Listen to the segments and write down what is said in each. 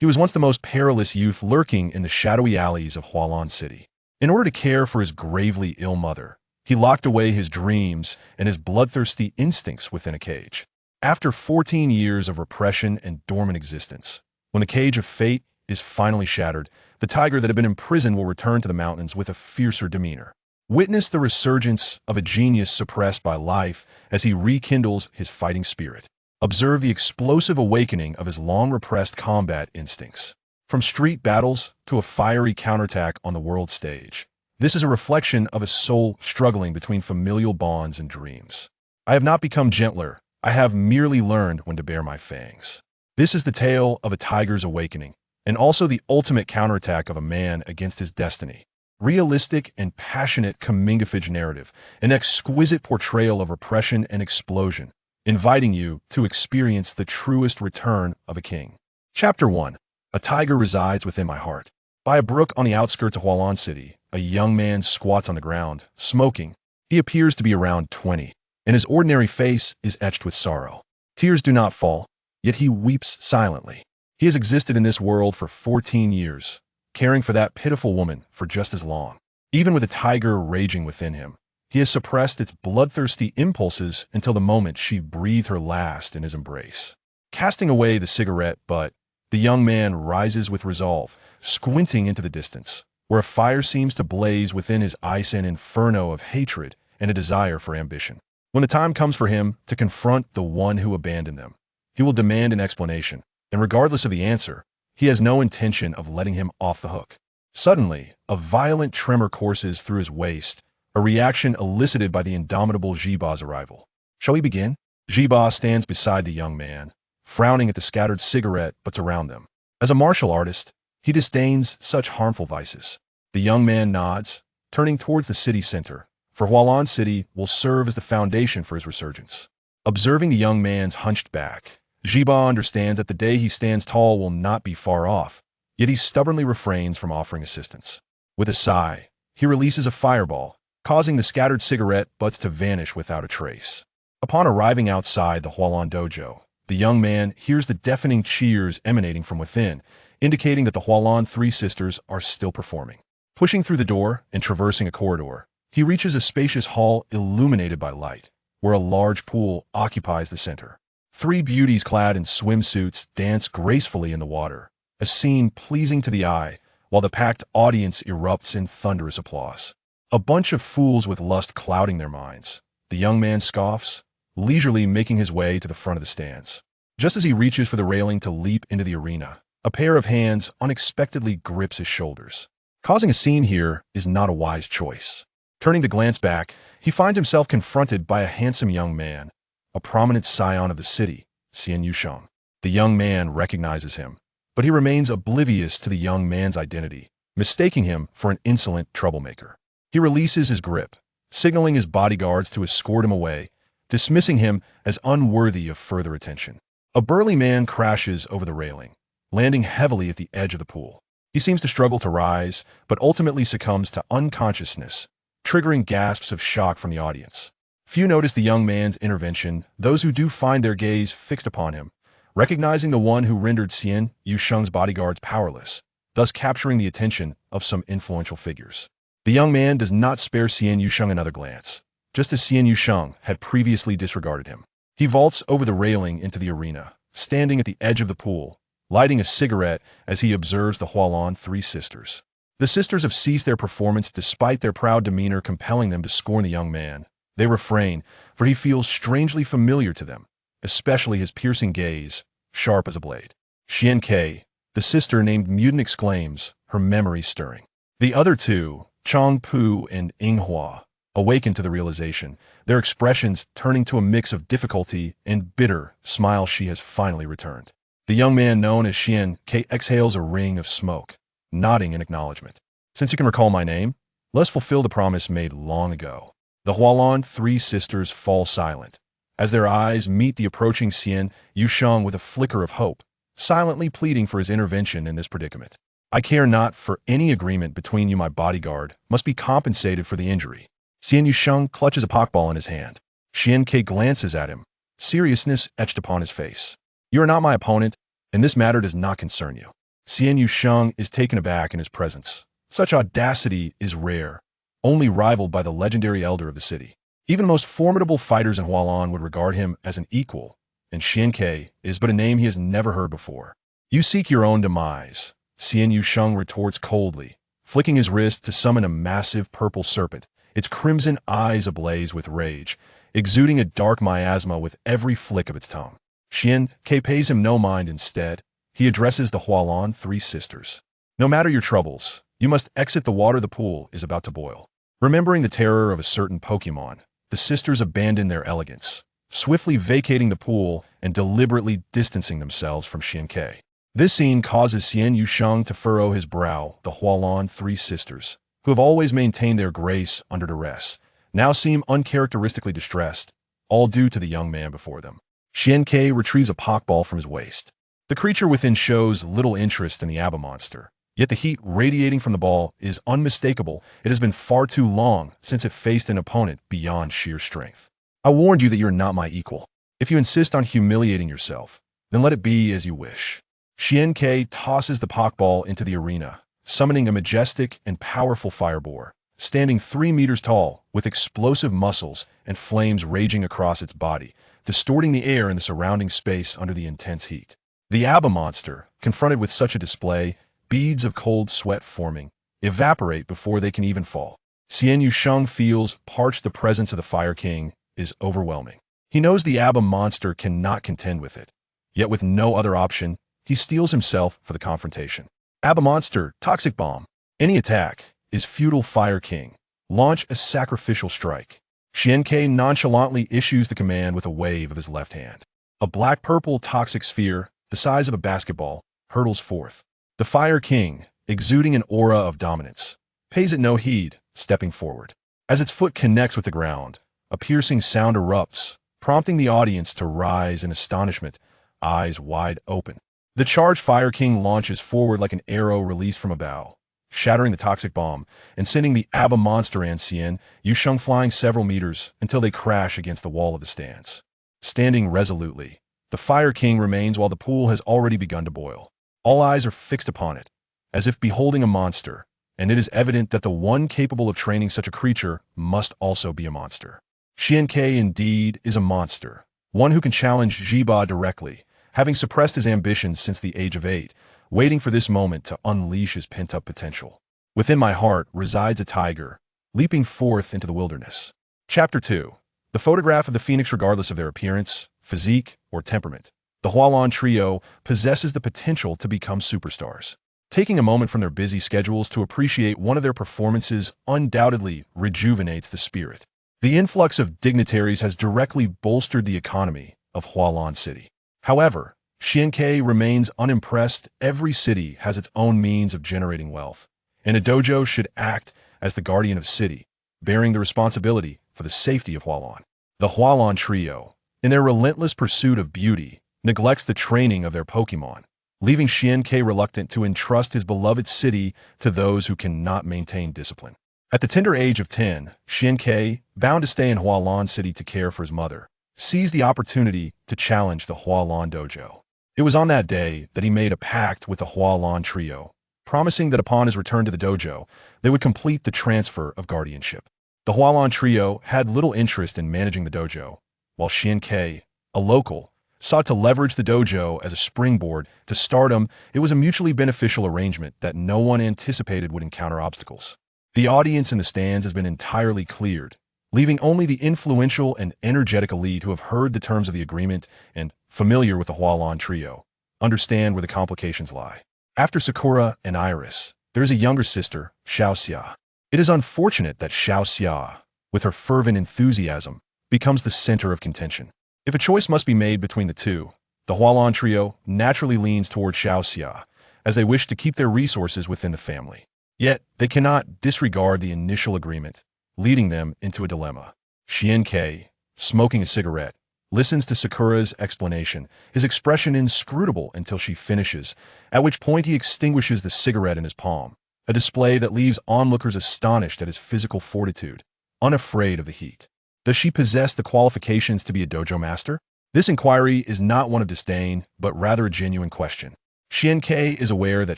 He was once the most perilous youth lurking in the shadowy alleys of Hualan City. In order to care for his gravely ill mother, he locked away his dreams and his bloodthirsty instincts within a cage. After 14 years of repression and dormant existence, when the cage of fate is finally shattered, the tiger that had been imprisoned will return to the mountains with a fiercer demeanor. Witness the resurgence of a genius suppressed by life as he rekindles his fighting spirit. Observe the explosive awakening of his long-repressed combat instincts. From street battles to a fiery counterattack on the world stage, this is a reflection of a soul struggling between familial bonds and dreams. I have not become gentler. I have merely learned when to bare my fangs. This is the tale of a tiger's awakening, and also the ultimate counterattack of a man against his destiny. Realistic and passionate Kamingafage narrative, an exquisite portrayal of repression and explosion, inviting you to experience the truest return of a king. Chapter 1. A tiger resides within my heart. By a brook on the outskirts of Hualan City, a young man squats on the ground, smoking. He appears to be around 20, and his ordinary face is etched with sorrow. Tears do not fall, yet he weeps silently. He has existed in this world for 14 years, caring for that pitiful woman for just as long. Even with a tiger raging within him, he has suppressed its bloodthirsty impulses until the moment she breathed her last in his embrace. Casting away the cigarette butt, the young man rises with resolve, squinting into the distance, where a fire seems to blaze within his eyes, an inferno of hatred and a desire for ambition. When the time comes for him to confront the one who abandoned them, he will demand an explanation, and regardless of the answer, he has no intention of letting him off the hook. Suddenly, a violent tremor courses through his waist, a reaction elicited by the indomitable Jiba's arrival. Shall we begin? Jiba stands beside the young man, frowning at the scattered cigarette butts around them. As a martial artist, he disdains such harmful vices. The young man nods, turning towards the city center, for Hualan City will serve as the foundation for his resurgence. Observing the young man's hunched back, Jiba understands that the day he stands tall will not be far off, yet he stubbornly refrains from offering assistance. With a sigh, he releases a fireball, causing the scattered cigarette butts to vanish without a trace. Upon arriving outside the Hualan dojo, the young man hears the deafening cheers emanating from within, indicating that the Hualan Three Sisters are still performing. Pushing through the door and traversing a corridor, he reaches a spacious hall illuminated by light, where a large pool occupies the center. Three beauties clad in swimsuits dance gracefully in the water, a scene pleasing to the eye, while the packed audience erupts in thunderous applause. A bunch of fools with lust clouding their minds, the young man scoffs, leisurely making his way to the front of the stands. Just as he reaches for the railing to leap into the arena, a pair of hands unexpectedly grips his shoulders. Causing a scene here is not a wise choice. Turning to glance back, he finds himself confronted by a handsome young man, a prominent scion of the city, Xian Yusheng. The young man recognizes him, but he remains oblivious to the young man's identity, mistaking him for an insolent troublemaker. He releases his grip, signaling his bodyguards to escort him away, dismissing him as unworthy of further attention. A burly man crashes over the railing, landing heavily at the edge of the pool. He seems to struggle to rise, but ultimately succumbs to unconsciousness, triggering gasps of shock from the audience. Few notice the young man's intervention. Those who do find their gaze fixed upon him, recognizing the one who rendered Xian Yusheng's bodyguards powerless, thus capturing the attention of some influential figures. The young man does not spare Xian Yusheng another glance, just as Xian Yusheng had previously disregarded him. He vaults over the railing into the arena, standing at the edge of the pool, lighting a cigarette as he observes the Hualan Three Sisters. The sisters have ceased their performance despite their proud demeanor compelling them to scorn the young man. They refrain, for he feels strangely familiar to them, especially his piercing gaze, sharp as a blade. Xian Ke, the sister named Mutant, exclaims, her memory stirring. The other two, Chang Pu and Inghua, awaken to the realization, their expressions turning to a mix of difficulty and bitter smile. She has finally returned. The young man known as Xian Ke exhales a ring of smoke, nodding in acknowledgement. Since you can recall my name, let's fulfill the promise made long ago. The Hualan Three Sisters fall silent, as their eyes meet the approaching Xian Yusheng with a flicker of hope, silently pleading for his intervention in this predicament. I care not for any agreement between you. My bodyguard must be compensated for the injury. Xian Yusheng clutches a pokeball in his hand. Xian Ke glances at him, seriousness etched upon his face. You are not my opponent, and this matter does not concern you. Xian Yusheng is taken aback in his presence. Such audacity is rare, only rivaled by the legendary elder of the city. Even the most formidable fighters in Hualan would regard him as an equal, and Xian Ke is but a name he has never heard before. You seek your own demise, Xian Yusheng retorts coldly, flicking his wrist to summon a massive purple serpent, its crimson eyes ablaze with rage, exuding a dark miasma with every flick of its tongue. Xian Ke pays him no mind. Instead, he addresses the Hualan Three Sisters. No matter your troubles, you must exit the water. The pool is about to boil. Remembering the terror of a certain Pokemon, the sisters abandon their elegance, swiftly vacating the pool and deliberately distancing themselves from Xian Ke. This scene causes Xian Yusheng to furrow his brow. The Hualan Three Sisters, who have always maintained their grace under duress, now seem uncharacteristically distressed, all due to the young man before them. Xian Ke retrieves a Pokeball from his waist. The creature within shows little interest in the Abba monster, yet the heat radiating from the ball is unmistakable. It has been far too long since it faced an opponent beyond sheer strength. I warned you that you are not my equal. If you insist on humiliating yourself, then let it be as you wish. Xian Ke tosses the Pokeball into the arena, summoning a majestic and powerful fireboar, standing 3 meters tall, with explosive muscles and flames raging across its body, distorting the air in the surrounding space under the intense heat. The Abba monster, confronted with such a display, beads of cold sweat forming, evaporate before they can even fall. Xian Yusheng feels parched. The presence of the Fire King is overwhelming. He knows the Abba monster cannot contend with it, yet with no other option, he steels himself for the confrontation. Abba monster, toxic bomb. Any attack is futile. Fire King, launch a sacrificial strike. Xian Ke nonchalantly issues the command with a wave of his left hand. A black-purple toxic sphere, the size of a basketball, hurtles forth. The Fire King, exuding an aura of dominance, pays it no heed, stepping forward. As its foot connects with the ground, a piercing sound erupts, prompting the audience to rise in astonishment, eyes wide open. The charged Fire King launches forward like an arrow released from a bow, shattering the toxic bomb and sending the Abba monster and Xian Yusheng flying several meters until they crash against the wall of the stands. Standing resolutely, the Fire King remains while the pool has already begun to boil. All eyes are fixed upon it, as if beholding a monster, and it is evident that the one capable of training such a creature must also be a monster. Xian Ke indeed is a monster, one who can challenge Jiba directly, having suppressed his ambitions since the age of 8, waiting for this moment to unleash his pent-up potential. Within my heart resides a tiger, leaping forth into the wilderness. Chapter 2. The photograph of the phoenix. Regardless of their appearance, physique, or temperament, the Hualan trio possesses the potential to become superstars. Taking a moment from their busy schedules to appreciate one of their performances undoubtedly rejuvenates the spirit. The influx of dignitaries has directly bolstered the economy of Hualan City. However, Xian Ke remains unimpressed. Every city has its own means of generating wealth, and a dojo should act as the guardian of the city, bearing the responsibility for the safety of Hualan. The Hualan trio, in their relentless pursuit of beauty, neglects the training of their Pokemon, leaving Xian Ke reluctant to entrust his beloved city to those who cannot maintain discipline. At the tender age of 10, Xian Ke, bound to stay in Hualan City to care for his mother, seized the opportunity to challenge the Hualan dojo. It was on that day that he made a pact with the Hualan trio, promising that upon his return to the dojo, they would complete the transfer of guardianship. The Hualan trio had little interest in managing the dojo, while Xian Ke, a local, sought to leverage the dojo as a springboard to stardom. It was a mutually beneficial arrangement that no one anticipated would encounter obstacles. The audience in the stands has been entirely cleared, leaving only the influential and energetic elite who have heard the terms of the agreement and, familiar with the Hualan trio, understand where the complications lie. After Sakura and Iris, there is a younger sister, Xiaoxia. It is unfortunate that Xiaoxia, with her fervent enthusiasm, becomes the center of contention. If a choice must be made between the two, the Hualan trio naturally leans toward Xiaoxia, as they wish to keep their resources within the family. Yet, they cannot disregard the initial agreement, leading them into a dilemma. Xian Ke, smoking a cigarette, listens to Sakura's explanation, his expression inscrutable until she finishes, at which point he extinguishes the cigarette in his palm, a display that leaves onlookers astonished at his physical fortitude, unafraid of the heat. Does she possess the qualifications to be a dojo master? This inquiry is not one of disdain, but rather a genuine question. Xian-Kei is aware that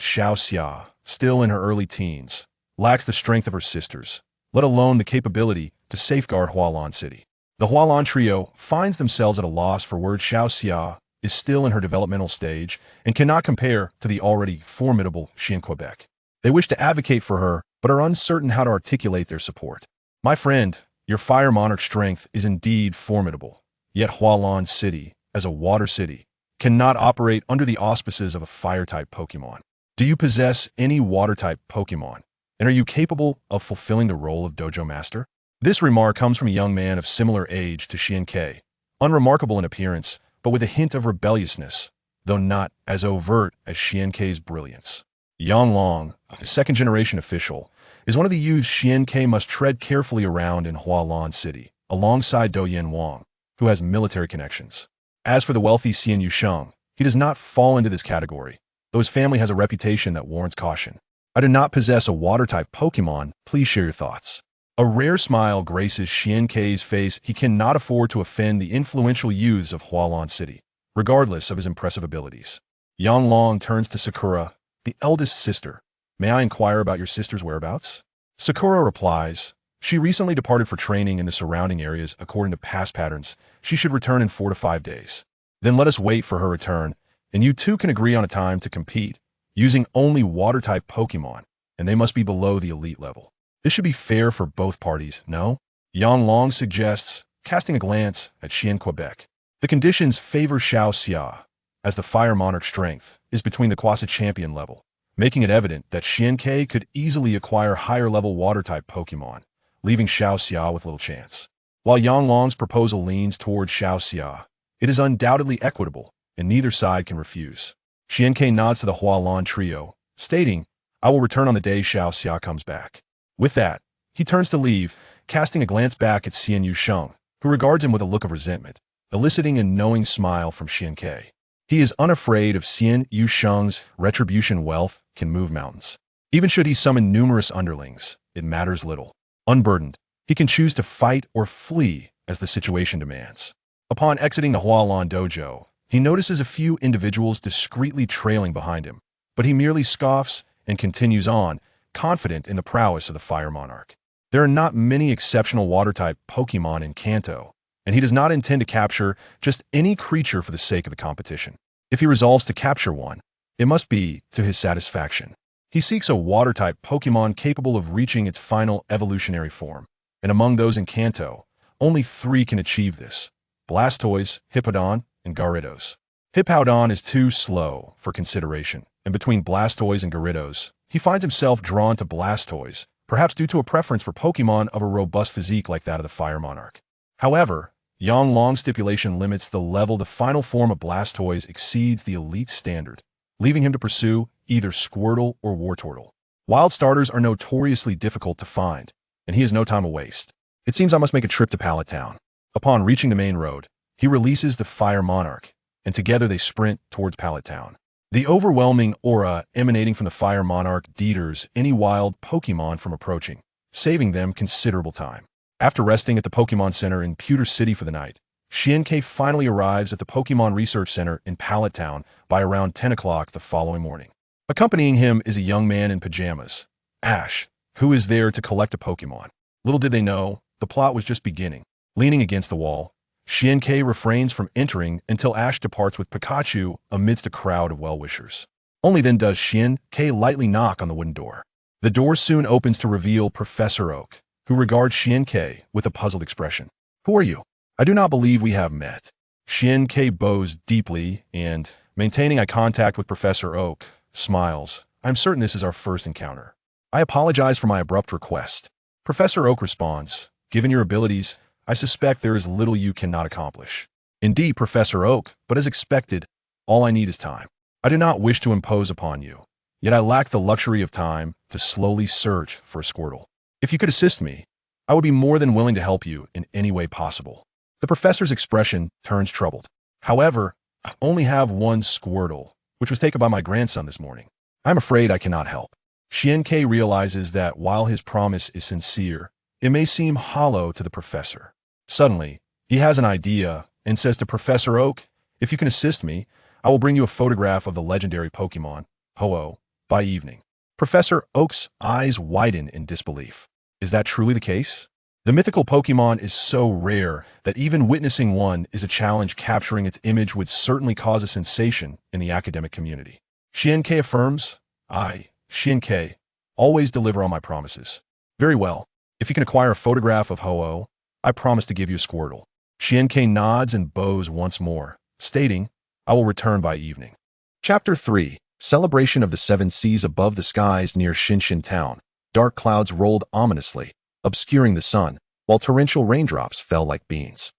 Xiao Xia, still in her early teens, lacks the strength of her sisters, let alone the capability to safeguard Hualan City. The Hualan trio finds themselves at a loss for words. Xiao Xia is still in her developmental stage and cannot compare to the already formidable Xian Quebec. They wish to advocate for her, but are uncertain how to articulate their support. My friend, your fire monarch strength is indeed formidable, yet Hualan City, as a water city, cannot operate under the auspices of a fire-type Pokemon. Do you possess any water-type Pokemon, and are you capable of fulfilling the role of Dojo Master? This remark comes from a young man of similar age to Xian-Kei, unremarkable in appearance, but with a hint of rebelliousness, though not as overt as Xian-Kei's brilliance. Yang Long, a second-generation official, is one of the youths Xian-Kei must tread carefully around in Hualan City, alongside Douyin Wang, who has military connections. As for the wealthy Xian Yusheng, he does not fall into this category, though his family has a reputation that warrants caution. I do not possess a water-type Pokemon. Please share your thoughts. A rare smile graces Xian-Kei's face. He cannot afford to offend the influential youths of Hualan City, regardless of his impressive abilities. Yang Long turns to Sakura, the eldest sister. May I inquire about your sister's whereabouts? Sakura replies, she recently departed for training in the surrounding areas. According to past patterns, she should return in 4 to 5 days. Then let us wait for her return, and you two can agree on a time to compete, using only water-type Pokemon, and they must be below the elite level. This should be fair for both parties, no? Yang Long suggests, casting a glance at Xian Quebec. The conditions favor Xiao Xia, as the Fire Monarch strength is between the Quasi Champion level, making it evident that Xian-Kei could easily acquire higher-level water-type Pokemon, leaving Xiao Xia with little chance. While Yang Long's proposal leans towards Xiao Xia, it is undoubtedly equitable, and neither side can refuse. Xian-Kei nods to the Hualan trio, stating, I will return on the day Xiao Xia comes back. With that, he turns to leave, casting a glance back at Xian Yusheng, who regards him with a look of resentment, eliciting a knowing smile from Xian-Kei. He is unafraid of Xian Yusheng's retribution. Wealth can move mountains. Even should he summon numerous underlings, it matters little. Unburdened, he can choose to fight or flee as the situation demands. Upon exiting the Hualan dojo, he notices a few individuals discreetly trailing behind him, but he merely scoffs and continues on, confident in the prowess of the Fire Monarch. There are not many exceptional water-type Pokemon in Kanto, and he does not intend to capture just any creature for the sake of the competition. If he resolves to capture one, it must be to his satisfaction. He seeks a water-type Pokemon capable of reaching its final evolutionary form, and among those in Kanto, only 3 can achieve this: Blastoise, Hippowdon, and Gyarados. Hippowdon is too slow for consideration, and between Blastoise and Gyarados, he finds himself drawn to Blastoise, perhaps due to a preference for Pokemon of a robust physique like that of the Fire Monarch. However, Yang Long's stipulation limits the level the final form of Blastoise exceeds the elite standard, leaving him to pursue either Squirtle or Wartortle. Wild starters are notoriously difficult to find, and he has no time to waste. It seems I must make a trip to Pallet Town. Upon reaching the main road, he releases the Fire Monarch, and together they sprint towards Pallet Town. The overwhelming aura emanating from the Fire Monarch deters any wild Pokemon from approaching, saving them considerable time. After resting at the Pokemon Center in Pewter City for the night, Xian-Kei finally arrives at the Pokemon Research Center in Pallet Town by around 10 o'clock the following morning. Accompanying him is a young man in pajamas, Ash, who is there to collect a Pokemon. Little did they know, the plot was just beginning. Leaning against the wall, Xian-Kei refrains from entering until Ash departs with Pikachu amidst a crowd of well-wishers. Only then does Xian-Kei lightly knock on the wooden door. The door soon opens to reveal Professor Oak, who regards Xian-Kei with a puzzled expression. Who are you? I do not believe we have met. Xian-Kei bows deeply and, maintaining eye contact with Professor Oak, smiles. I'm certain this is our first encounter. I apologize for my abrupt request. Professor Oak responds, given your abilities, I suspect there is little you cannot accomplish. Indeed, Professor Oak, but as expected, all I need is time. I do not wish to impose upon you, yet I lack the luxury of time to slowly search for a Squirtle. If you could assist me, I would be more than willing to help you in any way possible. The professor's expression turns troubled. However, I only have one Squirtle, which was taken by my grandson this morning. I'm afraid I cannot help. Xian-Kei realizes that while his promise is sincere, it may seem hollow to the professor. Suddenly, he has an idea and says to Professor Oak, if you can assist me, I will bring you a photograph of the legendary Pokemon, Ho-Oh, by evening. Professor Oak's eyes widen in disbelief. Is that truly the case? The mythical Pokemon is so rare that even witnessing one is a challenge. Capturing its image would certainly cause a sensation in the academic community. Xian-Ke affirms, I, Xian-Ke, always deliver on my promises. Very well. If you can acquire a photograph of Ho-Oh, I promise to give you a Squirtle. Xian-Ke nods and bows once more, stating, I will return by evening. Chapter 3. Celebration of the Seven Seas. Above the skies near Shinshin Town, dark clouds rolled ominously, obscuring the sun, while torrential raindrops fell like beans.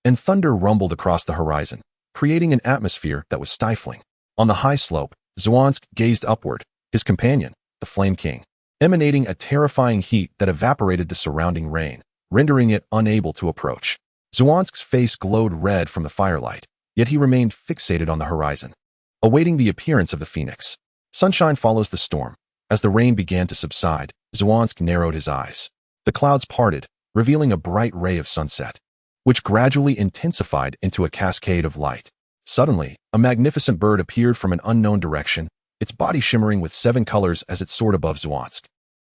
And thunder rumbled across the horizon, creating an atmosphere that was stifling. On the high slope, Zhuansk gazed upward, his companion, the Flame King, emanating a terrifying heat that evaporated the surrounding rain, rendering it unable to approach. Zhuansk's face glowed red from the firelight, yet he remained fixated on the horizon, awaiting the appearance of the phoenix. Sunshine follows the storm. As the rain began to subside, Zhuansk narrowed his eyes. The clouds parted, revealing a bright ray of sunset, which gradually intensified into a cascade of light. Suddenly, a magnificent bird appeared from an unknown direction, its body shimmering with 7 colors as it soared above Zhuansk.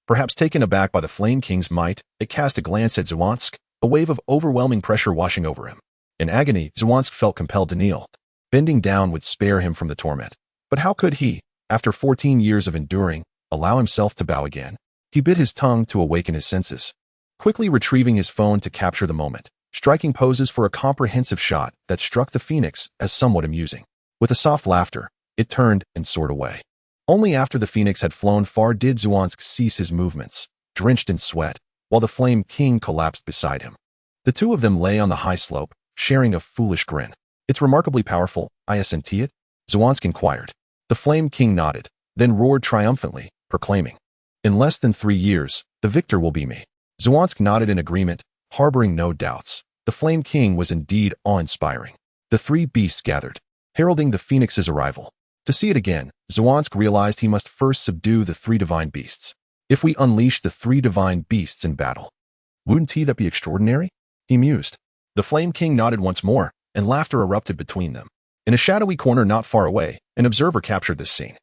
Perhaps taken aback by the Flame King's might, it cast a glance at Zhuansk, a wave of overwhelming pressure washing over him. In agony, Zhuansk felt compelled to kneel. Bending down would spare him from the torment. But how could he, after 14 years of enduring, allow himself to bow again? He bit his tongue to awaken his senses, quickly retrieving his phone to capture the moment, striking poses for a comprehensive shot that struck the phoenix as somewhat amusing. With a soft laughter, it turned and soared away. Only after the phoenix had flown far did Zhuansk cease his movements, drenched in sweat, while the Flame King collapsed beside him. The two of them lay on the high slope, sharing a foolish grin. It's remarkably powerful, isn't it? Zhuansk inquired. The Flame King nodded, then roared triumphantly, proclaiming, in less than 3 years, the victor will be me. Zhuansk nodded in agreement, harboring no doubts. The Flame King was indeed awe-inspiring. The 3 beasts gathered, heralding the phoenix's arrival. To see it again, Zhuansk realized he must first subdue the 3 divine beasts. If we unleash the 3 divine beasts in battle, wouldn't that be extraordinary? He mused. The Flame King nodded once more, and laughter erupted between them. In a shadowy corner not far away, an observer captured this scene,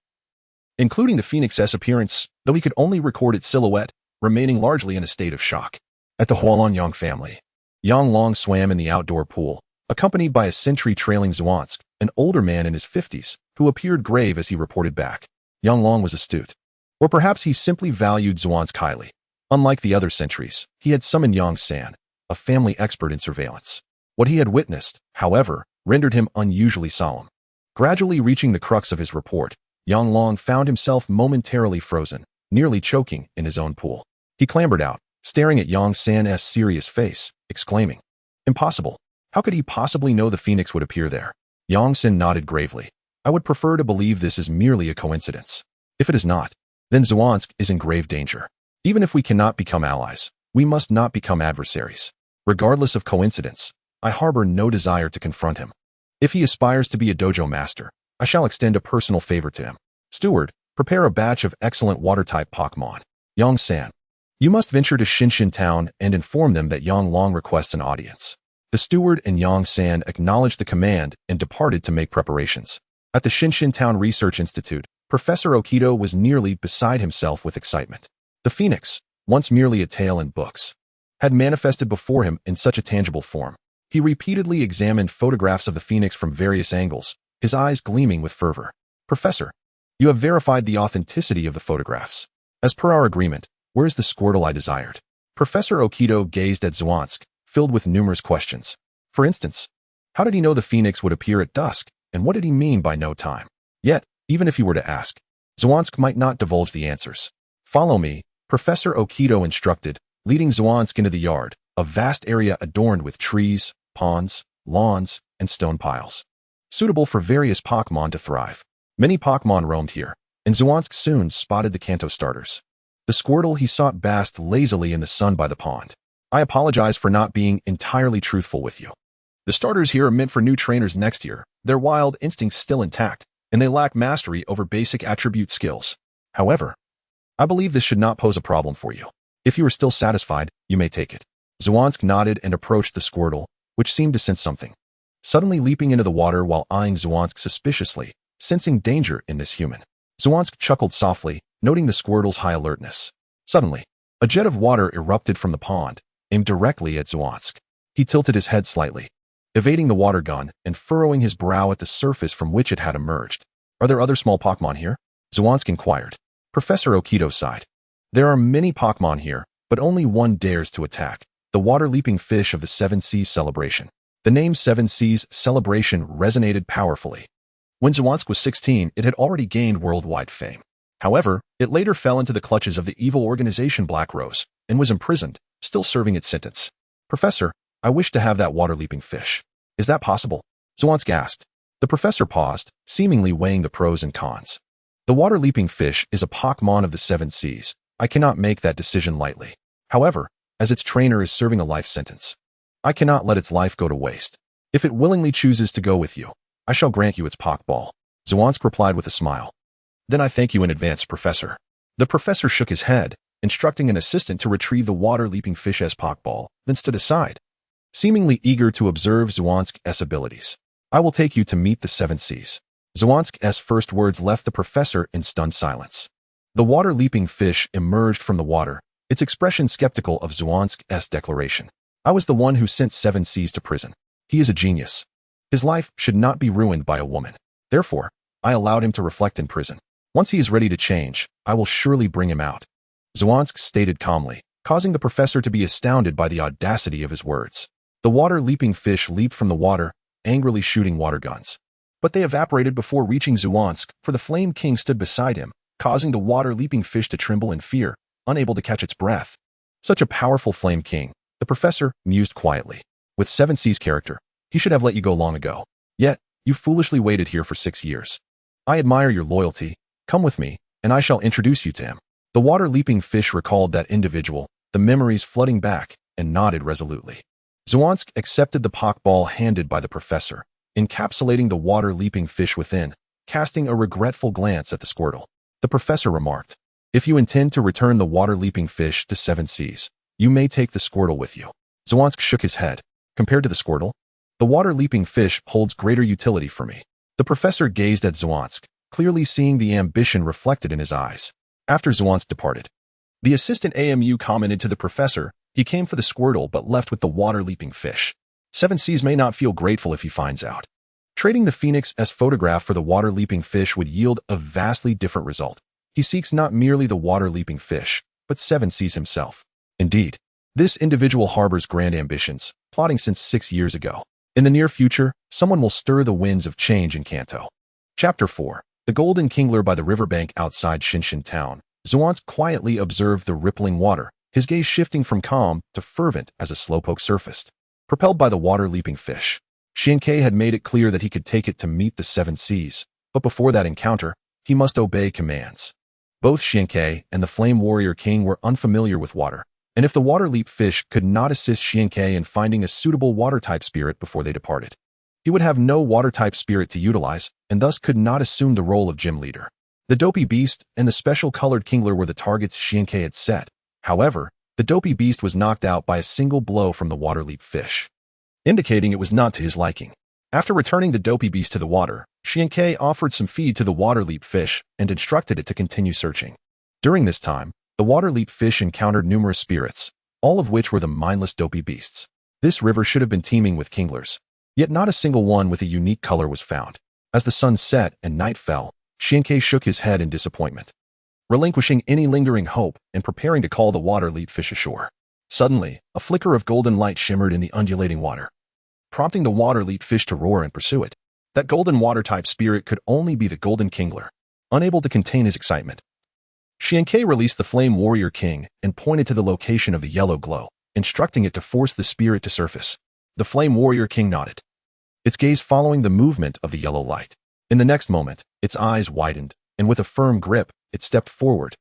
including the phoenix's appearance, though he could only record its silhouette, remaining largely in a state of shock. At the Hualan family, Yang Long swam in the outdoor pool, accompanied by a sentry trailing Zhuansk, an older man in his 50s, who appeared grave as he reported back. Yang Long was astute. Or perhaps he simply valued Zhuansk highly. Unlike the other sentries, he had summoned Yang San, a family expert in surveillance. What he had witnessed, however, rendered him unusually solemn. Gradually reaching the crux of his report, Yang Long found himself momentarily frozen, nearly choking in his own pool. He clambered out, staring at Yang San's serious face, exclaiming, impossible. How could he possibly know the phoenix would appear there? Yang San nodded gravely. I would prefer to believe this is merely a coincidence. If it is not, then Zhuansk is in grave danger. Even if we cannot become allies, we must not become adversaries. Regardless of coincidence, I harbor no desire to confront him. If he aspires to be a dojo master, I shall extend a personal favor to him. Steward, prepare a batch of excellent water-type Pokemon. Yang San, you must venture to Shinshin Town and inform them that Yang Long requests an audience. The steward and Yang San acknowledged the command and departed to make preparations. At the Shinshin Town Research Institute, Professor Okido was nearly beside himself with excitement. The phoenix, once merely a tale in books, had manifested before him in such a tangible form. He repeatedly examined photographs of the phoenix from various angles, his eyes gleaming with fervor. Professor, you have verified the authenticity of the photographs. As per our agreement, where is the Squirtle I desired? Professor Okido gazed at Zhuansk, filled with numerous questions. For instance, how did he know the phoenix would appear at dusk, and what did he mean by no time? Yet, even if he were to ask, Zhuansk might not divulge the answers. Follow me, Professor Okido instructed, leading Zhuansk into the yard, a vast area adorned with trees, ponds, lawns, and stone piles, suitable for various Pokemon to thrive. Many Pokemon roamed here, and Zhuansk soon spotted the Kanto starters. The Squirtle he sought basked lazily in the sun by the pond. I apologize for not being entirely truthful with you. The starters here are meant for new trainers next year. Their wild instincts still intact, and they lack mastery over basic attribute skills. However, I believe this should not pose a problem for you. If you are still satisfied, you may take it. Zhuansk nodded and approached the Squirtle, which seemed to sense something. suddenly leaping into the water while eyeing Zhuansk suspiciously, sensing danger in this human. Zhuansk chuckled softly, noting the Squirtle's high alertness. Suddenly, a jet of water erupted from the pond, aimed directly at Zhuansk. He tilted his head slightly, evading the water gun and furrowing his brow at the surface from which it had emerged. Are there other small Pokémon here? Zhuansk inquired. Professor Okito sighed. There are many Pokémon here, but only one dares to attack, the water-leaping fish of the Seven Seas celebration. The name Seven Seas celebration resonated powerfully. When Zhuansk was 16, it had already gained worldwide fame. However, it later fell into the clutches of the evil organization Black Rose and was imprisoned, still serving its sentence. Professor, I wish to have that water-leaping fish. Is that possible? Zhuansk asked. The professor paused, seemingly weighing the pros and cons. The water-leaping fish is a Pokémon of the Seven Seas. I cannot make that decision lightly. However, as its trainer is serving a life sentence, I cannot let its life go to waste. If it willingly chooses to go with you, I shall grant you its Pokéball. Zhuansk replied with a smile. Then I thank you in advance, Professor. The professor shook his head, instructing an assistant to retrieve the water-leaping fish as Pokéball, then stood aside, seemingly eager to observe Zhuansk's abilities. I will take you to meet the Seven Seas. Zhuansk's first words left the professor in stunned silence. The water-leaping fish emerged from the water, its expression skeptical of Zhuansk's declaration. I was the one who sent Seven Seas to prison. He is a genius. His life should not be ruined by a woman. Therefore, I allowed him to reflect in prison. Once he is ready to change, I will surely bring him out. Zhuansk stated calmly, causing the professor to be astounded by the audacity of his words. The water-leaping fish leaped from the water, angrily shooting water guns. But they evaporated before reaching Zhuansk, for the Flame King stood beside him, causing the water-leaping fish to tremble in fear, unable to catch its breath. Such a powerful Flame King, the professor mused quietly. With Seven Seas character, he should have let you go long ago. Yet, you foolishly waited here for 6 years. I admire your loyalty. Come with me, and I shall introduce you to him. The water-leaping fish recalled that individual, the memories flooding back, and nodded resolutely. Zhuansk accepted the Pokéball handed by the professor, encapsulating the water-leaping fish within, casting a regretful glance at the Squirtle. The professor remarked, if you intend to return the water-leaping fish to Seven Seas, you may take the Squirtle with you. Zhuansk shook his head. Compared to the Squirtle, the water-leaping fish holds greater utility for me. The professor gazed at Zhuansk, clearly seeing the ambition reflected in his eyes. After Zhuansk departed, the assistant AMU commented to the professor, he came for the Squirtle but left with the water-leaping fish. Seven Seas may not feel grateful if he finds out. Trading the Phoenix's photograph for the water-leaping fish would yield a vastly different result. He seeks not merely the water-leaping fish, but Seven Seas himself. Indeed, this individual harbors grand ambitions, plotting since 6 years ago. In the near future, someone will stir the winds of change in Kanto. Chapter 4. The Golden Kingler by the riverbank outside Shinshin town. Zhuansk quietly observed the rippling water, his gaze shifting from calm to fervent as a slowpoke surfaced. Propelled by the water-leaping fish, Xiankei had made it clear that he could take it to meet the Seven Seas, but before that encounter, he must obey commands. Both Xiankei and the Flame Warrior King were unfamiliar with water, and if the water-leap fish could not assist Xiankei in finding a suitable water-type spirit before they departed, he would have no water-type spirit to utilize, and thus could not assume the role of gym leader. The Dopey Beast and the special colored Kingler were the targets Xiankei had set. However, the Dopey Beast was knocked out by a single blow from the water-leap fish, indicating it was not to his liking. After returning the Dopey Beast to the water, Xiankei offered some feed to the water-leap fish and instructed it to continue searching. During this time, the water-leap fish encountered numerous spirits, all of which were the mindless Dopey Beasts. This river should have been teeming with Kinglers, yet not a single one with a unique color was found. As the sun set and night fell, Xiankei shook his head in disappointment, relinquishing any lingering hope and preparing to call the water-leap fish ashore. Suddenly, a flicker of golden light shimmered in the undulating water, prompting the water-leap fish to roar and pursue it. That golden water-type spirit could only be the Golden Kingler. Unable to contain his excitement, Xiankei released the Flame Warrior King and pointed to the location of the yellow glow, instructing it to force the spirit to surface. The Flame Warrior King nodded, its gaze following the movement of the yellow light. In the next moment, its eyes widened, and with a firm grip, it stepped forward,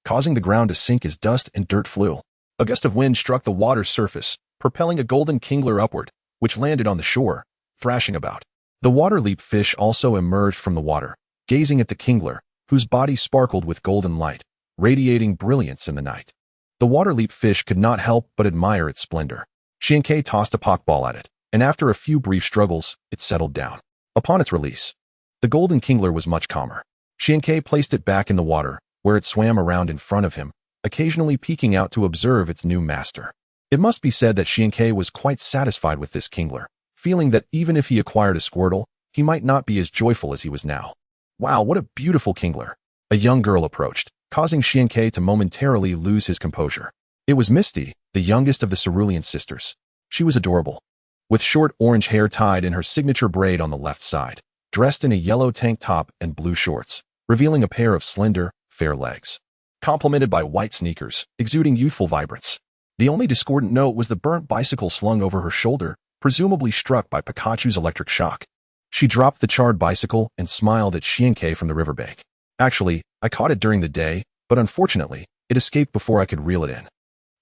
causing the ground to sink as dust and dirt flew. A gust of wind struck the water's surface, propelling a Golden Kingler upward, which landed on the shore, thrashing about. The water-leap fish also emerged from the water, gazing at the Kingler, whose body sparkled with golden light, radiating brilliance in the night. The water-leap fish could not help but admire its splendor. Xiankei tossed a Pokéball at it, and after a few brief struggles, it settled down. Upon its release, the golden kingler was much calmer. Xiankei placed it back in the water, where it swam around in front of him, occasionally peeking out to observe its new master. It must be said that Xiankei was quite satisfied with this kingler, feeling that even if he acquired a Squirtle, he might not be as joyful as he was now. Wow, what a beautiful kingler! A young girl approached, causing Xiankei to momentarily lose his composure. It was Misty, the youngest of the Cerulean sisters. She was adorable, with short orange hair tied in her signature braid on the left side, dressed in a yellow tank top and blue shorts, revealing a pair of slender, fair legs, complemented by white sneakers, exuding youthful vibrance. The only discordant note was the burnt bicycle slung over her shoulder, presumably struck by Pikachu's electric shock. She dropped the charred bicycle and smiled at Xiankei from the riverbank. Actually, I caught it during the day, but unfortunately, it escaped before I could reel it in.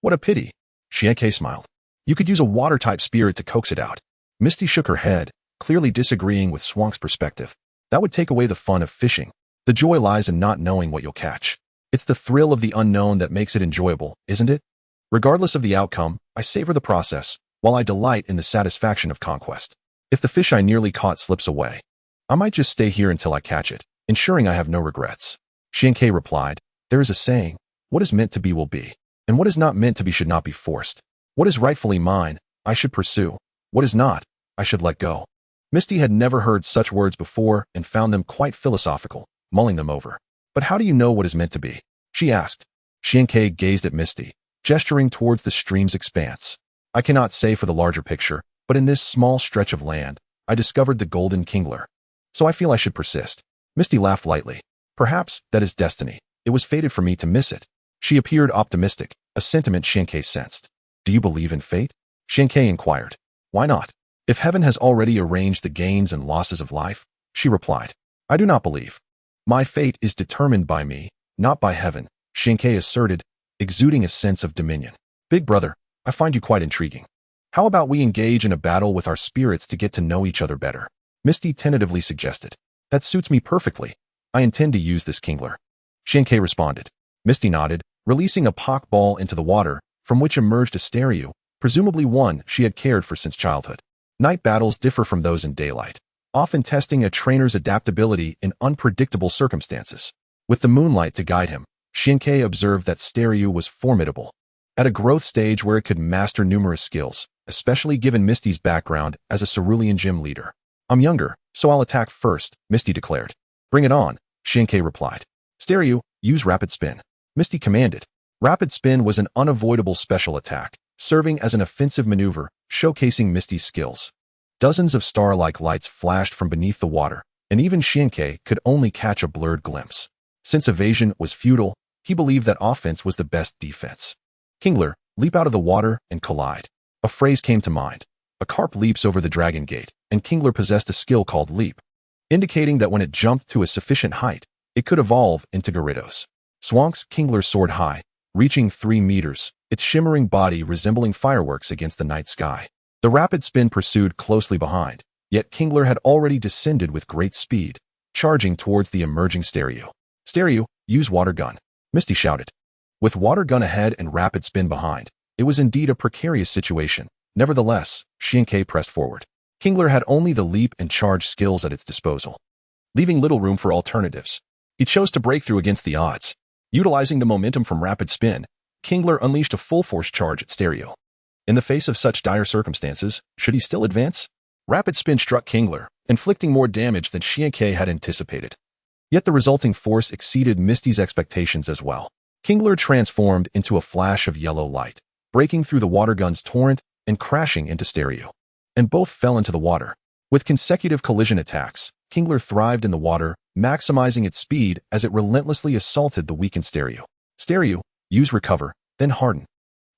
What a pity. Xiankei smiled. You could use a water-type spirit to coax it out. Misty shook her head, clearly disagreeing with Swank's perspective. That would take away the fun of fishing. The joy lies in not knowing what you'll catch. It's the thrill of the unknown that makes it enjoyable, isn't it? Regardless of the outcome, I savor the process, while I delight in the satisfaction of conquest. If the fish I nearly caught slips away, I might just stay here until I catch it, ensuring I have no regrets. Xiankei replied, there is a saying, what is meant to be will be, and what is not meant to be should not be forced. What is rightfully mine, I should pursue. What is not, I should let go. Misty had never heard such words before and found them quite philosophical, mulling them over. But how do you know what is meant to be? She asked. Xiankei gazed at Misty, gesturing towards the stream's expanse. I cannot say for the larger picture, but in this small stretch of land, I discovered the golden kingler. So I feel I should persist. Misty laughed lightly. Perhaps that is destiny. It was fated for me to miss it. She appeared optimistic, a sentiment Xiankei sensed. Do you believe in fate? Xiankei inquired. Why not? If heaven has already arranged the gains and losses of life, she replied. I do not believe. My fate is determined by me, not by heaven, Xiankei asserted, exuding a sense of dominion. Big brother, I find you quite intriguing. How about we engage in a battle with our spirits to get to know each other better? Misty tentatively suggested. That suits me perfectly. I intend to use this kingler. Xiankei responded. Misty nodded, releasing a pock ball into the water, from which emerged a stereo, presumably one she had cared for since childhood. Night battles differ from those in daylight, often testing a trainer's adaptability in unpredictable circumstances. With the moonlight to guide him, Xiankei observed that stereo was formidable. At a growth stage where it could master numerous skills, especially given Misty's background as a Cerulean gym leader. I'm younger, so I'll attack first, Misty declared. Bring it on, Xiankei replied. Stereo, use rapid spin. Misty commanded. Rapid spin was an unavoidable special attack, serving as an offensive maneuver, showcasing Misty's skills. Dozens of star-like lights flashed from beneath the water, and even Xiankei could only catch a blurred glimpse. Since evasion was futile, he believed that offense was the best defense. Kingler, leap out of the water and collide. A phrase came to mind. A carp leaps over the dragon gate, and Kingler possessed a skill called leap, indicating that when it jumped to a sufficient height, it could evolve into Gyarados. Swank's Kingler soared high, reaching 3 meters, its shimmering body resembling fireworks against the night sky. The rapid spin pursued closely behind, yet Kingler had already descended with great speed, charging towards the emerging stereo. Stereo, use water gun, Misty shouted. With water gun ahead and rapid spin behind, it was indeed a precarious situation. Nevertheless, Xiankei pressed forward. Kingler had only the leap and charge skills at its disposal, leaving little room for alternatives. He chose to break through against the odds. Utilizing the momentum from rapid spin, Kingler unleashed a full-force charge at stereo. In the face of such dire circumstances, should he still advance? Rapid spin struck Kingler, inflicting more damage than Xiankei had anticipated. Yet the resulting force exceeded Misty's expectations as well. Kingler transformed into a flash of yellow light, breaking through the water gun's torrent and crashing into stereo. And both fell into the water. With consecutive collision attacks, Kingler thrived in the water, maximizing its speed as it relentlessly assaulted the weakened stereo. Stereo, use recover, then harden,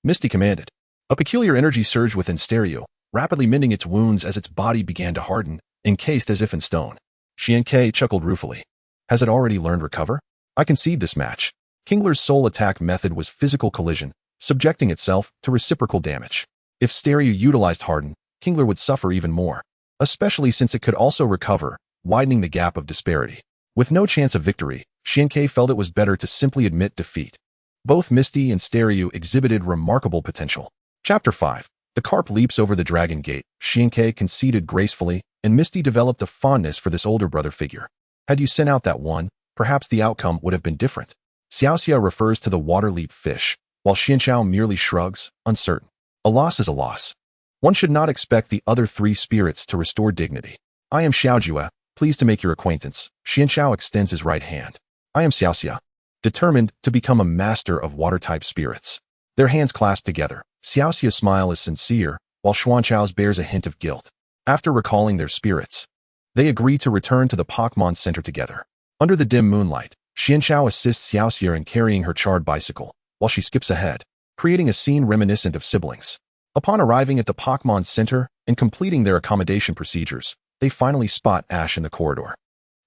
Misty commanded. A peculiar energy surged within stereo, rapidly mending its wounds as its body began to harden, encased as if in stone. Xiankei chuckled ruefully. Has it already learned recover? I concede this match. Kingler's sole attack method was physical collision, subjecting itself to reciprocal damage. If stereo utilized harden, Kingler would suffer even more, especially since it could also recover, widening the gap of disparity. With no chance of victory, Xiankei felt it was better to simply admit defeat. Both Misty and Stereo exhibited remarkable potential. Chapter 5. The carp leaps over the dragon gate. Xianke conceded gracefully, and Misty developed a fondness for this older brother figure. Had you sent out that one, perhaps the outcome would have been different. Xiaoxia refers to the water-leap fish, while Xianchao merely shrugs, uncertain. A loss is a loss. One should not expect the other three spirits to restore dignity. I am Xiaojue, pleased to make your acquaintance. Xianchao extends his right hand. I am Xiaoxia, determined to become a master of water-type spirits. Their hands clasp together. Xiaoxia's smile is sincere, while Xuanchao's bears a hint of guilt. After recalling their spirits, they agree to return to the Pokemon Center together. Under the dim moonlight, Xianchao assists Xiaoxia in carrying her charred bicycle, while she skips ahead, creating a scene reminiscent of siblings. Upon arriving at the Pokemon Center and completing their accommodation procedures, they finally spot Ash in the corridor.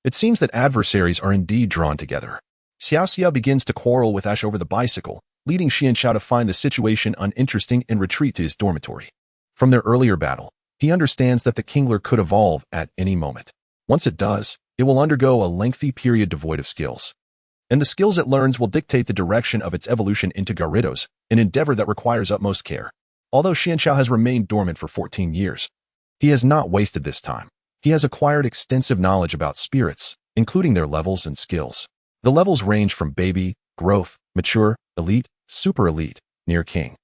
It seems that adversaries are indeed drawn together. Xiaoxia begins to quarrel with Ash over the bicycle, leading Xianchao to find the situation uninteresting and retreat to his dormitory. From their earlier battle, he understands that the Kingler could evolve at any moment. Once it does, it will undergo a lengthy period devoid of skills. And the skills it learns will dictate the direction of its evolution into Gyarados, an endeavor that requires utmost care. Although Xianchao has remained dormant for 14 years, he has not wasted this time. He has acquired extensive knowledge about spirits, including their levels and skills. The levels range from baby, growth, mature, elite, super elite, near king,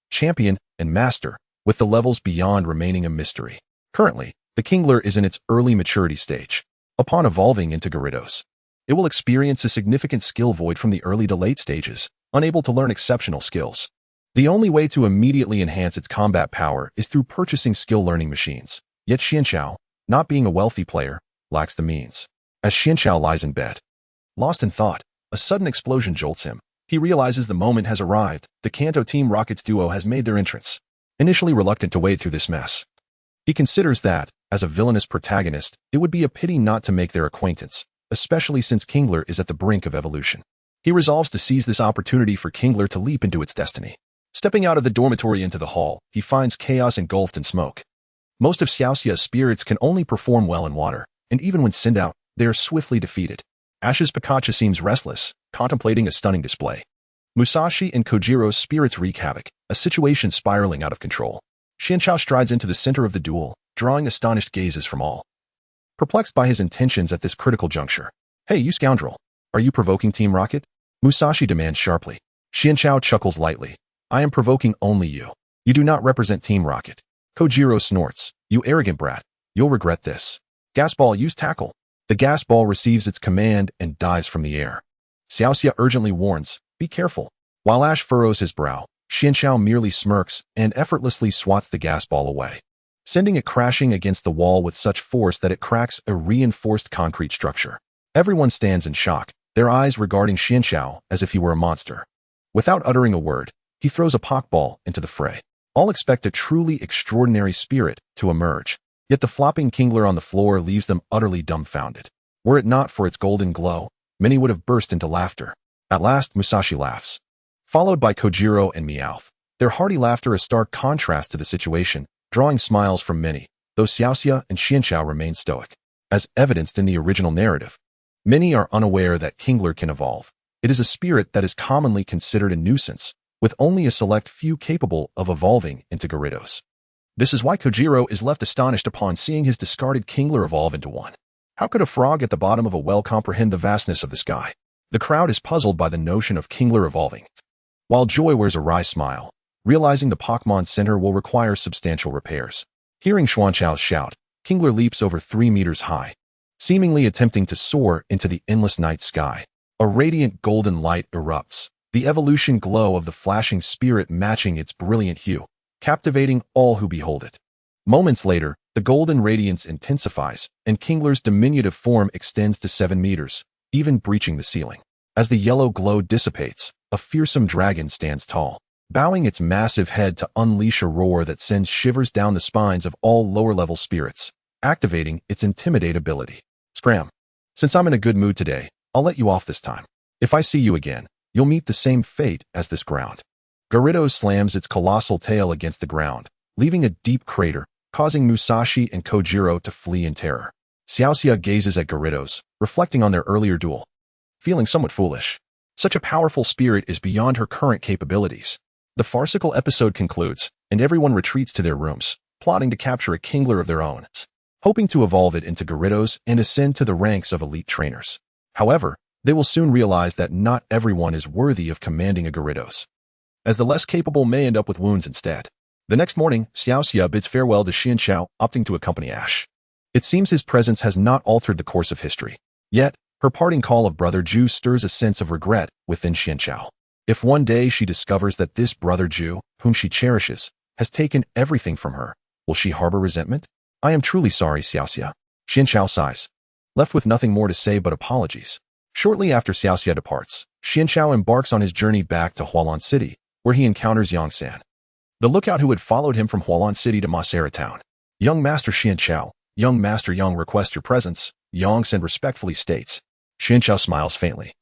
champion, and master, with the levels beyond remaining a mystery. Currently, the Kingler is in its early maturity stage. Upon evolving into Gyarados, it will experience a significant skill void from the early to late stages, unable to learn exceptional skills. The only way to immediately enhance its combat power is through purchasing skill learning machines. Yet Xianchao, not being a wealthy player, lacks the means. As Xianchao lies in bed, lost in thought, a sudden explosion jolts him. He realizes the moment has arrived. The Kanto Team Rockets duo has made their entrance. Initially reluctant to wade through this mess, he considers that, as a villainous protagonist, it would be a pity not to make their acquaintance, especially since Kingler is at the brink of evolution. He resolves to seize this opportunity for Kingler to leap into its destiny. Stepping out of the dormitory into the hall, he finds chaos engulfed in smoke. Most of Xiaoxia's spirits can only perform well in water, and even when sent out, they are swiftly defeated. Ash's Pikachu seems restless, contemplating a stunning display. Musashi and Kojiro's spirits wreak havoc, a situation spiraling out of control. Xianchao strides into the center of the duel, drawing astonished gazes from all. Perplexed by his intentions at this critical juncture. Hey, you scoundrel! Are you provoking Team Rocket? Musashi demands sharply. Xianchao chuckles lightly. I am provoking only you. You do not represent Team Rocket. Kojiro snorts. You arrogant brat. You'll regret this. Gasball, use tackle. The gas ball receives its command and dives from the air. Xiaoxia urgently warns, be careful. While Ash furrows his brow, Xianchao merely smirks and effortlessly swats the gas ball away, sending it crashing against the wall with such force that it cracks a reinforced concrete structure. Everyone stands in shock, their eyes regarding Xianchao as if he were a monster. Without uttering a word, he throws a Pokeball into the fray. All expect a truly extraordinary spirit to emerge, yet the flopping Kingler on the floor leaves them utterly dumbfounded. Were it not for its golden glow, many would have burst into laughter. At last, Musashi laughs, followed by Kojiro and Meowth. Their hearty laughter a stark contrast to the situation, drawing smiles from many, though Xiaoxia and Xianchao remain stoic. As evidenced in the original narrative, many are unaware that Kingler can evolve. It is a spirit that is commonly considered a nuisance, with only a select few capable of evolving into Gyarados. This is why Kojiro is left astonished upon seeing his discarded Kingler evolve into one. How could a frog at the bottom of a well comprehend the vastness of the sky? The crowd is puzzled by the notion of Kingler evolving, while Joy wears a wry smile, realizing the Pokemon Center will require substantial repairs. Hearing Xuanchao's shout, Kingler leaps over 3 meters high, seemingly attempting to soar into the endless night sky. A radiant golden light erupts, the evolution glow of the flashing spirit matching its brilliant hue, captivating all who behold it. Moments later, the golden radiance intensifies, and Kingler's diminutive form extends to 7 meters, even breaching the ceiling. As the yellow glow dissipates, a fearsome dragon stands tall, bowing its massive head to unleash a roar that sends shivers down the spines of all lower-level spirits, activating its intimidate ability. Scram. Since I'm in a good mood today, I'll let you off this time. If I see you again, you'll meet the same fate as this ground. Gyarados slams its colossal tail against the ground, leaving a deep crater, causing Musashi and Kojiro to flee in terror. Xiaoxia gazes at Gyarados, reflecting on their earlier duel, feeling somewhat foolish. Such a powerful spirit is beyond her current capabilities. The farcical episode concludes, and everyone retreats to their rooms, plotting to capture a kingler of their own, hoping to evolve it into Gyarados and ascend to the ranks of elite trainers. However, they will soon realize that not everyone is worthy of commanding a Gyarados, as the less capable may end up with wounds instead. The next morning, Xiaoxia bids farewell to Xianxiao, opting to accompany Ash. It seems his presence has not altered the course of history. Yet, her parting call of Brother Zhu stirs a sense of regret within Xianxiao. If one day she discovers that this Brother Zhu, whom she cherishes, has taken everything from her, will she harbor resentment? I am truly sorry, Xiaoxia. Xianxiao sighs, left with nothing more to say but apologies. Shortly after Xiaoxia departs, Xianxiao embarks on his journey back to Hualan City, where he encounters Yongsan, the lookout who had followed him from Hualan City to Masera Town. Young Master Xianxiao, young Master Yang requests your presence, Yongsan respectfully states. Xianxiao smiles faintly,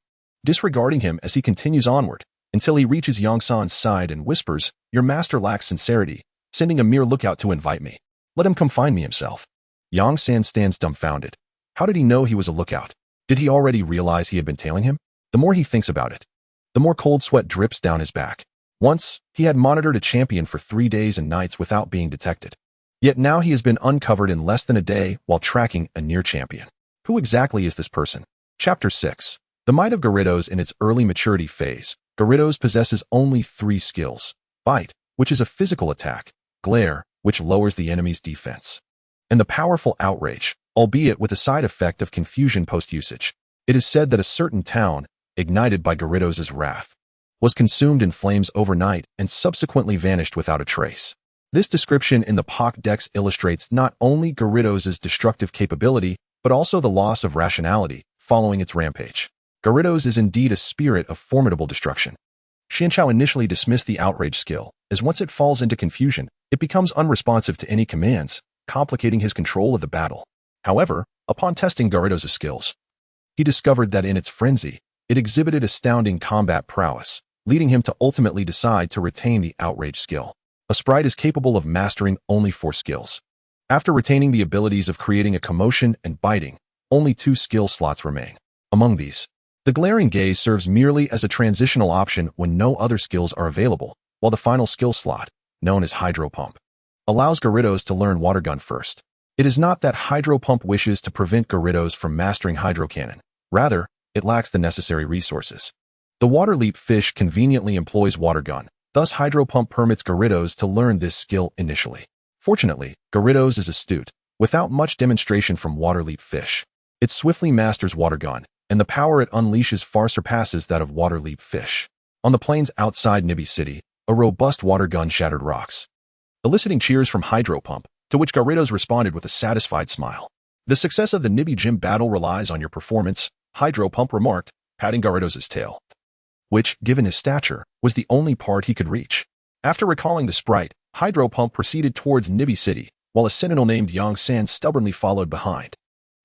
disregarding him as he continues onward, until he reaches Yongsan's side and whispers, your master lacks sincerity, sending a mere lookout to invite me. Let him come find me himself. Yongsan stands dumbfounded. How did he know he was a lookout? Did he already realize he had been tailing him? The more he thinks about it, the more cold sweat drips down his back. Once, he had monitored a champion for 3 days and nights without being detected. Yet now he has been uncovered in less than a day while tracking a near champion. Who exactly is this person? Chapter 6. The might of Gyarados in its early maturity phase. Gyarados possesses only 3 skills. Bite, which is a physical attack. Glare, which lowers the enemy's defense. And the powerful Outrage, albeit with a side effect of confusion post-usage. It is said that a certain town, ignited by Gyarados' wrath, was consumed in flames overnight and subsequently vanished without a trace. This description in the Pokédex illustrates not only Gyarados' destructive capability, but also the loss of rationality following its rampage. Gyarados is indeed a spirit of formidable destruction. Xianxiao initially dismissed the Outrage skill, as once it falls into confusion, it becomes unresponsive to any commands, complicating his control of the battle. However, upon testing Gyarados' skills, he discovered that in its frenzy, it exhibited astounding combat prowess, leading him to ultimately decide to retain the Outrage skill. A sprite is capable of mastering only 4 skills. After retaining the abilities of creating a commotion and biting, only 2 skill slots remain. Among these, the Glaring Gaze serves merely as a transitional option when no other skills are available, while the final skill slot, known as Hydro Pump, allows Gyarados to learn Water Gun first. It is not that Hydro Pump wishes to prevent Gyarados from mastering Hydro Cannon. Rather, it lacks the necessary resources. The Water Leap fish conveniently employs Water Gun, thus Hydro Pump permits Gyarados to learn this skill initially. Fortunately, Gyarados is astute. Without much demonstration from Water Leap fish, it swiftly masters Water Gun, and the power it unleashes far surpasses that of Water Leap fish. On the plains outside Nibi City, a robust Water Gun shattered rocks, eliciting cheers from Hydro Pump, to which Gyarados responded with a satisfied smile. The success of the Nibi Gym battle relies on your performance, Hydro Pump remarked, patting Gyarados' tail, which, given his stature, was the only part he could reach. After recalling the sprite, Hydro Pump proceeded towards Nibi City, while a sentinel named Yongsan stubbornly followed behind.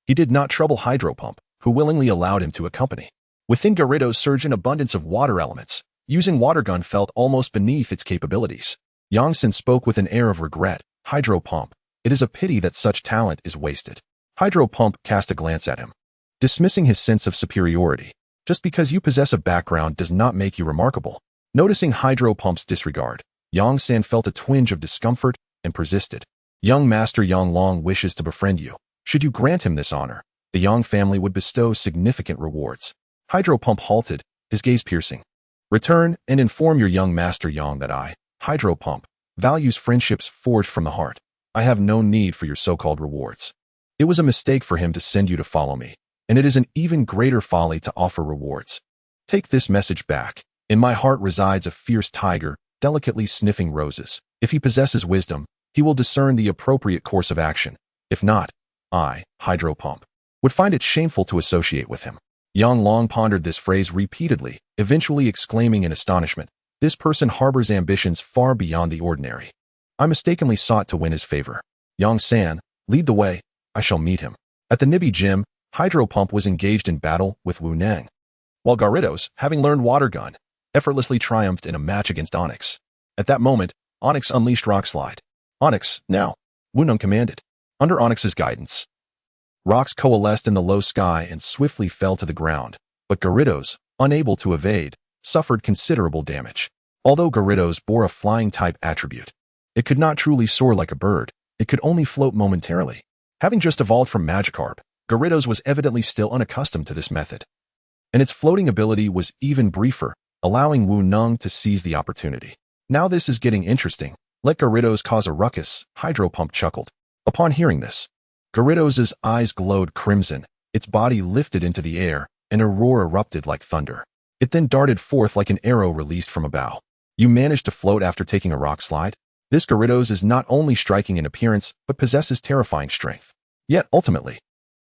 He did not trouble Hydro Pump, who willingly allowed him to accompany. Within Gyarados surged an abundance of water elements. Using Water Gun felt almost beneath its capabilities. Yongsan spoke with an air of regret. Hydro Pump, it is a pity that such talent is wasted. Hydro Pump cast a glance at him, dismissing his sense of superiority. Just because you possess a background does not make you remarkable. Noticing Hydro Pump's disregard, Yongsan felt a twinge of discomfort and persisted. Young Master Yang Long wishes to befriend you. Should you grant him this honor, the Yang family would bestow significant rewards. Hydro Pump halted, his gaze piercing. Return and inform your young Master Yang that I, Hydro Pump, values friendships forged from the heart. I have no need for your so-called rewards. It was a mistake for him to send you to follow me, and it is an even greater folly to offer rewards. Take this message back. In my heart resides a fierce tiger, delicately sniffing roses. If he possesses wisdom, he will discern the appropriate course of action. If not, I, Hydro Pump, would find it shameful to associate with him. Yang Long pondered this phrase repeatedly, eventually exclaiming in astonishment, this person harbors ambitions far beyond the ordinary. I mistakenly sought to win his favor. Yongsan, lead the way. I shall meet him. At the Nibi Gym, Hydro Pump was engaged in battle with Wu Neng, while Gyarados, having learned Water Gun, effortlessly triumphed in a match against Onyx. At that moment, Onyx unleashed Rock Slide. Onyx, now, Wu Neng commanded. Under Onyx's guidance, rocks coalesced in the low sky and swiftly fell to the ground, but Gyarados, unable to evade, suffered considerable damage. Although Gyarados bore a flying-type attribute, It could not truly soar like a bird. It could only float momentarily. Having just evolved from Magikarp, Gyarados was evidently still unaccustomed to this method. And its floating ability was even briefer, allowing Wu Neng to seize the opportunity. Now this is getting interesting. Let Gyarados cause a ruckus, Hydro Pump chuckled. Upon hearing this, Gyarados' eyes glowed crimson, its body lifted into the air, and a roar erupted like thunder. It then darted forth like an arrow released from a bow. You managed to float after taking a rock slide? This Gyarados is not only striking in appearance, but possesses terrifying strength. Yet, ultimately,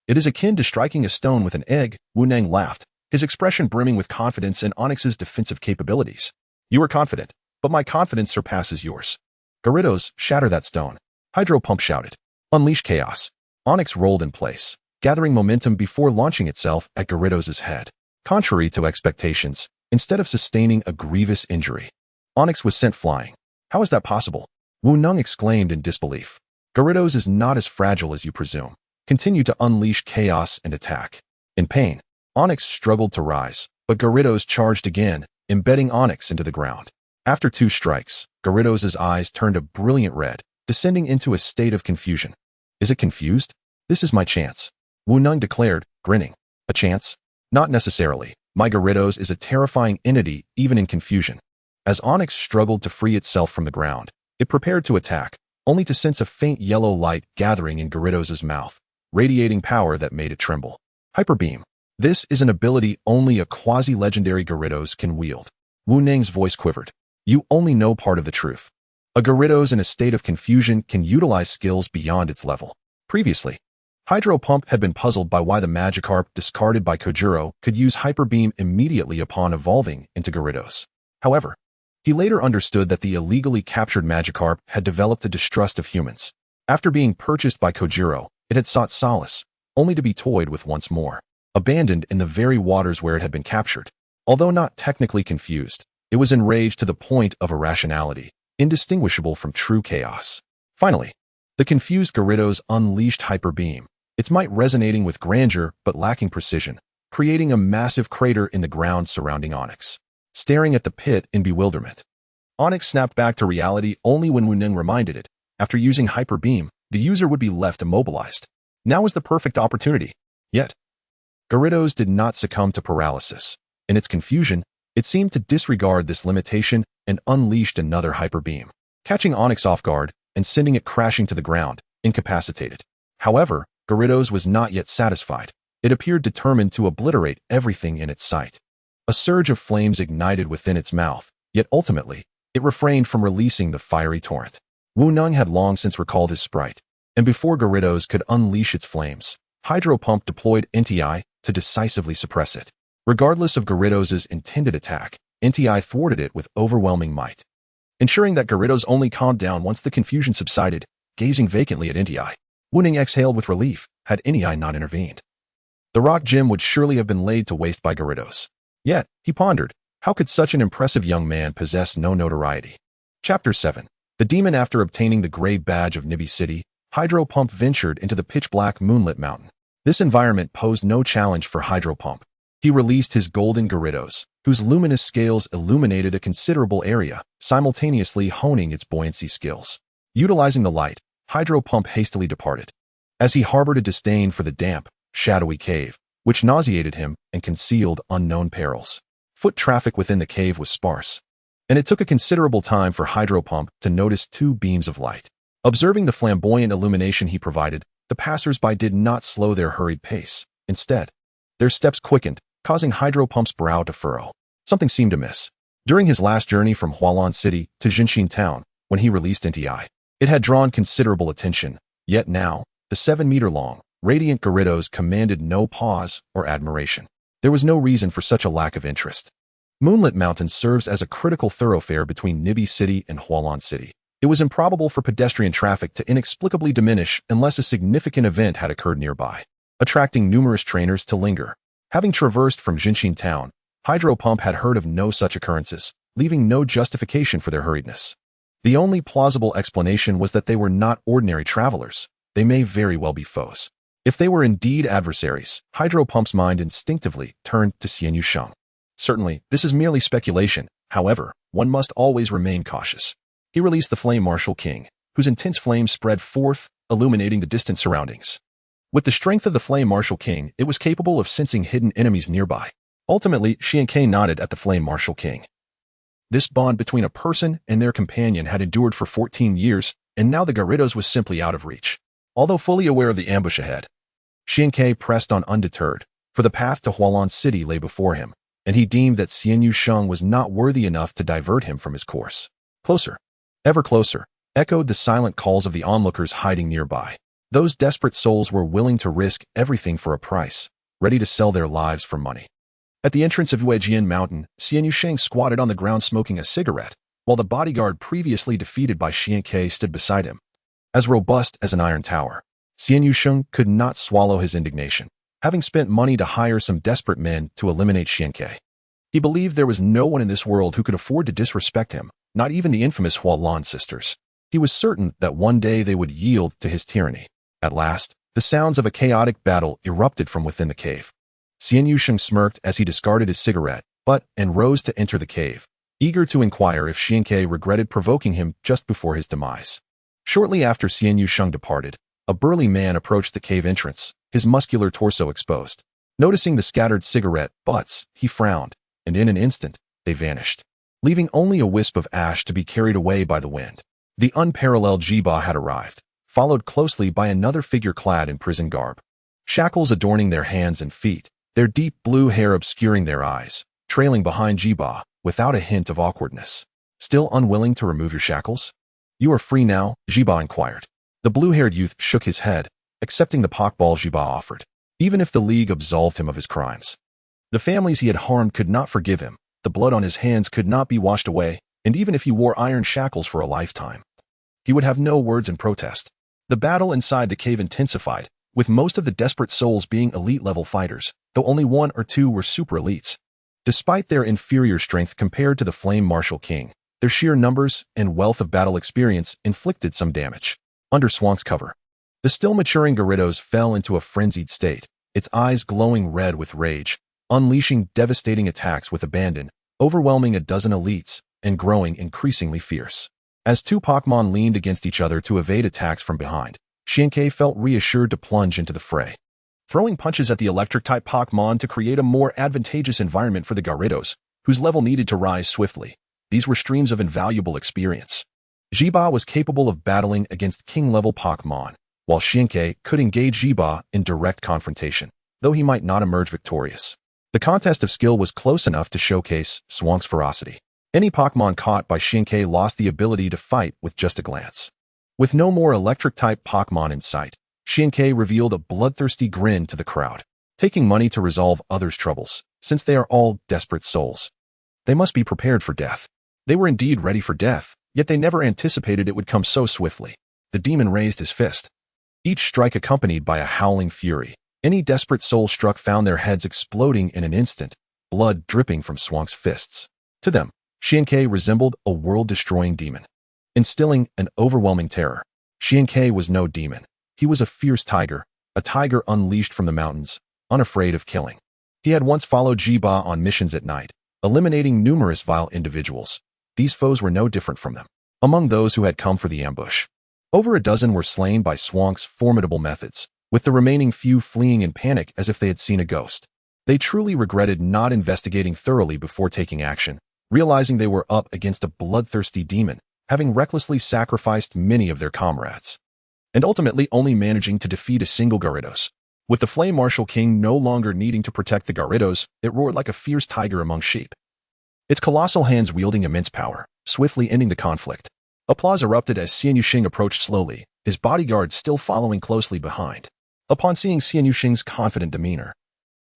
it is akin to striking a stone with an egg. Wu Neng laughed, his expression brimming with confidence in Onix's defensive capabilities. You are confident, but my confidence surpasses yours. Gyarados, shatter that stone. Hydro Pump shouted. Unleash chaos. Onix rolled in place, gathering momentum before launching itself at Gyarados' head. Contrary to expectations, instead of sustaining a grievous injury, Onix was sent flying. How is that possible? Wu Neng exclaimed in disbelief. Gyarados is not as fragile as you presume. Continue to unleash chaos and attack. In pain, Onix struggled to rise, but Gyarados charged again, embedding Onix into the ground. After 2 strikes, Gyarados' eyes turned a brilliant red, descending into a state of confusion. Is it confused? This is my chance, Wu Neng declared, grinning. A chance? Not necessarily. My Gyarados is a terrifying entity even in confusion. As Onix struggled to free itself from the ground, it prepared to attack, only to sense a faint yellow light gathering in Gyarados' mouth, radiating power that made it tremble. Hyper Beam. This is an ability only a quasi-legendary Gyarados can wield. Wu Neng's voice quivered. You only know part of the truth. A Gyarados in a state of confusion can utilize skills beyond its level. Previously, Hydro Pump had been puzzled by why the Magikarp discarded by Kojiro could use Hyper Beam immediately upon evolving into Gyarados. However, he later understood that the illegally captured Magikarp had developed a distrust of humans. After being purchased by Kojiro, it had sought solace, only to be toyed with once more, abandoned in the very waters where it had been captured. Although not technically confused, it was enraged to the point of irrationality, indistinguishable from true chaos. Finally, the confused Gyarados unleashed Hyper Beam, its might resonating with grandeur but lacking precision, creating a massive crater in the ground surrounding Onix. Staring at the pit in bewilderment, Onix snapped back to reality only when Wu Neng reminded it. After using Hyper Beam, the user would be left immobilized. Now was the perfect opportunity. Yet, Gyarados did not succumb to paralysis. In its confusion, it seemed to disregard this limitation and unleashed another Hyper Beam, catching Onix off guard and sending it crashing to the ground, incapacitated. However, Gyarados was not yet satisfied. It appeared determined to obliterate everything in its sight. A surge of flames ignited within its mouth, yet ultimately, it refrained from releasing the fiery torrent. Wu Neng had long since recalled his sprite, and before Gyarados could unleash its flames, Hydro Pump deployed NTI to decisively suppress it. Regardless of Gyarados' intended attack, NTI thwarted it with overwhelming might, ensuring that Gyarados only calmed down once the confusion subsided. Gazing vacantly at NTI, Wu Neng exhaled with relief. Had NTI not intervened, the rock gem would surely have been laid to waste by Gyarados. Yet, he pondered, how could such an impressive young man possess no notoriety? Chapter 7. The Demon. After obtaining the gray badge of Nibi City, Hydro Pump ventured into the pitch-black moonlit mountain. This environment posed no challenge for Hydro Pump. He released his golden Gyarados, whose luminous scales illuminated a considerable area, simultaneously honing its buoyancy skills. Utilizing the light, Hydro Pump hastily departed, as he harbored a disdain for the damp, shadowy cave, which nauseated him and concealed unknown perils. Foot traffic within the cave was sparse, and it took a considerable time for Hydro Pump to notice 2 beams of light. Observing the flamboyant illumination he provided, the passers-by did not slow their hurried pace. Instead, their steps quickened, causing Hydro Pump's brow to furrow. Something seemed amiss. During his last journey from Hualan City to Jinshin Town, when he released NTI, it had drawn considerable attention. Yet now, the 7-meter-long, radiant Gyarados commanded no pause or admiration. There was no reason for such a lack of interest. Moonlit Mountain serves as a critical thoroughfare between Nibi City and Hualan City. It was improbable for pedestrian traffic to inexplicably diminish unless a significant event had occurred nearby, attracting numerous trainers to linger. Having traversed from Jinshin Town, Hydro Pump had heard of no such occurrences, leaving no justification for their hurriedness. The only plausible explanation was that they were not ordinary travelers. They may very well be foes. If they were indeed adversaries, Hydro Pump's mind instinctively turned to Xian Yusheng. Certainly, this is merely speculation. However, one must always remain cautious. He released the Flame Martial King, whose intense flames spread forth, illuminating the distant surroundings. With the strength of the Flame Martial King, it was capable of sensing hidden enemies nearby. Ultimately, Xian nodded at the Flame Martial King. This bond between a person and their companion had endured for 14 years, and now the Garridos was simply out of reach. Although fully aware of the ambush ahead, Xian pressed on undeterred, for the path to Hualan City lay before him, and he deemed that Xian Yusheng was not worthy enough to divert him from his course. Closer, ever closer, echoed the silent calls of the onlookers hiding nearby. Those desperate souls were willing to risk everything for a price, ready to sell their lives for money. At the entrance of Yuejian Mountain, Xian Yusheng squatted on the ground smoking a cigarette, while the bodyguard previously defeated by Xian stood beside him. As robust as an iron tower, Xian Yusheng could not swallow his indignation, having spent money to hire some desperate men to eliminate Xian. He believed there was no one in this world who could afford to disrespect him, not even the infamous Hualan sisters. He was certain that one day they would yield to his tyranny. At last, the sounds of a chaotic battle erupted from within the cave. Xian Yusheng smirked as he discarded his cigarette, and rose to enter the cave, eager to inquire if Xian regretted provoking him just before his demise. Shortly after Xian Yusheng departed, a burly man approached the cave entrance, his muscular torso exposed. Noticing the scattered cigarette butts, he frowned, and in an instant, they vanished, leaving only a wisp of ash to be carried away by the wind. The unparalleled Jiba had arrived, followed closely by another figure clad in prison garb. Shackles adorning their hands and feet, their deep blue hair obscuring their eyes, trailing behind Jiba, without a hint of awkwardness. Still unwilling to remove your shackles? You are free now, Jiba inquired. The blue-haired youth shook his head, accepting the pockball Jiba offered, even if the League absolved him of his crimes. The families he had harmed could not forgive him, the blood on his hands could not be washed away, and even if he wore iron shackles for a lifetime, he would have no words in protest. The battle inside the cave intensified, with most of the desperate souls being elite-level fighters, though only one or two were super elites. Despite their inferior strength compared to the Flame Martial King, their sheer numbers and wealth of battle experience inflicted some damage. Under Swank's cover, the still maturing Garridos fell into a frenzied state, its eyes glowing red with rage, unleashing devastating attacks with abandon, overwhelming a dozen elites, and growing increasingly fierce. As two Pokemon leaned against each other to evade attacks from behind, Xian felt reassured to plunge into the fray. Throwing punches at the electric-type Pokemon to create a more advantageous environment for the Garridos, whose level needed to rise swiftly. These were streams of invaluable experience. Jiba was capable of battling against king-level Pokemon, while Xian could engage Jiba in direct confrontation, though he might not emerge victorious. The contest of skill was close enough to showcase Swank's ferocity. Any Pokemon caught by Xian lost the ability to fight with just a glance. With no more electric-type Pokemon in sight, Xian revealed a bloodthirsty grin to the crowd, taking money to resolve others' troubles, since they are all desperate souls. They must be prepared for death. They were indeed ready for death, yet they never anticipated it would come so swiftly. The demon raised his fist, each strike accompanied by a howling fury. Any desperate soul struck found their heads exploding in an instant, blood dripping from Swank's fists. To them, Xian resembled a world-destroying demon, instilling an overwhelming terror. Xian was no demon. He was a fierce tiger, a tiger unleashed from the mountains, unafraid of killing. He had once followed Jiba on missions at night, eliminating numerous vile individuals. These foes were no different from them. Among those who had come for the ambush, over a dozen were slain by Swank's formidable methods, with the remaining few fleeing in panic as if they had seen a ghost. They truly regretted not investigating thoroughly before taking action, realizing they were up against a bloodthirsty demon, having recklessly sacrificed many of their comrades, and ultimately only managing to defeat a single Garridos. With the Flame Martial King no longer needing to protect the Garridos, it roared like a fierce tiger among sheep, its colossal hands wielding immense power, swiftly ending the conflict. Applause erupted as Xian Yusheng approached slowly, his bodyguard still following closely behind. Upon seeing Xian Yusheng's confident demeanor,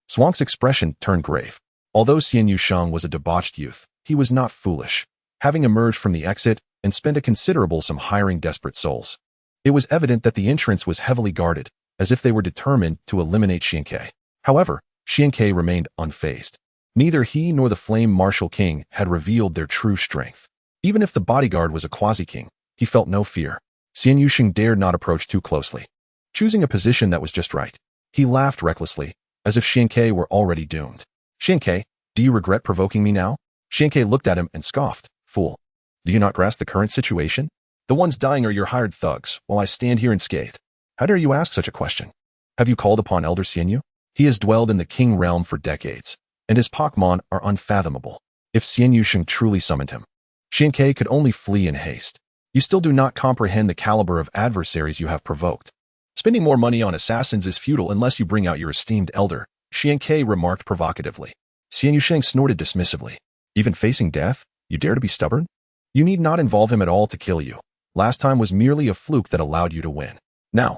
Swank's expression turned grave. Although Xian Yusheng was a debauched youth, he was not foolish, having emerged from the exit and spent a considerable sum hiring desperate souls. It was evident that the entrance was heavily guarded, as if they were determined to eliminate Xian. However, Xian remained unfazed. Neither he nor the Flame Martial King had revealed their true strength. Even if the bodyguard was a quasi-king, he felt no fear. Xian Yusheng dared not approach too closely, choosing a position that was just right. He laughed recklessly, as if Xian were already doomed. Xian, do you regret provoking me now? Xian looked at him and scoffed. Fool. Do you not grasp the current situation? The ones dying are your hired thugs, while I stand here unscathed. How dare you ask such a question? Have you called upon Elder Xianyu? He has dwelled in the King realm for decades, and his Pokemon are unfathomable. If Xianyu Sheng truly summoned him, Xiankei could only flee in haste. You still do not comprehend the caliber of adversaries you have provoked. Spending more money on assassins is futile unless you bring out your esteemed elder, Xiankei remarked provocatively. Xianyu Sheng snorted dismissively. Even facing death, you dare to be stubborn? You need not involve him at all to kill you. Last time was merely a fluke that allowed you to win. Now,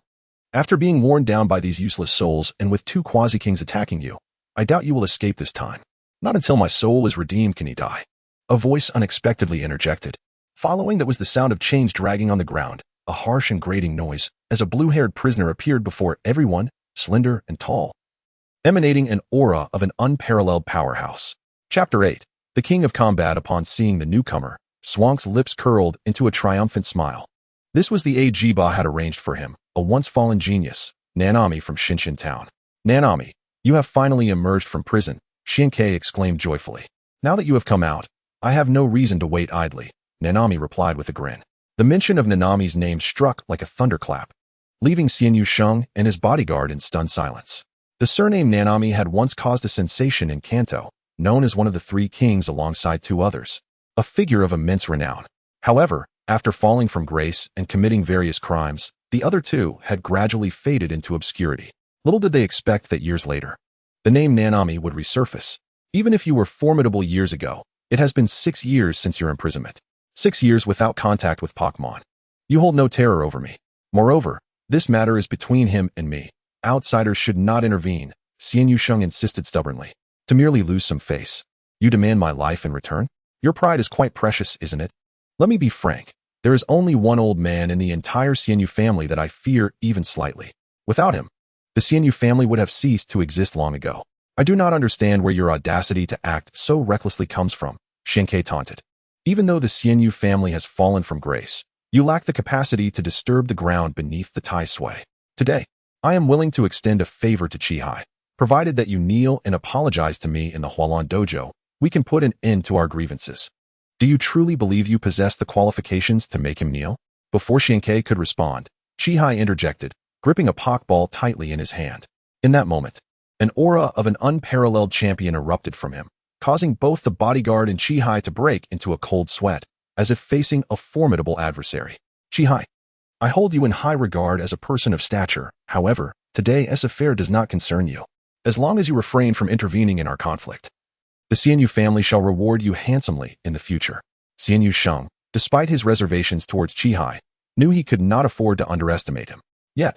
after being worn down by these useless souls and with 2 quasi-kings attacking you, I doubt you will escape this time. Not until my soul is redeemed can he die. A voice unexpectedly interjected. Following that was the sound of chains dragging on the ground, a harsh and grating noise, as a blue-haired prisoner appeared before everyone, slender and tall, emanating an aura of an unparalleled powerhouse. Chapter 8. The King of Combat. Upon seeing the newcomer, Swank's lips curled into a triumphant smile. This was the aide Jiba had arranged for him, a once-fallen genius, Nanami from Shinshin Town. Nanami, you have finally emerged from prison, Xiankei exclaimed joyfully. Now that you have come out, I have no reason to wait idly, Nanami replied with a grin. The mention of Nanami's name struck like a thunderclap, leaving Xianyu Sheng and his bodyguard in stunned silence. The surname Nanami had once caused a sensation in Kanto, known as one of the 3 kings alongside 2 others, a figure of immense renown. However, after falling from grace and committing various crimes, the other 2 had gradually faded into obscurity. Little did they expect that years later, the name Nanami would resurface. Even if you were formidable years ago, it has been 6 years since your imprisonment. 6 years without contact with Pokemon. You hold no terror over me. Moreover, this matter is between him and me. Outsiders should not intervene, Xianyu Sheng insisted stubbornly. To merely lose some face, you demand my life in return? Your pride is quite precious, isn't it? Let me be frank. There is only one old man in the entire Xianyu family that I fear even slightly. Without him, the Xianyu family would have ceased to exist long ago. I do not understand where your audacity to act so recklessly comes from, Xiankei taunted. Even though the Xianyu family has fallen from grace, you lack the capacity to disturb the ground beneath the Tai sway. Today, I am willing to extend a favor to Chihai. Provided that you kneel and apologize to me in the Hualan dojo, we can put an end to our grievances. Do you truly believe you possess the qualifications to make him kneel? Before Xiankei could respond, Chihai interjected, gripping a Pokeball tightly in his hand. In that moment, an aura of an unparalleled champion erupted from him, causing both the bodyguard and Chihai to break into a cold sweat, as if facing a formidable adversary. Chihai, I hold you in high regard as a person of stature. However, today this affair does not concern you. As long as you refrain from intervening in our conflict, the Xianyu family shall reward you handsomely in the future. Xianyu Sheng, despite his reservations towards Chihai, knew he could not afford to underestimate him. Yet,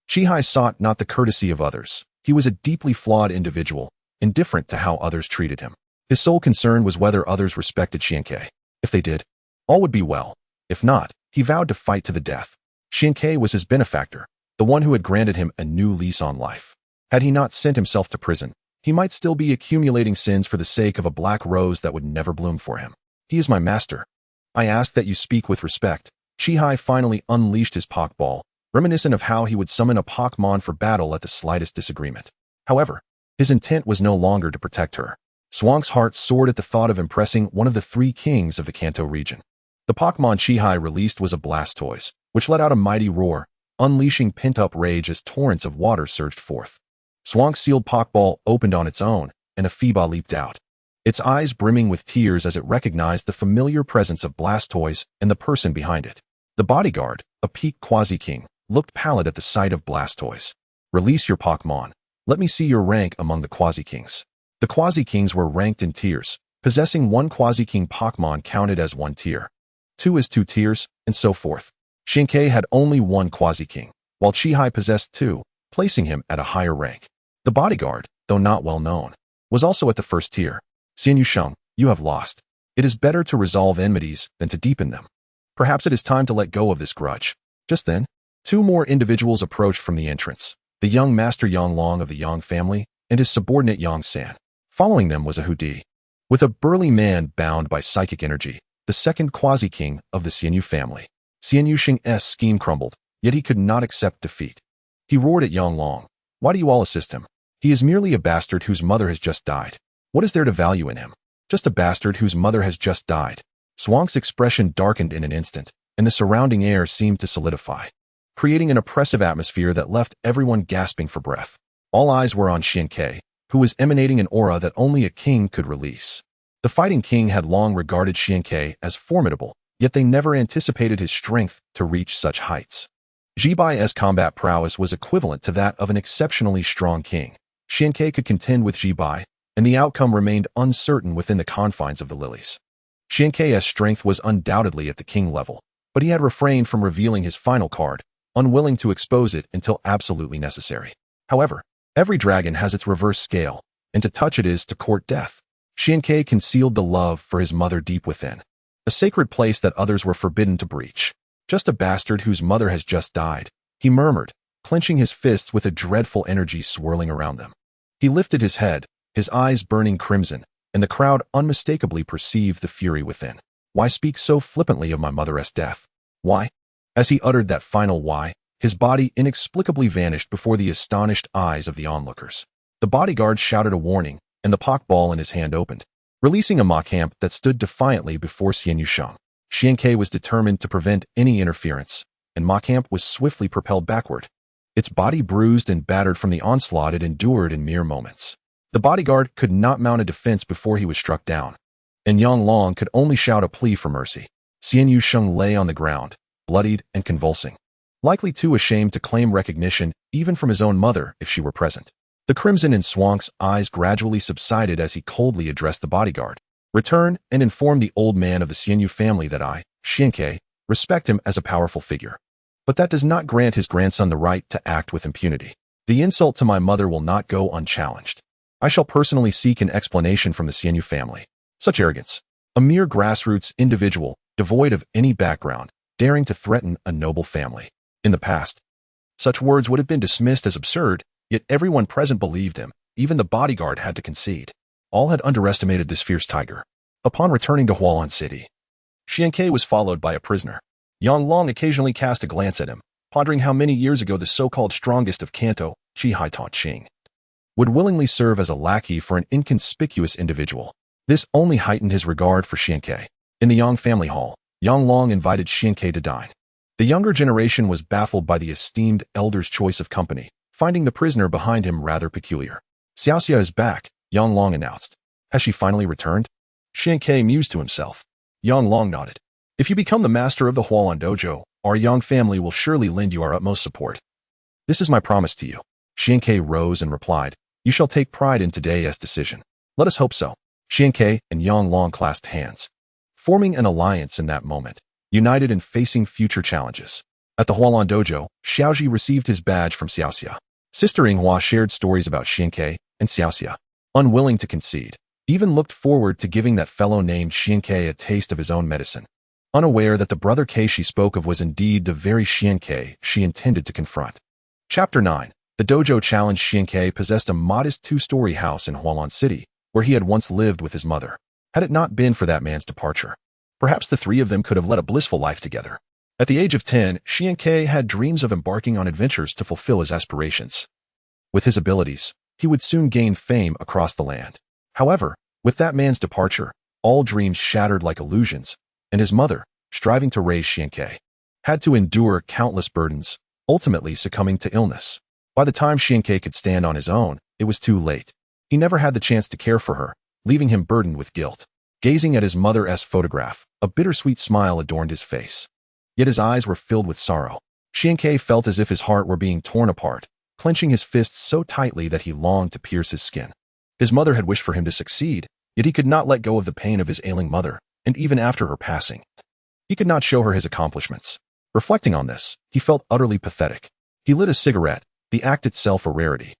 Chihai sought not the courtesy of others. He was a deeply flawed individual, indifferent to how others treated him. His sole concern was whether others respected Xiankei. If they did, all would be well. If not, he vowed to fight to the death. Xiankei was his benefactor, the one who had granted him a new lease on life. Had he not sent himself to prison, he might still be accumulating sins for the sake of a black rose that would never bloom for him. He is my master. I ask that you speak with respect. Chihai finally unleashed his Pokeball, reminiscent of how he would summon a Pokemon for battle at the slightest disagreement. However, his intent was no longer to protect her. Swank's heart soared at the thought of impressing one of the 3 kings of the Kanto region. The Pokemon Chihai released was a Blastoise, which let out a mighty roar, unleashing pent-up rage as torrents of water surged forth. Swank's sealed Pokeball opened on its own, and a Phoeba leaped out, its eyes brimming with tears as it recognized the familiar presence of Blastoise and the person behind it. The bodyguard, a peak Quasi-King, looked pallid at the sight of Blastoise. Release your Pokemon. Let me see your rank among the Quasi-Kings. The Quasi-Kings were ranked in tiers. Possessing 1 Quasi-King Pokemon counted as 1 tier, 2 as 2 tiers, and so forth. Xiankei had only 1 Quasi-King, while Chihai possessed 2, placing him at a higher rank. The bodyguard, though not well known, was also at the 1st tier. Xianyu Sheng, you have lost. It is better to resolve enmities than to deepen them. Perhaps it is time to let go of this grudge. Just then, 2 more individuals approached from the entrance, the young Master Yang Long of the Yang family and his subordinate Yang San. Following them was a Hudi, with a burly man bound by psychic energy, the 2nd Quasi-King of the Xianyu family. Xianyu Sheng's scheme crumbled, yet he could not accept defeat. He roared at Yang Long. Why do you all assist him? He is merely a bastard whose mother has just died. What is there to value in him? Just a bastard whose mother has just died. Swank's expression darkened in an instant, and the surrounding air seemed to solidify, creating an oppressive atmosphere that left everyone gasping for breath. All eyes were on Xianke, who was emanating an aura that only a king could release. The fighting king had long regarded Xianke as formidable, yet they never anticipated his strength to reach such heights. Jibai's combat prowess was equivalent to that of an exceptionally strong king. Xianke could contend with Jibai, and the outcome remained uncertain within the confines of the lilies. Xianke's strength was undoubtedly at the king level, but he had refrained from revealing his final card, unwilling to expose it until absolutely necessary. However, every dragon has its reverse scale, and to touch it is to court death. Xianke concealed the love for his mother deep within, a sacred place that others were forbidden to breach. Just a bastard whose mother has just died, he murmured, clenching his fists with a dreadful energy swirling around them. He lifted his head, his eyes burning crimson, and the crowd unmistakably perceived the fury within. Why speak so flippantly of my mother's death? Why? As he uttered that final why, his body inexplicably vanished before the astonished eyes of the onlookers. The bodyguard shouted a warning, and the pokeball in his hand opened, releasing a Macamp that stood defiantly before Xian Yusheng. Xianke was determined to prevent any interference, and Macamp was swiftly propelled backward, its body bruised and battered from the onslaught it endured in mere moments. The bodyguard could not mount a defense before he was struck down, and Yang Long could only shout a plea for mercy. Xian Yusheng lay on the ground, bloodied and convulsing, likely too ashamed to claim recognition even from his own mother if she were present. The crimson in Swank's eyes gradually subsided as he coldly addressed the bodyguard. Return and inform the old man of the Xianyu family that I, Xianke, respect him as a powerful figure. But that does not grant his grandson the right to act with impunity. The insult to my mother will not go unchallenged. I shall personally seek an explanation from the Xianyu family. Such arrogance. A mere grassroots individual, devoid of any background, daring to threaten a noble family. In the past, such words would have been dismissed as absurd, yet everyone present believed him. Even the bodyguard had to concede. All had underestimated this fierce tiger. Upon returning to Hualan City, Xianke was followed by a prisoner. Yang Long occasionally cast a glance at him, pondering how many years ago the so-called strongest of Kanto, Chi Haitan Qing, would willingly serve as a lackey for an inconspicuous individual. This only heightened his regard for Xianke. In the Yang family hall, Yang Long invited Xianke to dine. The younger generation was baffled by the esteemed elder's choice of company, finding the prisoner behind him rather peculiar. Xiaoxia is back, Yang Long announced. Has she finally returned? Xianke mused to himself. Yang Long nodded. If you become the master of the Hualan Dojo, our Yang family will surely lend you our utmost support. This is my promise to you. Xianke rose and replied, you shall take pride in today's decision. Let us hope so. Xianke and Yang Long clasped hands, forming an alliance in that moment, united in facing future challenges. At the Hualan Dojo, Xiaoji received his badge from Xiaoxia. Sister Yinghua shared stories about Xianke and Xiaoxia, unwilling to concede, even looked forward to giving that fellow named Xianke a taste of his own medicine, unaware that the brother Kei she spoke of was indeed the very Xianke she intended to confront. Chapter 9. The dojo challenged Xianke possessed a modest two-story house in Hualan City, where he had once lived with his mother. Had it not been for that man's departure, perhaps the three of them could have led a blissful life together. At the age of 10, Xianke had dreams of embarking on adventures to fulfill his aspirations. With his abilities, he would soon gain fame across the land. However, with that man's departure, all dreams shattered like illusions, and his mother, striving to raise Xianke, had to endure countless burdens, ultimately succumbing to illness. By the time Xianke could stand on his own, it was too late. He never had the chance to care for her, leaving him burdened with guilt. Gazing at his mother's photograph, a bittersweet smile adorned his face. Yet his eyes were filled with sorrow. Xianke felt as if his heart were being torn apart, clenching his fists so tightly that he longed to pierce his skin. His mother had wished for him to succeed, yet he could not let go of the pain of his ailing mother, and even after her passing, he could not show her his accomplishments. Reflecting on this, he felt utterly pathetic. He lit a cigarette, the act itself a rarity,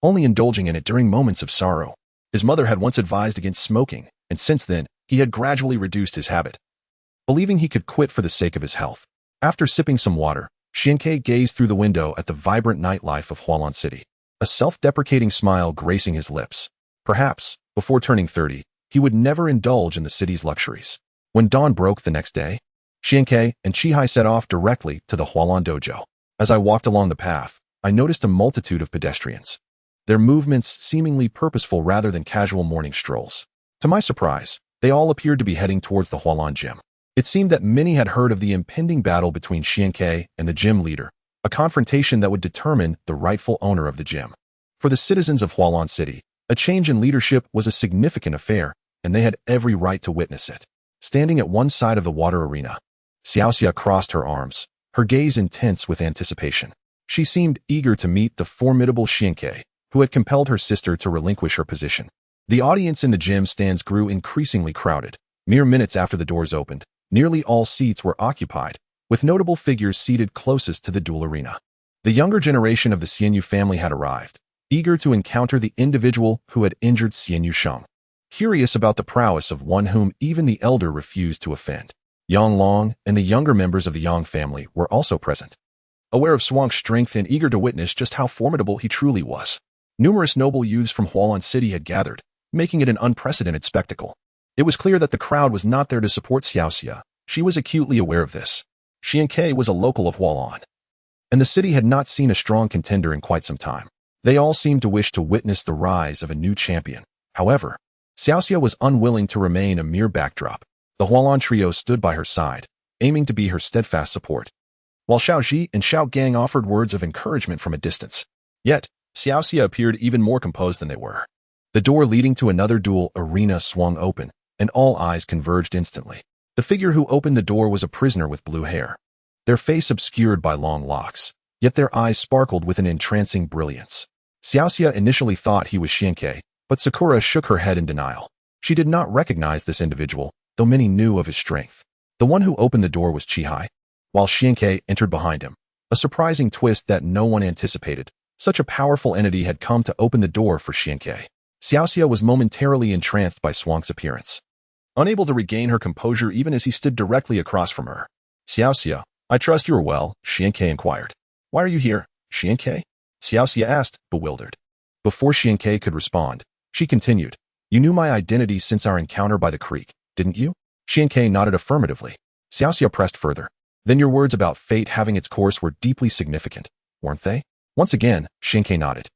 only indulging in it during moments of sorrow. His mother had once advised against smoking, and since then, he had gradually reduced his habit, believing he could quit for the sake of his health. After sipping some water, Xianke gazed through the window at the vibrant nightlife of Hualan City, a self-deprecating smile gracing his lips. Perhaps, before turning 30, he would never indulge in the city's luxuries. When dawn broke the next day, Xianke and Chihai set off directly to the Hualan Dojo. As I walked along the path, I noticed a multitude of pedestrians, their movements seemingly purposeful rather than casual morning strolls. To my surprise, They all appeared to be heading towards the Hualan gym. It seemed that many had heard of the impending battle between Xianke and the gym leader, a confrontation that would determine the rightful owner of the gym. For the citizens of Hualan City, a change in leadership was a significant affair, and they had every right to witness it. Standing at one side of the water arena, Xiaoxia crossed her arms, her gaze intense with anticipation. She seemed eager to meet the formidable Xianke, who had compelled her sister to relinquish her position. The audience in the gym stands grew increasingly crowded. Mere minutes after the doors opened, nearly all seats were occupied, with notable figures seated closest to the duel arena. The younger generation of the Xianyu family had arrived, eager to encounter the individual who had injured Xianyu Sheng. Curious about the prowess of one whom even the elder refused to offend. Yang Long and the younger members of the Yang family were also present. Aware of Swank's strength and eager to witness just how formidable he truly was, numerous noble youths from Hualan City had gathered, making it an unprecedented spectacle. It was clear that the crowd was not there to support Xiaoxia. She was acutely aware of this. Xianke was a local of Hualan, and the city had not seen a strong contender in quite some time. They all seemed to wish to witness the rise of a new champion. However, Xiaoxia was unwilling to remain a mere backdrop. The Hualan trio stood by her side, aiming to be her steadfast support, while Xiao Ji and Xiao Gang offered words of encouragement from a distance. Yet, Xiaoxia appeared even more composed than they were. The door leading to another duel arena swung open, and all eyes converged instantly. The figure who opened the door was a prisoner with blue hair, their face obscured by long locks, yet their eyes sparkled with an entrancing brilliance. Xiaoxia initially thought he was Xianke, but Sakura shook her head in denial. She did not recognize this individual, though many knew of his strength. The one who opened the door was Qihai, while Xianke entered behind him. A surprising twist that no one anticipated. Such a powerful entity had come to open the door for Xianke. Xiaoxia was momentarily entranced by Swank's appearance, unable to regain her composure even as he stood directly across from her. Xiaoxia, I trust you are well, Xianke inquired. Why are you here, Xianke? Xiaoxia asked, bewildered. Before Xianke could respond, she continued, you knew my identity since our encounter by the creek, didn't you? Xianke nodded affirmatively. Xiaoxia pressed further. Then your words about fate having its course were deeply significant, weren't they? Once again, Xianke nodded.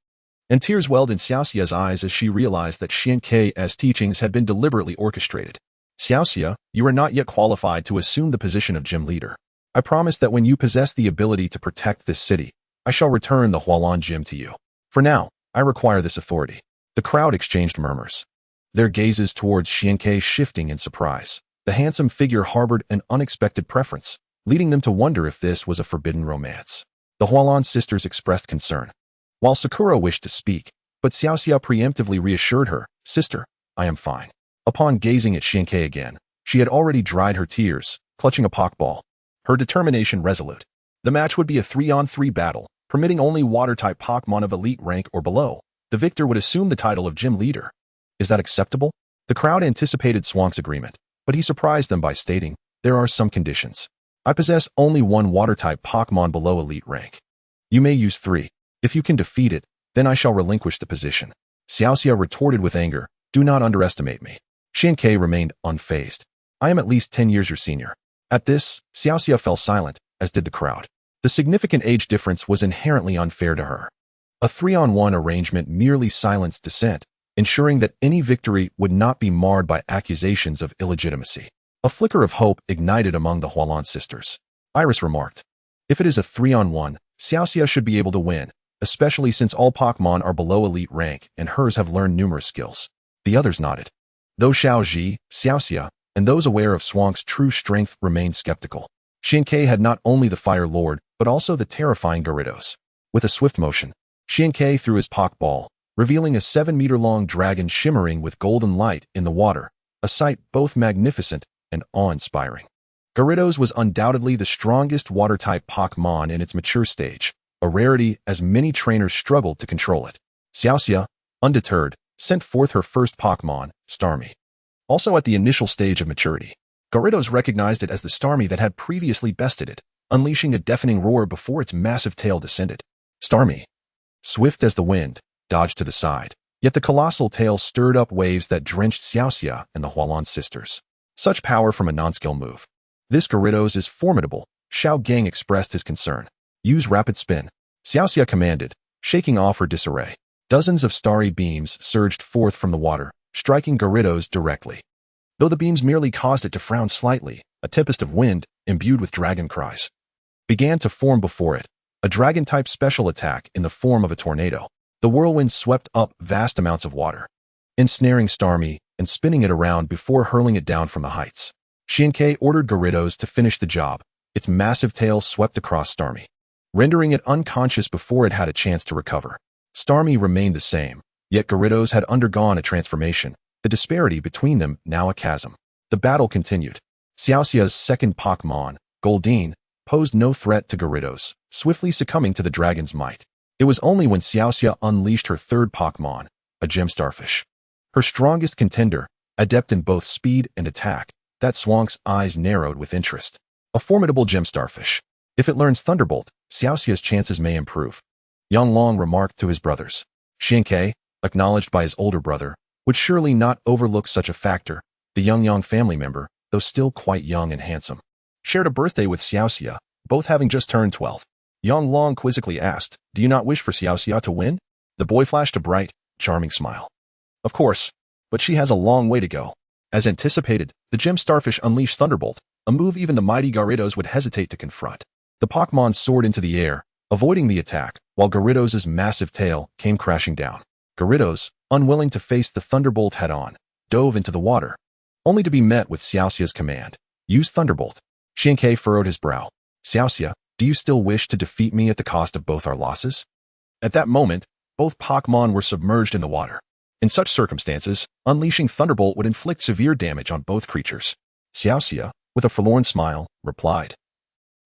And tears welled in Xiaoxia's eyes as she realized that Xianke's teachings had been deliberately orchestrated. Xiaoxia, you are not yet qualified to assume the position of gym leader. I promise that when you possess the ability to protect this city, I shall return the Hualan gym to you. For now, I require this authority. The crowd exchanged murmurs, their gazes towards Xianke shifting in surprise. The handsome figure harbored an unexpected preference, leading them to wonder if this was a forbidden romance. The Hualan sisters expressed concern, while Sakura wished to speak, but Xiaoxia preemptively reassured her, Sister, I am fine. Upon gazing at Xianke again, she had already dried her tears, clutching a pokeball, her determination resolute. The match would be a 3-on-3 battle, permitting only water-type Pokemon of elite rank or below. The victor would assume the title of gym leader. Is that acceptable? The crowd anticipated Swank's agreement, but he surprised them by stating, there are some conditions. I possess only one water-type Pokemon below elite rank. You may use 3. If you can defeat it, then I shall relinquish the position. Xiaoxia retorted with anger, do not underestimate me. Xianke remained unfazed. I am at least 10 years your senior. At this, Xiaoxia fell silent, as did the crowd. The significant age difference was inherently unfair to her. A 3-on-1 arrangement merely silenced dissent, ensuring that any victory would not be marred by accusations of illegitimacy. A flicker of hope ignited among the Hualan sisters. Iris remarked, if it is a 3-on-1, Xiaoxia should be able to win, especially since all Pokemon are below elite rank and hers have learned numerous skills. The others nodded. Though Xiao Ji, Xiaoxia, and those aware of Swank's true strength remained skeptical. Xianke had not only the Fire Lord, but also the terrifying Gyarados. With a swift motion, Xianke threw his Pokeball, revealing a 7-meter-long dragon shimmering with golden light in the water, a sight both magnificent and awe-inspiring. Gyarados was undoubtedly the strongest water-type Pokemon in its mature stage, a rarity as many trainers struggled to control it. Xiaoxia, undeterred, sent forth her first Pokemon, Starmie. Also at the initial stage of maturity, Gyarados recognized it as the Starmie that had previously bested it, unleashing a deafening roar before its massive tail descended. Starmie, swift as the wind, dodged to the side, yet the colossal tail stirred up waves that drenched Xiaoxia and the Hualan sisters. Such power from a non-skill move. This Gyarados is formidable, Xiao Gang expressed his concern. Use Rapid Spin, Xiaoxia commanded, shaking off her disarray. Dozens of starry beams surged forth from the water, striking Gyarados directly. though the beams merely caused it to frown slightly. A tempest of wind, imbued with dragon cries, began to form before it, a dragon-type special attack in the form of a tornado. The whirlwind swept up vast amounts of water, ensnaring Starmie and spinning it around before hurling it down from the heights. Xiankei ordered Gyarados to finish the job. Its massive tail swept across Starmie, rendering it unconscious before it had a chance to recover. Starmie remained the same, yet Gyarados had undergone a transformation, the disparity between them now a chasm. The battle continued. Xiaoxia's second Pokemon, Goldeen, posed no threat to Gyarados, swiftly succumbing to the dragon's might. It was only when Xiaoxia unleashed her third Pokemon, a gem starfish, her strongest contender, adept in both speed and attack, that Swank's eyes narrowed with interest. A formidable gem starfish. If it learns Thunderbolt, Xiaoxia's chances may improve. Yang Long remarked to his brothers. Xiankei, acknowledged by his older brother, would surely not overlook such a factor. The Yang family member, though still quite young and handsome, shared a birthday with Xiaoxia, both having just turned 12. Yang Long quizzically asked, "Do you not wish for Xiaoxia to win?" The boy flashed a bright, charming smile. "Of course, but she has a long way to go." As anticipated, the gem starfish unleashed Thunderbolt, a move even the mighty Gyarados would hesitate to confront. The Pokemon soared into the air, avoiding the attack, while Gyarados' massive tail came crashing down. Gyarados, unwilling to face the Thunderbolt head-on, dove into the water, only to be met with Xiaoxia's command. "Use Thunderbolt." Xiankei furrowed his brow. "Xiaoxia, do you still wish to defeat me at the cost of both our losses?" At that moment, both Pokemon were submerged in the water. In such circumstances, unleashing Thunderbolt would inflict severe damage on both creatures. Xiaoxia, with a forlorn smile, replied,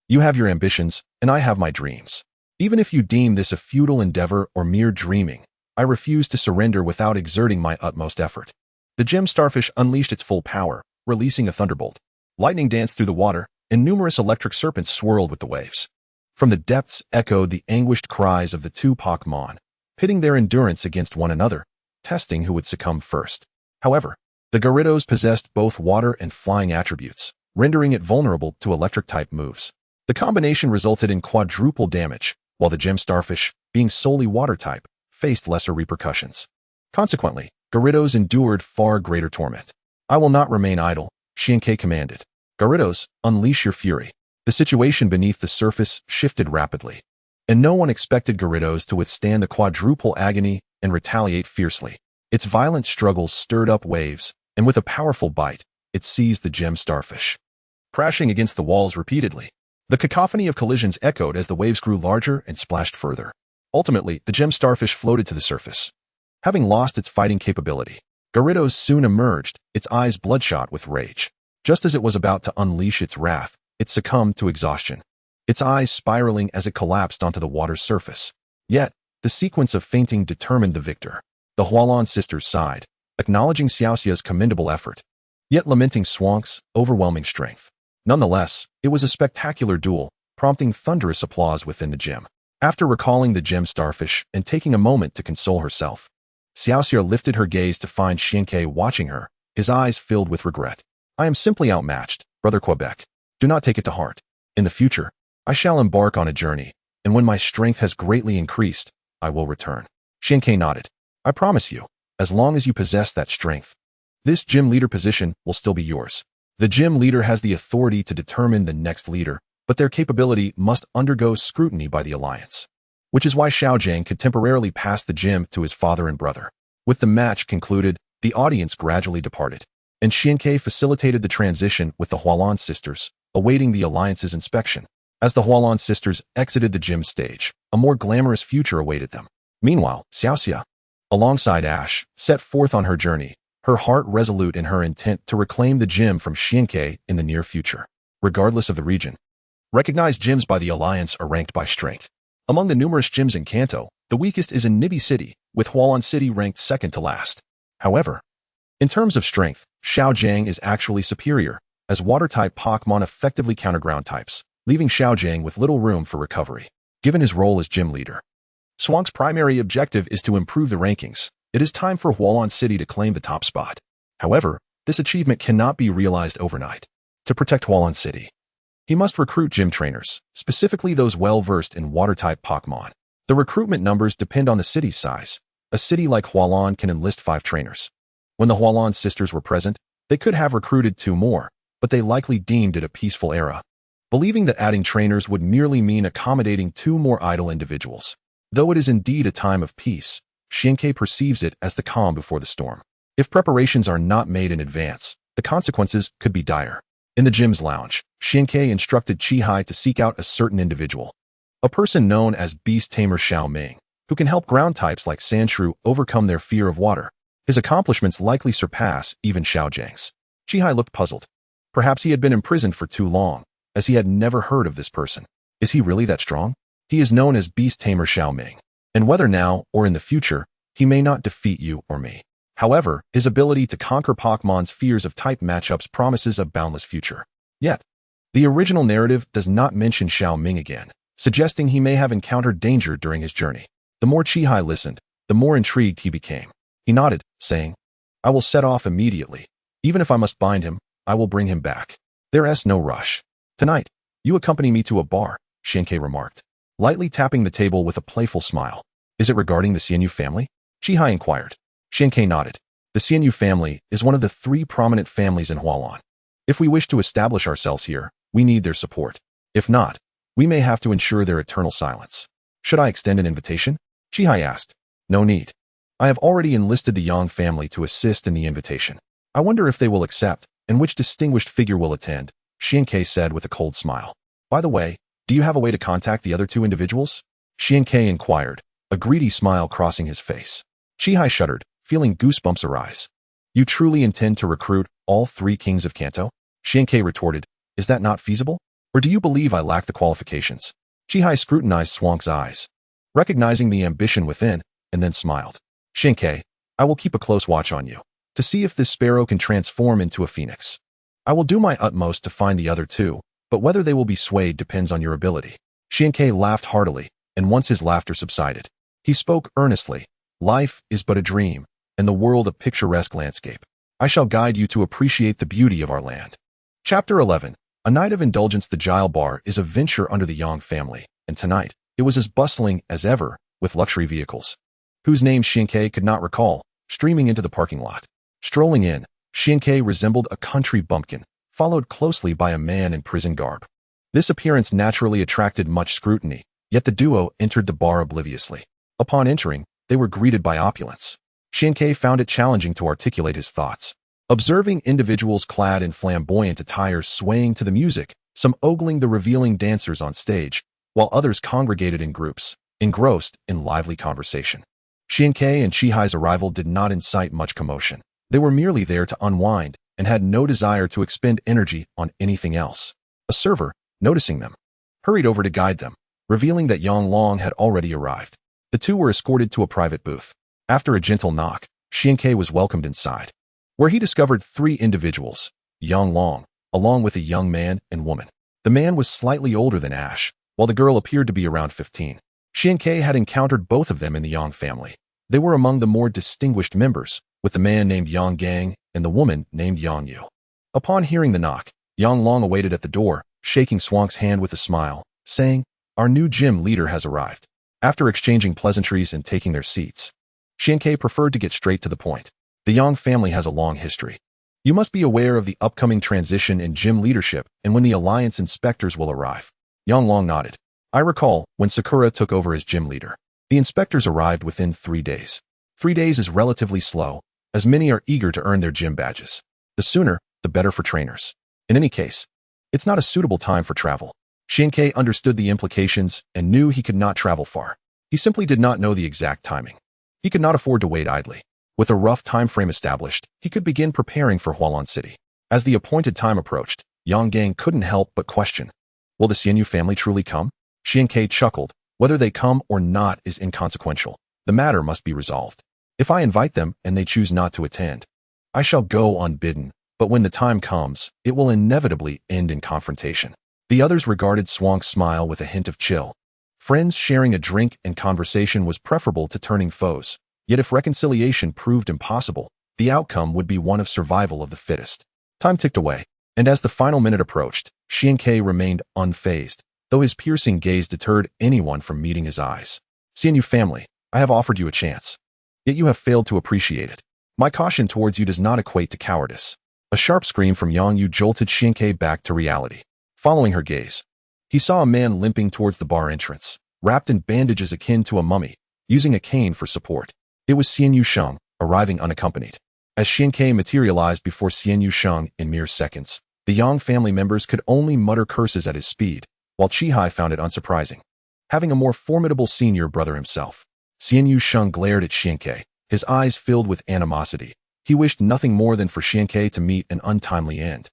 "You have your ambitions, and I have my dreams. Even if you deem this a futile endeavor or mere dreaming, I refuse to surrender without exerting my utmost effort." The gem starfish unleashed its full power, releasing a thunderbolt. Lightning danced through the water, and numerous electric serpents swirled with the waves. From the depths echoed the anguished cries of the two Pokemon, pitting their endurance against one another, testing who would succumb first. However, the Gyarados possessed both water and flying attributes, rendering it vulnerable to electric-type moves. The combination resulted in quadruple damage, while the gem starfish, being solely water-type, faced lesser repercussions. Consequently, Gyarados endured far greater torment. "I will not remain idle," Xiankei commanded. "Gyarados, unleash your fury." The situation beneath the surface shifted rapidly, and no one expected Gyarados to withstand the quadruple agony and retaliate fiercely. Its violent struggles stirred up waves, and with a powerful bite, it seized the gem starfish, crashing against the walls repeatedly. The cacophony of collisions echoed as the waves grew larger and splashed further. Ultimately, the gem starfish floated to the surface. Having lost its fighting capability, Gyarados soon emerged, its eyes bloodshot with rage. Just as it was about to unleash its wrath, it succumbed to exhaustion, its eyes spiraling as it collapsed onto the water's surface. Yet, the sequence of fainting determined the victor. The Hualon sisters sighed, acknowledging Xiaoxia's commendable effort, yet lamenting Swank's overwhelming strength. Nonetheless, it was a spectacular duel, prompting thunderous applause within the gym. After recalling the gem starfish and taking a moment to console herself, Xiaoxia lifted her gaze to find Xiankei watching her, his eyes filled with regret. "I am simply outmatched, Brother Quebec. Do not take it to heart. In the future, I shall embark on a journey, and when my strength has greatly increased, I will return." Xiankei nodded. "I promise you, as long as you possess that strength, this gym leader position will still be yours." The gym leader has the authority to determine the next leader, but their capability must undergo scrutiny by the Alliance, which is why Xiaojiang could temporarily pass the gym to his father and brother. With the match concluded, the audience gradually departed, and Xiankei facilitated the transition with the Hualon sisters, awaiting the Alliance's inspection. As the Hualon sisters exited the gym stage, a more glamorous future awaited them. Meanwhile, Xiaoxia, alongside Ash, set forth on her journey, her heart resolute in her intent to reclaim the gym from Xiankei in the near future. Regardless of the region, recognized gyms by the Alliance are ranked by strength. Among the numerous gyms in Kanto, the weakest is in Nibi City, with Hualon City ranked second to last. However, in terms of strength, Xiaojiang is actually superior, as water-type Pokemon effectively counter ground types, leaving Xiaojiang with little room for recovery. Given his role as gym leader, Swank's primary objective is to improve the rankings. It is time for Hualon City to claim the top spot. However, this achievement cannot be realized overnight. To protect Hualon City, he must recruit gym trainers, specifically those well-versed in water-type Pokemon. The recruitment numbers depend on the city's size. A city like Hualon can enlist 5 trainers. When the Hualon sisters were present, They could have recruited 2 more, but they likely deemed it a peaceful era, believing that adding trainers would merely mean accommodating 2 more idle individuals. Though it is indeed a time of peace, Xiankei perceives it as the calm before the storm. If preparations are not made in advance, the consequences could be dire. In the gym's lounge, Xiankei instructed Qihai to seek out a certain individual, a person known as Beast Tamer Xiao Ming, who can help ground types like Sandshrew overcome their fear of water. His accomplishments likely surpass even Xiao Zhang's. Qihai looked puzzled. Perhaps he had been imprisoned for too long, as he had never heard of this person. Is he really that strong? He is known as Beast Tamer Xiao Ming, and whether now or in the future, he may not defeat you or me. However, his ability to conquer Pokemon's fears of type matchups promises a boundless future. Yet, the original narrative does not mention Xiao Ming again, suggesting he may have encountered danger during his journey. The more Qihai listened, the more intrigued he became. He nodded, saying, I will set off immediately. Even if I must bind him, I will bring him back. There's no rush. Tonight, you accompany me to a bar, Xiankei remarked, lightly tapping the table with a playful smile. Is it regarding the Xianyu family? Qihai inquired. Xiankei nodded. The Xianyu family is one of the 3 prominent families in Hualan. If we wish to establish ourselves here, we need their support. If not, we may have to ensure their eternal silence. Should I extend an invitation? Qihai asked. No need. I have already enlisted the Yang family to assist in the invitation. I wonder if they will accept, and which distinguished figure will attend, Xiankei said with a cold smile. By the way, do you have a way to contact the other 2 individuals? Xiankei inquired, a greedy smile crossing his face. Qihai shuddered, feeling goosebumps arise. You truly intend to recruit all 3 kings of Kanto? Xiankei retorted, is that not feasible? Or do you believe I lack the qualifications? Qihai scrutinized Swank's eyes, recognizing the ambition within, and then smiled. Xiankei, I will keep a close watch on you, to see if this sparrow can transform into a phoenix. I will do my utmost to find the other 2, but whether they will be swayed depends on your ability. Xiankei laughed heartily, and once his laughter subsided, he spoke earnestly. Life is but a dream, and the world a picturesque landscape. I shall guide you to appreciate the beauty of our land. Chapter 11. A night of indulgence. The Gile Bar is a venture under the Yang family, and tonight, it was as bustling as ever, with luxury vehicles, whose names Xiankei could not recall, streaming into the parking lot. Strolling in, Xiankei resembled a country bumpkin, followed closely by a man in prison garb. This appearance naturally attracted much scrutiny, yet the duo entered the bar obliviously. Upon entering, they were greeted by opulence. Xiankei found it challenging to articulate his thoughts. Observing individuals clad in flamboyant attire swaying to the music, some ogling the revealing dancers on stage, while others congregated in groups, engrossed in lively conversation. Xiankei and Qihai's arrival did not incite much commotion. They were merely there to unwind and had no desire to expend energy on anything else. A server, noticing them, hurried over to guide them, revealing that Yang Long had already arrived. The 2 were escorted to a private booth. After a gentle knock, Xiankei was welcomed inside, where he discovered 3 individuals, Yang Long, along with a young man and woman. The man was slightly older than Ash, while the girl appeared to be around 15. Xiankei had encountered both of them in the Yang family. They were among the more distinguished members, with the man named Yang Gang and the woman named Yang Yu. Upon hearing the knock, Yang Long awaited at the door, shaking Swank's hand with a smile, saying, Our new gym leader has arrived. After exchanging pleasantries and taking their seats, Xiankei preferred to get straight to the point. The Yang family has a long history. You must be aware of the upcoming transition in gym leadership and when the Alliance inspectors will arrive. Yang Long nodded. I recall when Sakura took over as gym leader. The inspectors arrived within 3 days. 3 days is relatively slow, as many are eager to earn their gym badges. The sooner, the better for trainers. In any case, it's not a suitable time for travel. Xiankei understood the implications and knew he could not travel far. He simply did not know the exact timing. He could not afford to wait idly. With a rough time frame established, he could begin preparing for Hualan City. As the appointed time approached, Yang Gang couldn't help but question, will the Xianyu family truly come? Xiankei chuckled. Whether they come or not is inconsequential. The matter must be resolved. If I invite them and they choose not to attend, I shall go unbidden, but when the time comes, it will inevitably end in confrontation. The others regarded Swank's smile with a hint of chill. Friends sharing a drink and conversation was preferable to turning foes. Yet if reconciliation proved impossible, the outcome would be one of survival of the fittest. Time ticked away, and as the final minute approached, Xiankei remained unfazed, though his piercing gaze deterred anyone from meeting his eyes. Xianyu family, I have offered you a chance. Yet you have failed to appreciate it. My caution towards you does not equate to cowardice. A sharp scream from Yang Yu jolted Xianke back to reality. Following her gaze, he saw a man limping towards the bar entrance, wrapped in bandages akin to a mummy, using a cane for support. It was Xian Yusheng, arriving unaccompanied. As Xianke materialized before Xian Yusheng in mere seconds, the Yang family members could only mutter curses at his speed, while Qihai found it unsurprising. Having a more formidable senior brother himself, Xian Yusheng glared at Xianke, his eyes filled with animosity. He wished nothing more than for Xianke to meet an untimely end.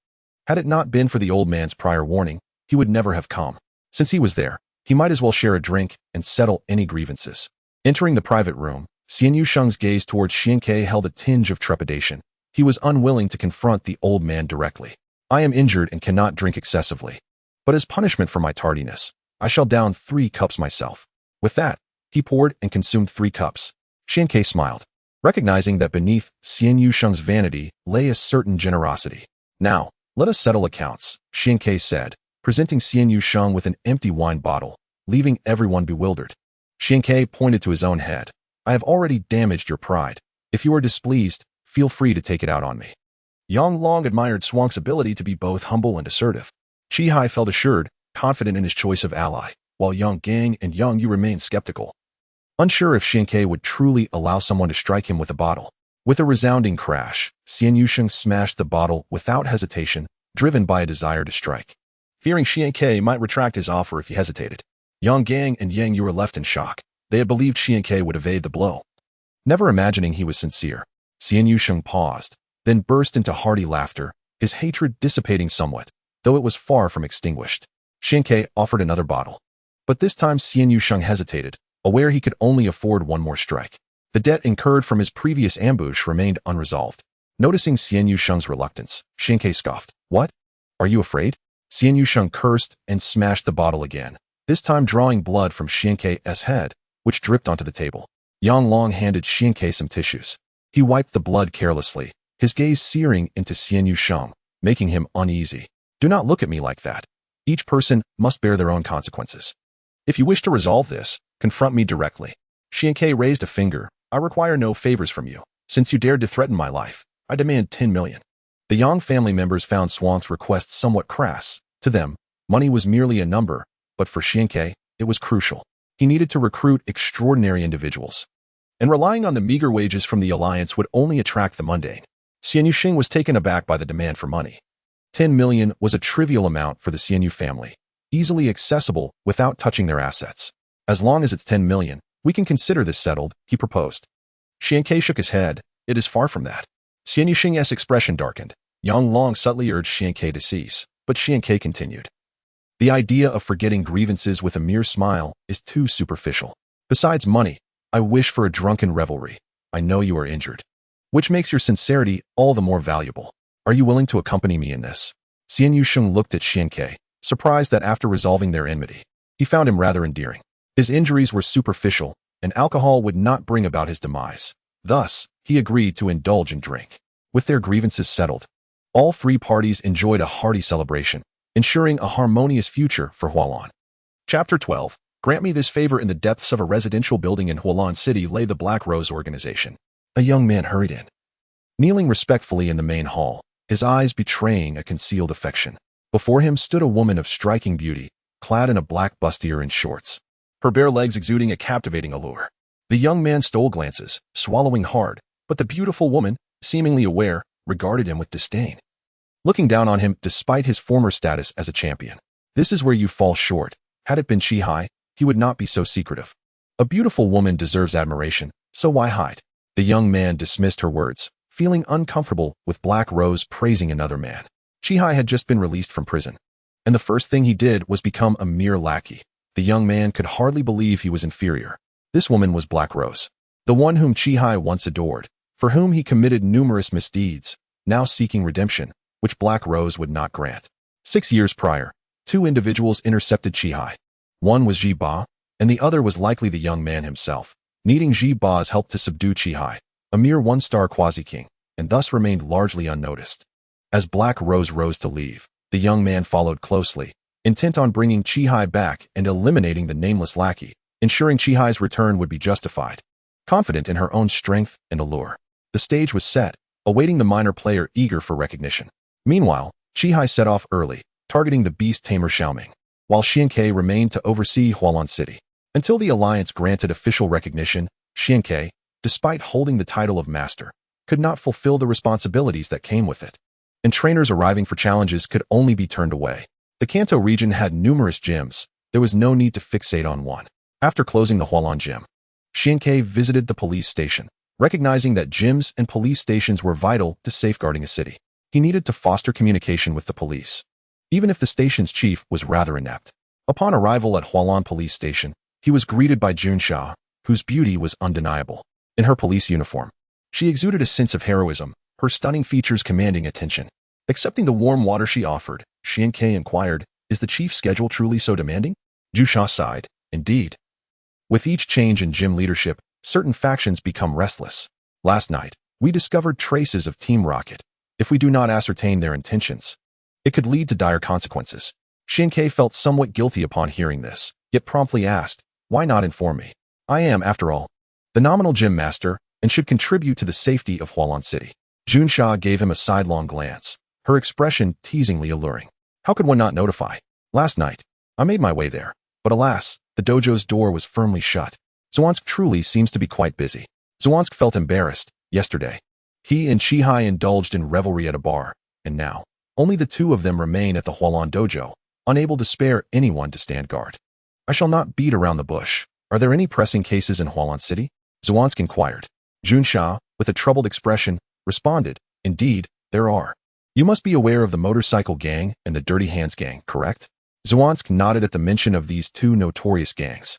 Had it not been for the old man's prior warning, he would never have come. Since he was there, he might as well share a drink and settle any grievances. Entering the private room, Xian Yusheng's gaze towards Xianke held a tinge of trepidation. He was unwilling to confront the old man directly. I am injured and cannot drink excessively. But as punishment for my tardiness, I shall down 3 cups myself. With that, he poured and consumed 3 cups. Xianke smiled, recognizing that beneath Xian Yusheng's vanity lay a certain generosity. Now, let us settle accounts, Xianke said, presenting Xian Yusheng with an empty wine bottle, leaving everyone bewildered. Xianke pointed to his own head. I have already damaged your pride. If you are displeased, feel free to take it out on me. Yang long admired Swank's ability to be both humble and assertive. Qihai felt assured, confident in his choice of ally, while Yang Gang and Yang Yu remained skeptical. Unsure if Xianke would truly allow someone to strike him with a bottle. With a resounding crash, Xian Yusheng smashed the bottle without hesitation, driven by a desire to strike. Fearing Xianke might retract his offer if he hesitated, Yang Gang and Yang Yu were left in shock. They had believed Xianke would evade the blow. Never imagining he was sincere, Xian Yusheng paused, then burst into hearty laughter, his hatred dissipating somewhat, though it was far from extinguished. Xianke offered another bottle. But this time Xian Yusheng hesitated, aware he could only afford one more strike. The debt incurred from his previous ambush remained unresolved. Noticing Xian Yusheng's reluctance, Xianke scoffed. What? Are you afraid? Xian Yusheng cursed and smashed the bottle again, this time drawing blood from Xianke's head, which dripped onto the table. Yang Long handed Xianke some tissues. He wiped the blood carelessly, his gaze searing into Xian Yusheng, making him uneasy. Do not look at me like that. Each person must bear their own consequences. If you wish to resolve this, confront me directly. Xianke raised a finger. I require no favors from you. Since you dared to threaten my life, I demand 10 million. The Yang family members found Swank's request somewhat crass. To them, money was merely a number, but for Xianke, it was crucial. He needed to recruit extraordinary individuals. And relying on the meager wages from the alliance would only attract the mundane. Xian Yusheng was taken aback by the demand for money. 10 million was a trivial amount for the Xian Yu family, easily accessible without touching their assets. As long as it's 10 million, we can consider this settled, he proposed. Xianke shook his head. It is far from that. Xian Yusheng's expression darkened. Yang Long subtly urged Xianke to cease, but Xianke continued. The idea of forgetting grievances with a mere smile is too superficial. Besides money, I wish for a drunken revelry. I know you are injured, which makes your sincerity all the more valuable. Are you willing to accompany me in this? Xian Yusheng looked at Xianke, surprised that after resolving their enmity, he found him rather endearing. His injuries were superficial, and alcohol would not bring about his demise. Thus, he agreed to indulge in drink. With their grievances settled, all 3 parties enjoyed a hearty celebration, ensuring a harmonious future for Hualan. Chapter 12. Grant me this favor. In the depths of a residential building in Hualan City lay the Black Rose Organization. A young man hurried in, kneeling respectfully in the main hall, his eyes betraying a concealed affection. Before him stood a woman of striking beauty, clad in a black bustier and shorts, her bare legs exuding a captivating allure. The young man stole glances, swallowing hard, but the beautiful woman, seemingly aware, regarded him with disdain, looking down on him despite his former status as a champion. This is where you fall short. Had it been Qihai, he would not be so secretive. A beautiful woman deserves admiration, so why hide? The young man dismissed her words, feeling uncomfortable with Black Rose praising another man. Qihai had just been released from prison, and the first thing he did was become a mere lackey. The young man could hardly believe he was inferior. This woman was Black Rose, the one whom Qihai once adored, for whom he committed numerous misdeeds, now seeking redemption, which Black Rose would not grant. 6 years prior, 2 individuals intercepted Qihai. One was Ji Ba, and the other was likely the young man himself, needing Ji Ba's help to subdue Qihai, a mere 1-star quasi-king, and thus remained largely unnoticed. As Black Rose rose to leave, the young man followed closely, intent on bringing Qihai back and eliminating the nameless lackey, ensuring Qihai's return would be justified. Confident in her own strength and allure, the stage was set, awaiting the minor player eager for recognition. Meanwhile, Chihai set off early, targeting the beast tamer Xiaoming, while Xiankei remained to oversee Hualan City. Until the alliance granted official recognition, Xiankei, despite holding the title of master, could not fulfill the responsibilities that came with it. And trainers arriving for challenges could only be turned away. The Kanto region had numerous gyms. There was no need to fixate on one. After closing the Hualan gym, Xiankei visited the police station, recognizing that gyms and police stations were vital to safeguarding a city. He needed to foster communication with the police, even if the station's chief was rather inept. Upon arrival at Hualan Police Station, he was greeted by Junsha, whose beauty was undeniable. In her police uniform, she exuded a sense of heroism, her stunning features commanding attention. Accepting the warm water she offered, Xiankei inquired, "Is the chief's schedule truly so demanding?" Junsha sighed, "Indeed. With each change in gym leadership, certain factions become restless. Last night, we discovered traces of Team Rocket. If we do not ascertain their intentions, it could lead to dire consequences." Xiankei felt somewhat guilty upon hearing this, yet promptly asked, "Why not inform me? I am, after all, the nominal gym master and should contribute to the safety of Hualan City." Junsha gave him a sidelong glance, her expression teasingly alluring. "How could one not notify? Last night, I made my way there, but alas, the dojo's door was firmly shut. Zhuansk truly seems to be quite busy." Zhuansk felt embarrassed. Yesterday, he and Chihai indulged in revelry at a bar, and now, only the two of them remain at the Hualan dojo, unable to spare anyone to stand guard. "I shall not beat around the bush. Are there any pressing cases in Hualan City?" Zhuansk inquired. Junsha, with a troubled expression, responded, "Indeed, there are. You must be aware of the motorcycle gang and the Dirty Hands gang, correct?" Zhuansk nodded at the mention of these two notorious gangs.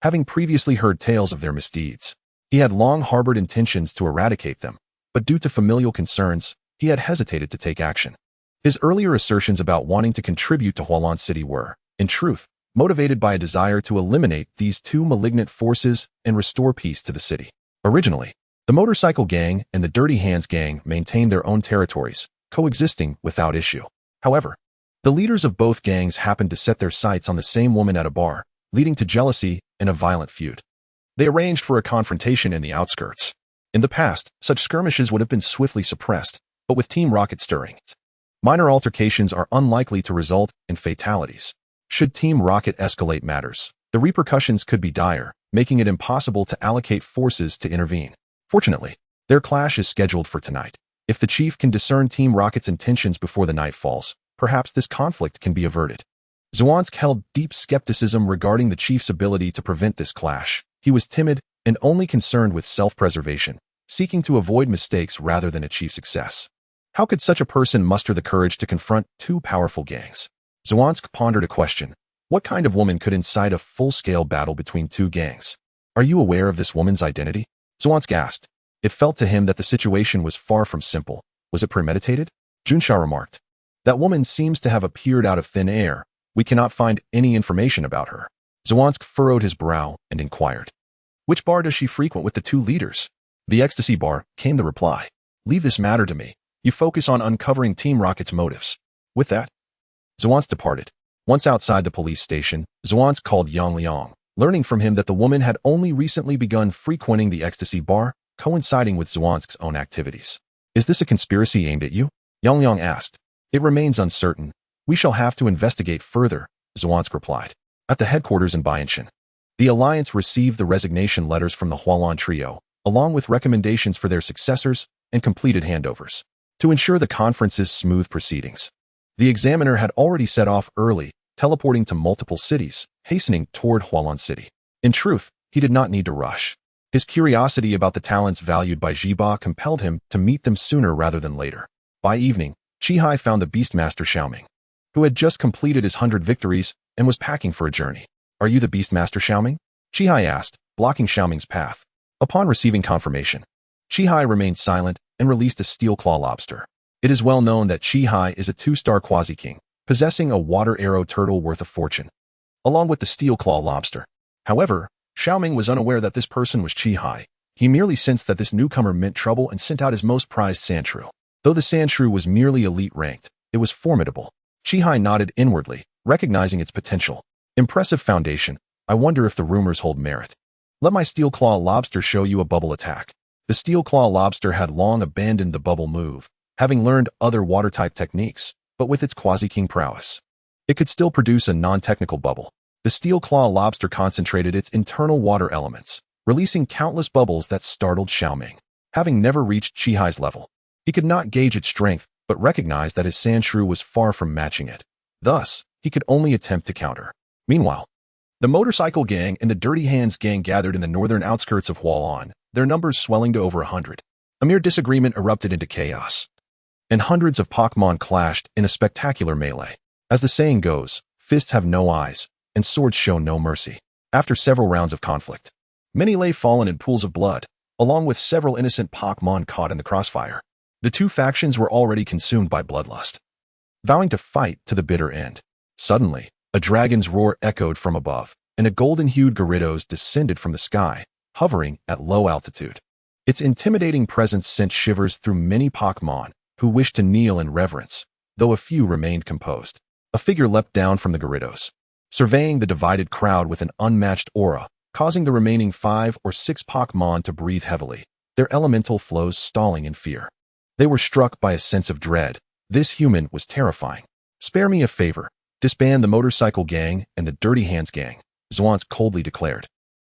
Having previously heard tales of their misdeeds, he had long harbored intentions to eradicate them, but due to familial concerns, he had hesitated to take action. His earlier assertions about wanting to contribute to Hualan City were, in truth, motivated by a desire to eliminate these two malignant forces and restore peace to the city. Originally, the motorcycle gang and the Dirty Hands gang maintained their own territories, coexisting without issue. However, the leaders of both gangs happened to set their sights on the same woman at a bar, leading to jealousy and a violent feud. They arranged for a confrontation in the outskirts. In the past, such skirmishes would have been swiftly suppressed, but with Team Rocket stirring, minor altercations are unlikely to result in fatalities. Should Team Rocket escalate matters, the repercussions could be dire, making it impossible to allocate forces to intervene. Fortunately, their clash is scheduled for tonight. If the chief can discern Team Rocket's intentions before the night falls, perhaps this conflict can be averted. Zhuansk held deep skepticism regarding the chief's ability to prevent this clash. He was timid and only concerned with self-preservation, seeking to avoid mistakes rather than achieve success. How could such a person muster the courage to confront two powerful gangs? Zhuansk pondered a question. What kind of woman could incite a full-scale battle between two gangs? "Are you aware of this woman's identity?" Zhuansk asked. It felt to him that the situation was far from simple. Was it premeditated? Junsha remarked. "That woman seems to have appeared out of thin air. We cannot find any information about her." Zhuansk furrowed his brow and inquired, "Which bar does she frequent with the two leaders?" "The Ecstasy Bar," came the reply. "Leave this matter to me. You focus on uncovering Team Rocket's motives." With that, Zhuansk departed. Once outside the police station, Zhuansk called Yang Liang, learning from him that the woman had only recently begun frequenting the Ecstasy Bar, coinciding with Zhuansk's own activities. "Is this a conspiracy aimed at you?" Yang Liang asked. "It remains uncertain. We shall have to investigate further," Zhuansk replied. At the headquarters in Baianshan, the alliance received the resignation letters from the Hualan trio, along with recommendations for their successors and completed handovers. To ensure the conference's smooth proceedings, the examiner had already set off early, teleporting to multiple cities, hastening toward Hualan City. In truth, he did not need to rush. His curiosity about the talents valued by Jiba compelled him to meet them sooner rather than later. By evening, Chihai found the Beastmaster Xiaoming, who had just completed his 100 victories and was packing for a journey. "Are you the Beastmaster Xiaoming?" Chihai asked, blocking Xiaoming's path. Upon receiving confirmation, Chihai remained silent and released a steel claw lobster. It is well known that Chihai is a 2-star quasi-king, possessing a water arrow turtle worth a fortune, along with the steel claw lobster. However, Xiaoming was unaware that this person was Chihai. He merely sensed that this newcomer meant trouble and sent out his most prized sandshrew. Though the sandshrew was merely elite ranked, it was formidable. Chihai nodded inwardly, recognizing its potential. "Impressive foundation. I wonder if the rumors hold merit. Let my steel claw lobster show you a bubble attack." The steel claw lobster had long abandoned the bubble move, having learned other water-type techniques, but with its quasi-king prowess. It could still produce a non-technical bubble. The steel claw lobster concentrated its internal water elements, releasing countless bubbles that startled Xiaoming. Having never reached Qihai's level, he could not gauge its strength, but recognized that his sand shrew was far from matching it. Thus, he could only attempt to counter. Meanwhile, the motorcycle gang and the Dirty Hands gang gathered in the northern outskirts of Hualan, their numbers swelling to over 100. A mere disagreement erupted into chaos, and hundreds of Pokemon clashed in a spectacular melee. As the saying goes, fists have no eyes, and swords show no mercy. After several rounds of conflict, many lay fallen in pools of blood, along with several innocent Pokemon caught in the crossfire. The two factions were already consumed by bloodlust, vowing to fight to the bitter end. Suddenly, a dragon's roar echoed from above, and a golden-hued Gyarados descended from the sky, hovering at low altitude. Its intimidating presence sent shivers through many Pokemon who wished to kneel in reverence, though a few remained composed. A figure leapt down from the Gyarados, surveying the divided crowd with an unmatched aura, causing the remaining 5 or 6 Pokemon to breathe heavily, their elemental flows stalling in fear. They were struck by a sense of dread. This human was terrifying. "Spare me a favor. Disband the motorcycle gang and the Dirty Hands gang," Zhuanz coldly declared.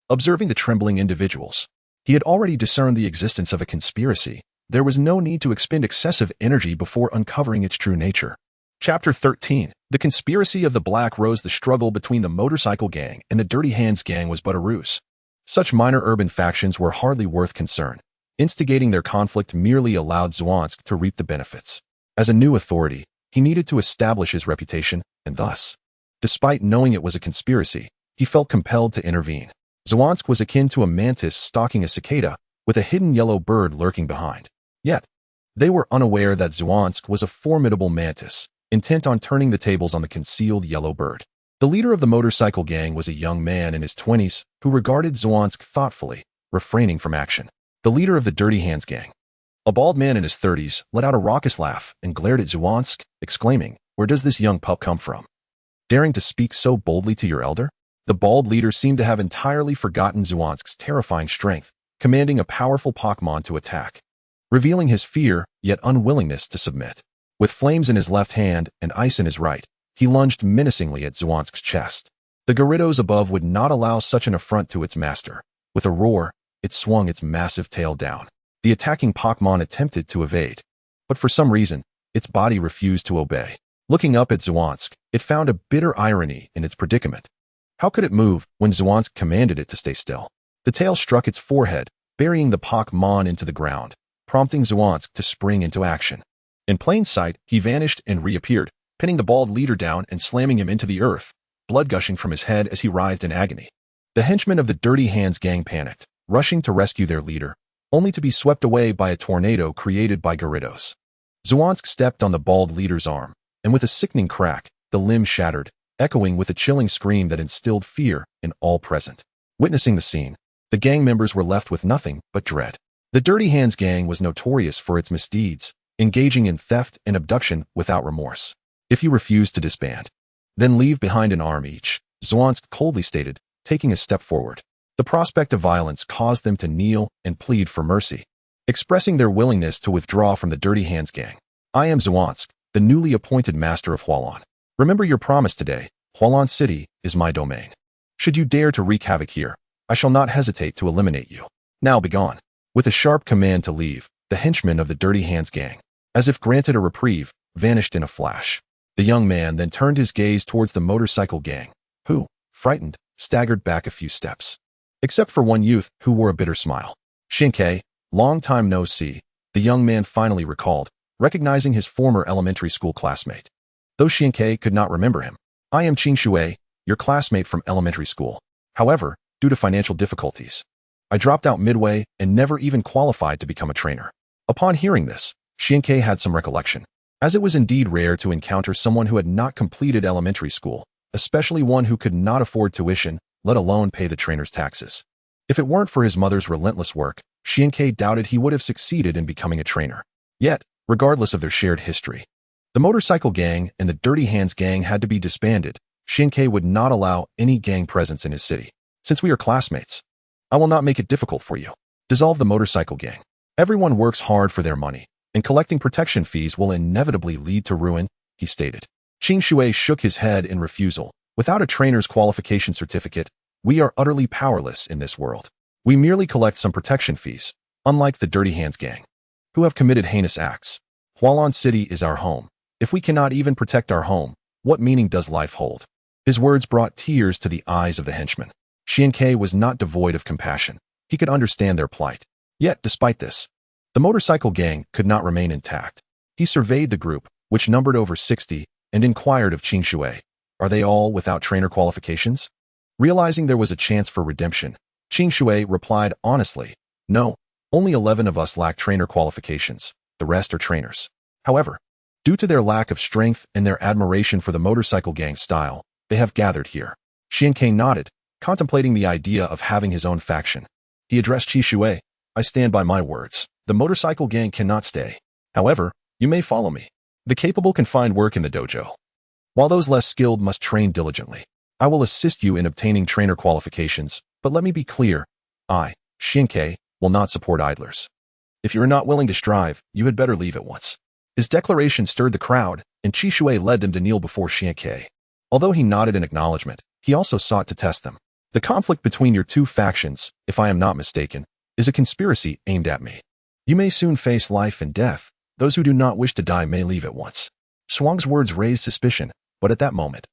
Observing the trembling individuals, he had already discerned the existence of a conspiracy. There was no need to expend excessive energy before uncovering its true nature. Chapter 13. The conspiracy of the Black Rose. The struggle between the motorcycle gang and the Dirty Hands gang was but a ruse. Such minor urban factions were hardly worth concern. Instigating their conflict merely allowed Zhuanz to reap the benefits. As a new authority, he needed to establish his reputation, and thus, despite knowing it was a conspiracy, he felt compelled to intervene. Zhuanz was akin to a mantis stalking a cicada, with a hidden yellow bird lurking behind. Yet, they were unaware that Zhuanz was a formidable mantis, intent on turning the tables on the concealed yellow bird. The leader of the motorcycle gang was a young man in his 20s who regarded Zhuanz thoughtfully, refraining from action. The leader of the Dirty Hands gang, a bald man in his 30s, let out a raucous laugh and glared at Zhuanz, exclaiming, "Where does this young pup come from? Daring to speak so boldly to your elder?" The bald leader seemed to have entirely forgotten Zhuanz's terrifying strength, commanding a powerful Pokemon to attack, revealing his fear, yet unwillingness to submit. With flames in his left hand and ice in his right, he lunged menacingly at Zhuanz's chest. The Gyarados above would not allow such an affront to its master. With a roar, it swung its massive tail down. The attacking Pokemon attempted to evade, but for some reason, its body refused to obey. Looking up at Zhuanz, it found a bitter irony in its predicament. How could it move when Zhuanz commanded it to stay still? The tail struck its forehead, burying the Pokemon into the ground, prompting Zhuanz to spring into action. In plain sight, he vanished and reappeared, pinning the bald leader down and slamming him into the earth, blood gushing from his head as he writhed in agony. The henchmen of the Dirty Hands gang panicked, rushing to rescue their leader, only to be swept away by a tornado created by Gyarados. Zhuanz stepped on the bald leader's arm, and with a sickening crack, the limb shattered, echoing with a chilling scream that instilled fear in all present. Witnessing the scene, the gang members were left with nothing but dread. The Dirty Hands gang was notorious for its misdeeds, engaging in theft and abduction without remorse. "If you refuse to disband, then leave behind an arm each," Zhuanz coldly stated, taking a step forward. The prospect of violence caused them to kneel and plead for mercy, expressing their willingness to withdraw from the Dirty Hands gang. "I am Zhuanz, the newly appointed master of Hualan. Remember your promise today. Hualan City is my domain. Should you dare to wreak havoc here, I shall not hesitate to eliminate you. Now begone." With a sharp command to leave, the henchmen of the Dirty Hands gang, as if granted a reprieve, vanished in a flash. The young man then turned his gaze towards the motorcycle gang, who, frightened, staggered back a few steps. Except for one youth who wore a bitter smile. "Xiankei, long time no see," the young man finally recalled, recognizing his former elementary school classmate. Though Xiankei could not remember him. "I am Qing Shui, your classmate from elementary school. However, due to financial difficulties, I dropped out midway and never even qualified to become a trainer." Upon hearing this, Xiankei had some recollection, as it was indeed rare to encounter someone who had not completed elementary school, especially one who could not afford tuition, let alone pay the trainer's taxes. If it weren't for his mother's relentless work, Xiankei doubted he would have succeeded in becoming a trainer. Yet, regardless of their shared history, the motorcycle gang and the Dirty Hands gang had to be disbanded. Xiankei would not allow any gang presence in his city. "Since we are classmates, I will not make it difficult for you. Dissolve the motorcycle gang. Everyone works hard for their money, and collecting protection fees will inevitably lead to ruin, he stated. Qing Shui shook his head in refusal. Without a trainer's qualification certificate, we are utterly powerless in this world. We merely collect some protection fees, unlike the Dirty Hands gang, who have committed heinous acts. Hualan City is our home. If we cannot even protect our home, what meaning does life hold? His words brought tears to the eyes of the henchman. Xianke was not devoid of compassion. He could understand their plight. Yet, despite this, the motorcycle gang could not remain intact. He surveyed the group, which numbered over 60, and inquired of Qing Shui, "Are they all without trainer qualifications?" Realizing there was a chance for redemption, Qing Shui replied honestly, "No, only 11 of us lack trainer qualifications. The rest are trainers." However, due to their lack of strength and their admiration for the motorcycle gang style, they have gathered here. Xianke nodded, contemplating the idea of having his own faction. He addressed Qi Shui, "I stand by my words. The motorcycle gang cannot stay. However, you may follow me. The capable can find work in the dojo, while those less skilled must train diligently. I will assist you in obtaining trainer qualifications, but let me be clear. I, Xianke, will not support idlers. If you are not willing to strive, you had better leave at once." His declaration stirred the crowd, and Qi Shui led them to kneel before Xianke. Although he nodded in acknowledgement, he also sought to test them. "The conflict between your two factions, if I am not mistaken, is a conspiracy aimed at me. You may soon face life and death. Those who do not wish to die may leave at once." Shuang's words raised suspicion, but at that moment,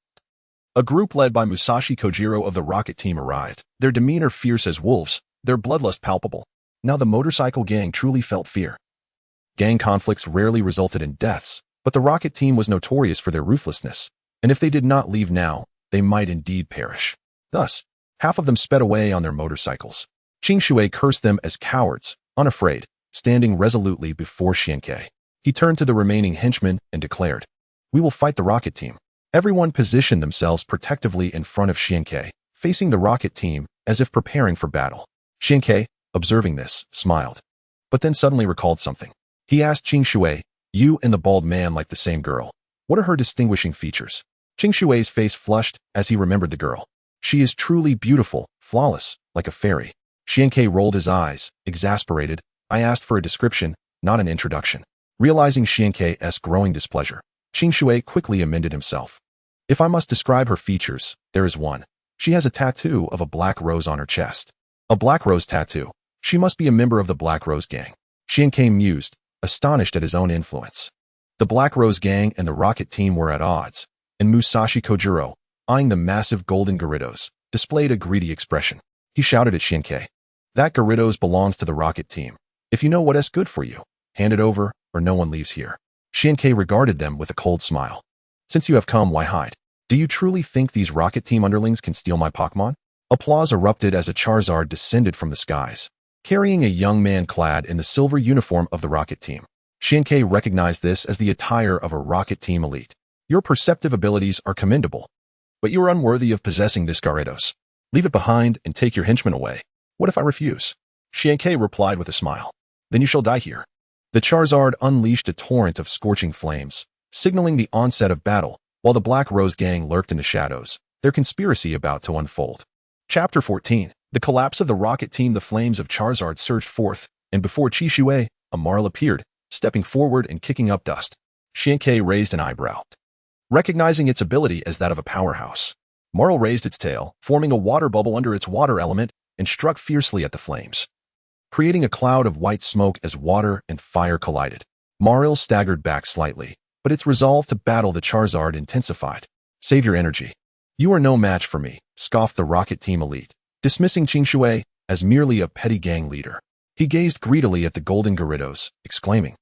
a group led by Musashi Kojiro of the Rocket Team arrived, their demeanor fierce as wolves, their bloodlust palpable. Now the motorcycle gang truly felt fear. Gang conflicts rarely resulted in deaths, but the Rocket Team was notorious for their ruthlessness, and if they did not leave now, they might indeed perish. Thus, half of them sped away on their motorcycles. Qing Shui cursed them as cowards, unafraid, standing resolutely before Xianke. He turned to the remaining henchmen and declared, "We will fight the Rocket Team." Everyone positioned themselves protectively in front of Xianke, facing the Rocket Team as if preparing for battle. Xianke, observing this, smiled, but then suddenly recalled something. He asked Qing Shui, "You and the bald man like the same girl. What are her distinguishing features?" Qing Shui's face flushed as he remembered the girl. "She is truly beautiful, flawless, like a fairy." Xianke rolled his eyes, exasperated. "I asked for a description, not an introduction." Realizing Xianke's growing displeasure, Qing Shui quickly amended himself. "If I must describe her features, there is one. She has a tattoo of a black rose on her chest. A black rose tattoo. She must be a member of the Black Rose Gang." Xianke mused, astonished at his own influence. The Black Rose Gang and the Rocket Team were at odds, and Musashi Kojiro, eyeing the massive golden Gyarados, displayed a greedy expression. He shouted at Xianke, "That Gyarados belongs to the Rocket Team. If you know what is good for you, hand it over, or no one leaves here." Xianke regarded them with a cold smile. "Since you have come, why hide? Do you truly think these Rocket Team underlings can steal my Pokemon?" Applause erupted as a Charizard descended from the skies, carrying a young man clad in the silver uniform of the Rocket Team. Xianke recognized this as the attire of a Rocket Team elite. "Your perceptive abilities are commendable, but you are unworthy of possessing this Gyarados. Leave it behind and take your henchmen away." "What if I refuse?" Xianke replied with a smile. "Then you shall die here." The Charizard unleashed a torrent of scorching flames, signaling the onset of battle, while the Black Rose Gang lurked in the shadows, their conspiracy about to unfold. Chapter 14. The collapse of the Rocket Team. The flames of Charizard surged forth, and before Qi Shui, a Marl appeared, stepping forward and kicking up dust. Xianke raised an eyebrow, recognizing its ability as that of a powerhouse. Marl raised its tail, forming a water bubble under its water element, and struck fiercely at the flames, creating a cloud of white smoke as water and fire collided. Marl staggered back slightly, but its resolve to battle the Charizard intensified. "Save your energy. You are no match for me," scoffed the Rocket Team elite, dismissing Qing Shui as merely a petty gang leader. He gazed greedily at the golden Gyarados, exclaiming,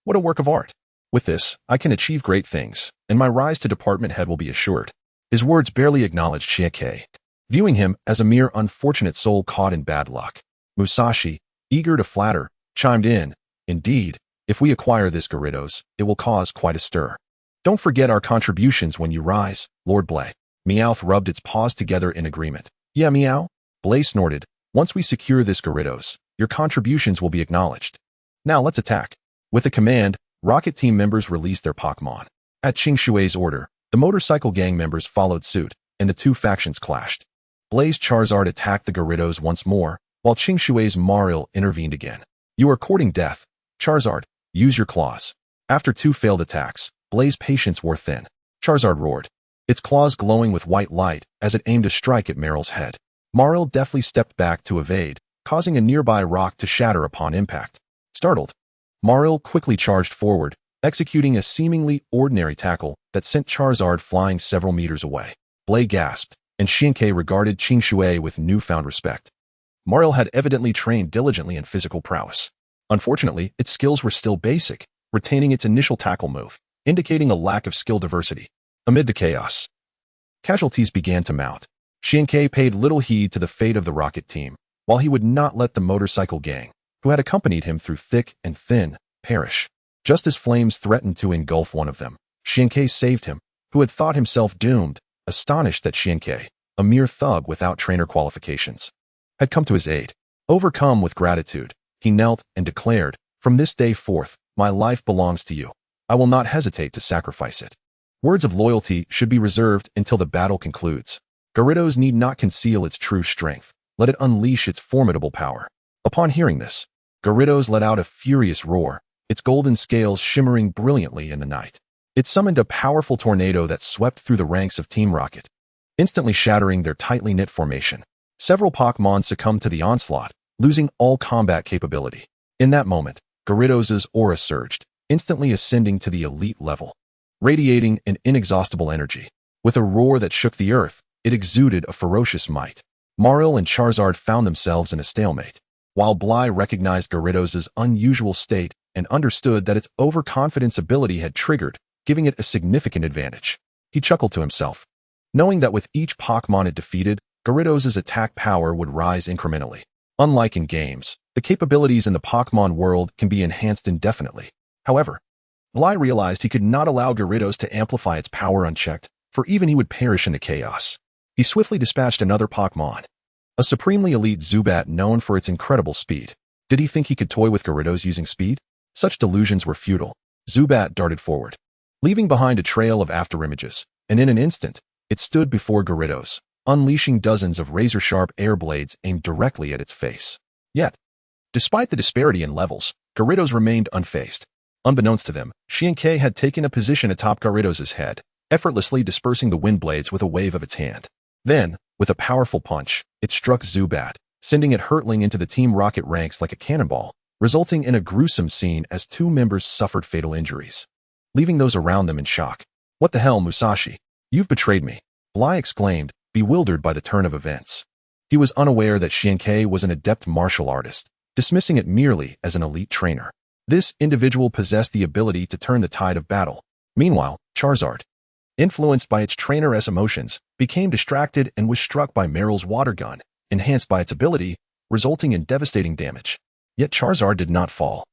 "What a work of art! With this, I can achieve great things, and my rise to department head will be assured." His words barely acknowledged Xianke, viewing him as a mere unfortunate soul caught in bad luck. Musashi, eager to flatter, chimed in, "Indeed, if we acquire this Gyarados, it will cause quite a stir. Don't forget our contributions when you rise, Lord Blay." Meowth rubbed its paws together in agreement. "Yeah, Meow?" Blay snorted. "Once we secure this Gyarados, your contributions will be acknowledged. Now let's attack." With a command, Rocket Team members released their Pokemon. At Qing Shui's order, the motorcycle gang members followed suit, and the two factions clashed. Blay's Charizard attacked the Gyarados once more, while Qing Shui's Maril intervened again. You are courting death. Charizard, use your claws. After 2 failed attacks, Blaze's patience wore thin. Charizard roared, its claws glowing with white light as it aimed a strike at Maril's head. Maril deftly stepped back to evade, causing a nearby rock to shatter upon impact. Startled, Maril quickly charged forward, executing a seemingly ordinary tackle that sent Charizard flying several meters away. Blaze gasped, and Xianke regarded Qing Shui with newfound respect. Maril had evidently trained diligently in physical prowess. Unfortunately, its skills were still basic, retaining its initial tackle move, indicating a lack of skill diversity. Amid the chaos, casualties began to mount. Xianke paid little heed to the fate of the Rocket team, while he would not let the motorcycle gang, who had accompanied him through thick and thin, perish. Just as flames threatened to engulf one of them, Xianke saved him, who had thought himself doomed, astonished that Xianke, a mere thug without trainer qualifications, had come to his aid. Overcome with gratitude, he knelt and declared, "From this day forth, my life belongs to you. I will not hesitate to sacrifice it." Words of loyalty should be reserved until the battle concludes. Gyarados need not conceal its true strength. Let it unleash its formidable power. Upon hearing this, Gyarados let out a furious roar, its golden scales shimmering brilliantly in the night. It summoned a powerful tornado that swept through the ranks of Team Rocket, instantly shattering their tightly knit formation. Several Pokémon succumbed to the onslaught, losing all combat capability. In that moment, Gyarados' aura surged, instantly ascending to the elite level, radiating an inexhaustible energy. With a roar that shook the earth, it exuded a ferocious might. Maril and Charizard found themselves in a stalemate. While Bly recognized Gyarados' unusual state and understood that its overconfidence ability had triggered, giving it a significant advantage, he chuckled to himself, knowing that with each Pokémon it defeated, Gyarados' attack power would rise incrementally. Unlike in games, the capabilities in the Pokémon world can be enhanced indefinitely. However, Bly realized he could not allow Gyarados to amplify its power unchecked, for even he would perish in the chaos. He swiftly dispatched another Pokémon, a supremely elite Zubat known for its incredible speed. Did he think he could toy with Gyarados using speed? Such delusions were futile. Zubat darted forward, leaving behind a trail of afterimages, and in an instant, it stood before Gyarados, unleashing dozens of razor-sharp air blades aimed directly at its face. Yet, despite the disparity in levels, Gyarados remained unfazed. Unbeknownst to them, Xianke had taken a position atop Gyarados' head, effortlessly dispersing the wind blades with a wave of its hand. Then, with a powerful punch, it struck Zubat, sending it hurtling into the Team Rocket ranks like a cannonball, resulting in a gruesome scene as 2 members suffered fatal injuries, leaving those around them in shock. "What the hell, Musashi? You've betrayed me," Bly exclaimed, bewildered by the turn of events. He was unaware that Xianke was an adept martial artist, dismissing it merely as an elite trainer. This individual possessed the ability to turn the tide of battle. Meanwhile, Charizard, influenced by its trainer's emotions, became distracted and was struck by Maril's water gun, enhanced by its ability, resulting in devastating damage. Yet Charizard did not fall.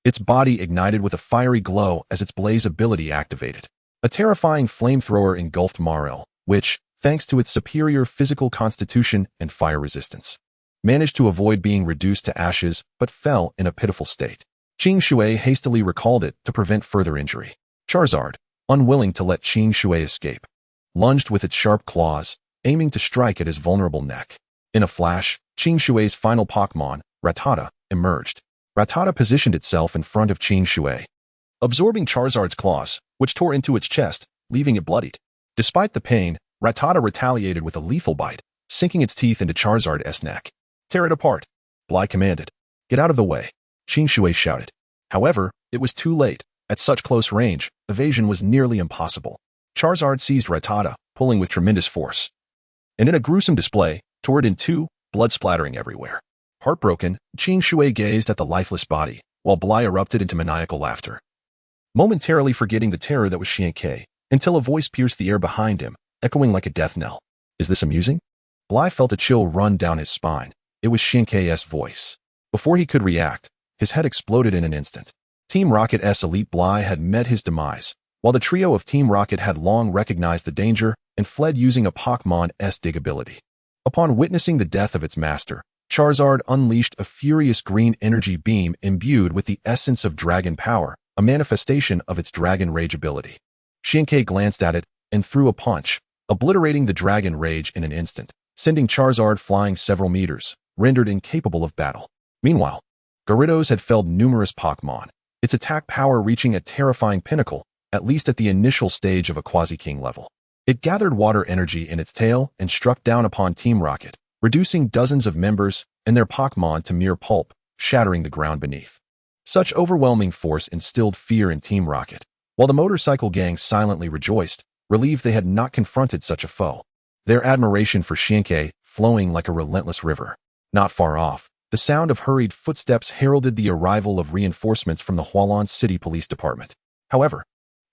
Its body ignited with a fiery glow as its blaze ability activated. A terrifying flamethrower engulfed Maril, which, thanks to its superior physical constitution and fire resistance, managed to avoid being reduced to ashes but fell in a pitiful state. Qing Shui hastily recalled it to prevent further injury. Charizard, unwilling to let Qing Shui escape, lunged with its sharp claws, aiming to strike at his vulnerable neck. In a flash, Qing Shui's final Pokémon, Rattata, emerged. Rattata positioned itself in front of Qing Shui, absorbing Charizard's claws, which tore into its chest, leaving it bloodied. Despite the pain, Rattata retaliated with a lethal bite, sinking its teeth into Charizard's neck. "Tear it apart," Bly commanded. "Get out of the way," Qing Shui shouted. However, it was too late. At such close range, evasion was nearly impossible. Charizard seized Rattata, pulling with tremendous force, and in a gruesome display, tore it in two, blood splattering everywhere. Heartbroken, Qing Shui gazed at the lifeless body, while Bly erupted into maniacal laughter, momentarily forgetting the terror that was Xianke, until a voice pierced the air behind him, echoing like a death knell. "Is this amusing?" Bly felt a chill run down his spine. It was Xianke's voice. Before he could react, his head exploded in an instant. Team Rocket's elite Bly had met his demise, while the trio of Team Rocket had long recognized the danger and fled using a Pokémon's dig ability. Upon witnessing the death of its master, Charizard unleashed a furious green energy beam imbued with the essence of dragon power, a manifestation of its dragon rage ability. Xianke glanced at it and threw a punch, obliterating the dragon rage in an instant, sending Charizard flying several meters, rendered incapable of battle. Meanwhile, Gyarados had felled numerous Pokemon, its attack power reaching a terrifying pinnacle, at least at the initial stage of a Quasi-King level. It gathered water energy in its tail and struck down upon Team Rocket, reducing dozens of members and their Pokemon to mere pulp, shattering the ground beneath. Such overwhelming force instilled fear in Team Rocket, while the motorcycle gang silently rejoiced, relieved they had not confronted such a foe. Their admiration for Xiankei flowing like a relentless river. Not far off, the sound of hurried footsteps heralded the arrival of reinforcements from the Hualan City Police Department. However,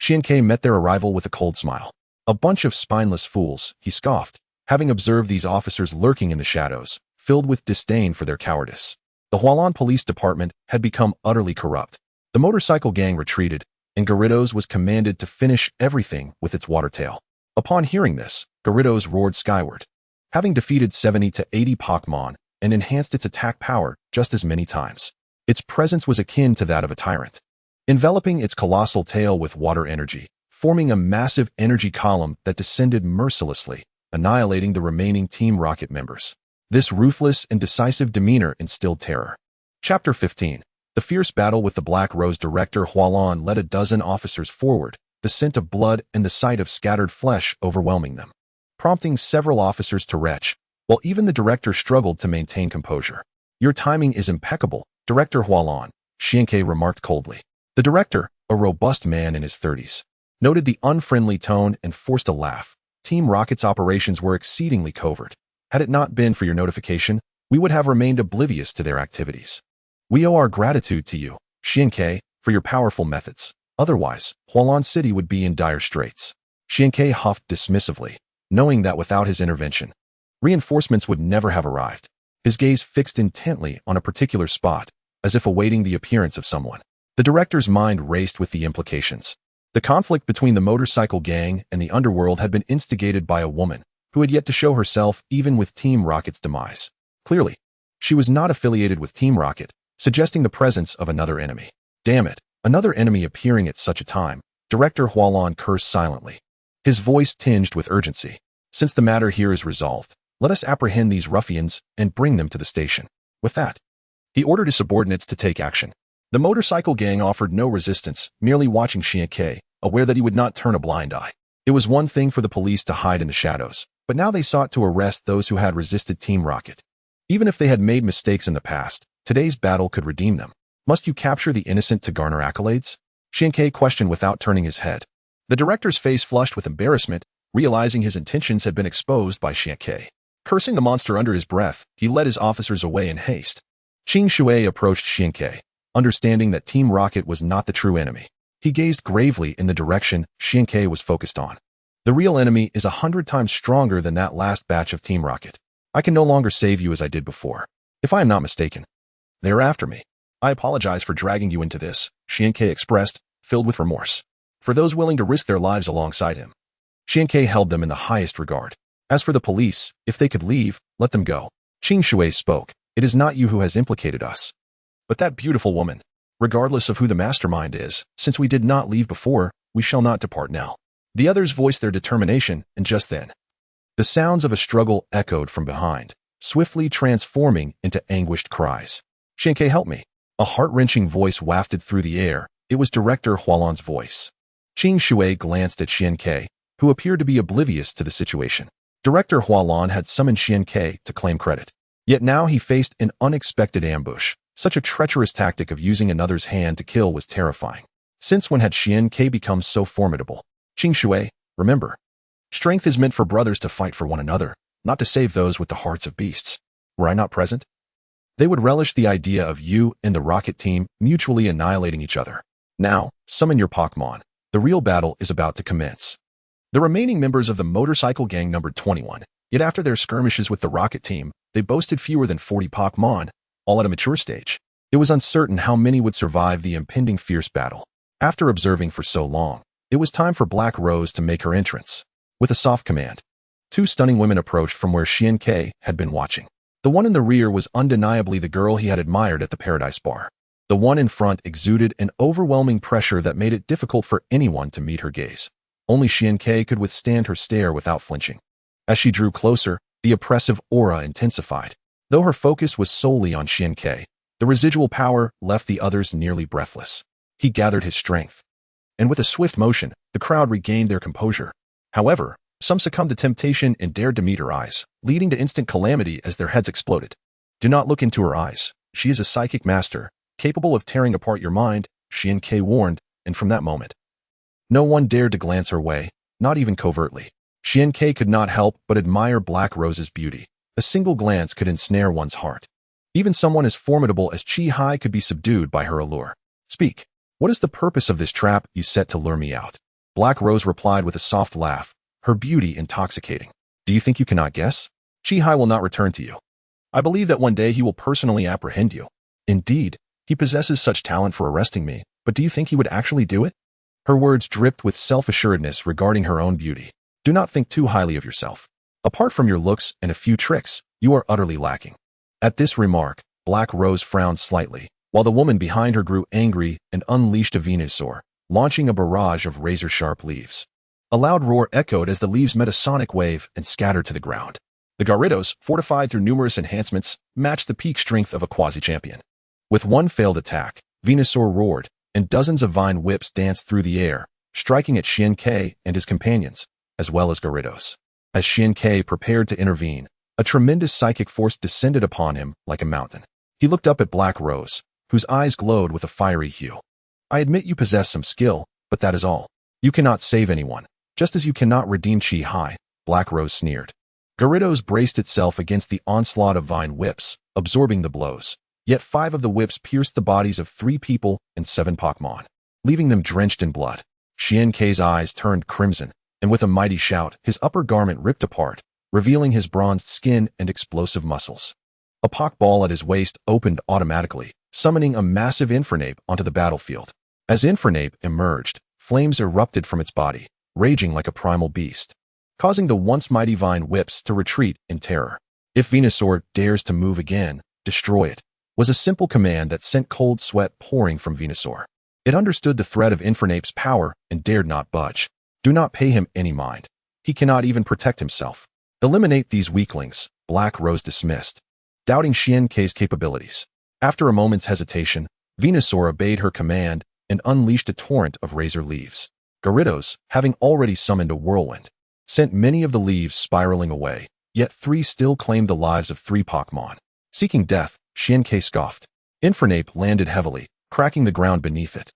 Xiankei met their arrival with a cold smile. A bunch of spineless fools, he scoffed, having observed these officers lurking in the shadows, filled with disdain for their cowardice. The Hualan Police Department had become utterly corrupt. The motorcycle gang retreated, and Gyarados was commanded to finish everything with its water tail. Upon hearing this, Gyarados roared skyward. Having defeated 70 to 80 Pokemon and enhanced its attack power just as many times, its presence was akin to that of a tyrant. Enveloping its colossal tail with water energy, forming a massive energy column that descended mercilessly, annihilating the remaining Team Rocket members. This ruthless and decisive demeanor instilled terror. Chapter 15. The fierce battle with the Black Rose. Director Hualan led a dozen officers forward, the scent of blood and the sight of scattered flesh overwhelming them, prompting several officers to retch, while even the director struggled to maintain composure. "Your timing is impeccable, Director Hualan," Xiankei remarked coldly. The director, a robust man in his 30s, noted the unfriendly tone and forced a laugh. Team Rocket's operations were exceedingly covert. Had it not been for your notification, we would have remained oblivious to their activities. We owe our gratitude to you, Xiankei, for your powerful methods. Otherwise, Hualan City would be in dire straits. Xiankei huffed dismissively, knowing that without his intervention, reinforcements would never have arrived. His gaze fixed intently on a particular spot, as if awaiting the appearance of someone. The director's mind raced with the implications. The conflict between the motorcycle gang and the underworld had been instigated by a woman who had yet to show herself even with Team Rocket's demise. Clearly, she was not affiliated with Team Rocket, suggesting the presence of another enemy. Damn it, another enemy appearing at such a time. Director Hualan cursed silently, his voice tinged with urgency. Since the matter here is resolved, let us apprehend these ruffians and bring them to the station. With that, he ordered his subordinates to take action. The motorcycle gang offered no resistance, merely watching Xiankei, aware that he would not turn a blind eye. It was one thing for the police to hide in the shadows, but now they sought to arrest those who had resisted Team Rocket. Even if they had made mistakes in the past, today's battle could redeem them. Must you capture the innocent to garner accolades? Xiankei questioned without turning his head. The director's face flushed with embarrassment, realizing his intentions had been exposed by Xiankei. Cursing the monster under his breath, he led his officers away in haste. Qing Shui approached Xiankei, understanding that Team Rocket was not the true enemy. He gazed gravely in the direction Xiankei was focused on. The real enemy is 100 times stronger than that last batch of Team Rocket. I can no longer save you as I did before. If I am not mistaken, they are after me. I apologize for dragging you into this, Xiankei expressed, filled with remorse. For those willing to risk their lives alongside him, Xiankei held them in the highest regard. As for the police, if they could leave, let them go. Qing Shui spoke. It is not you who has implicated us, but that beautiful woman. Regardless of who the mastermind is, since we did not leave before, we shall not depart now. The others voiced their determination, and just then, the sounds of a struggle echoed from behind, swiftly transforming into anguished cries. Xiankei, help me. A heart-wrenching voice wafted through the air. It was Director Hualan's voice. Qing Shui glanced at Xiankei, who appeared to be oblivious to the situation. Director Hualan had summoned Xiankei to claim credit. Yet now he faced an unexpected ambush. Such a treacherous tactic of using another's hand to kill was terrifying. Since when had Xiankei become so formidable? Qing Shui, remember, strength is meant for brothers to fight for one another, not to save those with the hearts of beasts. Were I not present, they would relish the idea of you and the Rocket team mutually annihilating each other. Now, summon your Pokemon. The real battle is about to commence. The remaining members of the motorcycle gang numbered 21, yet after their skirmishes with the Rocket team, they boasted fewer than 40 Pokemon, all at a mature stage. It was uncertain how many would survive the impending fierce battle. After observing for so long, it was time for Black Rose to make her entrance. With a soft command, two stunning women approached from where Xiankei had been watching. The one in the rear was undeniably the girl he had admired at the Paradise Bar. The one in front exuded an overwhelming pressure that made it difficult for anyone to meet her gaze. Only Xiankei could withstand her stare without flinching. As she drew closer, the oppressive aura intensified. Though her focus was solely on Xian-Kei, the residual power left the others nearly breathless. He gathered his strength, and with a swift motion, the crowd regained their composure. However, some succumbed to temptation and dared to meet her eyes, leading to instant calamity as their heads exploded. Do not look into her eyes. She is a psychic master, capable of tearing apart your mind, Xian-Kei warned, and from that moment, no one dared to glance her way, not even covertly. Xian-Kei could not help but admire Black Rose's beauty. A single glance could ensnare one's heart. Even someone as formidable as Chi-Hai could be subdued by her allure. Speak. What is the purpose of this trap you set to lure me out? Black Rose replied with a soft laugh, her beauty intoxicating. Do you think you cannot guess? Chi-Hai will not return to you. I believe that one day he will personally apprehend you. Indeed, he possesses such talent for arresting me, but do you think he would actually do it? Her words dripped with self-assuredness regarding her own beauty. Do not think too highly of yourself. Apart from your looks and a few tricks, you are utterly lacking. At this remark, Black Rose frowned slightly, while the woman behind her grew angry and unleashed a Venusaur, launching a barrage of razor-sharp leaves. A loud roar echoed as the leaves met a sonic wave and scattered to the ground. The Gyarados, fortified through numerous enhancements, matched the peak strength of a quasi-champion. With one failed attack, Venusaur roared, and dozens of vine whips danced through the air, striking at Xian-Kei and his companions, as well as Gyarados. As Xian-Kei prepared to intervene, a tremendous psychic force descended upon him like a mountain. He looked up at Black Rose, whose eyes glowed with a fiery hue. I admit you possess some skill, but that is all. You cannot save anyone, just as you cannot redeem Chi-Hai, Black Rose sneered. Gyarados braced itself against the onslaught of vine whips, absorbing the blows. Yet 5 of the whips pierced the bodies of 3 people and 7 Pokémon, leaving them drenched in blood. Xian-Kei's eyes turned crimson, and with a mighty shout, his upper garment ripped apart, revealing his bronzed skin and explosive muscles. A Pokeball at his waist opened automatically, summoning a massive Infernape onto the battlefield. As Infernape emerged, flames erupted from its body, raging like a primal beast, causing the once mighty vine whips to retreat in terror. If Venusaur dares to move again, destroy it, was a simple command that sent cold sweat pouring from Venusaur. It understood the threat of Infernape's power and dared not budge. Do not pay him any mind. He cannot even protect himself. Eliminate these weaklings, Black Rose dismissed, doubting Xian-Kei's capabilities. After a moment's hesitation, Venusaur obeyed her command and unleashed a torrent of razor leaves. Gyarados, having already summoned a whirlwind, sent many of the leaves spiraling away, yet 3 still claimed the lives of 3 Pokémon. Seeking death, Xian-Kei scoffed. Infernape landed heavily, cracking the ground beneath it.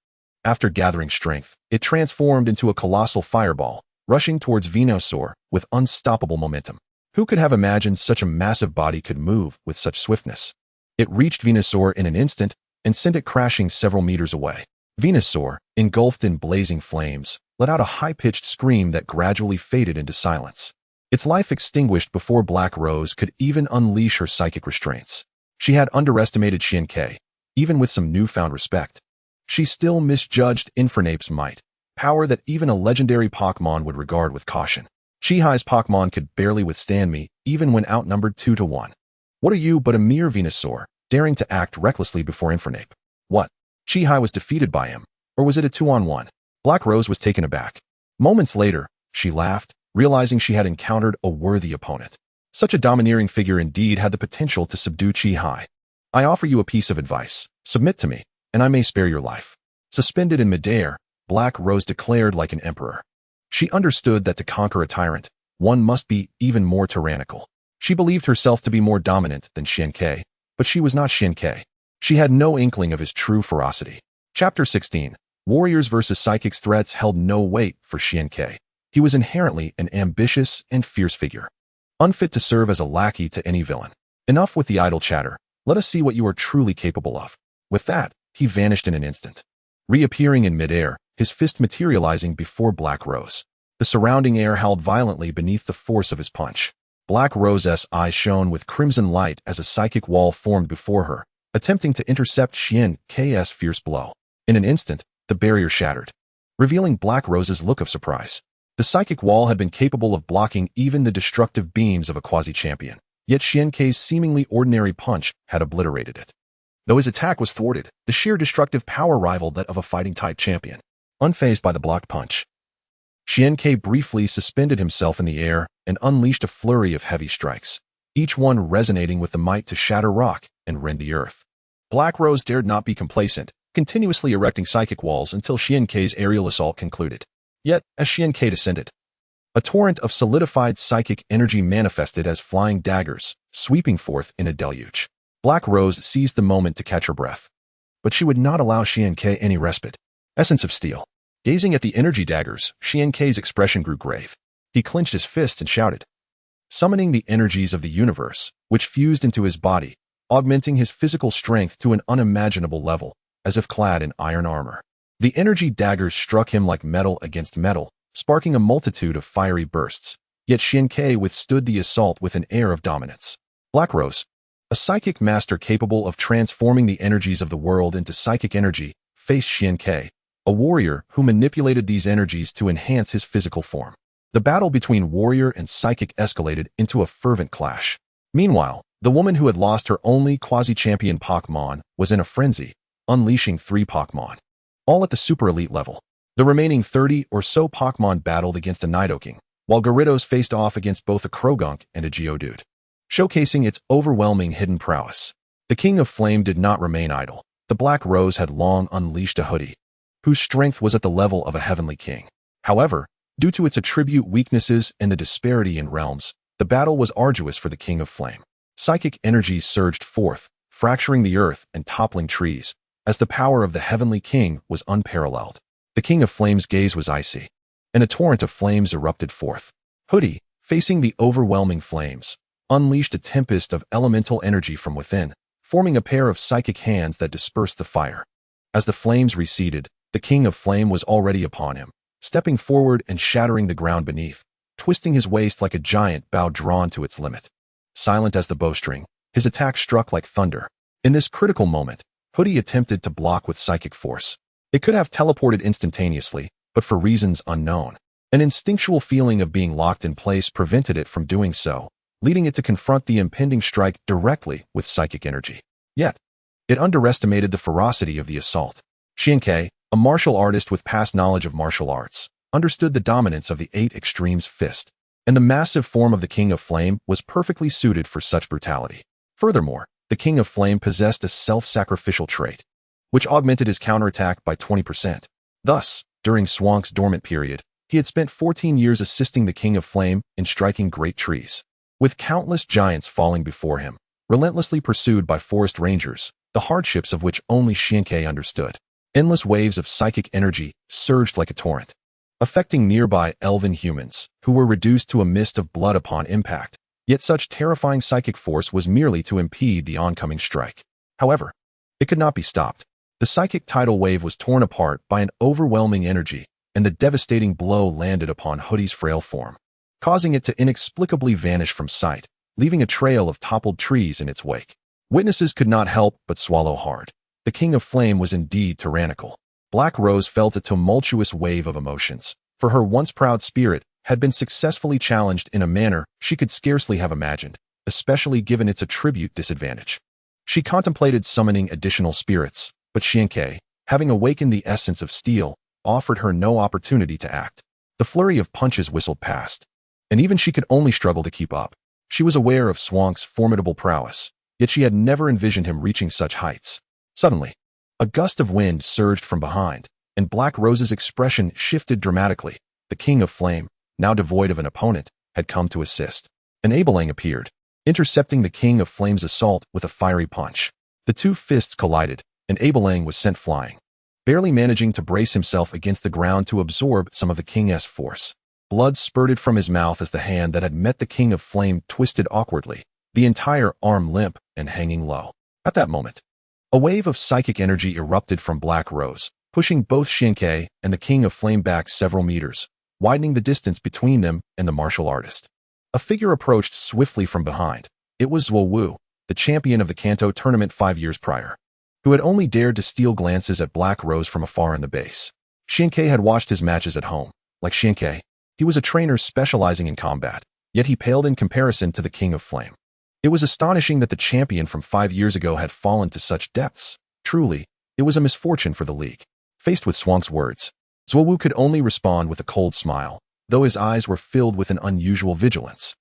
After gathering strength, it transformed into a colossal fireball, rushing towards Venusaur with unstoppable momentum. Who could have imagined such a massive body could move with such swiftness? It reached Venusaur in an instant and sent it crashing several meters away. Venusaur, engulfed in blazing flames, let out a high-pitched scream that gradually faded into silence. Its life extinguished before Black Rose could even unleash her psychic restraints. She had underestimated Xian-Kei, even with some newfound respect. She still misjudged Infernape's might, power that even a legendary Pokémon would regard with caution. Chi-Hai's Pokémon could barely withstand me, even when outnumbered 2 to 1. What are you but a mere Venusaur, daring to act recklessly before Infernape? What? Chi-Hai was defeated by him, or was it a 2-on-1? Black Rose was taken aback. Moments later, she laughed, realizing she had encountered a worthy opponent. Such a domineering figure indeed had the potential to subdue Chi-Hai. I offer you a piece of advice. Submit to me, and I may spare your life. Suspended in midair, Black Rose declared like an emperor. She understood that to conquer a tyrant, one must be even more tyrannical. She believed herself to be more dominant than Xian-Kei, but she was not Xian-Kei. She had no inkling of his true ferocity. Chapter 16. Warriors vs. Psychics. Threats held no weight for Xian-Kei. He was inherently an ambitious and fierce figure, unfit to serve as a lackey to any villain. Enough with the idle chatter. Let us see what you are truly capable of. With that, he vanished in an instant, reappearing in midair, his fist materializing before Black Rose. The surrounding air howled violently beneath the force of his punch. Black Rose's eyes shone with crimson light as a psychic wall formed before her, attempting to intercept Xian-Kei's fierce blow. In an instant, the barrier shattered, revealing Black Rose's look of surprise. The psychic wall had been capable of blocking even the destructive beams of a quasi-champion, yet Xian-Kei's seemingly ordinary punch had obliterated it. Though his attack was thwarted, the sheer destructive power rivaled that of a fighting-type champion. Unfazed by the blocked punch, Xian-Kei briefly suspended himself in the air and unleashed a flurry of heavy strikes. each one resonating with the might to shatter rock and rend the earth. Black Rose dared not be complacent, continuously erecting psychic walls until Xiankei's aerial assault concluded. Yet, as Xiankei descended, a torrent of solidified psychic energy manifested as flying daggers, sweeping forth in a deluge. Black Rose seized the moment to catch her breath. But she would not allow Xiankei any respite. Essence of steel. Gazing at the energy daggers, Xiankei's expression grew grave. He clenched his fist and shouted, summoning the energies of the universe, which fused into his body, augmenting his physical strength to an unimaginable level, as if clad in iron armor. The energy daggers struck him like metal against metal, sparking a multitude of fiery bursts, yet Xiankei withstood the assault with an air of dominance. Black Rose, a psychic master capable of transforming the energies of the world into psychic energy, faced Xiankei, a warrior who manipulated these energies to enhance his physical form. The battle between warrior and psychic escalated into a fervent clash. Meanwhile, the woman who had lost her only quasi-champion Pokemon was in a frenzy, unleashing 3 Pokemon, all at the super elite level. The remaining 30 or so Pokemon battled against a Nidoking, while Gyarados faced off against both a Krogunk and a Geodude, showcasing its overwhelming hidden prowess. The King of Flame did not remain idle. The Black Rose had long unleashed a hoodie, whose strength was at the level of a heavenly king. However, due to its attribute weaknesses and the disparity in realms, the battle was arduous for the King of Flame. Psychic energies surged forth, fracturing the earth and toppling trees, as the power of the heavenly king was unparalleled. The King of Flame's gaze was icy, and a torrent of flames erupted forth. Hoodie, facing the overwhelming flames, unleashed a tempest of elemental energy from within, forming a pair of psychic hands that dispersed the fire. As the flames receded, the King of Flame was already upon him, stepping forward and shattering the ground beneath, twisting his waist like a giant bow drawn to its limit. Silent as the bowstring, his attack struck like thunder. In this critical moment, Hoodie attempted to block with psychic force. It could have teleported instantaneously, but for reasons unknown, an instinctual feeling of being locked in place prevented it from doing so, leading it to confront the impending strike directly with psychic energy. Yet, it underestimated the ferocity of the assault. Xiankei, a martial artist with past knowledge of martial arts, understood the dominance of the 8 Extremes fist, and the massive form of the King of Flame was perfectly suited for such brutality. Furthermore, the King of Flame possessed a self-sacrificial trait, which augmented his counterattack by 20%. Thus, during Swank's dormant period, he had spent 14 years assisting the King of Flame in striking great trees. With countless giants falling before him, relentlessly pursued by forest rangers, the hardships of which only Xiankei understood, endless waves of psychic energy surged like a torrent, affecting nearby elven humans, who were reduced to a mist of blood upon impact. Yet such terrifying psychic force was merely to impede the oncoming strike. However, it could not be stopped. The psychic tidal wave was torn apart by an overwhelming energy, and the devastating blow landed upon Hoodie's frail form, causing it to inexplicably vanish from sight, leaving a trail of toppled trees in its wake. Witnesses could not help but swallow hard. The King of Flame was indeed tyrannical. Black Rose felt a tumultuous wave of emotions, for her once proud spirit had been successfully challenged in a manner she could scarcely have imagined, especially given its attribute disadvantage. She contemplated summoning additional spirits, but Xiankei, having awakened the essence of steel, offered her no opportunity to act. The flurry of punches whistled past, and even she could only struggle to keep up. She was aware of Swank's formidable prowess, yet she had never envisioned him reaching such heights. Suddenly, a gust of wind surged from behind, and Black Rose's expression shifted dramatically. The King of Flame, now devoid of an opponent, had come to assist. An Abelang appeared, intercepting the King of Flame's assault with a fiery punch. The 2 fists collided, and Abelang was sent flying, barely managing to brace himself against the ground to absorb some of the King's force. Blood spurted from his mouth as the hand that had met the King of Flame twisted awkwardly, the entire arm limp and hanging low. At that moment, a wave of psychic energy erupted from Black Rose, pushing both Xiankei and the King of Flame back several meters, widening the distance between them and the martial artist. A figure approached swiftly from behind. It was Zuo Wu, the champion of the Kanto tournament 5 years prior, who had only dared to steal glances at Black Rose from afar in the base. Xiankei had watched his matches at home. Like Xiankei, he was a trainer specializing in combat, yet he paled in comparison to the King of Flame. It was astonishing that the champion from 5 years ago had fallen to such depths. Truly, it was a misfortune for the league. Faced with Swank's words, Zuo Wu could only respond with a cold smile, though his eyes were filled with an unusual vigilance.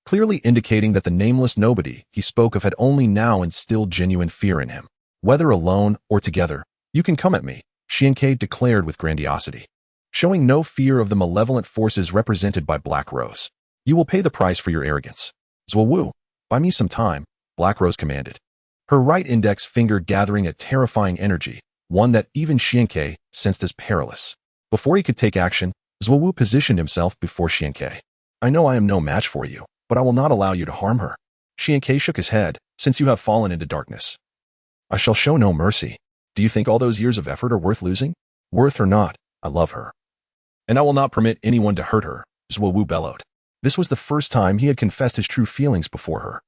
clearly indicating that the nameless nobody he spoke of had only now instilled genuine fear in him. Whether alone or together, you can come at me, Xiankei declared with grandiosity, showing no fear of the malevolent forces represented by Black Rose. You will pay the price for your arrogance. Zuowu, buy me some time, Black Rose commanded, her right index finger gathering a terrifying energy, one that even Xiankei sensed as perilous. Before he could take action, Zuowu positioned himself before Xiankei. I know I am no match for you, but I will not allow you to harm her. Xiankei shook his head, since you have fallen into darkness. I shall show no mercy. Do you think all those years of effort are worth losing? Worth or not, I love her. And I will not permit anyone to hurt her, Zuowu bellowed. This was the first time he had confessed his true feelings before her.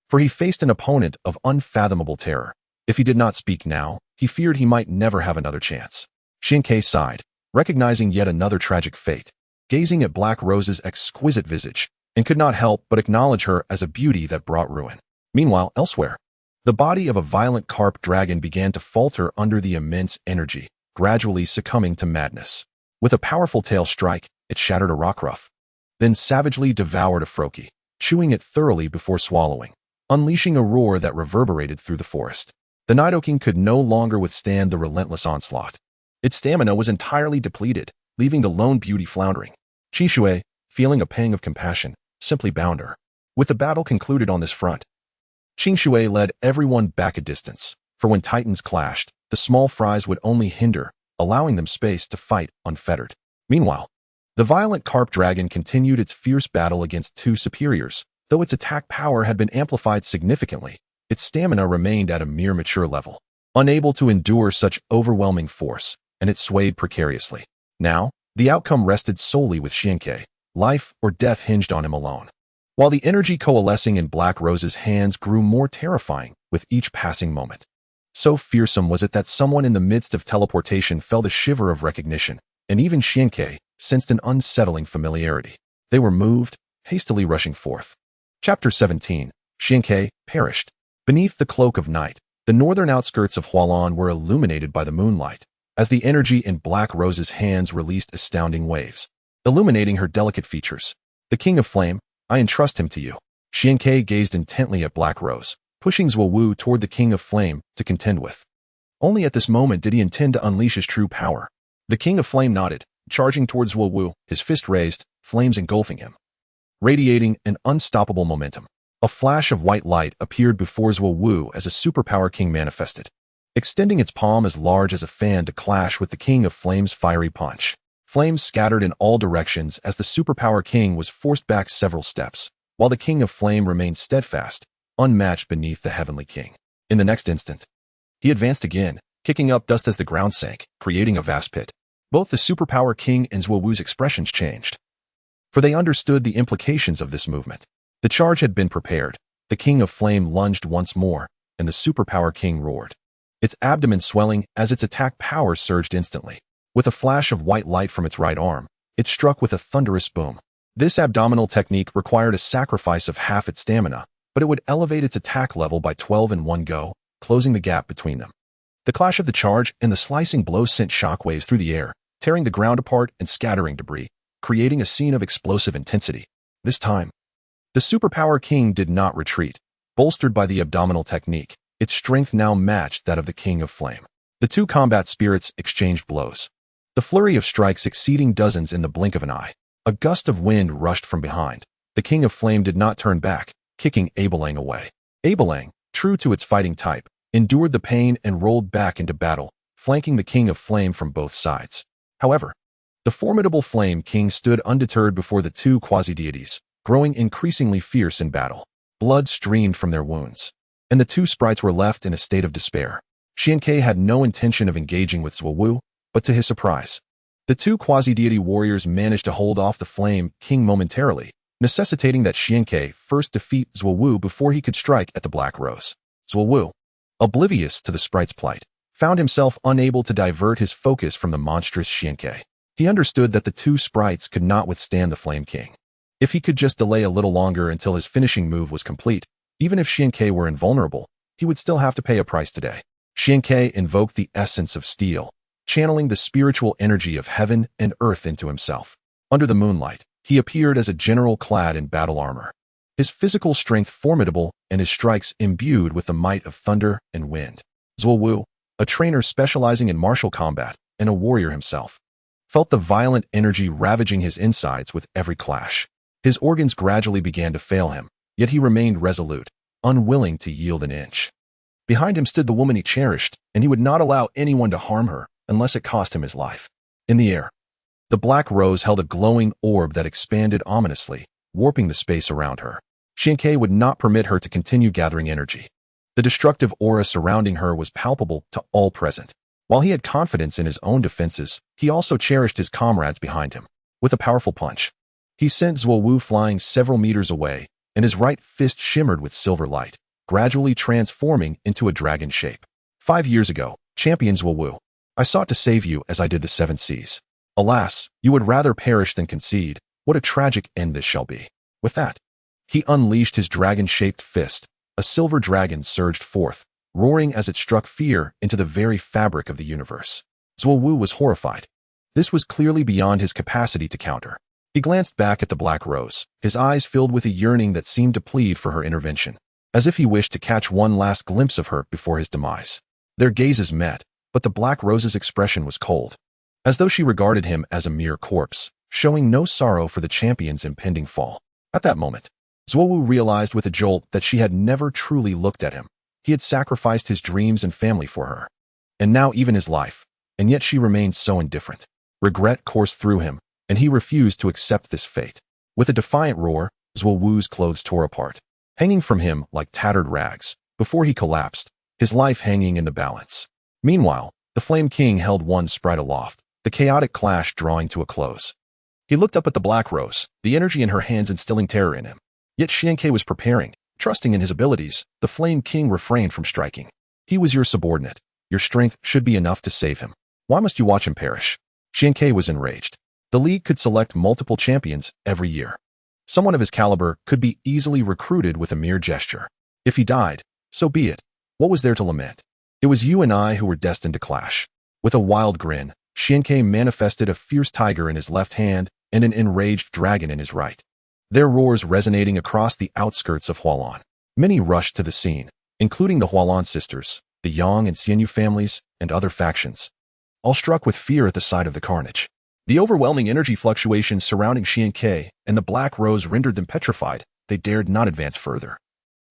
For he faced an opponent of unfathomable terror. If he did not speak now, he feared he might never have another chance. Xiankei sighed, recognizing yet another tragic fate, gazing at Black Rose's exquisite visage, and could not help but acknowledge her as a beauty that brought ruin. Meanwhile, elsewhere, the body of a violent carp dragon began to falter under the immense energy, gradually succumbing to madness. With a powerful tail strike, it shattered a rockruff, then savagely devoured a froki, chewing it thoroughly before swallowing, unleashing a roar that reverberated through the forest. The Nidoking could no longer withstand the relentless onslaught. Its stamina was entirely depleted, leaving the lone beauty floundering. Qixue, feeling a pang of compassion, simply bound her. With the battle concluded on this front, Qixue led everyone back a distance, for when titans clashed, the small fries would only hinder, allowing them space to fight unfettered. Meanwhile, the violent carp dragon continued its fierce battle against two superiors. Though its attack power had been amplified significantly, its stamina remained at a mere mature level, unable to endure such overwhelming force, and it swayed precariously. Now, the outcome rested solely with Xiankei. Life or death hinged on him alone. While the energy coalescing in Black Rose's hands grew more terrifying with each passing moment. So fearsome was it that someone in the midst of teleportation felt a shiver of recognition, and even Xiankei sensed an unsettling familiarity. They were moved, hastily rushing forth. Chapter 17. Xiankei perished. Beneath the cloak of night, the northern outskirts of Hualan were illuminated by the moonlight, as the energy in Black Rose's hands released astounding waves, illuminating her delicate features. The King of Flame, I entrust him to you. Xiankei gazed intently at Black Rose, pushing Zuowu toward the King of Flame to contend with. Only at this moment did he intend to unleash his true power. The King of Flame nodded, charging towards Zuowu, his fist raised, flames engulfing him, radiating an unstoppable momentum. A flash of white light appeared before Zuowu as a superpower king manifested, extending its palm as large as a fan to clash with the King of Flame's fiery punch. Flames scattered in all directions as the superpower king was forced back several steps, while the King of Flame remained steadfast, unmatched beneath the Heavenly King. In the next instant, he advanced again, kicking up dust as the ground sank, creating a vast pit. Both the superpower king and Zuowu's expressions changed, for they understood the implications of this movement. The charge had been prepared. The King of Flame lunged once more, and the superpower king roared, its abdomen swelling as its attack power surged instantly. With a flash of white light from its right arm, it struck with a thunderous boom. This abdominal technique required a sacrifice of half its stamina, but it would elevate its attack level by 12 in one go, closing the gap between them. The clash of the charge and the slicing blow sent shockwaves through the air, tearing the ground apart and scattering debris, creating a scene of explosive intensity. This time, the superpower king did not retreat. Bolstered by the abdominal technique, its strength now matched that of the King of Flame. The two combat spirits exchanged blows, the flurry of strikes exceeding dozens in the blink of an eye. A gust of wind rushed from behind. The King of Flame did not turn back, kicking Abelang away. Abelang, true to its fighting type, endured the pain and rolled back into battle, flanking the King of Flame from both sides. However, the formidable Flame King stood undeterred before the two quasi-deities, growing increasingly fierce in battle. Blood streamed from their wounds, and the two sprites were left in a state of despair. Xiankei had no intention of engaging with Zuowu, but to his surprise, the two quasi-deity warriors managed to hold off the Flame King momentarily, necessitating that Xiankei first defeat Zuowu before he could strike at the Black Rose. Zuowu, oblivious to the sprite's plight, found himself unable to divert his focus from the monstrous Xiankei. He understood that the two sprites could not withstand the Flame King. If he could just delay a little longer until his finishing move was complete, even if Xiankei were invulnerable, he would still have to pay a price today. Xiankei invoked the essence of steel, channeling the spiritual energy of heaven and earth into himself. Under the moonlight, he appeared as a general clad in battle armor. his physical strength formidable and his strikes imbued with the might of thunder and wind. Zuowu, a trainer specializing in martial combat and a warrior himself, felt the violent energy ravaging his insides with every clash. His organs gradually began to fail him, yet he remained resolute, unwilling to yield an inch. Behind him stood the woman he cherished, and he would not allow anyone to harm her unless it cost him his life. In the air, the black rose held a glowing orb that expanded ominously, warping the space around her. Xianke would not permit her to continue gathering energy. The destructive aura surrounding her was palpable to all present. While he had confidence in his own defenses, he also cherished his comrades behind him. With a powerful punch, he sent Zuowu flying several meters away, and his right fist shimmered with silver light, gradually transforming into a dragon shape. 5 years ago, champion Zuowu, I sought to save you as I did the 7 seas. Alas, you would rather perish than concede. What a tragic end this shall be. With that, he unleashed his dragon-shaped fist. A silver dragon surged forth, roaring as it struck fear into the very fabric of the universe. Zuowu was horrified. This was clearly beyond his capacity to counter. He glanced back at the black rose, his eyes filled with a yearning that seemed to plead for her intervention, as if he wished to catch one last glimpse of her before his demise. Their gazes met, but the black rose's expression was cold, as though she regarded him as a mere corpse, showing no sorrow for the champion's impending fall. At that moment, Zuowu realized with a jolt that she had never truly looked at him. He had sacrificed his dreams and family for her, and now even his life, and yet she remained so indifferent. Regret coursed through him, and he refused to accept this fate. With a defiant roar, Zuowu's clothes tore apart, hanging from him like tattered rags, before he collapsed, his life hanging in the balance. Meanwhile, the Flame King held one sprite aloft, the chaotic clash drawing to a close. He looked up at the black rose, the energy in her hands instilling terror in him. Yet Xianke was preparing, trusting in his abilities. The Flame King refrained from striking. He was your subordinate. Your strength should be enough to save him. Why must you watch him perish? Xianke was enraged. The league could select multiple champions every year. Someone of his caliber could be easily recruited with a mere gesture. If he died, so be it. What was there to lament? It was you and I who were destined to clash. With a wild grin, Xianke manifested a fierce tiger in his left hand and an enraged dragon in his right, their roars resonating across the outskirts of Hualan. Many rushed to the scene, including the Hualan sisters, the Yang and Xianyu families, and other factions, all struck with fear at the sight of the carnage. The overwhelming energy fluctuations surrounding Xianke and the black rose rendered them petrified. They dared not advance further.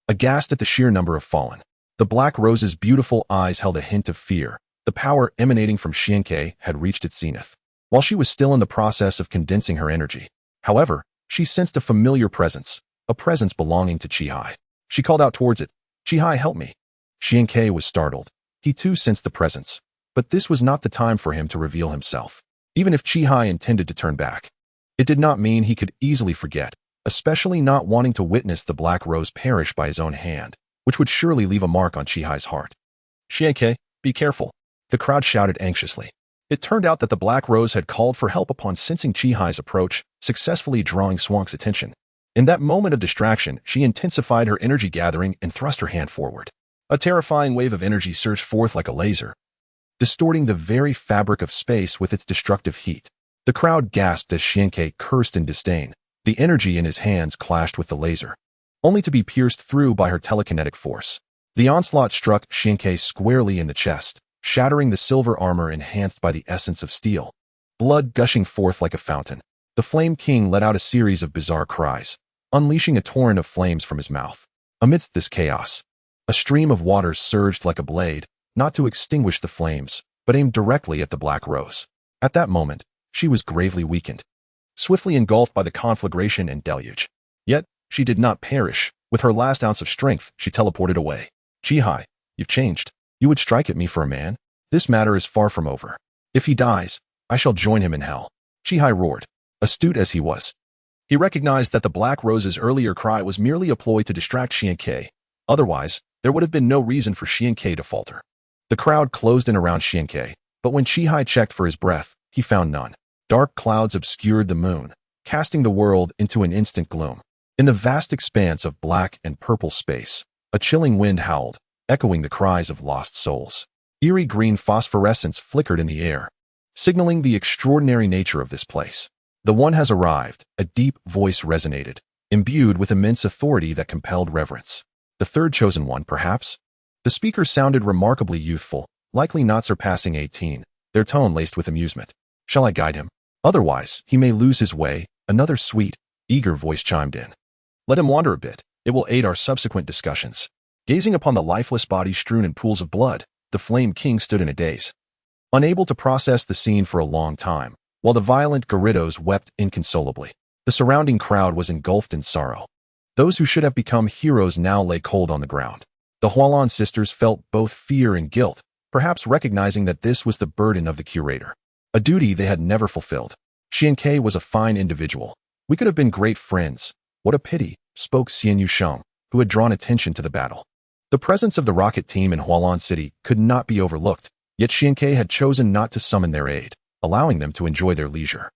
Aghast at the sheer number of fallen, the black rose's beautiful eyes held a hint of fear. The power emanating from Xianke had reached its zenith. While she was still in the process of condensing her energy, however, she sensed a familiar presence, a presence belonging to Qihai. She called out towards it, "Qihai, help me." Xianke was startled. He too sensed the presence, but this was not the time for him to reveal himself. Even if Qihai intended to turn back, it did not mean he could easily forget, especially not wanting to witness the black rose perish by his own hand, which would surely leave a mark on Qihai's heart. "Xianke, be careful," the crowd shouted anxiously. It turned out that the black rose had called for help upon sensing Qihai's approach, successfully drawing Swank's attention. In that moment of distraction, she intensified her energy gathering and thrust her hand forward. A terrifying wave of energy surged forth like a laser, distorting the very fabric of space with its destructive heat. The crowd gasped as Xianke cursed in disdain. The energy in his hands clashed with the laser, only to be pierced through by her telekinetic force. The onslaught struck Xianke squarely in the chest, shattering the silver armor enhanced by the essence of steel. Blood gushing forth like a fountain, the Flame King let out a series of bizarre cries, unleashing a torrent of flames from his mouth. Amidst this chaos, a stream of water surged like a blade, not to extinguish the flames, but aimed directly at the black rose. At that moment, she was gravely weakened, swiftly engulfed by the conflagration and deluge. Yet, she did not perish. With her last ounce of strength, she teleported away. "Qihai, you've changed. You would strike at me for a man? This matter is far from over. If he dies, I shall join him in hell." Qihai roared. Astute as he was, he recognized that the black rose's earlier cry was merely a ploy to distract Xianke. Otherwise, there would have been no reason for Xianke to falter. The crowd closed in around Xianke, but when Qihai checked for his breath, he found none. Dark clouds obscured the moon, casting the world into an instant gloom. In the vast expanse of black and purple space, a chilling wind howled, echoing the cries of lost souls. Eerie green phosphorescence flickered in the air, signaling the extraordinary nature of this place. "The one has arrived," a deep voice resonated, imbued with immense authority that compelled reverence. The third chosen one, perhaps? The speaker sounded remarkably youthful, likely not surpassing 18, their tone laced with amusement. Shall I guide him? Otherwise, he may lose his way, another sweet, eager voice chimed in. Let him wander a bit. It will aid our subsequent discussions. Gazing upon the lifeless body strewn in pools of blood, the Flame King stood in a daze, unable to process the scene for a long time, while the violent Garridos wept inconsolably. The surrounding crowd was engulfed in sorrow. Those who should have become heroes now lay cold on the ground. The Hualan sisters felt both fear and guilt, perhaps recognizing that this was the burden of the curator, a duty they had never fulfilled. Xianke was a fine individual. We could have been great friends. What a pity, spoke Xian Yusheng, who had drawn attention to the battle. The presence of the rocket team in Hualan City could not be overlooked, yet Xianke had chosen not to summon their aid, allowing them to enjoy their leisure.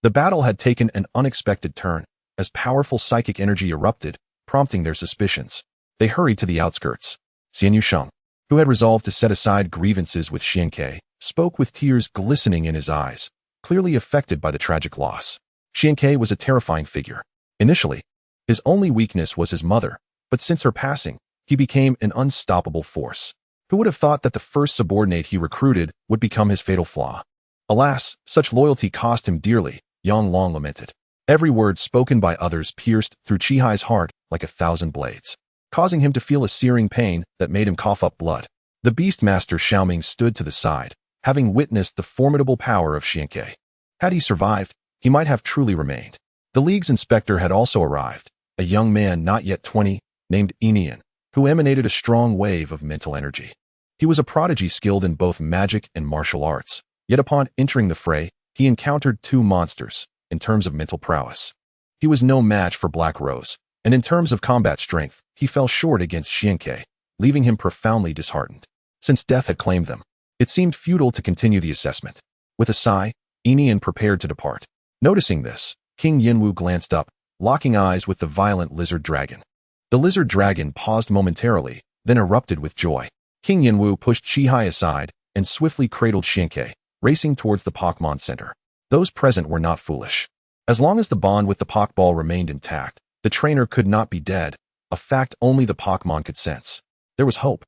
The battle had taken an unexpected turn, as powerful psychic energy erupted, prompting their suspicions. They hurried to the outskirts. Xian Yusheng, who had resolved to set aside grievances with Xianke, spoke with tears glistening in his eyes, clearly affected by the tragic loss. Xianke was a terrifying figure. Initially, his only weakness was his mother, but since her passing, he became an unstoppable force. Who would have thought that the first subordinate he recruited would become his fatal flaw? Alas, such loyalty cost him dearly, Yang Long lamented. Every word spoken by others pierced through Chihai's heart like 1,000 blades, causing him to feel a searing pain that made him cough up blood. The Beastmaster Xiaoming stood to the side, having witnessed the formidable power of Xianke. Had he survived, he might have truly remained. The League's inspector had also arrived, a young man not yet 20, named Enian, who emanated a strong wave of mental energy. He was a prodigy skilled in both magic and martial arts, yet upon entering the fray, he encountered two monsters, in terms of mental prowess. He was no match for Black Rose, and in terms of combat strength, he fell short against Xianke, leaving him profoundly disheartened. Since death had claimed them, it seemed futile to continue the assessment. With a sigh, Enian prepared to depart. Noticing this, King Yinwu glanced up, locking eyes with the violent lizard dragon. The lizard dragon paused momentarily, then erupted with joy. King Yinwu pushed Chihai aside and swiftly cradled Xianke, racing towards the Pokemon Center. Those present were not foolish. As long as the bond with the Pokeball remained intact, the trainer could not be dead, a fact only the Pokemon could sense. There was hope.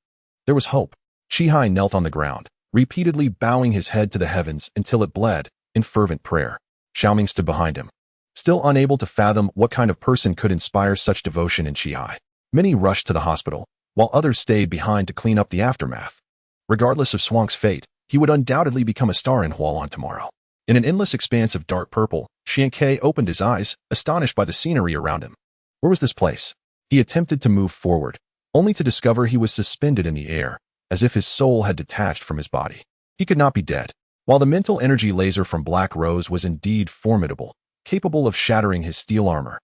There was hope. Chihai knelt on the ground, repeatedly bowing his head to the heavens until it bled, in fervent prayer. Xiaoming stood behind him, still unable to fathom what kind of person could inspire such devotion in Chihai. Many rushed to the hospital, while others stayed behind to clean up the aftermath. Regardless of Swank's fate, he would undoubtedly become a star in Hualan tomorrow. In an endless expanse of dark purple, Xianke opened his eyes, astonished by the scenery around him. Where was this place? He attempted to move forward, only to discover he was suspended in the air, as if his soul had detached from his body. He could not be dead. While the mental energy laser from Black Rose was indeed formidable, capable of shattering his steel armor,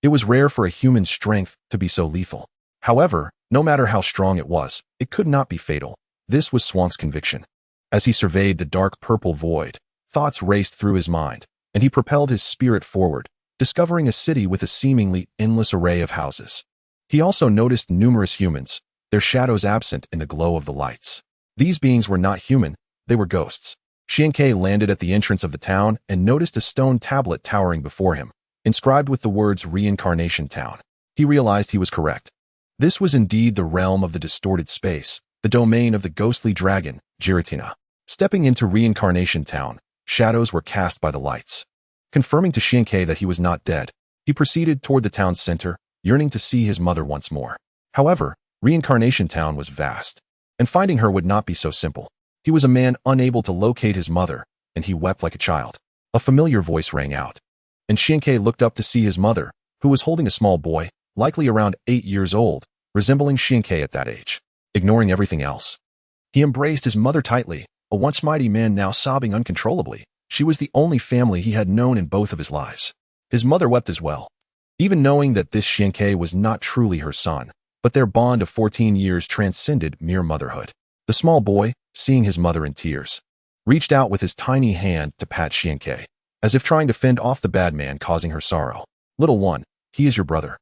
it was rare for a human's strength to be so lethal. However, no matter how strong it was, it could not be fatal. This was Swank's conviction. As he surveyed the dark purple void, thoughts raced through his mind, and he propelled his spirit forward, discovering a city with a seemingly endless array of houses. He also noticed numerous humans, their shadows absent in the glow of the lights. These beings were not human, they were ghosts. Xianke landed at the entrance of the town and noticed a stone tablet towering before him, inscribed with the words Reincarnation Town. He realized he was correct. This was indeed the realm of the distorted space, the domain of the ghostly dragon, Giratina. Stepping into Reincarnation Town, shadows were cast by the lights. Confirming to Xianke that he was not dead, he proceeded toward the town's center, yearning to see his mother once more. However, Reincarnation Town was vast, and finding her would not be so simple. He was a man unable to locate his mother, and he wept like a child. A familiar voice rang out, and Xianke looked up to see his mother, who was holding a small boy, likely around 8 years old, resembling Xianke at that age. Ignoring everything else, he embraced his mother tightly, a once mighty man now sobbing uncontrollably. She was the only family he had known in both of his lives. His mother wept as well, even knowing that this Xianke was not truly her son, but their bond of 14 years transcended mere motherhood. The small boy, seeing his mother in tears, reached out with his tiny hand to pat Xianke, as if trying to fend off the bad man causing her sorrow. Little one, he is your brother.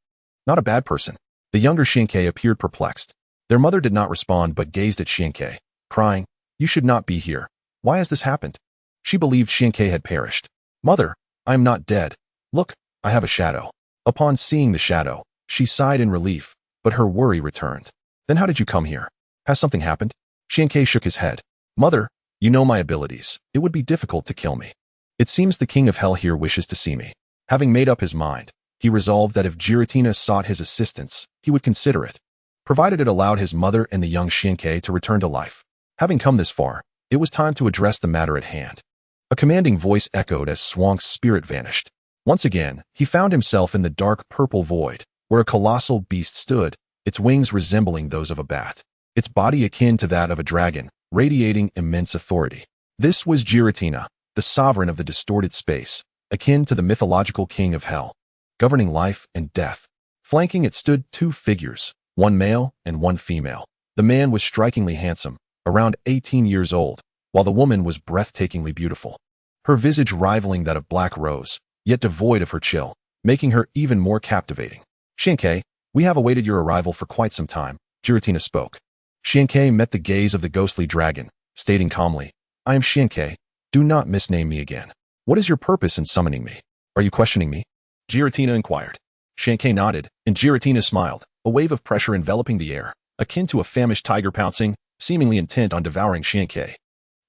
Not a bad person. The younger Xianke appeared perplexed. Their mother did not respond but gazed at Xianke, crying, "You should not be here. Why has this happened?" She believed Xianke had perished. "Mother, I am not dead. Look, I have a shadow." Upon seeing the shadow, she sighed in relief, but her worry returned. Then how did you come here? Has something happened? Xianke shook his head. Mother, you know my abilities. It would be difficult to kill me. It seems the king of hell here wishes to see me. Having made up his mind, he resolved that if Giratina sought his assistance, he would consider it, provided it allowed his mother and the young Xianke to return to life. Having come this far, it was time to address the matter at hand. A commanding voice echoed as Swank's spirit vanished. Once again, he found himself in the dark purple void, where a colossal beast stood, its wings resembling those of a bat, its body akin to that of a dragon, radiating immense authority. This was Giratina, the sovereign of the distorted space, akin to the mythological king of hell, governing life and death. Flanking it stood two figures, one male and one female. The man was strikingly handsome, around 18 years old, while the woman was breathtakingly beautiful, her visage rivaling that of Black Rose, yet devoid of her chill, making her even more captivating. Xianke, we have awaited your arrival for quite some time, Giratina spoke. Xianke met the gaze of the ghostly dragon, stating calmly, I am Xianke, do not misname me again. What is your purpose in summoning me? Are you questioning me? Giratina inquired. Xianke nodded, and Giratina smiled, a wave of pressure enveloping the air, akin to a famished tiger pouncing, seemingly intent on devouring Xianke.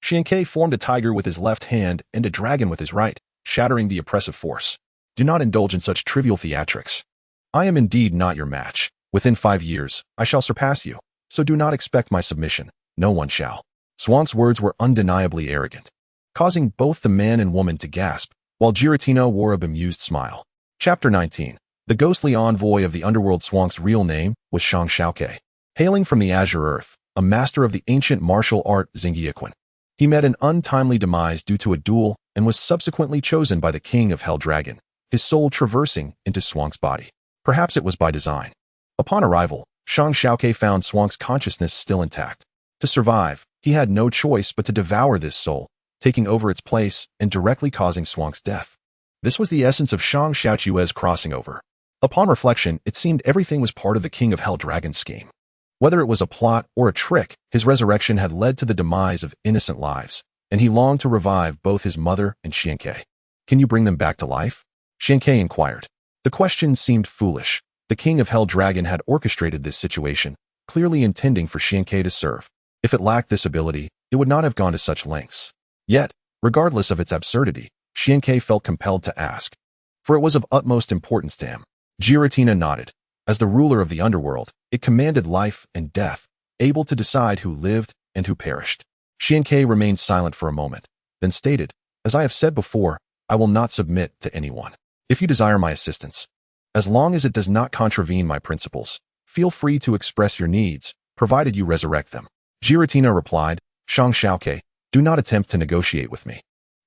Xianke formed a tiger with his left hand and a dragon with his right, shattering the oppressive force. Do not indulge in such trivial theatrics. I am indeed not your match. Within 5 years, I shall surpass you, so do not expect my submission. No one shall. Swank's words were undeniably arrogant, causing both the man and woman to gasp, while Giratina wore a bemused smile. Chapter 19. The ghostly envoy of the underworld. Swank's real name was Shang Xiaoke. Hailing from the Azure Earth, a master of the ancient martial art Xingyiquan, he met an untimely demise due to a duel and was subsequently chosen by the king of Hell Dragon, his soul traversing into Swank's body. Perhaps it was by design. Upon arrival, Shang Xiaoke found Swank's consciousness still intact. To survive, he had no choice but to devour this soul, taking over its place and directly causing Swank's death. This was the essence of Shang Xiaoque's crossing over. Upon reflection, it seemed everything was part of the king of Hell Dragon's scheme. Whether it was a plot or a trick, his resurrection had led to the demise of innocent lives, and he longed to revive both his mother and Xianke. Can you bring them back to life? Xianke inquired. The question seemed foolish. The king of Hell Dragon had orchestrated this situation, clearly intending for Xianke to serve. If it lacked this ability, it would not have gone to such lengths. Yet, regardless of its absurdity, Xianke felt compelled to ask, for it was of utmost importance to him. Giratina nodded. As the ruler of the underworld, it commanded life and death, able to decide who lived and who perished. Xianke remained silent for a moment, then stated, as I have said before, I will not submit to anyone. If you desire my assistance, as long as it does not contravene my principles, feel free to express your needs, provided you resurrect them. Giratina replied, Shang Xiaoke, do not attempt to negotiate with me.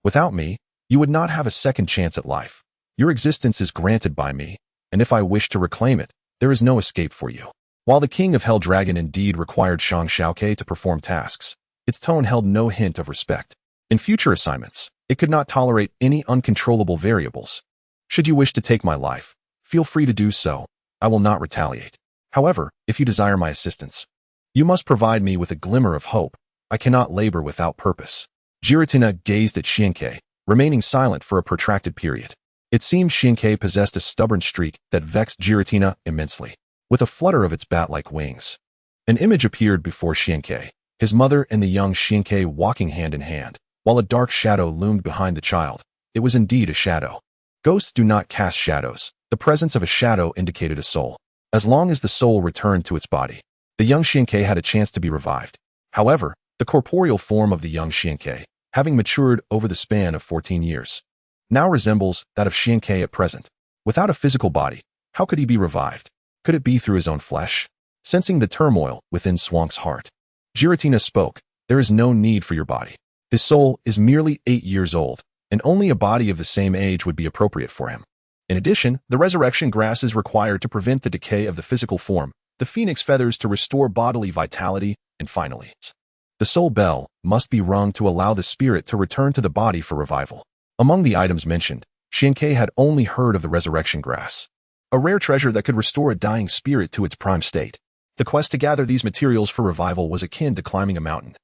Without me, you would not have a second chance at life. Your existence is granted by me, and if I wish to reclaim it, there is no escape for you. While the king of Hell Dragon indeed required Shang Xiaoke to perform tasks, its tone held no hint of respect. In future assignments, it could not tolerate any uncontrollable variables. Should you wish to take my life, feel free to do so. I will not retaliate. However, if you desire my assistance, you must provide me with a glimmer of hope. I cannot labor without purpose. Giratina gazed at Xianke, remaining silent for a protracted period. It seemed Xianke possessed a stubborn streak that vexed Giratina immensely. With a flutter of its bat-like wings, an image appeared before Xianke, his mother and the young Xianke walking hand in hand, while a dark shadow loomed behind the child. It was indeed a shadow. Ghosts do not cast shadows. The presence of a shadow indicated a soul. As long as the soul returned to its body, the young Xianke had a chance to be revived. However, the corporeal form of the young Xianke, having matured over the span of 14 years, now resembles that of Xianke at present. Without a physical body, how could he be revived? Could it be through his own flesh? Sensing the turmoil within Swank's heart, Giratina spoke, there is no need for your body. His soul is merely 8 years old, and only a body of the same age would be appropriate for him. In addition, the resurrection grass is required to prevent the decay of the physical form, the phoenix feathers to restore bodily vitality, and finally, the soul bell must be rung to allow the spirit to return to the body for revival. Among the items mentioned, Xianke had only heard of the resurrection grass, a rare treasure that could restore a dying spirit to its prime state. The quest to gather these materials for revival was akin to climbing a mountain,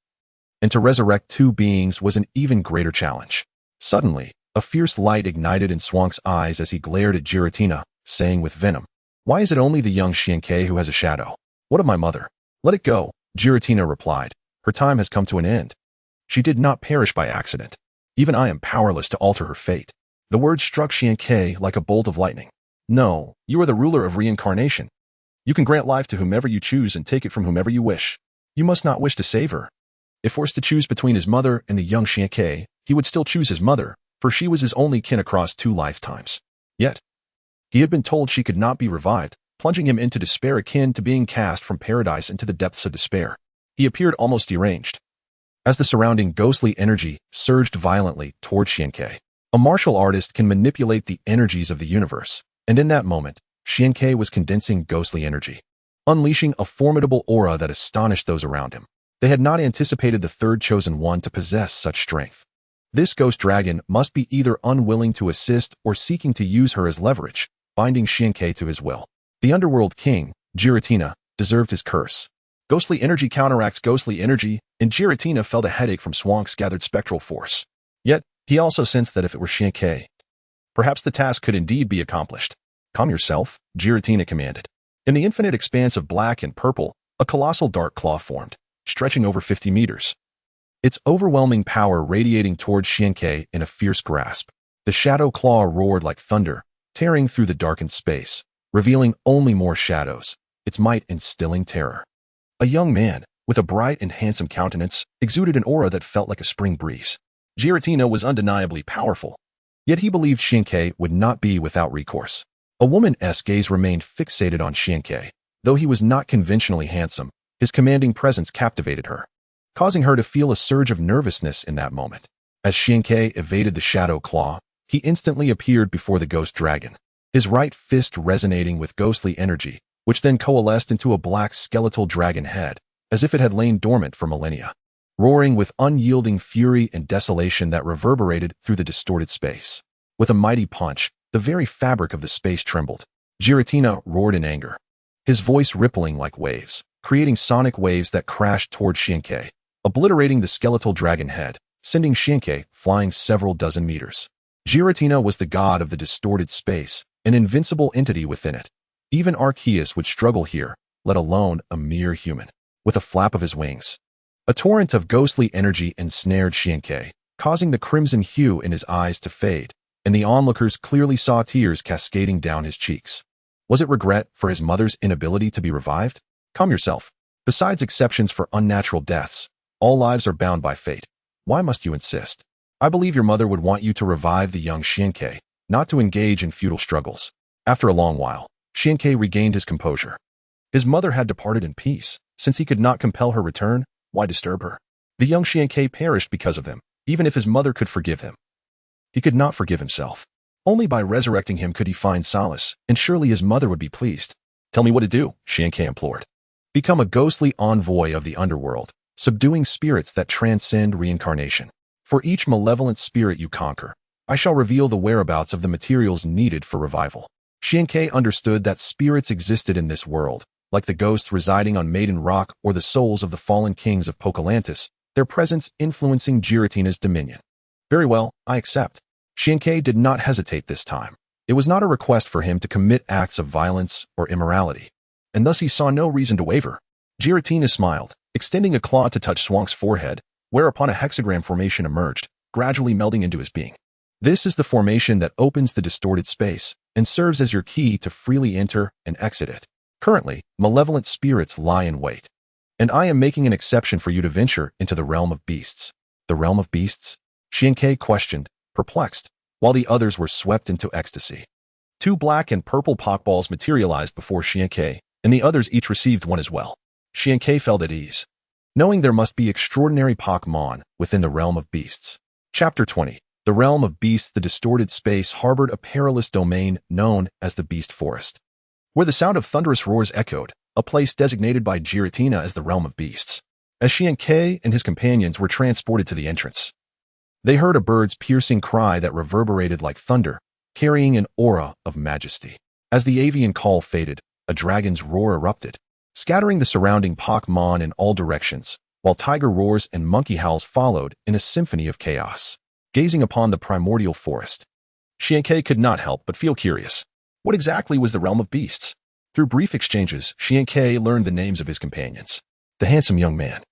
and to resurrect two beings was an even greater challenge. Suddenly, a fierce light ignited in Swank's eyes as he glared at Giratina, saying with venom, "Why is it only the young Xiankei who has a shadow? What of my mother? Let it go," Giratina replied. "Her time has come to an end. She did not perish by accident. Even I am powerless to alter her fate." The words struck Xiankei like a bolt of lightning. "No, you are the ruler of reincarnation. You can grant life to whomever you choose and take it from whomever you wish. You must not wish to save her." If forced to choose between his mother and the young Xiankei, he would still choose his mother, for she was his only kin across 2 lifetimes. Yet, he had been told she could not be revived, plunging him into despair akin to being cast from paradise into the depths of despair. He appeared almost deranged, as the surrounding ghostly energy surged violently toward Xiankei. A martial artist can manipulate the energies of the universe, and in that moment, Xiankei was condensing ghostly energy, unleashing a formidable aura that astonished those around him. They had not anticipated the third chosen one to possess such strength. This ghost dragon must be either unwilling to assist or seeking to use her as leverage, binding Xiankei to his will. The underworld king, Giratina, deserved his curse. Ghostly energy counteracts ghostly energy, and Giratina felt a headache from Swank's gathered spectral force. Yet, he also sensed that if it were Xiankei, perhaps the task could indeed be accomplished. "Calm yourself," Giratina commanded. In the infinite expanse of black and purple, a colossal dark claw formed, stretching over 50 meters. Its overwhelming power radiating towards Xiankei in a fierce grasp. The shadow claw roared like thunder, tearing through the darkened space, revealing only more shadows, its might instilling terror. A young man, with a bright and handsome countenance, exuded an aura that felt like a spring breeze. Giratina was undeniably powerful, yet he believed Xiankei would not be without recourse. A woman's gaze remained fixated on Xiankei. Though he was not conventionally handsome, his commanding presence captivated her, causing her to feel a surge of nervousness in that moment. As Xiankei evaded the shadow claw, he instantly appeared before the ghost dragon, his right fist resonating with ghostly energy, which then coalesced into a black skeletal dragon head, as if it had lain dormant for millennia, roaring with unyielding fury and desolation that reverberated through the distorted space. With a mighty punch, the very fabric of the space trembled. Giratina roared in anger, his voice rippling like waves, creating sonic waves that crashed toward Xiankei, obliterating the skeletal dragon head, sending Xiankei flying several dozen meters. Giratina was the god of the distorted space, an invincible entity within it. Even Arceus would struggle here, let alone a mere human. With a flap of his wings, a torrent of ghostly energy ensnared Xiankei, causing the crimson hue in his eyes to fade, and the onlookers clearly saw tears cascading down his cheeks. Was it regret for his mother's inability to be revived? Calm yourself. Besides exceptions for unnatural deaths, all lives are bound by fate. Why must you insist? I believe your mother would want you to revive the young Xiankei, not to engage in futile struggles. After a long while, Xiankei regained his composure. His mother had departed in peace. Since he could not compel her return, why disturb her? The young Xiankei perished because of him. Even if his mother could forgive him, he could not forgive himself. Only by resurrecting him could he find solace, and surely his mother would be pleased. "Tell me what to do," Xiankei implored. "Become a ghostly envoy of the underworld, subduing spirits that transcend reincarnation. For each malevolent spirit you conquer, I shall reveal the whereabouts of the materials needed for revival." Xiankei understood that spirits existed in this world, like the ghosts residing on Maiden Rock or the souls of the fallen kings of Pocahontas, their presence influencing Giratina's dominion. "Very well, I accept." Xiankei did not hesitate this time. It was not a request for him to commit acts of violence or immorality, and thus he saw no reason to waver. Giratina smiled, extending a claw to touch Swank's forehead, whereupon a hexagram formation emerged, gradually melding into his being. This is the formation that opens the distorted space and serves as your key to freely enter and exit it. Currently, malevolent spirits lie in wait, and I am making an exception for you to venture into the realm of beasts. The realm of beasts? Xiankei questioned, perplexed, while the others were swept into ecstasy. 2 black and purple pokeballs materialized before Xiankei, and the others each received one as well. Xiankei felt at ease, knowing there must be extraordinary Pokemon within the realm of beasts. Chapter 20. The realm of beasts. The distorted space harbored a perilous domain known as the Beast Forest, where the sound of thunderous roars echoed, a place designated by Giratina as the realm of beasts. As Xiankei and his companions were transported to the entrance, they heard a bird's piercing cry that reverberated like thunder, carrying an aura of majesty. As the avian call faded, a dragon's roar erupted, scattering the surrounding Pokemon in all directions, while tiger roars and monkey howls followed in a symphony of chaos. Gazing upon the primordial forest, Xiankei could not help but feel curious. What exactly was the realm of beasts? Through brief exchanges, Xianke learned the names of his companions. The handsome young man,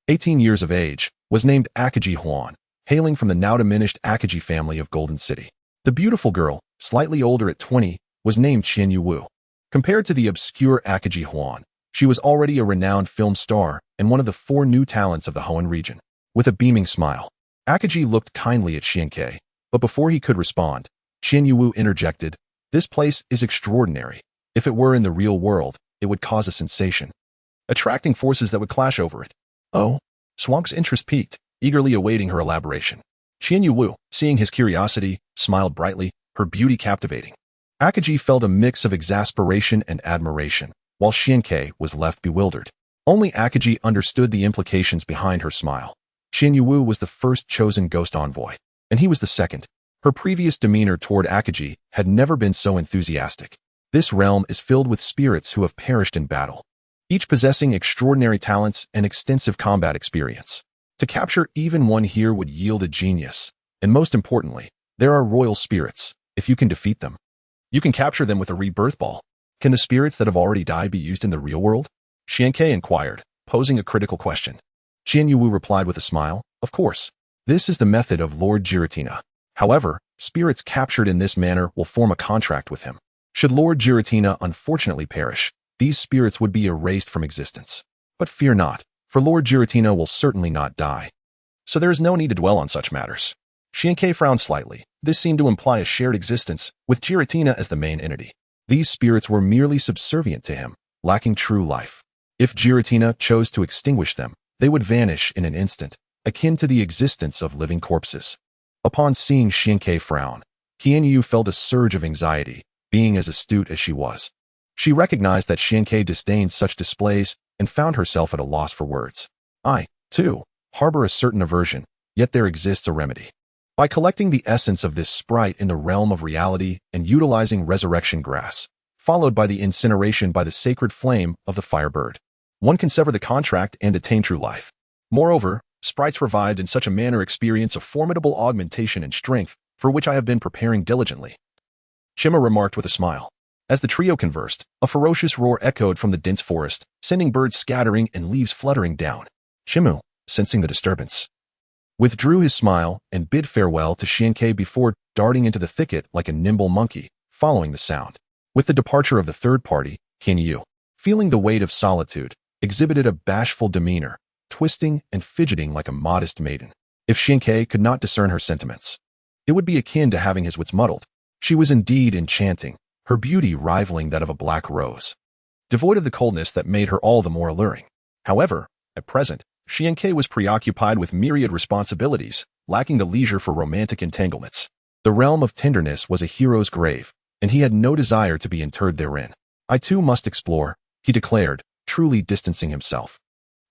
18 years of age, was named Akaji Huan, hailing from the now-diminished Akaji family of Golden City. The beautiful girl, slightly older at 20, was named Qian Yu. Compared to the obscure Akaji Huan, she was already a renowned film star and one of the 4 new talents of the Hoenn region. With a beaming smile, Akaji looked kindly at Xianke, but before he could respond, Qian Yu interjected, "This place is extraordinary. If it were in the real world, it would cause a sensation, attracting forces that would clash over it." Oh, Swank's interest piqued, eagerly awaiting her elaboration. Qian Yu, seeing his curiosity, smiled brightly, her beauty captivating. Akaji felt a mix of exasperation and admiration, while Xianke was left bewildered. Only Akaji understood the implications behind her smile. Qian Yu was the first chosen ghost envoy, and he was the second. Her previous demeanor toward Akaji had never been so enthusiastic. This realm is filled with spirits who have perished in battle, each possessing extraordinary talents and extensive combat experience. To capture even one here would yield a genius, and most importantly, there are royal spirits. If you can defeat them, you can capture them with a rebirth ball. Can the spirits that have already died be used in the real world? Xianke inquired, posing a critical question. Qian Yu replied with a smile, "Of course. This is the method of Lord Giratina. However, spirits captured in this manner will form a contract with him. Should Lord Giratina unfortunately perish, these spirits would be erased from existence. But fear not, for Lord Giratina will certainly not die. So there is no need to dwell on such matters." Xianke frowned slightly. This seemed to imply a shared existence, with Giratina as the main entity. These spirits were merely subservient to him, lacking true life. If Giratina chose to extinguish them, they would vanish in an instant, akin to the existence of living corpses. Upon seeing Xianke frown, Qian Yu felt a surge of anxiety, being as astute as she was. She recognized that Xianke disdained such displays and found herself at a loss for words. I, too, harbor a certain aversion, yet there exists a remedy. By collecting the essence of this sprite in the realm of reality and utilizing resurrection grass, followed by the incineration by the sacred flame of the firebird, one can sever the contract and attain true life. Moreover, sprites revived in such a manner experience a formidable augmentation in strength, for which I have been preparing diligently. Chima remarked with a smile. As the trio conversed, a ferocious roar echoed from the dense forest, sending birds scattering and leaves fluttering down. Shimu, sensing the disturbance, withdrew his smile and bid farewell to Xianke before darting into the thicket like a nimble monkey, following the sound. With the departure of the third party, Qian Yu, feeling the weight of solitude, exhibited a bashful demeanor, twisting and fidgeting like a modest maiden. If Xianke could not discern her sentiments, it would be akin to having his wits muddled. She was indeed enchanting, her beauty rivaling that of a black rose, devoid of the coldness that made her all the more alluring. However, at present, Xianke was preoccupied with myriad responsibilities, lacking the leisure for romantic entanglements. The realm of tenderness was a hero's grave, and he had no desire to be interred therein. I too must explore, he declared, truly distancing himself.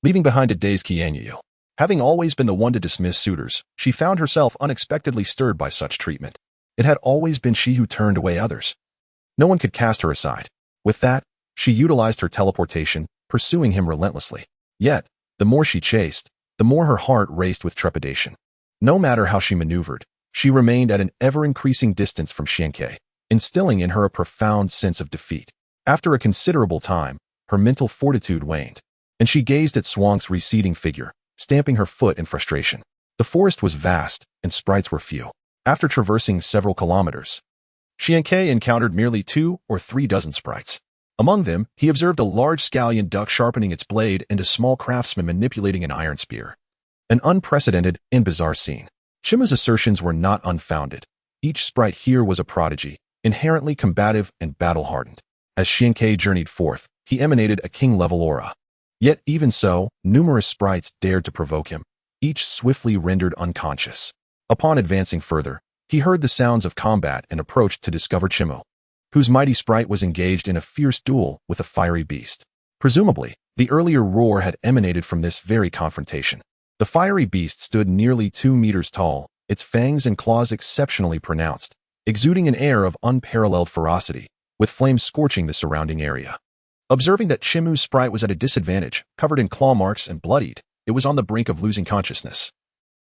Leaving behind a dazed Qian Yu. Having always been the one to dismiss suitors, she found herself unexpectedly stirred by such treatment. It had always been she who turned away others. No one could cast her aside. With that, she utilized her teleportation, pursuing him relentlessly. Yet, the more she chased, the more her heart raced with trepidation. No matter how she maneuvered, she remained at an ever-increasing distance from Xianke, instilling in her a profound sense of defeat. After a considerable time, her mental fortitude waned, and she gazed at Swank's receding figure, stamping her foot in frustration. The forest was vast, and sprites were few. After traversing several kilometers, Xianke encountered merely 2 or 3 dozen sprites. Among them, he observed a large scallion duck sharpening its blade and a small craftsman manipulating an iron spear. An unprecedented and bizarre scene. Chima's assertions were not unfounded. Each sprite here was a prodigy, inherently combative and battle-hardened. As Xianke journeyed forth, he emanated a king-level aura. Yet even so, numerous sprites dared to provoke him, each swiftly rendered unconscious. Upon advancing further, he heard the sounds of combat and approached to discover Chimu, whose mighty sprite was engaged in a fierce duel with a fiery beast. Presumably, the earlier roar had emanated from this very confrontation. The fiery beast stood nearly 2 meters tall, its fangs and claws exceptionally pronounced, exuding an air of unparalleled ferocity, with flames scorching the surrounding area. Observing that Chimu's sprite was at a disadvantage, covered in claw marks and bloodied, it was on the brink of losing consciousness.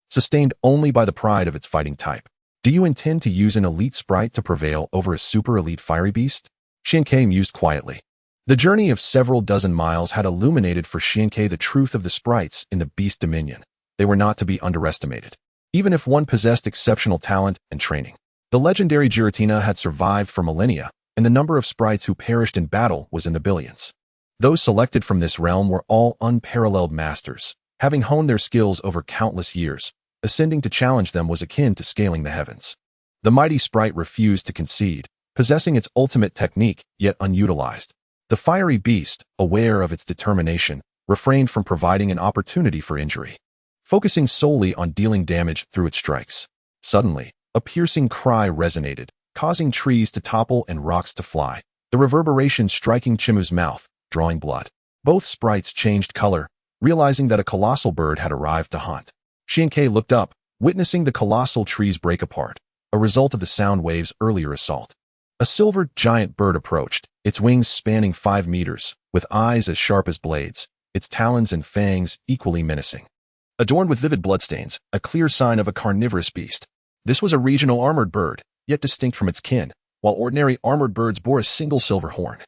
Sustained only by the pride of its fighting type, Do you intend to use an elite sprite to prevail over a super elite fiery beast? Xiankei mused quietly. The journey of several dozen miles had illuminated for Xiankei the truth of the sprites in the beast dominion. They were not to be underestimated. Even if one possessed exceptional talent and training. The legendary Giratina had survived for millennia, and the number of sprites who perished in battle was in the billions. Those selected from this realm were all unparalleled masters, having honed their skills over countless years. Ascending to challenge them was akin to scaling the heavens. The mighty sprite refused to concede, possessing its ultimate technique, yet unutilized. The fiery beast, aware of its determination, refrained from providing an opportunity for injury, focusing solely on dealing damage through its strikes. Suddenly, a piercing cry resonated, causing trees to topple and rocks to fly, the reverberation striking Chimu's mouth, drawing blood. Both sprites changed color, realizing that a colossal bird had arrived to hunt. Xiankei looked up, witnessing the colossal trees break apart, a result of the sound wave's earlier assault. A silver giant bird approached, its wings spanning 5 meters, with eyes as sharp as blades, its talons and fangs equally menacing. Adorned with vivid bloodstains, a clear sign of a carnivorous beast. This was a regional armored bird, yet distinct from its kin, while ordinary armored birds bore a single silver horn.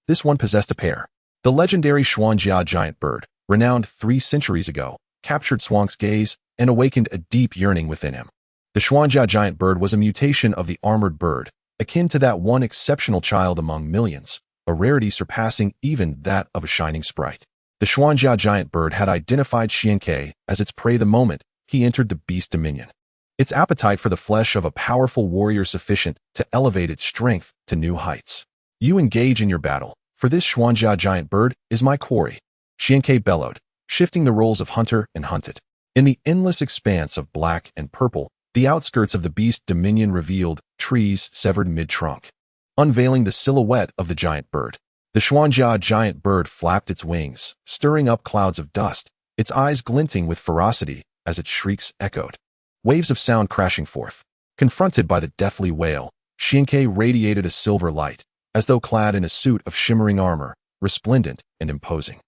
This one possessed a pair. The legendary Xuanjia giant bird, renowned 3 centuries ago, captured Swank's gaze and awakened a deep yearning within him. The Xuanjia giant bird was a mutation of the armored bird, akin to that one exceptional child among millions, a rarity surpassing even that of a shining sprite. The Xuanjia giant bird had identified Xiankei as its prey the moment he entered the beast dominion. Its appetite for the flesh of a powerful warrior sufficient to elevate its strength to new heights. You engage in your battle, for this Xuanjia giant bird is my quarry. Xiankei bellowed, shifting the roles of hunter and hunted. In the endless expanse of black and purple, the outskirts of the beast dominion revealed trees severed mid-trunk, unveiling the silhouette of the giant bird. The Xuanjia giant bird flapped its wings, stirring up clouds of dust, its eyes glinting with ferocity as its shrieks echoed. Waves of sound crashing forth. Confronted by the deathly wail, Xiankei radiated a silver light, as though clad in a suit of shimmering armor, resplendent and imposing.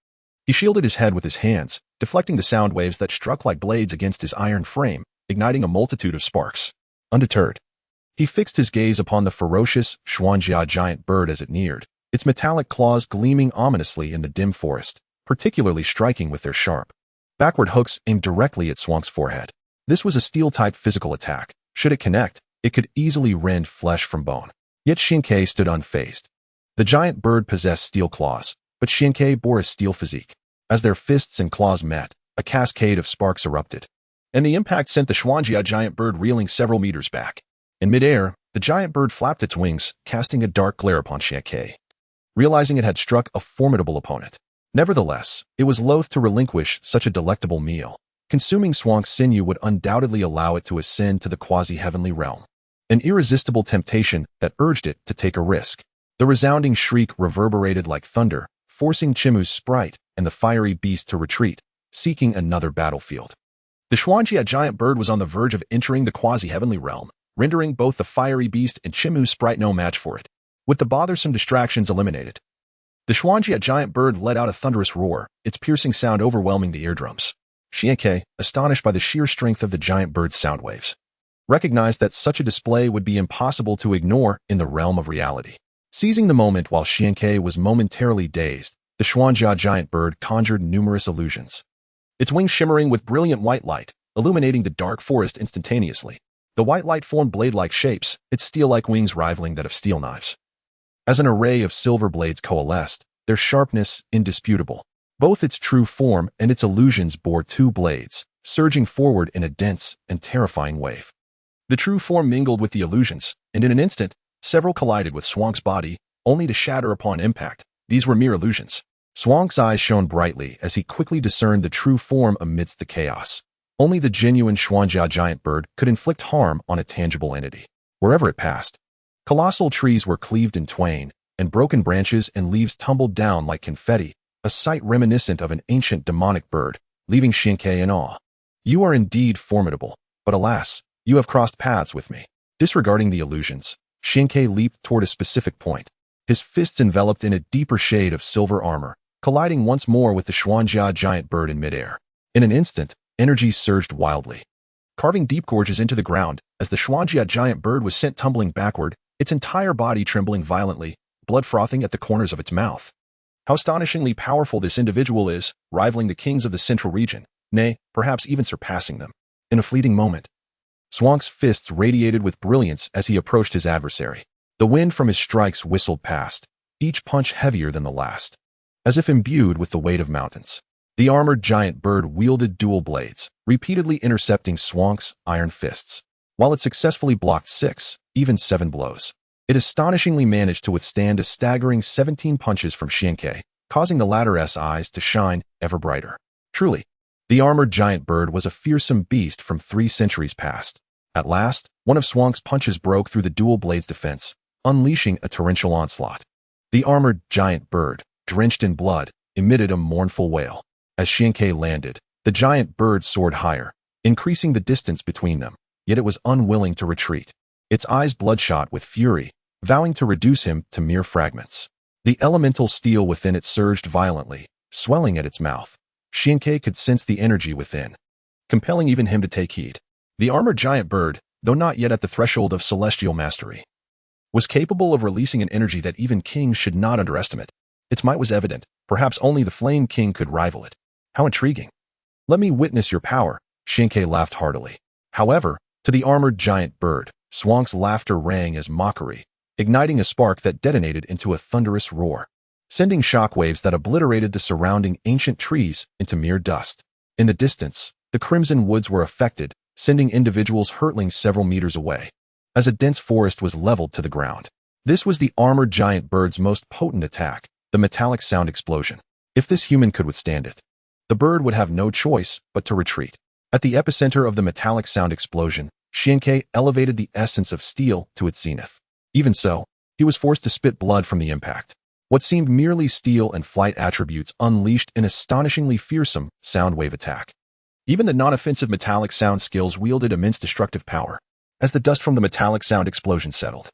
He shielded his head with his hands, deflecting the sound waves that struck like blades against his iron frame, igniting a multitude of sparks. Undeterred, he fixed his gaze upon the ferocious Xuanjia giant bird as it neared, its metallic claws gleaming ominously in the dim forest, particularly striking with their sharp, backward hooks aimed directly at Swank's forehead. This was a steel-type physical attack. Should it connect, it could easily rend flesh from bone. Yet Xiankei stood unfazed. The giant bird possessed steel claws, but Xiankei bore a steel physique. As their fists and claws met, a cascade of sparks erupted, and the impact sent the Xuanjia giant bird reeling several meters back. In midair, the giant bird flapped its wings, casting a dark glare upon Xiankei, realizing it had struck a formidable opponent. Nevertheless, it was loath to relinquish such a delectable meal. Consuming Swank's sinew would undoubtedly allow it to ascend to the quasi-heavenly realm, an irresistible temptation that urged it to take a risk. The resounding shriek reverberated like thunder, forcing Chimu's sprite and the fiery beast to retreat, seeking another battlefield. The Xuanjia giant bird was on the verge of entering the quasi-heavenly realm, rendering both the fiery beast and Chimu's sprite no match for it. With the bothersome distractions eliminated, the Xuanjia giant bird let out a thunderous roar, its piercing sound overwhelming the eardrums. Xiankei, astonished by the sheer strength of the giant bird's sound waves, recognized that such a display would be impossible to ignore in the realm of reality. Seizing the moment while Xiankei was momentarily dazed, the Xuanjia giant bird conjured numerous illusions, its wings shimmering with brilliant white light, illuminating the dark forest instantaneously. The white light formed blade-like shapes, its steel-like wings rivaling that of steel knives. As an array of silver blades coalesced, their sharpness indisputable. Both its true form and its illusions bore 2 blades, surging forward in a dense and terrifying wave. The true form mingled with the illusions, and in an instant, several collided with Swank's body, only to shatter upon impact. These were mere illusions. Swank's eyes shone brightly as he quickly discerned the true form amidst the chaos. Only the genuine Xuanjia giant bird could inflict harm on a tangible entity. Wherever it passed, colossal trees were cleaved in twain, and broken branches and leaves tumbled down like confetti, a sight reminiscent of an ancient demonic bird, leaving Xiankei in awe. You are indeed formidable, but alas, you have crossed paths with me. Disregarding the illusions, Xiankei leaped toward a specific point, his fists enveloped in a deeper shade of silver armor, colliding once more with the Xuanjia giant bird in midair. In an instant, energy surged wildly. carving deep gorges into the ground. As the Xuanjia giant bird was sent tumbling backward, its entire body trembling violently, blood frothing at the corners of its mouth. How astonishingly powerful this individual is, rivaling the kings of the central region, nay, perhaps even surpassing them. In a fleeting moment, Zhuang's fists radiated with brilliance as he approached his adversary. The wind from his strikes whistled past, each punch heavier than the last, as if imbued with the weight of mountains. The armored giant bird wielded dual blades, repeatedly intercepting Zhuang's iron fists. While it successfully blocked 6, even 7 blows, it astonishingly managed to withstand a staggering 17 punches from Xianke, causing the latter's eyes to shine ever brighter. Truly, the armored giant bird was a fearsome beast from 3 centuries past. At last, one of Zhuang's punches broke through the dual blade's defense, unleashing a torrential onslaught. The armored giant bird, drenched in blood, emitted a mournful wail. As Xianke landed, the giant bird soared higher, increasing the distance between them, yet it was unwilling to retreat. Its eyes bloodshot with fury, vowing to reduce him to mere fragments. The elemental steel within it surged violently, swelling at its mouth. Xianke could sense the energy within, compelling even him to take heed. The armored giant bird, though not yet at the threshold of celestial mastery, was capable of releasing an energy that even kings should not underestimate. Its might was evident, perhaps only the Flame King could rival it. How intriguing. Let me witness your power, Xianke laughed heartily. However, to the armored giant bird, Zhuang's laughter rang as mockery, igniting a spark that detonated into a thunderous roar, sending shockwaves that obliterated the surrounding ancient trees into mere dust. In the distance, the crimson woods were affected, sending individuals hurtling several meters away, as a dense forest was leveled to the ground. This was the armored giant bird's most potent attack, the metallic sound explosion. If this human could withstand it, the bird would have no choice but to retreat. At the epicenter of the metallic sound explosion, Xianke elevated the essence of steel to its zenith. Even so, he was forced to spit blood from the impact. What seemed merely steel and flight attributes unleashed an astonishingly fearsome sound wave attack. Even the non-offensive metallic sound skills wielded immense destructive power. As the dust from the metallic sound explosion settled,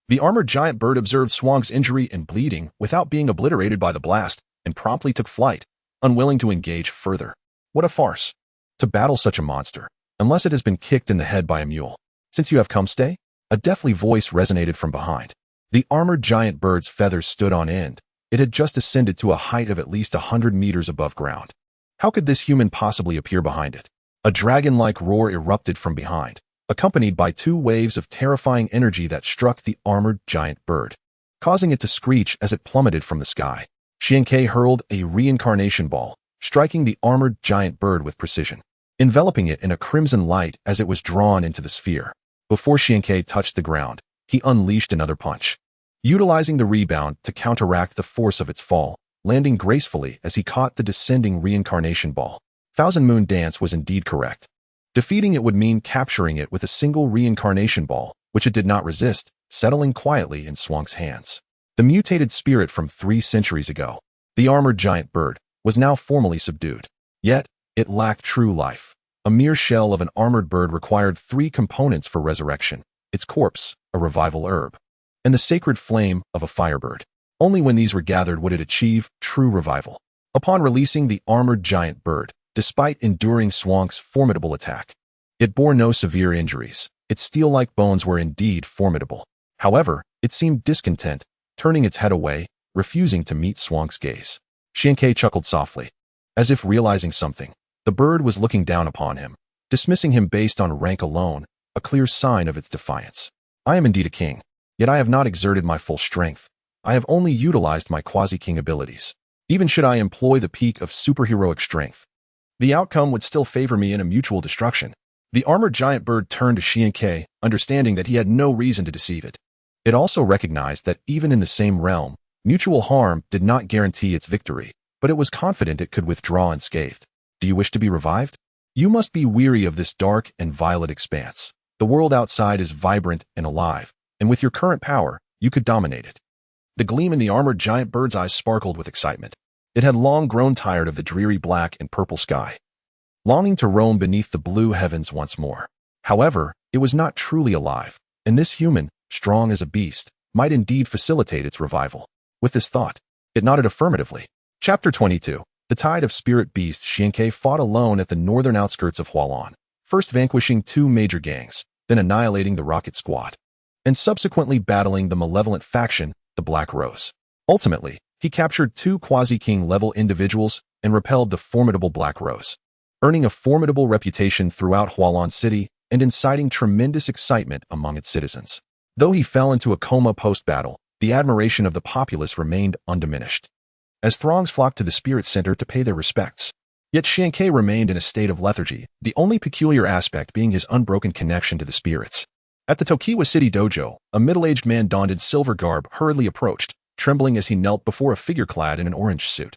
the armored giant bird observed Zhuang's injury and bleeding without being obliterated by the blast, and promptly took flight, unwilling to engage further. What a farce! To battle such a monster, unless it has been kicked in the head by a mule. Since you have come, stay? A deathly voice resonated from behind. The armored giant bird's feathers stood on end. It had just ascended to a height of at least 100 meters above ground. How could this human possibly appear behind it? A dragon-like roar erupted from behind, accompanied by 2 waves of terrifying energy that struck the armored giant bird, causing it to screech as it plummeted from the sky. Xianke hurled a reincarnation ball, striking the armored giant bird with precision, enveloping it in a crimson light as it was drawn into the sphere. Before Xianke touched the ground, he unleashed another punch, utilizing the rebound to counteract the force of its fall, landing gracefully as he caught the descending reincarnation ball. Thousand Moon Dance was indeed correct. Defeating it would mean capturing it with a single reincarnation ball, which it did not resist, settling quietly in Zhuang's hands. The mutated spirit from 3 centuries ago, the armored giant bird, was now formally subdued. Yet, it lacked true life. A mere shell of an armored bird required 3 components for resurrection: its corpse, a revival herb, and the sacred flame of a firebird. Only when these were gathered would it achieve true revival. Upon releasing the armored giant bird, despite enduring Zhuang's formidable attack, it bore no severe injuries. Its steel-like bones were indeed formidable. However, it seemed discontent, turning its head away, refusing to meet Zhuang's gaze. Xianke chuckled softly, as if realizing something. The bird was looking down upon him, dismissing him based on rank alone, a clear sign of its defiance. I am indeed a king, yet I have not exerted my full strength. I have only utilized my quasi-king abilities. Even should I employ the peak of superheroic strength, the outcome would still favor me in a mutual destruction. The armored giant bird turned to Xianke, understanding that he had no reason to deceive it. It also recognized that even in the same realm, mutual harm did not guarantee its victory, but it was confident it could withdraw unscathed. Do you wish to be revived? You must be weary of this dark and violet expanse. The world outside is vibrant and alive, and with your current power, you could dominate it. The gleam in the armored giant bird's eyes sparkled with excitement. It had long grown tired of the dreary black and purple sky, longing to roam beneath the blue heavens once more. However, it was not truly alive, and this human, strong as a beast, might indeed facilitate its revival. With this thought, it nodded affirmatively. Chapter 22. The tide of spirit beasts. Xianke fought alone at the northern outskirts of Hualan, first vanquishing 2 major gangs, then annihilating the Rocket Squad, and subsequently battling the malevolent faction, the Black Rose. Ultimately, he captured 2 quasi-king-level individuals and repelled the formidable Black Rose, earning a formidable reputation throughout Hualan City and inciting tremendous excitement among its citizens. Though he fell into a coma post-battle, the admiration of the populace remained undiminished, as throngs flocked to the Spirit Center to pay their respects. Yet Xianke remained in a state of lethargy, the only peculiar aspect being his unbroken connection to the spirits. At the Tokiwa City Dojo, a middle-aged man donned in silver garb hurriedly approached, trembling as he knelt before a figure clad in an orange suit.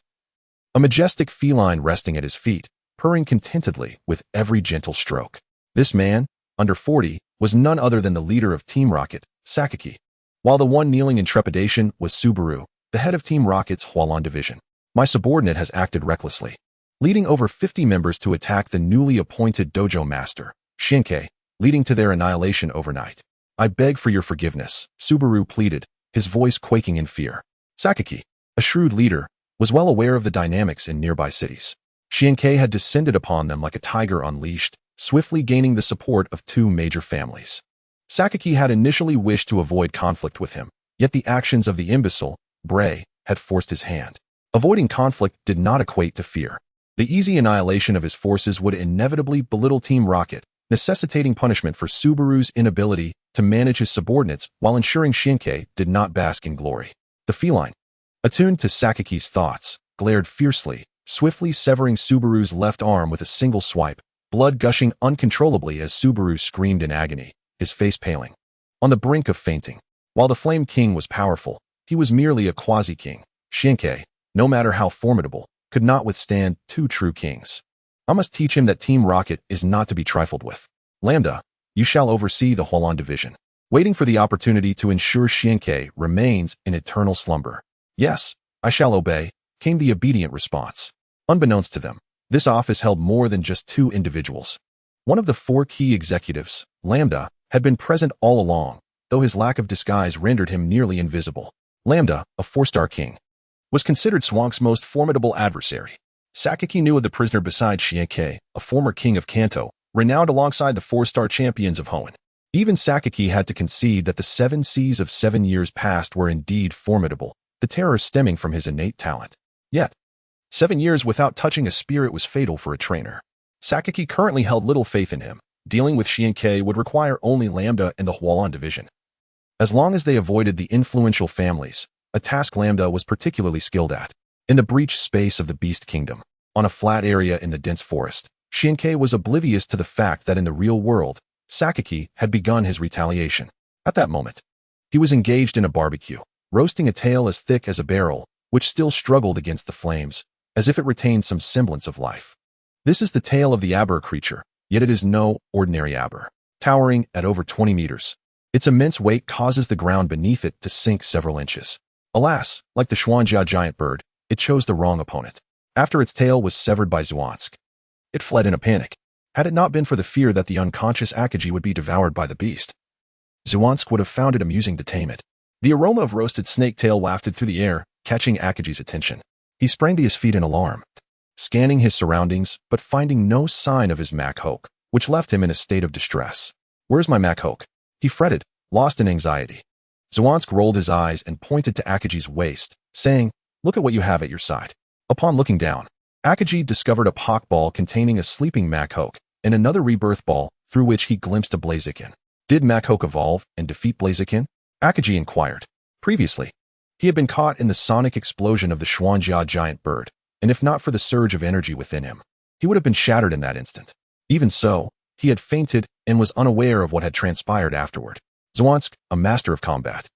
A majestic feline resting at his feet, purring contentedly with every gentle stroke. This man, under 40, was none other than the leader of Team Rocket, Sakaki, while the one kneeling in trepidation was Subaru, the head of Team Rocket's Hualan division. My subordinate has acted recklessly, leading over 50 members to attack the newly appointed dojo master, Xianke, leading to their annihilation overnight. I beg for your forgiveness, Subaru pleaded, his voice quaking in fear. Sakaki, a shrewd leader, was well aware of the dynamics in nearby cities. Xianke had descended upon them like a tiger unleashed, swiftly gaining the support of 2 major families. Sakaki had initially wished to avoid conflict with him, yet the actions of the imbecile, Bray, had forced his hand. Avoiding conflict did not equate to fear. The easy annihilation of his forces would inevitably belittle Team Rocket, necessitating punishment for Subaru's inability to manage his subordinates while ensuring Xianke did not bask in glory. The feline, attuned to Sakaki's thoughts, glared fiercely, swiftly severing Subaru's left arm with a single swipe, blood gushing uncontrollably as Subaru screamed in agony, his face paling, on the brink of fainting. While the Flame King was powerful, he was merely a quasi-king. Xianke, no matter how formidable, could not withstand 2 true kings. I must teach him that Team Rocket is not to be trifled with. Lambda, you shall oversee the Hualan division. Waiting for the opportunity to ensure Xianke remains in eternal slumber. Yes, I shall obey, came the obedient response. Unbeknownst to them, this office held more than just 2 individuals. One of the 4 key executives, Lambda, had been present all along, though his lack of disguise rendered him nearly invisible. Lambda, a 4-star king, was considered Swank's most formidable adversary. Sakaki knew of the prisoner beside Xianke, a former king of Kanto, renowned alongside the 4-star champions of Hoenn. Even Sakaki had to concede that the 7 Cs of 7 years past were indeed formidable, the terror stemming from his innate talent. Yet, 7 years without touching a spirit was fatal for a trainer. Sakaki currently held little faith in him. Dealing with Xianke would require only Lambda and the Hualan division. As long as they avoided the influential families, a task Lambda was particularly skilled at. In the breached space of the Beast Kingdom, on a flat area in the dense forest, Xianke was oblivious to the fact that in the real world, Sakaki had begun his retaliation. At that moment, he was engaged in a barbecue, roasting a tail as thick as a barrel, which still struggled against the flames, as if it retained some semblance of life. This is the tail of the Aber creature, yet it is no ordinary Aber. Towering at over 20 meters, its immense weight causes the ground beneath it to sink several inches. Alas, like the Xuanjia giant bird, it chose the wrong opponent. After its tail was severed by Zhuansk, it fled in a panic. Had it not been for the fear that the unconscious Akaji would be devoured by the beast, Zhuansk would have found it amusing to tame it. The aroma of roasted snake tail wafted through the air, catching Akaji's attention. He sprang to his feet in alarm, scanning his surroundings, but finding no sign of his Mak-Hoke, which left him in a state of distress. Where's my Mak-Hoke? He fretted, lost in anxiety. Zhuansk rolled his eyes and pointed to Akaji's waist, saying, "Look at what you have at your side." Upon looking down, Akaji discovered a Pak ball containing a sleeping Mak-Hoke and another rebirth ball through which he glimpsed a Blaziken. Did Mak-Hoke evolve and defeat Blaziken? Akaji inquired. Previously, he had been caught in the sonic explosion of the Xuanjia giant bird, and if not for the surge of energy within him, he would have been shattered in that instant. Even so, he had fainted and was unaware of what had transpired afterward. Zhuansk, a master of combat,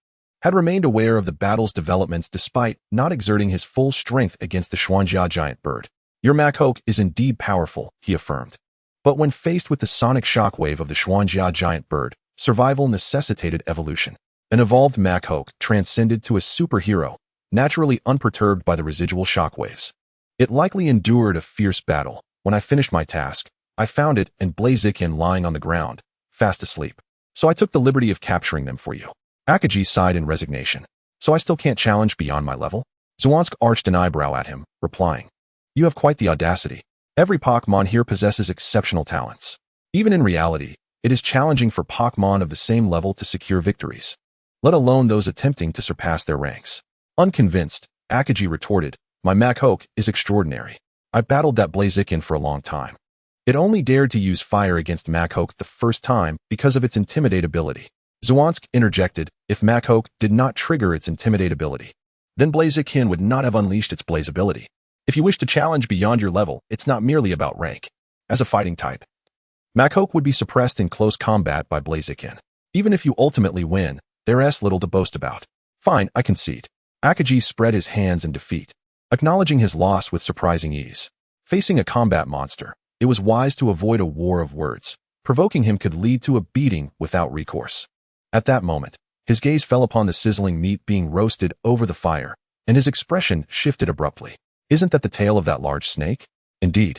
had remained aware of the battle's developments despite not exerting his full strength against the Xuanjia giant bird. Your Mak-Hoke is indeed powerful, he affirmed. But when faced with the sonic shockwave of the Xuanjia giant bird, survival necessitated evolution. An evolved Mak-Hoke transcended to a superhero, naturally unperturbed by the residual shockwaves. It likely endured a fierce battle. When I finished my task, I found it and Blaziken lying on the ground, fast asleep. So I took the liberty of capturing them for you. Akaji sighed in resignation. So I still can't challenge beyond my level? Zhuansk arched an eyebrow at him, replying, "You have quite the audacity. Every Pokemon here possesses exceptional talents. Even in reality, it is challenging for Pokemon of the same level to secure victories, let alone those attempting to surpass their ranks. Unconvinced, Akaji retorted, "My Machoke is extraordinary. I battled that Blaziken for a long time. It only dared to use fire against Machoke the first time because of its Intimidate ability." Zwansk interjected, "If Machoke did not trigger its Intimidate ability, then Blaziken would not have unleashed its Blaze ability. If you wish to challenge beyond your level, it's not merely about rank. As a fighting type, Machoke would be suppressed in close combat by Blaziken. Even if you ultimately win, there's little to boast about." "Fine, I concede." Akaji spread his hands in defeat, acknowledging his loss with surprising ease. Facing a combat monster, it was wise to avoid a war of words. Provoking him could lead to a beating without recourse. At that moment, his gaze fell upon the sizzling meat being roasted over the fire, and his expression shifted abruptly. "Isn't that the tail of that large snake?" "Indeed."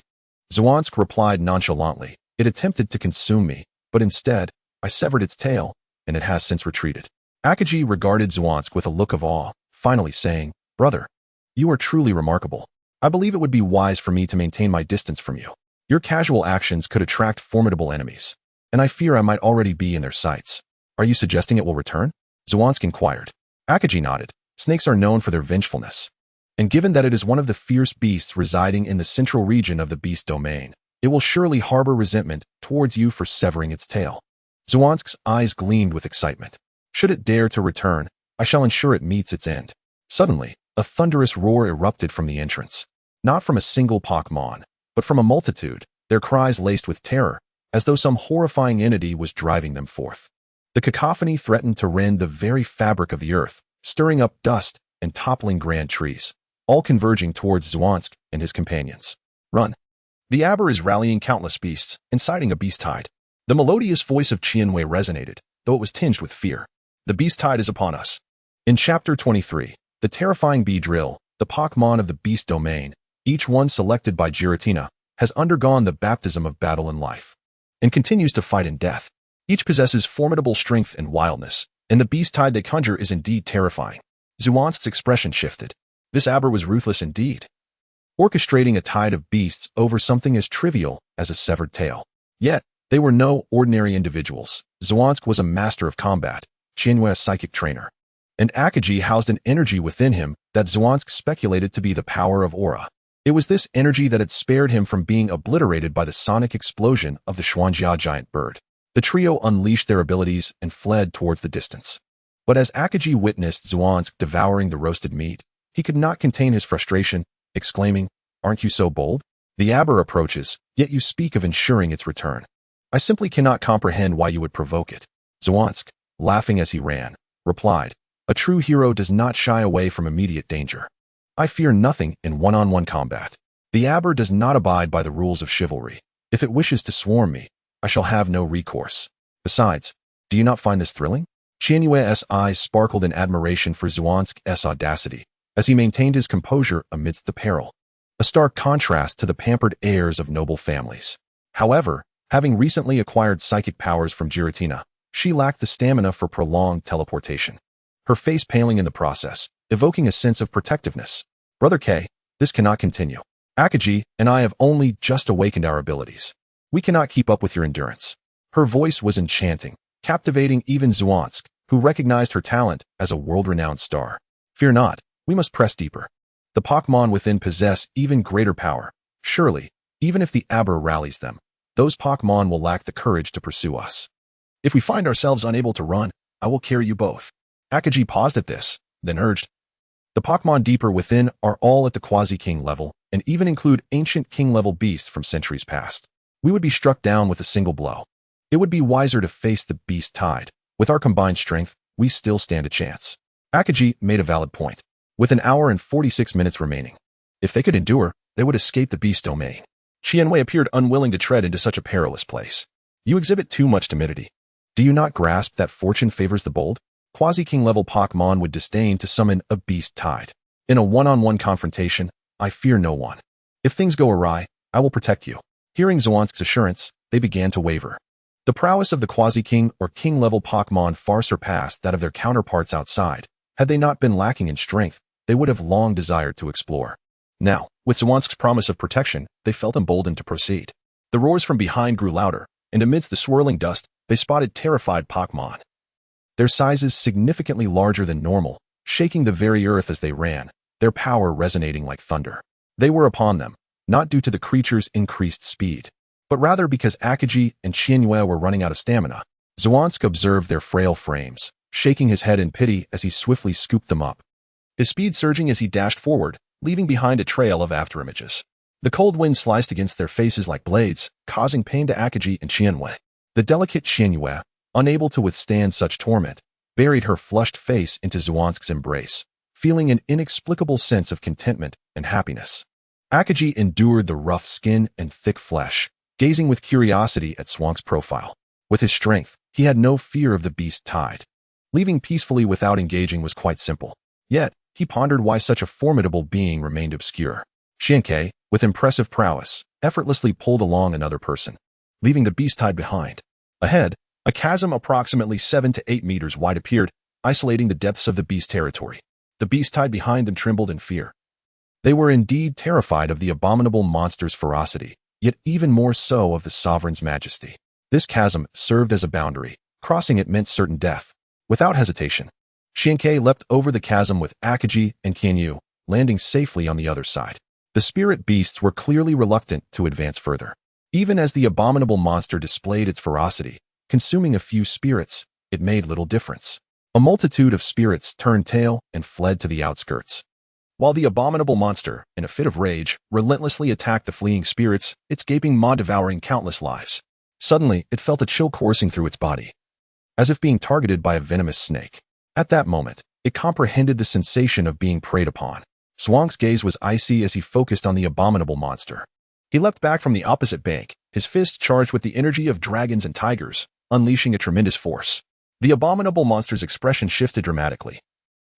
Zwansk replied nonchalantly. "It attempted to consume me, but instead, I severed its tail, and it has since retreated." Akaji regarded Zwansk with a look of awe, finally saying, "Brother, you are truly remarkable. I believe it would be wise for me to maintain my distance from you. Your casual actions could attract formidable enemies, and I fear I might already be in their sights. Are you suggesting it will return?" Zwansk inquired. Akaji nodded. Snakes are known for their vengefulness, and given that it is one of the fierce beasts residing in the central region of the beast domain, it will surely harbor resentment towards you for severing its tail. Zwansk's eyes gleamed with excitement. "Should it dare to return, I shall ensure it meets its end." Suddenly, a thunderous roar erupted from the entrance. Not from a single Pokemon, but from a multitude, their cries laced with terror, as though some horrifying entity was driving them forth. The cacophony threatened to rend the very fabric of the earth, stirring up dust and toppling grand trees, all converging towards Zwansk and his companions. "Run!" The Aber is rallying countless beasts, inciting a beast tide. The melodious voice of Qianwei resonated, though it was tinged with fear. "The beast tide is upon us." In Chapter 23, the terrifying Beedrill, the Pokemon of the beast domain, each one selected by Giratina, has undergone the baptism of battle and life, and continues to fight in death. Each possesses formidable strength and wildness, and the beast tide they conjure is indeed terrifying. Zwansk's expression shifted. This Aber was ruthless indeed, orchestrating a tide of beasts over something as trivial as a severed tail. Yet, they were no ordinary individuals. Zwansk was a master of combat, Qianwei a psychic trainer, and Akaji housed an energy within him that Zwansk speculated to be the power of aura. It was this energy that had spared him from being obliterated by the sonic explosion of the Xuanjia giant bird. The trio unleashed their abilities and fled towards the distance. But as Akaji witnessed Zwansk devouring the roasted meat, he could not contain his frustration, exclaiming, "Aren't you so bold? The Aber approaches, yet you speak of ensuring its return. I simply cannot comprehend why you would provoke it." Zwansk, laughing as he ran, replied, "A true hero does not shy away from immediate danger. I fear nothing in one-on-one combat. The Aber does not abide by the rules of chivalry. If it wishes to swarm me, I shall have no recourse. Besides, do you not find this thrilling?" Qianwei's eyes sparkled in admiration for Zwansk's audacity, as he maintained his composure amidst the peril, a stark contrast to the pampered heirs of noble families. However, having recently acquired psychic powers from Giratina, she lacked the stamina for prolonged teleportation, her face paling in the process, evoking a sense of protectiveness. "Brother K, this cannot continue. Akaji and I have only just awakened our abilities. We cannot keep up with your endurance." Her voice was enchanting, captivating even Zwansk, who recognized her talent as a world-renowned star. "Fear not, we must press deeper. The Pokemon within possess even greater power. Surely, even if the Aber rallies them, those Pokemon will lack the courage to pursue us. If we find ourselves unable to run, I will carry you both." Akaji paused at this, then urged, "The Pokemon deeper within are all at the Quasi-King level, and even include ancient King-level beasts from centuries past. We would be struck down with a single blow. It would be wiser to face the beast tide. With our combined strength, we still stand a chance." Akaji made a valid point. With an hour and 46 minutes remaining, if they could endure, they would escape the beast domain. Qianwei appeared unwilling to tread into such a perilous place. "You exhibit too much timidity. Do you not grasp that fortune favors the bold? Quasi-King level Pokemon would disdain to summon a beast tide. In a one-on-one confrontation, I fear no one. If things go awry, I will protect you." Hearing Zwansk's assurance, they began to waver. The prowess of the Quasi-King or King-level Pokemon far surpassed that of their counterparts outside. Had they not been lacking in strength, they would have long desired to explore. Now, with Zwansk's promise of protection, they felt emboldened to proceed. The roars from behind grew louder, and amidst the swirling dust, they spotted terrified Pokemon. Their sizes significantly larger than normal, shaking the very earth as they ran, their power resonating like thunder. They were upon them, not due to the creature's increased speed, but rather because Akagi and Qianyue were running out of stamina. Zhuangzi observed their frail frames, shaking his head in pity as he swiftly scooped them up, his speed surging as he dashed forward, leaving behind a trail of afterimages. The cold wind sliced against their faces like blades, causing pain to Akagi and Qianyue. The delicate Qianyue, unable to withstand such torment, buried her flushed face into Zhuangzi's embrace, feeling an inexplicable sense of contentment and happiness. Akagi endured the rough skin and thick flesh, gazing with curiosity at Zhuangzi's profile. With his strength, he had no fear of the beast tide. Leaving peacefully without engaging was quite simple. Yet, he pondered why such a formidable being remained obscure. Qianyue, with impressive prowess, effortlessly pulled along another person, leaving the beast tide behind. Ahead, a chasm approximately 7 to 8 meters wide appeared, isolating the depths of the beast territory. The beast tide behind them trembled in fear. They were indeed terrified of the abominable monster's ferocity, yet even more so of the sovereign's majesty. This chasm served as a boundary. Crossing it meant certain death. Without hesitation, Qianyue leapt over the chasm with Akagi and Qianyue, landing safely on the other side. The spirit beasts were clearly reluctant to advance further. Even as the abominable monster displayed its ferocity, consuming a few spirits, it made little difference. A multitude of spirits turned tail and fled to the outskirts. While the abominable monster, in a fit of rage, relentlessly attacked the fleeing spirits, its gaping maw devouring countless lives. Suddenly, it felt a chill coursing through its body, as if being targeted by a venomous snake. At that moment, it comprehended the sensation of being preyed upon. Zhuangzi's gaze was icy as he focused on the abominable monster. He leapt back from the opposite bank, his fist charged with the energy of dragons and tigers, unleashing a tremendous force. The abominable monster's expression shifted dramatically.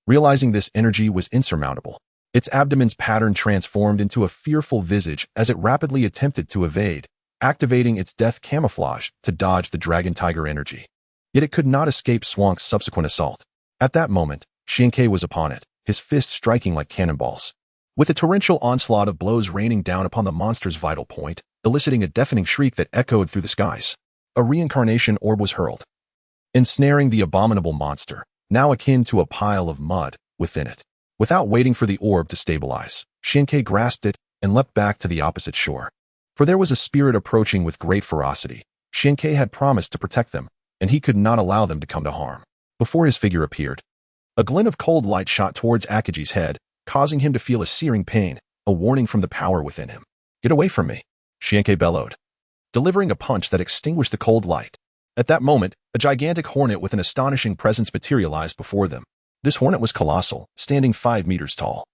Realizing this energy was insurmountable, its abdomen's pattern transformed into a fearful visage as it rapidly attempted to evade, activating its death camouflage to dodge the dragon-tiger energy. Yet it could not escape Zhuangzi's subsequent assault. At that moment, Qianyue was upon it, his fists striking like cannonballs. With a torrential onslaught of blows raining down upon the monster's vital point, eliciting a deafening shriek that echoed through the skies, a reincarnation orb was hurled, ensnaring the abominable monster, now akin to a pile of mud, within it. Without waiting for the orb to stabilize, Qianyue grasped it and leapt back to the opposite shore. For there was a spirit approaching with great ferocity. Qianyue had promised to protect them, and he could not allow them to come to harm. Before his figure appeared, a glint of cold light shot towards Akagi's head, causing him to feel a searing pain, a warning from the power within him. "Get away from me," Qianyue bellowed, delivering a punch that extinguished the cold light. At that moment, a gigantic hornet with an astonishing presence materialized before them. This hornet was colossal, standing 5 meters tall.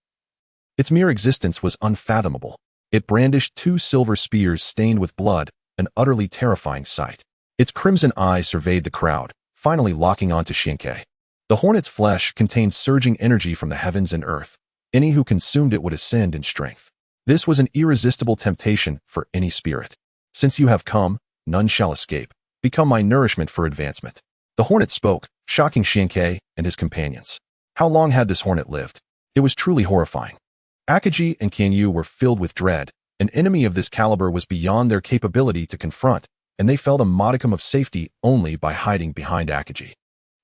Its mere existence was unfathomable. It brandished 2 silver spears stained with blood, an utterly terrifying sight. Its crimson eyes surveyed the crowd, finally locking onto Qianyue. The hornet's flesh contained surging energy from the heavens and earth. Any who consumed it would ascend in strength. This was an irresistible temptation for any spirit. "Since you have come, none shall escape. Become my nourishment for advancement." The hornet spoke, shocking Qianyue and his companions. How long had this hornet lived? It was truly horrifying. Akagi and Qianyue were filled with dread. An enemy of this caliber was beyond their capability to confront, and they felt a modicum of safety only by hiding behind Akagi.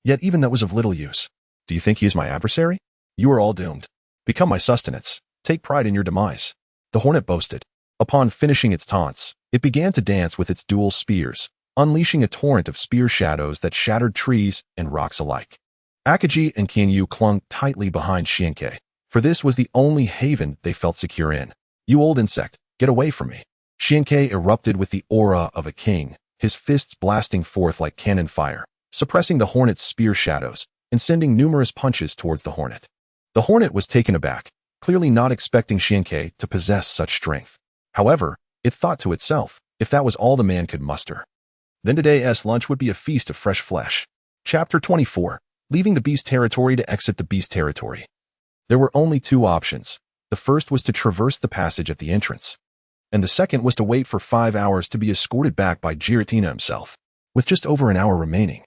Yet even that was of little use. "Do you think he is my adversary? You are all doomed. Become my sustenance. Take pride in your demise," the hornet boasted. Upon finishing its taunts, it began to dance with its dual spears, unleashing a torrent of spear shadows that shattered trees and rocks alike. Akagi and Qianyue clung tightly behind Qianyue, for this was the only haven they felt secure in. "You old insect, get away from me." Qianyue erupted with the aura of a king, his fists blasting forth like cannon fire, suppressing the hornet's spear shadows and sending numerous punches towards the hornet. The hornet was taken aback, clearly not expecting Qianyue to possess such strength. However, it thought to itself, if that was all the man could muster, then today's lunch would be a feast of fresh flesh. Chapter 24. Leaving the beast territory to exit the beast territory. There were only 2 options. The first was to traverse the passage at the entrance, and the second was to wait for 5 hours to be escorted back by Giratina himself. With just over an hour remaining,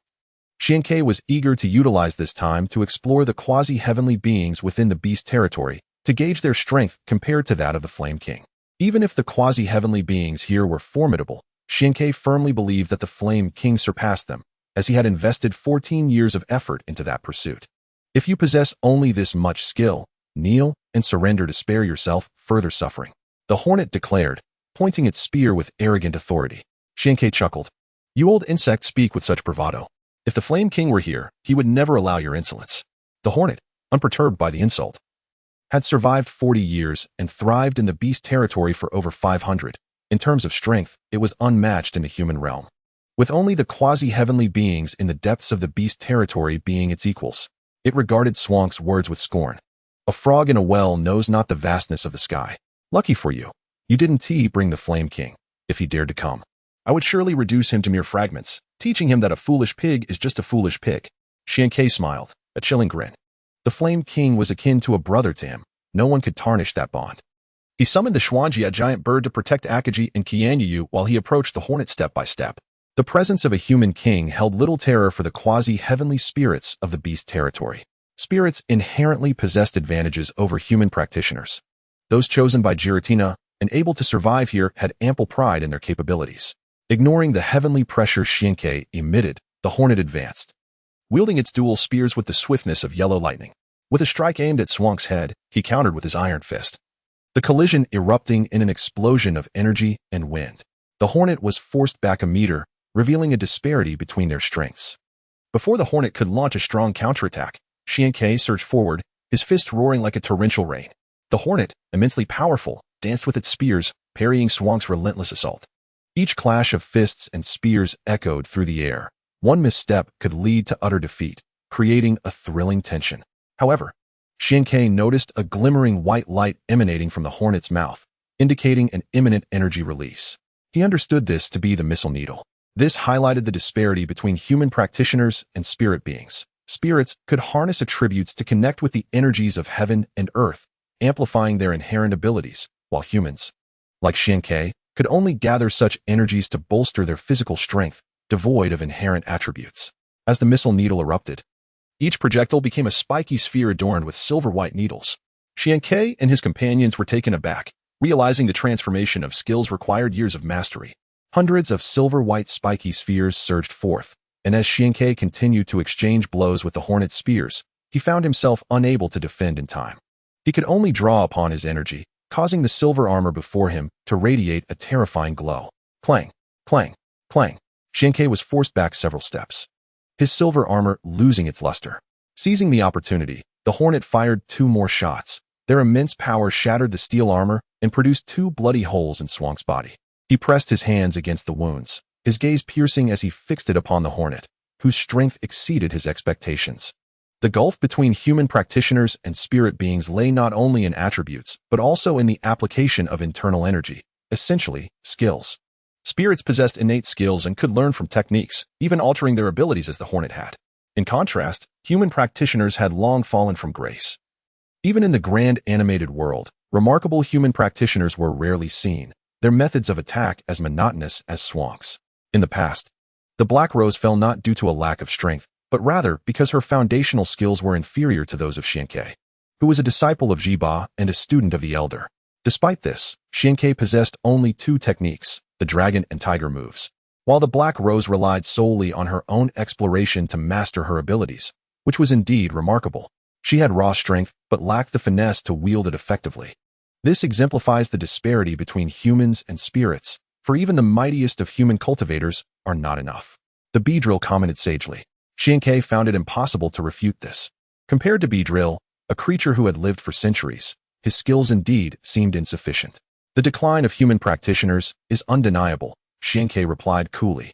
Qianyue was eager to utilize this time to explore the quasi-heavenly beings within the beast territory to gauge their strength compared to that of the Flame King. Even if the quasi-heavenly beings here were formidable, Xianke firmly believed that the Flame King surpassed them, as he had invested 14 years of effort into that pursuit. If you possess only this much skill, kneel and surrender to spare yourself further suffering, the hornet declared, pointing its spear with arrogant authority. Xianke chuckled. You old insect speak with such bravado. If the Flame King were here, he would never allow your insolence. The hornet, unperturbed by the insult, had survived 40 years and thrived in the beast territory for over 500. In terms of strength, it was unmatched in the human realm, with only the quasi-heavenly beings in the depths of the beast territory being its equals. It regarded Swank's words with scorn. A frog in a well knows not the vastness of the sky. Lucky for you, you didn't bring the Flame King. If he dared to come, I would surely reduce him to mere fragments, teaching him that a foolish pig is just a foolish pig. Xianke smiled, a chilling grin. The Flame King was akin to a brother to him. No one could tarnish that bond. He summoned the Xuanji, a giant bird, to protect Akaji and Qianyu while he approached the hornet step by step. The presence of a human king held little terror for the quasi-heavenly spirits of the beast territory. Spirits inherently possessed advantages over human practitioners. Those chosen by Giratina and able to survive here had ample pride in their capabilities. Ignoring the heavenly pressure Xianke emitted, the hornet advanced, wielding its dual spears with the swiftness of yellow lightning. With a strike aimed at Swank's head, he countered with his iron fist, the collision erupting in an explosion of energy and wind. The hornet was forced back a meter, revealing a disparity between their strengths. Before the hornet could launch a strong counterattack, Xianke surged forward, his fist roaring like a torrential rain. The hornet, immensely powerful, danced with its spears, parrying Swank's relentless assault. Each clash of fists and spears echoed through the air. One misstep could lead to utter defeat, creating a thrilling tension. However, Xianke noticed a glimmering white light emanating from the hornet's mouth, indicating an imminent energy release. He understood this to be the missile needle. This highlighted the disparity between human practitioners and spirit beings. Spirits could harness attributes to connect with the energies of heaven and earth, amplifying their inherent abilities, while humans, like Xianke, could only gather such energies to bolster their physical strength, devoid of inherent attributes. As the missile needle erupted, each projectile became a spiky sphere adorned with silver-white needles. Xianke and his companions were taken aback, realizing the transformation of skills required years of mastery. Hundreds of silver-white spiky spheres surged forth, and as Xianke continued to exchange blows with the hornet's spears, he found himself unable to defend in time. He could only draw upon his energy, causing the silver armor before him to radiate a terrifying glow. Clang, clang, clang. Xianke was forced back several steps, his silver armor losing its luster. Seizing the opportunity, the hornet fired 2 more shots. Their immense power shattered the steel armor and produced 2 bloody holes in Swank's body. He pressed his hands against the wounds, his gaze piercing as he fixed it upon the hornet, whose strength exceeded his expectations. The gulf between human practitioners and spirit beings lay not only in attributes, but also in the application of internal energy, essentially, skills. Spirits possessed innate skills and could learn from techniques, even altering their abilities as the hornet had. In contrast, human practitioners had long fallen from grace. Even in the grand animated world, remarkable human practitioners were rarely seen, their methods of attack as monotonous as Swank's. In the past, the Black Rose fell not due to a lack of strength, but rather because her foundational skills were inferior to those of Xianke, who was a disciple of Jiba and a student of the Elder. Despite this, Xianke possessed only 2 techniques, the dragon and tiger moves, while the Black Rose relied solely on her own exploration to master her abilities, which was indeed remarkable. She had raw strength, but lacked the finesse to wield it effectively. This exemplifies the disparity between humans and spirits, for even the mightiest of human cultivators are not enough. The Beedrill commented sagely. Xianke found it impossible to refute this. Compared to Beedrill, a creature who had lived for centuries, his skills indeed seemed insufficient. The decline of human practitioners is undeniable, Xianke replied coolly.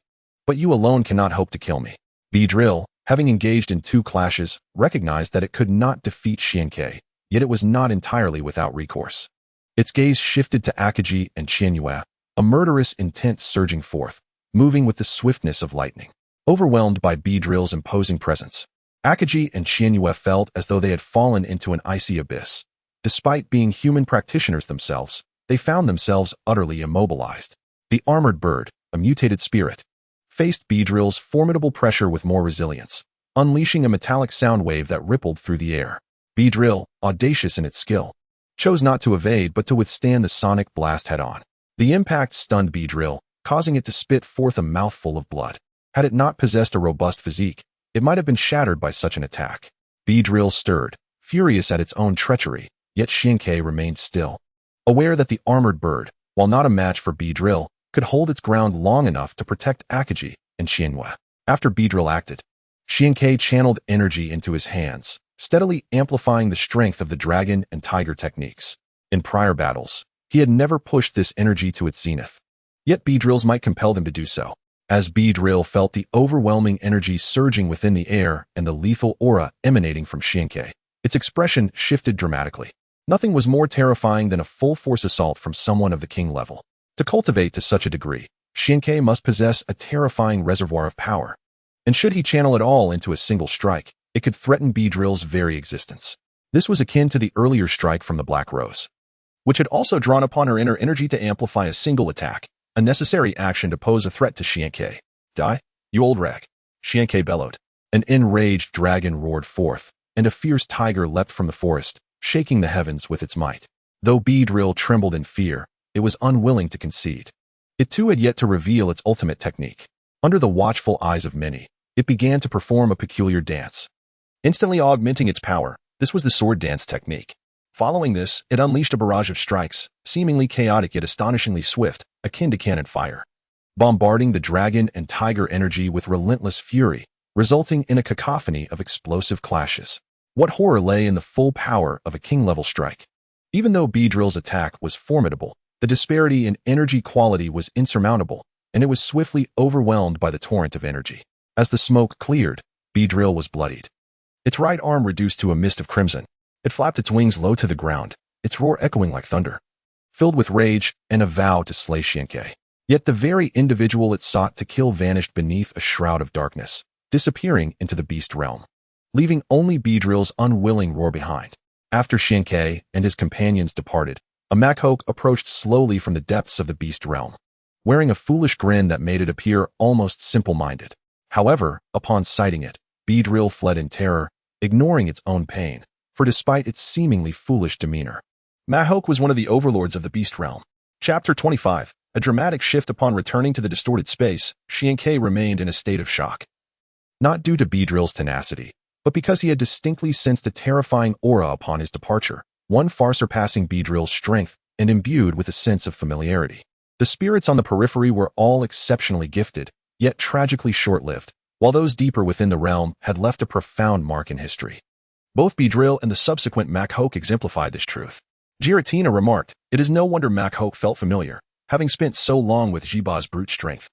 But you alone cannot hope to kill me. Beedrill, having engaged in 2 clashes, recognized that it could not defeat Xianke, yet it was not entirely without recourse. Its gaze shifted to Akaji and Qianyue, a murderous intent surging forth, moving with the swiftness of lightning. Overwhelmed by Beedrill's imposing presence, Akaji and Qianyue felt as though they had fallen into an icy abyss. Despite being human practitioners themselves, they found themselves utterly immobilized. The armored bird, a mutated spirit, faced Beedrill's formidable pressure with more resilience, unleashing a metallic sound wave that rippled through the air. Beedrill, audacious in its skill, chose not to evade but to withstand the sonic blast head-on. The impact stunned Beedrill, causing it to spit forth a mouthful of blood. Had it not possessed a robust physique, it might have been shattered by such an attack. Beedrill stirred, furious at its own treachery, yet Xianke remained still, aware that the armored bird, while not a match for Beedrill, could hold its ground long enough to protect Akaji and Xianhua. After Beedrill acted, Xianke channeled energy into his hands, steadily amplifying the strength of the dragon and tiger techniques. In prior battles, he had never pushed this energy to its zenith. Yet Beedrills might compel them to do so. As Beedrill felt the overwhelming energy surging within the air and the lethal aura emanating from Xianke, its expression shifted dramatically. Nothing was more terrifying than a full-force assault from someone of the king level. To cultivate to such a degree, Xianke must possess a terrifying reservoir of power. And should he channel it all into a single strike, it could threaten Beedrill's very existence. This was akin to the earlier strike from the Black Rose, which had also drawn upon her inner energy to amplify a single attack, a necessary action to pose a threat to Xianke. Die, you old rag, Xianke bellowed. An enraged dragon roared forth, and a fierce tiger leapt from the forest, shaking the heavens with its might. Though Beedrill trembled in fear, it was unwilling to concede. It too had yet to reveal its ultimate technique. Under the watchful eyes of many, it began to perform a peculiar dance. Instantly augmenting its power, this was the sword dance technique. Following this, it unleashed a barrage of strikes, seemingly chaotic yet astonishingly swift, akin to cannon fire, bombarding the dragon and tiger energy with relentless fury, resulting in a cacophony of explosive clashes. What horror lay in the full power of a king-level strike? Even though Beedrill's attack was formidable, the disparity in energy quality was insurmountable, and it was swiftly overwhelmed by the torrent of energy. As the smoke cleared, Beedrill was bloodied. Its right arm reduced to a mist of crimson. It flapped its wings low to the ground, its roar echoing like thunder, filled with rage and a vow to slay Xianke. Yet the very individual it sought to kill vanished beneath a shroud of darkness, disappearing into the beast realm, leaving only Beedrill's unwilling roar behind. After Xianke and his companions departed, a Makhok approached slowly from the depths of the beast realm, wearing a foolish grin that made it appear almost simple-minded. However, upon sighting it, Beedrill fled in terror, ignoring its own pain, for despite its seemingly foolish demeanor, Makhok was one of the overlords of the beast realm. Chapter 25. A dramatic shift. Upon returning to the distorted space, Xianke remained in a state of shock. Not due to Beedrill's tenacity, but because he had distinctly sensed a terrifying aura upon his departure, one far surpassing Beedrill's strength and imbued with a sense of familiarity. The spirits on the periphery were all exceptionally gifted, yet tragically short-lived, while those deeper within the realm had left a profound mark in history. Both Beedrill and the subsequent Makhok exemplified this truth. Giratina remarked, "It is no wonder Makhok felt familiar, having spent so long with Jiba's brute strength."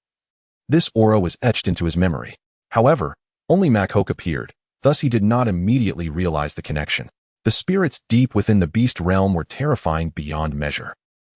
This aura was etched into his memory. However, only Makhok appeared, thus he did not immediately realize the connection. The spirits deep within the beast realm were terrifying beyond measure.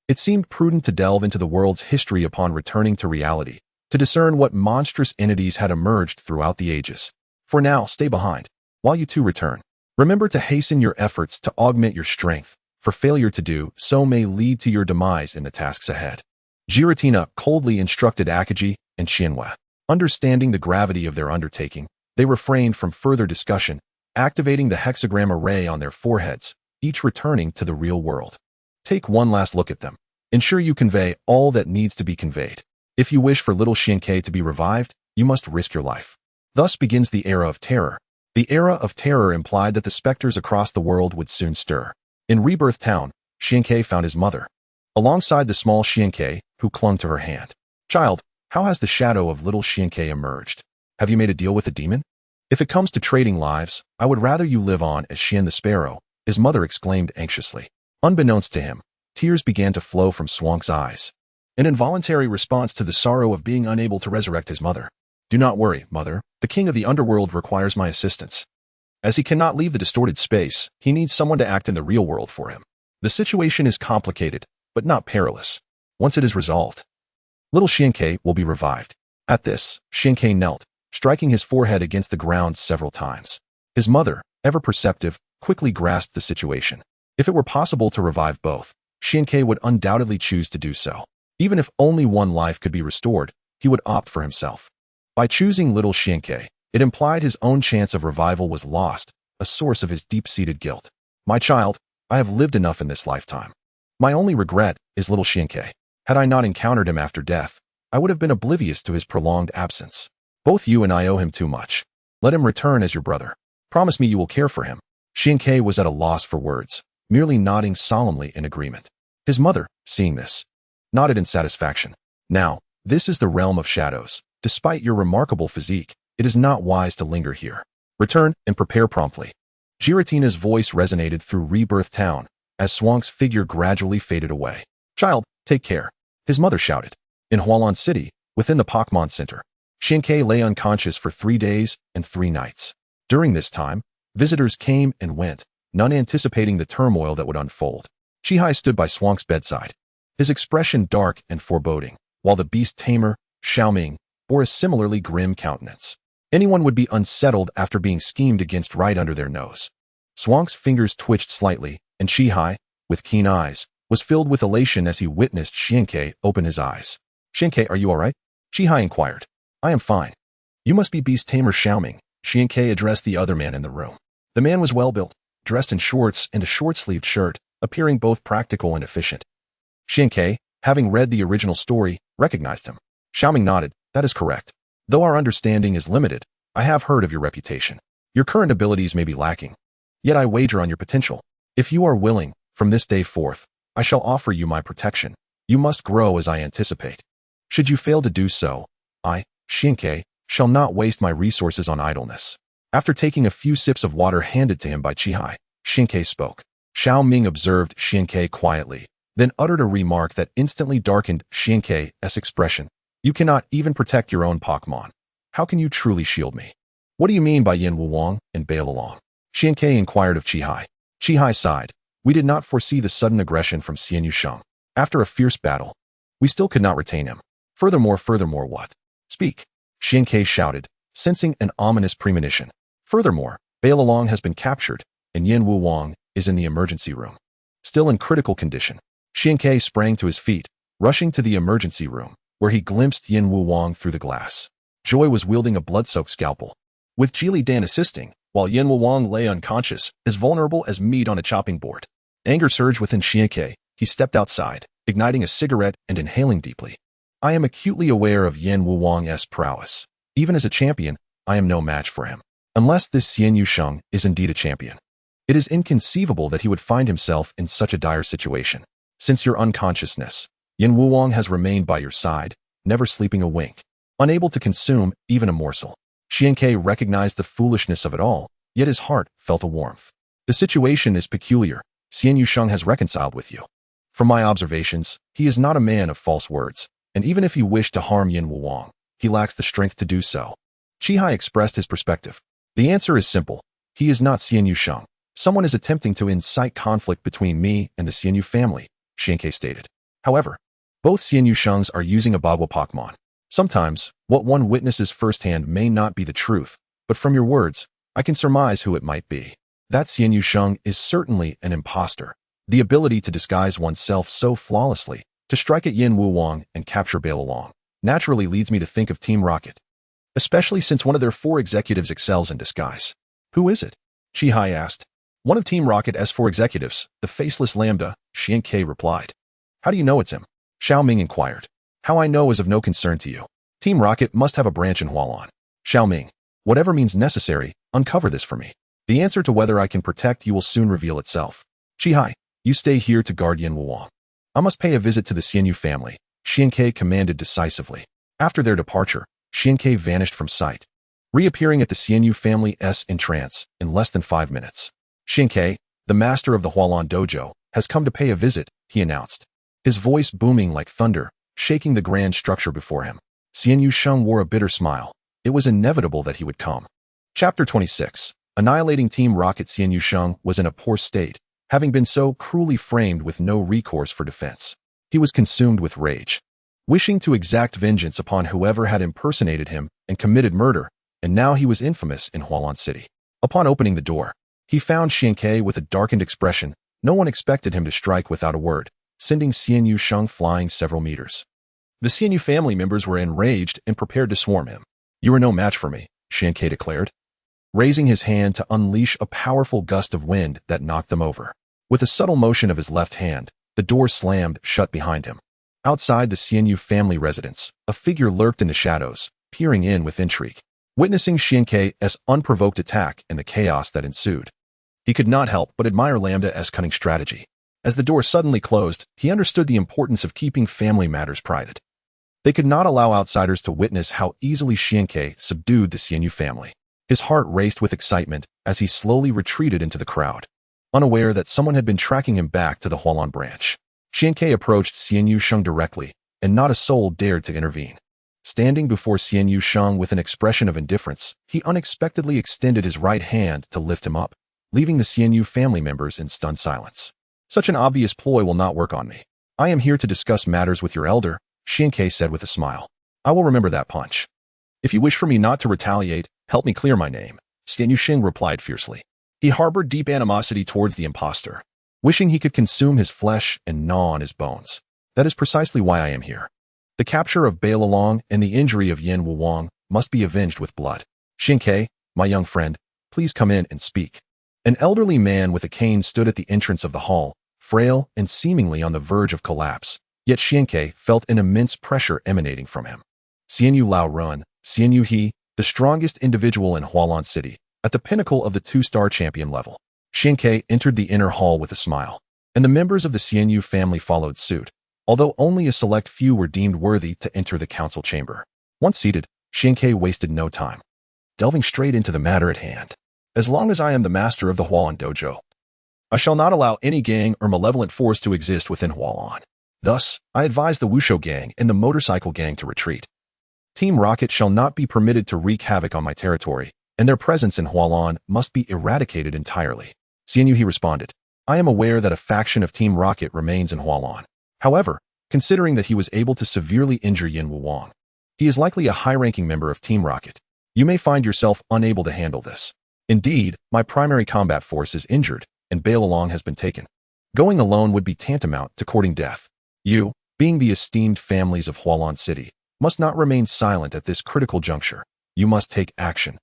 It seemed prudent to delve into the world's history upon returning to reality, to discern what monstrous entities had emerged throughout the ages. For now, stay behind. While you two return, remember to hasten your efforts to augment your strength, for failure to do so may lead to your demise in the tasks ahead. Giratina coldly instructed Akaji and Xianhua. Understanding the gravity of their undertaking, they refrained from further discussion, activating the hexagram array on their foreheads, each returning to the real world. Take one last look at them. Ensure you convey all that needs to be conveyed. If you wish for little Xianke to be revived, you must risk your life. Thus begins the Era of Terror. The Era of Terror implied that the specters across the world would soon stir. In Rebirth Town, Xianke found his mother, alongside the small Xianke, who clung to her hand. "Child, how has the shadow of little Xianke emerged? Have you made a deal with the demon? If it comes to trading lives, I would rather you live on as Xian the Sparrow," his mother exclaimed anxiously. Unbeknownst to him, tears began to flow from Swank's eyes, an involuntary response to the sorrow of being unable to resurrect his mother. "Do not worry, mother. The king of the underworld requires my assistance. As he cannot leave the distorted space, he needs someone to act in the real world for him. The situation is complicated, but not perilous. Once it is resolved, little Xianke will be revived." At this, Xianke knelt, striking his forehead against the ground several times. His mother, ever perceptive, quickly grasped the situation. If it were possible to revive both, Xianke would undoubtedly choose to do so. Even if only one life could be restored, he would opt for himself. By choosing little Xianke, it implied his own chance of revival was lost, a source of his deep-seated guilt. "My child, I have lived enough in this lifetime. My only regret is little Xianke. Had I not encountered him after death, I would have been oblivious to his prolonged absence. Both you and I owe him too much. Let him return as your brother. Promise me you will care for him. Xianke was at a loss for words, merely nodding solemnly in agreement. His mother, seeing this, nodded in satisfaction. Now, this is the realm of shadows. Despite your remarkable physique, it is not wise to linger here. Return and prepare promptly. Giratina's voice resonated through Rebirth Town as Swank's figure gradually faded away. Child, take care, his mother shouted. In Hualan City, within the Pokemon Center, Xianke lay unconscious for 3 days and 3 nights. During this time, visitors came and went, none anticipating the turmoil that would unfold. Chihai stood by Swank's bedside, his expression dark and foreboding, while the beast tamer, Xiaoming, bore a similarly grim countenance. Anyone would be unsettled after being schemed against right under their nose. Swank's fingers twitched slightly, and Chihai, with keen eyes, was filled with elation as he witnessed Xianke open his eyes. Xianke, are you all right? Chihai inquired. I am fine. You must be beast tamer Xiaoming. Xianke addressed the other man in the room. The man was well-built, dressed in shorts and a short-sleeved shirt, appearing both practical and efficient. Xianke, having read the original story, recognized him. Xiaoming nodded. That is correct. Though our understanding is limited, I have heard of your reputation. Your current abilities may be lacking. Yet I wager on your potential. If you are willing, from this day forth, I shall offer you my protection. You must grow as I anticipate. Should you fail to do so, I, Xianke, shall not waste my resources on idleness. After taking a few sips of water handed to him by Chihai, Xianke spoke. Xiaoming observed Xianke quietly, then uttered a remark that instantly darkened Xianke's expression. You cannot even protect your own Pokemon. How can you truly shield me? What do you mean by Yin Wuwang and Bailalong? Xianke inquired of Chihai. Chihai sighed. We did not foresee the sudden aggression from Xian Yusheng. After a fierce battle, we still could not retain him. Furthermore what? Speak. Xianke shouted, sensing an ominous premonition. Furthermore, Bailalong has been captured, and Yin Wuwang is in the emergency room. Still in critical condition. Xianke sprang to his feet, rushing to the emergency room, where he glimpsed Yin Wuwang through the glass. Joy was wielding a blood-soaked scalpel, with Jili Dan assisting, while Yin Wuwang lay unconscious, as vulnerable as meat on a chopping board. Anger surged within Xianke. He stepped outside, igniting a cigarette and inhaling deeply. I am acutely aware of Yin Wuwang's prowess. Even as a champion, I am no match for him. Unless this Xian Yusheng is indeed a champion. It is inconceivable that he would find himself in such a dire situation. Since your unconsciousness, Yin Wuwang has remained by your side, never sleeping a wink, unable to consume even a morsel. Xianke recognized the foolishness of it all, yet his heart felt a warmth. The situation is peculiar. Xian Yusheng has reconciled with you. From my observations, he is not a man of false words, and even if he wished to harm Yin Wuwang, he lacks the strength to do so. Chihai expressed his perspective. The answer is simple. He is not Xian Yusheng. Someone is attempting to incite conflict between me and the Xian Yu family, Xianke stated. However, both Xian Yushengs are using a Bagua Pokemon. Sometimes, what one witnesses firsthand may not be the truth, but from your words, I can surmise who it might be. That Xian Yusheng is certainly an imposter. The ability to disguise oneself so flawlessly, to strike at Yin Wuwang and capture Bailalong, naturally leads me to think of Team Rocket. Especially since one of their 4 executives excels in disguise. Who is it? Chihai asked. One of Team Rocket's 4 executives, the faceless Lambda, Xianke replied. How do you know it's him? Xiaoming inquired. How I know is of no concern to you. Team Rocket must have a branch in Hualan. Xiaoming, whatever means necessary, uncover this for me. The answer to whether I can protect you will soon reveal itself. Chihai, you stay here to guard Yin Wuwang. I must pay a visit to the Xian Yu family, Xianke commanded decisively. After their departure, Xianke vanished from sight, reappearing at the Xian Yu family's entrance in less than 5 minutes. Xianke, the master of the Hualan dojo, has come to pay a visit, he announced, his voice booming like thunder, shaking the grand structure before him. Xian Yusheng wore a bitter smile. It was inevitable that he would come. Chapter 26. Annihilating Team Rocket. Xian Yusheng was in a poor state, having been so cruelly framed with no recourse for defense. He was consumed with rage, wishing to exact vengeance upon whoever had impersonated him and committed murder, and now he was infamous in Hualan City. Upon opening the door, he found Xianke with a darkened expression. No one expected him to strike without a word, sending Xian Yusheng flying several meters. The Xian Yu family members were enraged and prepared to swarm him. You are no match for me, Xianke declared, raising his hand to unleash a powerful gust of wind that knocked them over. With a subtle motion of his left hand, the door slammed shut behind him. Outside the Xianyu family residence, a figure lurked in the shadows, peering in with intrigue. Witnessing Xiankei's unprovoked attack and the chaos that ensued, he could not help but admire Lambda's cunning strategy. As the door suddenly closed, he understood the importance of keeping family matters private. They could not allow outsiders to witness how easily Xiankei subdued the Xianyu family. His heart raced with excitement as he slowly retreated into the crowd, unaware that someone had been tracking him back to the Hualan branch. Xiankei approached Xianyu Sheng directly, and not a soul dared to intervene. Standing before Xianyu Sheng with an expression of indifference, he unexpectedly extended his right hand to lift him up, leaving the Xianyu family members in stunned silence. Such an obvious ploy will not work on me. I am here to discuss matters with your elder, Xiankei said with a smile. I will remember that punch. If you wish for me not to retaliate, help me clear my name, Xianyu Sheng replied fiercely. He harbored deep animosity towards the impostor, wishing he could consume his flesh and gnaw on his bones. That is precisely why I am here. The capture of Bare-knuckle and the injury of Yin Wuwang must be avenged with blood. Xiankei, my young friend, please come in and speak. An elderly man with a cane stood at the entrance of the hall, frail and seemingly on the verge of collapse, yet Xiankei felt an immense pressure emanating from him. Xianyu Lao Run, Xianyu He, the strongest individual in Hualan City, at the pinnacle of the 2-star champion level. Xiankei entered the inner hall with a smile, and the members of the Xianyu family followed suit, although only a select few were deemed worthy to enter the council chamber. Once seated, Xiankei wasted no time, delving straight into the matter at hand. As long as I am the master of the Hualan dojo, I shall not allow any gang or malevolent force to exist within Hualan. Thus, I advise the Wushu gang and the motorcycle gang to retreat. Team Rocket shall not be permitted to wreak havoc on my territory, and their presence in Hualan must be eradicated entirely. Xianyu He responded, I am aware that a faction of Team Rocket remains in Hualan. However, considering that he was able to severely injure Yin Wuwang, he is likely a high-ranking member of Team Rocket. You may find yourself unable to handle this. Indeed, my primary combat force is injured, and Bare-knuckle has been taken. Going alone would be tantamount to courting death. You, being the esteemed families of Hualan City, must not remain silent at this critical juncture. You must take action.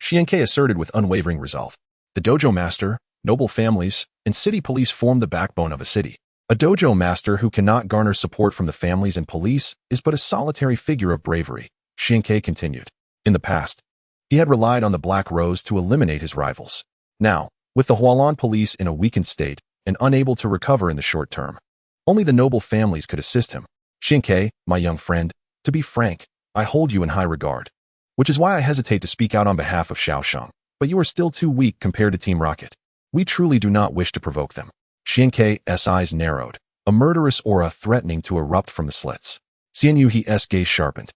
Xiankei asserted with unwavering resolve. The dojo master, noble families, and city police form the backbone of a city. A dojo master who cannot garner support from the families and police is but a solitary figure of bravery, Xiankei continued. In the past, he had relied on the Black Rose to eliminate his rivals. Now, with the Hualan police in a weakened state and unable to recover in the short term, only the noble families could assist him. Xiankei, my young friend, to be frank, I hold you in high regard, which is why I hesitate to speak out on behalf of Xiaosheng, but you are still too weak compared to Team Rocket. We truly do not wish to provoke them. Xiankei's eyes narrowed, a murderous aura threatening to erupt from the slits. Xianyu He's gaze sharpened.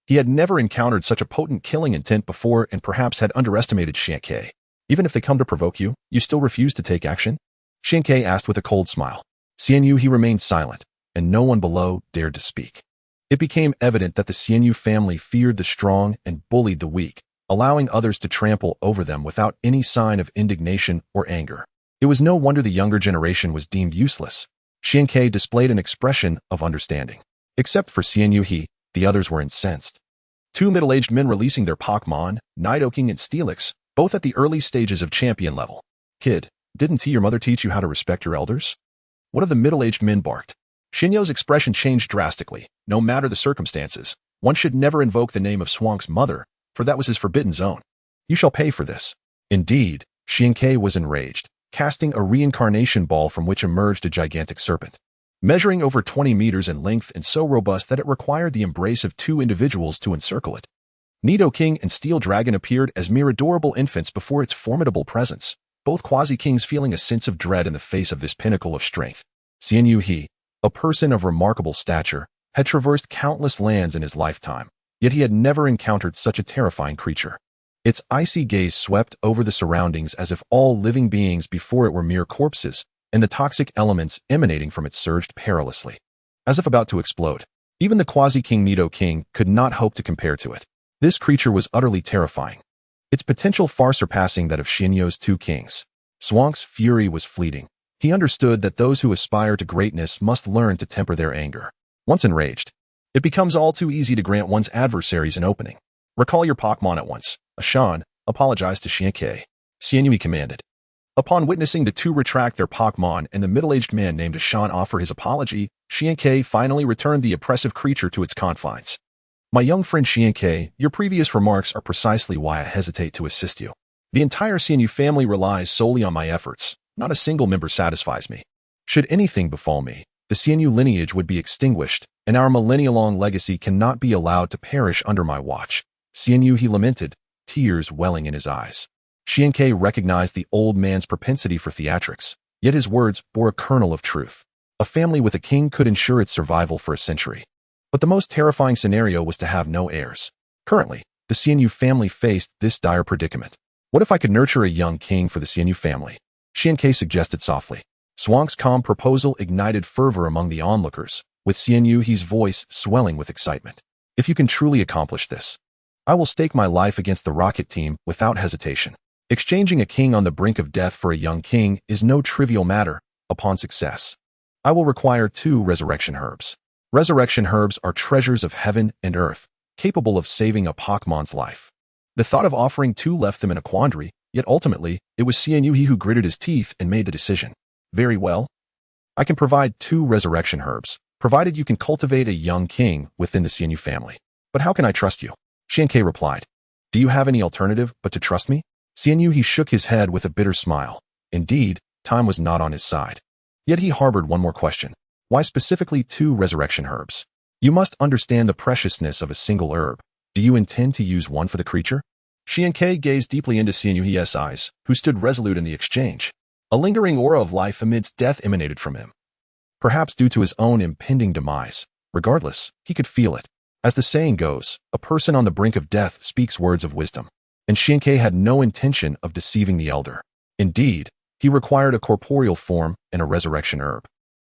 He had never encountered such a potent killing intent before and perhaps had underestimated Xiankei. Even if they come to provoke you, you still refuse to take action? Xiankei asked with a cold smile. Xianyu He remained silent, and no one below dared to speak. It became evident that the Xianyu family feared the strong and bullied the weak, allowing others to trample over them without any sign of indignation or anger. It was no wonder the younger generation was deemed useless. Xiankei displayed an expression of understanding. Except for Xianyu He, the others were incensed. Two middle-aged men releasing their Pokemon, Nidoking and Steelix, both at the early stages of champion level. Kid, didn't your mother teach you how to respect your elders? One of the middle-aged men barked. Shinyo's expression changed drastically. No matter the circumstances, one should never invoke the name of Swank's mother, for that was his forbidden zone. You shall pay for this. Indeed, Xiankei was enraged, casting a reincarnation ball from which emerged a gigantic serpent, measuring over 20 meters in length and so robust that it required the embrace of two individuals to encircle it. Nidoking and Steel Dragon appeared as mere adorable infants before its formidable presence, both quasi-kings feeling a sense of dread in the face of this pinnacle of strength. Xianyu He, a person of remarkable stature, had traversed countless lands in his lifetime, yet he had never encountered such a terrifying creature. Its icy gaze swept over the surroundings as if all living beings before it were mere corpses, and the toxic elements emanating from it surged perilously, as if about to explode. Even the quasi-king Nidoking could not hope to compare to it. This creature was utterly terrifying, its potential far surpassing that of Shinyo's two kings. Swank's fury was fleeting. He understood that those who aspire to greatness must learn to temper their anger. Once enraged, it becomes all too easy to grant one's adversaries an opening. Recall your Pokemon at once. Ashan, apologized to Xiankei. Xianyu commanded. Upon witnessing the two retract their Pokemon and the middle-aged man named Ashan offer his apology, Xiankei finally returned the oppressive creature to its confines. My young friend Xiankei, your previous remarks are precisely why I hesitate to assist you. The entire CNU family relies solely on my efforts. Not a single member satisfies me. Should anything befall me, the CNU lineage would be extinguished, and our millennia-long legacy cannot be allowed to perish under my watch. CNU, he lamented, tears welling in his eyes. Xiankei recognized the old man's propensity for theatrics, yet his words bore a kernel of truth. A family with a king could ensure its survival for a century. But the most terrifying scenario was to have no heirs. Currently, the CNU family faced this dire predicament. What if I could nurture a young king for the CNU family? Xiankei suggested softly. Swank's calm proposal ignited fervor among the onlookers, with CNU He's voice swelling with excitement. If you can truly accomplish this, I will stake my life against the rocket team without hesitation. Exchanging a king on the brink of death for a young king is no trivial matter. Upon success, I will require 2 resurrection herbs. Resurrection herbs are treasures of heaven and earth, capable of saving a Pokemon's life. The thought of offering 2 left them in a quandary, yet ultimately, it was CNU who gritted his teeth and made the decision. Very well. I can provide 2 resurrection herbs, provided you can cultivate a young king within the CNU family. But how can I trust you? Xiankei replied. Do you have any alternative but to trust me? CNU he shook his head with a bitter smile. Indeed, time was not on his side. Yet he harbored one more question. Why specifically 2 resurrection herbs? You must understand the preciousness of a single herb. Do you intend to use one for the creature? Xiankei gazed deeply into CNU's eyes, who stood resolute in the exchange. A lingering aura of life amidst death emanated from him. Perhaps due to his own impending demise. Regardless, he could feel it. As the saying goes, a person on the brink of death speaks words of wisdom. And Xiankei had no intention of deceiving the elder. Indeed, he required a corporeal form and a resurrection herb,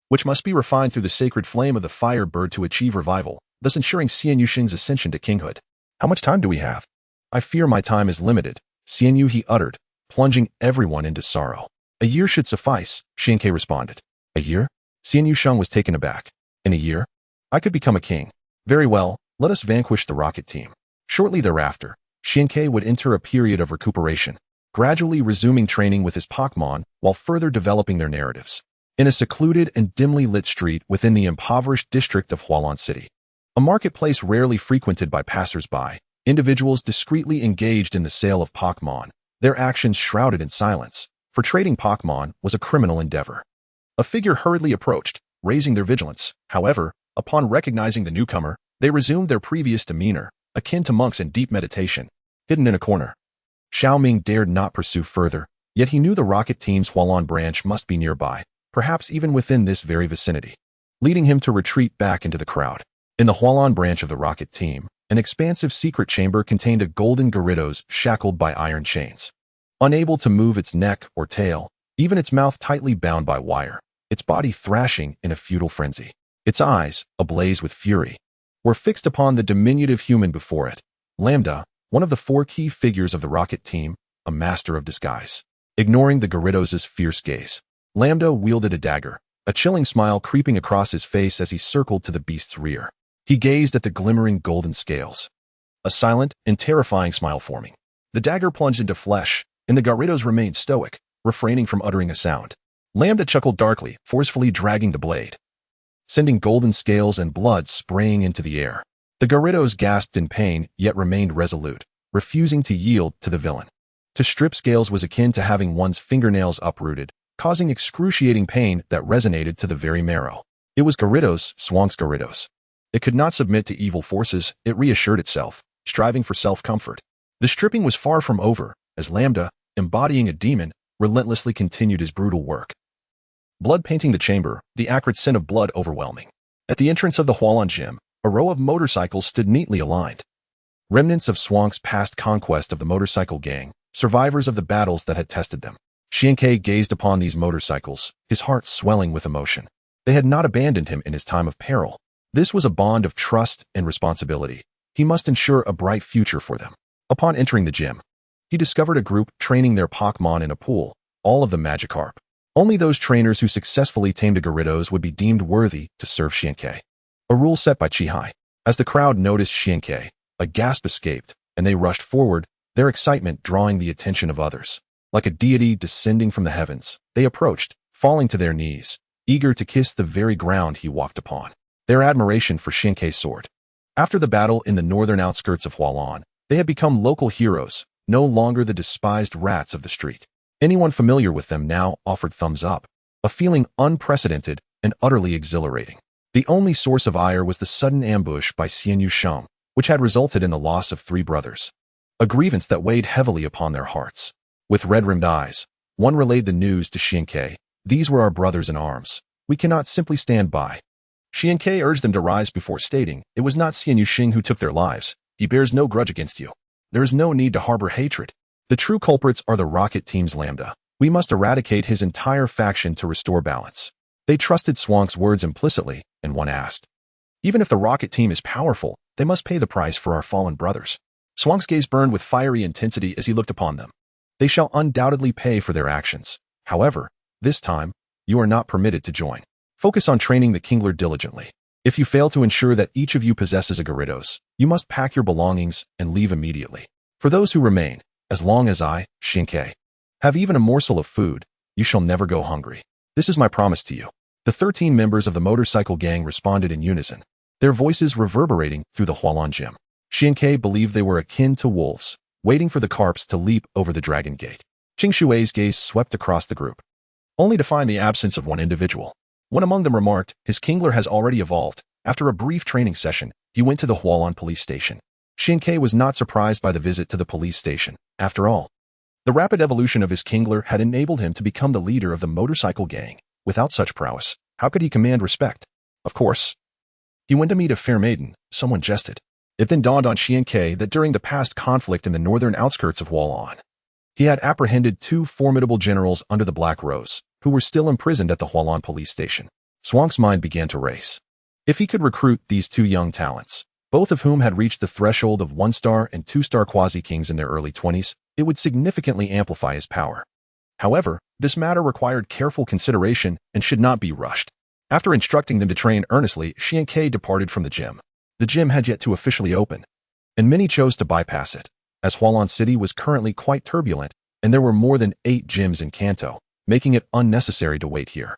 which must be refined through the sacred flame of the fire bird to achieve revival, thus ensuring Xian Yuxin's ascension to kinghood. How much time do we have? I fear my time is limited, Xian Yu he uttered, plunging everyone into sorrow. A year should suffice, Xiankei responded. A year? Xian Yusheng was taken aback. In a year? I could become a king. Very well, let us vanquish the rocket team. Shortly thereafter, Xiankei would enter a period of recuperation, gradually resuming training with his Pokemon while further developing their narratives. In a secluded and dimly lit street within the impoverished district of Hualan City, a marketplace rarely frequented by passers-by, individuals discreetly engaged in the sale of Pokemon, their actions shrouded in silence, for trading Pokemon was a criminal endeavor. A figure hurriedly approached, raising their vigilance. However, upon recognizing the newcomer, they resumed their previous demeanor, akin to monks in deep meditation, hidden in a corner. Xiao Ming dared not pursue further, yet he knew the rocket team's Hualan branch must be nearby, perhaps even within this very vicinity, leading him to retreat back into the crowd. In the Hualan branch of the rocket team, an expansive secret chamber contained a golden Gyarados shackled by iron chains. Unable to move its neck or tail, even its mouth tightly bound by wire, its body thrashing in a futile frenzy. Its eyes, ablaze with fury, were fixed upon the diminutive human before it. Lambda, one of the 4 key figures of the rocket team, a master of disguise. Ignoring the Gyarados' fierce gaze, Lambda wielded a dagger, a chilling smile creeping across his face as he circled to the beast's rear. He gazed at the glimmering golden scales. A silent and terrifying smile forming. The dagger plunged into flesh, and the Gyarados remained stoic, refraining from uttering a sound. Lambda chuckled darkly, forcefully dragging the blade, sending golden scales and blood spraying into the air. The Gyarados gasped in pain, yet remained resolute, refusing to yield to the villain. To strip scales was akin to having one's fingernails uprooted, causing excruciating pain that resonated to the very marrow. It was Gyarados, Swank's Gyarados. It could not submit to evil forces, it reassured itself, striving for self-comfort. The stripping was far from over, as Lambda, embodying a demon, relentlessly continued his brutal work. Blood painting the chamber, the acrid scent of blood overwhelming. At the entrance of the Hualan Gym, a row of motorcycles stood neatly aligned. Remnants of Swank's past conquest of the motorcycle gang, survivors of the battles that had tested them. Xiankei gazed upon these motorcycles, his heart swelling with emotion. They had not abandoned him in his time of peril. This was a bond of trust and responsibility. He must ensure a bright future for them. Upon entering the gym, he discovered a group training their Pokemon in a pool, all of them Magikarp. Only those trainers who successfully tamed a Gyarados would be deemed worthy to serve Xiankei. A rule set by Chihai. As the crowd noticed Xiankei, a gasp escaped, and they rushed forward, their excitement drawing the attention of others. Like a deity descending from the heavens, they approached, falling to their knees, eager to kiss the very ground he walked upon. Their admiration for Xiankei's sword. After the battle in the northern outskirts of Hualan, they had become local heroes, no longer the despised rats of the street. Anyone familiar with them now offered thumbs up, a feeling unprecedented and utterly exhilarating. The only source of ire was the sudden ambush by Xian Yusheng, which had resulted in the loss of 3 brothers. A grievance that weighed heavily upon their hearts. With red-rimmed eyes, one relayed the news to Xiankei. These were our brothers in arms. We cannot simply stand by. Xiankei urged them to rise before stating, it was not Xian Yusheng who took their lives. He bears no grudge against you. There is no need to harbor hatred. The true culprits are the rocket team's Lambda. We must eradicate his entire faction to restore balance. They trusted Swank's words implicitly, and one asked, even if the rocket team is powerful, they must pay the price for our fallen brothers. Swank's gaze burned with fiery intensity as he looked upon them. They shall undoubtedly pay for their actions. However, this time, you are not permitted to join. Focus on training the Kingler diligently. If you fail to ensure that each of you possesses a Gyarados, you must pack your belongings and leave immediately. For those who remain, as long as I, Xiankei, have even a morsel of food, you shall never go hungry. This is my promise to you. The 13 members of the motorcycle gang responded in unison, their voices reverberating through the Hualan gym. Xiankei believed they were akin to wolves, waiting for the carps to leap over the dragon gate. Qing Shui's gaze swept across the group, only to find the absence of one individual. One among them remarked, his Kingler has already evolved. After a brief training session, he went to the Hualan police station. Xiankei was not surprised by the visit to the police station. After all, the rapid evolution of his Kingler had enabled him to become the leader of the motorcycle gang. Without such prowess, how could he command respect? Of course, he went to meet a fair maiden, someone jested. It then dawned on Xiankei that during the past conflict in the northern outskirts of Hualan, he had apprehended 2 formidable generals under the Black Rose, who were still imprisoned at the Hualan police station. Swank's mind began to race. If he could recruit these 2 young talents, both of whom had reached the threshold of 1-star and 2-star quasi-kings in their early 20s, it would significantly amplify his power. However, this matter required careful consideration and should not be rushed. After instructing them to train earnestly, Xiankei departed from the gym. The gym had yet to officially open, and many chose to bypass it, as Hualan City was currently quite turbulent, and there were more than 8 gyms in Kanto, making it unnecessary to wait here.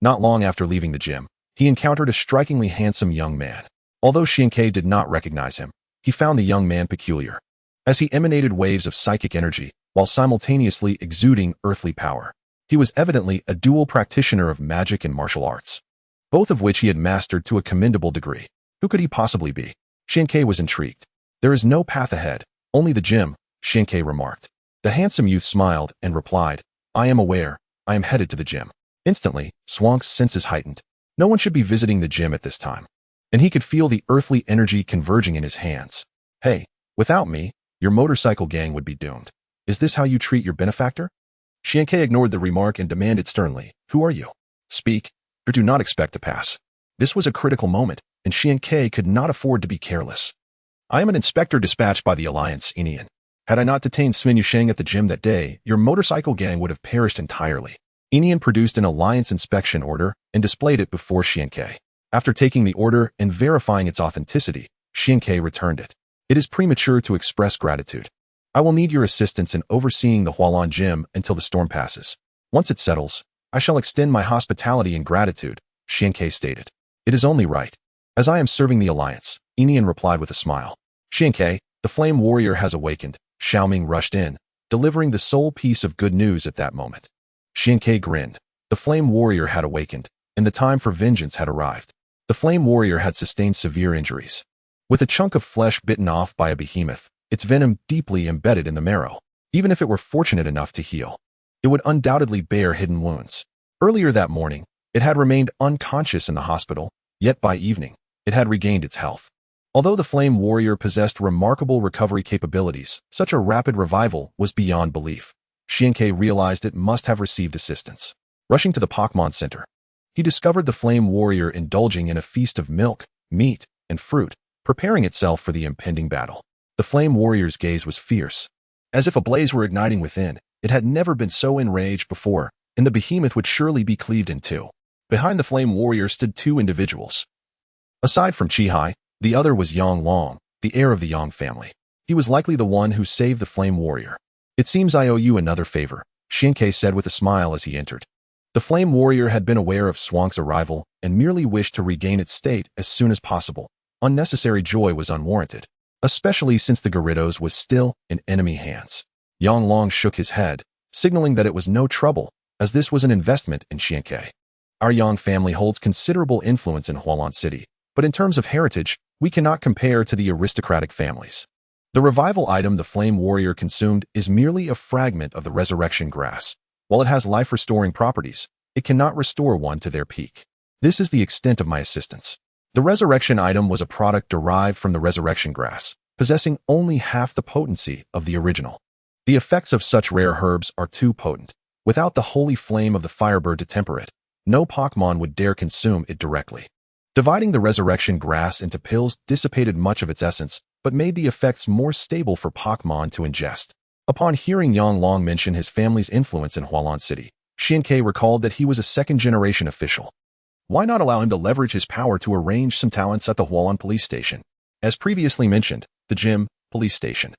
Not long after leaving the gym, he encountered a strikingly handsome young man. Although Xiankei did not recognize him, he found the young man peculiar, as he emanated waves of psychic energy while simultaneously exuding earthly power. He was evidently a dual practitioner of magic and martial arts, both of which he had mastered to a commendable degree. Who could he possibly be? Xiankei was intrigued. There is no path ahead, only the gym, Xiankei remarked. The handsome youth smiled and replied, I am aware, I am headed to the gym. Instantly, Swank's senses heightened. No one should be visiting the gym at this time, and he could feel the earthly energy converging in his hands. Hey, without me, your motorcycle gang would be doomed. Is this how you treat your benefactor? Xiankei ignored the remark and demanded sternly, who are you? Speak, or do not expect to pass. This was a critical moment, and Xiankei could not afford to be careless. I am an inspector dispatched by the Alliance, Inian. Had I not detained Xian Yusheng at the gym that day, your motorcycle gang would have perished entirely. Inian produced an Alliance inspection order and displayed it before Xiankei. After taking the order and verifying its authenticity, Xiankei returned it. It is premature to express gratitude. I will need your assistance in overseeing the Hualan gym until the storm passes. Once it settles, I shall extend my hospitality and gratitude, Xiankei stated. It is only right. As I am serving the Alliance, Inian replied with a smile. Xiankei, the flame warrior has awakened. Xiaoming rushed in, delivering the sole piece of good news at that moment. Xiankei grinned. The flame warrior had awakened, and the time for vengeance had arrived. The flame warrior had sustained severe injuries. With a chunk of flesh bitten off by a behemoth, its venom deeply embedded in the marrow. Even if it were fortunate enough to heal, it would undoubtedly bear hidden wounds. Earlier that morning, it had remained unconscious in the hospital, yet by evening, it had regained its health. Although the flame warrior possessed remarkable recovery capabilities, such a rapid revival was beyond belief. Xiankei realized it must have received assistance. Rushing to the Pokemon Center, he discovered the flame warrior indulging in a feast of milk, meat, and fruit, preparing itself for the impending battle. The flame warrior's gaze was fierce. As if a blaze were igniting within, it had never been so enraged before, and the behemoth would surely be cleaved in two. Behind the flame warrior stood 2 individuals. Aside from Chi-Hai, the other was Yang Long, the heir of the Yang family. He was likely the one who saved the flame warrior. It seems I owe you another favor, Xianke said with a smile as he entered. The flame warrior had been aware of Swank's arrival and merely wished to regain its state as soon as possible. Unnecessary joy was unwarranted, especially since the Garridos was still in enemy hands. Yang Long shook his head, signaling that it was no trouble, as this was an investment in Xianke. Our Yang family holds considerable influence in Hualan City, but in terms of heritage, we cannot compare to the aristocratic families. The revival item the flame warrior consumed is merely a fragment of the resurrection grass. While it has life-restoring properties, it cannot restore one to their peak. This is the extent of my assistance. The resurrection item was a product derived from the resurrection grass, possessing only half the potency of the original. The effects of such rare herbs are too potent. Without the holy flame of the firebird to temper it, no Pokemon would dare consume it directly. Dividing the resurrection grass into pills dissipated much of its essence, but made the effects more stable for Pokemon to ingest. Upon hearing Yang Long mention his family's influence in Hualan City, Xianke recalled that he was a second-generation official. Why not allow him to leverage his power to arrange some talents at the Hualan police station? As previously mentioned, the gym, police stations,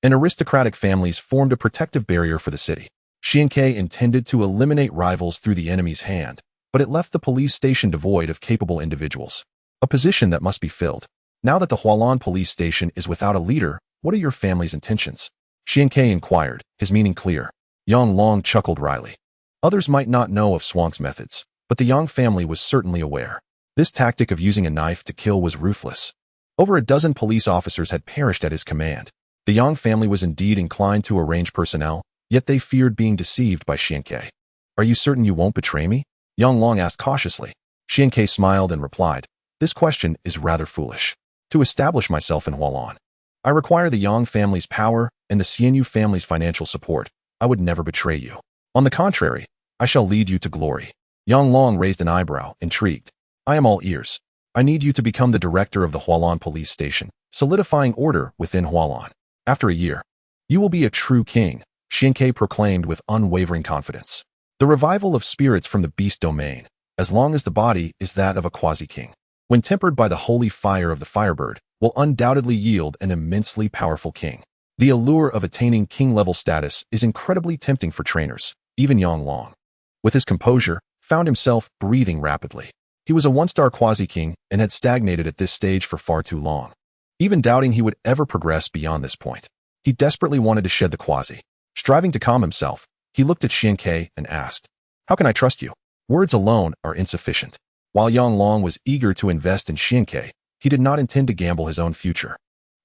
and aristocratic families formed a protective barrier for the city. Xianke intended to eliminate rivals through the enemy's hand, but it left the police station devoid of capable individuals. A position that must be filled. Now that the Hualan police station is without a leader, what are your family's intentions? Xianke inquired, his meaning clear. Yang Long chuckled wryly. Others might not know of Swank's methods, but the Yang family was certainly aware. This tactic of using a knife to kill was ruthless. Over a dozen police officers had perished at his command. The Yang family was indeed inclined to arrange personnel, yet they feared being deceived by Xianke. Are you certain you won't betray me? Yang Long asked cautiously. Xianke smiled and replied, this question is rather foolish. To establish myself in Hualan, I require the Yang family's power and the Xianyu family's financial support. I would never betray you. On the contrary, I shall lead you to glory. Yang Long raised an eyebrow, intrigued. I am all ears. I need you to become the director of the Hualan police station, solidifying order within Hualan. After a year, you will be a true king, Xianke proclaimed with unwavering confidence. The revival of spirits from the beast domain, as long as the body is that of a quasi-king, when tempered by the holy fire of the firebird, will undoubtedly yield an immensely powerful king. The allure of attaining king-level status is incredibly tempting for trainers. Even Yang Long, with his composure, found himself breathing rapidly. He was a one-star quasi-king and had stagnated at this stage for far too long. Even doubting he would ever progress beyond this point, he desperately wanted to shed the quasi. Striving to calm himself, he looked at Xianke and asked, how can I trust you? Words alone are insufficient. While Yang Long was eager to invest in Xianke, he did not intend to gamble his own future.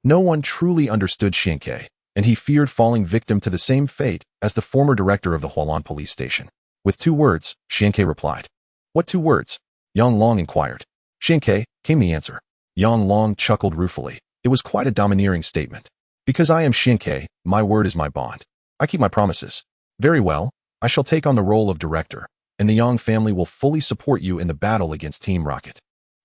No one truly understood Xianke, and he feared falling victim to the same fate as the former director of the Hualan police station. With 2 words, Xianke replied. What 2 words? Yang Long inquired. Xianke, came the answer. Yang Long chuckled ruefully. It was quite a domineering statement. Because I am Xianke, my word is my bond. I keep my promises. Very well, I shall take on the role of director, and the Yang family will fully support you in the battle against Team Rocket.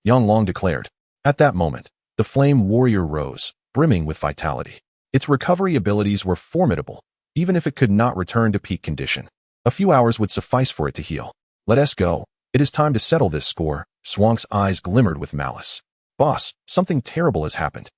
Yang Long declared. At that moment, the flame warrior rose, brimming with vitality. Its recovery abilities were formidable, even if it could not return to peak condition. A few hours would suffice for it to heal. Let us go. It is time to settle this score. Swank's eyes glimmered with malice. Boss, something terrible has happened.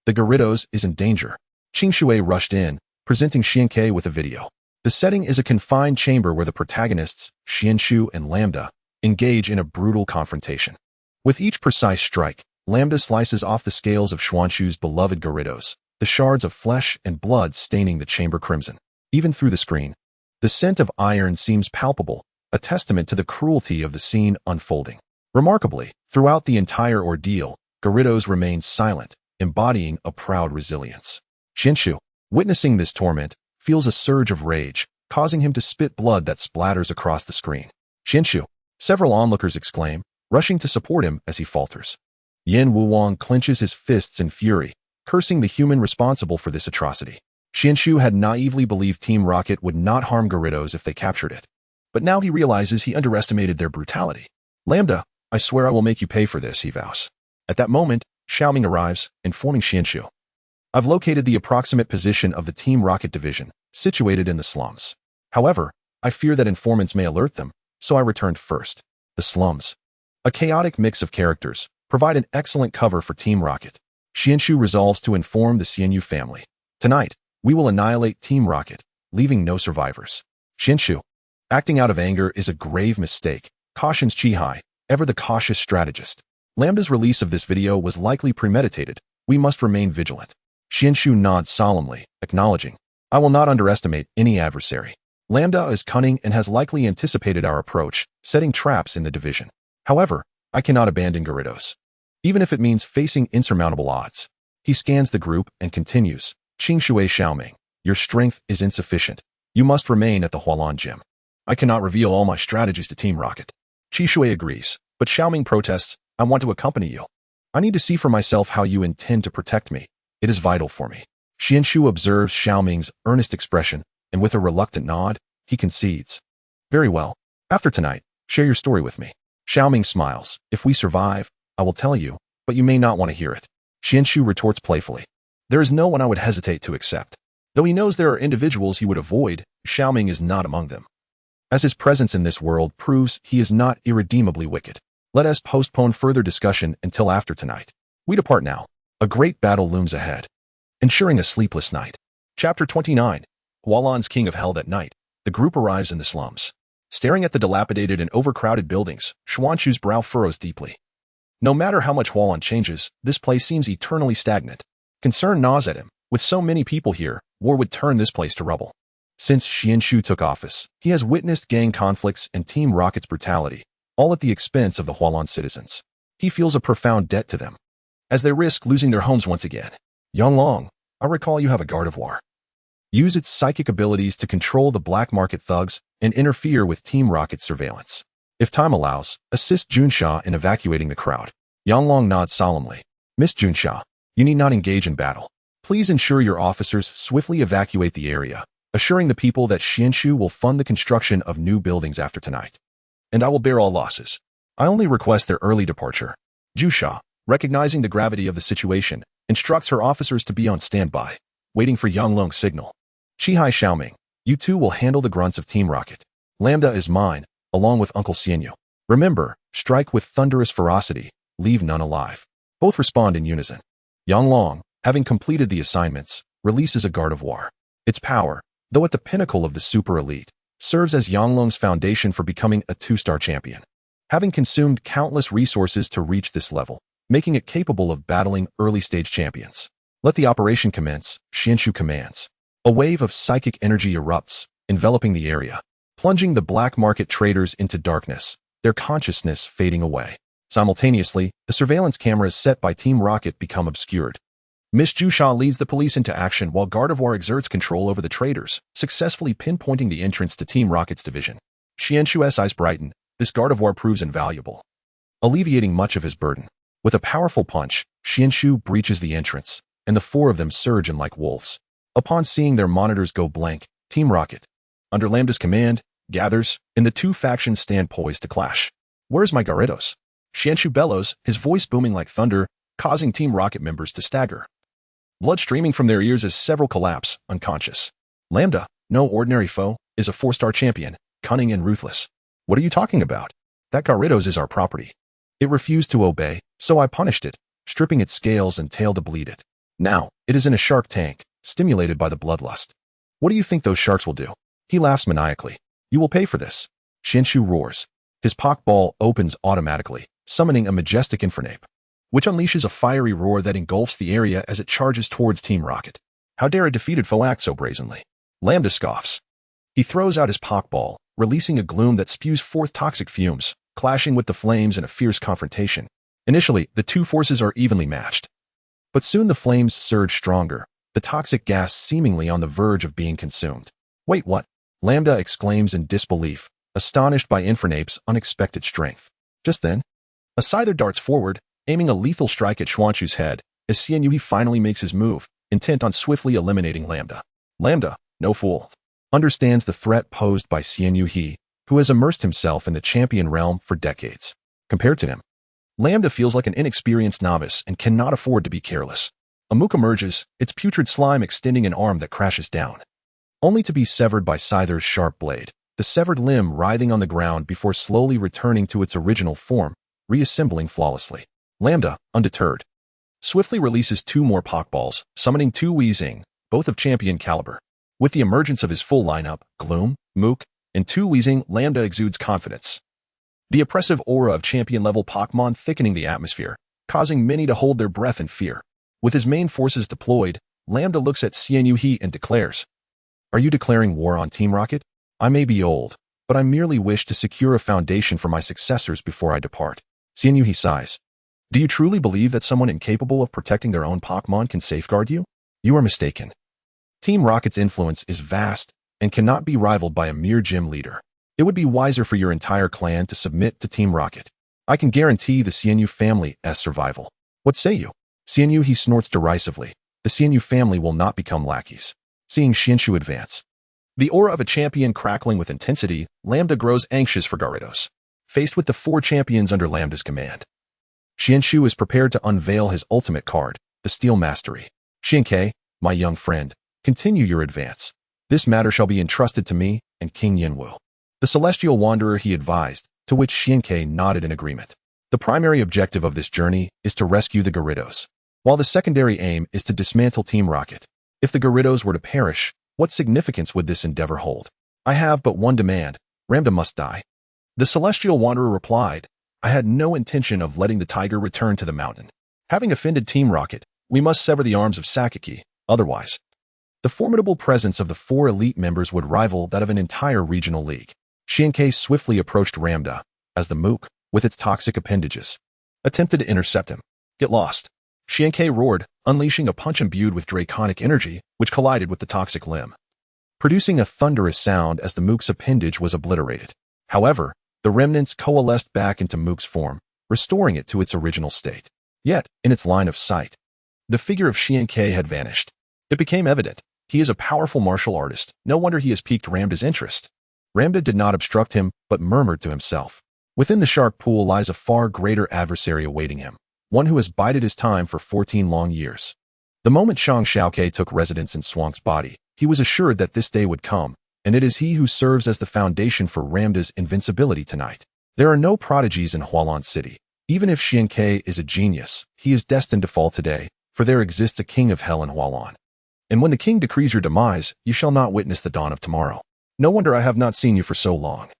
The Garridos is in danger. Qingshui rushed in, presenting Xianke with a video. The setting is a confined chamber where the protagonists, Xianshu and Lambda, engage in a brutal confrontation. With each precise strike, Lambda slices off the scales of Xuanshu's beloved Garridos, the shards of flesh and blood staining the chamber crimson. Even through the screen, the scent of iron seems palpable, a testament to the cruelty of the scene unfolding. Remarkably, throughout the entire ordeal, Garridos remains silent, embodying a proud resilience. Xianshu, witnessing this torment, feels a surge of rage, causing him to spit blood that splatters across the screen. Xianshu, several onlookers exclaim, rushing to support him as he falters. Yin Wuwang clenches his fists in fury, cursing the human responsible for this atrocity. Xianshu had naively believed Team Rocket would not harm Garridos if they captured it. But now he realizes he underestimated their brutality. Lambda, I swear I will make you pay for this, he vows. At that moment, Xiaoming arrives, informing Xianshu. I've located the approximate position of the Team Rocket division, situated in the slums. However, I fear that informants may alert them, so I returned first. The slums. A chaotic mix of characters, provide an excellent cover for Team Rocket. Xianshu resolves to inform the Xianyu family. Tonight, we will annihilate Team Rocket, leaving no survivors. Xinshu. Acting out of anger is a grave mistake, cautions Chihai, ever the cautious strategist. Lambda's release of this video was likely premeditated. We must remain vigilant. Xinshu nods solemnly, acknowledging, I will not underestimate any adversary. Lambda is cunning and has likely anticipated our approach, setting traps in the division. However, I cannot abandon Gyarados, even if it means facing insurmountable odds. He scans the group and continues, Qingshui Xiaoming, your strength is insufficient. You must remain at the Hualan Gym. I cannot reveal all my strategies to Team Rocket. Qishui agrees, but Xiaoming protests, I want to accompany you. I need to see for myself how you intend to protect me. It is vital for me. Xinshu observes Xiaoming's earnest expression, and with a reluctant nod, he concedes. Very well. After tonight, share your story with me. Xiaoming smiles. If we survive, I will tell you, but you may not want to hear it. Xinshu retorts playfully. There is no one I would hesitate to accept. Though he knows there are individuals he would avoid, Xiaoming is not among them. As his presence in this world proves he is not irredeemably wicked. Let us postpone further discussion until after tonight. We depart now. A great battle looms ahead, ensuring a sleepless night. Chapter 29. Hualan's King of Hell. That night, the group arrives in the slums. Staring at the dilapidated and overcrowded buildings, Xuanchu's brow furrows deeply. No matter how much Hualan changes, this place seems eternally stagnant. Concern gnaws at him. With so many people here, war would turn this place to rubble. Since Xinshu took office, he has witnessed gang conflicts and Team Rocket's brutality, all at the expense of the Hualan citizens. He feels a profound debt to them, as they risk losing their homes once again. Yonglong, I recall you have a guard of war. Use its psychic abilities to control the black market thugs and interfere with Team Rocket's surveillance. If time allows, assist Junsha in evacuating the crowd. Yonglong nods solemnly. Miss Junsha, you need not engage in battle. Please ensure your officers swiftly evacuate the area, assuring the people that Xinshu will fund the construction of new buildings after tonight. And I will bear all losses. I only request their early departure. Jusha, recognizing the gravity of the situation, instructs her officers to be on standby, waiting for Yonglong's signal. Chihai Xiaoming, you two will handle the grunts of Team Rocket. Lambda is mine, along with Uncle Xianyu. Remember, strike with thunderous ferocity, leave none alive. Both respond in unison. Yonglong, having completed the assignments, releases a guard of war. Its power, though at the pinnacle of the super elite, serves as Yonglong's foundation for becoming a 2-star champion. Having consumed countless resources to reach this level, making it capable of battling early-stage champions. Let the operation commence, Xinshu commands. A wave of psychic energy erupts, enveloping the area, plunging the black market traders into darkness, their consciousness fading away. Simultaneously, the surveillance cameras set by Team Rocket become obscured. Miss Jusha leads the police into action while Gardevoir exerts control over the traders, successfully pinpointing the entrance to Team Rocket's division. Xinshu's eyes brighten. This Gardevoir proves invaluable, alleviating much of his burden. With a powerful punch, Xinshu breaches the entrance, and the four of them surge in like wolves. Upon seeing their monitors go blank, Team Rocket, under Lambda's command, gathers, and the two factions stand poised to clash. Where's my Gyarados? Xinshu bellows, his voice booming like thunder, causing Team Rocket members to stagger. Blood streaming from their ears as several collapse, unconscious. Lambda, no ordinary foe, is a 4-star champion, cunning and ruthless. What are you talking about? That Gyarados is our property. It refused to obey, so I punished it, stripping its scales and tail to bleed it. Now, it is in a shark tank, stimulated by the bloodlust. What do you think those sharks will do? He laughs maniacally. You will pay for this. Xinshu roars. His Pokeball opens automatically, summoning a majestic Infernape, which unleashes a fiery roar that engulfs the area as it charges towards Team Rocket. How dare a defeated foe act so brazenly? Lambda scoffs. He throws out his Pokeball, releasing a gloom that spews forth toxic fumes, clashing with the flames in a fierce confrontation. Initially, the two forces are evenly matched. But soon the flames surge stronger, the toxic gas seemingly on the verge of being consumed. Wait, what? Lambda exclaims in disbelief, astonished by Infernape's unexpected strength. Just then, a Scyther darts forward, aiming a lethal strike at Xuanchu's head, as Xianyu finally makes his move, intent on swiftly eliminating Lambda. Lambda, no fool, understands the threat posed by Xianyu, who has immersed himself in the champion realm for decades. Compared to him, Lambda feels like an inexperienced novice and cannot afford to be careless. A Mook emerges, its putrid slime extending an arm that crashes down, only to be severed by Scyther's sharp blade, the severed limb writhing on the ground before slowly returning to its original form, reassembling flawlessly. Lambda, undeterred, swiftly releases 2 more Pokeballs, summoning 2 Weezing, both of champion caliber. With the emergence of his full lineup, Gloom, Mook, and two wheezing, Lambda exudes confidence. The oppressive aura of champion-level Pokemon thickening the atmosphere, causing many to hold their breath in fear. With his main forces deployed, Lambda looks at Xianyuhi and declares, "Are you declaring war on Team Rocket? I may be old, but I merely wish to secure a foundation for my successors before I depart." Xianyuhi sighs. "Do you truly believe that someone incapable of protecting their own Pokemon can safeguard you? You are mistaken. Team Rocket's influence is vast and cannot be rivaled by a mere gym leader. It would be wiser for your entire clan to submit to Team Rocket. I can guarantee the Xianyu family's survival. What say you?" Xianyuhi snorts derisively. The Xianyu family will not become lackeys. Seeing Xianshu advance, the aura of a champion crackling with intensity, Lambda grows anxious for Gyarados. Faced with the 4 champions under Lambda's command, Xianshu is prepared to unveil his ultimate card, the Steel Mastery. "Xiankei, my young friend, continue your advance. This matter shall be entrusted to me and King Yinwu." The Celestial Wanderer he advised, to which Xiankei nodded in agreement. The primary objective of this journey is to rescue the Gyarados, while the secondary aim is to dismantle Team Rocket. If the Gyarados were to perish, what significance would this endeavor hold? "I have but one demand. Ramda must die." The Celestial Wanderer replied, "I had no intention of letting the tiger return to the mountain. Having offended Team Rocket, we must sever the arms of Sakaki, otherwise the formidable presence of the 4 elite members would rival that of an entire regional league." Xiankei swiftly approached Ramda, as the Mook, with its toxic appendages, attempted to intercept him. "Get lost!" Xiankei roared, unleashing a punch imbued with draconic energy, which collided with the toxic limb, producing a thunderous sound as the Mook's appendage was obliterated. However, the remnants coalesced back into Mook's form, restoring it to its original state. Yet, in its line of sight, the figure of Xiankei had vanished. It became evident. He is a powerful martial artist. No wonder he has piqued Ramda's interest. Ramda did not obstruct him, but murmured to himself, "Within the shark pool lies a far greater adversary awaiting him, one who has bided his time for 14 long years." The moment Shang Xiaokei took residence in Swank's body, he was assured that this day would come, and it is he who serves as the foundation for Ramda's invincibility tonight. There are no prodigies in Hualan City. Even if Xiankei is a genius, he is destined to fall today, for there exists a king of hell in Hualan. And when the king decrees your demise, you shall not witness the dawn of tomorrow. No wonder I have not seen you for so long.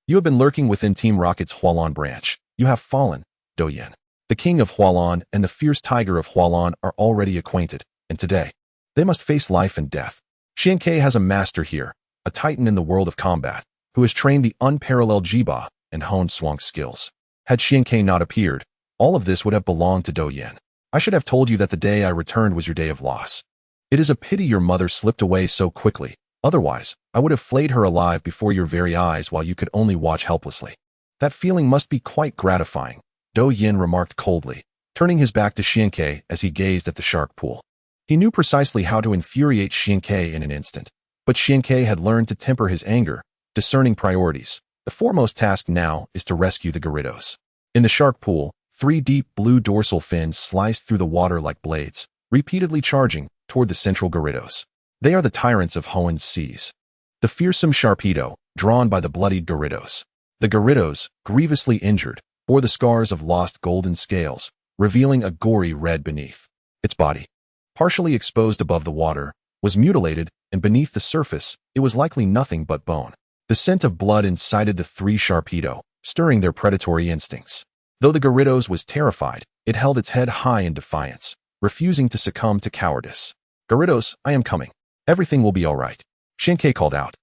You have been lurking within Team Rocket's Hualan branch. You have fallen, Douyin. The king of Hualan and the fierce tiger of Hualan are already acquainted, and today, they must face life and death. Xiankei has a master here, a titan in the world of combat, who has trained the unparalleled Jiba and honed Swank's skills. Had Xiankei not appeared, all of this would have belonged to Douyin. I should have told you that the day I returned was your day of loss. It is a pity your mother slipped away so quickly. Otherwise, I would have flayed her alive before your very eyes while you could only watch helplessly. That feeling must be quite gratifying," Douyin remarked coldly, turning his back to Xiankei as he gazed at the shark pool. He knew precisely how to infuriate Xiankei in an instant, but Xiankei had learned to temper his anger, discerning priorities. The foremost task now is to rescue the Gyarados. In the shark pool, 3 deep blue dorsal fins sliced through the water like blades, repeatedly charging toward the central Gyarados. They are the tyrants of Hoenn seas. The fearsome Sharpedo, drawn by the bloodied Gyarados. The Gyarados, grievously injured, bore the scars of lost golden scales, revealing a gory red beneath. Its body, partially exposed above the water, was mutilated, and beneath the surface, it was likely nothing but bone. The scent of blood incited the 3 Sharpedo, stirring their predatory instincts. Though the Gyarados was terrified, it held its head high in defiance, refusing to succumb to cowardice. "Gyarados, I am coming. Everything will be all right," Xiankei called out,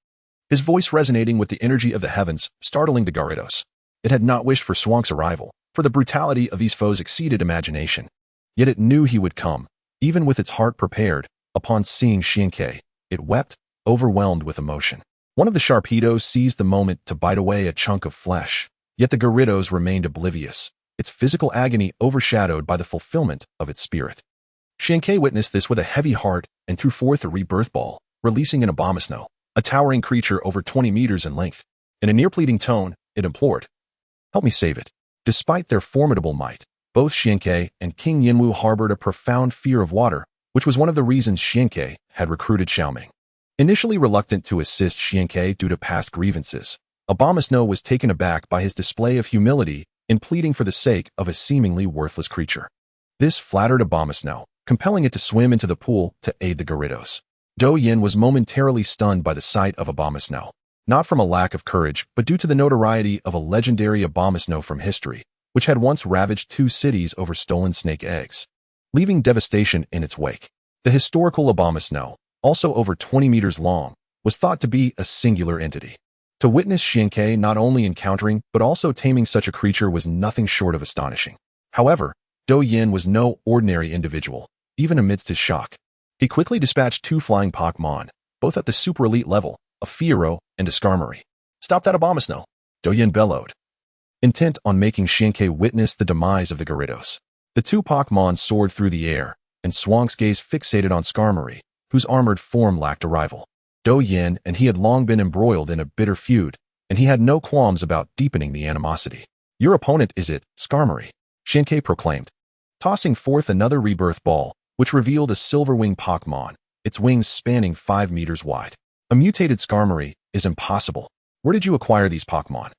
his voice resonating with the energy of the heavens, startling the Gyarados. It had not wished for Swank's arrival, for the brutality of these foes exceeded imagination. Yet it knew he would come, even with its heart prepared. Upon seeing Xiankei, it wept, overwhelmed with emotion. One of the Sharpedos seized the moment to bite away a chunk of flesh, yet the Gyarados remained oblivious, its physical agony overshadowed by the fulfillment of its spirit. Xiankei witnessed this with a heavy heart and threw forth a rebirth ball, releasing an Abomasnow, a towering creature over 20 meters in length. In a near-pleading tone, it implored, "Help me save it." Despite their formidable might, both Xiankei and King Yinwu harbored a profound fear of water, which was one of the reasons Xiankei had recruited Xiaoming. Initially reluctant to assist Xiankei due to past grievances, Abomasnow was taken aback by his display of humility in pleading for the sake of a seemingly worthless creature. This flattered Abomasnow, compelling it to swim into the pool to aid the Gyarados. Do Yin was momentarily stunned by the sight of Abomasnow. Not from a lack of courage, but due to the notoriety of a legendary Abomasnow from history, which had once ravaged 2 cities over stolen snake eggs, leaving devastation in its wake. The historical Abomasnow, also over 20 meters long, was thought to be a singular entity. To witness Xiankei not only encountering but also taming such a creature was nothing short of astonishing. However, Do Yin was no ordinary individual, even amidst his shock. He quickly dispatched 2 flying Pokemon, both at the super elite level, a Fiero and a Skarmory. "Stop that Abomasnow!" Do Yin bellowed, intent on making Xiankei witness the demise of the Gyarados. The 2 Pokemon soared through the air, and Swank's gaze fixated on Skarmory, whose armored form lacked a rival. Do Yin and he had long been embroiled in a bitter feud, and he had no qualms about deepening the animosity. "Your opponent is it, Skarmory," Xiankei proclaimed, tossing forth another rebirth ball, which revealed a silver-winged Pokemon, its wings spanning 5 meters wide. "A mutated Skarmory is impossible. Where did you acquire these Pokemon?"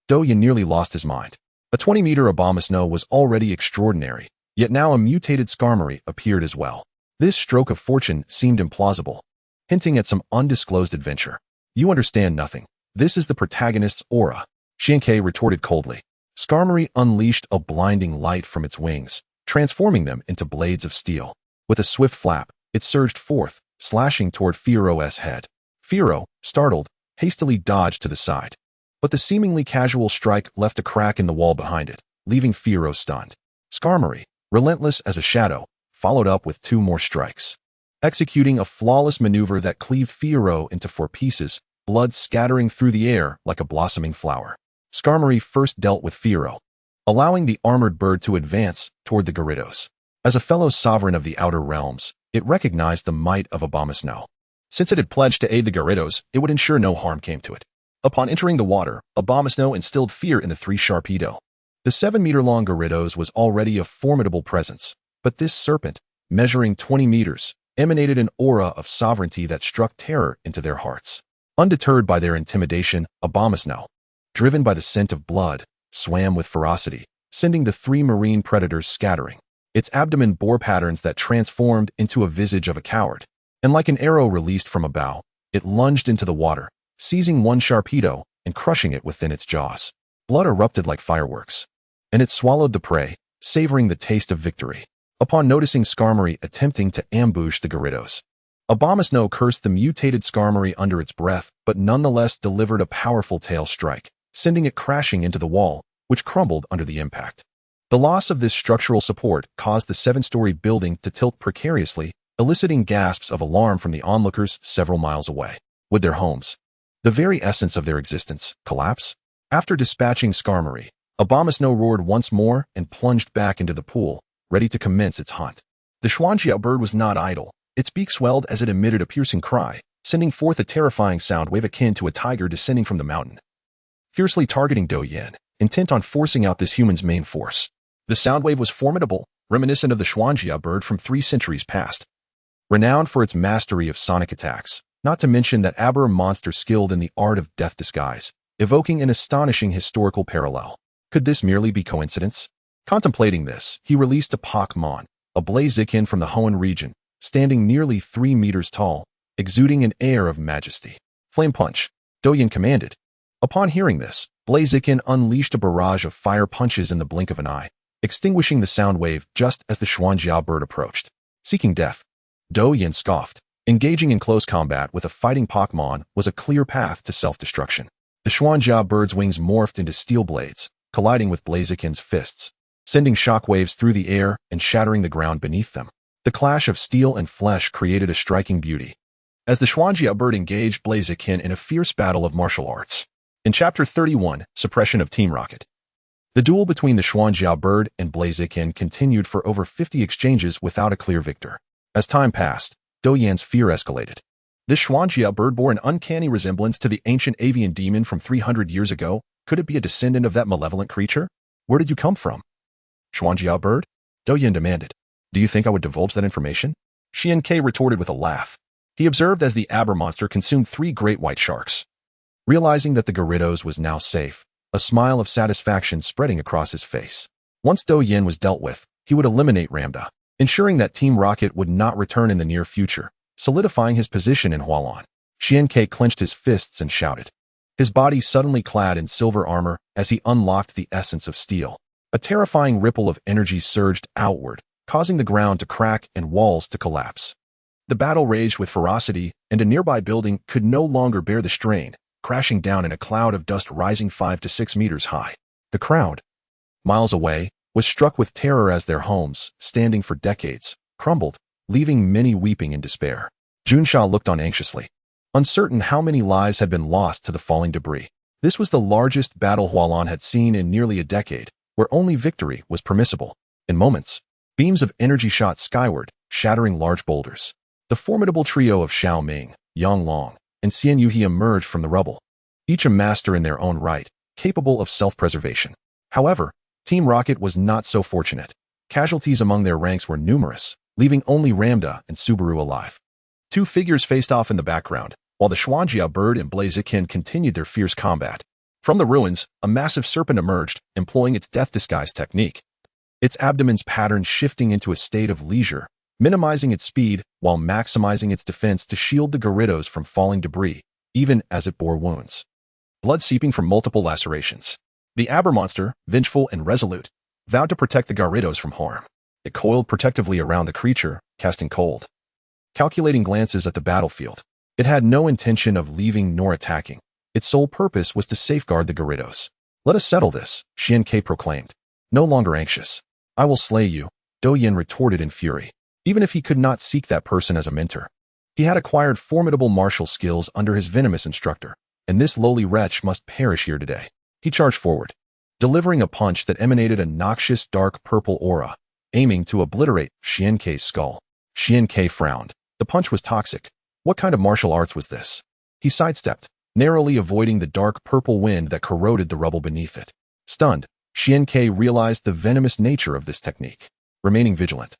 Do Yin nearly lost his mind. A 20-meter Abomasnow was already extraordinary, yet now a mutated Skarmory appeared as well. This stroke of fortune seemed implausible, hinting at some undisclosed adventure. "You understand nothing. This is the protagonist's aura," Xiankei retorted coldly. Skarmory unleashed a blinding light from its wings, transforming them into blades of steel. With a swift flap, it surged forth, slashing toward Fiero's head. Fiero, startled, hastily dodged to the side. But the seemingly casual strike left a crack in the wall behind it, leaving Fiero stunned. Skarmory, relentless as a shadow, followed up with 2 more strikes. Executing a flawless maneuver that cleaved Fiero into 4 pieces, blood scattering through the air like a blossoming flower. Skarmory first dealt with Fiero, allowing the armored bird to advance toward the Gyarados. As a fellow sovereign of the Outer Realms, it recognized the might of Abomasnow. Since it had pledged to aid the Gyarados, it would ensure no harm came to it. Upon entering the water, Abomasnow instilled fear in the 3 Sharpedo. The 7-meter-long Gyarados was already a formidable presence, but this serpent, measuring 20 meters, emanated an aura of sovereignty that struck terror into their hearts. Undeterred by their intimidation, Abomasnow, driven by the scent of blood, swam with ferocity, sending the 3 marine predators scattering. Its abdomen bore patterns that transformed into a visage of a coward, and like an arrow released from a bow, it lunged into the water, seizing one Sharpedo and crushing it within its jaws. Blood erupted like fireworks, and it swallowed the prey, savoring the taste of victory. Upon noticing Skarmory attempting to ambush the Gyarados, Abomasnow cursed the mutated Skarmory under its breath, but nonetheless delivered a powerful tail strike, sending it crashing into the wall, which crumbled under the impact. The loss of this structural support caused the 7-story building to tilt precariously, eliciting gasps of alarm from the onlookers several miles away. Would their homes, the very essence of their existence, collapse? After dispatching Skarmory, Abomasnow roared once more and plunged back into the pool, ready to commence its hunt. The Xuanjiao bird was not idle. Its beak swelled as it emitted a piercing cry, sending forth a terrifying sound wave akin to a tiger descending from the mountain, fiercely targeting Do Yin, intent on forcing out this human's main force. The sound wave was formidable, reminiscent of the Xuanjiao bird from 3 centuries past. Renowned for its mastery of sonic attacks, not to mention that aber monster skilled in the art of death disguise, evoking an astonishing historical parallel. Could this merely be coincidence? Contemplating this, he released a Pokemon, a Blaziken from the Hoenn region, standing nearly 3 meters tall, exuding an air of majesty. "Flame Punch," Do Yin commanded. Upon hearing this, Blaziken unleashed a barrage of fire punches in the blink of an eye, extinguishing the sound wave just as the Xuanjiao bird approached. Seeking death, Do Yin scoffed. Engaging in close combat with a fighting Pokemon was a clear path to self-destruction. The Xuanjiao bird's wings morphed into steel blades, colliding with Blaziken's fists, sending shockwaves through the air and shattering the ground beneath them. The clash of steel and flesh created a striking beauty, as the Xuanjiao bird engaged Blaziken in a fierce battle of martial arts. In Chapter 31, Suppression of Team Rocket, the duel between the Xuanjiao bird and Blaziken continued for over 50 exchanges without a clear victor. As time passed, Do Yin's fear escalated. This Xuanjiao bird bore an uncanny resemblance to the ancient avian demon from 300 years ago. Could it be a descendant of that malevolent creature? Where did you come from? Xuanjiao bird? Do Yin demanded. Do you think I would divulge that information? Xiankei retorted with a laugh. He observed as the aber monster consumed 3 great white sharks. Realizing that the Gyarados was now safe, a smile of satisfaction spreading across his face. Once Do Yin was dealt with, he would eliminate Ramda, ensuring that Team Rocket would not return in the near future, solidifying his position in Hualan. Xian-Ke clenched his fists and shouted, his body suddenly clad in silver armor as he unlocked the essence of steel. A terrifying ripple of energy surged outward, causing the ground to crack and walls to collapse. The battle raged with ferocity, and a nearby building could no longer bear the strain, crashing down in a cloud of dust rising 5 to 6 meters high. The crowd, miles away, was struck with terror as their homes, standing for decades, crumbled, leaving many weeping in despair. Junsha looked on anxiously, uncertain how many lives had been lost to the falling debris. This was the largest battle Hualan had seen in nearly a decade, where only victory was permissible. In moments, beams of energy shot skyward, shattering large boulders. The formidable trio of Xiao Ming, Yang Long, and Xian Yuhe emerged from the rubble, each a master in their own right, capable of self-preservation. However, Team Rocket was not so fortunate. Casualties among their ranks were numerous, leaving only Ramda and Subaru alive. Two figures faced off in the background, while the Xuanjia bird and Blaziken continued their fierce combat. From the ruins, a massive serpent emerged, employing its death disguise technique. Its abdomen's pattern shifting into a state of leisure, minimizing its speed while maximizing its defense to shield the Gyarados from falling debris, even as it bore wounds. Blood seeping from multiple lacerations. The Aber monster, vengeful and resolute, vowed to protect the Gyarados from harm. It coiled protectively around the creature, casting cold, calculating glances at the battlefield. It had no intention of leaving nor attacking. Its sole purpose was to safeguard the Gyarados. Let us settle this, Xian-Ke proclaimed. No longer anxious. I will slay you, Douyin retorted in fury. Even if he could not seek that person as a mentor. He had acquired formidable martial skills under his venomous instructor, and this lowly wretch must perish here today. He charged forward, delivering a punch that emanated a noxious dark purple aura, aiming to obliterate Xian-Ke's skull. Xian-Ke frowned. The punch was toxic. What kind of martial arts was this? He sidestepped, narrowly avoiding the dark purple wind that corroded the rubble beneath it. Stunned, Xian-Ke realized the venomous nature of this technique. Remaining vigilant,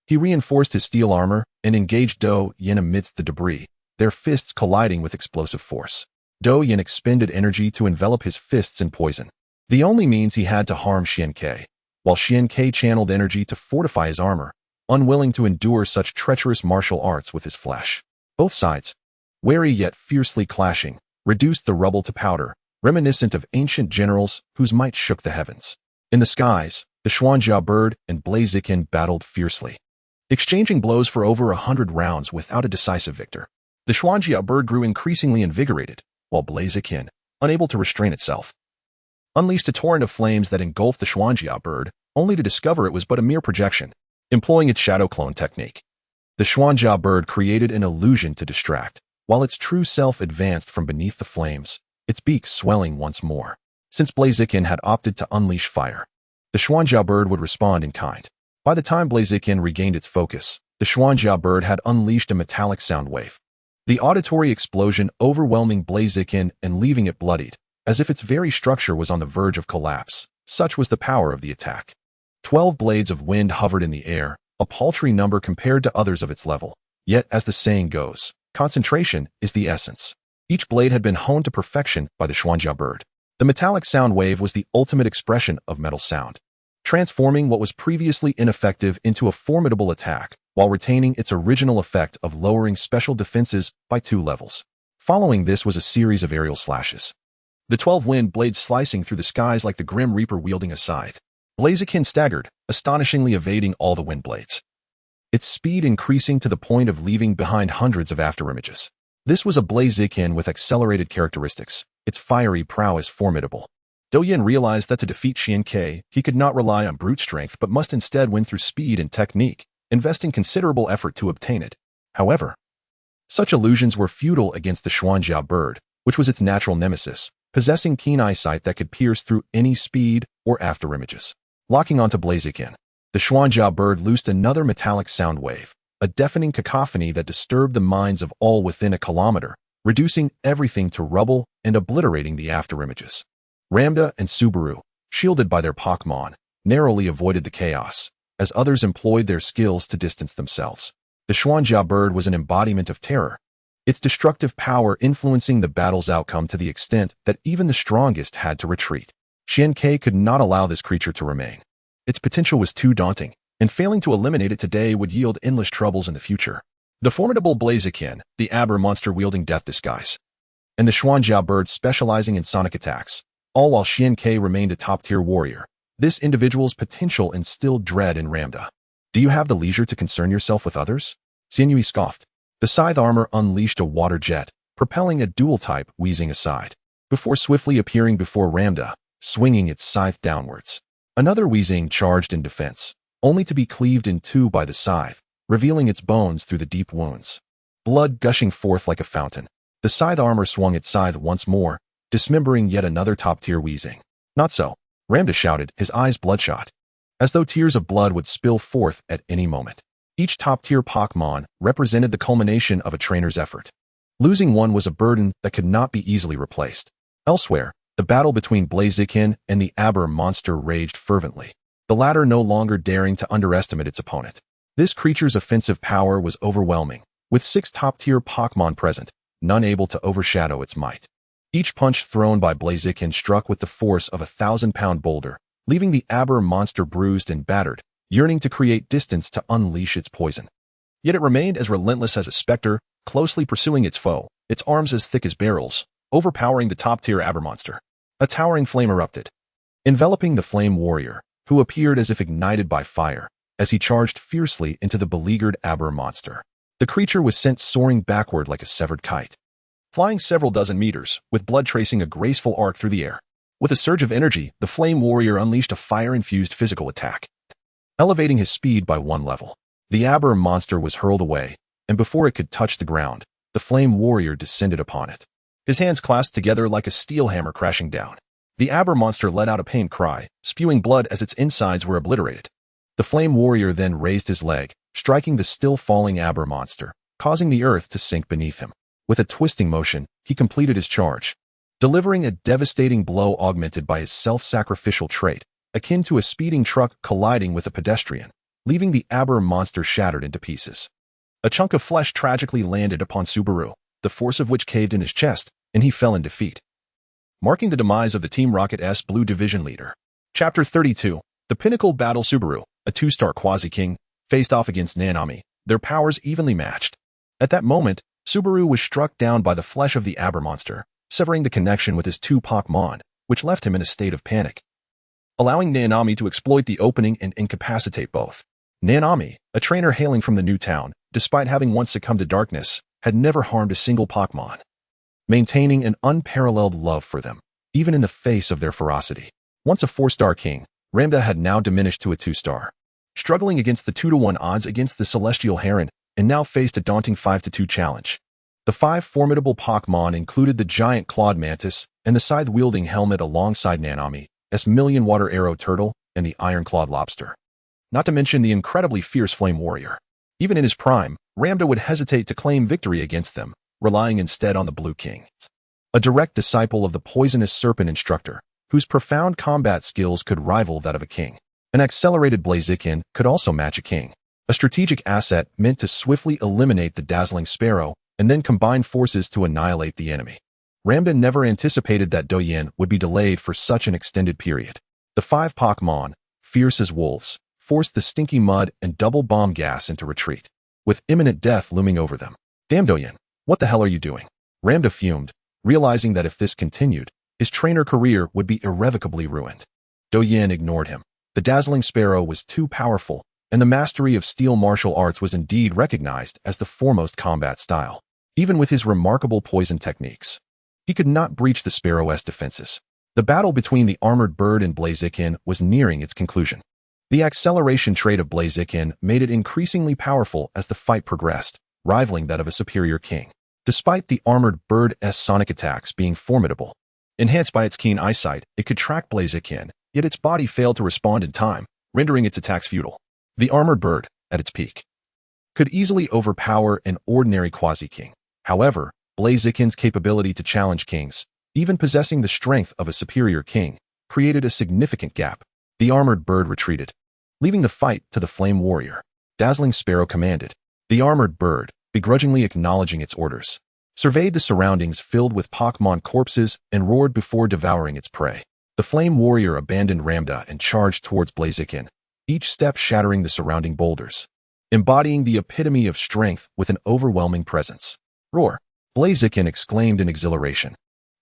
he reinforced his steel armor and engaged Douyin amidst the debris, their fists colliding with explosive force. Douyin expended energy to envelop his fists in poison, the only means he had to harm Xian-Ke, while Xian-Ke channeled energy to fortify his armor, unwilling to endure such treacherous martial arts with his flesh. Both sides, wary yet fiercely clashing, reduced the rubble to powder, reminiscent of ancient generals whose might shook the heavens. In the skies, the Xuanjia bird and Blaziken battled fiercely, exchanging blows for over 100 rounds without a decisive victor. The Xuanjia bird grew increasingly invigorated, while Blaziken, unable to restrain itself, unleashed a torrent of flames that engulfed the Xuanjia bird, only to discover it was but a mere projection. Employing its shadow clone technique, the Xuanjia bird created an illusion to distract, while its true self advanced from beneath the flames, its beak swelling once more. Since Blaziken had opted to unleash fire, the Xuanjia bird would respond in kind. By the time Blaziken regained its focus, the Xuanjia bird had unleashed a metallic sound wave. The auditory explosion overwhelming Blaziken and leaving it bloodied, as if its very structure was on the verge of collapse. Such was the power of the attack. 12 blades of wind hovered in the air, a paltry number compared to others of its level. Yet, as the saying goes, concentration is the essence. Each blade had been honed to perfection by the Xuanjia bird. The metallic sound wave was the ultimate expression of metal sound, transforming what was previously ineffective into a formidable attack, while retaining its original effect of lowering special defenses by 2 levels. Following this was a series of aerial slashes, the 12 wind blades slicing through the skies like the Grim Reaper wielding a scythe. Blaziken staggered, astonishingly evading all the wind blades, its speed increasing to the point of leaving behind hundreds of afterimages. This was a Blaziken with accelerated characteristics, its fiery prowess formidable. Douyin realized that to defeat Xian-Ke, he could not rely on brute strength but must instead win through speed and technique, investing considerable effort to obtain it. However, such illusions were futile against the Xuanjia bird, which was its natural nemesis, possessing keen eyesight that could pierce through any speed or afterimages. Locking onto Blaziken, the Xuanjia bird loosed another metallic sound wave, a deafening cacophony that disturbed the minds of all within a kilometer, reducing everything to rubble and obliterating the afterimages. Ramda and Subaru, shielded by their Pokemon, narrowly avoided the chaos, as others employed their skills to distance themselves. The Xuanjia bird was an embodiment of terror, its destructive power influencing the battle's outcome to the extent that even the strongest had to retreat. Xian-Ke could not allow this creature to remain. Its potential was too daunting, and failing to eliminate it today would yield endless troubles in the future. The formidable Blaziken, the Aber monster wielding death disguise, and the Xuanjia bird specializing in sonic attacks, all while Xian Ke remained a top-tier warrior. This individual's potential instilled dread in Ramda. Do you have the leisure to concern yourself with others? Xianyui scoffed. The scythe armor unleashed a water jet, propelling a dual-type wheezing aside, before swiftly appearing before Ramda, swinging its scythe downwards. Another wheezing charged in defense, only to be cleaved in two by the scythe, revealing its bones through the deep wounds. Blood gushing forth like a fountain. The scythe armor swung its scythe once more, dismembering yet another top-tier wheezing. Not so, Ramda shouted, his eyes bloodshot, as though tears of blood would spill forth at any moment. Each top-tier Pokemon represented the culmination of a trainer's effort. Losing one was a burden that could not be easily replaced. Elsewhere, the battle between Blaziken and the Aber monster raged fervently, the latter no longer daring to underestimate its opponent. This creature's offensive power was overwhelming, with 6 top-tier Pokemon present, none able to overshadow its might. Each punch thrown by Blaziken struck with the force of a 1,000-pound boulder, leaving the Aber monster bruised and battered, yearning to create distance to unleash its poison. Yet it remained as relentless as a specter, closely pursuing its foe, its arms as thick as barrels, overpowering the top-tier Aber monster. A towering flame erupted, enveloping the flame warrior, who appeared as if ignited by fire, as he charged fiercely into the beleaguered Aber monster. The creature was sent soaring backward like a severed kite, flying several dozen meters, with blood tracing a graceful arc through the air. With a surge of energy, the flame warrior unleashed a fire-infused physical attack, elevating his speed by 1 level. The Aber monster was hurled away, and before it could touch the ground, the flame warrior descended upon it, his hands clasped together like a steel hammer crashing down. The Aber monster let out a pained cry, spewing blood as its insides were obliterated. The flame warrior then raised his leg, striking the still-falling Aber monster, causing the earth to sink beneath him. With a twisting motion, he completed his charge, delivering a devastating blow augmented by his self-sacrificial trait, akin to a speeding truck colliding with a pedestrian, leaving the Aber monster shattered into pieces. A chunk of flesh tragically landed upon Subaru, the force of which caved in his chest, and he fell in defeat, marking the demise of the Team Rocket's Blue Division leader. Chapter 32. The Pinnacle Battle. Subaru, a 2-star Quasi-King, faced off against Nanami, their powers evenly matched. At that moment, Subaru was struck down by the flesh of the Aber monster, severing the connection with his 2 Pokemon, which left him in a state of panic, allowing Nanami to exploit the opening and incapacitate both. Nanami, a trainer hailing from the new town, despite having once succumbed to darkness, had never harmed a single Pokemon, maintaining an unparalleled love for them, even in the face of their ferocity. Once a 4-star king, Ramda had now diminished to a 2-star, struggling against the 2-to-1 odds against the Celestial Heron, and now faced a daunting 5-to-2 challenge. The 5 formidable Pokemon included the giant clawed mantis and the scythe-wielding helmet alongside Nanami, million water arrow turtle, and the iron-clawed lobster. Not to mention the incredibly fierce flame warrior. Even in his prime, Ramda would hesitate to claim victory against them, relying instead on the Blue King, a direct disciple of the poisonous serpent instructor, whose profound combat skills could rival that of a king. An accelerated Blaziken could also match a king, a strategic asset meant to swiftly eliminate the dazzling Sparrow and then combine forces to annihilate the enemy. Ramda never anticipated that Doyen would be delayed for such an extended period. The 5 Pokemon, fierce as wolves, forced the stinky mud and double bomb gas into retreat, with imminent death looming over them. Damn Doyen, what the hell are you doing? Ramda fumed, realizing that if this continued, his trainer career would be irrevocably ruined. Doyen ignored him. The dazzling Sparrow was too powerful, and the mastery of steel martial arts was indeed recognized as the foremost combat style. Even with his remarkable poison techniques, he could not breach the Sparrow's defenses. The battle between the armored bird and Blaziken was nearing its conclusion. The acceleration trait of Blaziken made it increasingly powerful as the fight progressed, rivaling that of a superior king. Despite the armored bird's sonic attacks being formidable, enhanced by its keen eyesight, it could track Blaziken, yet its body failed to respond in time, rendering its attacks futile. The armored bird, at its peak, could easily overpower an ordinary Quasi-King. However, Blaziken's capability to challenge kings, even possessing the strength of a superior king, created a significant gap. The armored bird retreated, leaving the fight to the flame warrior. Dazzling Sparrow commanded. The armored bird, begrudgingly acknowledging its orders, surveyed the surroundings filled with Pokemon corpses and roared before devouring its prey. The flame warrior abandoned Ramda and charged towards Blaziken, each step shattering the surrounding boulders. embodying the epitome of strength with an overwhelming presence. Roar! Blaziken exclaimed in exhilaration.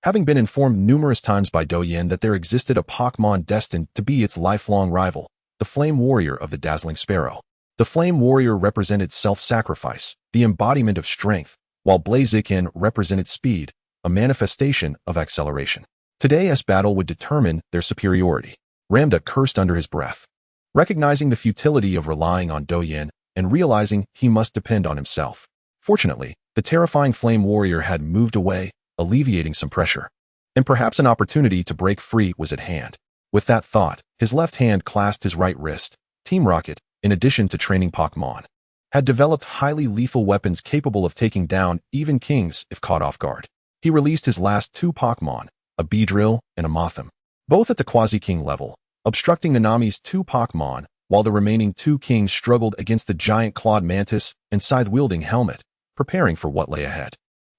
Having been informed numerous times by Douyin that there existed a Pokémon destined to be its lifelong rival, the Flame Warrior of the Dazzling Sparrow. The Flame Warrior represented self-sacrifice, the embodiment of strength, while Blaziken represented speed, a manifestation of acceleration. Today's battle would determine their superiority. Ramda cursed under his breath. Recognizing the futility of relying on Douyin and realizing he must depend on himself. Fortunately, the terrifying Flame Warrior had moved away, alleviating some pressure. And perhaps an opportunity to break free was at hand. With that thought, his left hand clasped his right wrist. Team Rocket, in addition to training Pokémon, had developed highly lethal weapons capable of taking down even kings if caught off guard. He released his last two Pokémon, a Beedrill and a Mothim, both at the Quasi-King level, obstructing Nanami's two Pokémon, while the remaining two kings struggled against the giant clawed mantis and scythe-wielding helmet, preparing for what lay ahead.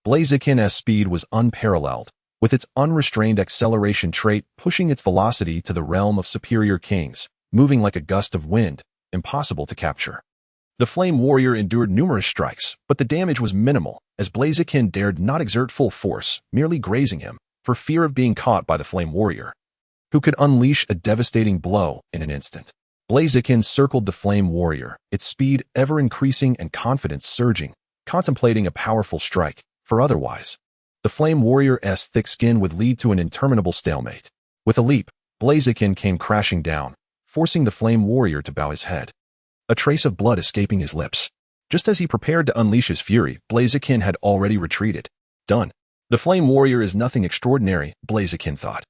Blaziken's speed was unparalleled, with its unrestrained acceleration trait pushing its velocity to the realm of superior kings, moving like a gust of wind, impossible to capture. The Flame Warrior endured numerous strikes, but the damage was minimal, as Blaziken dared not exert full force, merely grazing him, for fear of being caught by the Flame Warrior, who could unleash a devastating blow in an instant. Blaziken circled the Flame Warrior, its speed ever increasing and confidence surging, contemplating a powerful strike, for otherwise, the Flame Warrior's thick skin would lead to an interminable stalemate. With a leap, Blaziken came crashing down, forcing the Flame Warrior to bow his head, a trace of blood escaping his lips. Just as he prepared to unleash his fury, Blaziken had already retreated. Done. The Flame Warrior is nothing extraordinary, Blaziken thought,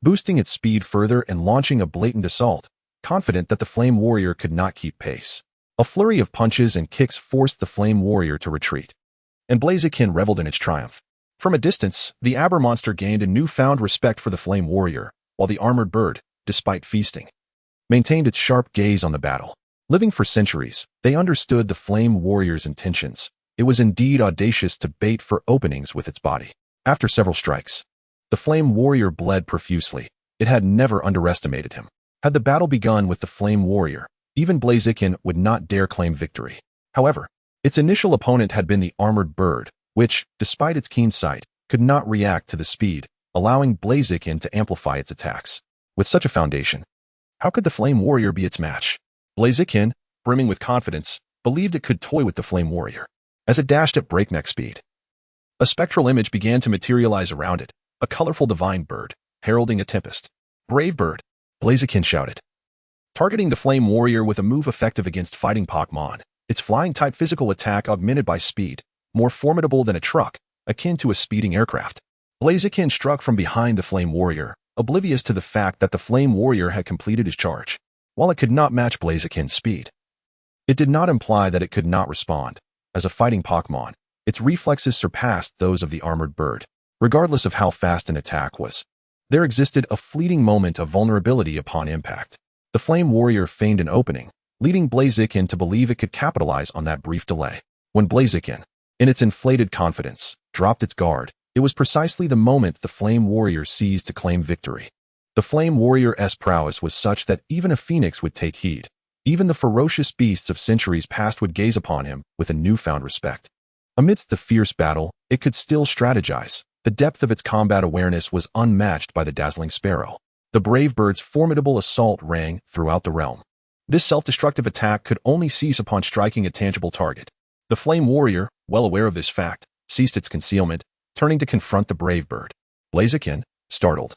boosting its speed further and launching a blatant assault, confident that the Flame Warrior could not keep pace. A flurry of punches and kicks forced the Flame Warrior to retreat, and Blaziken reveled in its triumph. From a distance, the Aber monster gained a newfound respect for the Flame Warrior, while the armored bird, despite feasting, maintained its sharp gaze on the battle. Living for centuries, they understood the Flame Warrior's intentions. It was indeed audacious to bait for openings with its body. After several strikes, the Flame Warrior bled profusely. It had never underestimated him. Had the battle begun with the Flame Warrior, even Blaziken would not dare claim victory. However, its initial opponent had been the armored bird, which, despite its keen sight, could not react to the speed, allowing Blaziken to amplify its attacks. With such a foundation, how could the Flame Warrior be its match? Blaziken, brimming with confidence, believed it could toy with the Flame Warrior. As it dashed at breakneck speed, a spectral image began to materialize around it, a colorful divine bird, heralding a tempest. Brave bird, Blaziken shouted, targeting the Flame Warrior with a move effective against fighting Pokémon. Its flying-type physical attack augmented by speed, more formidable than a truck, akin to a speeding aircraft. Blaziken struck from behind the Flame Warrior, oblivious to the fact that the Flame Warrior had completed his charge. While it could not match Blaziken's speed, it did not imply that it could not respond. As a fighting Pokémon, its reflexes surpassed those of the armored bird. Regardless of how fast an attack was, there existed a fleeting moment of vulnerability upon impact. The Flame Warrior feigned an opening, leading Blaziken to believe it could capitalize on that brief delay. When Blaziken, in its inflated confidence, dropped its guard, it was precisely the moment the Flame Warrior seized to claim victory. The Flame Warrior's prowess was such that even a phoenix would take heed. Even the ferocious beasts of centuries past would gaze upon him with a newfound respect. Amidst the fierce battle, it could still strategize. The depth of its combat awareness was unmatched by the Dazzling Sparrow. The brave bird's formidable assault rang throughout the realm. This self-destructive attack could only cease upon striking a tangible target. The Flame Warrior, well aware of this fact, ceased its concealment, turning to confront the brave bird. Blaziken, startled,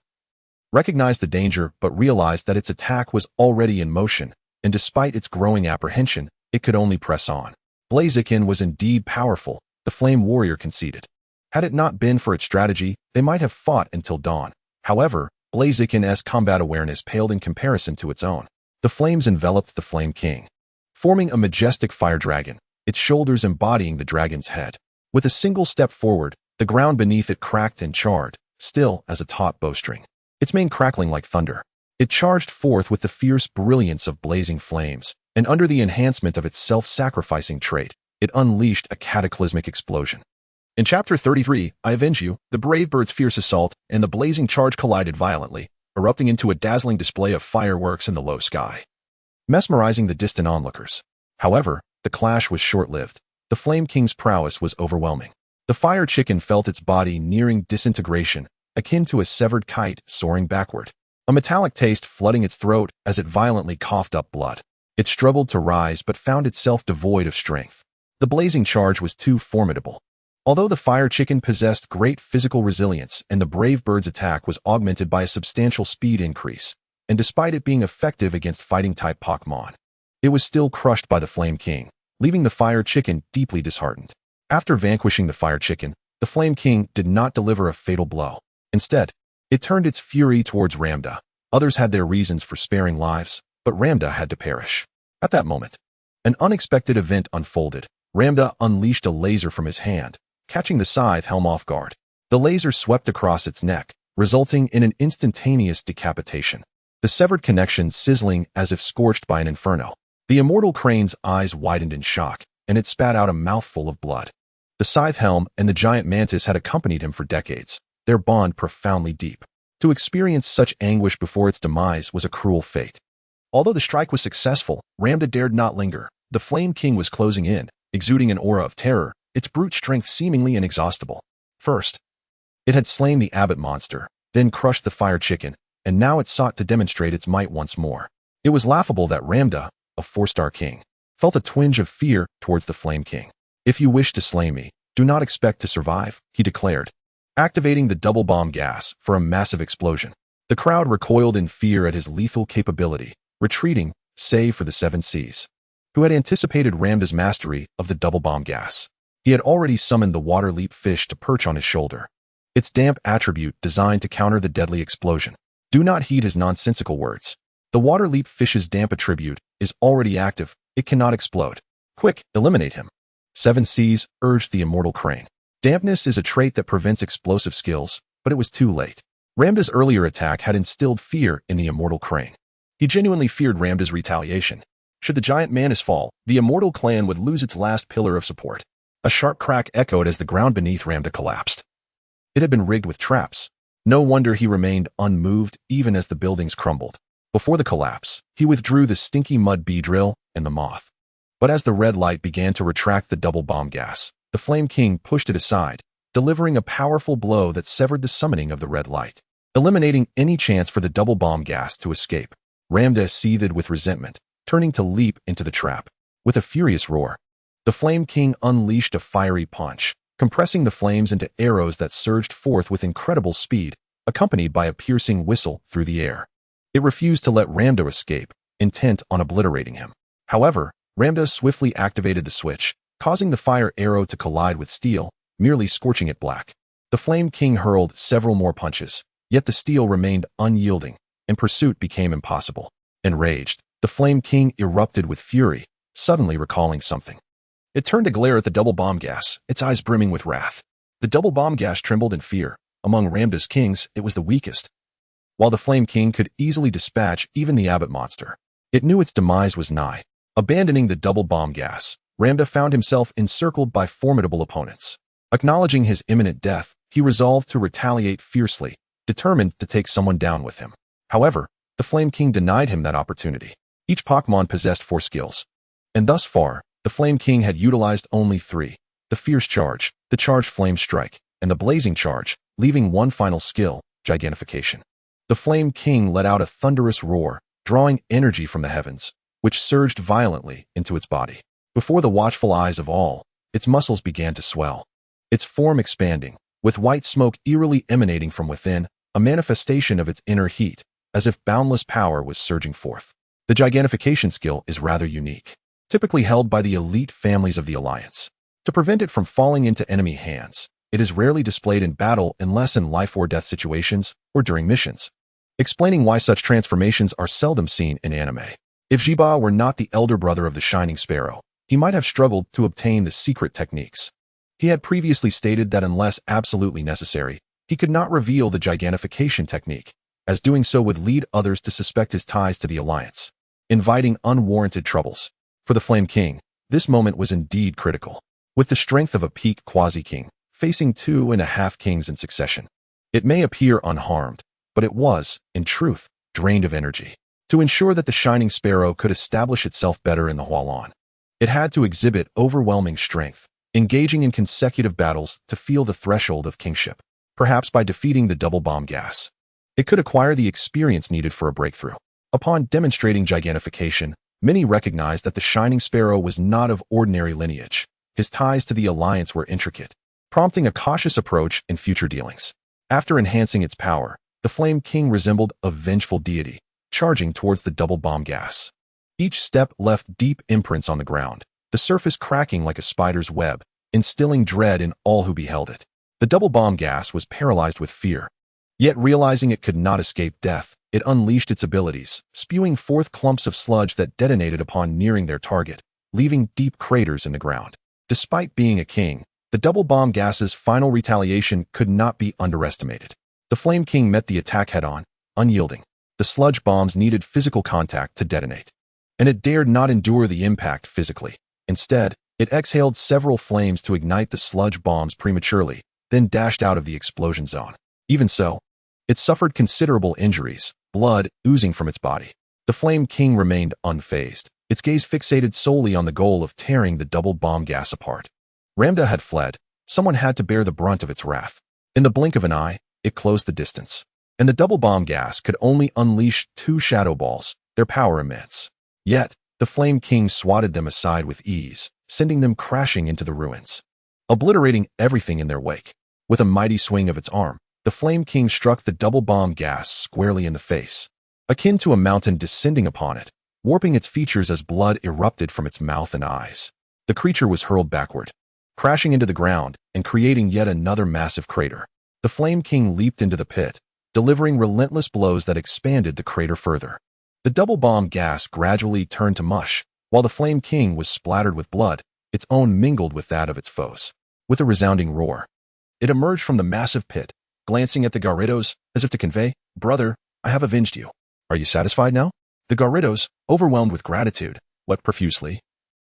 recognized the danger but realized that its attack was already in motion, and despite its growing apprehension, it could only press on. Blaziken was indeed powerful, the Flame Warrior conceded. Had it not been for its strategy, they might have fought until dawn. However, Blaziken's combat awareness paled in comparison to its own. The flames enveloped the Flame King, forming a majestic fire dragon, its shoulders embodying the dragon's head. With a single step forward, the ground beneath it cracked and charred, still as a taut bowstring, its mane crackling like thunder. It charged forth with the fierce brilliance of blazing flames, and under the enhancement of its self-sacrificing trait, it unleashed a cataclysmic explosion. In Chapter 33, I Avenge You, the brave bird's fierce assault and the blazing charge collided violently, erupting into a dazzling display of fireworks in the low sky, mesmerizing the distant onlookers. However, the clash was short-lived. The Flame King's prowess was overwhelming. The fire chicken felt its body nearing disintegration, akin to a severed kite soaring backward. A metallic taste flooding its throat as it violently coughed up blood. It struggled to rise but found itself devoid of strength. The blazing charge was too formidable. Although the fire chicken possessed great physical resilience and the brave bird's attack was augmented by a substantial speed increase, and despite it being effective against fighting-type Pokemon, it was still crushed by the Flame King, leaving the fire chicken deeply disheartened. After vanquishing the fire chicken, the Flame King did not deliver a fatal blow. Instead, it turned its fury towards Ramda. Others had their reasons for sparing lives, but Ramda had to perish. At that moment, an unexpected event unfolded. Ramda unleashed a laser from his hand, catching the scythe helm off guard. The laser swept across its neck, resulting in an instantaneous decapitation. The severed connection sizzling as if scorched by an inferno. The immortal crane's eyes widened in shock, and it spat out a mouthful of blood. The scythe helm and the giant mantis had accompanied him for decades, their bond profoundly deep. To experience such anguish before its demise was a cruel fate. Although the strike was successful, Ramda dared not linger. The Flame King was closing in, exuding an aura of terror, its brute strength seemingly inexhaustible. First, it had slain the abbot monster, then crushed the fire chicken, and now it sought to demonstrate its might once more. It was laughable that Ramda, a 4-star king, felt a twinge of fear towards the Flame King. "If you wish to slay me, do not expect to survive," he declared, activating the double bomb gas for a massive explosion. The crowd recoiled in fear at his lethal capability, retreating, save for the 7 Cs, who had anticipated Ramda's mastery of the double bomb gas. He had already summoned the water leap fish to perch on his shoulder, its damp attribute designed to counter the deadly explosion. Do not heed his nonsensical words. The water leap fish's damp attribute is already active. It cannot explode. Quick, eliminate him. 7 Cs urged the immortal crane. Dampness is a trait that prevents explosive skills, but it was too late. Ramda's earlier attack had instilled fear in the immortal crane. He genuinely feared Ramda's retaliation. Should the giant mantis fall, the immortal clan would lose its last pillar of support. A sharp crack echoed as the ground beneath Ramda collapsed. It had been rigged with traps. No wonder he remained unmoved even as the buildings crumbled. Before the collapse, he withdrew the stinky mud bee drill and the moth. But as the red light began to retract the double bomb gas, the Flame King pushed it aside, delivering a powerful blow that severed the summoning of the red light, eliminating any chance for the double bomb gas to escape. Ramda seethed with resentment, turning to leap into the trap. With a furious roar, the Flame King unleashed a fiery punch, compressing the flames into arrows that surged forth with incredible speed, accompanied by a piercing whistle through the air. It refused to let Ramda escape, intent on obliterating him. However, Ramda swiftly activated the switch, causing the fire arrow to collide with steel, merely scorching it black. The Flame King hurled several more punches, yet the steel remained unyielding, and pursuit became impossible. Enraged, the Flame King erupted with fury, suddenly recalling something. It turned to glare at the double bomb gas, its eyes brimming with wrath. The double bomb gas trembled in fear. Among Ramda's kings, it was the weakest. While the Flame King could easily dispatch even the abbot monster, it knew its demise was nigh. Abandoning the double bomb gas, Ramda found himself encircled by formidable opponents. Acknowledging his imminent death, he resolved to retaliate fiercely, determined to take someone down with him. However, the Flame King denied him that opportunity. Each Pokemon possessed 4 skills, and thus far, the Flame King had utilized only 3, the Fierce Charge, the Charged Flame Strike, and the Blazing Charge, leaving one final skill, Gigantification. The Flame King let out a thunderous roar, drawing energy from the heavens, which surged violently into its body. Before the watchful eyes of all, its muscles began to swell, its form expanding, with white smoke eerily emanating from within, a manifestation of its inner heat, as if boundless power was surging forth. The Gigantification skill is rather unique, typically held by the elite families of the Alliance. To prevent it from falling into enemy hands, it is rarely displayed in battle unless in life or death situations or during missions, explaining why such transformations are seldom seen in anime. If Jiba were not the elder brother of the Shining Sparrow, he might have struggled to obtain the secret techniques. He had previously stated that unless absolutely necessary, he could not reveal the Gigantification technique, as doing so would lead others to suspect his ties to the Alliance, inviting unwarranted troubles. For the Flame King, this moment was indeed critical. With the strength of a peak quasi-king, facing 2.5 kings in succession, it may appear unharmed, but it was, in truth, drained of energy. To ensure that the Shining Sparrow could establish itself better in the Hualan, It had to exhibit overwhelming strength, engaging in consecutive battles to feel the threshold of kingship, perhaps by defeating the double bomb gas. It could acquire the experience needed for a breakthrough. Upon demonstrating gigantification, many recognized that the Shining Sparrow was not of ordinary lineage. His ties to the Alliance were intricate, prompting a cautious approach in future dealings. After enhancing its power, the Flame King resembled a vengeful deity, charging towards the double bomb gas. Each step left deep imprints on the ground, the surface cracking like a spider's web, instilling dread in all who beheld it. The double bomb gas was paralyzed with fear. Yet realizing it could not escape death, it unleashed its abilities, spewing forth clumps of sludge that detonated upon nearing their target, leaving deep craters in the ground. Despite being a king, the double bomb gas's final retaliation could not be underestimated. The Flame King met the attack head-on, unyielding. The sludge bombs needed physical contact to detonate, and it dared not endure the impact physically. Instead, it exhaled several flames to ignite the sludge bombs prematurely, then dashed out of the explosion zone. Even so, it suffered considerable injuries, blood oozing from its body. The Flame King remained unfazed, its gaze fixated solely on the goal of tearing the double bomb gas apart. Ramda had fled. Someone had to bear the brunt of its wrath. In the blink of an eye, it closed the distance, and the double bomb gas could only unleash 2 shadow balls, their power immense. Yet, the Flame King swatted them aside with ease, sending them crashing into the ruins, obliterating everything in their wake. With a mighty swing of its arm, the Flame King struck the double bomb gas squarely in the face, akin to a mountain descending upon it, warping its features as blood erupted from its mouth and eyes. The creature was hurled backward, crashing into the ground and creating yet another massive crater. The Flame King leaped into the pit, delivering relentless blows that expanded the crater further. The double bomb gas gradually turned to mush, while the Flame King was splattered with blood, its own mingled with that of its foes. With a resounding roar, it emerged from the massive pit, glancing at the Garridos as if to convey, "Brother, I have avenged you. Are you satisfied now?" The Garridos, overwhelmed with gratitude, wept profusely.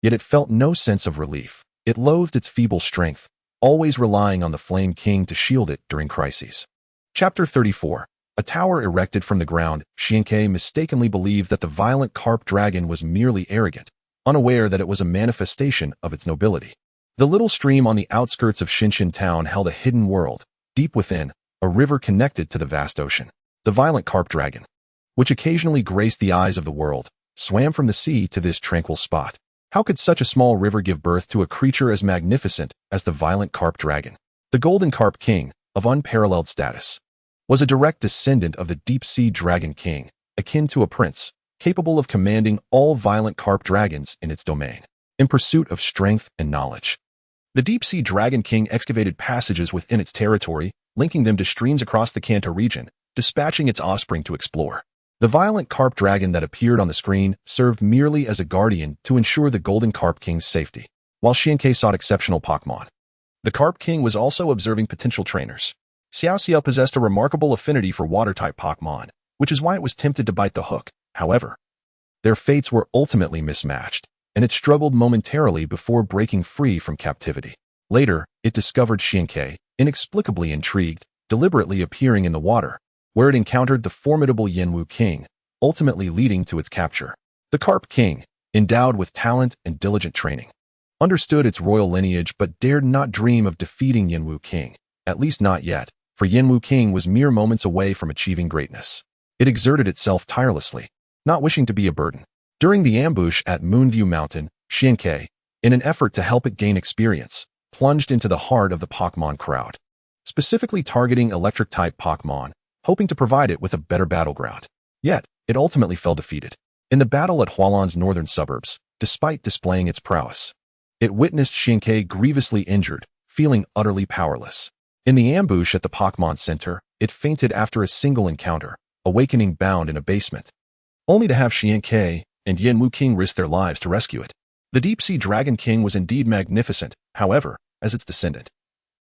Yet it felt no sense of relief. It loathed its feeble strength, always relying on the Flame King to shield it during crises. Chapter 34. A tower erected from the ground. Xianke mistakenly believed that the violent carp dragon was merely arrogant, unaware that it was a manifestation of its nobility. The little stream on the outskirts of Shinshin town held a hidden world. Deep within, a river connected to the vast ocean. The violent carp dragon, which occasionally graced the eyes of the world, swam from the sea to this tranquil spot. How could such a small river give birth to a creature as magnificent as the violent carp dragon? The Golden Carp King, of unparalleled status, was a direct descendant of the deep-sea dragon king, akin to a prince, capable of commanding all violent carp dragons in its domain, in pursuit of strength and knowledge. The deep-sea dragon king excavated passages within its territory, linking them to streams across the Kanto region, dispatching its offspring to explore. The violent carp dragon that appeared on the screen served merely as a guardian to ensure the Golden Carp King's safety, while Xianke sought exceptional Pokemon. The Carp King was also observing potential trainers. Xiaoxiao possessed a remarkable affinity for water-type Pokemon, which is why it was tempted to bite the hook. However, their fates were ultimately mismatched, and it struggled momentarily before breaking free from captivity. Later, it discovered Xianke, inexplicably intrigued, deliberately appearing in the water, where it encountered the formidable Yenwu King, ultimately leading to its capture. The Carp King, endowed with talent and diligent training, understood its royal lineage but dared not dream of defeating Yenwu King, at least not yet, for Yenwu King was mere moments away from achieving greatness. It exerted itself tirelessly, not wishing to be a burden. During the ambush at Moonview Mountain, Xianke, in an effort to help it gain experience, plunged into the heart of the Pokemon crowd, specifically targeting electric-type Pokemon, hoping to provide it with a better battleground. Yet, it ultimately fell defeated. In the battle at Hualan's northern suburbs, despite displaying its prowess, it witnessed Xianke grievously injured, feeling utterly powerless. In the ambush at the Pokemon Center, it fainted after a single encounter, awakening bound in a basement, only to have Xianke and Yenwu King risk their lives to rescue it. The Deep-Sea Dragon King was indeed magnificent, however, as its descendant.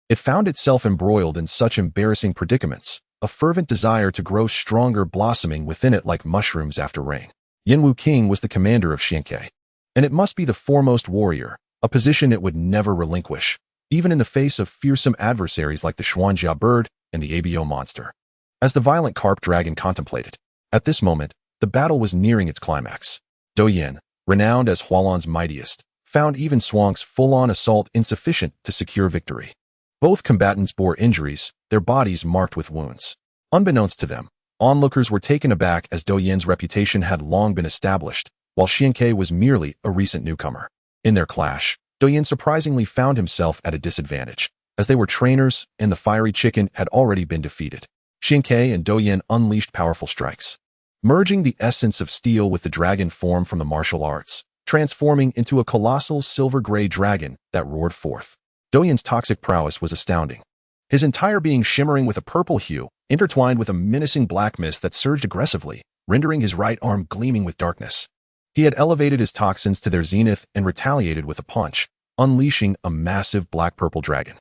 It found itself embroiled in such embarrassing predicaments, a fervent desire to grow stronger blossoming within it like mushrooms after rain. Yenwu King was the commander of Xianke, and it must be the foremost warrior, a position it would never relinquish, even in the face of fearsome adversaries like the Xuanjia bird and the ABO monster. As the violent carp dragon contemplated, at this moment, the battle was nearing its climax. Douyin, renowned as Hualan's mightiest, found even Swank's full-on assault insufficient to secure victory. Both combatants bore injuries, their bodies marked with wounds. Unbeknownst to them, onlookers were taken aback as Doyen's reputation had long been established, while Xianke was merely a recent newcomer. In their clash, Doyen surprisingly found himself at a disadvantage, as they were trainers and the fiery chicken had already been defeated. Xianke and Doyen unleashed powerful strikes, merging the essence of steel with the dragon form from the martial arts, transforming into a colossal silver-gray dragon that roared forth. Doyen's toxic prowess was astounding, his entire being shimmering with a purple hue, intertwined with a menacing black mist that surged aggressively, rendering his right arm gleaming with darkness. He had elevated his toxins to their zenith and retaliated with a punch, unleashing a massive black-purple dragon.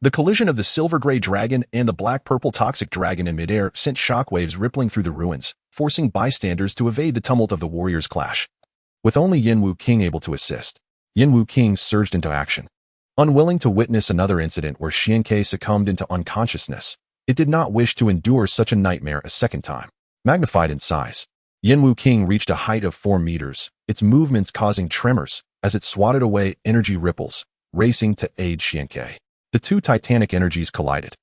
The collision of the silver-gray dragon and the black-purple toxic dragon in midair sent shockwaves rippling through the ruins, forcing bystanders to evade the tumult of the warriors' clash. With only Yanwu King able to assist, Yanwu King surged into action. Unwilling to witness another incident where Xianke succumbed into unconsciousness, it did not wish to endure such a nightmare a second time. Magnified in size, Yanwu King reached a height of 4 meters, its movements causing tremors as it swatted away energy ripples, racing to aid Xianke. The two titanic energies collided.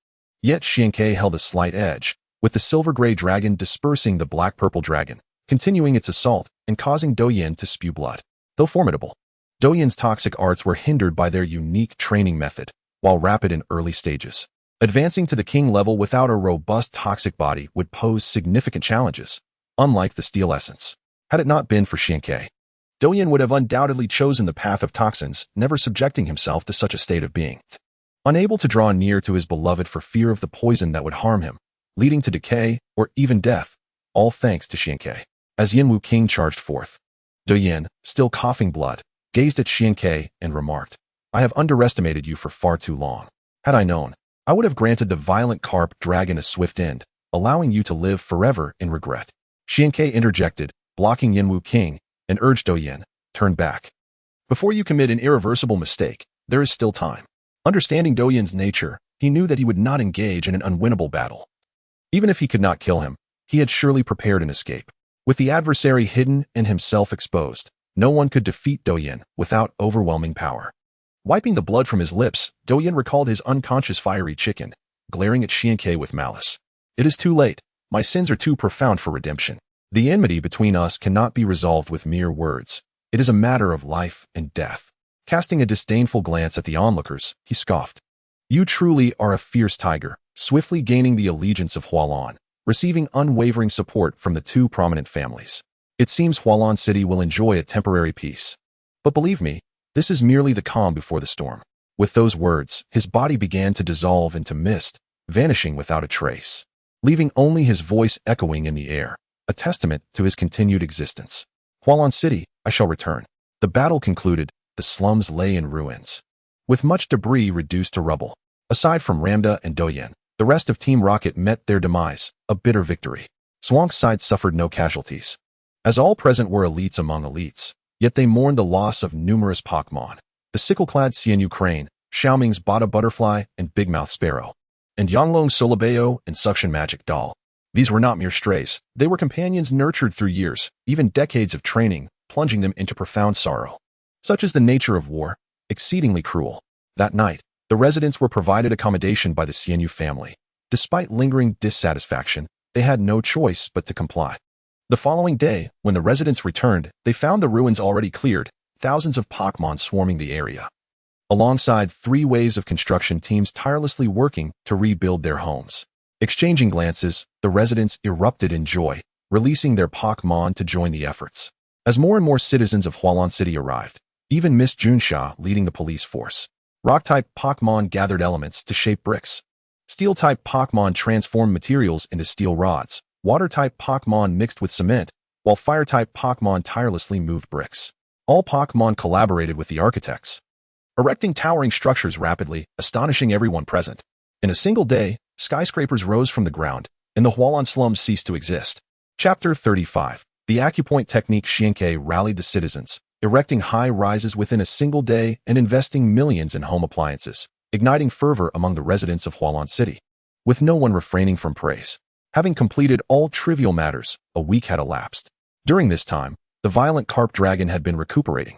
Yet Xianke held a slight edge, with the silver-gray dragon dispersing the black-purple dragon, continuing its assault and causing Doyen to spew blood. Though formidable, Doyen's toxic arts were hindered by their unique training method, while rapid in early stages. Advancing to the king level without a robust toxic body would pose significant challenges, unlike the steel essence. Had it not been for Xianke, Doyen would have undoubtedly chosen the path of toxins, never subjecting himself to such a state of being. Unable to draw near to his beloved for fear of the poison that would harm him, leading to decay or even death, all thanks to Xianke. As Yanwu King charged forth, Doyen, still coughing blood, gazed at Xianke and remarked, "I have underestimated you for far too long. Had I known, I would have granted the violent carp dragon a swift end, allowing you to live forever in regret." Xianke interjected, blocking Yanwu King, and urged Doyen, "Turn back. Before you commit an irreversible mistake, there is still time." Understanding Doyen's nature, he knew that he would not engage in an unwinnable battle. Even if he could not kill him, he had surely prepared an escape. With the adversary hidden and himself exposed, no one could defeat Doyen without overwhelming power. Wiping the blood from his lips, Doyen recalled his unconscious fiery chicken, glaring at Xianke with malice. "It is too late. My sins are too profound for redemption. The enmity between us cannot be resolved with mere words. It is a matter of life and death." Casting a disdainful glance at the onlookers, he scoffed. "You truly are a fierce tiger, swiftly gaining the allegiance of Hualan, receiving unwavering support from the two prominent families. It seems Hualan City will enjoy a temporary peace. But believe me, this is merely the calm before the storm." With those words, his body began to dissolve into mist, vanishing without a trace, leaving only his voice echoing in the air, a testament to his continued existence. "Hualan City, I shall return." The battle concluded. The slums lay in ruins, with much debris reduced to rubble. Aside from Ramda and Doyen, the rest of Team Rocket met their demise, a bitter victory. Swank's side suffered no casualties, as all present were elites among elites, yet they mourned the loss of numerous Pokemon. The sickle-clad Xianyu Crane, Xiaoming's Bada Butterfly and Big Mouth Sparrow, and Yanglong's Solabeo and Suction Magic Doll. These were not mere strays, they were companions nurtured through years, even decades of training, plunging them into profound sorrow. Such is the nature of war, exceedingly cruel. That night, the residents were provided accommodation by the Xianyu family. Despite lingering dissatisfaction, they had no choice but to comply. The following day, when the residents returned, they found the ruins already cleared, thousands of Pokemon swarming the area, alongside 3 waves of construction teams tirelessly working to rebuild their homes. Exchanging glances, the residents erupted in joy, releasing their Pokemon to join the efforts. As more and more citizens of Hualan City arrived, even Miss Junsha leading the police force, Rock-type Pokemon gathered elements to shape bricks. Steel-type Pokemon transformed materials into steel rods. Water-type Pokemon mixed with cement, while Fire-type Pokemon tirelessly moved bricks. All Pokemon collaborated with the architects, erecting towering structures rapidly, astonishing everyone present. In a single day, skyscrapers rose from the ground, and the Hualan slums ceased to exist. Chapter 35. The acupoint technique. Xianke rallied the citizens, erecting high rises within a single day and investing millions in home appliances, igniting fervor among the residents of Hualan City. With no one refraining from praise. Having completed all trivial matters, a week had elapsed. During this time, the violent carp dragon had been recuperating.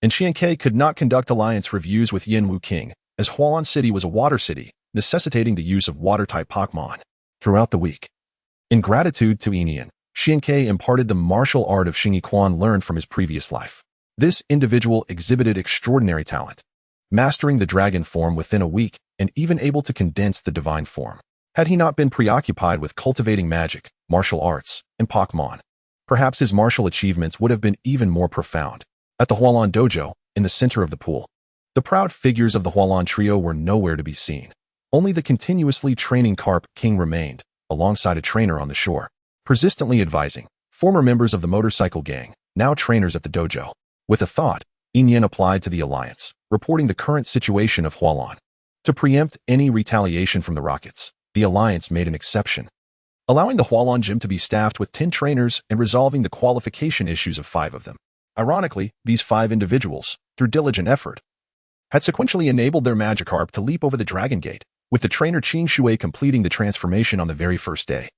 and Xiankei could not conduct alliance reviews with Yin Wu King, as Hualan City was a water city, necessitating the use of water-type Pokemon throughout the week. In gratitude to Inian, Xiankei imparted the martial art of Xingyi Quan learned from his previous life. This individual exhibited extraordinary talent, mastering the dragon form within a week and even able to condense the divine form. Had he not been preoccupied with cultivating magic, martial arts, and Pokemon, perhaps his martial achievements would have been even more profound. At the Hualan Dojo, in the center of the pool, the proud figures of the Hualan trio were nowhere to be seen. Only the continuously training Carp King remained, alongside a trainer on the shore, persistently advising former members of the motorcycle gang, now trainers at the dojo. With a thought, Inian applied to the alliance, reporting the current situation of Hualan. To preempt any retaliation from the Rockets, the alliance made an exception, allowing the Hualan gym to be staffed with 10 trainers and resolving the qualification issues of 5 of them. Ironically, these 5 individuals, through diligent effort, had sequentially enabled their Magikarp to leap over the Dragon Gate, with the trainer Qin Shui completing the transformation on the very first day.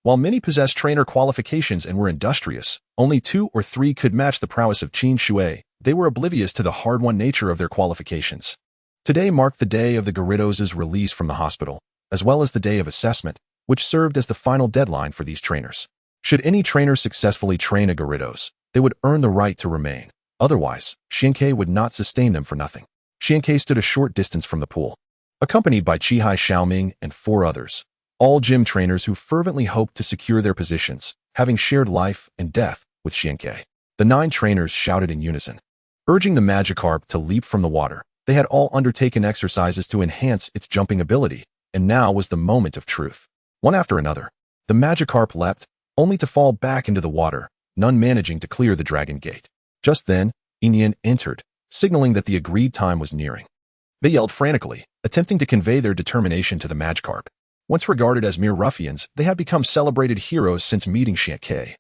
While many possessed trainer qualifications and were industrious, only 2 or 3 could match the prowess of Qin Shui. They were oblivious to the hard-won nature of their qualifications. Today marked the day of the Gyarados' release from the hospital, as well as the day of assessment, which served as the final deadline for these trainers. Should any trainer successfully train a Gyarados, they would earn the right to remain. Otherwise, Xiankei would not sustain them for nothing. Xiankei stood a short distance from the pool, accompanied by Qihai Xiaoming and 4 others, all gym trainers who fervently hoped to secure their positions, having shared life and death with Xiankei. The 9 trainers shouted in unison, urging the Magikarp to leap from the water. They had all undertaken exercises to enhance its jumping ability, and now was the moment of truth. One after another, the Magikarp leapt, only to fall back into the water, none managing to clear the Dragon Gate. Just then, Inian entered, signaling that the agreed time was nearing. They yelled frantically, attempting to convey their determination to the Magikarp. Once regarded as mere ruffians, they had become celebrated heroes since meeting Xiankei,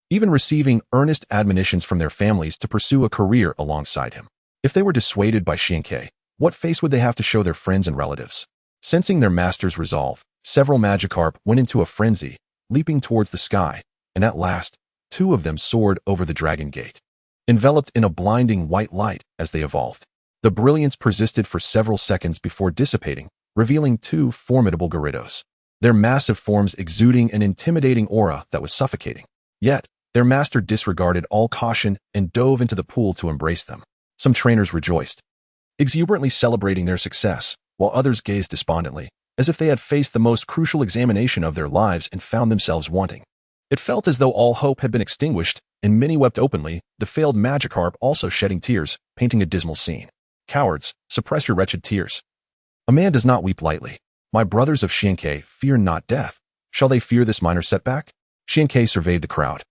even receiving earnest admonitions from their families to pursue a career alongside him. If they were dissuaded by Xiankei, what face would they have to show their friends and relatives? Sensing their master's resolve, several Magikarp went into a frenzy, leaping towards the sky, and at last, 2 of them soared over the Dragon Gate, enveloped in a blinding white light as they evolved. The brilliance persisted for several seconds before dissipating, revealing 2 formidable Gyarados, their massive forms exuding an intimidating aura that was suffocating. Yet, their master disregarded all caution and dove into the pool to embrace them. Some trainers rejoiced, exuberantly celebrating their success, while others gazed despondently, as if they had faced the most crucial examination of their lives and found themselves wanting. It felt as though all hope had been extinguished, and many wept openly, the failed Magikarp also shedding tears, painting a dismal scene. Cowards, suppress your wretched tears. A man does not weep lightly. My brothers of Xiankei fear not death. Shall they fear this minor setback? Xiankei surveyed the crowd,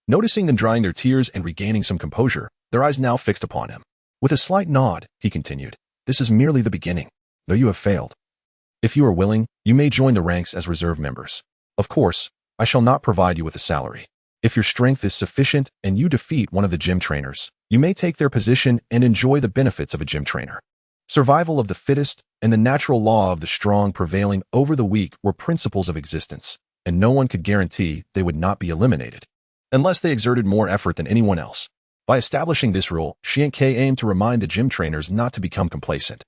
noticing them drying their tears and regaining some composure, their eyes now fixed upon him. With a slight nod, he continued, this is merely the beginning, though you have failed. If you are willing, you may join the ranks as reserve members. Of course, I shall not provide you with a salary. If your strength is sufficient and you defeat one of the gym trainers, you may take their position and enjoy the benefits of a gym trainer. Survival of the fittest and the natural law of the strong prevailing over the weak were principles of existence, and no one could guarantee they would not be eliminated, unless they exerted more effort than anyone else. By establishing this rule, Xiankei aimed to remind the gym trainers not to become complacent,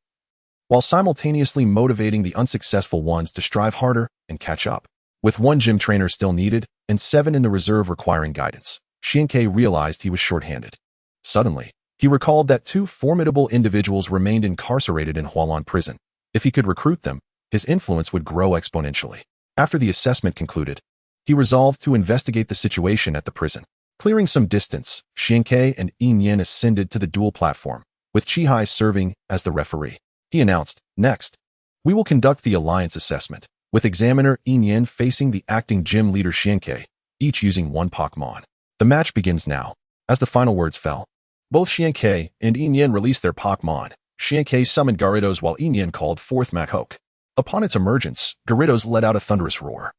while simultaneously motivating the unsuccessful ones to strive harder and catch up. With 1 gym trainer still needed, and 7 in the reserve requiring guidance, Xiankei realized he was short-handed. Suddenly, he recalled that 2 formidable individuals remained incarcerated in Hualan prison. If he could recruit them, his influence would grow exponentially. After the assessment concluded, he resolved to investigate the situation at the prison. Clearing some distance, Xiankei and Yin ascended to the dual platform, with Qihai serving as the referee. He announced, next, we will conduct the alliance assessment, with examiner Yin facing the acting gym leader Xiankei, each using 1 Pokemon. The match begins now. As the final words fell, both Xiankei and Yin released their Pokemon. Xiankei summoned Gyarados while Yin called forth Machoke. Upon its emergence, Gyarados let out a thunderous roar,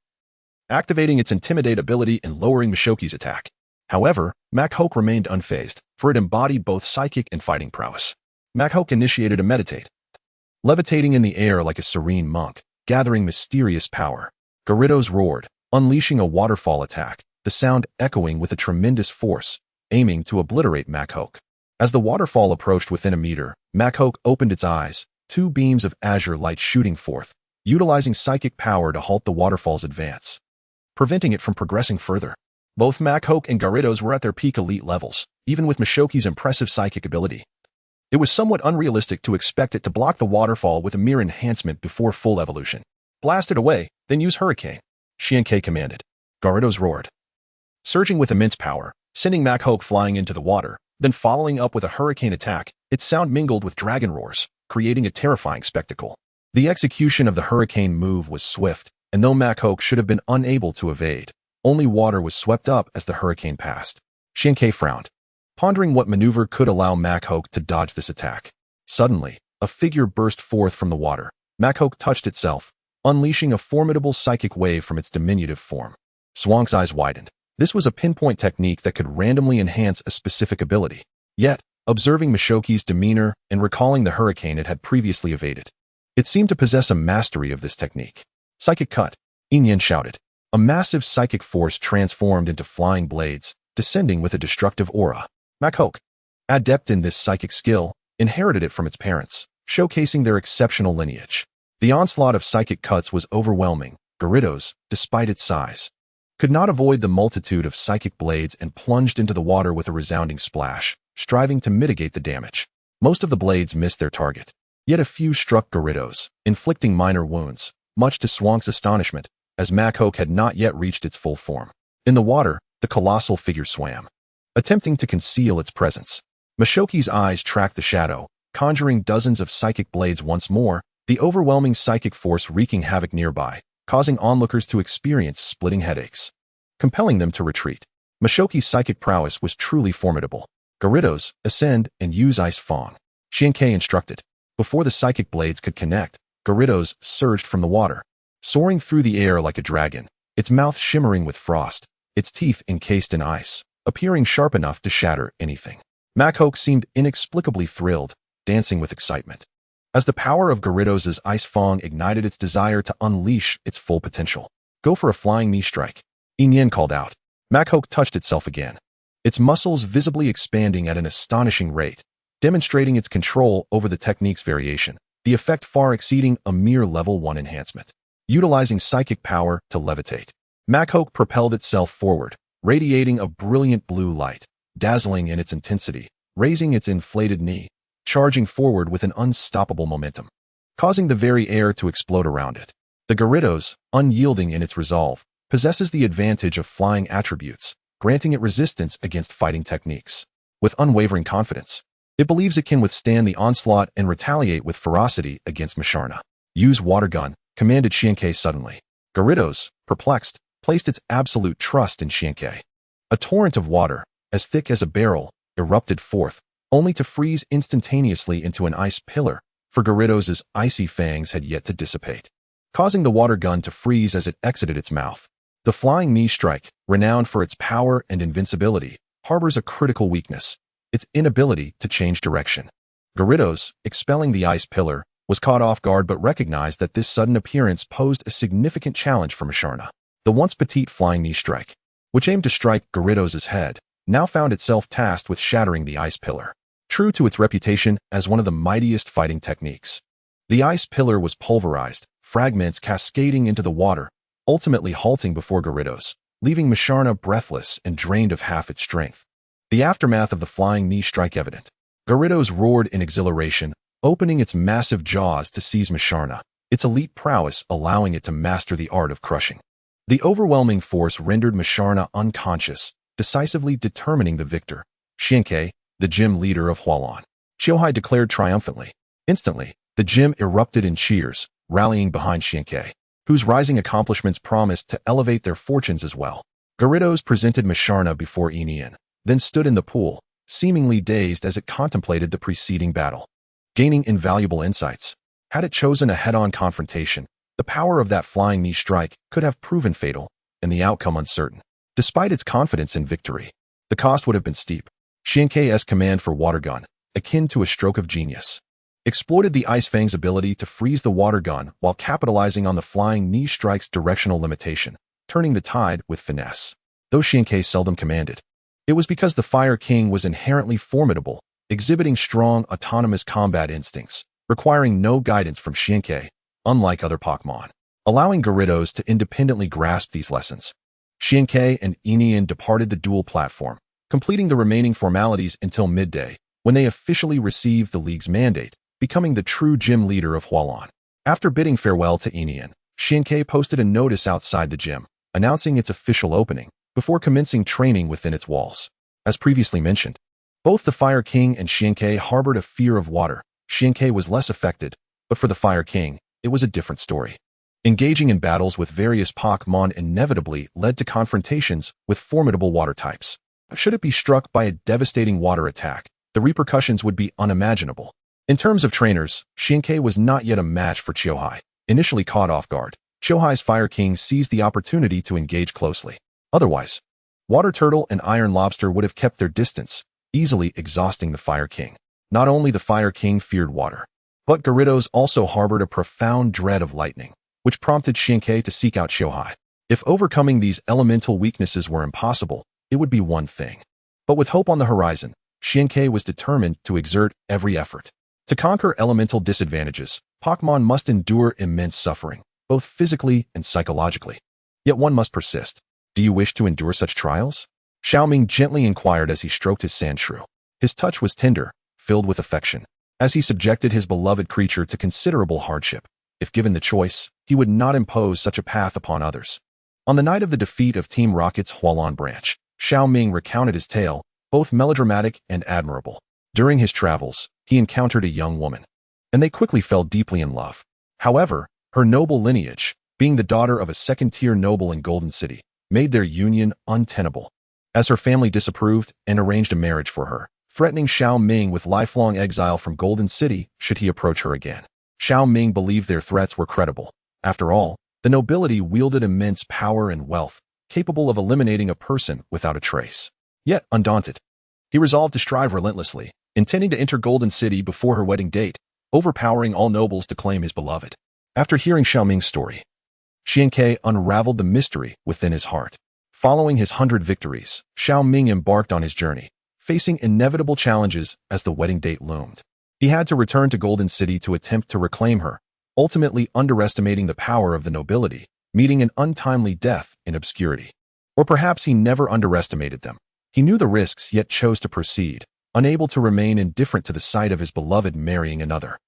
activating its Intimidate ability and lowering Machoke's attack. However, Machoke remained unfazed, for it embodied both psychic and fighting prowess. Machoke initiated a meditate, levitating in the air like a serene monk, gathering mysterious power. Gyarados roared, unleashing a waterfall attack, the sound echoing with a tremendous force, aiming to obliterate Machoke. As the waterfall approached within a meter, Makhok opened its eyes, two beams of azure light shooting forth, utilizing psychic power to halt the waterfall's advance, preventing it from progressing further. Both Makhok and Gyarados were at their peak elite levels, even with Mashoki's impressive psychic ability. It was somewhat unrealistic to expect it to block the waterfall with a mere enhancement before full evolution. Blast it away, then use Hurricane, Xiankei commanded. Gyarados roared, surging with immense power, sending Makhok flying into the water, then following up with a hurricane attack. Its sound mingled with dragon roars, creating a terrifying spectacle. The execution of the hurricane move was swift, and though Makhok should have been unable to evade, only water was swept up as the hurricane passed. Xiankei frowned, pondering what maneuver could allow Makhok to dodge this attack. Suddenly, a figure burst forth from the water. Makhok touched itself, unleashing a formidable psychic wave from its diminutive form. Zhuang's eyes widened. This was a pinpoint technique that could randomly enhance a specific ability. Yet, observing Mashoki's demeanor and recalling the hurricane it had previously evaded, it seemed to possess a mastery of this technique. Psychic cut, Yin shouted. A massive psychic force transformed into flying blades, descending with a destructive aura. Makhok, adept in this psychic skill, inherited it from its parents, showcasing their exceptional lineage. The onslaught of psychic cuts was overwhelming. Gyarados, despite its size, could not avoid the multitude of psychic blades and plunged into the water with a resounding splash, striving to mitigate the damage. Most of the blades missed their target, yet a few struck Gyarados, inflicting minor wounds, much to Zhuang's astonishment, as Makhok had not yet reached its full form. In the water, the colossal figure swam, attempting to conceal its presence. Mashoki's eyes tracked the shadow, conjuring dozens of psychic blades once more, the overwhelming psychic force wreaking havoc nearby, causing onlookers to experience splitting headaches, compelling them to retreat. Mashoki's psychic prowess was truly formidable. Gyarados, ascend and use Ice Fang, Xiankei instructed. Before the psychic blades could connect, Gyarados surged from the water, soaring through the air like a dragon, its mouth shimmering with frost, its teeth encased in ice, appearing sharp enough to shatter anything. Makhok seemed inexplicably thrilled, dancing with excitement, as the power of Gyarados' Ice Fang ignited its desire to unleash its full potential. Go for a flying knee strike, Yin called out. Makhok touched itself again, its muscles visibly expanding at an astonishing rate, demonstrating its control over the technique's variation, the effect far exceeding a mere level 1 enhancement. Utilizing psychic power to levitate, Makhok propelled itself forward, radiating a brilliant blue light, dazzling in its intensity, raising its inflated knee, charging forward with an unstoppable momentum, causing the very air to explode around it. The Gyarados, unyielding in its resolve, possesses the advantage of flying attributes, granting it resistance against fighting techniques. With unwavering confidence, it believes it can withstand the onslaught and retaliate with ferocity against Masharna. Use Water Gun, commanded Xiankei suddenly. Gyarados, perplexed, placed its absolute trust in Xiankei. A torrent of water, as thick as a barrel, erupted forth, only to freeze instantaneously into an ice pillar, for Gyarados' icy fangs had yet to dissipate, causing the water gun to freeze as it exited its mouth. The flying knee strike, renowned for its power and invincibility, harbors a critical weakness: its inability to change direction. Gyarados, expelling the ice pillar, was caught off guard but recognized that this sudden appearance posed a significant challenge for Masharna. The once petite flying knee strike, which aimed to strike Gyarados' head, now found itself tasked with shattering the ice pillar. True to its reputation as one of the mightiest fighting techniques, the ice pillar was pulverized, fragments cascading into the water, ultimately halting before Gyarados, leaving Masharna breathless and drained of half its strength. The aftermath of the flying knee strike evident. Gyarados roared in exhilaration, opening its massive jaws to seize Masharna, its elite prowess allowing it to master the art of crushing. The overwhelming force rendered Masharna unconscious, decisively determining the victor. Xiankei, the gym leader of Hualan, Qiuhai declared triumphantly. Instantly, the gym erupted in cheers, rallying behind Xiankei, whose rising accomplishments promised to elevate their fortunes as well. Gyarados presented Masharna before Yin, then stood in the pool, seemingly dazed as it contemplated the preceding battle, gaining invaluable insights. Had it chosen a head-on confrontation, the power of that flying knee strike could have proven fatal, and the outcome uncertain. Despite its confidence in victory, the cost would have been steep. Xiankei's command for Water Gun, akin to a stroke of genius, exploited the Ice Fang's ability to freeze the water gun while capitalizing on the flying knee strike's directional limitation, turning the tide with finesse. Though Xiankei seldom commanded, it was because the Fire King was inherently formidable, exhibiting strong, autonomous combat instincts, requiring no guidance from Xiankei, unlike other Pokemon, allowing Gyarados to independently grasp these lessons. Xiankei and Enian departed the duel platform, completing the remaining formalities until midday, when they officially received the League's mandate, becoming the true gym leader of Hualan. After bidding farewell to Enian, Xiankei posted a notice outside the gym, announcing its official opening, before commencing training within its walls. As previously mentioned, both the Fire King and Xiankei harbored a fear of water. Xiankei was less affected, but for the Fire King, it was a different story. Engaging in battles with various Pokemon inevitably led to confrontations with formidable water types. Should it be struck by a devastating water attack, the repercussions would be unimaginable. In terms of trainers, Xiankei was not yet a match for Qiuhai. Initially caught off guard, Qiuhai's Fire King seized the opportunity to engage closely. Otherwise, Water Turtle and Iron Lobster would have kept their distance, easily exhausting the Fire King. Not only the Fire King feared water, but Gyarados also harbored a profound dread of lightning, which prompted Xiankei to seek out Qiuhai. If overcoming these elemental weaknesses were impossible, it would be one thing. But with hope on the horizon, Xiankei was determined to exert every effort. To conquer elemental disadvantages, Pokemon must endure immense suffering, both physically and psychologically. Yet one must persist. Do you wish to endure such trials? Xiaoming gently inquired as he stroked his Sandshrew. His touch was tender, filled with affection, as he subjected his beloved creature to considerable hardship. If given the choice, he would not impose such a path upon others. On the night of the defeat of Team Rocket's Hualan branch, Xiaoming recounted his tale, both melodramatic and admirable. During his travels, he encountered a young woman, and they quickly fell deeply in love. However, her noble lineage, being the daughter of a second-tier noble in Golden City, made their union untenable, as her family disapproved and arranged a marriage for her, threatening Xiaoming with lifelong exile from Golden City should he approach her again. Xiaoming believed their threats were credible. After all, the nobility wielded immense power and wealth, capable of eliminating a person without a trace. Yet, undaunted, he resolved to strive relentlessly, intending to enter Golden City before her wedding date, overpowering all nobles to claim his beloved. After hearing Xiaoming's story, Xiankei unraveled the mystery within his heart. Following his 100 victories, Xiaoming embarked on his journey, facing inevitable challenges as the wedding date loomed. He had to return to Golden City to attempt to reclaim her, ultimately underestimating the power of the nobility, meeting an untimely death in obscurity. Or perhaps he never underestimated them. He knew the risks yet chose to proceed, unable to remain indifferent to the sight of his beloved marrying another.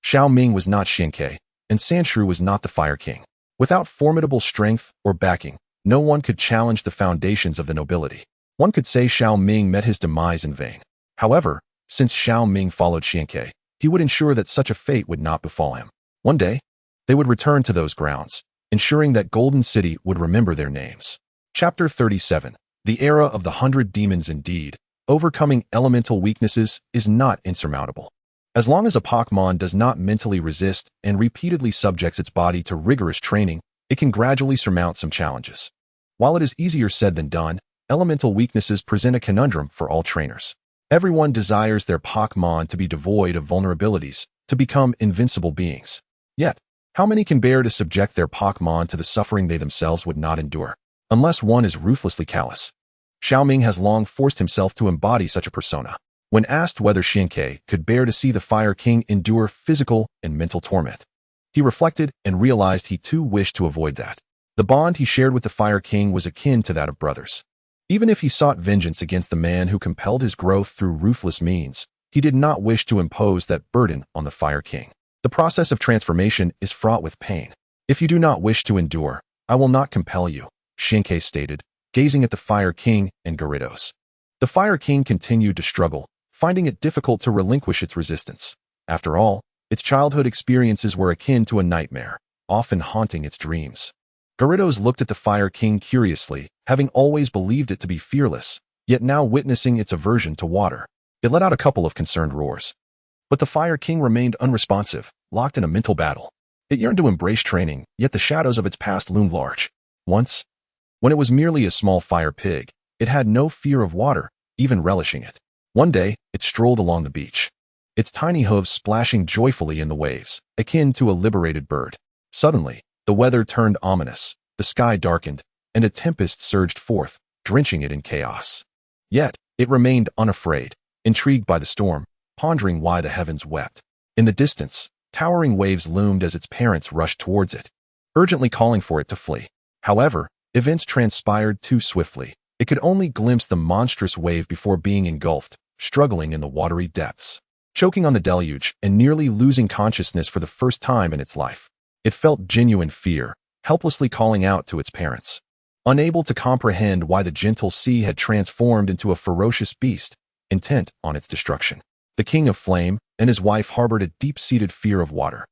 Xiaoming was not Xiankei, and Sandshrew was not the Fire King. Without formidable strength or backing, no one could challenge the foundations of the nobility. One could say Xiaoming met his demise in vain. However, since Xiaoming followed Xiankei, he would ensure that such a fate would not befall him. One day, they would return to those grounds, ensuring that Golden City would remember their names. Chapter 37. The Era of the 100 Demons. Indeed, overcoming elemental weaknesses is not insurmountable. As long as a Pokemon does not mentally resist and repeatedly subjects its body to rigorous training, it can gradually surmount some challenges. While it is easier said than done, elemental weaknesses present a conundrum for all trainers. Everyone desires their Pokemon to be devoid of vulnerabilities, to become invincible beings. Yet, how many can bear to subject their Pokemon to the suffering they themselves would not endure, unless one is ruthlessly callous? Xiaoming has long forced himself to embody such a persona. When asked whether Xiankei could bear to see the Fire King endure physical and mental torment, he reflected and realized he too wished to avoid that. The bond he shared with the Fire King was akin to that of brothers. Even if he sought vengeance against the man who compelled his growth through ruthless means, he did not wish to impose that burden on the Fire King. The process of transformation is fraught with pain. If you do not wish to endure, I will not compel you, Xiankei stated, gazing at the Fire King and Gyarados. The Fire King continued to struggle, finding it difficult to relinquish its resistance. After all, its childhood experiences were akin to a nightmare, often haunting its dreams. Gyarados looked at the Fire King curiously, having always believed it to be fearless, yet now witnessing its aversion to water. It let out a couple of concerned roars. But the Fire King remained unresponsive, locked in a mental battle. It yearned to embrace training, yet the shadows of its past loomed large. Once, when it was merely a small fire pig, it had no fear of water, even relishing it. One day, it strolled along the beach, its tiny hooves splashing joyfully in the waves, akin to a liberated bird. Suddenly, the weather turned ominous, the sky darkened, and a tempest surged forth, drenching it in chaos. Yet, it remained unafraid. Intrigued by the storm, pondering why the heavens wept. In the distance, towering waves loomed as its parents rushed towards it, urgently calling for it to flee. However, events transpired too swiftly. It could only glimpse the monstrous wave before being engulfed, struggling in the watery depths, choking on the deluge and nearly losing consciousness for the first time in its life. It felt genuine fear, helplessly calling out to its parents. Unable to comprehend why the gentle sea had transformed into a ferocious beast, intent on its destruction. The King of Flame and his wife harbored a deep-seated fear of water.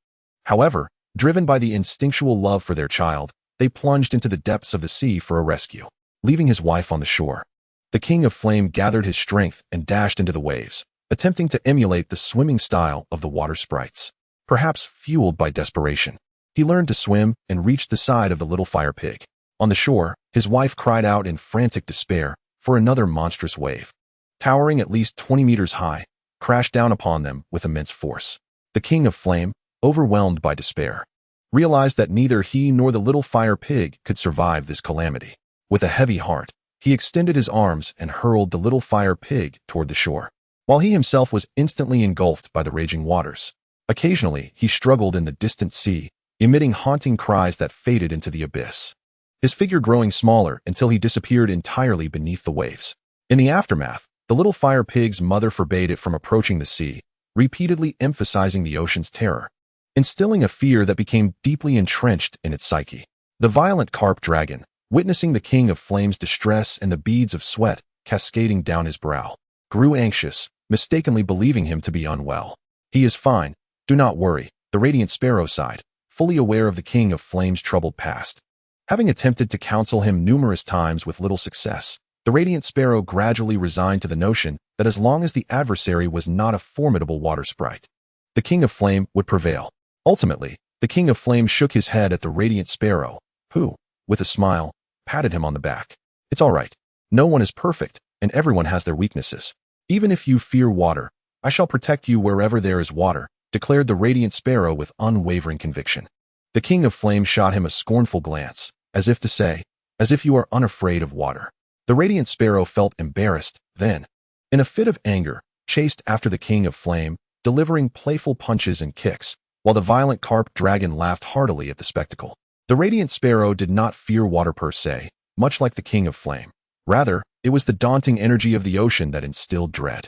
However, driven by the instinctual love for their child, they plunged into the depths of the sea for a rescue, leaving his wife on the shore. The King of Flame gathered his strength and dashed into the waves, attempting to emulate the swimming style of the water sprites. Perhaps fueled by desperation, he learned to swim and reached the side of the little fire pig. On the shore, his wife cried out in frantic despair for another monstrous wave, towering at least 20 meters high, crashed down upon them with immense force. The King of Flame, overwhelmed by despair, realized that neither he nor the little fire pig could survive this calamity. With a heavy heart, he extended his arms and hurled the little fire pig toward the shore, while he himself was instantly engulfed by the raging waters. Occasionally, he struggled in the distant sea, emitting haunting cries that faded into the abyss, his figure growing smaller until he disappeared entirely beneath the waves. In the aftermath, the little fire pig's mother forbade it from approaching the sea, repeatedly emphasizing the ocean's terror, instilling a fear that became deeply entrenched in its psyche. The violent carp dragon, witnessing the King of Flame's distress and the beads of sweat cascading down his brow, grew anxious, mistakenly believing him to be unwell. "He is fine, do not worry," the Radiant Sparrow sighed, fully aware of the King of Flame's troubled past. Having attempted to counsel him numerous times with little success, the Radiant Sparrow gradually resigned to the notion that as long as the adversary was not a formidable water sprite, the King of Flame would prevail. Ultimately, the King of Flame shook his head at the Radiant Sparrow, who, with a smile, patted him on the back. "It's all right. No one is perfect, and everyone has their weaknesses. Even if you fear water, I shall protect you wherever there is water," declared the Radiant Sparrow with unwavering conviction. The King of Flame shot him a scornful glance, as if to say, "As if you are unafraid of water." The Radiant Sparrow felt embarrassed, then, in a fit of anger, chased after the King of Flame, delivering playful punches and kicks, while the violent carp dragon laughed heartily at the spectacle. The Radiant Sparrow did not fear water per se, much like the King of Flame. Rather, it was the daunting energy of the ocean that instilled dread.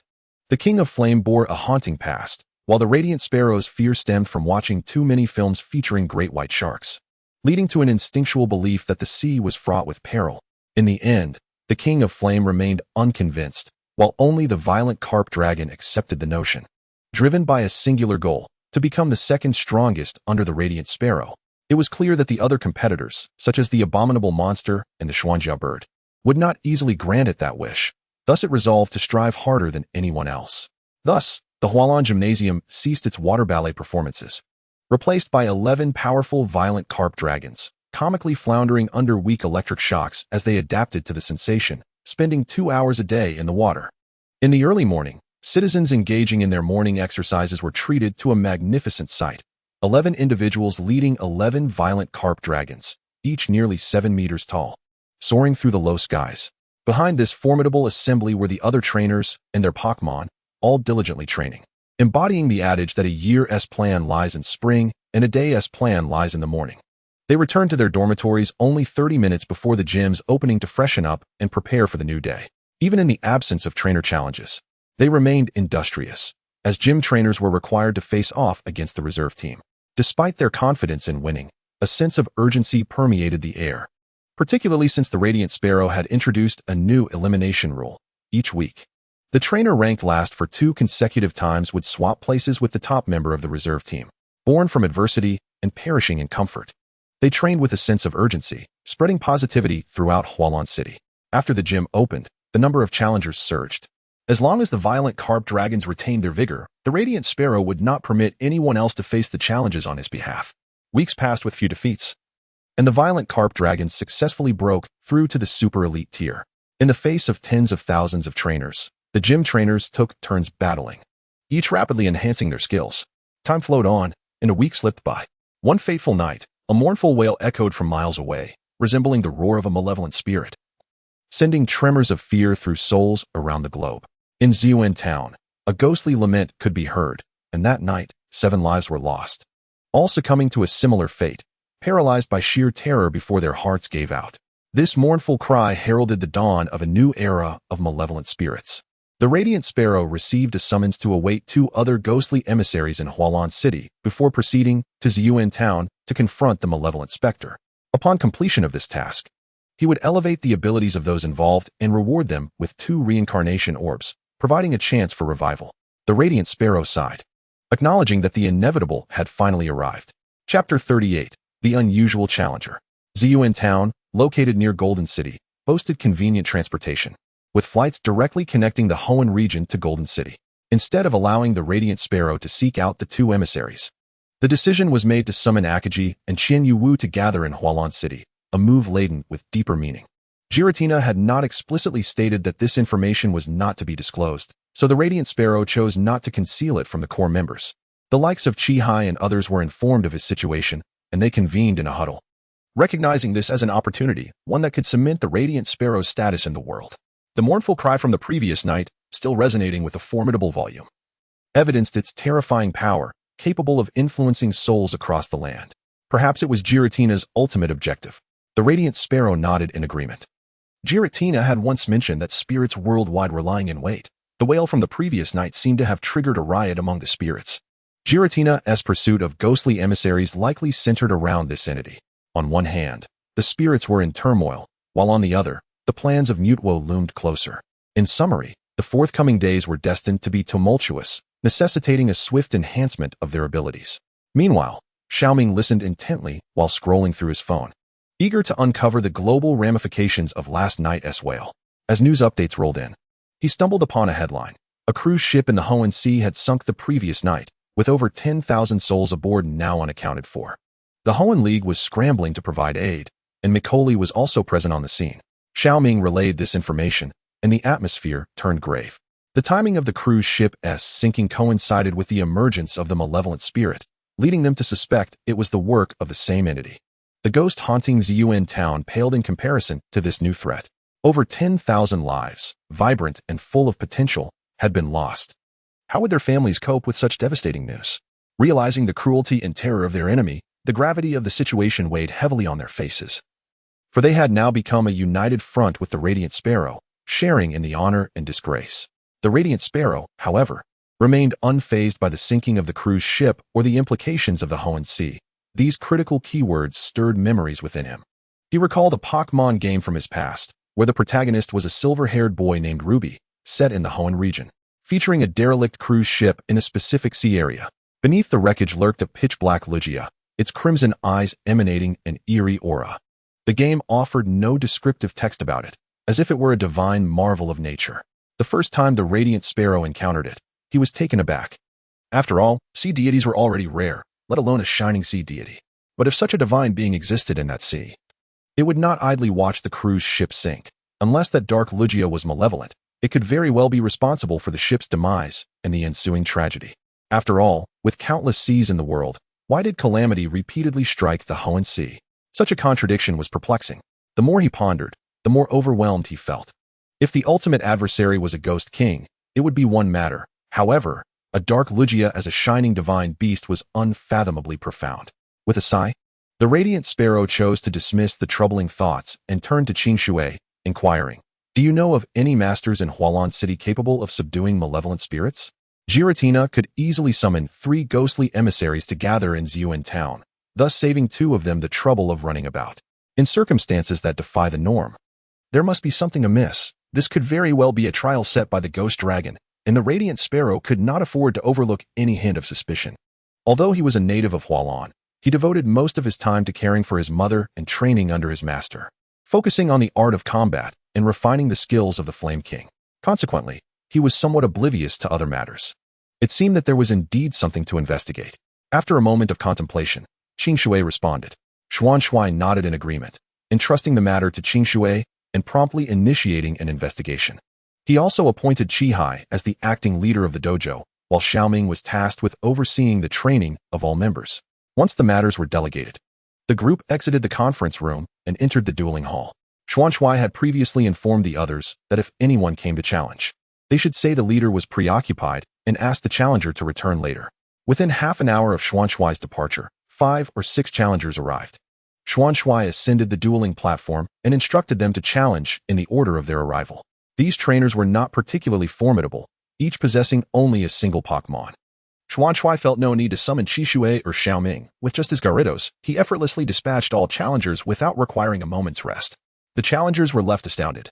The King of Flame bore a haunting past, while the Radiant Sparrow's fear stemmed from watching too many films featuring great white sharks, leading to an instinctual belief that the sea was fraught with peril. In the end, the King of Flame remained unconvinced, while only the violent carp dragon accepted the notion. Driven by a singular goal, to become the second strongest under the Radiant Sparrow, it was clear that the other competitors, such as the abominable monster and the Xuanjia bird, would not easily grant it that wish. Thus it resolved to strive harder than anyone else. Thus, the Hualan Gymnasium ceased its water ballet performances, replaced by 11 powerful violent carp dragons, comically floundering under weak electric shocks as they adapted to the sensation, spending 2 hours a day in the water. In the early morning, citizens engaging in their morning exercises were treated to a magnificent sight. 11 individuals leading 11 violent carp dragons, each nearly 7 meters tall, soaring through the low skies. Behind this formidable assembly were the other trainers and their Pokemon, all diligently training, embodying the adage that a year's plan lies in spring and a day's plan lies in the morning. They returned to their dormitories only 30 minutes before the gym's opening to freshen up and prepare for the new day. Even in the absence of trainer challenges, they remained industrious, as gym trainers were required to face off against the reserve team. Despite their confidence in winning, a sense of urgency permeated the air, particularly since the Radiant Sparrow had introduced a new elimination rule. Each week, the trainer ranked last for 2 consecutive times would swap places with the top member of the reserve team. Born from adversity and perishing in comfort, they trained with a sense of urgency, spreading positivity throughout Hualan City. After the gym opened, the number of challengers surged. As long as the violent carp dragons retained their vigor, the Radiant Sparrow would not permit anyone else to face the challenges on his behalf. Weeks passed with few defeats, and the violent carp dragons successfully broke through to the super elite tier. In the face of tens of thousands of trainers, the gym trainers took turns battling, each rapidly enhancing their skills. Time flowed on, and a week slipped by. One fateful night, a mournful wail echoed from miles away, resembling the roar of a malevolent spirit, sending tremors of fear through souls around the globe. In Ziyuan Town, A ghostly lament could be heard, and that night, 7 lives were lost, all succumbing to a similar fate, paralyzed by sheer terror before their hearts gave out. This mournful cry heralded the dawn of a new era of malevolent spirits. The Radiant Sparrow received a summons to await 2 other ghostly emissaries in Hualan City before proceeding to CERULEAN Town to confront the malevolent specter. Upon completion of this task, he would elevate the abilities of those involved and reward them with 2 reincarnation orbs, providing a chance for revival. The Radiant Sparrow sighed, acknowledging that the inevitable had finally arrived. Chapter 38. The Unusual Challenger. CERULEAN Town, located near Golden City, boasted convenient transportation, with flights directly connecting the Hoenn region to Golden City. Instead of allowing the Radiant Sparrow to seek out the 2 emissaries, the decision was made to summon Akaji and Qian Yuwu to gather in Hualan City, a move laden with deeper meaning. Giratina had not explicitly stated that this information was not to be disclosed, so the Radiant Sparrow chose not to conceal it from the core members. The likes of Qihai and others were informed of his situation, and they convened in a huddle, recognizing this as an opportunity, one that could cement the Radiant Sparrow's status in the world. The mournful cry from the previous night, still resonating with a formidable volume, evidenced its terrifying power, capable of influencing souls across the land. Perhaps it was Giratina's ultimate objective. The Radiant Sparrow nodded in agreement. Giratina had once mentioned that spirits worldwide were lying in wait. The wail from the previous night seemed to have triggered a riot among the spirits. Giratina's pursuit of ghostly emissaries likely centered around this entity. On one hand, the spirits were in turmoil, while on the other, the plans of Mutwo loomed closer. In summary, the forthcoming days were destined to be tumultuous, necessitating a swift enhancement of their abilities. Meanwhile, Xiaoming listened intently while scrolling through his phone, eager to uncover the global ramifications of last night's wail. As news updates rolled in, he stumbled upon a headline. A cruise ship in the Hoenn Sea had sunk the previous night, with over 10,000 souls aboard now unaccounted for. The Hoenn League was scrambling to provide aid, and Mikoli was also present on the scene. Xiaoming relayed this information, and the atmosphere turned grave. The timing of the cruise ship's sinking coincided with the emergence of the malevolent spirit, leading them to suspect it was the work of the same entity. The ghost haunting CERULEAN Town paled in comparison to this new threat. Over 10,000 lives, vibrant and full of potential, had been lost. How would their families cope with such devastating news? Realizing the cruelty and terror of their enemy, the gravity of the situation weighed heavily on their faces. For they had now become a united front with the Radiant Sparrow, sharing in the honor and disgrace. The Radiant Sparrow, however, remained unfazed by the sinking of the cruise ship or the implications of the Hoenn Sea. These critical keywords stirred memories within him. He recalled a Pokemon game from his past, where the protagonist was a silver-haired boy named Ruby, set in the Hoenn region, featuring a derelict cruise ship in a specific sea area. Beneath the wreckage lurked a pitch-black Lugia, its crimson eyes emanating an eerie aura. The game offered no descriptive text about it, as if it were a divine marvel of nature. The first time the Radiant Sparrow encountered it, he was taken aback. After all, sea deities were already rare, let alone a shining sea deity. But if such a divine being existed in that sea, it would not idly watch the cruise ship sink. Unless that dark Lugia was malevolent, it could very well be responsible for the ship's demise and the ensuing tragedy. After all, with countless seas in the world, why did calamity repeatedly strike the Hoenn Sea? Such a contradiction was perplexing. The more he pondered, the more overwhelmed he felt. If the ultimate adversary was a ghost king, it would be one matter. However, a dark Lugia as a shining divine beast was unfathomably profound. With a sigh, the Radiant Sparrow chose to dismiss the troubling thoughts and turned to Qing Shui, inquiring, "Do you know of any masters in Hualan City capable of subduing malevolent spirits?" Giratina could easily summon 3 ghostly emissaries to gather in CERULEAN Town, thus saving 2 of them the trouble of running about. In circumstances that defy the norm, there must be something amiss. This could very well be a trial set by the Ghost Dragon, and the Radiant Sparrow could not afford to overlook any hint of suspicion. Although he was a native of Hualan, he devoted most of his time to caring for his mother and training under his master, focusing on the art of combat and refining the skills of the Flame King. Consequently, he was somewhat oblivious to other matters. It seemed that there was indeed something to investigate. After a moment of contemplation, Qing Shui responded. Xuan Shui nodded in agreement, entrusting the matter to Qing Shui and promptly initiating an investigation. He also appointed Qihai as the acting leader of the dojo, while Xiaoming was tasked with overseeing the training of all members. Once the matters were delegated, the group exited the conference room and entered the dueling hall. Xuan Shui had previously informed the others that if anyone came to challenge, they should say the leader was preoccupied and asked the challenger to return later. Within half an hour of Xuanshuai's departure, 5 or 6 challengers arrived. Xuanshuai ascended the dueling platform and instructed them to challenge in the order of their arrival. These trainers were not particularly formidable, each possessing only a single Pokemon. Xuanshuai felt no need to summon Qishui or Xiaoming. With just his Gyarados, he effortlessly dispatched all challengers without requiring a moment's rest. The challengers were left astounded,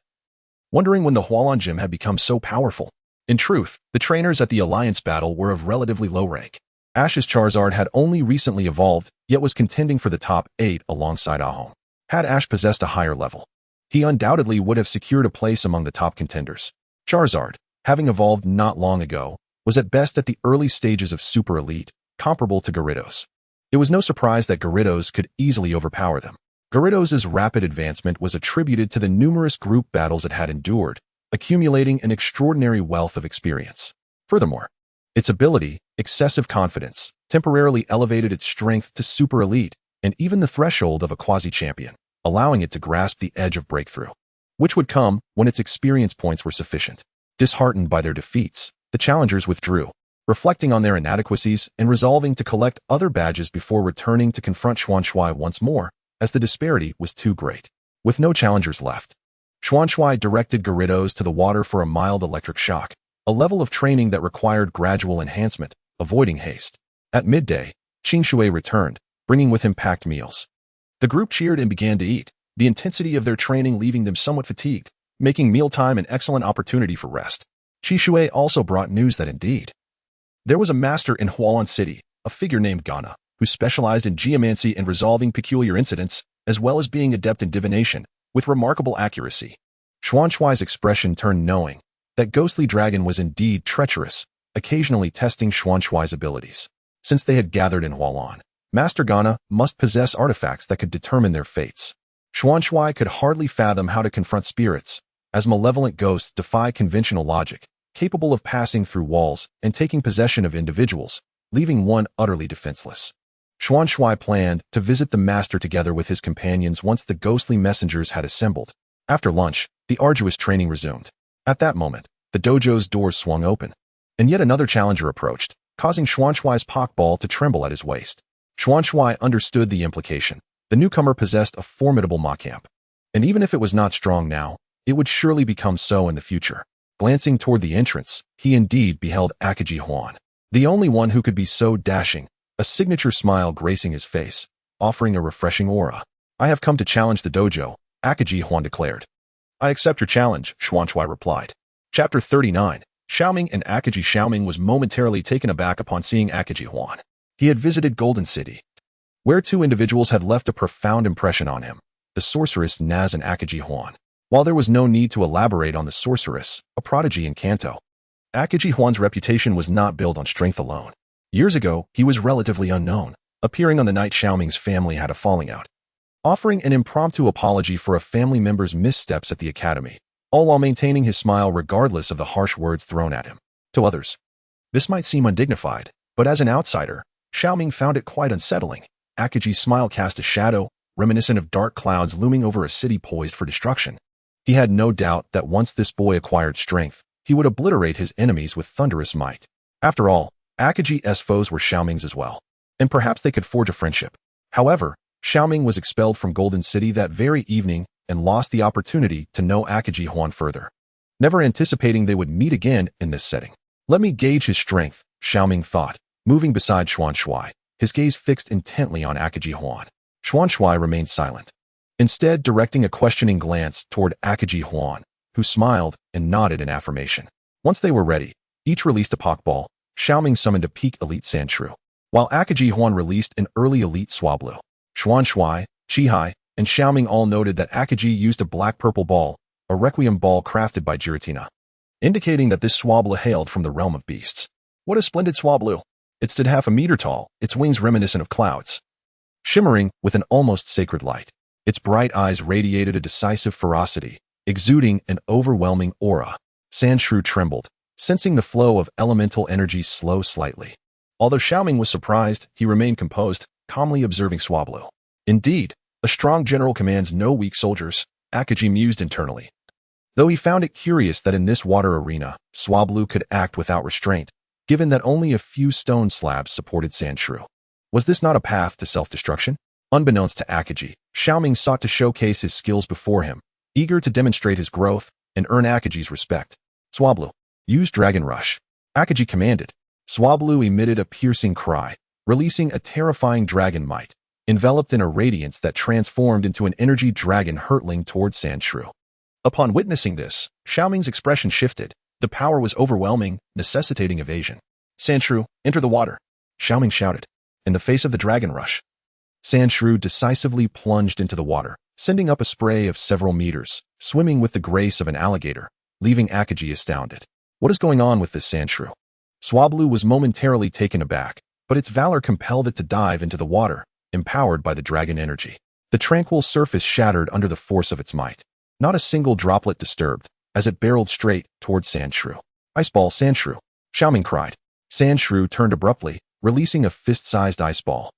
wondering when the Hualan gym had become so powerful. In truth, the trainers at the Alliance battle were of relatively low rank. Ash's Charizard had only recently evolved, yet was contending for the top 8 alongside Ahom. Had Ash possessed a higher level, he undoubtedly would have secured a place among the top contenders. Charizard, having evolved not long ago, was at best at the early stages of Super Elite, comparable to Gyarados. It was no surprise that Gyarados could easily overpower them. Gyarados' rapid advancement was attributed to the numerous group battles it had endured, accumulating an extraordinary wealth of experience. Furthermore, its ability, excessive confidence, temporarily elevated its strength to Super Elite and even the threshold of a quasi-champion, allowing it to grasp the edge of breakthrough, which would come when its experience points were sufficient. Disheartened by their defeats, the challengers withdrew, reflecting on their inadequacies and resolving to collect other badges before returning to confront Xuanshuai once more, as the disparity was too great. With no challengers left, Xuanshuai directed Gyarados to the water for a mild electric shock, a level of training that required gradual enhancement, avoiding haste. At midday, Qingshui returned, bringing with him packed meals. The group cheered and began to eat, the intensity of their training leaving them somewhat fatigued, making mealtime an excellent opportunity for rest. Qishui also brought news that indeed, there was a master in Hualan City, a figure named Ghana, who specialized in geomancy and resolving peculiar incidents, as well as being adept in divination, with remarkable accuracy. Xuanshuai's expression turned knowing that Ghostly Dragon was indeed treacherous, occasionally testing Xuanshuai's abilities. Since they had gathered in Hualan, Master Ghana must possess artifacts that could determine their fates. Xuanshuai could hardly fathom how to confront spirits, as malevolent ghosts defy conventional logic, capable of passing through walls and taking possession of individuals, leaving one utterly defenseless. Xuanshuai planned to visit the master together with his companions once the ghostly messengers had assembled. After lunch, the arduous training resumed. At that moment, the dojo's doors swung open, and yet another challenger approached, causing Xuanshuai's Pokeball to tremble at his waist. Xuanshuai understood the implication. The newcomer possessed a formidable Machamp, and even if it was not strong now, it would surely become so in the future. Glancing toward the entrance, he indeed beheld Akaji Huan, the only one who could be so dashing, a signature smile gracing his face, offering a refreshing aura. "I have come to challenge the dojo," Akaji Huan declared. "I accept your challenge," Xuanshuai replied. Chapter 39. Xiaoming and Akaji. Xiaoming was momentarily taken aback upon seeing Akaji Huan. He had visited Golden City, where 2 individuals had left a profound impression on him, the sorceress Naz and Akaji Huan. While there was no need to elaborate on the sorceress, a prodigy in Kanto, Akaji Huan's reputation was not built on strength alone. Years ago, he was relatively unknown, appearing on the night Xiaoming's family had a falling out, offering an impromptu apology for a family member's missteps at the academy, all while maintaining his smile regardless of the harsh words thrown at him. To others, this might seem undignified, but as an outsider, Xiaoming found it quite unsettling. Akaji's smile cast a shadow, reminiscent of dark clouds looming over a city poised for destruction. He had no doubt that once this boy acquired strength, he would obliterate his enemies with thunderous might. After all, Akaji's foes were Xiaoming's as well, and perhaps they could forge a friendship. However, Xiaoming was expelled from Golden City that very evening and lost the opportunity to know Akaji Huan further, never anticipating they would meet again in this setting. "Let me gauge his strength," Xiaoming thought, moving beside Xuanshuai, his gaze fixed intently on Akaji Huan. Xuanshuai remained silent, instead directing a questioning glance toward Akaji Huan, who smiled and nodded in affirmation. Once they were ready, each released a Pokeball. Xiaoming summoned a peak elite Sandshrew, while Akaji Huan released an early elite Swablu. Xuanshuai, Qihai, and Xiaoming all noted that Akaji used a black-purple ball, a Requiem ball crafted by Giratina, indicating that this Swablu hailed from the realm of beasts. What a splendid Swablu! It stood half a meter tall, its wings reminiscent of clouds, shimmering with an almost sacred light. Its bright eyes radiated a decisive ferocity, exuding an overwhelming aura. Sandshrew trembled, sensing the flow of elemental energy slow slightly. Although Xiaoming was surprised, he remained composed, calmly observing Swablu. Indeed, a strong general commands no weak soldiers, Akaji mused internally. Though he found it curious that in this water arena, Swablu could act without restraint, given that only a few stone slabs supported Sandshrew. Was this not a path to self-destruction? Unbeknownst to Akagi, Xiaoming sought to showcase his skills before him, eager to demonstrate his growth and earn Akagi's respect. Swablu, use Dragon Rush. Akagi commanded. Swablu emitted a piercing cry, releasing a terrifying dragon might, enveloped in a radiance that transformed into an energy dragon hurtling towards Sandshrew. Upon witnessing this, Xiaoming's expression shifted. The power was overwhelming, necessitating evasion. Sandshrew, enter the water, Xiaoming shouted. In the face of the dragon rush, Sandshrew decisively plunged into the water, sending up a spray of several meters, swimming with the grace of an alligator, leaving Akagi astounded. What is going on with this Sandshrew? Swablu was momentarily taken aback, but its valor compelled it to dive into the water, empowered by the dragon energy. The tranquil surface shattered under the force of its might. Not a single droplet disturbed, as it barreled straight towards Sandshrew. Iceball Sandshrew, Xiaoming cried. Sandshrew turned abruptly, releasing a fist-sized iceball,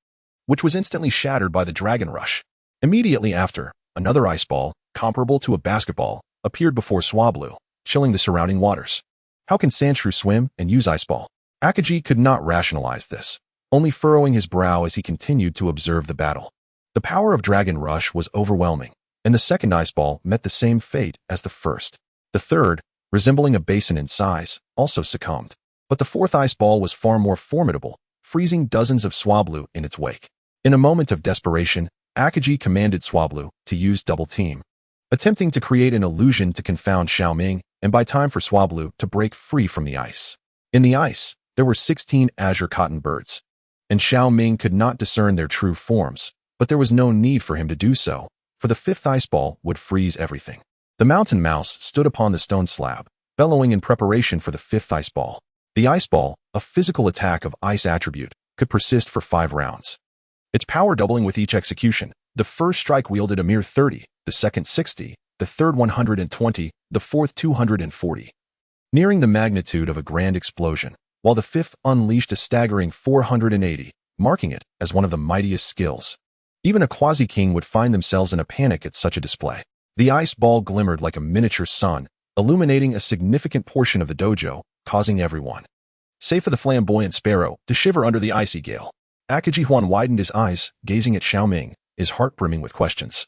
which was instantly shattered by the dragon rush. Immediately after, another iceball, comparable to a basketball, appeared before Swablu, chilling the surrounding waters. How can Sandshrew swim and use iceball? Akagi could not rationalize this, only furrowing his brow as he continued to observe the battle. The power of Dragon Rush was overwhelming, and the second iceball met the same fate as the first. The third, resembling a basin in size, also succumbed. But the fourth iceball was far more formidable, freezing dozens of Swablu in its wake. In a moment of desperation, Akagi commanded Swablu to use Double Team, attempting to create an illusion to confound Xiaoming and buy time for Swablu to break free from the ice. In the ice, there were 16 azure cotton birds, and Xiaoming could not discern their true forms, but there was no need for him to do so, for the fifth iceball would freeze everything. The mountain mouse stood upon the stone slab, bellowing in preparation for the fifth iceball. The iceball, a physical attack of ice attribute, could persist for 5 rounds. Its power doubling with each execution. The first strike wielded a mere 30, the second 60, the third 120, the fourth 240. Nearing the magnitude of a grand explosion, while the fifth unleashed a staggering 480, marking it as one of the mightiest skills. Even a quasi-king would find themselves in a panic at such a display. The ice ball glimmered like a miniature sun, illuminating a significant portion of the dojo, causing everyone, save for the flamboyant sparrow, to shiver under the icy gale. Akagi Huan widened his eyes, gazing at Xiaoming, his heart brimming with questions,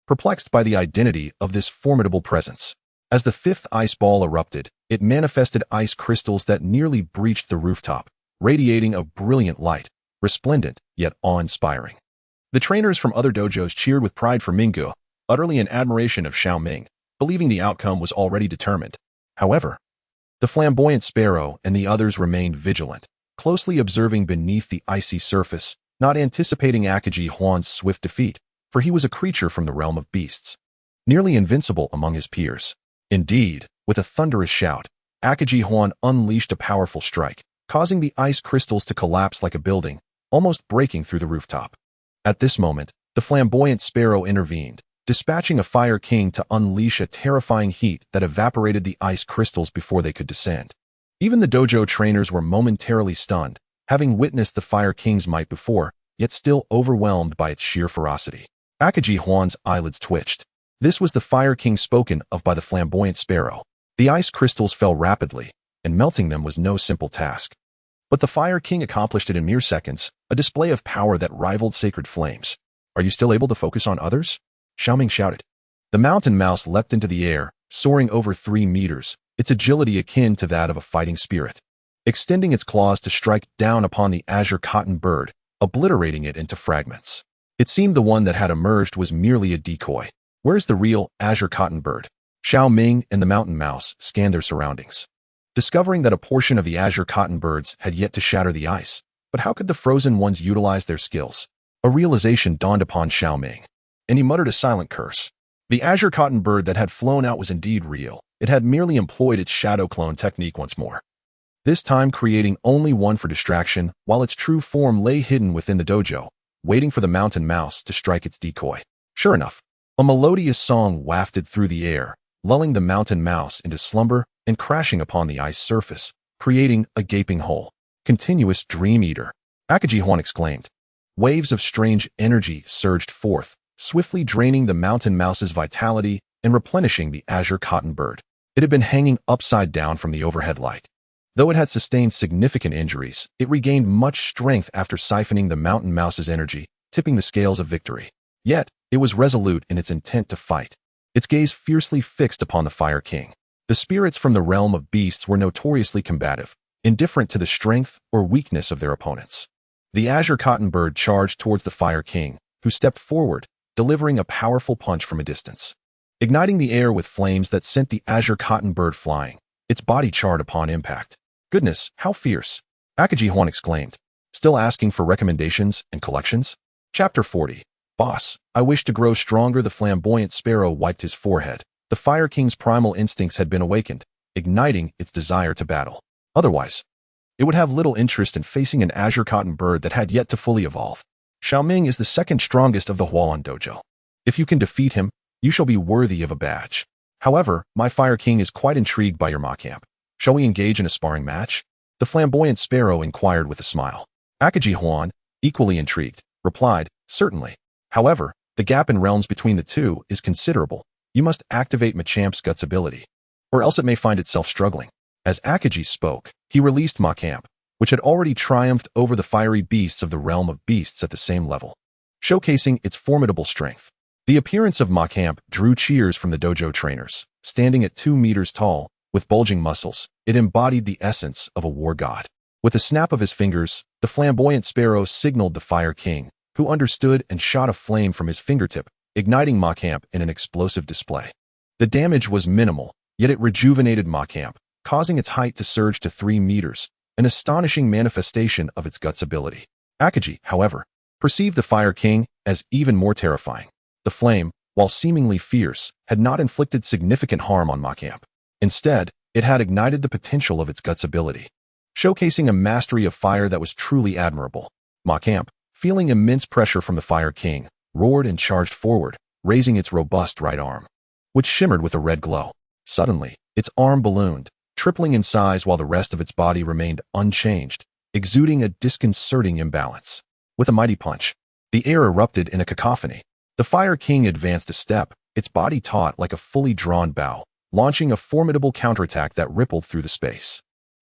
perplexed by the identity of this formidable presence. As the fifth ice ball erupted, it manifested ice crystals that nearly breached the rooftop, radiating a brilliant light, resplendent yet awe-inspiring. The trainers from other dojos cheered with pride for Minggu, utterly in admiration of Xiaoming, believing the outcome was already determined. However, the flamboyant sparrow and the others remained vigilant, closely observing beneath the icy surface, not anticipating Akagi Huan's swift defeat, for he was a creature from the realm of beasts, nearly invincible among his peers. Indeed, with a thunderous shout, Akagi Huan unleashed a powerful strike, causing the ice crystals to collapse like a building, almost breaking through the rooftop. At this moment, the flamboyant sparrow intervened, dispatching a fire king to unleash a terrifying heat that evaporated the ice crystals before they could descend. Even the dojo trainers were momentarily stunned, having witnessed the fire king's might before, yet still overwhelmed by its sheer ferocity. Akagi Huan's eyelids twitched. This was the fire king spoken of by the flamboyant sparrow. The ice crystals fell rapidly, and melting them was no simple task. But the fire king accomplished it in mere seconds, a display of power that rivaled sacred flames. Are you still able to focus on others? Xiaoming shouted. The mountain mouse leapt into the air, soaring over 3 meters, its agility akin to that of a fighting spirit, extending its claws to strike down upon the azure cotton bird, obliterating it into fragments. It seemed the one that had emerged was merely a decoy. Where's the real azure cotton bird? Xiaoming and the mountain mouse scanned their surroundings, discovering that a portion of the azure cotton birds had yet to shatter the ice. But how could the frozen ones utilize their skills? A realization dawned upon Xiaoming, and he muttered a silent curse. The azure cotton bird that had flown out was indeed real. It had merely employed its shadow clone technique once more, this time creating only one for distraction, while its true form lay hidden within the dojo, waiting for the mountain mouse to strike its decoy. Sure enough, a melodious song wafted through the air, lulling the mountain mouse into slumber and crashing upon the ice surface, creating a gaping hole. Continuous dream eater, Akagi Huan exclaimed. Waves of strange energy surged forth, swiftly draining the mountain mouse's vitality and replenishing the azure cotton bird. It had been hanging upside down from the overhead light, Though it had sustained significant injuries, it regained much strength after siphoning the mountain mouse's energy, tipping the scales of victory. Yet, it was resolute in its intent to fight, its gaze fiercely fixed upon the Fire King. The spirits from the realm of beasts were notoriously combative, indifferent to the strength or weakness of their opponents. The azure cotton bird charged towards the Fire King, who stepped forward, delivering a powerful punch from a distance. Igniting the air with flames that sent the azure cotton bird flying, its body charred upon impact. "Goodness, how fierce!" Akaji Huan exclaimed. "Still asking for recommendations and collections?" Chapter 40. Boss, I wish to grow stronger. The flamboyant sparrow wiped his forehead. The Fire King's primal instincts had been awakened, igniting its desire to battle. Otherwise, it would have little interest in facing an azure cotton bird that had yet to fully evolve. Xiaoming is the second strongest of the Hualan dojo. If you can defeat him, you shall be worthy of a badge. However, my Fire King is quite intrigued by your Ma camp. Shall we engage in a sparring match? The flamboyant sparrow inquired with a smile. Akaji Huan, equally intrigued, replied, certainly. However, the gap in realms between the two is considerable. You must activate Machamp's guts ability, or else it may find itself struggling. As Akaji spoke, he released Machamp, which had already triumphed over the fiery beasts of the realm of beasts at the same level, showcasing its formidable strength. The appearance of Machamp drew cheers from the dojo trainers. Standing at 2 meters tall, with bulging muscles, it embodied the essence of a war god. With a snap of his fingers, the flamboyant sparrow signaled the Fire King, who understood and shot a flame from his fingertip, igniting Machamp in an explosive display. The damage was minimal, yet it rejuvenated Machamp, causing its height to surge to 3 meters, an astonishing manifestation of its guts ability. Akaji, however, perceived the Fire King as even more terrifying. The flame, while seemingly fierce, had not inflicted significant harm on Machamp. Instead, it had ignited the potential of its guts ability, showcasing a mastery of fire that was truly admirable. Machamp, feeling immense pressure from the Fire King, roared and charged forward, raising its robust right arm, which shimmered with a red glow. Suddenly, its arm ballooned, tripling in size while the rest of its body remained unchanged, exuding a disconcerting imbalance. With a mighty punch, the air erupted in a cacophony. The Fire King advanced a step, its body taut like a fully drawn bow, launching a formidable counterattack that rippled through the space.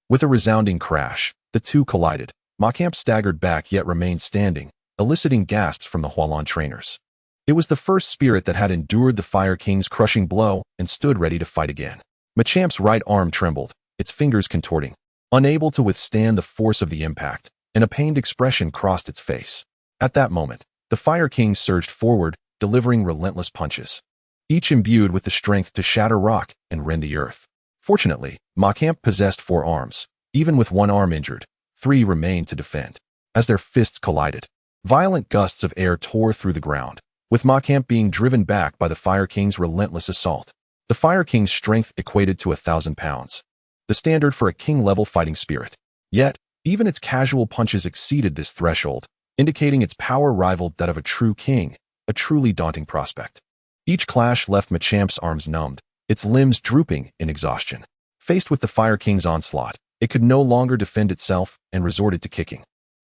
With a resounding crash, the two collided. Machamp staggered back yet remained standing, eliciting gasps from the Hualan trainers. It was the first spirit that had endured the Fire King's crushing blow and stood ready to fight again. Machamp's right arm trembled, its fingers contorting, unable to withstand the force of the impact, and a pained expression crossed its face. At that moment, the Fire King surged forward, delivering relentless punches, each imbued with the strength to shatter rock and rend the earth. Fortunately, Machamp possessed 4 arms. Even with 1 arm injured, 3 remained to defend. As their fists collided, violent gusts of air tore through the ground, with Machamp being driven back by the Fire King's relentless assault. The Fire King's strength equated to 1,000 pounds, the standard for a king-level fighting spirit. Yet, even its casual punches exceeded this threshold, indicating its power rivaled that of a true king, a truly daunting prospect. Each clash left Machamp's arms numbed, its limbs drooping in exhaustion. Faced with the Fire King's onslaught, it could no longer defend itself and resorted to kicking,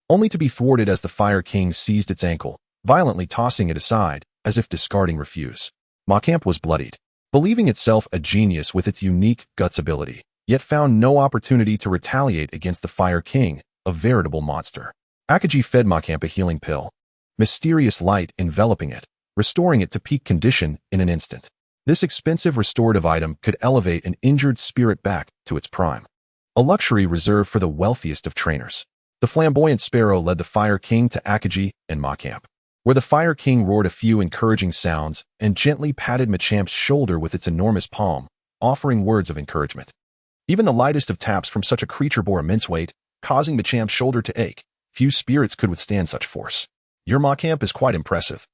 only to be thwarted as the Fire King seized its ankle, violently tossing it aside, as if discarding refuse. Machamp was bloodied, believing itself a genius with its unique guts ability, yet found no opportunity to retaliate against the Fire King, a veritable monster. Akaji fed Machamp a healing pill, mysterious light enveloping it, restoring it to peak condition in an instant. This expensive restorative item could elevate an injured spirit back to its prime, a luxury reserved for the wealthiest of trainers. The flamboyant sparrow led the Fire King to Akaji and Machamp, where the Fire King roared a few encouraging sounds and gently patted Machamp's shoulder with its enormous palm, offering words of encouragement. Even the lightest of taps from such a creature bore immense weight, causing Machamp's shoulder to ache. Few spirits could withstand such force. Your Machamp is quite impressive.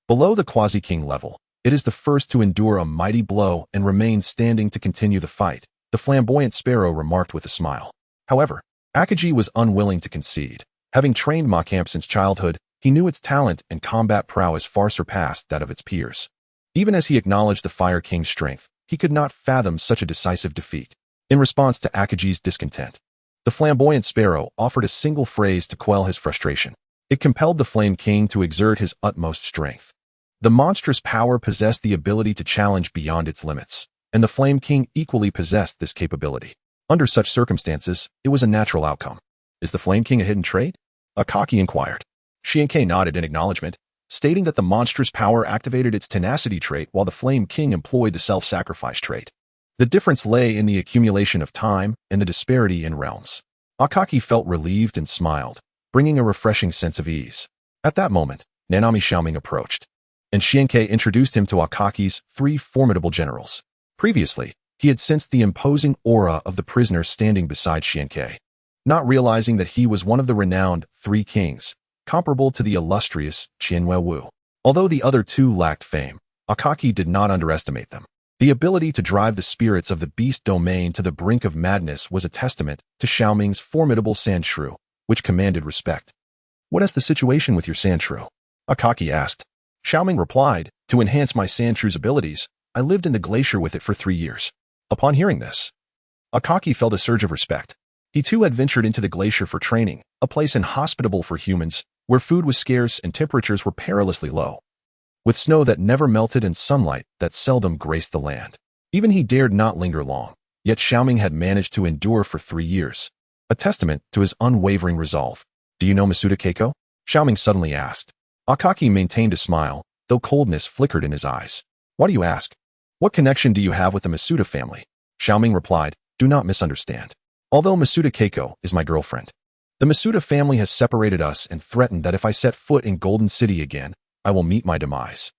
Below the quasi-king level, it is the first to endure a mighty blow and remain standing to continue the fight, the flamboyant sparrow remarked with a smile. However, Akaji was unwilling to concede. Having trained Machamp since childhood, he knew its talent and combat prowess far surpassed that of its peers. Even as he acknowledged the Fire King's strength, he could not fathom such a decisive defeat. In response to Akaji's discontent, the flamboyant sparrow offered a single phrase to quell his frustration. It compelled the Flame King to exert his utmost strength. The monstrous power possessed the ability to challenge beyond its limits, and the Flame King equally possessed this capability. Under such circumstances, it was a natural outcome. Is the Flame King a hidden trait? Akaki inquired. Xianke nodded in acknowledgement, stating that the monstrous power activated its tenacity trait while the Flame King employed the self-sacrifice trait. The difference lay in the accumulation of time and the disparity in realms. Akaki felt relieved and smiled, bringing a refreshing sense of ease. At that moment, Nanami Xiaoming approached, and Xianke introduced him to Akaki's 3 formidable generals. Previously, he had sensed the imposing aura of the prisoner standing beside Xianke, not realizing that he was one of the renowned 3 kings, comparable to the illustrious Qian Wu. Although the other 2 lacked fame, Akaki did not underestimate them. The ability to drive the spirits of the beast domain to the brink of madness was a testament to Xiaoming's formidable sand shrew, which commanded respect. What is the situation with your sand shrew? Akaki asked. Xiaoming replied, to enhance my sand shrew's abilities, I lived in the glacier with it for 3 years. Upon hearing this, Akaki felt a surge of respect. He too had ventured into the glacier for training, a place inhospitable for humans, where food was scarce and temperatures were perilously low, with snow that never melted and sunlight that seldom graced the land. Even he dared not linger long, yet Xiaoming had managed to endure for 3 years, a testament to his unwavering resolve. Do you know Masuda Keiko? Xiaoming suddenly asked. Akaki maintained a smile, though coldness flickered in his eyes. Why do you ask? What connection do you have with the Masuda family? Xiaoming replied, do not misunderstand. Although Masuda Keiko is my girlfriend, the Masuda family has separated us and threatened that if I set foot in Golden City again, I will meet my demise.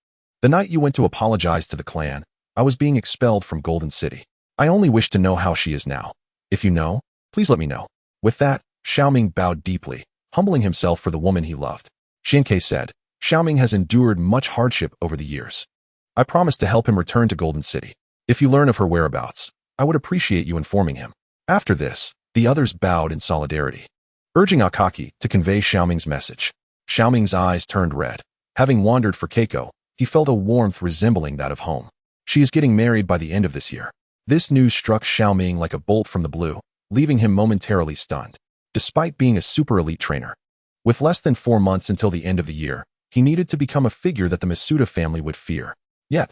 The night you went to apologize to the clan, I was being expelled from Golden City. I only wish to know how she is now. If you know, please let me know. With that, Xiaoming bowed deeply, humbling himself for the woman he loved. Xianke said, Xiaoming has endured much hardship over the years. I promise to help him return to Golden City. If you learn of her whereabouts, I would appreciate you informing him. After this, the others bowed in solidarity, urging Akaki to convey Xiaoming's message. Xiaoming's eyes turned red. Having wandered for Keiko, he felt a warmth resembling that of home. She is getting married by the end of this year. This news struck Xiaoming like a bolt from the blue, leaving him momentarily stunned. Despite being a super elite trainer, with less than 4 months until the end of the year, he needed to become a figure that the Masuda family would fear. Yet,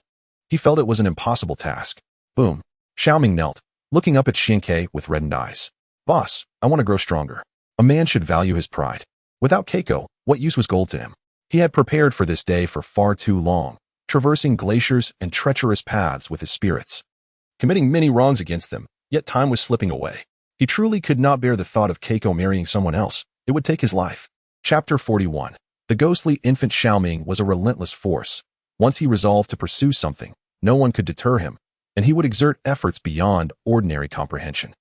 he felt it was an impossible task. Boom. Xiaoming knelt, looking up at Xianke with reddened eyes. Boss, I want to grow stronger. A man should value his pride. Without Keiko, what use was gold to him? He had prepared for this day for far too long, traversing glaciers and treacherous paths with his spirits, committing many wrongs against them, yet time was slipping away. He truly could not bear the thought of Keiko marrying someone else. It would take his life. Chapter 41. The ghostly infant Xiaoming was a relentless force. Once he resolved to pursue something, no one could deter him, and he would exert efforts beyond ordinary comprehension.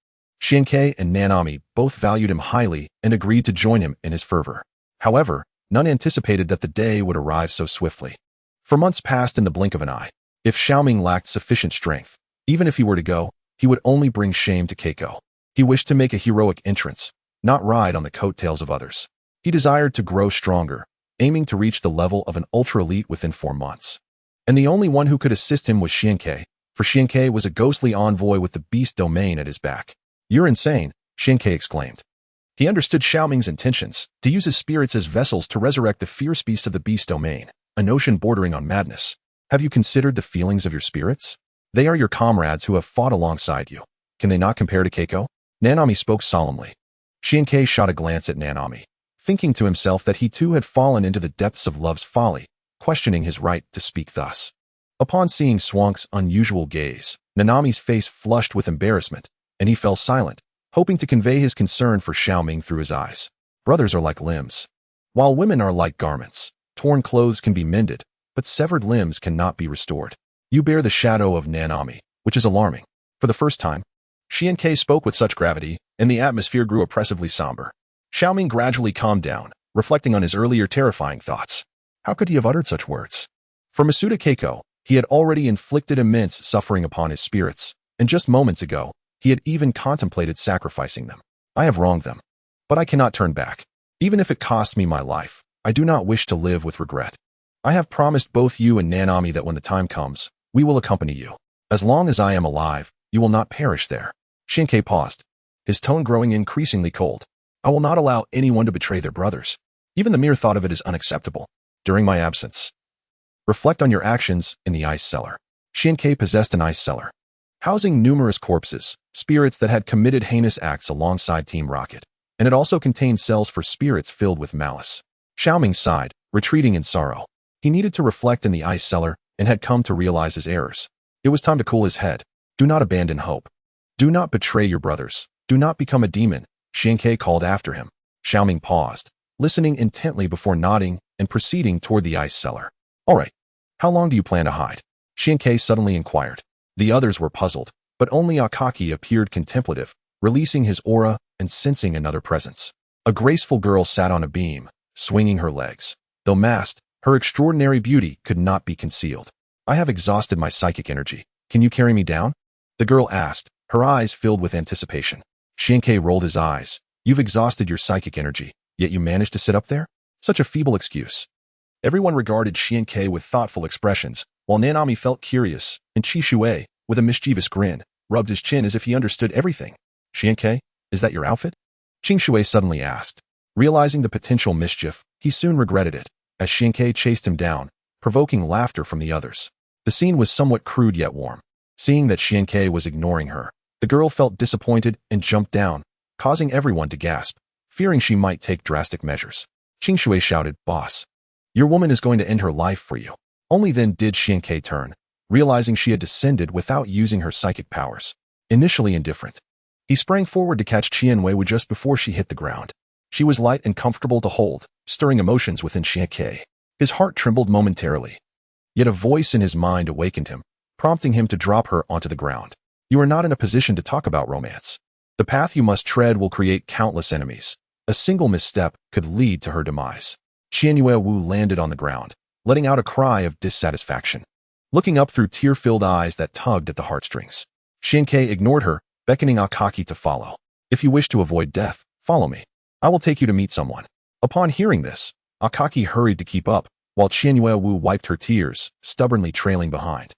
Xianke and Nanami both valued him highly and agreed to join him in his fervor. However, none anticipated that the day would arrive so swiftly. For months passed in the blink of an eye. If Xiaoming lacked sufficient strength, even if he were to go, he would only bring shame to Keiko. He wished to make a heroic entrance, not ride on the coattails of others. He desired to grow stronger, aiming to reach the level of an ultra-elite within 4 months. And the only one who could assist him was Xianke, for Xianke was a ghostly envoy with the beast domain at his back. You're insane, Xianke exclaimed. He understood Xiaoming's intentions, to use his spirits as vessels to resurrect the fierce beast of the beast domain, a notion bordering on madness. Have you considered the feelings of your spirits? They are your comrades who have fought alongside you. Can they not compare to Keiko? Nanami spoke solemnly. Xianke shot a glance at Nanami, thinking to himself that he too had fallen into the depths of love's folly, questioning his right to speak thus. Upon seeing Swank's unusual gaze, Nanami's face flushed with embarrassment, and he fell silent, hoping to convey his concern for Xiaoming through his eyes. Brothers are like limbs, while women are like garments. Torn clothes can be mended, but severed limbs cannot be restored. You bear the shadow of Nanami, which is alarming. For the first time, Xianke spoke with such gravity, and the atmosphere grew oppressively somber. Xiaoming gradually calmed down, reflecting on his earlier terrifying thoughts. How could he have uttered such words? For Masuda Keiko, he had already inflicted immense suffering upon his spirits, and just moments ago, he had even contemplated sacrificing them. I have wronged them, but I cannot turn back. Even if it costs me my life, I do not wish to live with regret. I have promised both you and Nanami that when the time comes, we will accompany you. As long as I am alive, you will not perish there. Xianke paused, his tone growing increasingly cold. I will not allow anyone to betray their brothers. Even the mere thought of it is unacceptable. During my absence, reflect on your actions in the ice cellar. Xianke possessed an ice cellar, housing numerous corpses, spirits that had committed heinous acts alongside Team Rocket, and it also contained cells for spirits filled with malice. Xiaoming sighed, retreating in sorrow. He needed to reflect in the ice cellar and had come to realize his errors. It was time to cool his head. Do not abandon hope. Do not betray your brothers. Do not become a demon, Xianke called after him. Xiaoming paused, listening intently before nodding and proceeding toward the ice cellar. All right. How long do you plan to hide? Xianke suddenly inquired. The others were puzzled, but only Akaki appeared contemplative, releasing his aura and sensing another presence. A graceful girl sat on a beam, swinging her legs. Though masked, her extraordinary beauty could not be concealed. I have exhausted my psychic energy. Can you carry me down? The girl asked, her eyes filled with anticipation. Xianke rolled his eyes. You've exhausted your psychic energy, yet you managed to sit up there? Such a feeble excuse. Everyone regarded Xianke with thoughtful expressions, while Nanami felt curious, and Qishui, with a mischievous grin, rubbed his chin as if he understood everything. Xianke, is that your outfit? Qingshui suddenly asked. Realizing the potential mischief, he soon regretted it, as Xianke chased him down, provoking laughter from the others. The scene was somewhat crude yet warm. Seeing that Xianke was ignoring her, the girl felt disappointed and jumped down, causing everyone to gasp, fearing she might take drastic measures. Qingshui shouted, Boss, your woman is going to end her life for you. Only then did Xianke turn, realizing she had descended without using her psychic powers. Initially indifferent, he sprang forward to catch Qianwei just before she hit the ground. She was light and comfortable to hold, stirring emotions within Xianke. His heart trembled momentarily. Yet a voice in his mind awakened him, prompting him to drop her onto the ground. You are not in a position to talk about romance. The path you must tread will create countless enemies. A single misstep could lead to her demise. Qianyue Wu landed on the ground, letting out a cry of dissatisfaction. Looking up through tear-filled eyes that tugged at the heartstrings. Xianke ignored her, beckoning Akaki to follow. If you wish to avoid death, follow me. I will take you to meet someone. Upon hearing this, Akaki hurried to keep up, while Qianyue Wu wiped her tears, stubbornly trailing behind.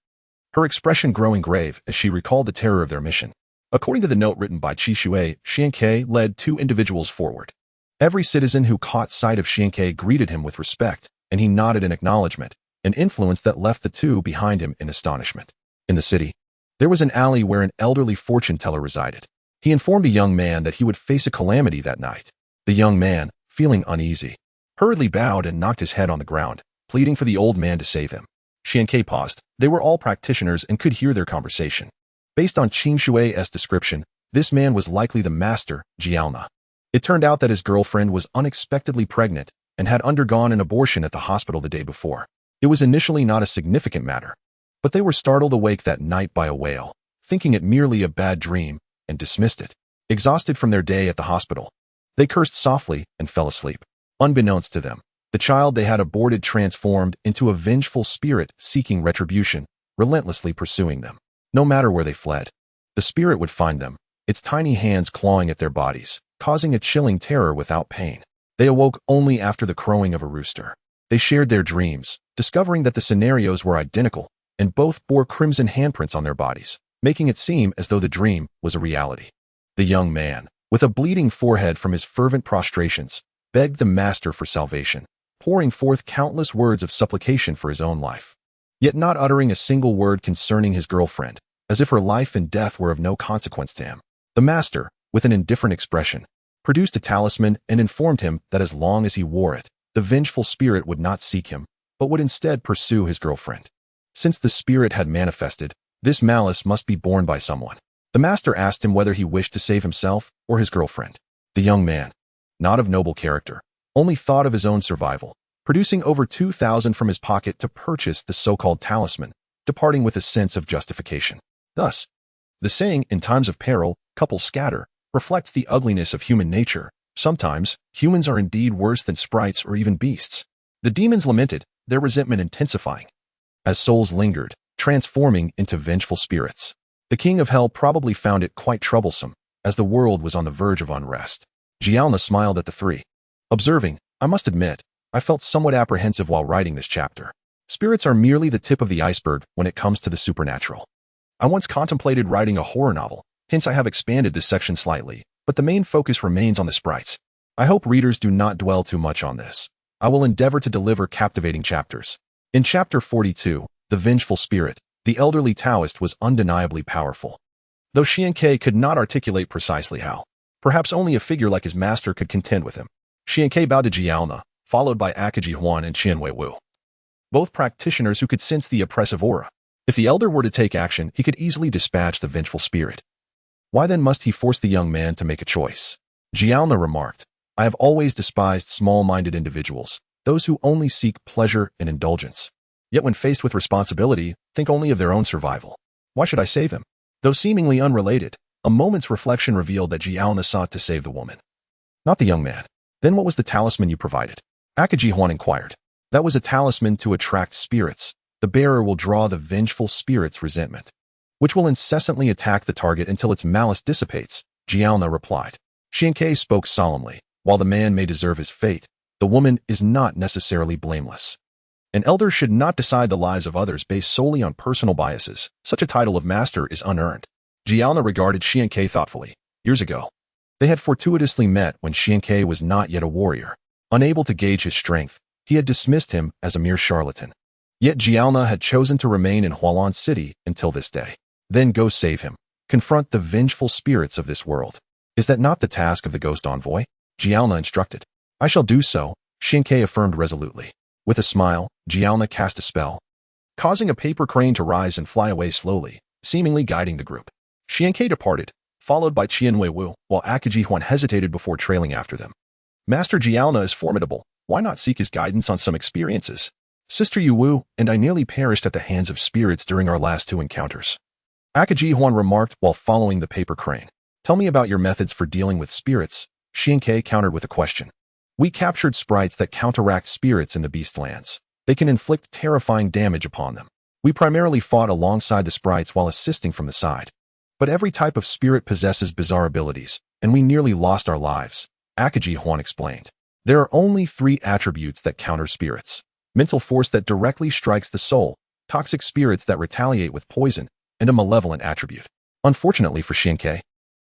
Her expression growing grave as she recalled the terror of their mission. According to the note written by Qishui, Xianke led two individuals forward. Every citizen who caught sight of Xianke greeted him with respect, and he nodded in acknowledgement, an influence that left the two behind him in astonishment. In the city, there was an alley where an elderly fortune teller resided. He informed a young man that he would face a calamity that night. The young man, feeling uneasy, hurriedly bowed and knocked his head on the ground, pleading for the old man to save him. Xianke paused. They were all practitioners and could hear their conversation. Based on Qingshui's description, this man was likely the master, Jiaona. It turned out that his girlfriend was unexpectedly pregnant and had undergone an abortion at the hospital the day before. It was initially not a significant matter, but they were startled awake that night by a wail, thinking it merely a bad dream, and dismissed it. Exhausted from their day at the hospital, they cursed softly and fell asleep. Unbeknownst to them, the child they had aborted transformed into a vengeful spirit seeking retribution, relentlessly pursuing them. No matter where they fled, the spirit would find them, its tiny hands clawing at their bodies, causing a chilling terror without pain. They awoke only after the crowing of a rooster. They shared their dreams, discovering that the scenarios were identical, and both bore crimson handprints on their bodies, making it seem as though the dream was a reality. The young man, with a bleeding forehead from his fervent prostrations, begged the master for salvation, pouring forth countless words of supplication for his own life, yet not uttering a single word concerning his girlfriend, as if her life and death were of no consequence to him. The master, with an indifferent expression, produced a talisman and informed him that as long as he wore it, the vengeful spirit would not seek him, but would instead pursue his girlfriend. Since the spirit had manifested, this malice must be borne by someone. The master asked him whether he wished to save himself or his girlfriend. The young man, not of noble character, only thought of his own survival, producing over 2,000 from his pocket to purchase the so-called talisman, departing with a sense of justification. Thus, the saying, in times of peril, couples scatter, reflects the ugliness of human nature. Sometimes, humans are indeed worse than sprites or even beasts. The demons lamented, their resentment intensifying, as souls lingered, transforming into vengeful spirits. The king of hell probably found it quite troublesome, as the world was on the verge of unrest. Jiaona smiled at the three, observing, I must admit, I felt somewhat apprehensive while writing this chapter. Spirits are merely the tip of the iceberg when it comes to the supernatural. I once contemplated writing a horror novel, hence I have expanded this section slightly, but the main focus remains on the sprites. I hope readers do not dwell too much on this. I will endeavor to deliver captivating chapters. In chapter 42, The Vengeful Spirit, The elderly Taoist was undeniably powerful, though Xianke could not articulate precisely how. Perhaps only a figure like his master could contend with him. Xianke bowed to Jiaona, followed by Akaji Huan and Qianwei Wu, both practitioners who could sense the oppressive aura. If the elder were to take action, he could easily dispatch the vengeful spirit. Why then must he force the young man to make a choice? Jiaona remarked, I have always despised small-minded individuals, those who only seek pleasure and indulgence. Yet when faced with responsibility, think only of their own survival. Why should I save him? Though seemingly unrelated, a moment's reflection revealed that Jiaona sought to save the woman, not the young man. Then what was the talisman you provided? Akaji Huan inquired. That was a talisman to attract spirits. The bearer will draw the vengeful spirit's resentment, which will incessantly attack the target until its malice dissipates, Jiaona replied. Xianke spoke solemnly. While the man may deserve his fate, the woman is not necessarily blameless. An elder should not decide the lives of others based solely on personal biases. Such a title of master is unearned. Jiaona regarded Xianke thoughtfully. Years ago, they had fortuitously met when Xianke was not yet a warrior. Unable to gauge his strength, he had dismissed him as a mere charlatan. Yet Jiaona had chosen to remain in Hualan City until this day. Then go save him. Confront the vengeful spirits of this world. Is that not the task of the ghost envoy? Jiaona instructed. I shall do so, Xianke affirmed resolutely. With a smile, Jiaona cast a spell, causing a paper crane to rise and fly away slowly, seemingly guiding the group. Xianke departed, followed by Qianwei Wu, while Akaji Huan hesitated before trailing after them. Master Jiaona is formidable. Why not seek his guidance on some experiences? Sister Yu Wu and I nearly perished at the hands of spirits during our last 2 encounters. Akaji Huan remarked while following the paper crane. Tell me about your methods for dealing with spirits, Xianke countered with a question. We captured sprites that counteract spirits in the Beastlands. They can inflict terrifying damage upon them. We primarily fought alongside the sprites while assisting from the side. But every type of spirit possesses bizarre abilities, and we nearly lost our lives, Akaji Huan explained. There are only 3 attributes that counter spirits. Mental force that directly strikes the soul, toxic spirits that retaliate with poison, and a malevolent attribute. Unfortunately for Xianke,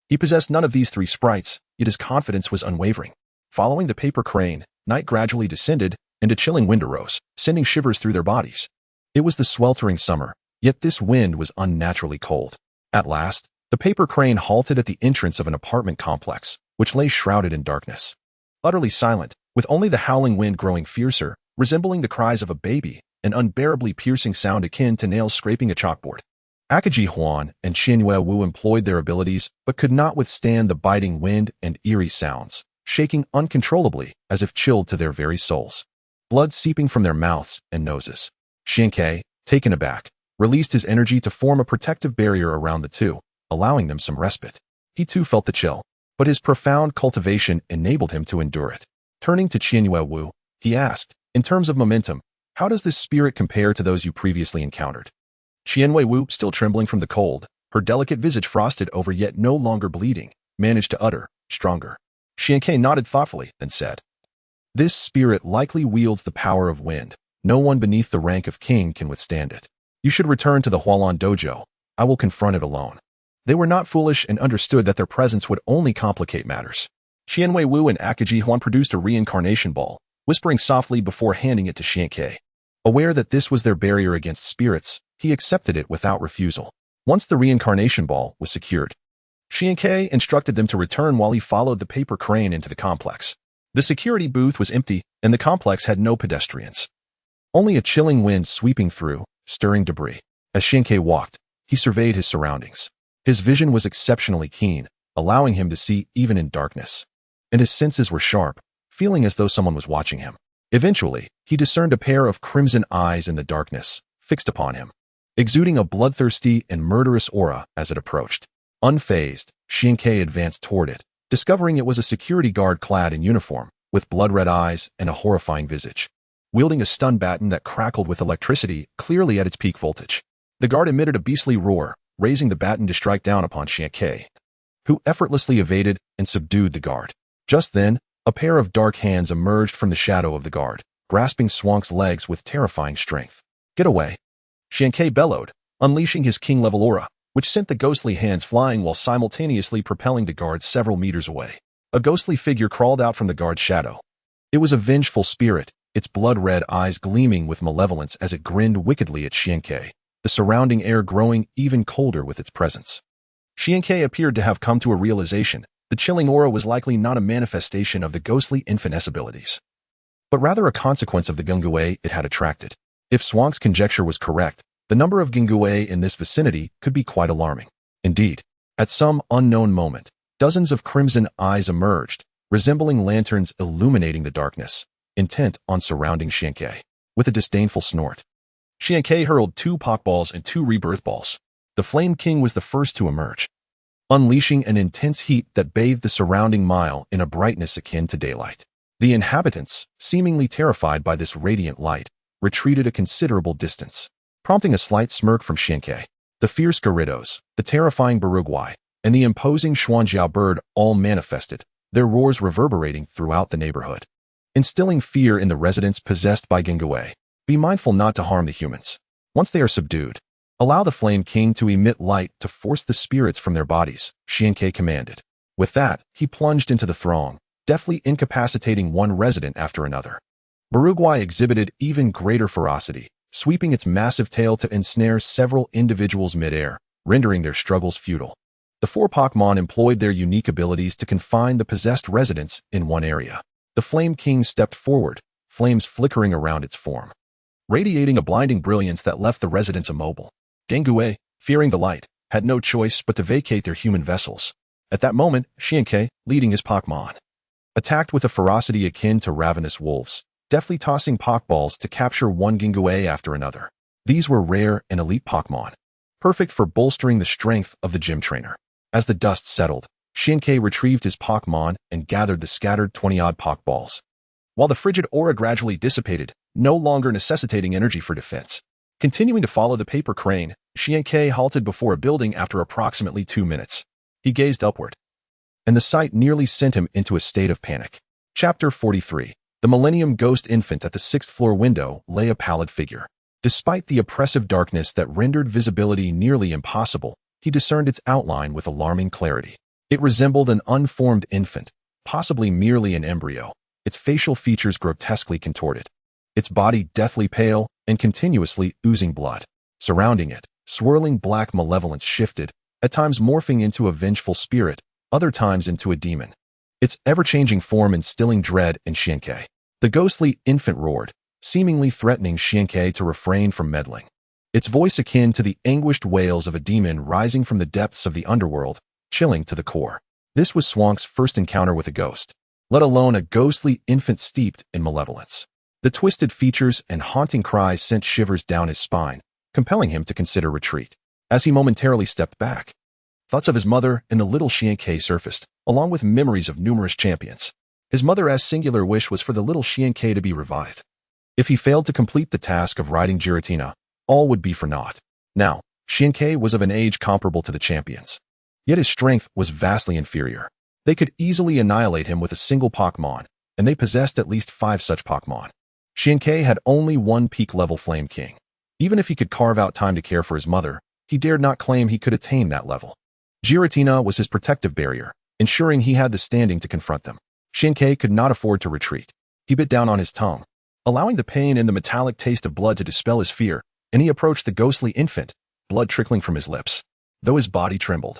he possessed none of these 3 sprites, yet his confidence was unwavering. Following the paper crane, night gradually descended, and a chilling wind arose, sending shivers through their bodies. It was the sweltering summer, yet this wind was unnaturally cold. At last, the paper crane halted at the entrance of an apartment complex, which lay shrouded in darkness. Utterly silent, with only the howling wind growing fiercer, resembling the cries of a baby, an unbearably piercing sound akin to nails scraping a chalkboard. Akaji Huan and Qianwei Wu employed their abilities, but could not withstand the biting wind and eerie sounds, shaking uncontrollably as if chilled to their very souls. Blood seeping from their mouths and noses. Xianke, taken aback, released his energy to form a protective barrier around the two, allowing them some respite. He too felt the chill, but his profound cultivation enabled him to endure it. Turning to Qianwei Wu, he asked, in terms of momentum, how does this spirit compare to those you previously encountered? Qianwei Wu, still trembling from the cold, her delicate visage frosted over yet no longer bleeding, managed to utter, stronger. Xianke nodded thoughtfully, then said, This spirit likely wields the power of wind. No one beneath the rank of king can withstand it. You should return to the Hualan dojo. I will confront it alone. They were not foolish and understood that their presence would only complicate matters. Qianwei Wu and Akaji Huan produced a reincarnation ball, whispering softly before handing it to Xianke. Aware that this was their barrier against spirits, he accepted it without refusal. Once the reincarnation ball was secured, Xianke instructed them to return while he followed the paper crane into the complex. The security booth was empty, and the complex had no pedestrians. Only a chilling wind sweeping through, stirring debris. As Xianke walked, he surveyed his surroundings. His vision was exceptionally keen, allowing him to see even in darkness. And his senses were sharp, feeling as though someone was watching him. Eventually, he discerned a pair of crimson eyes in the darkness, fixed upon him, exuding a bloodthirsty and murderous aura as it approached. Unfazed, Xianke advanced toward it, discovering it was a security guard clad in uniform, with blood-red eyes and a horrifying visage, wielding a stun baton that crackled with electricity clearly at its peak voltage. The guard emitted a beastly roar, raising the baton to strike down upon Xianke, who effortlessly evaded and subdued the guard. Just then, a pair of dark hands emerged from the shadow of the guard, grasping Swank's legs with terrifying strength. Get away! Xianke bellowed, unleashing his king-level aura, which sent the ghostly hands flying while simultaneously propelling the guard several meters away. A ghostly figure crawled out from the guard's shadow. It was a vengeful spirit, its blood-red eyes gleaming with malevolence as it grinned wickedly at Xianke. the surrounding air growing even colder with its presence. Xiankei appeared to have come to a realization. The chilling aura was likely not a manifestation of the ghostly infant's abilities, but rather a consequence of the Gengui it had attracted. If Swank's conjecture was correct, the number of Gengui in this vicinity could be quite alarming. Indeed, at some unknown moment, dozens of crimson eyes emerged, resembling lanterns illuminating the darkness, intent on surrounding Xiankei. With a disdainful snort, Xiankei hurled 2 Pokballs and 2 rebirth balls. The Flame King was the first to emerge, unleashing an intense heat that bathed the surrounding mile in a brightness akin to daylight. The inhabitants, seemingly terrified by this radiant light, retreated a considerable distance, prompting a slight smirk from Xiankei. The fierce Gyarados, the terrifying Barugwai, and the imposing Xuanjiao bird all manifested, their roars reverberating throughout the neighborhood, instilling fear in the residents possessed by Gengui. Be mindful not to harm the humans. Once they are subdued, allow the Flame King to emit light to force the spirits from their bodies, Xiankei commanded. With that, he plunged into the throng, deftly incapacitating one resident after another. Barugwai exhibited even greater ferocity, sweeping its massive tail to ensnare several individuals mid-air, rendering their struggles futile. The 4 Pokemon employed their unique abilities to confine the possessed residents in one area. The Flame King stepped forward, flames flickering around its form, radiating a blinding brilliance that left the residents immobile. Gengui, fearing the light, had no choice but to vacate their human vessels. At that moment, Xiankei, leading his Pokemon, attacked with a ferocity akin to ravenous wolves, deftly tossing Pokballs to capture one Gengui after another. These were rare and elite Pokemon, perfect for bolstering the strength of the gym trainer. As the dust settled, Xiankei retrieved his Pokemon and gathered the scattered 20-odd Pokballs, while the frigid aura gradually dissipated, no longer necessitating energy for defense. Continuing to follow the paper crane, Xiankei halted before a building after approximately 2 minutes. He gazed upward, and the sight nearly sent him into a state of panic. Chapter 43. The Millennium Ghost Infant. At the 6th floor window lay a pallid figure. Despite the oppressive darkness that rendered visibility nearly impossible, he discerned its outline with alarming clarity. It resembled an unformed infant, possibly merely an embryo, its facial features grotesquely contorted, its body deathly pale and continuously oozing blood. Surrounding it, swirling black malevolence shifted, at times morphing into a vengeful spirit, other times into a demon, its ever-changing form instilling dread in Xiankei. The ghostly infant roared, seemingly threatening Xiankei to refrain from meddling, its voice akin to the anguished wails of a demon rising from the depths of the underworld, chilling to the core. This was Swank's first encounter with a ghost, let alone a ghostly infant steeped in malevolence. The twisted features and haunting cries sent shivers down his spine, compelling him to consider retreat. As he momentarily stepped back, thoughts of his mother and the little Xiankei surfaced, along with memories of numerous champions. His mother's singular wish was for the little Xiankei to be revived. If he failed to complete the task of riding Giratina, all would be for naught. Now, Xiankei was of an age comparable to the champions, yet his strength was vastly inferior. They could easily annihilate him with a single Pokemon, and they possessed at least 5 such Pokemon. Xiankei had only 1 peak-level Flame King. Even if he could carve out time to care for his mother, he dared not claim he could attain that level. Giratina was his protective barrier, ensuring he had the standing to confront them. Xiankei could not afford to retreat. He bit down on his tongue, allowing the pain and the metallic taste of blood to dispel his fear, and he approached the ghostly infant, blood trickling from his lips. Though his body trembled,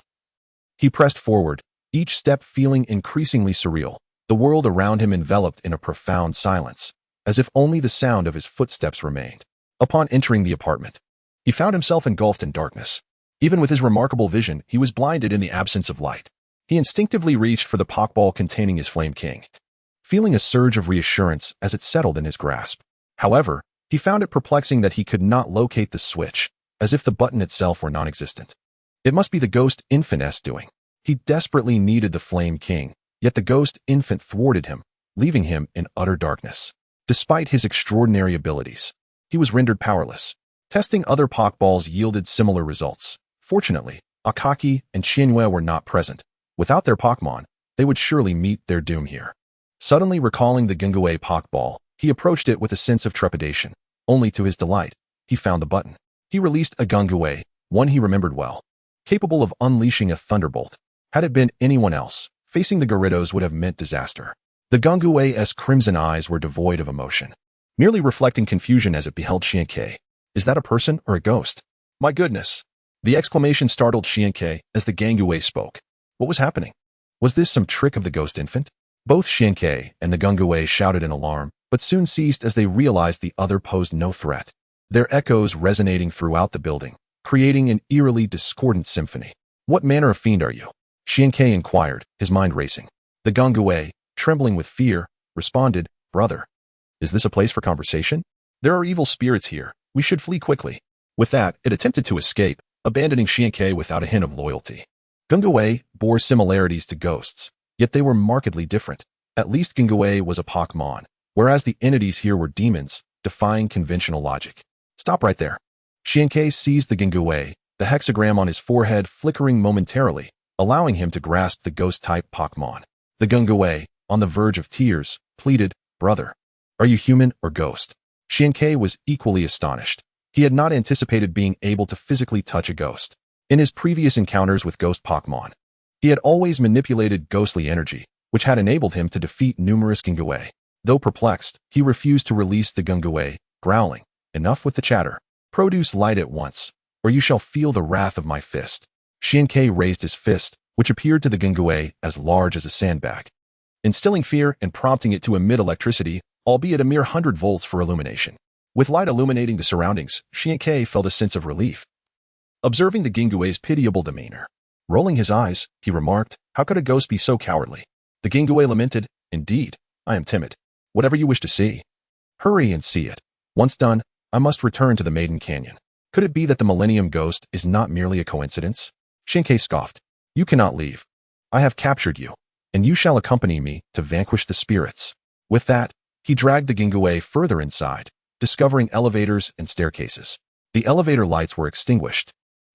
he pressed forward, each step feeling increasingly surreal, the world around him enveloped in a profound silence, as if only the sound of his footsteps remained. Upon entering the apartment, he found himself engulfed in darkness. Even with his remarkable vision, he was blinded in the absence of light. He instinctively reached for the Pokeball containing his Flame King, feeling a surge of reassurance as it settled in his grasp. However, he found it perplexing that he could not locate the switch, as if the button itself were non-existent. It must be the ghost infant's doing. He desperately needed the Flame King, yet the ghost infant thwarted him, leaving him in utter darkness. Despite his extraordinary abilities, he was rendered powerless. Testing other Pokeballs yielded similar results. Fortunately, Akaki and Qianyue were not present. Without their Pokemon, they would surely meet their doom here. Suddenly recalling the Gengui Pokeball, he approached it with a sense of trepidation. Only to his delight, he found the button. He released a Gengui, one he remembered well, capable of unleashing a thunderbolt. Had it been anyone else, facing the Gyarados would have meant disaster. The Gengui's crimson eyes were devoid of emotion, merely reflecting confusion as it beheld Xiankei. Is that a person or a ghost? My goodness! The exclamation startled Xiankei as the Gangwei spoke. What was happening? Was this some trick of the ghost infant? Both Xiankei and the Gangwei shouted in alarm, but soon ceased as they realized the other posed no threat, their echoes resonating throughout the building, creating an eerily discordant symphony. What manner of fiend are you? Xiankei inquired, his mind racing. The Gangwei, trembling with fear, responded, Brother, is this a place for conversation? There are evil spirits here. We should flee quickly. With that, it attempted to escape, abandoning Xiankei without a hint of loyalty. Gangwei bore similarities to ghosts, yet they were markedly different. At least Gangwei was a Pokemon, whereas the entities here were demons, defying conventional logic. Stop right there. Xiankei seized the Gangwei, the hexagram on his forehead flickering momentarily, allowing him to grasp the ghost-type Pokemon. The Gangwei, on the verge of tears, pleaded, Brother, are you human or ghost? Xiankei was equally astonished. He had not anticipated being able to physically touch a ghost. In his previous encounters with ghost Pokemon, he had always manipulated ghostly energy, which had enabled him to defeat numerous Gangwei. Though perplexed, he refused to release the Gangwei, growling, Enough with the chatter. Produce light at once, or you shall feel the wrath of my fist. Xiankei raised his fist, which appeared to the Gangwei as large as a sandbag, instilling fear and prompting it to emit electricity, albeit a mere 100 volts for illumination. With light illuminating the surroundings, Xiankei felt a sense of relief. Observing the Gangwei's pitiable demeanor, rolling his eyes, he remarked, How could a ghost be so cowardly? The Gangwei lamented, Indeed, I am timid. Whatever you wish to see, hurry and see it. Once done, I must return to the Maiden Canyon. Could it be that the Millennium Ghost is not merely a coincidence? Xiankei scoffed. You cannot leave. I have captured you, and you shall accompany me to vanquish the spirits. With that, he dragged the Gangwei further inside, discovering elevators and staircases. The elevator lights were extinguished,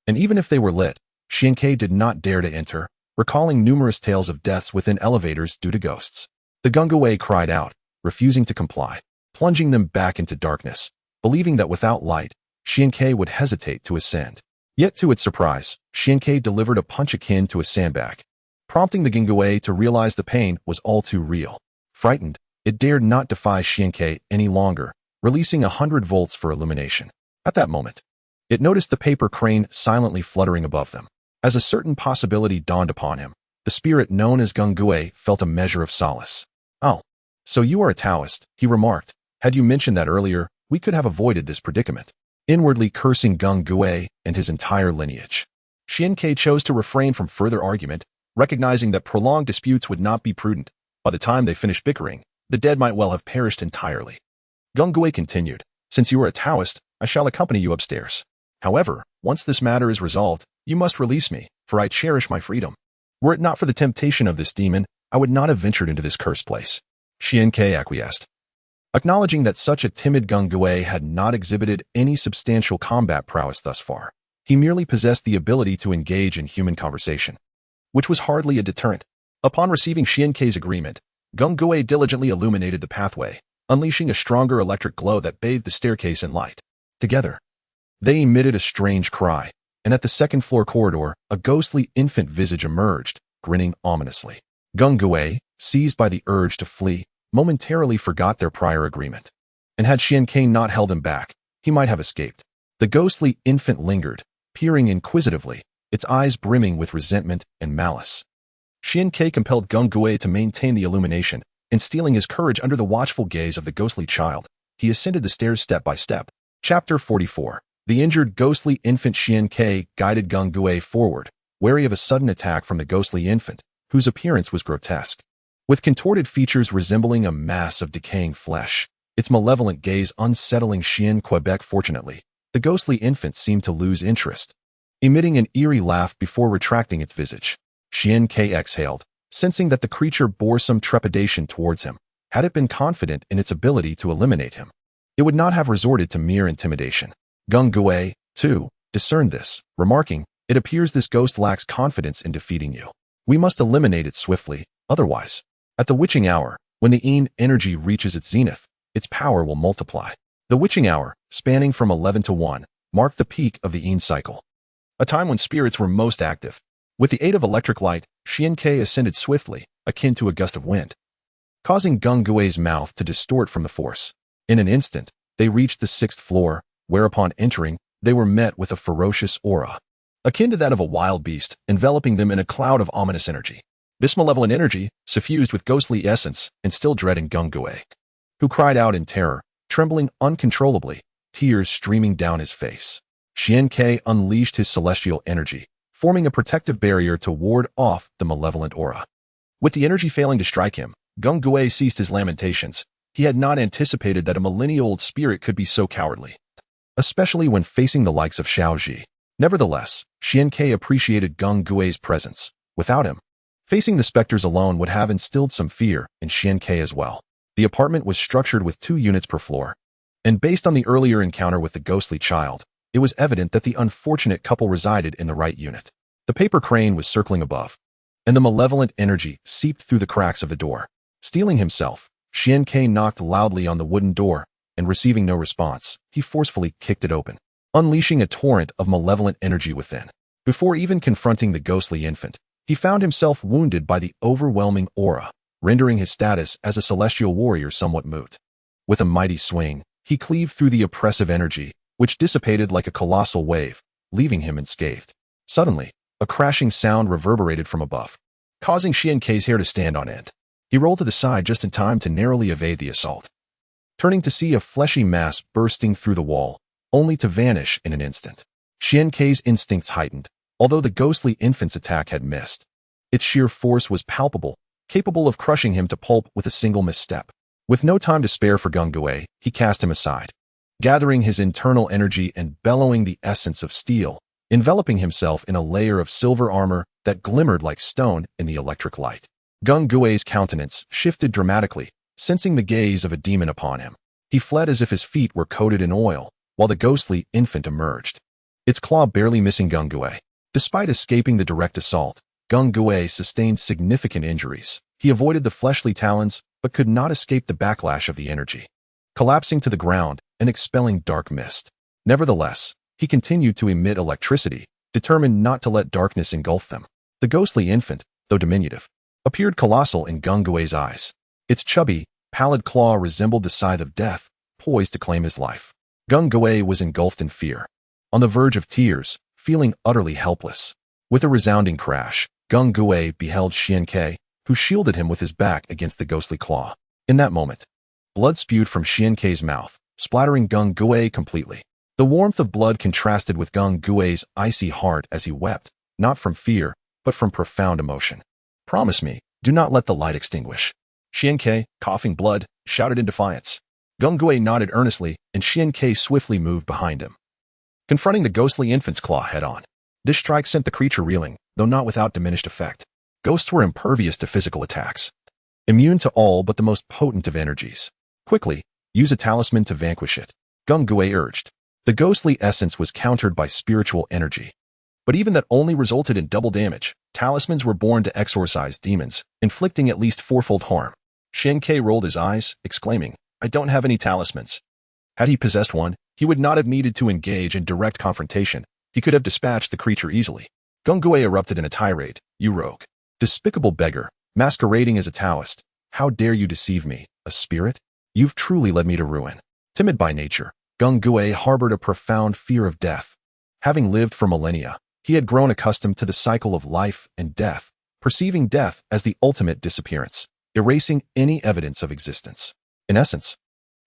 and even if they were lit, Xiankei did not dare to enter, recalling numerous tales of deaths within elevators due to ghosts. The Gangwei cried out, refusing to comply, plunging them back into darkness, believing that without light, Xiankei would hesitate to ascend. Yet to its surprise, Xiankei delivered a punch akin to a sandbag, prompting the Gangwei to realize the pain was all too real. Frightened, it dared not defy Xiankei any longer, releasing 100 volts for illumination. At that moment, it noticed the paper crane silently fluttering above them. As a certain possibility dawned upon him, the spirit known as Gangwei felt a measure of solace. Oh, so you are a Taoist, he remarked. Had you mentioned that earlier, we could have avoided this predicament. Inwardly cursing Gangwei and his entire lineage, Xiankei chose to refrain from further argument, recognizing that prolonged disputes would not be prudent. By the time they finished bickering, the dead might well have perished entirely. Gangwei continued, Since you are a Taoist, I shall accompany you upstairs. However, once this matter is resolved, you must release me, for I cherish my freedom. Were it not for the temptation of this demon, I would not have ventured into this cursed place. Xiankei acquiesced. Acknowledging that such a timid Gangwei had not exhibited any substantial combat prowess thus far, he merely possessed the ability to engage in human conversation, which was hardly a deterrent. Upon receiving Xiankei's agreement, Gangwei diligently illuminated the pathway, unleashing a stronger electric glow that bathed the staircase in light. Together, they emitted a strange cry, and at the second-floor corridor, a ghostly infant visage emerged, grinning ominously. Gangwei, seized by the urge to flee, momentarily forgot their prior agreement, and had Xiankei not held him back, he might have escaped. The ghostly infant lingered, peering inquisitively, its eyes brimming with resentment and malice. Xiankei compelled Gangwei to maintain the illumination, and stealing his courage under the watchful gaze of the ghostly child, he ascended the stairs step by step. Chapter 44. The injured ghostly infant Xiankei guided Gangwei forward, wary of a sudden attack from the ghostly infant, whose appearance was grotesque. With contorted features resembling a mass of decaying flesh, its malevolent gaze unsettling Xiankei. Fortunately, the ghostly infant seemed to lose interest, emitting an eerie laugh before retracting its visage. Xiankei exhaled, sensing that the creature bore some trepidation towards him. Had it been confident in its ability to eliminate him, it would not have resorted to mere intimidation. Gangwei, too, discerned this, remarking, It appears this ghost lacks confidence in defeating you. We must eliminate it swiftly, otherwise, at the witching hour, when the Yin energy reaches its zenith, its power will multiply. The witching hour, spanning from 11 to 1, marked the peak of the Yin cycle, a time when spirits were most active. With the aid of electric light, Xiankei ascended swiftly, akin to a gust of wind, causing Gangwei's mouth to distort from the force. In an instant, they reached the 6th floor, where upon entering, they were met with a ferocious aura, akin to that of a wild beast, enveloping them in a cloud of ominous energy. This malevolent energy, suffused with ghostly essence, instilled dread in Gung-Gui, who cried out in terror, trembling uncontrollably, tears streaming down his face. Xian-Ke unleashed his celestial energy, forming a protective barrier to ward off the malevolent aura. With the energy failing to strike him, Gung-Gui ceased his lamentations. He had not anticipated that a millennia-old spirit could be so cowardly, especially when facing the likes of Xiaoji. Nevertheless, Xian-Ke appreciated Gung-Gui's presence. Without him, facing the specters alone would have instilled some fear in Xian-Ke as well. The apartment was structured with 2 units per floor, and based on the earlier encounter with the ghostly child, it was evident that the unfortunate couple resided in the right unit. The paper crane was circling above, and the malevolent energy seeped through the cracks of the door. Steeling himself, Xian-Ke knocked loudly on the wooden door, and receiving no response, he forcefully kicked it open, unleashing a torrent of malevolent energy within. Before even confronting the ghostly infant, he found himself wounded by the overwhelming aura, rendering his status as a celestial warrior somewhat moot. With a mighty swing, he cleaved through the oppressive energy, which dissipated like a colossal wave, leaving him unscathed. Suddenly, a crashing sound reverberated from above, causing Xian-Ke's hair to stand on end. He rolled to the side just in time to narrowly evade the assault, turning to see a fleshy mass bursting through the wall, only to vanish in an instant. Xian-Ke's instincts heightened, although the ghostly infant's attack had missed. Its sheer force was palpable, capable of crushing him to pulp with a single misstep. With no time to spare for Gung-Gui, he cast him aside, gathering his internal energy and bellowing the essence of steel, enveloping himself in a layer of silver armor that glimmered like stone in the electric light. Gung-Gui's countenance shifted dramatically, sensing the gaze of a demon upon him. He fled as if his feet were coated in oil, while the ghostly infant emerged, its claw barely missing Gung-Gui. Despite escaping the direct assault, Gung-Gui sustained significant injuries. He avoided the fleshly talons, but could not escape the backlash of the energy, collapsing to the ground and expelling dark mist. Nevertheless, he continued to emit electricity, determined not to let darkness engulf them. The ghostly infant, though diminutive, appeared colossal in Gung-Gui's eyes. Its chubby, pallid claw resembled the scythe of death, poised to claim his life. Gung-Gui was engulfed in fear, on the verge of tears, feeling utterly helpless. With a resounding crash, Gung-Gui beheld Xian-Ke, who shielded him with his back against the ghostly claw. In that moment, blood spewed from Xian-Ke's mouth, splattering Gung-Gui completely. The warmth of blood contrasted with Gung-Gui's icy heart as he wept, not from fear, but from profound emotion. "Promise me, do not let the light extinguish." Xian-Ke, coughing blood, shouted in defiance. Gung-Gui nodded earnestly, and Xian-Ke swiftly moved behind him, confronting the ghostly infant's claw head-on. This strike sent the creature reeling, though not without diminished effect. Ghosts were impervious to physical attacks, immune to all but the most potent of energies. "Quickly, use a talisman to vanquish it," Gung-Gui urged. The ghostly essence was countered by spiritual energy, but even that only resulted in double damage. Talismans were born to exorcise demons, inflicting at least 4-fold harm. Xian-Ke rolled his eyes, exclaiming, "I don't have any talismans." Had he possessed one, he would not have needed to engage in direct confrontation. He could have dispatched the creature easily. Gung-Gui erupted in a tirade. "You rogue, despicable beggar, masquerading as a Taoist. How dare you deceive me, a spirit? You've truly led me to ruin." Timid by nature, Gung-Gui harbored a profound fear of death. Having lived for millennia, he had grown accustomed to the cycle of life and death, perceiving death as the ultimate disappearance, erasing any evidence of existence. In essence,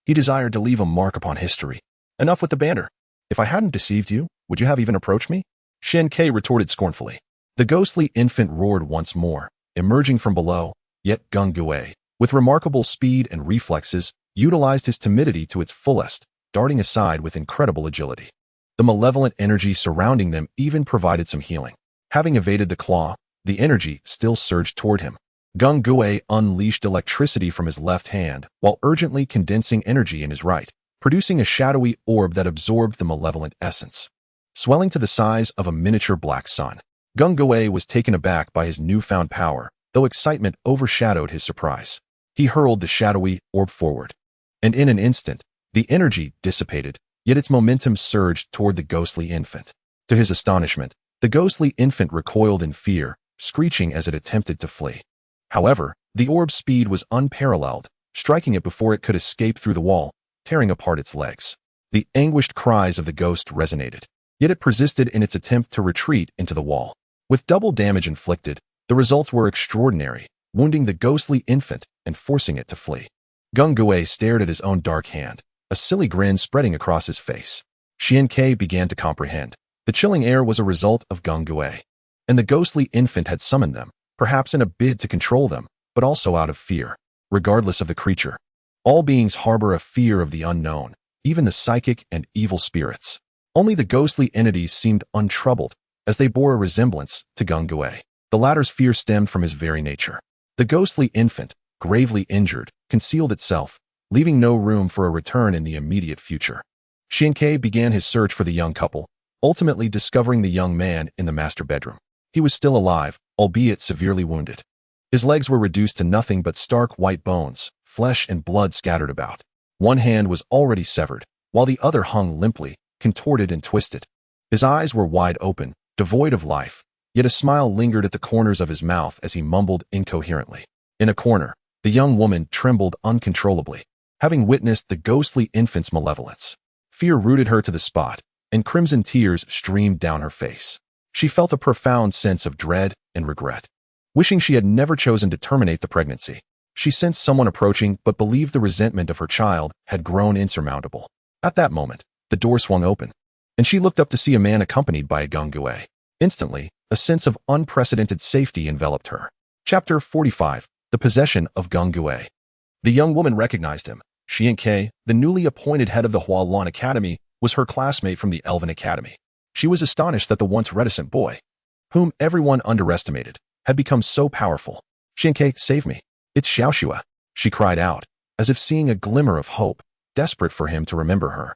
he desired to leave a mark upon history. "Enough with the banter. If I hadn't deceived you, would you have even approached me?" Xian-Ke retorted scornfully. The ghostly infant roared once more, emerging from below, yet Gung-Gui, with remarkable speed and reflexes, utilized his timidity to its fullest, darting aside with incredible agility. The malevolent energy surrounding them even provided some healing. Having evaded the claw, the energy still surged toward him. Gung-Gui unleashed electricity from his left hand while urgently condensing energy in his right, producing a shadowy orb that absorbed the malevolent essence. Swelling to the size of a miniature black sun, Gung-Gui was taken aback by his newfound power, though excitement overshadowed his surprise. He hurled the shadowy orb forward, and in an instant, the energy dissipated, yet its momentum surged toward the ghostly infant. To his astonishment, the ghostly infant recoiled in fear, screeching as it attempted to flee. However, the orb's speed was unparalleled, striking it before it could escape through the wall, tearing apart its legs. The anguished cries of the ghost resonated, yet it persisted in its attempt to retreat into the wall. With double damage inflicted, the results were extraordinary, wounding the ghostly infant and forcing it to flee. Gung Gui stared at his own dark hand, a silly grin spreading across his face. Xian Ke began to comprehend. The chilling air was a result of Gung Gui, and the ghostly infant had summoned them, perhaps in a bid to control them, but also out of fear. Regardless of the creature, all beings harbor a fear of the unknown, even the psychic and evil spirits. Only the ghostly entities seemed untroubled, as they bore a resemblance to Gung Gui. The latter's fear stemmed from his very nature. The ghostly infant, gravely injured, concealed itself, leaving no room for a return in the immediate future. Xian Ke began his search for the young couple, ultimately discovering the young man in the master bedroom. He was still alive, albeit severely wounded. His legs were reduced to nothing but stark white bones, flesh and blood scattered about. One hand was already severed, while the other hung limply, contorted and twisted. His eyes were wide open, devoid of life, yet a smile lingered at the corners of his mouth as he mumbled incoherently. In a corner, the young woman trembled uncontrollably, having witnessed the ghostly infant's malevolence. Fear rooted her to the spot, and crimson tears streamed down her face. She felt a profound sense of dread and regret, wishing she had never chosen to terminate the pregnancy. She sensed someone approaching but believed the resentment of her child had grown insurmountable. At that moment, the door swung open, and she looked up to see a man accompanied by a Gung Gui. Instantly, a sense of unprecedented safety enveloped her. Chapter 45. The Possession of Gung Gui. The young woman recognized him. Xian Ke, the newly appointed head of the Hualan Academy, was her classmate from the Elven Academy. She was astonished that the once reticent boy, whom everyone underestimated, had become so powerful. Xian Ke, save me. It's Xiaoxua, she cried out, as if seeing a glimmer of hope, desperate for him to remember her.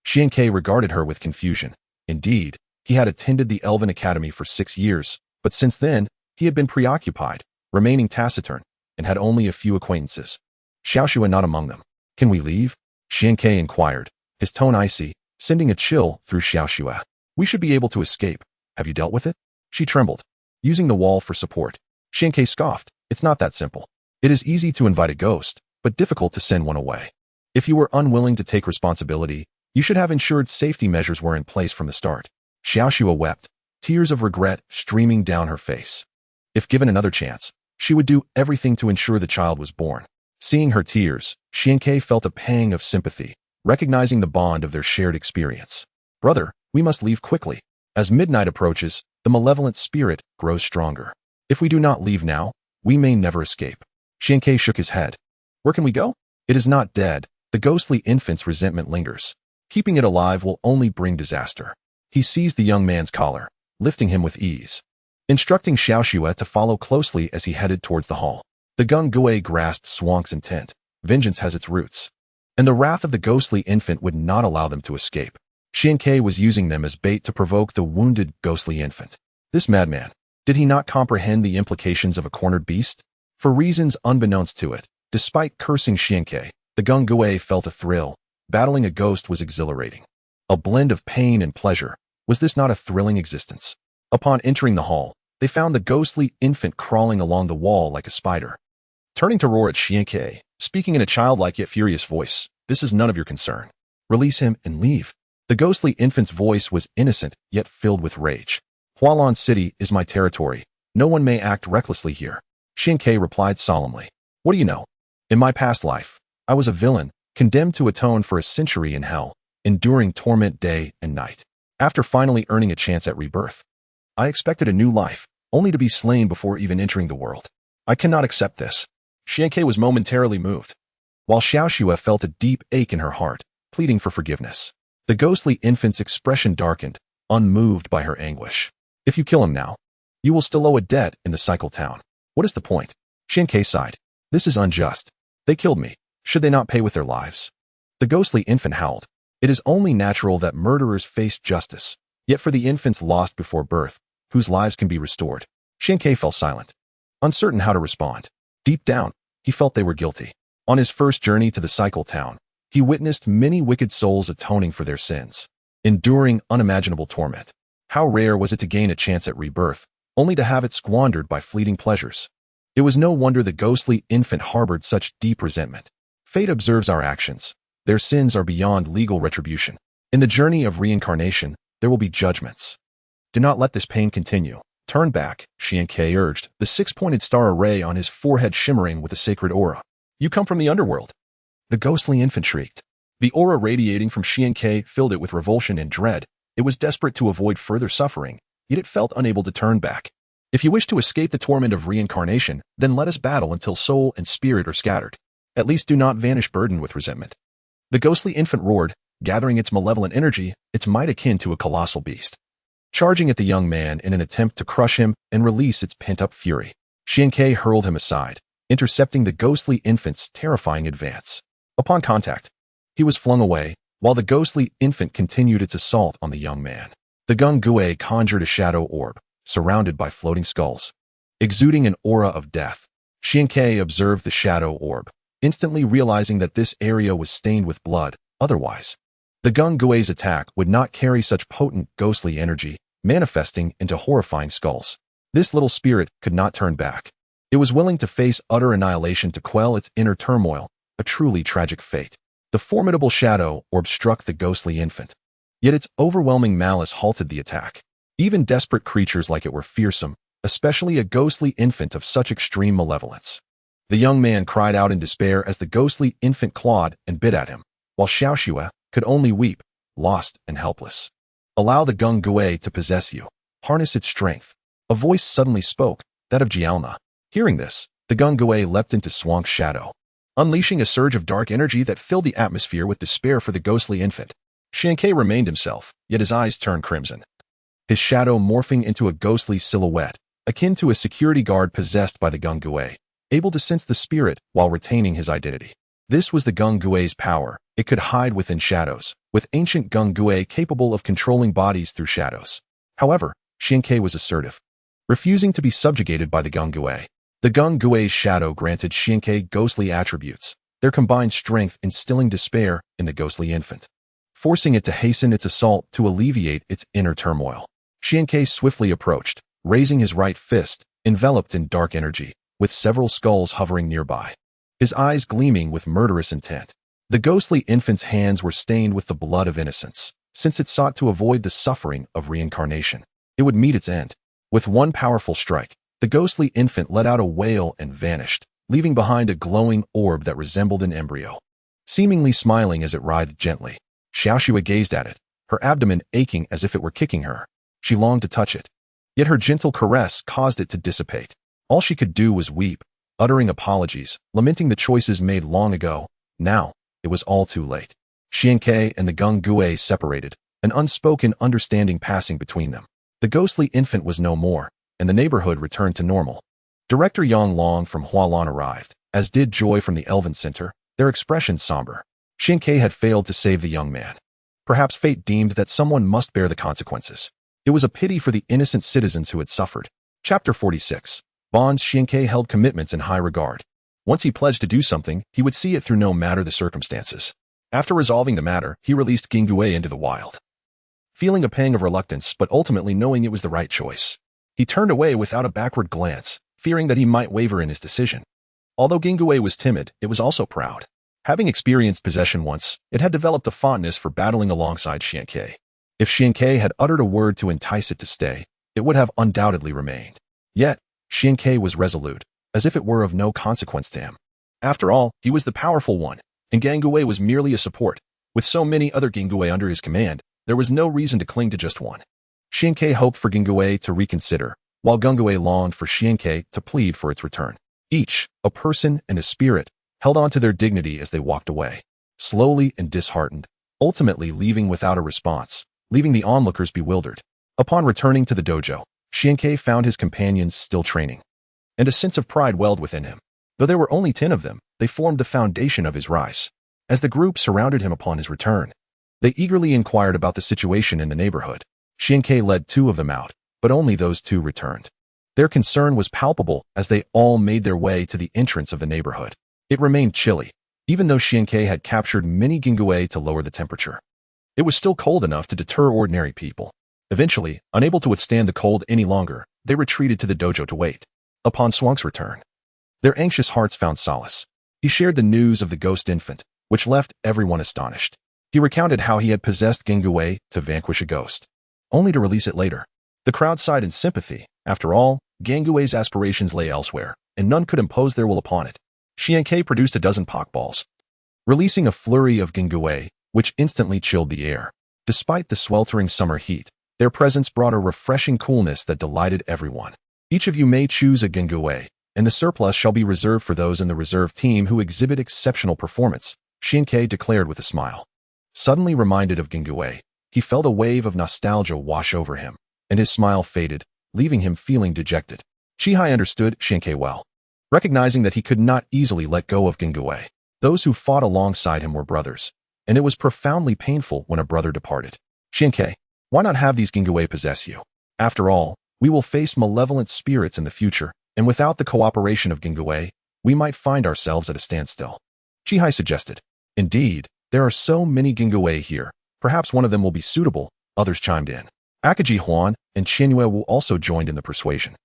Xian Ke regarded her with confusion. Indeed, he had attended the Elven Academy for 6 years, but since then, he had been preoccupied, remaining taciturn, and had only a few acquaintances. Xiaoxua not among them. Can we leave? Xian Ke inquired, his tone icy, sending a chill through Xiaoxua. We should be able to escape. Have you dealt with it? She trembled, using the wall for support. Xian Ke scoffed. It's not that simple. It is easy to invite a ghost, but difficult to send one away. If you were unwilling to take responsibility, you should have ensured safety measures were in place from the start. Xiaoxua wept, tears of regret streaming down her face. If given another chance, she would do everything to ensure the child was born. Seeing her tears, Xian Ke felt a pang of sympathy, recognizing the bond of their shared experience. Brother, we must leave quickly. As midnight approaches, the malevolent spirit grows stronger. If we do not leave now, we may never escape. Xian Ke shook his head. Where can we go? It is not dead. The ghostly infant's resentment lingers. Keeping it alive will only bring disaster. He seized the young man's collar, lifting him with ease, instructing Xiaoxua to follow closely as he headed towards the hall. The Gung Gui grasped Swank's intent. Vengeance has its roots, and the wrath of the ghostly infant would not allow them to escape. Xian Ke was using them as bait to provoke the wounded ghostly infant. This madman, did he not comprehend the implications of a cornered beast? For reasons unbeknownst to it, despite cursing Xian Ke, the Gung Gui felt a thrill. Battling a ghost was exhilarating. A blend of pain and pleasure. Was this not a thrilling existence? Upon entering the hall, they found the ghostly infant crawling along the wall like a spider. Turning to roar at Xian Ke, speaking in a childlike yet furious voice, "This is none of your concern. Release him and leave." The ghostly infant's voice was innocent yet filled with rage. Hualan City is my territory. No one may act recklessly here. Xian Ke replied solemnly. What do you know? In my past life, I was a villain, condemned to atone for a century in hell, enduring torment day and night. After finally earning a chance at rebirth, I expected a new life, only to be slain before even entering the world. I cannot accept this. Xian Ke was momentarily moved, while Xiaoxua felt a deep ache in her heart, pleading for forgiveness. The ghostly infant's expression darkened, unmoved by her anguish. If you kill him now, you will still owe a debt in the cycle town. What is the point? Xian Ke sighed. This is unjust. They killed me. Should they not pay with their lives? The ghostly infant howled. It is only natural that murderers face justice. Yet for the infants lost before birth, whose lives can be restored. Xian Ke fell silent, uncertain how to respond. Deep down, he felt they were guilty. On his first journey to the cycle town, he witnessed many wicked souls atoning for their sins, enduring unimaginable torment. How rare was it to gain a chance at rebirth, only to have it squandered by fleeting pleasures. It was no wonder the ghostly infant harbored such deep resentment. Fate observes our actions. Their sins are beyond legal retribution. In the journey of reincarnation, there will be judgments. Do not let this pain continue. Turn back, Xian-Ke urged, the six-pointed star array on his forehead shimmering with a sacred aura. You come from the underworld. The ghostly infant shrieked. The aura radiating from Xian-Ke filled it with revulsion and dread. It was desperate to avoid further suffering, yet it felt unable to turn back. If you wish to escape the torment of reincarnation, then let us battle until soul and spirit are scattered. At least do not vanish burdened with resentment. The ghostly infant roared, gathering its malevolent energy, its might akin to a colossal beast. Charging at the young man in an attempt to crush him and release its pent-up fury. Xian-Ke hurled him aside, intercepting the ghostly infant's terrifying advance. Upon contact, he was flung away, while the ghostly infant continued its assault on the young man. The Gung-Gue conjured a shadow orb, surrounded by floating skulls. Exuding an aura of death, Xian-Ke observed the shadow orb, instantly realizing that this area was stained with blood. Otherwise, the Gung-Gue's attack would not carry such potent ghostly energy, manifesting into horrifying skulls. This little spirit could not turn back. It was willing to face utter annihilation to quell its inner turmoil, a truly tragic fate. The formidable shadow orb struck the ghostly infant. Yet its overwhelming malice halted the attack. Even desperate creatures like it were fearsome, especially a ghostly infant of such extreme malevolence. The young man cried out in despair as the ghostly infant clawed and bit at him, while Xiaoxue could only weep, lost and helpless. Allow the Gung-Gue to possess you. Harness its strength. A voice suddenly spoke, that of Jialna. Hearing this, the Gung-Gue leapt into Swank's shadow, unleashing a surge of dark energy that filled the atmosphere with despair for the ghostly infant. Xian-Ke remained himself, yet his eyes turned crimson. His shadow morphing into a ghostly silhouette, akin to a security guard possessed by the Gung-Gue, able to sense the spirit while retaining his identity. This was the Gung-Gue's power. It could hide within shadows, with ancient Gung-Gue capable of controlling bodies through shadows. However, Xian-Ke was assertive, refusing to be subjugated by the Gung-Gue. The Gung-Gue's shadow granted Xian-Ke ghostly attributes, their combined strength instilling despair in the ghostly infant, forcing it to hasten its assault to alleviate its inner turmoil. Xian-Ke swiftly approached, raising his right fist, enveloped in dark energy, with several skulls hovering nearby, his eyes gleaming with murderous intent. The ghostly infant's hands were stained with the blood of innocence, since it sought to avoid the suffering of reincarnation. It would meet its end. With one powerful strike, the ghostly infant let out a wail and vanished, leaving behind a glowing orb that resembled an embryo. Seemingly smiling as it writhed gently, Xiaoxue gazed at it, her abdomen aching as if it were kicking her. She longed to touch it, yet her gentle caress caused it to dissipate. All she could do was weep, uttering apologies, lamenting the choices made long ago. Now, it was all too late. Xian-Ke and the Gung-Gue separated, an unspoken understanding passing between them. The ghostly infant was no more, and the neighborhood returned to normal. Director Yang Long from Hualan arrived, as did Joy from the Elven Center, their expressions somber. Xian-Ke had failed to save the young man. Perhaps fate deemed that someone must bear the consequences. It was a pity for the innocent citizens who had suffered. Chapter 46. Bonds. Xian-Ke held commitments in high regard. Once he pledged to do something, he would see it through no matter the circumstances. After resolving the matter, he released Gung-Gue into the wild. Feeling a pang of reluctance but ultimately knowing it was the right choice, he turned away without a backward glance, fearing that he might waver in his decision. Although Gung-Gue was timid, it was also proud. Having experienced possession once, it had developed a fondness for battling alongside Xian-Ke. If Xian-Ke had uttered a word to entice it to stay, it would have undoubtedly remained. Yet, Xian-Ke was resolute, as if it were of no consequence to him. After all, he was the powerful one, and Gung-Gue was merely a support. With so many other Gung-Gue under his command, there was no reason to cling to just one. Xian-Ke hoped for Gung-Gue to reconsider, while Gung-Gue longed for Xian-Ke to plead for its return. Each, a person and a spirit, held on to their dignity as they walked away, slowly and disheartened, ultimately leaving without a response, leaving the onlookers bewildered. Upon returning to the dojo, Xian-Ke found his companions still training, and a sense of pride welled within him. Though there were only 10 of them, they formed the foundation of his rise. As the group surrounded him upon his return, they eagerly inquired about the situation in the neighborhood. Xian-Ke led 2 of them out, but only those 2 returned. Their concern was palpable as they all made their way to the entrance of the neighborhood. It remained chilly, even though Xian-Ke had captured many Gung-Gue to lower the temperature. It was still cold enough to deter ordinary people. Eventually, unable to withstand the cold any longer, they retreated to the dojo to wait. Upon Swank's return, their anxious hearts found solace. He shared the news of the ghost infant, which left everyone astonished. He recounted how he had possessed Gingue to vanquish a ghost, only to release it later. The crowd sighed in sympathy. After all, Gangue's aspirations lay elsewhere, and none could impose their will upon it. Xianke produced a dozen pokeballs, releasing a flurry of Gingue, which instantly chilled the air. Despite the sweltering summer heat, their presence brought a refreshing coolness that delighted everyone. Each of you may choose a Gingue, and the surplus shall be reserved for those in the reserve team who exhibit exceptional performance, Xianke declared with a smile. Suddenly reminded of Gingue, he felt a wave of nostalgia wash over him, and his smile faded, leaving him feeling dejected. Chihai understood Xianke well, recognizing that he could not easily let go of Gingue. Those who fought alongside him were brothers, and it was profoundly painful when a brother departed. Xianke, why not have these Gingue possess you? After all, we will face malevolent spirits in the future, and without the cooperation of Gingue, we might find ourselves at a standstill. Chihai suggested. Indeed, there are so many Gingue here, perhaps one of them will be suitable, others chimed in. Akaji Huan and Qianyue Wu also joined in the persuasion.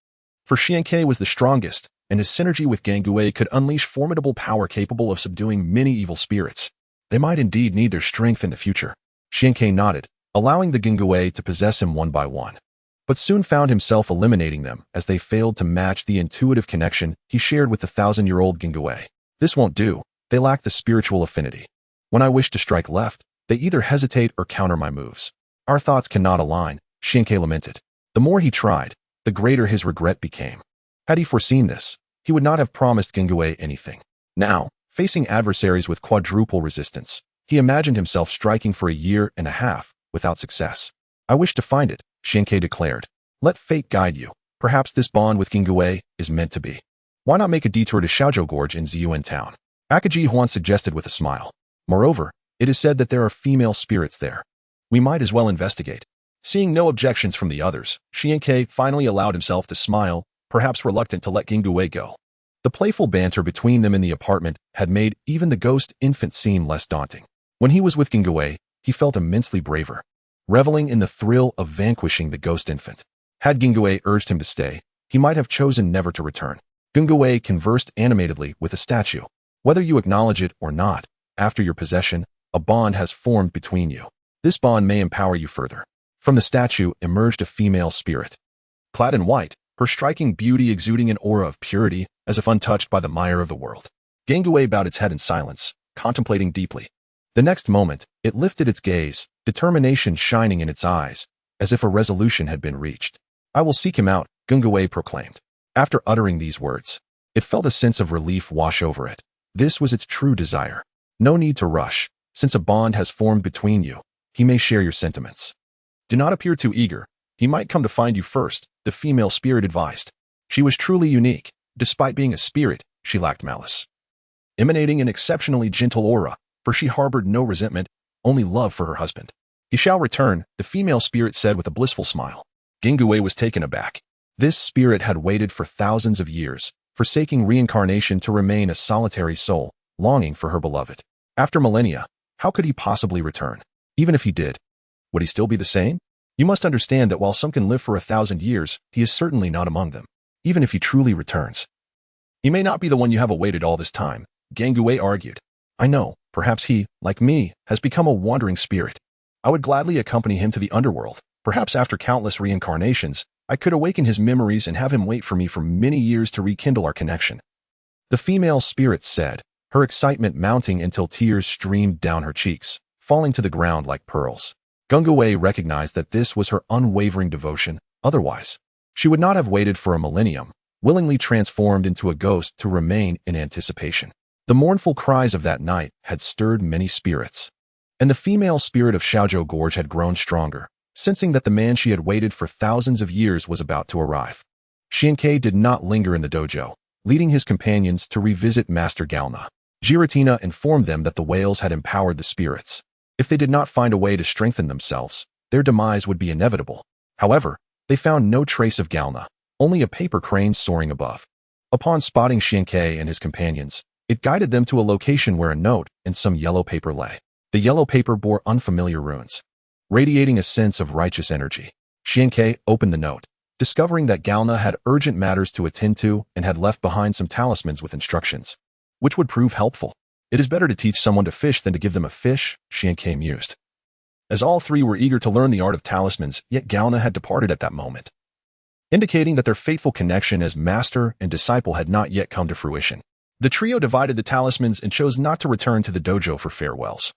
For Xianke was the strongest, and his synergy with Gingue could unleash formidable power capable of subduing many evil spirits. They might indeed need their strength in the future. Xianke nodded, allowing the Gingue to possess him one by one, but soon found himself eliminating them as they failed to match the intuitive connection he shared with the 1,000-year-old Gingue. This won't do, they lack the spiritual affinity. When I wish to strike left, they either hesitate or counter my moves. Our thoughts cannot align, Xianke lamented. The more he tried, the greater his regret became. Had he foreseen this, he would not have promised Gingue anything. Now, facing adversaries with quadruple resistance, he imagined himself striking for a year and a half without success. I wish to find it, Xianke declared. Let fate guide you. Perhaps this bond with Gingue is meant to be. Why not make a detour to Xiaozhou Gorge in Ziyuan Town? Akaji Huan suggested with a smile. Moreover, it is said that there are female spirits there. We might as well investigate. Seeing no objections from the others, Xianke finally allowed himself to smile, perhaps reluctant to let Gingue go. The playful banter between them in the apartment had made even the ghost infant seem less daunting. When he was with Gingue, he felt immensely braver, reveling in the thrill of vanquishing the ghost infant. Had Gingue urged him to stay, he might have chosen never to return. Gingue conversed animatedly with a statue. Whether you acknowledge it or not, after your possession, a bond has formed between you. This bond may empower you further. From the statue emerged a female spirit. Clad in white, her striking beauty exuding an aura of purity, as if untouched by the mire of the world. Gingue bowed its head in silence, contemplating deeply. The next moment, it lifted its gaze, determination shining in its eyes, as if a resolution had been reached. I will seek him out, Gingue proclaimed. After uttering these words, it felt a sense of relief wash over it. This was its true desire. No need to rush. Since a bond has formed between you, he may share your sentiments. Do not appear too eager. He might come to find you first, the female spirit advised. She was truly unique. Despite being a spirit, she lacked malice, emanating an exceptionally gentle aura, for she harbored no resentment, only love for her husband. He shall return, the female spirit said with a blissful smile. Gingue was taken aback. This spirit had waited for thousands of years, forsaking reincarnation to remain a solitary soul, longing for her beloved. After millennia, how could he possibly return? Even if he did, would he still be the same? You must understand that while some can live for 1,000 years, he is certainly not among them. Even if he truly returns, he may not be the one you have awaited all this time, Gingue argued. I know, perhaps he, like me, has become a wandering spirit. I would gladly accompany him to the underworld. Perhaps after countless reincarnations, I could awaken his memories and have him wait for me for many years to rekindle our connection. The female spirit said, her excitement mounting until tears streamed down her cheeks, falling to the ground like pearls. Gingue recognized that this was her unwavering devotion. Otherwise, she would not have waited for a millennium, willingly transformed into a ghost to remain in anticipation. The mournful cries of that night had stirred many spirits, and the female spirit of Xiaozhou Gorge had grown stronger, sensing that the man she had waited for thousands of years was about to arrive. Xianke did not linger in the dojo, leading his companions to revisit Master Galna. Giratina informed them that the whales had empowered the spirits. If they did not find a way to strengthen themselves, their demise would be inevitable. However, they found no trace of Galna, only a paper crane soaring above. Upon spotting Xianke and his companions, it guided them to a location where a note and some yellow paper lay. The yellow paper bore unfamiliar runes, radiating a sense of righteous energy. Xianke opened the note, discovering that Galna had urgent matters to attend to and had left behind some talismans with instructions, which would prove helpful. It is better to teach someone to fish than to give them a fish, Xianke mused. As all three were eager to learn the art of talismans, yet Galna had departed at that moment, indicating that their fateful connection as master and disciple had not yet come to fruition. The trio divided the talismans and chose not to return to the dojo for farewells.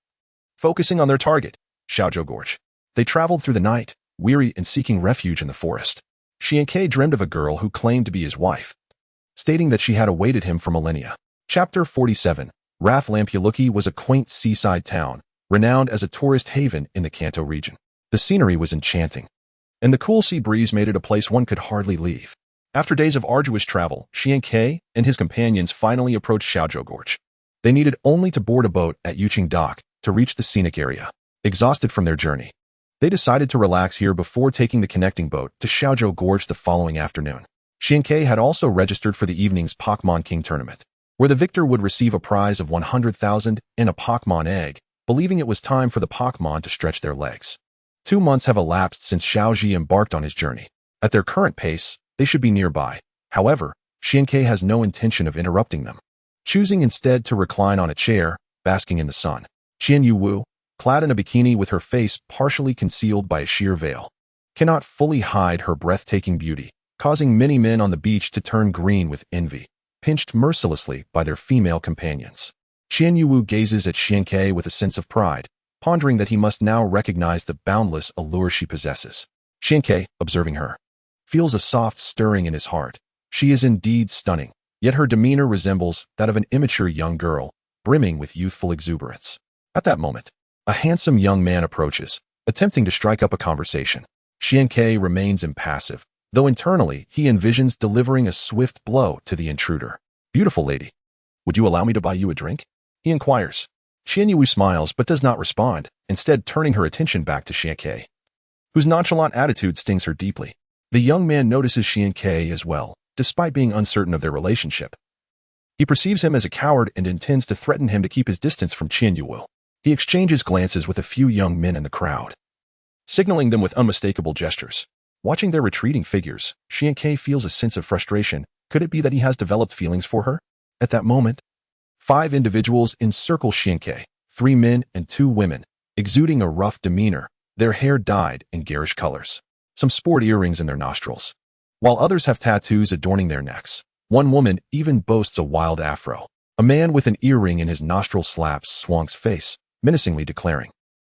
Focusing on their target, Xiaozhou Gorge, they traveled through the night, weary and seeking refuge in the forest. Xianke dreamed of a girl who claimed to be his wife, stating that she had awaited him for millennia. Chapter 47. Rath-Lampuluki was a quaint seaside town, renowned as a tourist haven in the Kanto region. The scenery was enchanting, and the cool sea breeze made it a place one could hardly leave. After days of arduous travel, Xianke and his companions finally approached Xiaozhou Gorge. They needed only to board a boat at Yuqing Dock to reach the scenic area. Exhausted from their journey, they decided to relax here before taking the connecting boat to Xiaozhou Gorge the following afternoon. Xianke had also registered for the evening's Pokemon King tournament, where the victor would receive a prize of 100,000 and a Pokemon egg, believing it was time for the Pokemon to stretch their legs. 2 months have elapsed since Xiaozhi embarked on his journey. At their current pace, they should be nearby. However, Xianke has no intention of interrupting them, choosing instead to recline on a chair, basking in the sun. Qian Yuwu, clad in a bikini with her face partially concealed by a sheer veil, cannot fully hide her breathtaking beauty, causing many men on the beach to turn green with envy, pinched mercilessly by their female companions. Qian Yuwu gazes at Xianke with a sense of pride, pondering that he must now recognize the boundless allure she possesses. Xianke, observing her, feels a soft stirring in his heart. She is indeed stunning, yet her demeanor resembles that of an immature young girl, brimming with youthful exuberance. At that moment, a handsome young man approaches, attempting to strike up a conversation. Xianke remains impassive, though internally he envisions delivering a swift blow to the intruder. "Beautiful lady, would you allow me to buy you a drink?" he inquires. Qian Yuwu smiles but does not respond, instead turning her attention back to Xianke, whose nonchalant attitude stings her deeply. The young man notices Xianke as well, despite being uncertain of their relationship. He perceives him as a coward and intends to threaten him to keep his distance from Qian Yuwu. He exchanges glances with a few young men in the crowd, signaling them with unmistakable gestures. Watching their retreating figures, Xianke feels a sense of frustration. Could it be that he has developed feelings for her? At that moment, 5 individuals encircle Xianke, 3 men and 2 women, exuding a rough demeanor, their hair dyed in garish colors, some sport earrings in their nostrils, while others have tattoos adorning their necks. One woman even boasts a wild afro. A man with an earring in his nostril slaps Swank's face, menacingly declaring,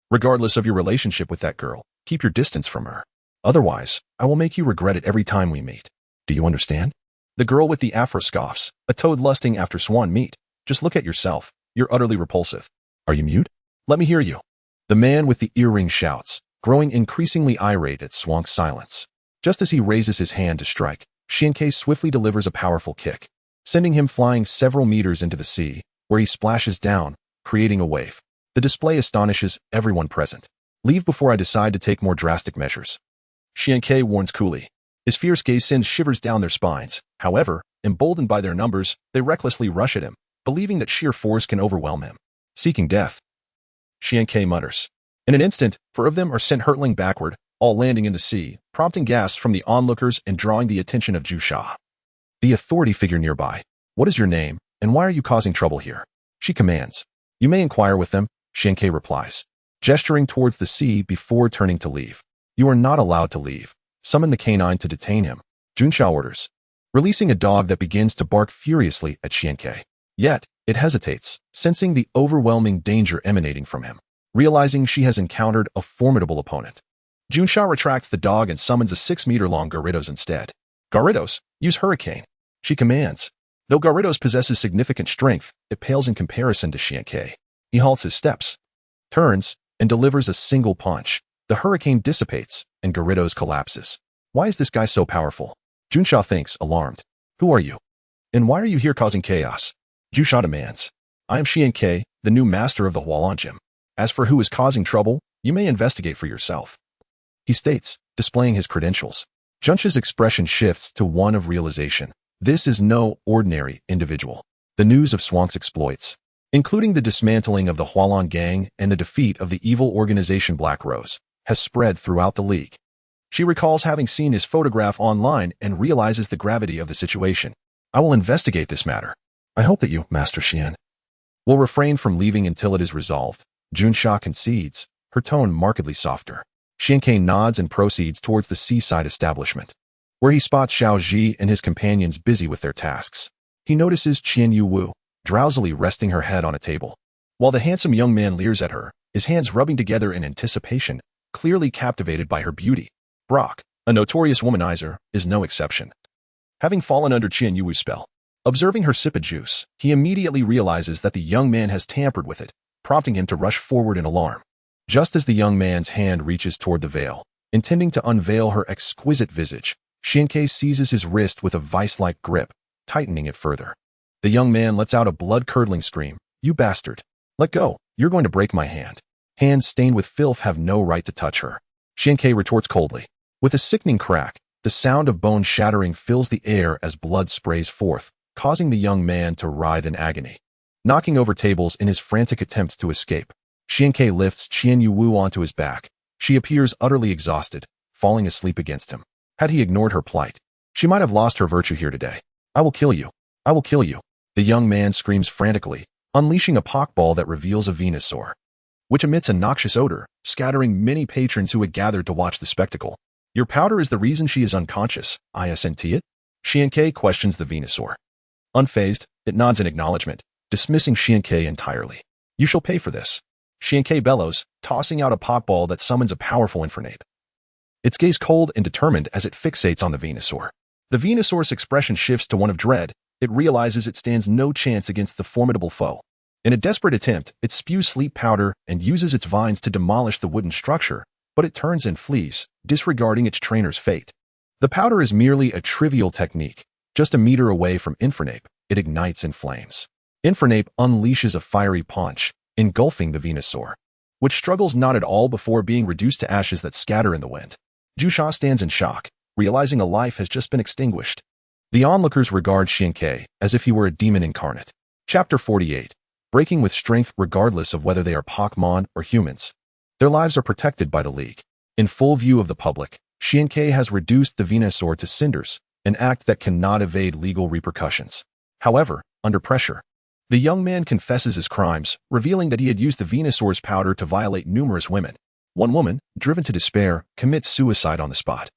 "Regardless of your relationship with that girl, keep your distance from her. Otherwise, I will make you regret it every time we meet. Do you understand?" The girl with the afro scoffs, "A toad lusting after swan meat. Just look at yourself. You're utterly repulsive. Are you mute? Let me hear you." The man with the earring shouts, growing increasingly irate at Swank's silence. Just as he raises his hand to strike, Xianke swiftly delivers a powerful kick, sending him flying several meters into the sea, where he splashes down, creating a wave. The display astonishes everyone present. "Leave before I decide to take more drastic measures," Xianke warns coolly. His fierce gaze sends shivers down their spines. However, emboldened by their numbers, they recklessly rush at him, believing that sheer force can overwhelm him. "Seeking death," Xianke mutters. In an instant, 4 of them are sent hurtling backward, all landing in the sea, prompting gasps from the onlookers and drawing the attention of Jusha, the authority figure nearby. "What is your name, and why are you causing trouble here?" she commands. "You may inquire with them," Xianke replies, gesturing towards the sea before turning to leave. "You are not allowed to leave. Summon the canine to detain him," Junsha orders, releasing a dog that begins to bark furiously at Xianke. Yet, it hesitates, sensing the overwhelming danger emanating from him. Realizing she has encountered a formidable opponent, Junsha retracts the dog and summons a 6-meter-long Gyarados instead. "Gyarados, use Hurricane," she commands. Though Gyarados possesses significant strength, it pales in comparison to Xianke. He halts his steps, turns, and delivers a single punch. The hurricane dissipates, and Gyarados collapses. "Why is this guy so powerful?" Junsha thinks, alarmed. "Who are you? And why are you here causing chaos?" Junsha demands. "I am Xianke, the new master of the Hualan Gym. As for who is causing trouble, you may investigate for yourself," he states, displaying his credentials. Junsha's expression shifts to one of realization. This is no ordinary individual. The news of Swank's exploits, including the dismantling of the Hualan gang and the defeat of the evil organization Black Rose, has spread throughout the league. She recalls having seen his photograph online and realizes the gravity of the situation. "I will investigate this matter. I hope that you, Master Xian, Will refrain from leaving until it is resolved. Junsha concedes, her tone markedly softer. Xianke nods and proceeds towards the seaside establishment, where he spots Xiao Ji and his companions busy with their tasks. He notices Qian Yu drowsily resting her head on a table, while the handsome young man leers at her, his hands rubbing together in anticipation, clearly captivated by her beauty. Brock, a notorious womanizer, is no exception. Having fallen under Qian Yu's spell, observing her sip of juice, he immediately realizes that the young man has tampered with it, prompting him to rush forward in alarm. Just as the young man's hand reaches toward the veil, intending to unveil her exquisite visage, Xianke seizes his wrist with a vice-like grip, tightening it further. The young man lets out a blood-curdling scream. "You bastard! Let go! You're going to break my hand." Hands stained with filth have no right to touch her. Xianke retorts coldly. With a sickening crack, the sound of bone shattering fills the air as blood sprays forth, causing the young man to writhe in agony. Knocking over tables in his frantic attempts to escape, Xianke lifts Qian Yu onto his back. She appears utterly exhausted, falling asleep against him. Had he ignored her plight, she might have lost her virtue here today. "I will kill you. I will kill you." The young man screams frantically, unleashing a pockball that reveals a Venusaur, which emits a noxious odor, scattering many patrons who had gathered to watch the spectacle. "Your powder is the reason she is unconscious, isn't it?" Xianke questions the Venusaur. Unfazed, it nods in acknowledgement, dismissing Xianke entirely. "You shall pay for this." Xianke bellows, tossing out a pockball that summons a powerful infernape. Its gaze cold and determined as it fixates on the Venusaur. The Venusaur's expression shifts to one of dread. It realizes it stands no chance against the formidable foe. In a desperate attempt, it spews sleep powder and uses its vines to demolish the wooden structure, but it turns and flees, disregarding its trainer's fate. The powder is merely a trivial technique. Just a meter away from Infernape, it ignites in flames. Infernape unleashes a fiery punch, engulfing the Venusaur, which struggles not at all before being reduced to ashes that scatter in the wind. Jusha stands in shock, realizing a life has just been extinguished. The onlookers regard Xianke as if he were a demon incarnate. Chapter 48. Breaking with strength regardless of whether they are Pokemon or humans. Their lives are protected by the League. In full view of the public, Xianke has reduced the Venusaur to cinders, an act that cannot evade legal repercussions. However, under pressure, the young man confesses his crimes, revealing that he had used the Venusaur's powder to violate numerous women. One woman, driven to despair, commits suicide on the spot,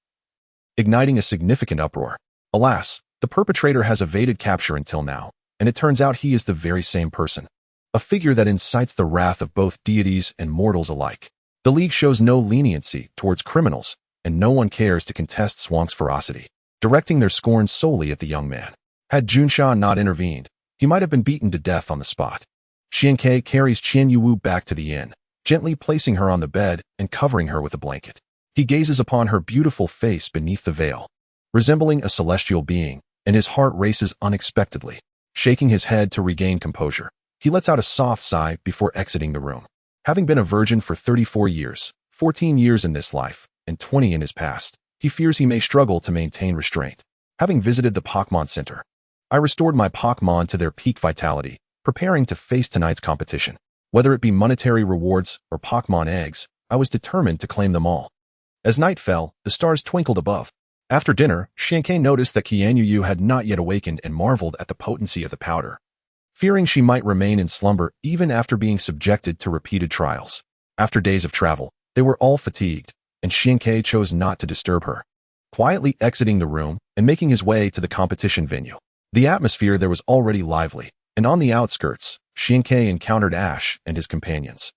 igniting a significant uproar. Alas, the perpetrator has evaded capture until now, and it turns out he is the very same person, a figure that incites the wrath of both deities and mortals alike. The League shows no leniency towards criminals, and no one cares to contest Swank's ferocity, directing their scorn solely at the young man. Had Junsha not intervened, he might have been beaten to death on the spot. Xianke carries Qian Yu back to the inn, gently placing her on the bed and covering her with a blanket. He gazes upon her beautiful face beneath the veil, resembling a celestial being, and his heart races unexpectedly. Shaking his head to regain composure, he lets out a soft sigh before exiting the room. Having been a virgin for 34 years, 14 years in this life, and 20 in his past, he fears he may struggle to maintain restraint. Having visited the Pokemon Center, I restored my Pokemon to their peak vitality, preparing to face tonight's competition. Whether it be monetary rewards or Pokemon eggs, I was determined to claim them all. As night fell, the stars twinkled above. After dinner, Xianke noticed that Qian Yu had not yet awakened and marveled at the potency of the powder, fearing she might remain in slumber even after being subjected to repeated trials. After days of travel, they were all fatigued, and Xianke chose not to disturb her, quietly exiting the room and making his way to the competition venue. The atmosphere there was already lively, and on the outskirts, Xianke encountered Ash and his companions,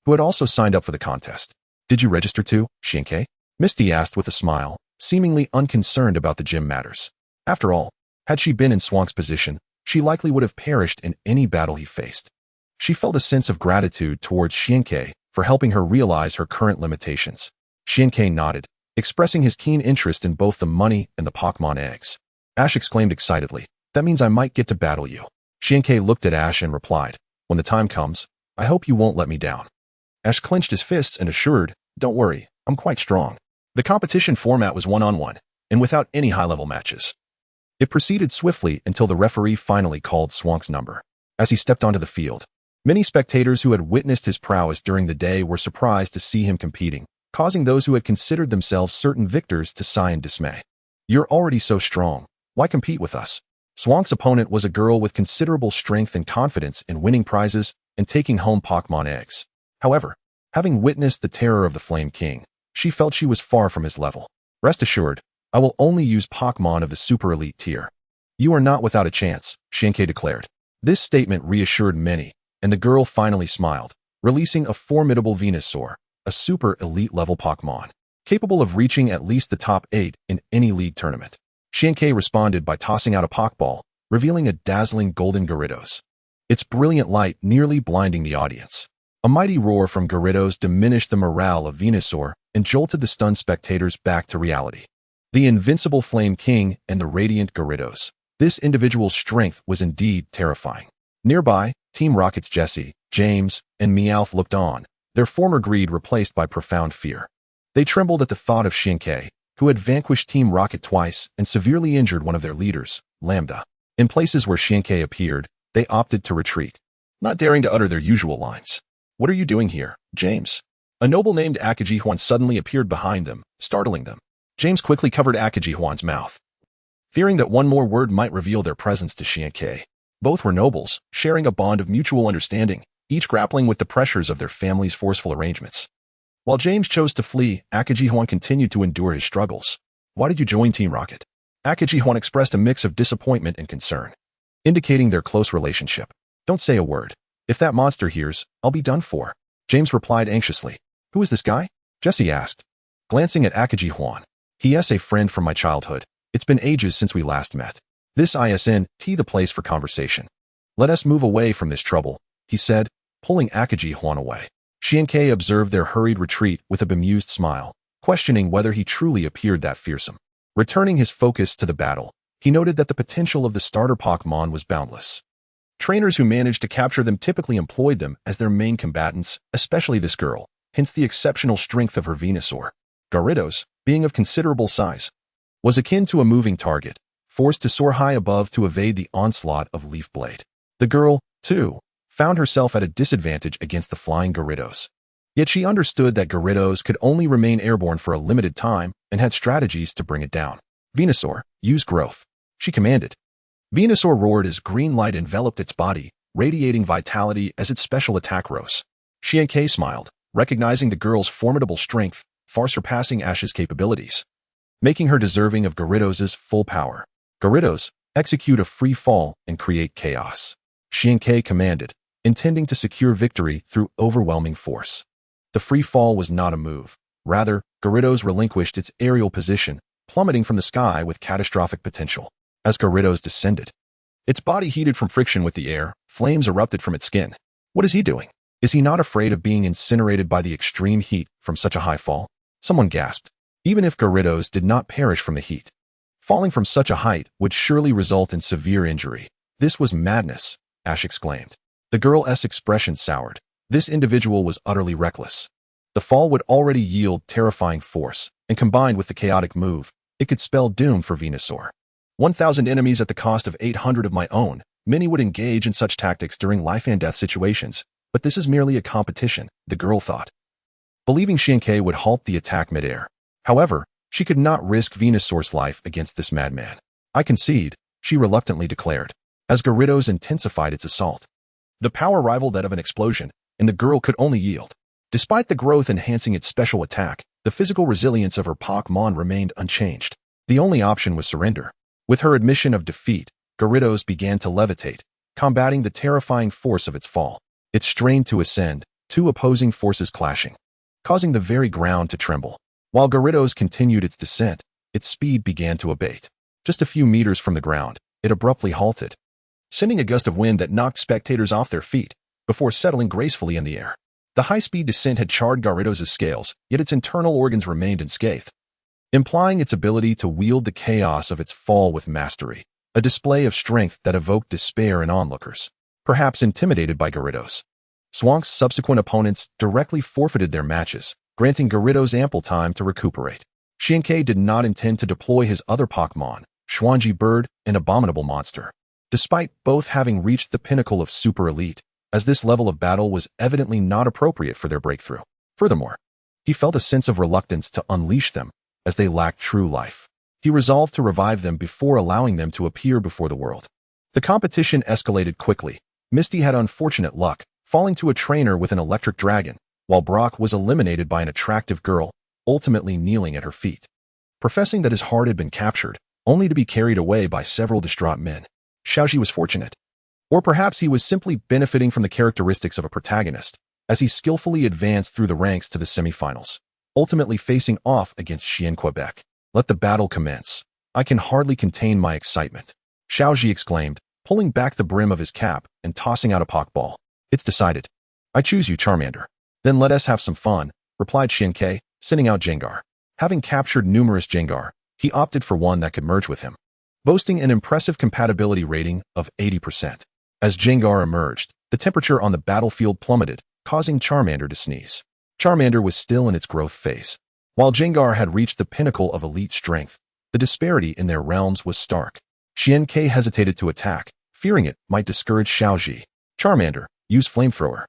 who had also signed up for the contest. "Did you register too, Xianke?" Misty asked with a smile, seemingly unconcerned about the gym matters. After all, had she been in Swank's position, she likely would have perished in any battle he faced. She felt a sense of gratitude towards Xianke for helping her realize her current limitations. Xianke nodded, expressing his keen interest in both the money and the Pokemon eggs. Ash exclaimed excitedly, "That means I might get to battle you." Xianke looked at Ash and replied, "When the time comes, I hope you won't let me down." Ash clenched his fists and assured, "Don't worry, I'm quite strong." The competition format was one-on-one, and without any high-level matches. It proceeded swiftly until the referee finally called Swank's number. As he stepped onto the field, many spectators who had witnessed his prowess during the day were surprised to see him competing, causing those who had considered themselves certain victors to sigh in dismay. "You're already so strong. Why compete with us?" Swank's opponent was a girl with considerable strength and confidence in winning prizes and taking home Pokemon eggs. However, having witnessed the terror of the Flame King, she felt she was far from his level. Rest assured, I will only use Pokemon of the super elite tier. You are not without a chance, Shinkei declared. This statement reassured many, and the girl finally smiled, releasing a formidable Venusaur, a super elite level Pokemon, capable of reaching at least the top 8 in any league tournament. Shinkei responded by tossing out a Pokeball, revealing a dazzling golden Gyarados, its brilliant light nearly blinding the audience. A mighty roar from Gyarados diminished the morale of Venusaur and jolted the stunned spectators back to reality. The invincible Flame King and the radiant Gyarados. This individual's strength was indeed terrifying. Nearby, Team Rocket's Jesse, James, and Meowth looked on, their former greed replaced by profound fear. They trembled at the thought of Shinkei, who had vanquished Team Rocket twice and severely injured one of their leaders, Lambda. In places where Shinkei appeared, they opted to retreat, not daring to utter their usual lines. What are you doing here, James? A noble named Akajihuan suddenly appeared behind them, startling them. James quickly covered Akajihuan's mouth, fearing that one more word might reveal their presence to Shinkei. Both were nobles, sharing a bond of mutual understanding, each grappling with the pressures of their family's forceful arrangements. While James chose to flee, Akajihuan continued to endure his struggles. Why did you join Team Rocket? Akajihuan expressed a mix of disappointment and concern, indicating their close relationship. Don't say a word. If that monster hears, I'll be done for. James replied anxiously. Who is this guy? Jesse asked, glancing at Akajihuan. He is a friend from my childhood. It's been ages since we last met. This isn't the place for conversation. Let us move away from this trouble, he said, pulling Akajihuan away. Shinkei observed their hurried retreat with a bemused smile, questioning whether he truly appeared that fearsome. Returning his focus to the battle, he noted that the potential of the starter Pokemon was boundless. Trainers who managed to capture them typically employed them as their main combatants, especially this girl, hence the exceptional strength of her Venusaur. Gyarados, being of considerable size, was akin to a moving target, forced to soar high above to evade the onslaught of Leaf Blade. The girl, too, found herself at a disadvantage against the flying Gyarados. Yet she understood that Gyarados could only remain airborne for a limited time and had strategies to bring it down. Venusaur, use growth, she commanded. Venusaur roared as green light enveloped its body, radiating vitality as its special attack rose. Shinkei smiled, recognizing the girl's formidable strength, far surpassing Ash's capabilities, making her deserving of Gyarados' full power. Gyarados, execute a free fall and create chaos, Shinkei commanded, intending to secure victory through overwhelming force. The free fall was not a move. Rather, Gyarados relinquished its aerial position, plummeting from the sky with catastrophic potential. As Gyarados descended, its body heated from friction with the air, flames erupted from its skin. What is he doing? Is he not afraid of being incinerated by the extreme heat from such a high fall? Someone gasped. Even if Gyarados did not perish from the heat, falling from such a height would surely result in severe injury. This was madness, Ash exclaimed. The girl's expression soured. This individual was utterly reckless. The fall would already yield terrifying force, and combined with the chaotic move, it could spell doom for Venusaur. 1,000 enemies at the cost of 800 of my own. Many would engage in such tactics during life-and-death situations, but this is merely a competition, the girl thought, believing Shinkei would halt the attack mid-air. However, she could not risk Venusaur's life against this madman. I concede, she reluctantly declared, as Gyarados intensified its assault. The power rivaled that of an explosion, and the girl could only yield. Despite the growth enhancing its special attack, the physical resilience of her Pokemon remained unchanged. The only option was surrender. With her admission of defeat, Gyarados began to levitate, combating the terrifying force of its fall. It strained to ascend, two opposing forces clashing, causing the very ground to tremble. While Gyarados continued its descent, its speed began to abate. Just a few meters from the ground, it abruptly halted, sending a gust of wind that knocked spectators off their feet, before settling gracefully in the air. The high-speed descent had charred Gyarados' scales, yet its internal organs remained unscathed, implying its ability to wield the chaos of its fall with mastery, a display of strength that evoked despair in onlookers, perhaps intimidated by Gyarados. Swank's subsequent opponents directly forfeited their matches, granting Gyarados ample time to recuperate. Shinkei did not intend to deploy his other Pokemon, Schwanji Bird and Abominable Monster, despite both having reached the pinnacle of Super Elite, as this level of battle was evidently not appropriate for their breakthrough. Furthermore, he felt a sense of reluctance to unleash them, as they lacked true life. he resolved to revive them before allowing them to appear before the world. The competition escalated quickly. Misty had unfortunate luck, falling to a trainer with an electric dragon, while Brock was eliminated by an attractive girl, ultimately kneeling at her feet, professing that his heart had been captured, only to be carried away by several distraught men. Xiaoji was fortunate. Or perhaps he was simply benefiting from the characteristics of a protagonist, as he skillfully advanced through the ranks to the semifinals, ultimately facing off against Xian Quebec. Let the battle commence. I can hardly contain my excitement, Xiaoji exclaimed, pulling back the brim of his cap and tossing out a pokeball. It's decided. I choose you, Charmander. Then let us have some fun, replied Xian, sending out Jengar. Having captured numerous Jengar, he opted for one that could merge with him, boasting an impressive compatibility rating of 80%. As Jengar emerged, the temperature on the battlefield plummeted, causing Charmander to sneeze. Charmander was still in its growth phase. While Jengar had reached the pinnacle of elite strength, the disparity in their realms was stark. Xian hesitated to attack, fearing it might discourage Xiaoji. Charmander, use Flamethrower,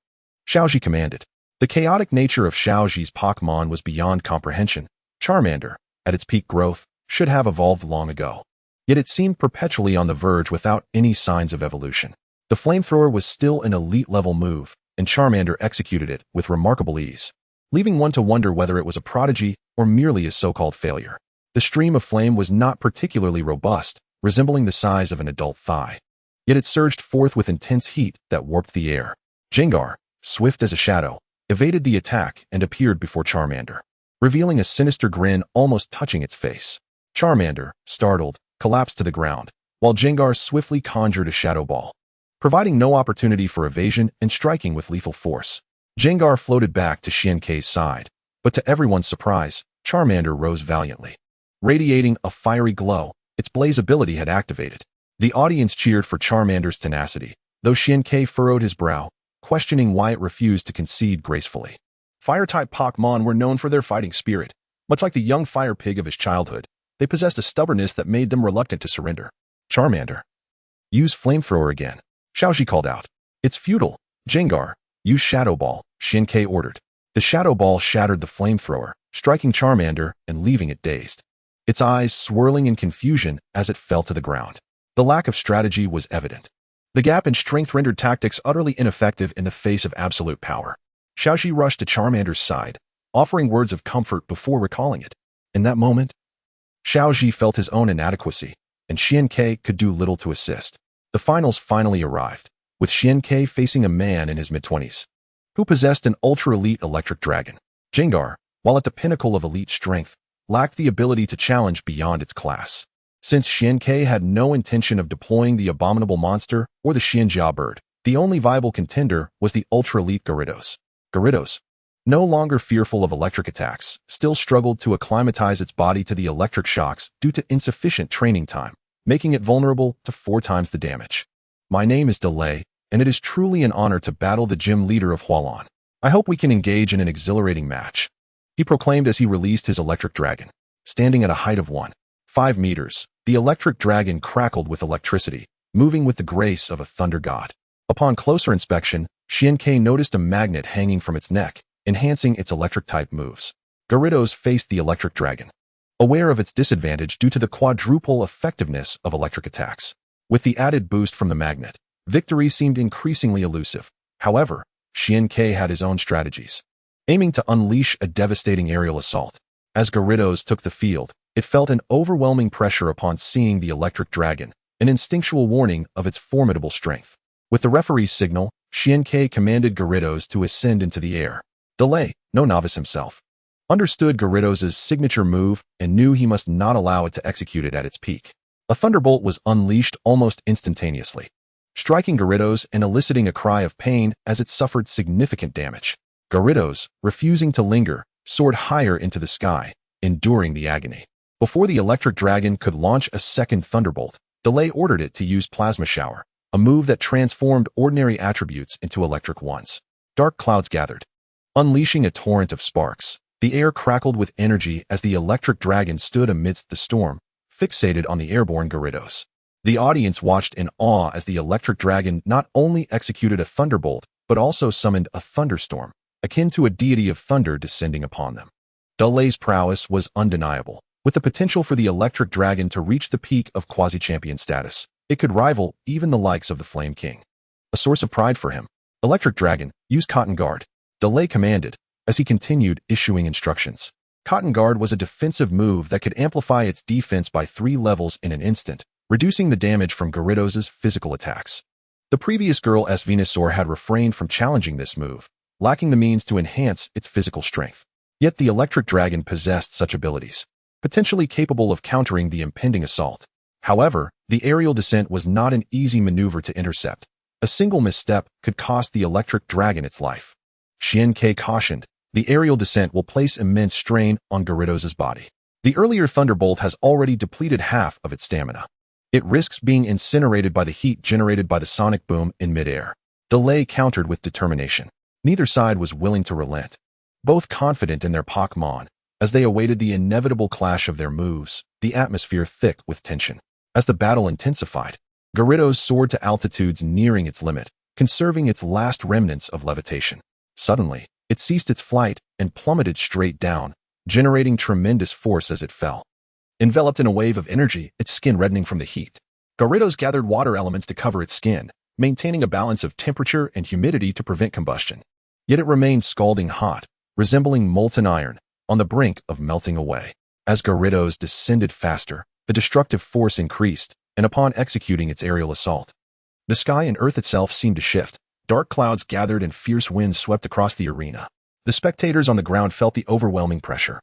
Xiaoji commanded. The chaotic nature of Xiaoji's Pokemon was beyond comprehension. Charmander, at its peak growth, should have evolved long ago. Yet it seemed perpetually on the verge without any signs of evolution. The Flamethrower was still an elite-level move, and Charmander executed it with remarkable ease, leaving one to wonder whether it was a prodigy or merely a so-called failure. The stream of flame was not particularly robust, resembling the size of an adult thigh. Yet it surged forth with intense heat that warped the air. Jengar, swift as a shadow, evaded the attack and appeared before Charmander, revealing a sinister grin almost touching its face. Charmander, startled, collapsed to the ground, while Jengar swiftly conjured a shadow ball, providing no opportunity for evasion and striking with lethal force. Jengar floated back to Xian side, but to everyone's surprise, Charmander rose valiantly. Radiating a fiery glow, its blaze ability had activated. The audience cheered for Charmander's tenacity, though Xian furrowed his brow, questioning why it refused to concede gracefully. Fire-type Pokemon were known for their fighting spirit. Much like the young fire pig of his childhood, they possessed a stubbornness that made them reluctant to surrender. Charmander, use Flamethrower again, Xiaoji called out. It's futile. Jengar, use Shadow Ball, Xian ordered. The Shadow Ball shattered the Flamethrower, striking Charmander and leaving it dazed, its eyes swirling in confusion as it fell to the ground. The lack of strategy was evident. The gap in strength rendered tactics utterly ineffective in the face of absolute power. Xiaoji rushed to Charmander's side, offering words of comfort before recalling it. In that moment, Xiaoji felt his own inadequacy, and Xian could do little to assist. The finals finally arrived, with Xian facing a man in his mid-20s, who possessed an ultra-elite electric dragon. Jengar, while at the pinnacle of elite strength, lacked the ability to challenge beyond its class. Since Xian had no intention of deploying the abominable monster or the Xianjia bird, the only viable contender was the ultra-elite Gyarados. Gyarados, no longer fearful of electric attacks, still struggled to acclimatize its body to the electric shocks due to insufficient training time, making it vulnerable to 4 times the damage. My name is Delay, and it is truly an honor to battle the gym leader of Hualan. I hope we can engage in an exhilarating match, he proclaimed as he released his electric dragon. Standing at a height of 1.5 meters, the electric dragon crackled with electricity, moving with the grace of a thunder god. Upon closer inspection, Xian noticed a magnet hanging from its neck, enhancing its electric-type moves. Gyarados faced the electric dragon, aware of its disadvantage due to the quadruple effectiveness of electric attacks. With the added boost from the magnet, victory seemed increasingly elusive. However, Xian had his own strategies, aiming to unleash a devastating aerial assault. As Gyarados took the field, it felt an overwhelming pressure upon seeing the electric dragon, an instinctual warning of its formidable strength. With the referee's signal, Xian commanded Gyarados to ascend into the air. Delay, no novice himself, understood Gyarados' signature move and knew he must not allow it to execute it at its peak. A thunderbolt was unleashed almost instantaneously, striking Gyarados and eliciting a cry of pain as it suffered significant damage. Gyarados, refusing to linger, soared higher into the sky, enduring the agony. Before the electric dragon could launch a second thunderbolt, Delay ordered it to use Plasma Shower, a move that transformed ordinary attributes into electric ones. Dark clouds gathered, unleashing a torrent of sparks. The air crackled with energy as the electric dragon stood amidst the storm, fixated on the airborne Gyarados. The audience watched in awe as the electric dragon not only executed a thunderbolt, but also summoned a thunderstorm, akin to a deity of thunder descending upon them. Delay's prowess was undeniable, With the potential for the electric dragon to reach the peak of quasi-champion status, it could rival even the likes of the Flame King. A source of pride for him. Electric Dragon, use Cotton Guard. Delay commanded, as he continued issuing instructions. Cotton Guard was a defensive move that could amplify its defense by 3 levels in an instant, reducing the damage from Gyarados' physical attacks. The previous Girl S Venusaur had refrained from challenging this move, lacking the means to enhance its physical strength. Yet the Electric Dragon possessed such abilities, potentially capable of countering the impending assault. However, the aerial descent was not an easy maneuver to intercept. A single misstep could cost the Electric Dragon its life. Xian-Kei cautioned, the aerial descent will place immense strain on Gyarados' body. The earlier Thunderbolt has already depleted half of its stamina. It risks being incinerated by the heat generated by the sonic boom in midair. Delay countered with determination. Neither side was willing to relent. Both confident in their Pokémon, as they awaited the inevitable clash of their moves, the atmosphere thick with tension. As the battle intensified, Gyarados soared to altitudes nearing its limit, conserving its last remnants of levitation. Suddenly, it ceased its flight and plummeted straight down, generating tremendous force as it fell. Enveloped in a wave of energy, its skin reddening from the heat, Gyarados gathered water elements to cover its skin, maintaining a balance of temperature and humidity to prevent combustion. Yet it remained scalding hot, resembling molten iron, on the brink of melting away. As Gyarados descended faster, the destructive force increased, and upon executing its aerial assault, the sky and earth itself seemed to shift. Dark clouds gathered and fierce winds swept across the arena. The spectators on the ground felt the overwhelming pressure.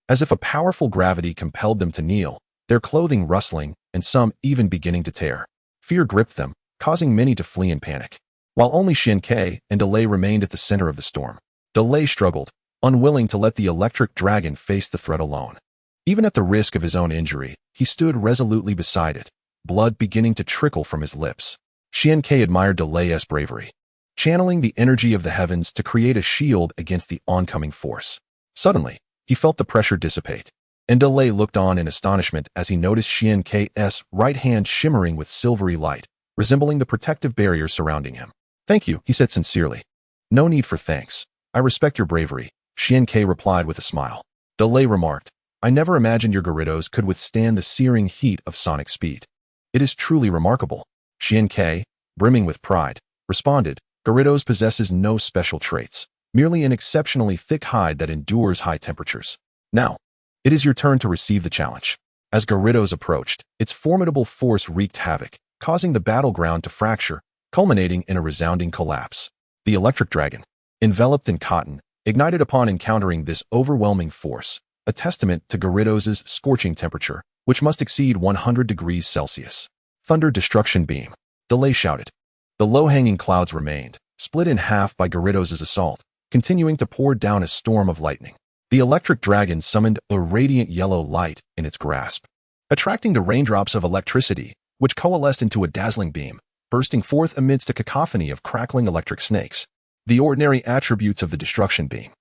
As if a powerful gravity compelled them to kneel, their clothing rustling, and some even beginning to tear. Fear gripped them, causing many to flee in panic. While only Xian-Kei and Delay remained at the center of the storm. Delay struggled, unwilling to let the Electric Dragon face the threat alone. Even at the risk of his own injury, he stood resolutely beside it, blood beginning to trickle from his lips. Xian-Kei admired Delay's bravery, channeling the energy of the heavens to create a shield against the oncoming force. Suddenly, he felt the pressure dissipate, and Delay looked on in astonishment as he noticed Xian-Kei's right hand shimmering with silvery light, resembling the protective barrier surrounding him. "Thank you," he said sincerely. "No need for thanks. I respect your bravery," Xian-Kei replied with a smile. Delay remarked, "I never imagined your Gyarados could withstand the searing heat of sonic speed. It is truly remarkable." Xian-Kei, brimming with pride, responded, "Gyarados possesses no special traits, merely an exceptionally thick hide that endures high temperatures. Now, it is your turn to receive the challenge." As Gyarados approached, its formidable force wreaked havoc, causing the battleground to fracture, culminating in a resounding collapse. The Electric Dragon, enveloped in cotton, ignited upon encountering this overwhelming force, a testament to Gyarados' scorching temperature, which must exceed 100 degrees Celsius. "Thunder Destruction Beam," Delay shouted. The low-hanging clouds remained, split in half by Gyarados' assault, continuing to pour down a storm of lightning. The Electric Dragon summoned a radiant yellow light in its grasp, attracting the raindrops of electricity, which coalesced into a dazzling beam, bursting forth amidst a cacophony of crackling electric snakes. The ordinary attributes of the destruction beam,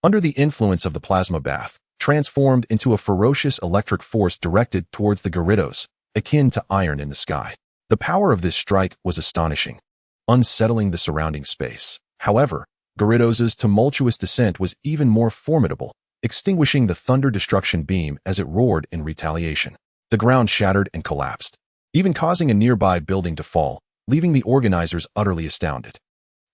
under the influence of the plasma bath, transformed into a ferocious electric force directed towards the Gyarados, akin to iron in the sky. The power of this strike was astonishing, unsettling the surrounding space. However, Gyarados' tumultuous descent was even more formidable, extinguishing the thunder destruction beam as it roared in retaliation. The ground shattered and collapsed, even causing a nearby building to fall, leaving the organizers utterly astounded.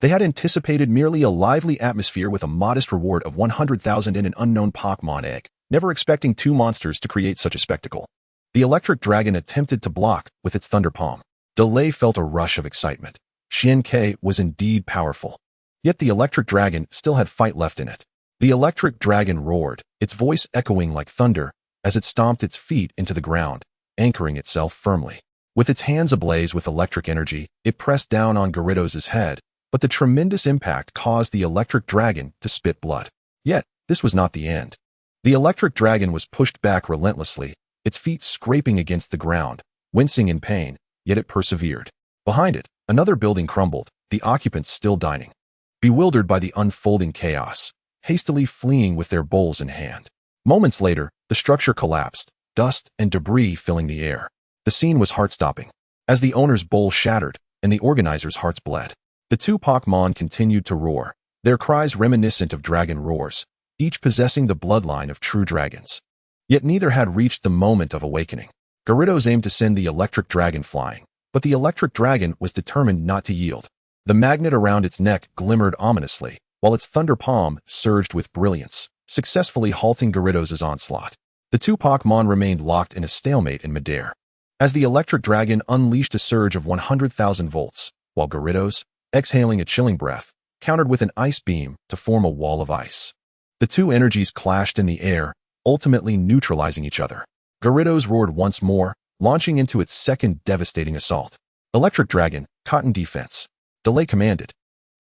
They had anticipated merely a lively atmosphere with a modest reward of 100,000 in an unknown Pokémon egg, never expecting 2 monsters to create such a spectacle. The Electric Dragon attempted to block with its Thunder Palm. Delay felt a rush of excitement. Xian-Kei was indeed powerful. Yet the Electric Dragon still had fight left in it. The Electric Dragon roared, its voice echoing like thunder, as it stomped its feet into the ground, anchoring itself firmly. With its hands ablaze with electric energy, it pressed down on Gyarados' head, but the tremendous impact caused the Electric Dragon to spit blood. Yet, this was not the end. The Electric Dragon was pushed back relentlessly, its feet scraping against the ground, wincing in pain, yet it persevered. Behind it, another building crumbled, the occupants still dining, bewildered by the unfolding chaos, hastily fleeing with their bowls in hand. Moments later, the structure collapsed, dust and debris filling the air. The scene was heart-stopping, as the owner's bowl shattered and the organizers' hearts bled. The 2 Pokémon continued to roar, their cries reminiscent of dragon roars, each possessing the bloodline of true dragons. Yet neither had reached the moment of awakening. Gyarados aimed to send the electric dragon flying, but the electric dragon was determined not to yield. The magnet around its neck glimmered ominously, while its thunder palm surged with brilliance, successfully halting Gyarados' onslaught. The two Pokémon remained locked in a stalemate in midair, as the electric dragon unleashed a surge of 100,000 volts, while Gyarados, exhaling a chilling breath, countered with an ice beam to form a wall of ice. The two energies clashed in the air, ultimately neutralizing each other. Gyarados roared once more, launching into its second devastating assault. Electric Dragon, Cotton Defense. Delay commanded.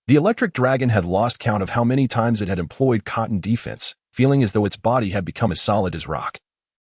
The electric dragon had lost count of how many times it had employed Cotton Defense, feeling as though its body had become as solid as rock.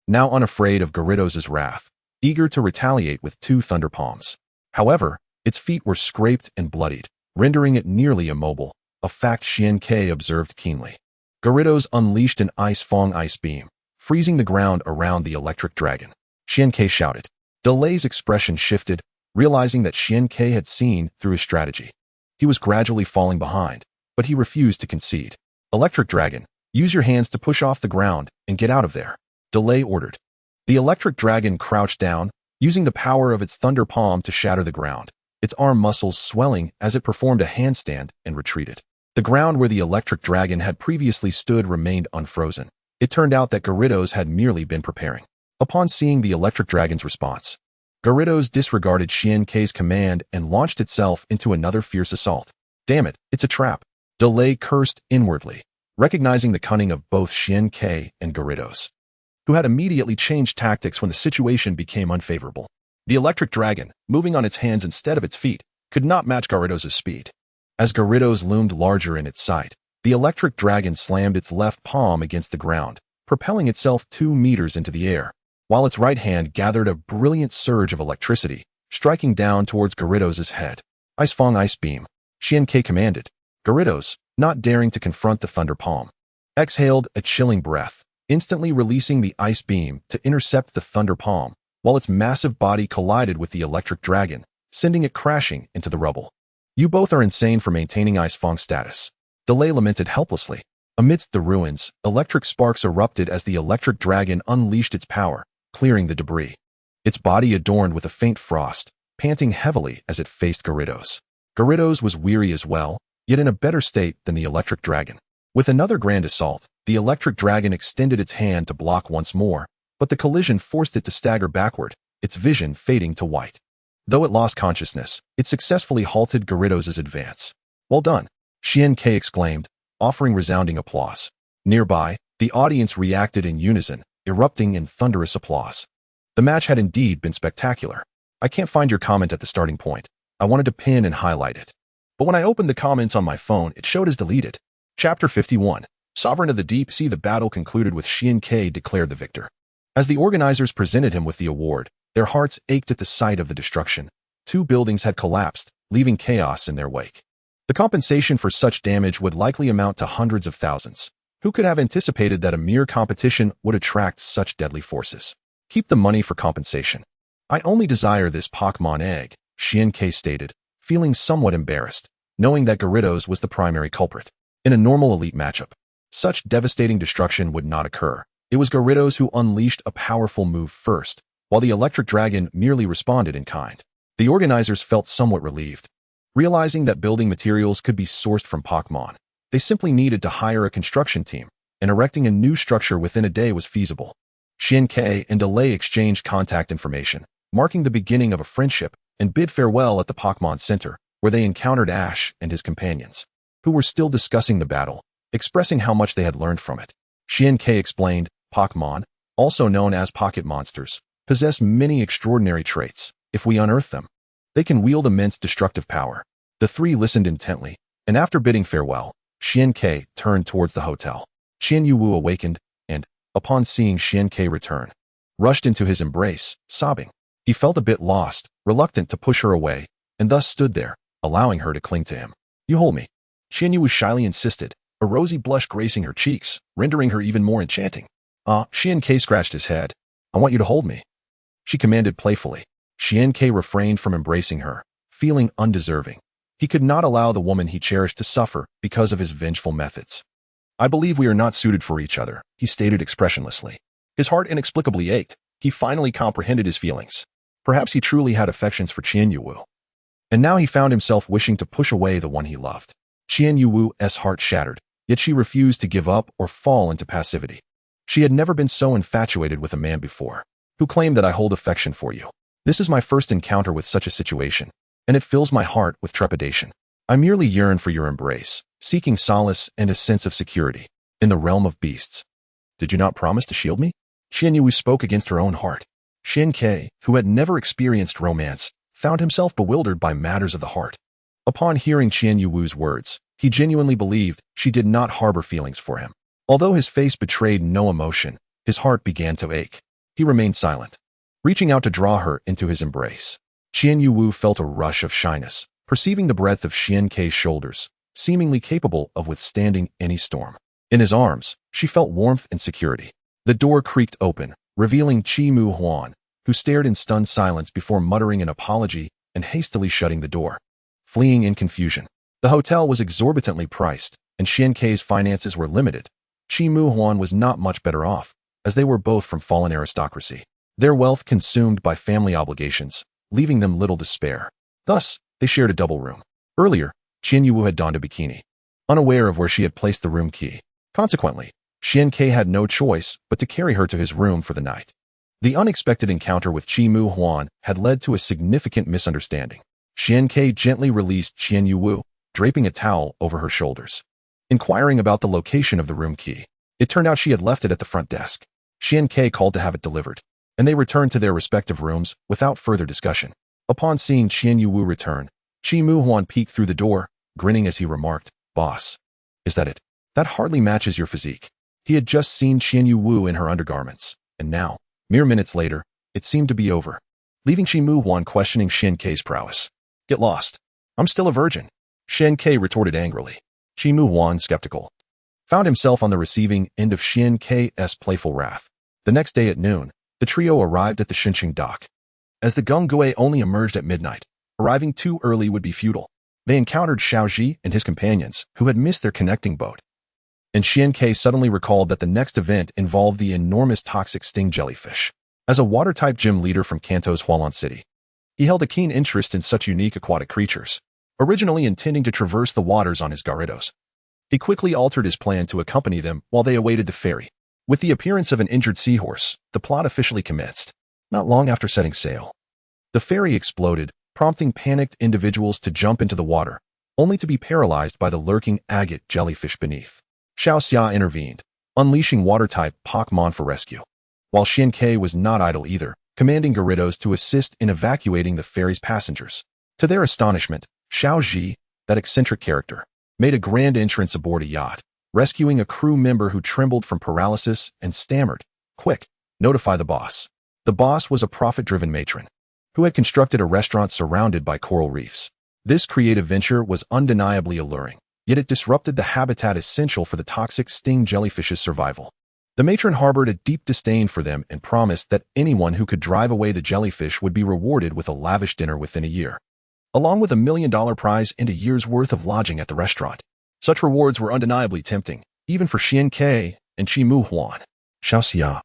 Now unafraid of Gyarados' wrath, eager to retaliate with two Thunder Palms. However, its feet were scraped and bloodied, rendering it nearly immobile, a fact Xian-Kei observed keenly. Gyarados unleashed an Ice Fang Ice Beam, freezing the ground around the electric dragon. Xian-Kei shouted. Delay's expression shifted, realizing that Xian-Kei had seen through his strategy. He was gradually falling behind, but he refused to concede. Electric Dragon, use your hands to push off the ground and get out of there. Delay ordered. The electric dragon crouched down, using the power of its thunder palm to shatter the ground, its arm muscles swelling as it performed a handstand and retreated. The ground where the electric dragon had previously stood remained unfrozen. It turned out that Gyarados had merely been preparing. Upon seeing the electric dragon's response, Gyarados disregarded Xian-Kei's command and launched itself into another fierce assault. Damn it, it's a trap. Delay cursed inwardly, recognizing the cunning of both Xian-Kei and Gyarados, who had immediately changed tactics when the situation became unfavorable. The electric dragon, moving on its hands instead of its feet, could not match Gyarados' speed. As Gyarados loomed larger in its sight, the electric dragon slammed its left palm against the ground, propelling itself 2 meters into the air, while its right hand gathered a brilliant surge of electricity, striking down towards Gyarados' head. Ice Fang Ice Beam. Xian-Kei commanded. Gyarados, not daring to confront the thunder palm, exhaled a chilling breath, instantly releasing the ice beam to intercept the thunder palm, while its massive body collided with the electric dragon, sending it crashing into the rubble. You both are insane for maintaining Ice Fang status. Delay lamented helplessly. Amidst the ruins, electric sparks erupted as the electric dragon unleashed its power, clearing the debris. Its body adorned with a faint frost, panting heavily as it faced Gyarados. Gyarados was weary as well, yet in a better state than the electric dragon. With another grand assault, the electric dragon extended its hand to block once more, but the collision forced it to stagger backward, its vision fading to white. Though it lost consciousness, it successfully halted Gyarados' advance. Well done, Xian-Kei exclaimed, offering resounding applause. Nearby, the audience reacted in unison, erupting in thunderous applause. The match had indeed been spectacular. I can't find your comment at the starting point. I wanted to pin and highlight it, but when I opened the comments on my phone, it showed as deleted. Chapter 51. Sovereign of the Deep. See, the battle concluded with Xian-Kei declared the victor. As the organizers presented him with the award, their hearts ached at the sight of the destruction. 2 buildings had collapsed, leaving chaos in their wake. The compensation for such damage would likely amount to hundreds of thousands. Who could have anticipated that a mere competition would attract such deadly forces? Keep the money for compensation. I only desire this Pokémon egg, Xian-Kei stated, feeling somewhat embarrassed, knowing that Gyarados was the primary culprit. In a normal elite matchup, such devastating destruction would not occur. It was Gyarados who unleashed a powerful move first, while the electric dragon merely responded in kind. The organizers felt somewhat relieved, realizing that building materials could be sourced from Pokémon. They simply needed to hire a construction team, and erecting a new structure within a day was feasible. Xian-Kei and Delay exchanged contact information, marking the beginning of a friendship, and bid farewell at the Pokémon Center, where they encountered Ash and his companions, who were still discussing the battle, expressing how much they had learned from it. Xian-Kei explained, Pokémon, also known as pocket monsters, possess many extraordinary traits. If we unearth them, they can wield immense destructive power. The 3 listened intently, and after bidding farewell, Xian-Kei turned towards the hotel. Qian Yuwu awakened, and, upon seeing Xian-Kei return, rushed into his embrace, sobbing. He felt a bit lost, reluctant to push her away, and thus stood there, allowing her to cling to him. You hold me. Qian Yuwu shyly insisted, a rosy blush gracing her cheeks, rendering her even more enchanting. Xian-Kei scratched his head. I want you to hold me, she commanded playfully. Xian-Kei refrained from embracing her, feeling undeserving. He could not allow the woman he cherished to suffer because of his vengeful methods. I believe we are not suited for each other, he stated expressionlessly. His heart inexplicably ached. He finally comprehended his feelings. Perhaps he truly had affections for Qian Yuwu. And now he found himself wishing to push away the one he loved. Qian Yuwu's heart shattered, yet she refused to give up or fall into passivity. She had never been so infatuated with a man before. Who claimed that I hold affection for you? This is my first encounter with such a situation, and it fills my heart with trepidation. I merely yearn for your embrace, seeking solace and a sense of security in the realm of beasts. Did you not promise to shield me? Qian Yuwu spoke against her own heart. Qian Ke, who had never experienced romance, found himself bewildered by matters of the heart. Upon hearing Qian Yuwu's words, he genuinely believed she did not harbor feelings for him. Although his face betrayed no emotion, his heart began to ache. He remained silent, reaching out to draw her into his embrace. Qian Yuwu felt a rush of shyness, perceiving the breadth of Qian Ke's shoulders, seemingly capable of withstanding any storm. In his arms, she felt warmth and security. The door creaked open, revealing Qi Mu Huan, who stared in stunned silence before muttering an apology and hastily shutting the door. Fleeing in confusion. The hotel was exorbitantly priced, and Qian Ke's finances were limited. Qi Mu Huan was not much better off, as they were both from fallen aristocracy. Their wealth consumed by family obligations, leaving them little to spare. Thus, they shared a double room. Earlier, Qian Yuwu had donned a bikini, unaware of where she had placed the room key. Consequently, Qian Ke had no choice but to carry her to his room for the night. The unexpected encounter with Qi Mu Huan had led to a significant misunderstanding. Qian Ke gently released Qian Yuwu, draping a towel over her shoulders. Inquiring about the location of the room key, it turned out she had left it at the front desk. Qian Ke called to have it delivered, and they returned to their respective rooms without further discussion. Upon seeing Qian Yuwu return, Qi Mu Huan peeked through the door, grinning as he remarked, "Boss, is that it? That hardly matches your physique." He had just seen Qian Yuwu in her undergarments, and now, mere minutes later, it seemed to be over, leaving Qi Mu Huan questioning Qian Ke's prowess. "Get lost. I'm still a virgin," Qian Ke retorted angrily. Qi Mu Huan, skeptical, found himself on the receiving end of Qian Ke's playful wrath. The next day at noon, the trio arrived at the Xinqing dock. As the Gengui only emerged at midnight, arriving too early would be futile. They encountered Xiaoji and his companions, who had missed their connecting boat. And Qian Ke suddenly recalled that the next event involved the enormous toxic sting jellyfish. As a water-type gym leader from Kanto's Hualan City, he held a keen interest in such unique aquatic creatures, originally intending to traverse the waters on his Garridos. He quickly altered his plan to accompany them while they awaited the ferry. With the appearance of an injured seahorse, the plot officially commenced. Not long after setting sail, the ferry exploded, prompting panicked individuals to jump into the water, only to be paralyzed by the lurking agate jellyfish beneath. Xiao Xia intervened, unleashing water-type Pokemon for rescue. While Qian Ke was not idle either, commanding Garridos to assist in evacuating the ferry's passengers. To their astonishment, Xiaoji, that eccentric character, made a grand entrance aboard a yacht, rescuing a crew member who trembled from paralysis and stammered, "Quick, notify the boss." The boss was a profit-driven matron, who had constructed a restaurant surrounded by coral reefs. This creative venture was undeniably alluring, yet it disrupted the habitat essential for the toxic sting jellyfish's survival. The matron harbored a deep disdain for them and promised that anyone who could drive away the jellyfish would be rewarded with a lavish dinner within a year, along with $1 million prize and a year's worth of lodging at the restaurant. Such rewards were undeniably tempting, even for Qian Ke and Qi Mu Huan. Xiao Xia,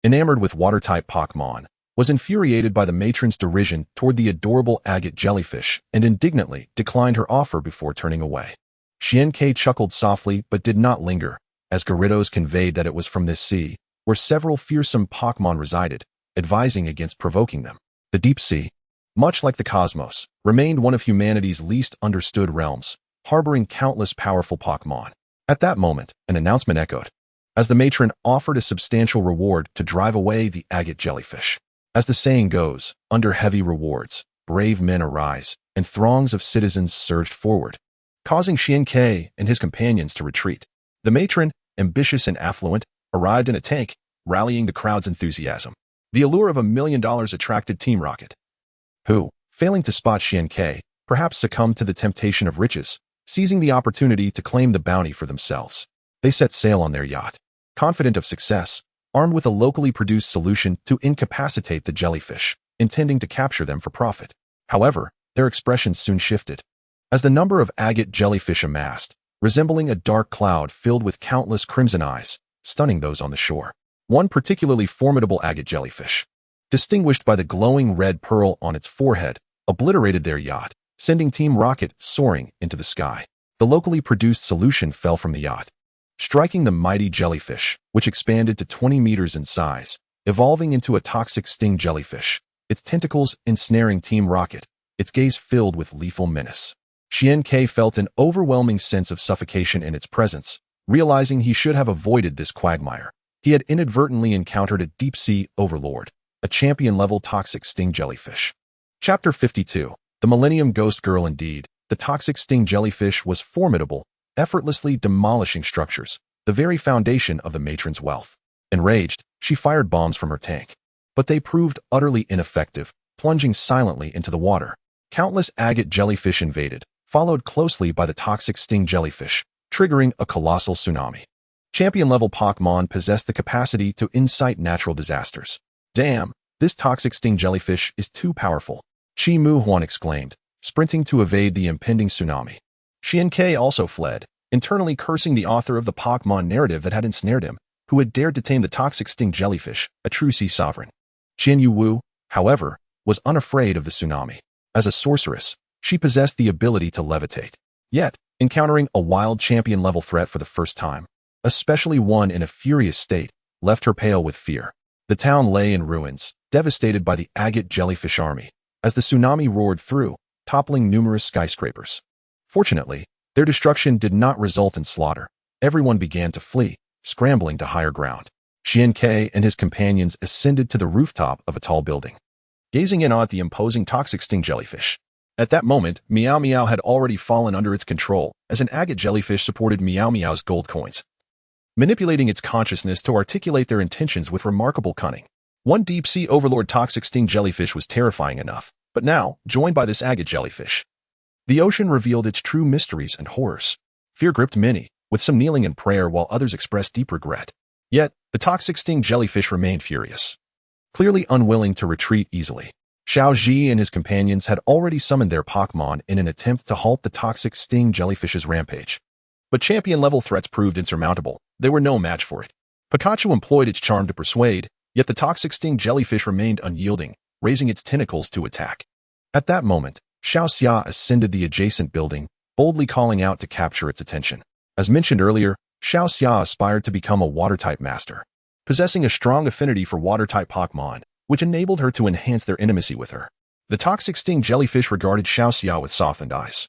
enamored with water-type Pokemon, was infuriated by the matron's derision toward the adorable agate jellyfish and indignantly declined her offer before turning away. Qian Ke chuckled softly but did not linger, as Garridos conveyed that it was from this sea, where several fearsome Pokemon resided, advising against provoking them. The deep sea, much like the cosmos, remained one of humanity's least understood realms, harboring countless powerful Pokemon. At that moment, an announcement echoed, as the matron offered a substantial reward to drive away the agate jellyfish. As the saying goes, under heavy rewards, brave men arise, and throngs of citizens surged forward, causing Qian Ke and his companions to retreat. The matron, ambitious and affluent, arrived in a tank, rallying the crowd's enthusiasm. The allure of $1 million attracted Team Rocket, who, failing to spot Qian Ke, perhaps succumbed to the temptation of riches, seizing the opportunity to claim the bounty for themselves. They set sail on their yacht, confident of success, armed with a locally produced solution to incapacitate the jellyfish, intending to capture them for profit. However, their expressions soon shifted. As the number of agate jellyfish amassed, resembling a dark cloud filled with countless crimson eyes, stunning those on the shore. One particularly formidable agate jellyfish, distinguished by the glowing red pearl on its forehead, obliterated their yacht, sending Team Rocket soaring into the sky. The locally produced solution fell from the yacht, striking the mighty jellyfish, which expanded to 20 meters in size, evolving into a toxic sting jellyfish, its tentacles ensnaring Team Rocket, its gaze filled with lethal menace. Xian Ke felt an overwhelming sense of suffocation in its presence, realizing he should have avoided this quagmire. He had inadvertently encountered a deep-sea overlord, a champion-level toxic sting jellyfish. Chapter 52. The Millennium Ghost Girl. Indeed, the toxic sting jellyfish was formidable, effortlessly demolishing structures, the very foundation of the matron's wealth. Enraged, she fired bombs from her tank. But they proved utterly ineffective, plunging silently into the water. Countless agate jellyfish invaded, followed closely by the toxic sting jellyfish, triggering a colossal tsunami. Champion-level Pokemon possessed the capacity to incite natural disasters. Damn, this toxic sting jellyfish is too powerful, Chi Mu Huan exclaimed, sprinting to evade the impending tsunami. Xian Ke also fled, internally cursing the author of the Pokemon narrative that had ensnared him, who had dared to tame the toxic sting jellyfish, a true sea sovereign. Qian Yu Wu, however, was unafraid of the tsunami. As a sorceress, she possessed the ability to levitate. Yet, encountering a wild champion-level threat for the first time, especially one in a furious state, left her pale with fear. The town lay in ruins, devastated by the agate jellyfish army, as the tsunami roared through, toppling numerous skyscrapers. Fortunately, their destruction did not result in slaughter. Everyone began to flee, scrambling to higher ground. Xian Ke and his companions ascended to the rooftop of a tall building, gazing in awe at the imposing toxic sting jellyfish. At that moment, Meow Meow had already fallen under its control, as an agate jellyfish supported Meow Meow's gold coins, manipulating its consciousness to articulate their intentions with remarkable cunning. One deep-sea overlord toxic sting jellyfish was terrifying enough, but now, joined by this agate jellyfish, the ocean revealed its true mysteries and horrors. Fear gripped many, with some kneeling in prayer while others expressed deep regret. Yet, the toxic sting jellyfish remained furious, clearly unwilling to retreat easily. Xiao Ji and his companions had already summoned their Pokemon in an attempt to halt the toxic sting jellyfish's rampage. But champion-level threats proved insurmountable. They were no match for it. Pikachu employed its charm to persuade, yet the toxic sting jellyfish remained unyielding, raising its tentacles to attack. At that moment, Xiao Xia ascended the adjacent building, boldly calling out to capture its attention. As mentioned earlier, Xiao Xia aspired to become a water-type master, possessing a strong affinity for water-type Pokemon, which enabled her to enhance their intimacy with her. The toxic sting jellyfish regarded Xiao Xia with softened eyes,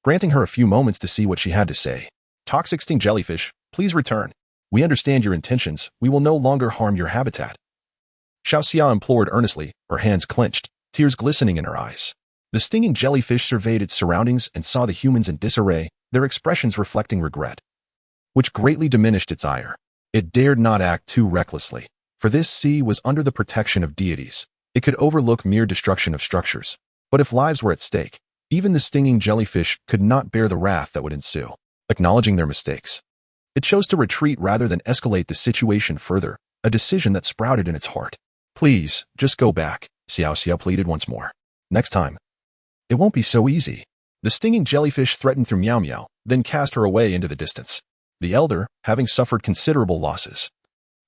granting her a few moments to see what she had to say. Toxic sting jellyfish, please return. We understand your intentions. We will no longer harm your habitat. Xiao Xia implored earnestly, her hands clenched, tears glistening in her eyes. The stinging jellyfish surveyed its surroundings and saw the humans in disarray, their expressions reflecting regret, which greatly diminished its ire. It dared not act too recklessly, for this sea was under the protection of deities. It could overlook mere destruction of structures. But if lives were at stake, even the stinging jellyfish could not bear the wrath that would ensue. Acknowledging their mistakes, it chose to retreat rather than escalate the situation further, a decision that sprouted in its heart. Please, just go back, Xiao Xia pleaded once more. Next time, it won't be so easy. The stinging jellyfish threatened through Meow Meow, then cast her away into the distance. The elder, having suffered considerable losses,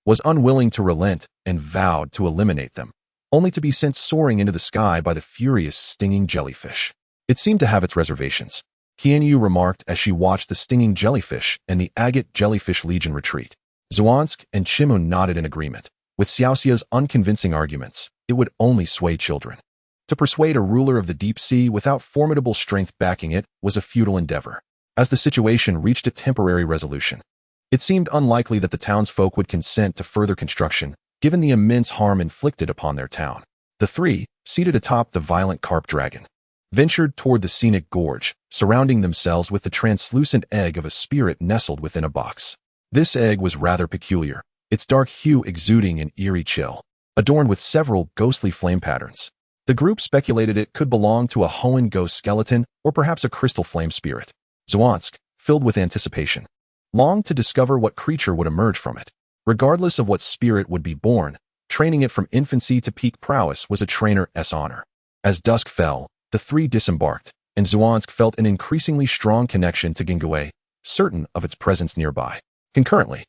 was unwilling to relent and vowed to eliminate them, only to be sent soaring into the sky by the furious stinging jellyfish. It seemed to have its reservations, Qian Yu remarked as she watched the stinging jellyfish and the agate jellyfish legion retreat. Zhuansk and Chimun nodded in agreement. With Xiaoxia's unconvincing arguments, it would only sway children. To persuade a ruler of the deep sea without formidable strength backing it was a futile endeavor. As the situation reached a temporary resolution, it seemed unlikely that the townsfolk would consent to further construction, given the immense harm inflicted upon their town. The three, seated atop the violent carp dragon, ventured toward the scenic gorge, surrounding themselves with the translucent egg of a spirit nestled within a box. This egg was rather peculiar, its dark hue exuding an eerie chill, adorned with several ghostly flame patterns. The group speculated it could belong to a Hoenn ghost skeleton or perhaps a crystal flame spirit. Zhuansk, filled with anticipation, longed to discover what creature would emerge from it. Regardless of what spirit would be born, training it from infancy to peak prowess was a trainer's honor. As dusk fell, the three disembarked, and Zhuansk felt an increasingly strong connection to Gingwei, certain of its presence nearby. Concurrently,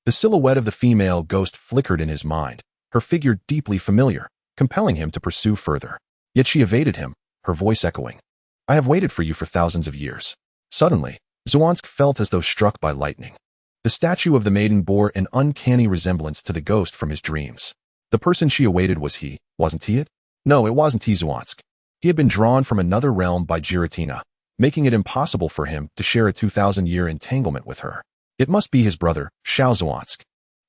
The silhouette of the female ghost flickered in his mind, her figure deeply familiar, compelling him to pursue further. Yet she evaded him, her voice echoing. I have waited for you for thousands of years. Suddenly, Zwansk felt as though struck by lightning. The statue of the maiden bore an uncanny resemblance to the ghost from his dreams. The person she awaited was he, wasn't he it? No, it wasn't he Zwansk. He had been drawn from another realm by Giratina, making it impossible for him to share a 2,000-year entanglement with her. It must be his brother, Xiao Zwansk.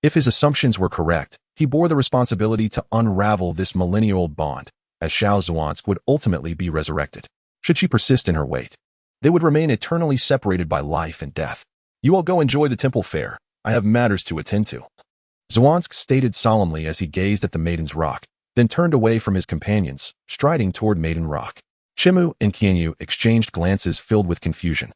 If his assumptions were correct, he bore the responsibility to unravel this millennia-old bond, as Xiao Zwansk would ultimately be resurrected. Should she persist in her wait, they would remain eternally separated by life and death. You all go enjoy the temple fair. I have matters to attend to. Zwansk stated solemnly as he gazed at the Maiden's Rock, then turned away from his companions, striding toward Maiden Rock. Chimu and Qianyu exchanged glances filled with confusion.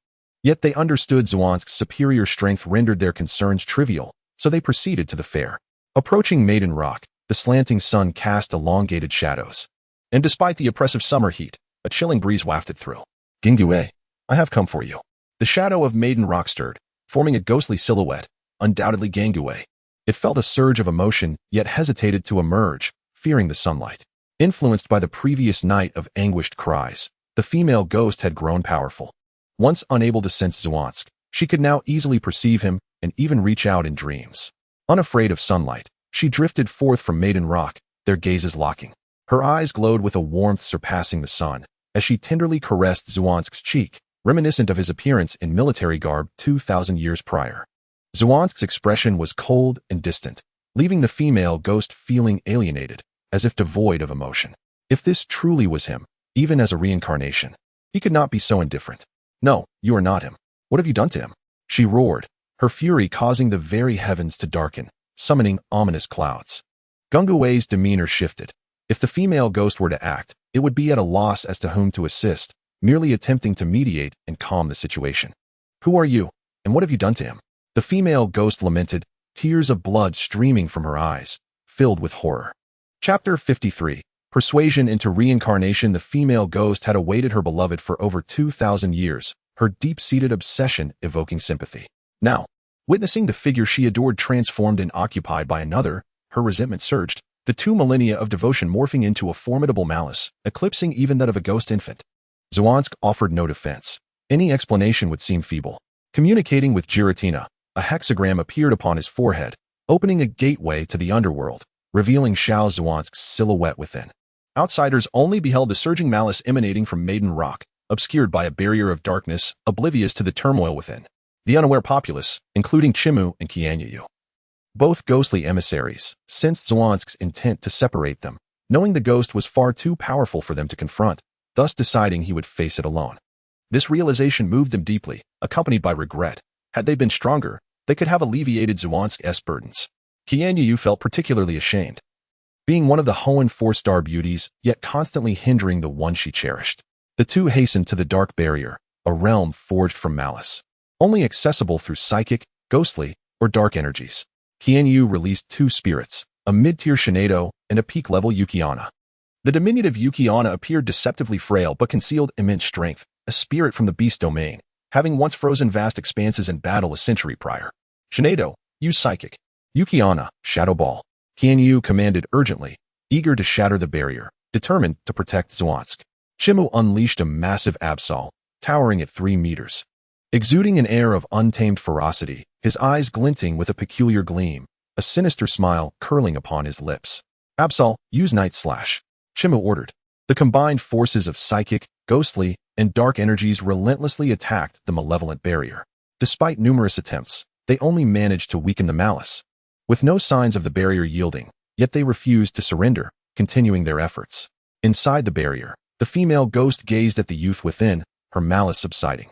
Yet they understood Zwansk's superior strength rendered their concerns trivial, so they proceeded to the fair. Approaching Maiden Rock, the slanting sun cast elongated shadows. And despite the oppressive summer heat, a chilling breeze wafted through. Gingue, I have come for you. The shadow of Maiden Rock stirred, forming a ghostly silhouette, undoubtedly Gingue. It felt a surge of emotion, yet hesitated to emerge, fearing the sunlight. Influenced by the previous night of anguished cries, the female ghost had grown powerful. Once unable to sense Zwansk, she could now easily perceive him and even reach out in dreams. Unafraid of sunlight, she drifted forth from Maiden Rock, their gazes locking. Her eyes glowed with a warmth surpassing the sun, as she tenderly caressed Zwansk's cheek, reminiscent of his appearance in military garb 2,000 years prior. Zwansk's expression was cold and distant, leaving the female ghost feeling alienated, as if devoid of emotion. If this truly was him, even as a reincarnation, he could not be so indifferent. No, you are not him. What have you done to him? She roared, her fury causing the very heavens to darken, summoning ominous clouds. Gungui's demeanor shifted. If the female ghost were to act, it would be at a loss as to whom to assist, merely attempting to mediate and calm the situation. Who are you, and what have you done to him? The female ghost lamented, tears of blood streaming from her eyes, filled with horror. Chapter 53. Persuasion into reincarnation. The female ghost had awaited her beloved for over 2,000 years, her deep-seated obsession evoking sympathy. Now, witnessing the figure she adored transformed and occupied by another, her resentment surged, the 2 millennia of devotion morphing into a formidable malice, eclipsing even that of a ghost infant. Zwansk offered no defense. Any explanation would seem feeble. Communicating with Giratina, a hexagram appeared upon his forehead, opening a gateway to the underworld, revealing Xiao Zwansk's silhouette within. Outsiders only beheld the surging malice emanating from Maiden Rock, obscured by a barrier of darkness, oblivious to the turmoil within. The unaware populace, including Chimu and Qianyu, both ghostly emissaries, sensed Zwansk's intent to separate them, knowing the ghost was far too powerful for them to confront, thus deciding he would face it alone. This realization moved them deeply, accompanied by regret. Had they been stronger, they could have alleviated Zwansk's burdens. Qianyu felt particularly ashamed, being one of the Hoenn 4-star beauties, yet constantly hindering the one she cherished. The two hastened to the dark barrier, a realm forged from malice, only accessible through psychic, ghostly, or dark energies. Qianyu released 2 spirits, a mid-tier Shinado and a peak-level Yukiana. The diminutive Yukiana appeared deceptively frail but concealed immense strength, a spirit from the beast domain, having once frozen vast expanses in battle a century prior. Shinado, use psychic. Yukiana, shadow ball. Qianyu commanded urgently, eager to shatter the barrier, determined to protect Zwansk. Chimu unleashed a massive Absol, towering at 3 meters. Exuding an air of untamed ferocity, his eyes glinting with a peculiar gleam, a sinister smile curling upon his lips. Absol, use Night Slash. Chimu ordered. The combined forces of psychic, ghostly, and dark energies relentlessly attacked the malevolent barrier. Despite numerous attempts, they only managed to weaken the malice. With no signs of the barrier yielding, yet they refused to surrender, continuing their efforts. Inside the barrier, the female ghost gazed at the youth within, her malice subsiding.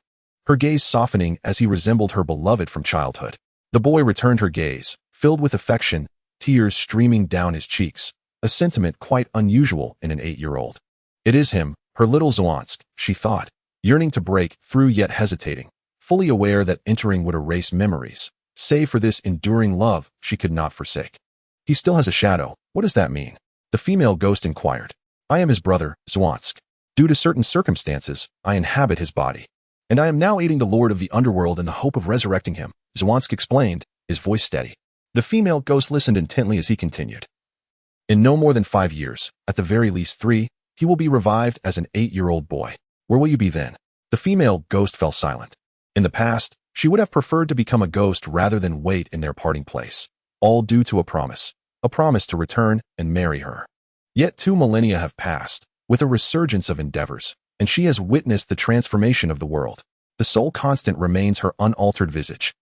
Her gaze softening as he resembled her beloved from childhood. The boy returned her gaze, filled with affection, tears streaming down his cheeks, a sentiment quite unusual in an 8-year-old. It is him, her little Zwansk, she thought, yearning to break through yet hesitating, fully aware that entering would erase memories. Save for this enduring love she could not forsake. He still has a shadow. What does that mean? The female ghost inquired. I am his brother, Zwansk. Due to certain circumstances, I inhabit his body. And I am now aiding the lord of the underworld in the hope of resurrecting him, Zwansk explained, his voice steady. The female ghost listened intently as he continued. In no more than 5 years, at the very least 3, he will be revived as an 8-year-old boy. Where will you be then? The female ghost fell silent. In the past, she would have preferred to become a ghost rather than wait in their parting place, all due to a promise to return and marry her. Yet 2 millennia have passed, with a resurgence of endeavors, and she has witnessed the transformation of the world. The sole constant remains her unaltered visage.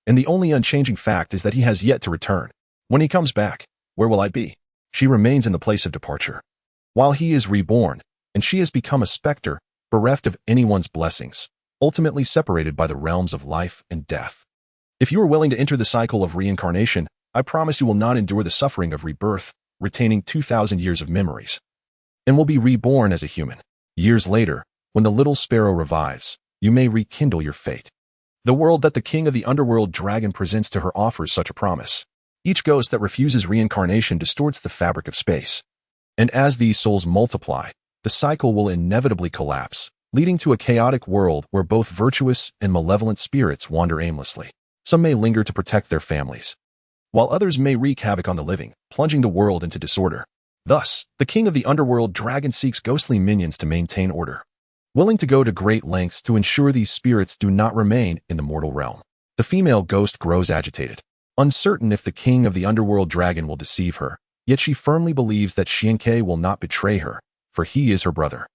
And the only unchanging fact is that he has yet to return. When he comes back, where will I be? She remains in the place of departure. While he is reborn, and she has become a specter, bereft of anyone's blessings, ultimately separated by the realms of life and death. If you are willing to enter the cycle of reincarnation, I promise you will not endure the suffering of rebirth, retaining 2,000 years of memories, and will be reborn as a human. Years later, when the little sparrow revives, you may rekindle your fate. The world that the king of the underworld dragon presents to her offers such a promise. Each ghost that refuses reincarnation distorts the fabric of space. And as these souls multiply, the cycle will inevitably collapse, leading to a chaotic world where both virtuous and malevolent spirits wander aimlessly. Some may linger to protect their families, while others may wreak havoc on the living, plunging the world into disorder. Thus, the king of the underworld dragon seeks ghostly minions to maintain order, willing to go to great lengths to ensure these spirits do not remain in the mortal realm. The female ghost grows agitated, uncertain if the king of the underworld dragon will deceive her, yet she firmly believes that Xianke will not betray her, for he is her brother,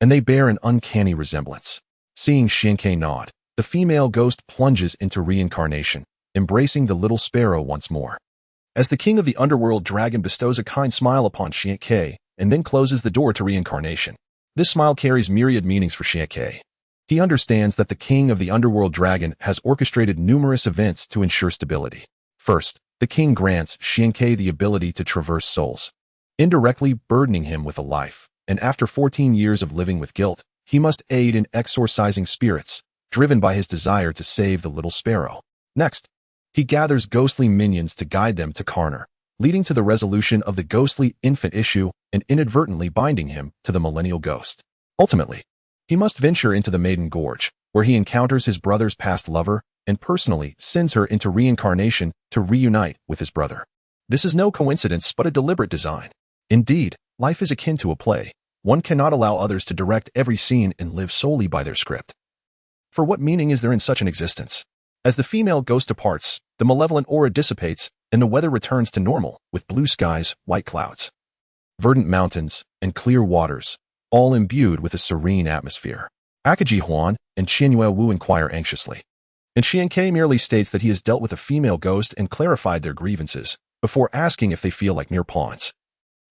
and they bear an uncanny resemblance. Seeing Xianke nod, the female ghost plunges into reincarnation, embracing the little sparrow once more. As the king of the underworld dragon bestows a kind smile upon Xianke, and then closes the door to reincarnation. This smile carries myriad meanings for Xianke. He understands that the king of the underworld dragon has orchestrated numerous events to ensure stability. First, the king grants Xianke the ability to traverse souls, indirectly burdening him with a life, and after 14 years of living with guilt, he must aid in exorcising spirits, driven by his desire to save the little sparrow. Next, he gathers ghostly minions to guide them to Karnar, leading to the resolution of the ghostly infant issue and inadvertently binding him to the millennial ghost. Ultimately, he must venture into the Maiden Gorge, where he encounters his brother's past lover and personally sends her into reincarnation to reunite with his brother. This is no coincidence but a deliberate design. Indeed, life is akin to a play. One cannot allow others to direct every scene and live solely by their script. For what meaning is there in such an existence? As the female ghost departs, the malevolent aura dissipates and the weather returns to normal with blue skies, white clouds, verdant mountains, and clear waters, all imbued with a serene atmosphere. Akaji Huan and Qianyue Wu inquire anxiously, and Xianke merely states that he has dealt with a female ghost and clarified their grievances before asking if they feel like mere pawns,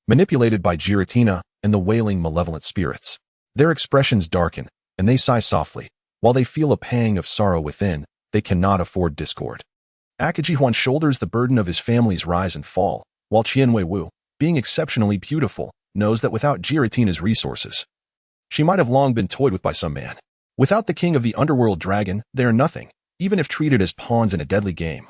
manipulated by Giratina and the wailing malevolent spirits. Their expressions darken, and they sigh softly. While they feel a pang of sorrow within, they cannot afford discord. Akaji Huan shoulders the burden of his family's rise and fall, while Qianyue Wu, being exceptionally beautiful, knows that without Giratina's resources, she might have long been toyed with by some man. Without the king of the underworld dragon, they are nothing, even if treated as pawns in a deadly game.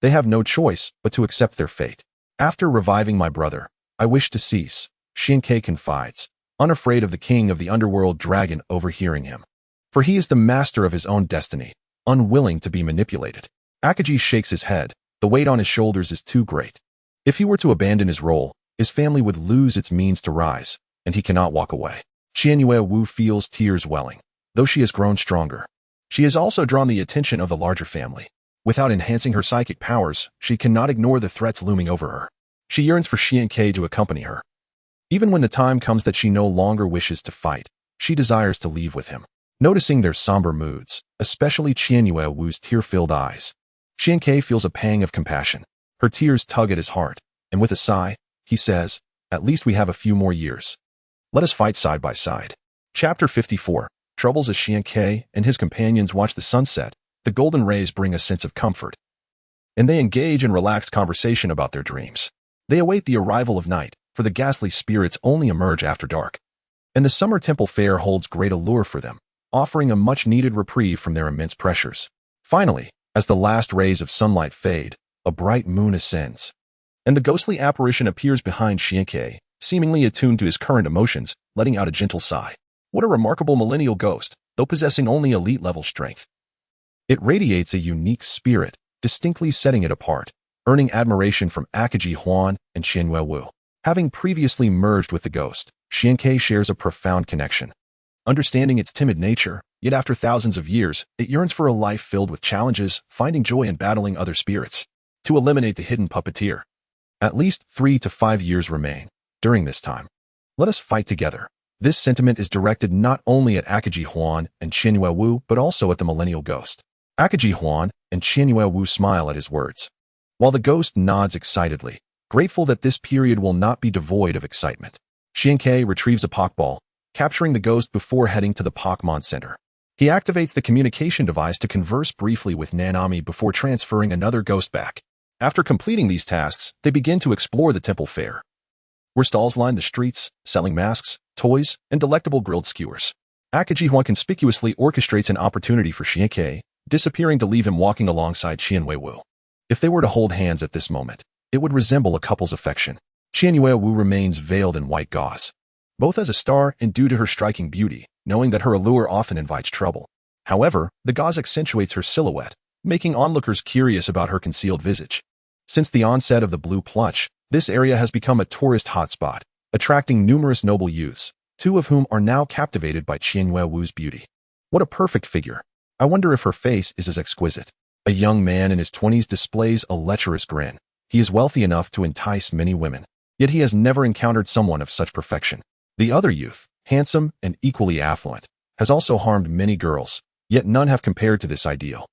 They have no choice but to accept their fate. After reviving my brother, I wish to cease, Xianke confides, unafraid of the king of the underworld dragon overhearing him. For he is the master of his own destiny, unwilling to be manipulated. Akaji shakes his head. The weight on his shoulders is too great. If he were to abandon his role, his family would lose its means to rise, and he cannot walk away. Qianyue Wu feels tears welling, though she has grown stronger. She has also drawn the attention of the larger family. Without enhancing her psychic powers, she cannot ignore the threats looming over her. She yearns for Xianke to accompany her. Even when the time comes that she no longer wishes to fight, she desires to leave with him. Noticing their somber moods, especially Qianyue Wu's tear-filled eyes, Xianke feels a pang of compassion. Her tears tug at his heart, and with a sigh, he says, "At least we have a few more years. Let us fight side by side." Chapter 54. Troubles as Xianke and his companions watch the sunset. The golden rays bring a sense of comfort, and they engage in relaxed conversation about their dreams. They await the arrival of night, for the ghastly spirits only emerge after dark. And the summer temple fair holds great allure for them, offering a much-needed reprieve from their immense pressures. Finally, as the last rays of sunlight fade, a bright moon ascends, and the ghostly apparition appears behind Xianke, seemingly attuned to his current emotions, letting out a gentle sigh. What a remarkable millennial ghost, though possessing only elite-level strength. It radiates a unique spirit, distinctly setting it apart, earning admiration from Akaji Huan and Qianyue Wu. Having previously merged with the ghost, Xiankei shares a profound connection. Understanding its timid nature, yet after thousands of years, it yearns for a life filled with challenges, finding joy in battling other spirits. To eliminate the hidden puppeteer. At least 3 to 5 years remain. During this time, let us fight together. This sentiment is directed not only at Akaji Huan and Qianyue Wu, but also at the millennial ghost. Akaji Huan and Qianyue Wu smile at his words, while the ghost nods excitedly, grateful that this period will not be devoid of excitement. Xiankei retrieves a Pokeball, capturing the ghost before heading to the Pokemon Center. He activates the communication device to converse briefly with Nanami before transferring another ghost back. After completing these tasks, they begin to explore the temple fair, where stalls line the streets, selling masks, toys, and delectable grilled skewers. Akaji Huan conspicuously orchestrates an opportunity for Xiankei, disappearing to leave him walking alongside Qianyue Wu. If they were to hold hands at this moment, it would resemble a couple's affection. Qianyue Wu remains veiled in white gauze, both as a star and due to her striking beauty, knowing that her allure often invites trouble. However, the gauze accentuates her silhouette, making onlookers curious about her concealed visage. Since the onset of the blue plush, this area has become a tourist hotspot, attracting numerous noble youths, 2 of whom are now captivated by Qianyue Wu's beauty. What a perfect figure. I wonder if her face is as exquisite. A young man in his 20s displays a lecherous grin. He is wealthy enough to entice many women, yet he has never encountered someone of such perfection. The other youth, handsome and equally affluent, has also harmed many girls, yet none have compared to this ideal,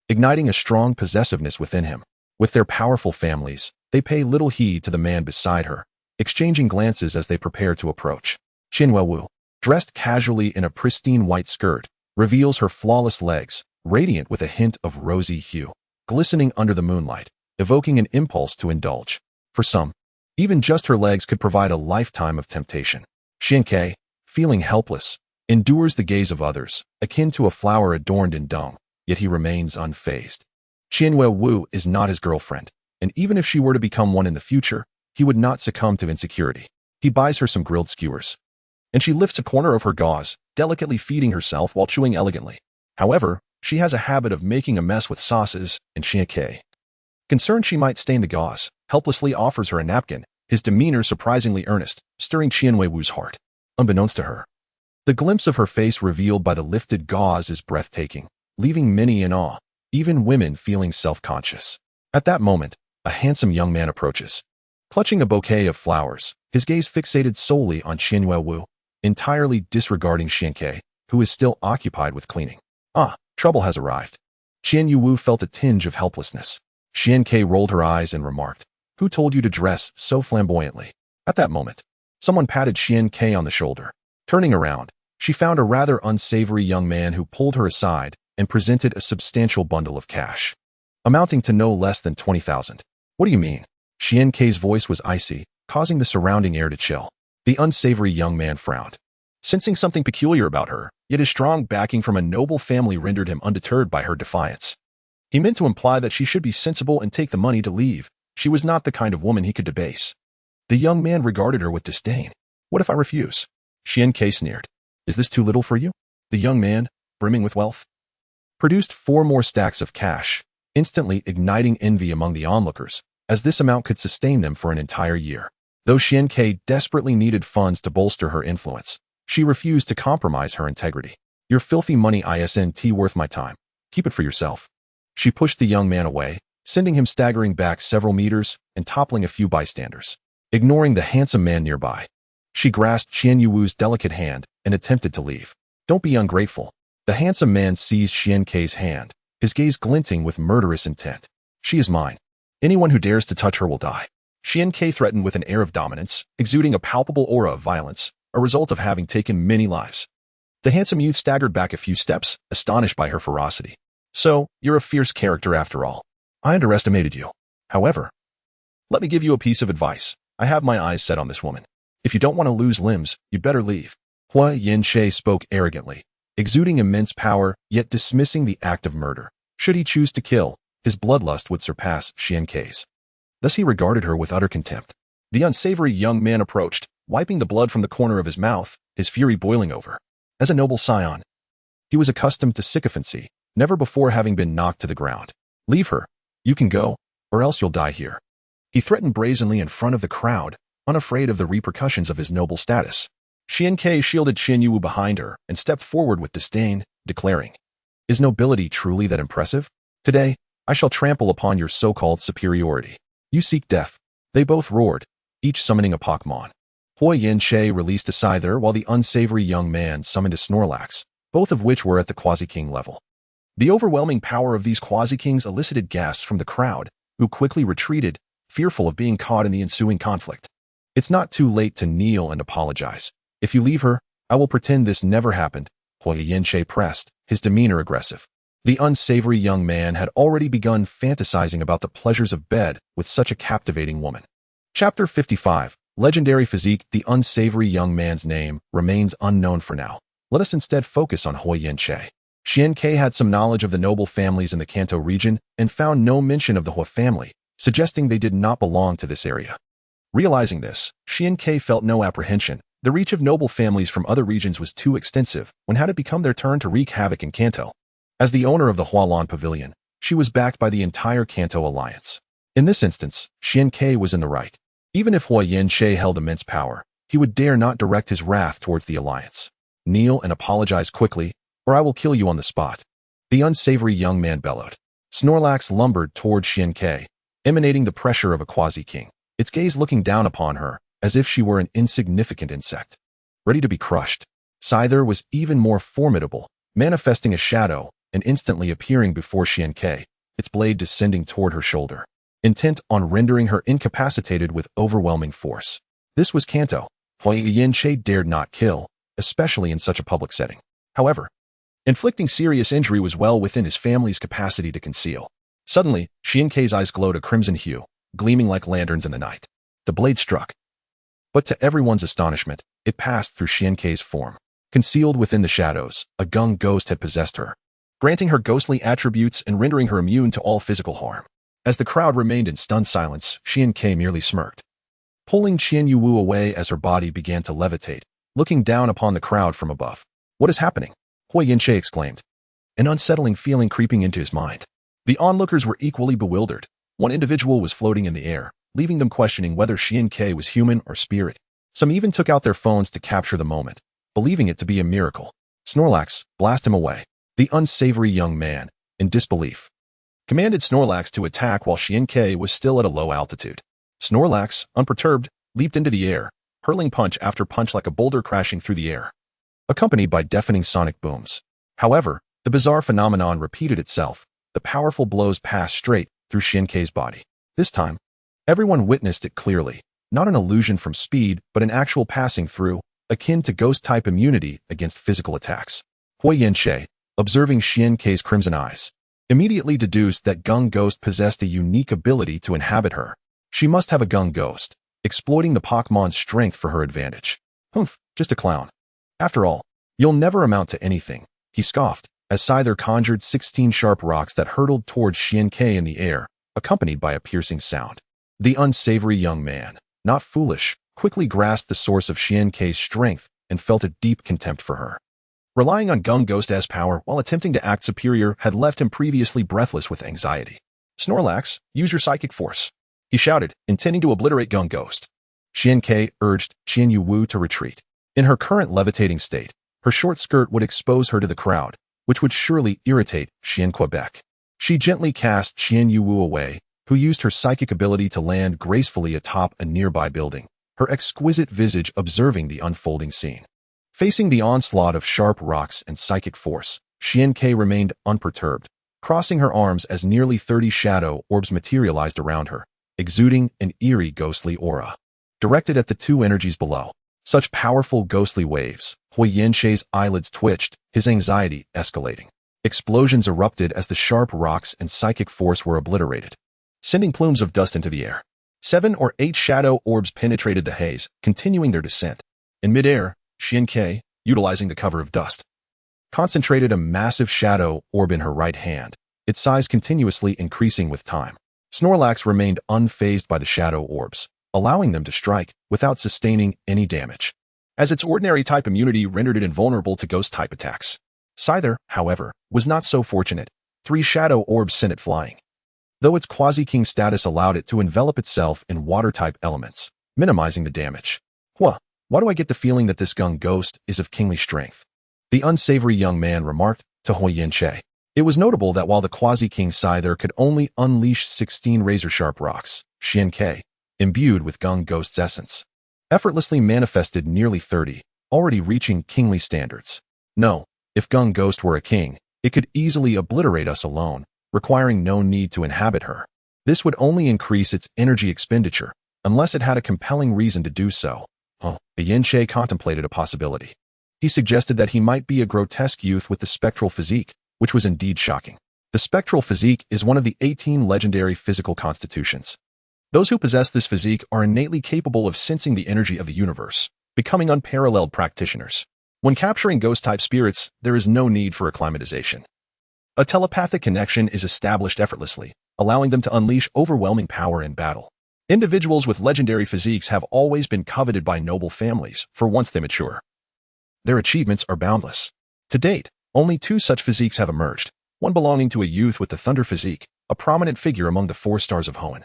igniting a strong possessiveness within him. With their powerful families, they pay little heed to the man beside her, exchanging glances as they prepare to approach. Qianyue Wu, dressed casually in a pristine white skirt, reveals her flawless legs, radiant with a hint of rosy hue, glistening under the moonlight, evoking an impulse to indulge. For some, even just her legs could provide a lifetime of temptation. Xiankei, feeling helpless, endures the gaze of others, akin to a flower adorned in dung, yet he remains unfazed. Qianyue Wu is not his girlfriend, and even if she were to become one in the future, he would not succumb to insecurity. He buys her some grilled skewers, and she lifts a corner of her gauze, delicately feeding herself while chewing elegantly. However, she has a habit of making a mess with sauces, and Xiankei, concerned she might stain the gauze, helplessly offers her a napkin, his demeanor surprisingly earnest, stirring Qianyue Wu's heart. Unbeknownst to her, the glimpse of her face revealed by the lifted gauze is breathtaking, leaving many in awe, even women feeling self-conscious. At that moment, a handsome young man approaches. Clutching a bouquet of flowers, his gaze fixated solely on Qianyue Wu, entirely disregarding Xiankei, who is still occupied with cleaning. Trouble has arrived. Qianyue Wu felt a tinge of helplessness. Xiankei rolled her eyes and remarked, "Who told you to dress so flamboyantly?" At that moment, someone patted Xiankei on the shoulder. Turning around, she found a rather unsavory young man who pulled her aside and presented a substantial bundle of cash, amounting to no less than 20,000. "What do you mean?" Xiankei's voice was icy, causing the surrounding air to chill. The unsavory young man frowned, sensing something peculiar about her, yet his strong backing from a noble family rendered him undeterred by her defiance. He meant to imply that she should be sensible and take the money to leave. She was not the kind of woman he could debase. The young man regarded her with disdain. "What if I refuse?" Xiankei sneered. "Is this too little for you?" The young man, brimming with wealth, produced 4 more stacks of cash, instantly igniting envy among the onlookers, as this amount could sustain them for an entire year. Though Xiankei desperately needed funds to bolster her influence, she refused to compromise her integrity. "Your filthy money isn't worth my time. Keep it for yourself." She pushed the young man away, sending him staggering back several meters and toppling a few bystanders. Ignoring the handsome man nearby, she grasped Qianyue Wu's delicate hand and attempted to leave. "Don't be ungrateful." The handsome man seized Xiankei's hand, his gaze glinting with murderous intent. "She is mine. Anyone who dares to touch her will die." Xiankei threatened with an air of dominance, exuding a palpable aura of violence, a result of having taken many lives. The handsome youth staggered back a few steps, astonished by her ferocity. "So, you're a fierce character after all. I underestimated you. However, let me give you a piece of advice. I have my eyes set on this woman. If you don't want to lose limbs, you'd better leave." Hua Yinshe spoke arrogantly, exuding immense power, yet dismissing the act of murder. Should he choose to kill, his bloodlust would surpass Xiankei's. Thus he regarded her with utter contempt. The unsavory young man approached, wiping the blood from the corner of his mouth, his fury boiling over. As a noble scion, he was accustomed to sycophancy, never before having been knocked to the ground. "Leave her. You can go." or else you'll die here. He threatened brazenly in front of the crowd, unafraid of the repercussions of his noble status. Xian-Kei shielded Qian Yu behind her and stepped forward with disdain, declaring, "Is nobility truly that impressive? Today, I shall trample upon your so-called superiority. You seek death." They both roared, each summoning a Pokemon. Huo Yin-Che released a Scyther while the unsavory young man summoned a Snorlax, both of which were at the Quasi-King level. The overwhelming power of these Quasi-Kings elicited gasps from the crowd, who quickly retreated, fearful of being caught in the ensuing conflict. "It's not too late to kneel and apologize. If you leave her, I will pretend this never happened," Huo Yin-Che pressed, his demeanor aggressive. The unsavory young man had already begun fantasizing about the pleasures of bed with such a captivating woman. Chapter 55, Legendary Physique. The unsavory young man's name remains unknown for now. Let us instead focus on Huo Yin-Che. Xian-Kei had some knowledge of the noble families in the Kanto region and found no mention of the Huo family, suggesting they did not belong to this area. Realizing this, Xian-Kei felt no apprehension. The reach of noble families from other regions was too extensive. When had it become their turn to wreak havoc in Kanto? As the owner of the Hualan Pavilion, she was backed by the entire Kanto alliance. In this instance, Xian-Kei was in the right. Even if Huo Yin-Che held immense power, he would dare not direct his wrath towards the alliance. "Kneel and apologize quickly, or I will kill you on the spot," the unsavory young man bellowed. Snorlax lumbered toward Xian-Kei, emanating the pressure of a quasi-king, its gaze looking down upon her as if she were an insignificant insect, ready to be crushed. Scyther was even more formidable, manifesting a shadow and instantly appearing before Xian-Kei, its blade descending toward her shoulder, intent on rendering her incapacitated with overwhelming force. This was Kanto. Huo Yin-Che dared not kill, especially in such a public setting. However, inflicting serious injury was well within his family's capacity to conceal. Suddenly, Xian-Kei's eyes glowed a crimson hue, gleaming like lanterns in the night. The blade struck. But to everyone's astonishment, it passed through Xian-Kei's form. Concealed within the shadows, a gung ghost had possessed her, granting her ghostly attributes and rendering her immune to all physical harm. As the crowd remained in stunned silence, Xian-Kei merely smirked, pulling Qian Yu away as her body began to levitate, looking down upon the crowd from above. "What is happening?" Huo Yin-Che exclaimed, an unsettling feeling creeping into his mind. The onlookers were equally bewildered. One individual was floating in the air, leaving them questioning whether Xian-Kei was human or spirit. Some even took out their phones to capture the moment, believing it to be a miracle. Snorlax, blast him away. The unsavory young man, in disbelief, commanded Snorlax to attack while Xian-Kei was still at a low altitude. Snorlax, unperturbed, leaped into the air, hurling punch after punch like a boulder crashing through the air, accompanied by deafening sonic booms. However, the bizarre phenomenon repeated itself. The powerful blows passed straight through Xian-Kei's body. This time, everyone witnessed it clearly, not an illusion from speed, but an actual passing through, akin to ghost-type immunity against physical attacks. Huo Yin-Che, observing Xian-Kei's crimson eyes, immediately deduced that Gung Ghost possessed a unique ability to inhabit her. She must have a Gung Ghost, exploiting the Pokemon's strength for her advantage. "Humph, just a clown. After all, you'll never amount to anything," he scoffed, as Scyther conjured 16 sharp rocks that hurtled towards Xian-Kei in the air, accompanied by a piercing sound. The unsavory young man, not foolish, quickly grasped the source of Xian-Kei's strength and felt a deep contempt for her. Relying on Gung Ghost's power while attempting to act superior had left him previously breathless with anxiety. "Snorlax, use your psychic force," he shouted, intending to obliterate Gung Ghost. Xian-Kei urged Qian Yu to retreat. In her current levitating state, her short skirt would expose her to the crowd, which would surely irritate Xian Quebec. She gently cast Qian Yu away, who used her psychic ability to land gracefully atop a nearby building, her exquisite visage observing the unfolding scene. Facing the onslaught of sharp rocks and psychic force, Xian-Kei remained unperturbed, crossing her arms as nearly 30 shadow orbs materialized around her, exuding an eerie ghostly aura, directed at the two energies below. Such powerful ghostly waves, Huo Yin-Che's eyelids twitched, his anxiety escalating. Explosions erupted as the sharp rocks and psychic force were obliterated, sending plumes of dust into the air. 7 or 8 shadow orbs penetrated the haze, continuing their descent. In midair, Xian-Kei, utilizing the cover of dust, concentrated a massive shadow orb in her right hand, its size continuously increasing with time. Snorlax remained unfazed by the shadow orbs, allowing them to strike without sustaining any damage, as its ordinary type immunity rendered it invulnerable to ghost-type attacks. Scyther, however, was not so fortunate. 3 shadow orbs sent it flying. though its quasi-king status allowed it to envelop itself in water-type elements, minimizing the damage. Why do I get the feeling that this gung ghost is of kingly strength? The unsavory young man remarked to Hui Yin-che. It was notable that while the quasi-king scyther could only unleash 16 razor-sharp rocks, Xian-Ke, imbued with gung ghost's essence, effortlessly manifested nearly 30, already reaching kingly standards. No, if gung ghost were a king, it could easily obliterate us alone, requiring no need to inhabit her. This would only increase its energy expenditure, unless it had a compelling reason to do so. Yin-che contemplated a possibility. He suggested that he might be a grotesque youth with the spectral physique, which was indeed shocking. The spectral physique is one of the 18 legendary physical constitutions. Those who possess this physique are innately capable of sensing the energy of the universe, becoming unparalleled practitioners. When capturing ghost-type spirits, there is no need for acclimatization. A telepathic connection is established effortlessly, allowing them to unleash overwhelming power in battle. Individuals with legendary physiques have always been coveted by noble families for once they mature. Their achievements are boundless. To date, only 2 such physiques have emerged, one belonging to a youth with the Thunder physique, a prominent figure among the 4 stars of Hoenn,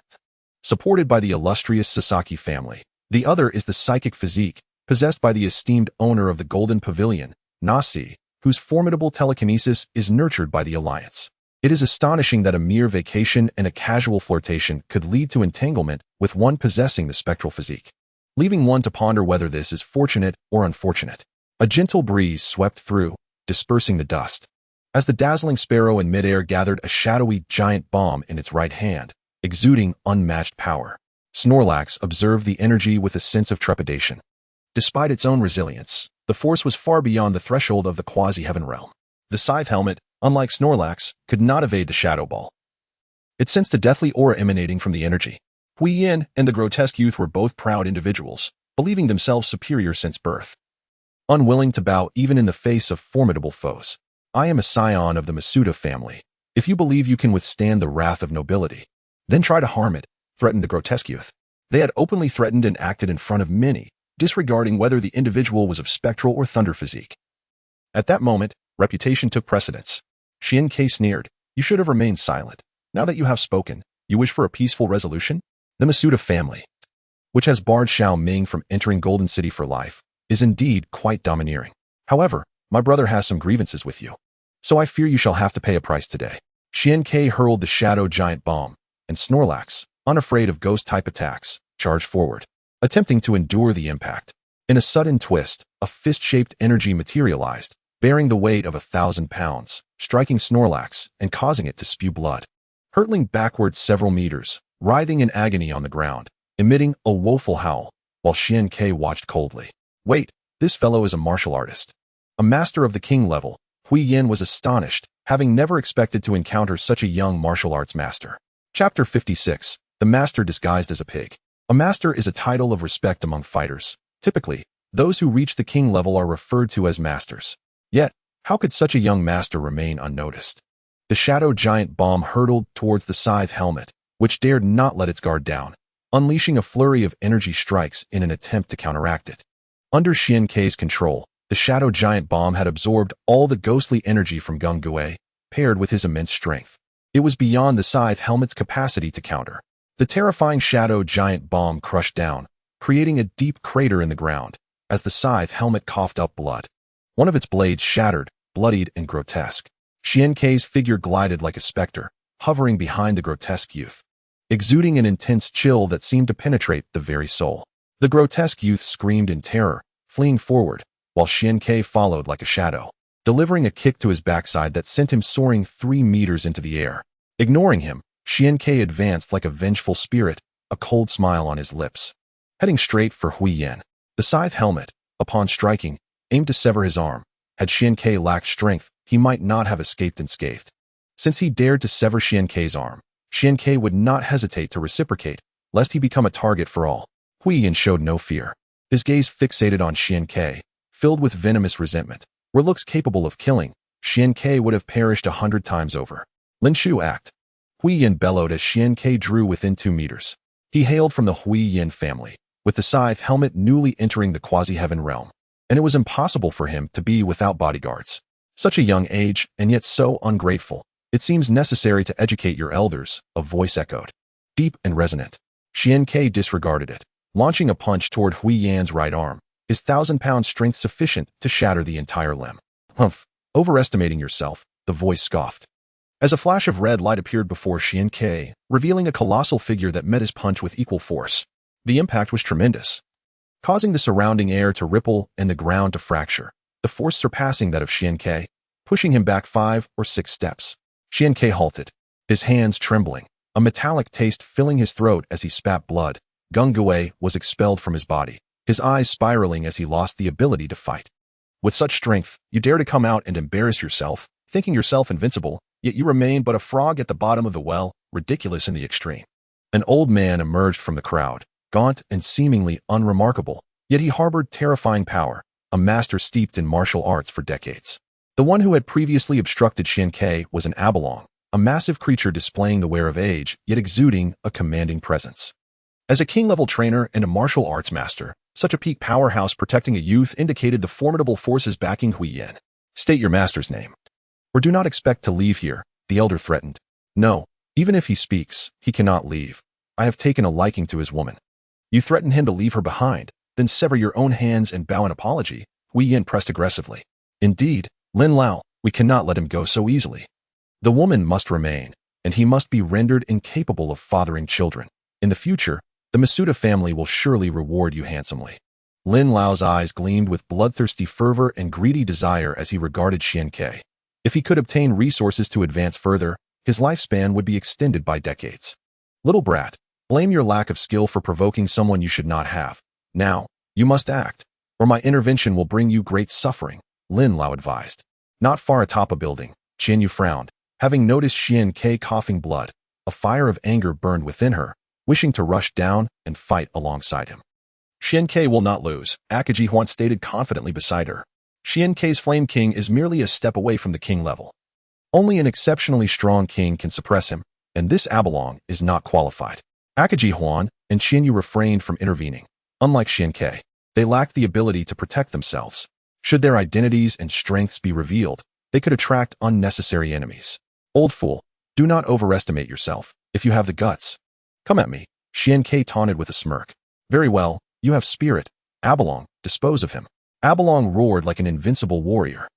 supported by the illustrious Sasaki family. The other is the psychic physique, possessed by the esteemed owner of the Golden Pavilion, Nasi, whose formidable telekinesis is nurtured by the Alliance. It is astonishing that a mere vacation and a casual flirtation could lead to entanglement with one possessing the spectral physique, leaving one to ponder whether this is fortunate or unfortunate. A gentle breeze swept through, dispersing the dust. As the dazzling sparrow in midair gathered a shadowy giant bomb in its right hand, exuding unmatched power, Snorlax observed the energy with a sense of trepidation. Despite its own resilience, the force was far beyond the threshold of the quasi-heaven realm. The scythe helmet, unlike Snorlax, could not evade the shadow ball. It sensed a deathly aura emanating from the energy. Hui Yin and the grotesque youth were both proud individuals, believing themselves superior since birth, unwilling to bow even in the face of formidable foes. I am a scion of the Masuda family. If you believe you can withstand the wrath of nobility, then try to harm it, threatened the grotesque youth. They had openly threatened and acted in front of many, disregarding whether the individual was of spectral or thunder physique. At that moment, reputation took precedence. Xian-Ke sneered. You should have remained silent. Now that you have spoken, you wish for a peaceful resolution? The Masuda family, which has barred Xiao Ming from entering Golden City for life, is indeed quite domineering. However, my brother has some grievances with you, so I fear you shall have to pay a price today. Xian-Ke hurled the shadow giant bomb, and Snorlax, unafraid of ghost-type attacks, charged forward, attempting to endure the impact. In a sudden twist, a fist-shaped energy materialized, bearing the weight of 1,000 pounds, striking Snorlax and causing it to spew blood. Hurtling backward several meters, writhing in agony on the ground, emitting a woeful howl, while Xian-Ke watched coldly. Wait, this fellow is a martial artist. A master of the king level. Hui Yin was astonished, having never expected to encounter such a young martial arts master. Chapter 56. The Master Disguised as a Pig. A master is a title of respect among fighters. Typically, those who reach the king level are referred to as masters. Yet, how could such a young master remain unnoticed? The shadow giant bomb hurtled towards the scythe helmet, which dared not let its guard down, unleashing a flurry of energy strikes in an attempt to counteract it. Under Xian-Ke's control, the shadow giant bomb had absorbed all the ghostly energy from Gung Gue, paired with his immense strength. It was beyond the scythe helmet's capacity to counter. The terrifying shadow giant bomb crushed down, creating a deep crater in the ground, as the scythe helmet coughed up blood. One of its blades shattered, bloodied and grotesque. Xian-Ke's figure glided like a specter, hovering behind the grotesque youth, exuding an intense chill that seemed to penetrate the very soul. The grotesque youth screamed in terror, fleeing forward, while Xian-Ke followed like a shadow, delivering a kick to his backside that sent him soaring 3 meters into the air. Ignoring him, Xian-Ke advanced like a vengeful spirit, a cold smile on his lips, heading straight for Hui Yin. The scythe helmet, upon striking, aimed to sever his arm. Had Xian-Ke lacked strength, he might not have escaped unscathed. Since he dared to sever Xian-Ke's arm, Xian-Ke would not hesitate to reciprocate, lest he become a target for all. Hui Yin showed no fear. His gaze fixated on Xian-Ke, filled with venomous resentment. Were looks capable of killing, Xian-Ke would have perished 100 times over. Lin Shu act. Hui Yin bellowed as Xian-Ke drew within 2 meters. He hailed from the Hui Yin family, with the scythe helmet newly entering the quasi-heaven realm, and it was impossible for him to be without bodyguards. Such a young age, and yet so ungrateful. It seems necessary to educate your elders, a voice echoed. Deep and resonant. Xian Ke disregarded it, launching a punch toward Hui Yan's right arm, his 1,000-pound strength sufficient to shatter the entire limb. Humph, overestimating yourself, the voice scoffed. As a flash of red light appeared before Xian Ke, revealing a colossal figure that met his punch with equal force. The impact was tremendous, causing the surrounding air to ripple and the ground to fracture, the force surpassing that of Xian Ke, pushing him back 5 or 6 steps. Xian Ke halted, his hands trembling, a metallic taste filling his throat as he spat blood. Gung Gui was expelled from his body, his eyes spiraling as he lost the ability to fight. With such strength, you dare to come out and embarrass yourself, thinking yourself invincible, yet you remain but a frog at the bottom of the well, ridiculous in the extreme. An old man emerged from the crowd, gaunt and seemingly unremarkable, yet he harbored terrifying power, a master steeped in martial arts for decades. The one who had previously obstructed Xian Ke was an abalong, a massive creature displaying the wear of age, yet exuding a commanding presence. As a king-level trainer and a martial arts master, such a peak powerhouse protecting a youth indicated the formidable forces backing Hui Yan. State your master's name. Or do not expect to leave here, the elder threatened. No, even if he speaks, he cannot leave. I have taken a liking to his woman. You threaten him to leave her behind, then sever your own hands and bow in apology, Hui Yan pressed aggressively. Indeed, Lin Lao, we cannot let him go so easily. The woman must remain, and he must be rendered incapable of fathering children. In the future, the Masuda family will surely reward you handsomely. Lin Lao's eyes gleamed with bloodthirsty fervor and greedy desire as he regarded Xian Ke. If he could obtain resources to advance further, his lifespan would be extended by decades. Little brat, blame your lack of skill for provoking someone you should not have. Now, you must act, or my intervention will bring you great suffering, Lin Lao advised. Not far atop a building, Qian Yu frowned. Having noticed Xian Ke coughing blood, a fire of anger burned within her, wishing to rush down and fight alongside him. Xian Ke will not lose, Akaji Huan stated confidently beside her. Xian Ke's Flame King is merely a step away from the king level. Only an exceptionally strong king can suppress him, and this abalong is not qualified. Akaji Huan and Qian Yu refrained from intervening. Unlike Xian Ke, they lacked the ability to protect themselves. Should their identities and strengths be revealed, they could attract unnecessary enemies. Old fool, do not overestimate yourself, if you have the guts. Come at me, Xian Ke taunted with a smirk. Very well, you have spirit. Abalong, dispose of him. Abalong roared like an invincible warrior,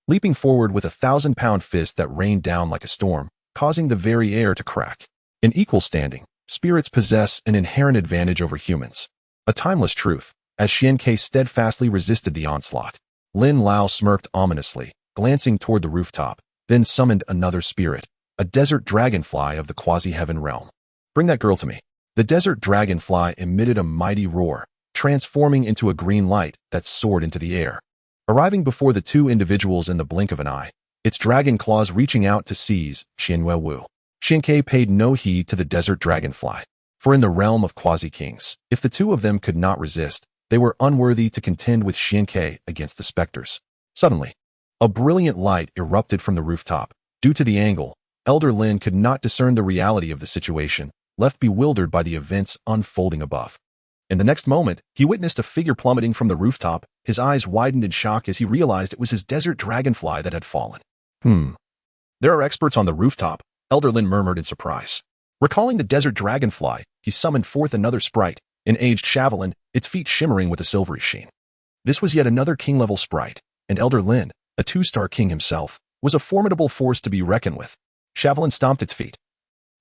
leaping forward with a 1,000-pound fist that rained down like a storm, causing the very air to crack. In equal standing, spirits possess an inherent advantage over humans. A timeless truth, as Xian Ke steadfastly resisted the onslaught. Lin Lao smirked ominously, glancing toward the rooftop, then summoned another spirit, a desert dragonfly of the quasi-heaven realm. Bring that girl to me. The desert dragonfly emitted a mighty roar, transforming into a green light that soared into the air. Arriving before the two individuals in the blink of an eye, its dragon claws reaching out to seize Qianwei Wu. Xian Ke paid no heed to the desert dragonfly, for in the realm of quasi-kings, if the two of them could not resist, they were unworthy to contend with Xian Ke against the specters. Suddenly, a brilliant light erupted from the rooftop. Due to the angle, Elder Lin could not discern the reality of the situation, left bewildered by the events unfolding above. In the next moment, he witnessed a figure plummeting from the rooftop. His eyes widened in shock as he realized it was his desert dragonfly that had fallen. There are experts on the rooftop, Elder Lin murmured in surprise. Recalling the desert dragonfly, he summoned forth another sprite, an aged javelin, its feet shimmering with a silvery sheen. This was yet another king-level sprite, and Elder Lin, a 2-star king himself, was a formidable force to be reckoned with. Javelin stomped its feet,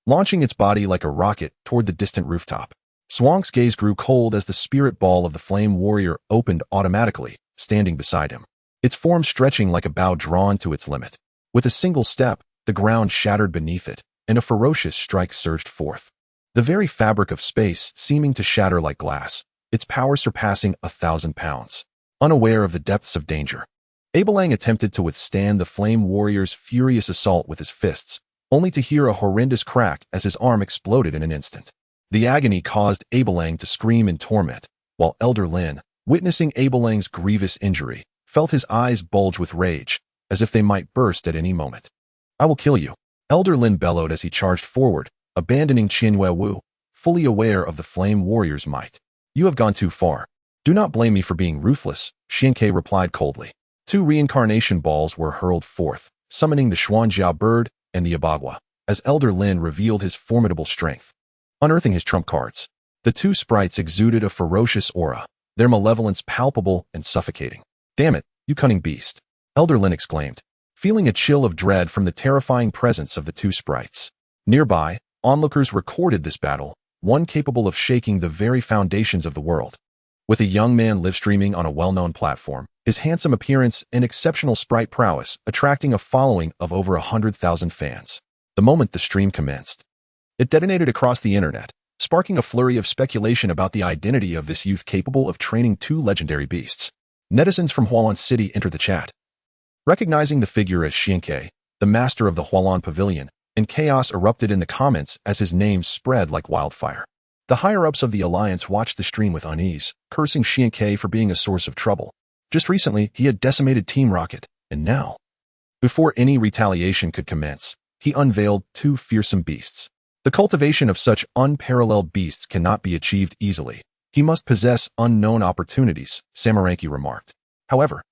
launching its body like a rocket toward the distant rooftop. Swank's gaze grew cold as the spirit ball of the flame warrior opened automatically, standing beside him, its form stretching like a bow drawn to its limit. With a single step, the ground shattered beneath it, and a ferocious strike surged forth. The very fabric of space seeming to shatter like glass, its power surpassing 1,000 pounds. Unaware of the depths of danger, Abelang attempted to withstand the flame warrior's furious assault with his fists, only to hear a horrendous crack as his arm exploded in an instant. The agony caused Abelang to scream in torment, while Elder Lin, witnessing Abelang's grievous injury, felt his eyes bulge with rage, as if they might burst at any moment. I will kill you, Elder Lin bellowed as he charged forward, abandoning Qianwei Wu, fully aware of the flame warrior's might. You have gone too far. Do not blame me for being ruthless, Xian Ke replied coldly. 2 reincarnation balls were hurled forth, summoning the Xuanjia bird, and the Abagwa, as Elder Lin revealed his formidable strength. Unearthing his trump cards, the two sprites exuded a ferocious aura, their malevolence palpable and suffocating. "Damn it, you cunning beast," Elder Lin exclaimed, feeling a chill of dread from the terrifying presence of the two sprites. Nearby, onlookers recorded this battle, one capable of shaking the very foundations of the world. With a young man live-streaming on a well-known platform, his handsome appearance and exceptional sprite prowess attracting a following of over 100,000 fans. The moment the stream commenced, it detonated across the internet, sparking a flurry of speculation about the identity of this youth capable of training two legendary beasts. Netizens from Hualan City entered the chat. Recognizing the figure as Xianke, the master of the Hualan Pavilion, and chaos erupted in the comments as his name spread like wildfire. The higher-ups of the Alliance watched the stream with unease, cursing Xianke for being a source of trouble. Just recently, he had decimated Team Rocket, and now, before any retaliation could commence, he unveiled two fearsome beasts. The cultivation of such unparalleled beasts cannot be achieved easily. He must possess unknown opportunities, Samaranki remarked. However,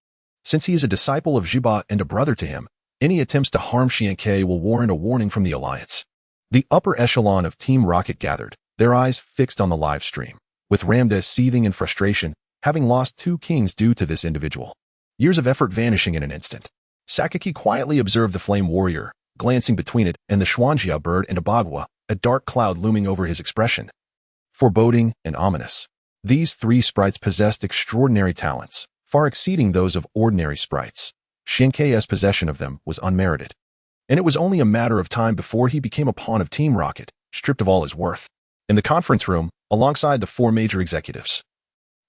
since he is a disciple of Jiba and a brother to him, any attempts to harm Xianke will warrant a warning from the Alliance. The upper echelon of Team Rocket gathered, their eyes fixed on the live stream, with Ramda seething in frustration, having lost two kings due to this individual. Years of effort vanishing in an instant. Sakaki quietly observed the flame warrior, glancing between it and the Xuanjia bird and Abagwa, a dark cloud looming over his expression. Foreboding and ominous. These three sprites possessed extraordinary talents, far exceeding those of ordinary sprites. Xianke's possession of them was unmerited. And it was only a matter of time before he became a pawn of Team Rocket, stripped of all his worth. In the conference room, alongside the four major executives,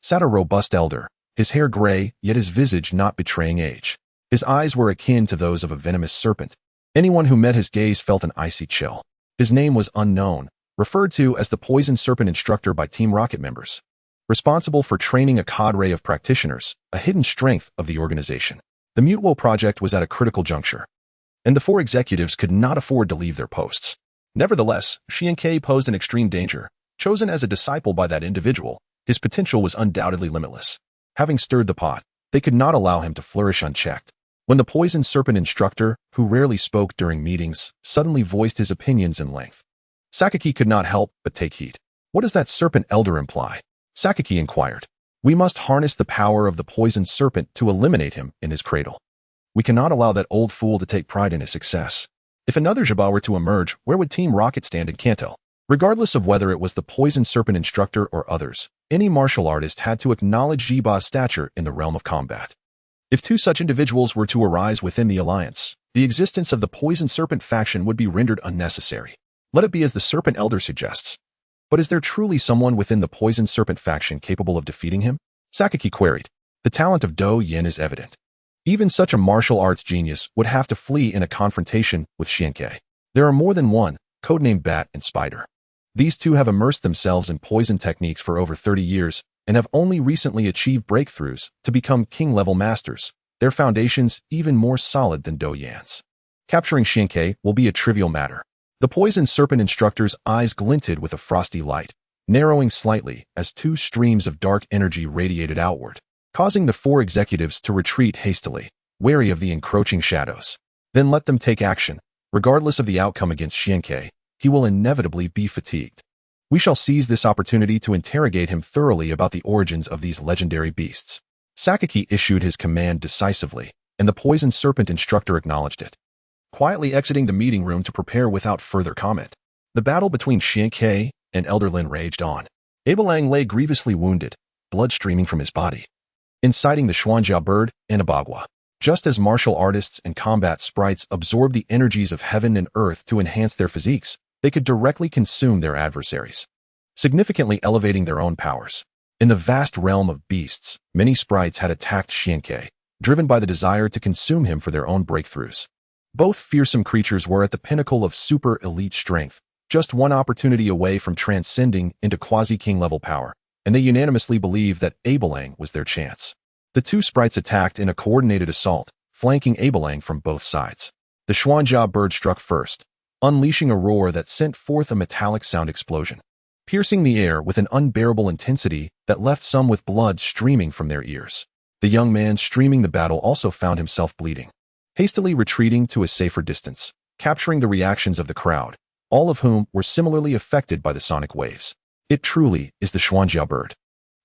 sat a robust elder, his hair gray, yet his visage not betraying age. His eyes were akin to those of a venomous serpent. Anyone who met his gaze felt an icy chill. His name was unknown, referred to as the Poison Serpent Instructor by Team Rocket members, responsible for training a cadre of practitioners, a hidden strength of the organization. The Mutewell project was at a critical juncture, and the four executives could not afford to leave their posts. Nevertheless, Xianke posed an extreme danger. Chosen as a disciple by that individual, his potential was undoubtedly limitless. Having stirred the pot, they could not allow him to flourish unchecked. When the Poison Serpent Instructor, who rarely spoke during meetings, suddenly voiced his opinions in length, Sakaki could not help but take heed. "What does that serpent elder imply?" Sakaki inquired. "We must harness the power of the Poison Serpent to eliminate him in his cradle. We cannot allow that old fool to take pride in his success. If another Jiba were to emerge, where would Team Rocket stand in Kanto?" Regardless of whether it was the Poison Serpent Instructor or others, any martial artist had to acknowledge Jiba's stature in the realm of combat. If two such individuals were to arise within the Alliance, the existence of the Poison Serpent faction would be rendered unnecessary. Let it be as the Serpent Elder suggests. But is there truly someone within the Poison Serpent faction capable of defeating him? Sakaki queried. The talent of Do Yin is evident. Even such a martial arts genius would have to flee in a confrontation with Xianke. There are more than one, codenamed Bat and Spider. These two have immersed themselves in poison techniques for over 30 years and have only recently achieved breakthroughs to become king-level masters, their foundations even more solid than Do Yan's. Capturing Xianke will be a trivial matter. The Poison Serpent Instructor's eyes glinted with a frosty light, narrowing slightly as two streams of dark energy radiated outward, causing the four executives to retreat hastily, wary of the encroaching shadows. Then let them take action. Regardless of the outcome against Xianke, he will inevitably be fatigued. We shall seize this opportunity to interrogate him thoroughly about the origins of these legendary beasts. Sakaki issued his command decisively, and the Poison Serpent Instructor acknowledged it, quietly exiting the meeting room to prepare without further comment. The battle between Xianke and Elder Lin raged on. Abelang lay grievously wounded, blood streaming from his body, inciting the Xuanjia bird and Abagwa. Just as martial artists and combat sprites absorb the energies of heaven and earth to enhance their physiques, they could directly consume their adversaries, significantly elevating their own powers. In the vast realm of beasts, many sprites had attacked Xianke, driven by the desire to consume him for their own breakthroughs. Both fearsome creatures were at the pinnacle of super-elite strength, just one opportunity away from transcending into quasi-king level power, and they unanimously believed that Abelang was their chance. The two sprites attacked in a coordinated assault, flanking Abelang from both sides. The Xuanjia bird struck first, unleashing a roar that sent forth a metallic sound explosion, piercing the air with an unbearable intensity that left some with blood streaming from their ears. The young man streaming the battle also found himself bleeding. Hastily retreating to a safer distance, capturing the reactions of the crowd, all of whom were similarly affected by the sonic waves. It truly is the Xuanjia bird.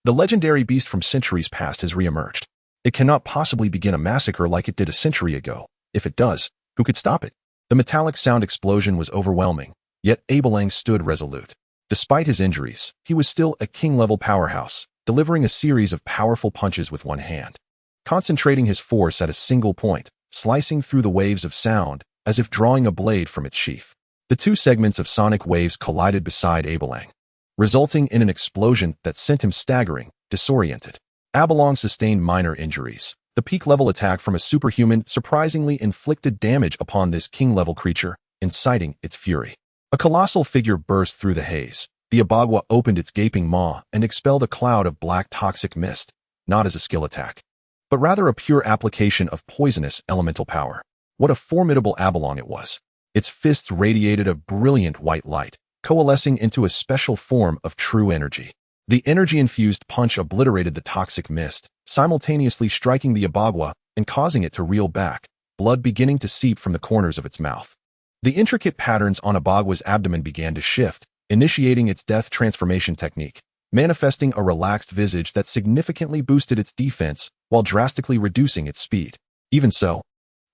The legendary beast from centuries past has reemerged. It cannot possibly begin a massacre like it did a century ago. If it does, who could stop it? The metallic sound explosion was overwhelming, yet Abelang stood resolute. Despite his injuries, he was still a king-level powerhouse, delivering a series of powerful punches with one hand. Concentrating his force at a single point, slicing through the waves of sound, as if drawing a blade from its sheath. The two segments of sonic waves collided beside Abelang, resulting in an explosion that sent him staggering, disoriented. Abelang sustained minor injuries. The peak-level attack from a superhuman surprisingly inflicted damage upon this king-level creature, inciting its fury. A colossal figure burst through the haze. The Abagwa opened its gaping maw and expelled a cloud of black toxic mist, not as a skill attack, but rather a pure application of poisonous elemental power. What a formidable Abelang it was. Its fists radiated a brilliant white light, coalescing into a special form of true energy. The energy-infused punch obliterated the toxic mist, simultaneously striking the Abagwa and causing it to reel back, blood beginning to seep from the corners of its mouth. The intricate patterns on Abagwa's abdomen began to shift, initiating its death transformation technique, manifesting a relaxed visage that significantly boosted its defense while drastically reducing its speed. Even so,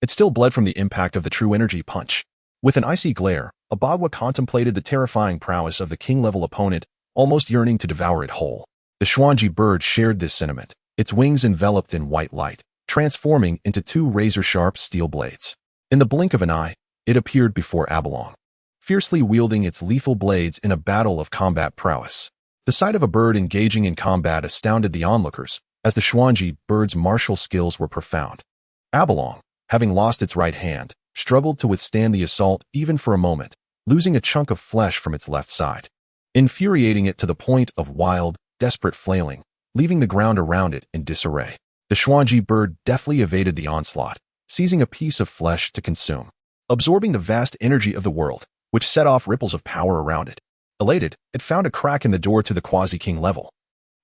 it still bled from the impact of the true energy punch. With an icy glare, Abagwa contemplated the terrifying prowess of the king-level opponent, almost yearning to devour it whole. The Xuanji bird shared this sentiment, its wings enveloped in white light, transforming into two razor-sharp steel blades. In the blink of an eye, it appeared before Abelang, fiercely wielding its lethal blades in a battle of combat prowess. The sight of a bird engaging in combat astounded the onlookers, as the Xuanji bird's martial skills were profound. Abelang, having lost its right hand, struggled to withstand the assault even for a moment, losing a chunk of flesh from its left side, infuriating it to the point of wild, desperate flailing, leaving the ground around it in disarray. The Xuanji bird deftly evaded the onslaught, seizing a piece of flesh to consume, absorbing the vast energy of the world, which set off ripples of power around it. Elated, it found a crack in the door to the quasi-king level.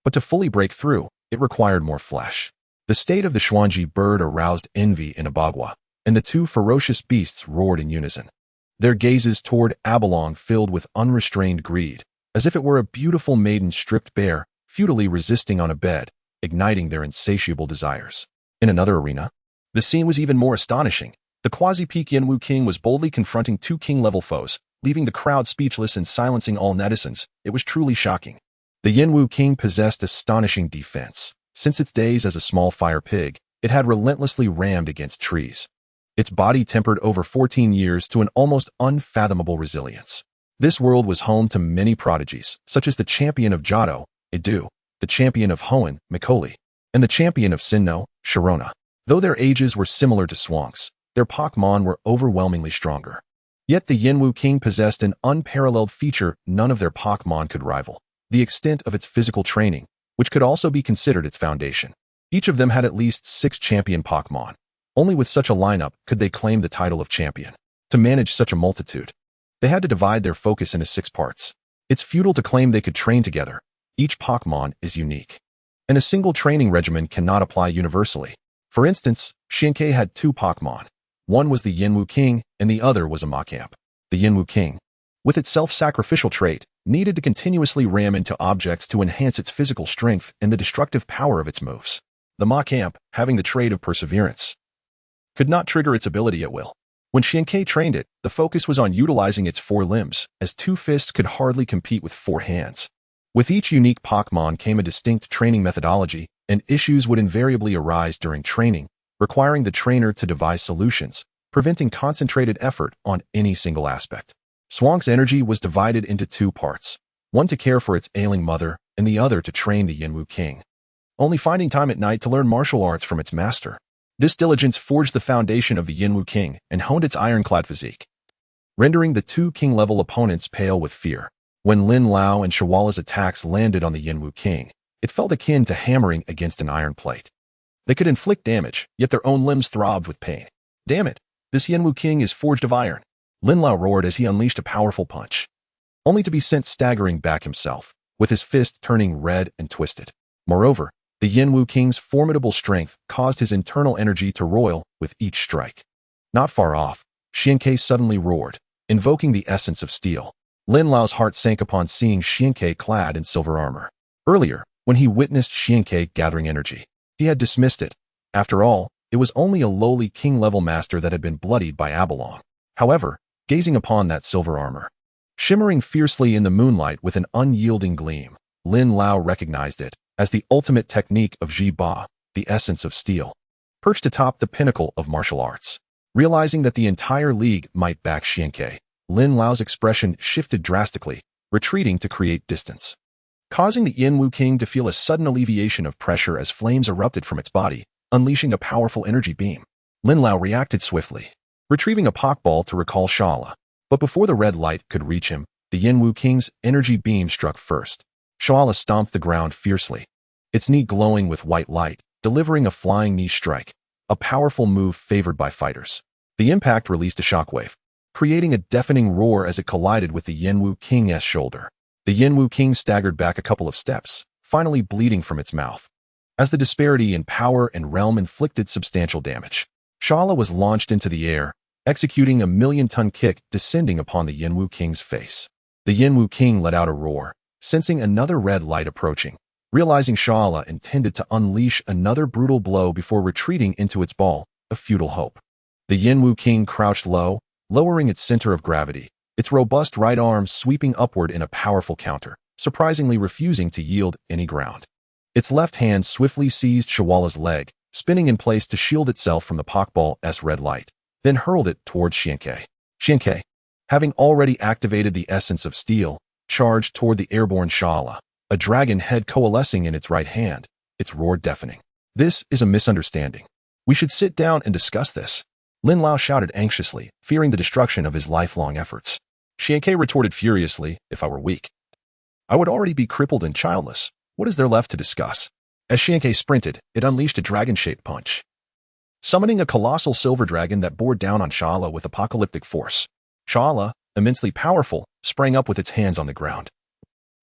But to fully break through, it required more flesh. The state of the Xuanji bird aroused envy in Abagwa, and the two ferocious beasts roared in unison. Their gazes toward Abelang filled with unrestrained greed, as if it were a beautiful maiden stripped bare, futilely resisting on a bed, igniting their insatiable desires. In another arena, the scene was even more astonishing. The quasi-peak Yanwu king was boldly confronting two king-level foes, leaving the crowd speechless and silencing all netizens. It was truly shocking. The Yanwu king possessed astonishing defense. Since its days as a small fire pig, it had relentlessly rammed against trees. Its body tempered over 14 years to an almost unfathomable resilience. This world was home to many prodigies, such as the champion of Jado, Edu, the champion of Hoenn, Mikoli, and the champion of Sinnoh, Sharona. Though their ages were similar to Swank's, their Pokemon were overwhelmingly stronger. Yet the Yanwu king possessed an unparalleled feature none of their Pokemon could rival: the extent of its physical training, which could also be considered its foundation. Each of them had at least 6 champion Pokemon. Only with such a lineup could they claim the title of champion. To manage such a multitude, they had to divide their focus into 6 parts. It's futile to claim they could train together. Each Pokemon is unique, and a single training regimen cannot apply universally. For instance, Xiankei had 2 Pokemon. One was the Yanwu king, and the other was a Machamp. The Yanwu king, with its self-sacrificial trait, needed to continuously ram into objects to enhance its physical strength and the destructive power of its moves. The Machamp, having the trait of perseverance, could not trigger its ability at will. When Xiankei trained it, the focus was on utilizing its 4 limbs, as 2 fists could hardly compete with 4 hands. With each unique Pokemon came a distinct training methodology, and issues would invariably arise during training, requiring the trainer to devise solutions, preventing concentrated effort on any single aspect. Swank's energy was divided into 2 parts, one to care for its ailing mother, and the other to train the Yanwu king, only finding time at night to learn martial arts from its master. This diligence forged the foundation of the Yanwu king and honed its ironclad physique, rendering the 2 king-level opponents pale with fear. When Lin Lao and Shawala's attacks landed on the Yanwu king, it felt akin to hammering against an iron plate. They could inflict damage, yet their own limbs throbbed with pain. Damn it, this Yanwu king is forged of iron. Lin Lao roared as he unleashed a powerful punch, only to be sent staggering back himself, with his fist turning red and twisted. Moreover, the Yanwu king's formidable strength caused his internal energy to roil with each strike. Not far off, Xianke suddenly roared, invoking the essence of steel. Lin Lao's heart sank upon seeing Xianke clad in silver armor. Earlier, when he witnessed Xianke gathering energy, he had dismissed it. After all, it was only a lowly king-level master that had been bloodied by Abalong. However, gazing upon that silver armor, shimmering fiercely in the moonlight with an unyielding gleam, Lin Lao recognized it as the ultimate technique of Ji Ba, the essence of steel. Perched atop the pinnacle of martial arts, realizing that the entire league might back Xianke, Lin Lao's expression shifted drastically, retreating to create distance, causing the Yanwu King to feel a sudden alleviation of pressure as flames erupted from its body, unleashing a powerful energy beam. Lin Lao reacted swiftly, retrieving a Pokeball to recall Shala. But before the red light could reach him, the Yanwu King's energy beam struck first. Shala stomped the ground fiercely, its knee glowing with white light, delivering a flying knee strike, a powerful move favored by fighters. The impact released a shockwave, creating a deafening roar as it collided with the Yanwu King's shoulder. The Yanwu King staggered back a couple of steps, finally bleeding from its mouth. As the disparity in power and realm inflicted substantial damage, Shala was launched into the air, executing a million-ton kick descending upon the Yanwu King's face. The Yanwu King let out a roar, sensing another red light approaching, realizing Shala intended to unleash another brutal blow before retreating into its ball, a futile hope. The Yanwu King crouched low, lowering its center of gravity, its robust right arm sweeping upward in a powerful counter, surprisingly refusing to yield any ground. Its left hand swiftly seized Shawala's leg, spinning in place to shield itself from the Pokeball's red light, then hurled it towards Xianke. Xianke, having already activated the essence of steel, charged toward the airborne Shala, a dragon head coalescing in its right hand, its roar deafening. "This is a misunderstanding. We should sit down and discuss this," Lin Lao shouted anxiously, fearing the destruction of his lifelong efforts. Xianke retorted furiously, "If I were weak, I would already be crippled and childless. What is there left to discuss?" As Xianke sprinted, it unleashed a dragon-shaped punch, summoning a colossal silver dragon that bore down on Shala with apocalyptic force. Shala, immensely powerful, sprang up with its hands on the ground,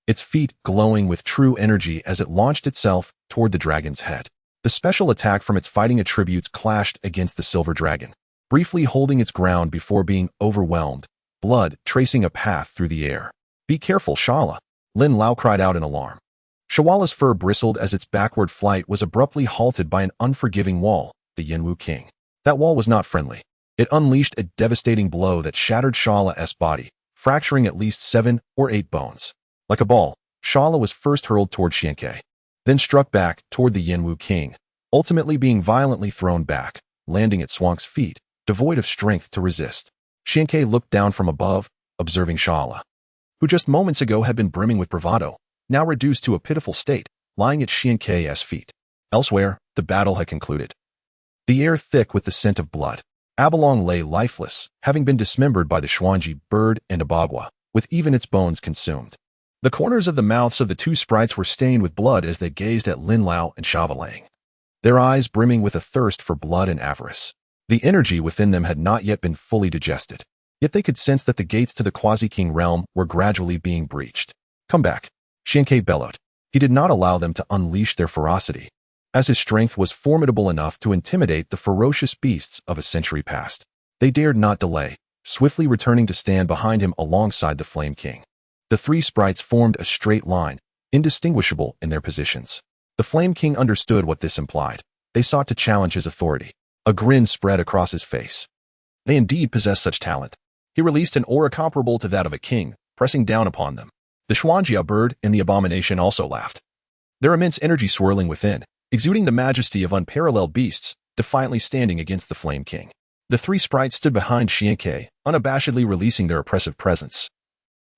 its feet glowing with true energy as it launched itself toward the dragon's head. The special attack from its fighting attributes clashed against the silver dragon, briefly holding its ground before being overwhelmed, blood tracing a path through the air. "Be careful, Shala," Lin Lao cried out in alarm. Shawala's fur bristled as its backward flight was abruptly halted by an unforgiving wall, the Yanwu King. That wall was not friendly. It unleashed a devastating blow that shattered Shala's body, fracturing at least 7 or 8 bones. Like a ball, Shala was first hurled toward Xianke, then struck back toward the Yanwu King, ultimately being violently thrown back, landing at Swank's feet, devoid of strength to resist. Xianke looked down from above, observing Shala, who just moments ago had been brimming with bravado, now reduced to a pitiful state, lying at Xianke's feet. Elsewhere, the battle had concluded, the air thick with the scent of blood. Abalong lay lifeless, having been dismembered by the Xuanji bird and Abagua, with even its bones consumed. The corners of the mouths of the two sprites were stained with blood as they gazed at Lin Lao and Xavalang, their eyes brimming with a thirst for blood and avarice. The energy within them had not yet been fully digested, yet they could sense that the gates to the Quasi-King realm were gradually being breached. "Come back," Xianke bellowed. He did not allow them to unleash their ferocity, as his strength was formidable enough to intimidate the ferocious beasts of a century past. They dared not delay, swiftly returning to stand behind him alongside the Flame King. The three sprites formed a straight line, indistinguishable in their positions. The Flame King understood what this implied. They sought to challenge his authority. A grin spread across his face. They indeed possessed such talent. He released an aura comparable to that of a king, pressing down upon them. The Xuanjia bird and the abomination also laughed, their immense energy swirling within, exuding the majesty of unparalleled beasts, defiantly standing against the Flame King. The three sprites stood behind Xianke, unabashedly releasing their oppressive presence,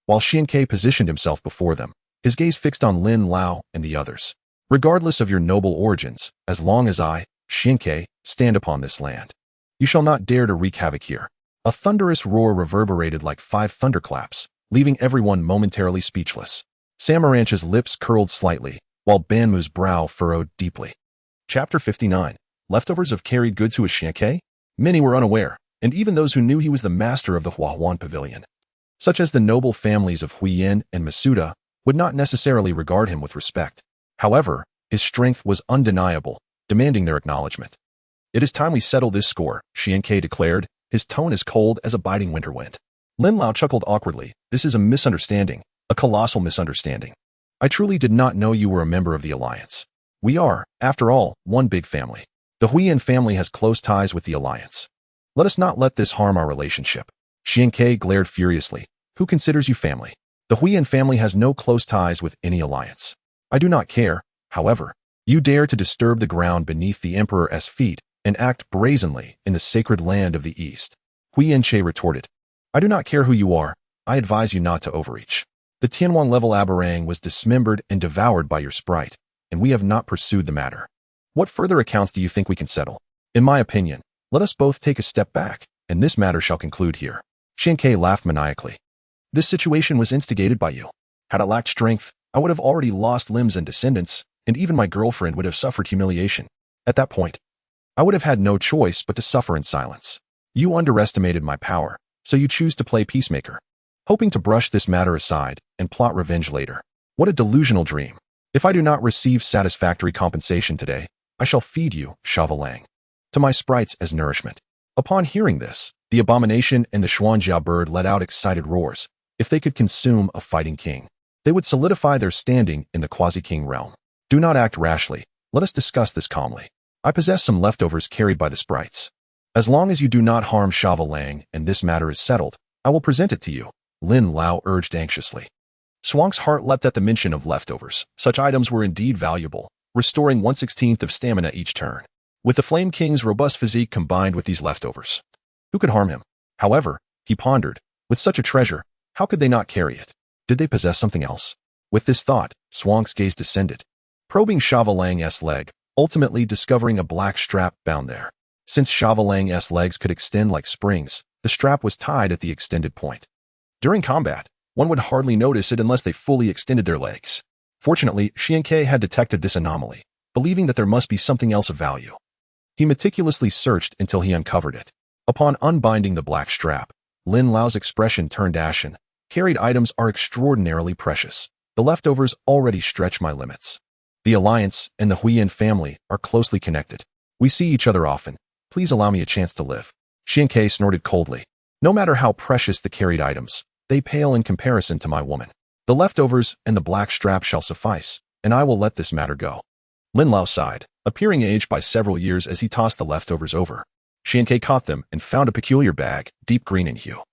while Xianke positioned himself before them, his gaze fixed on Lin Lao and the others. "Regardless of your noble origins, as long as I, Xianke, stand upon this land, you shall not dare to wreak havoc here." A thunderous roar reverberated like 5 thunderclaps, leaving everyone momentarily speechless. Samaranch's lips curled slightly, while Banmu's brow furrowed deeply. Chapter 59. Leftovers of carried goods who was Xianke? Many were unaware, and even those who knew he was the master of the Huahuan Pavilion, such as the noble families of Huiyin and Masuda, would not necessarily regard him with respect. However, his strength was undeniable, demanding their acknowledgement. "It is time we settle this score," Xianke declared, his tone as cold as a biting winter wind. Lin Lao chuckled awkwardly. This is a misunderstanding, a colossal misunderstanding. I truly did not know you were a member of the Alliance. We are, after all, one big family. The Huiyan family has close ties with the Alliance. Let us not let this harm our relationship. Xian Ke glared furiously. Who considers you family? The Huiyan family has no close ties with any alliance. I do not care, however. You dare to disturb the ground beneath the Emperor's feet and act brazenly in the sacred land of the East. Huiyan Che retorted. I do not care who you are. I advise you not to overreach. The Tianwan-level Aberang was dismembered and devoured by your sprite, and we have not pursued the matter. What further accounts do you think we can settle? In my opinion, let us both take a step back, and this matter shall conclude here. Xian Ke laughed maniacally. This situation was instigated by you. Had I lacked strength, I would have already lost limbs and descendants, and even my girlfriend would have suffered humiliation. At that point, I would have had no choice but to suffer in silence. You underestimated my power, so you choose to play peacemaker, hoping to brush this matter aside and plot revenge later. What a delusional dream. If I do not receive satisfactory compensation today, I shall feed you, Shavalang, to my sprites as nourishment. Upon hearing this, the abomination and the Xuanjia bird let out excited roars. If they could consume a fighting king, they would solidify their standing in the quasi-king realm. Do not act rashly. Let us discuss this calmly. I possess some leftovers carried by the sprites. As long as you do not harm Shavalang and this matter is settled, I will present it to you, Lin Lao urged anxiously. Swank's heart leapt at the mention of leftovers. Such items were indeed valuable, restoring 1/16 of stamina each turn. With the Flame King's robust physique combined with these leftovers, who could harm him? However, he pondered, with such a treasure, how could they not carry it? Did they possess something else? With this thought, Swank's gaze descended, probing Shavalang's leg, ultimately discovering a black strap bound there. Since Shavalang's legs could extend like springs, the strap was tied at the extended point. During combat, one would hardly notice it unless they fully extended their legs. Fortunately, Xian Ke had detected this anomaly, believing that there must be something else of value. He meticulously searched until he uncovered it. Upon unbinding the black strap, Lin Lao's expression turned ashen. Carried items are extraordinarily precious. The leftovers already stretch my limits. The Alliance and the Huiyan family are closely connected. We see each other often. Please allow me a chance to live. Xian Ke snorted coldly. No matter how precious the carried items, they pale in comparison to my woman. The leftovers and the black strap shall suffice, and I will let this matter go. Lin Lao sighed, appearing aged by several years as he tossed the leftovers over. Xian Ke caught them and found a peculiar bag, deep green in hue,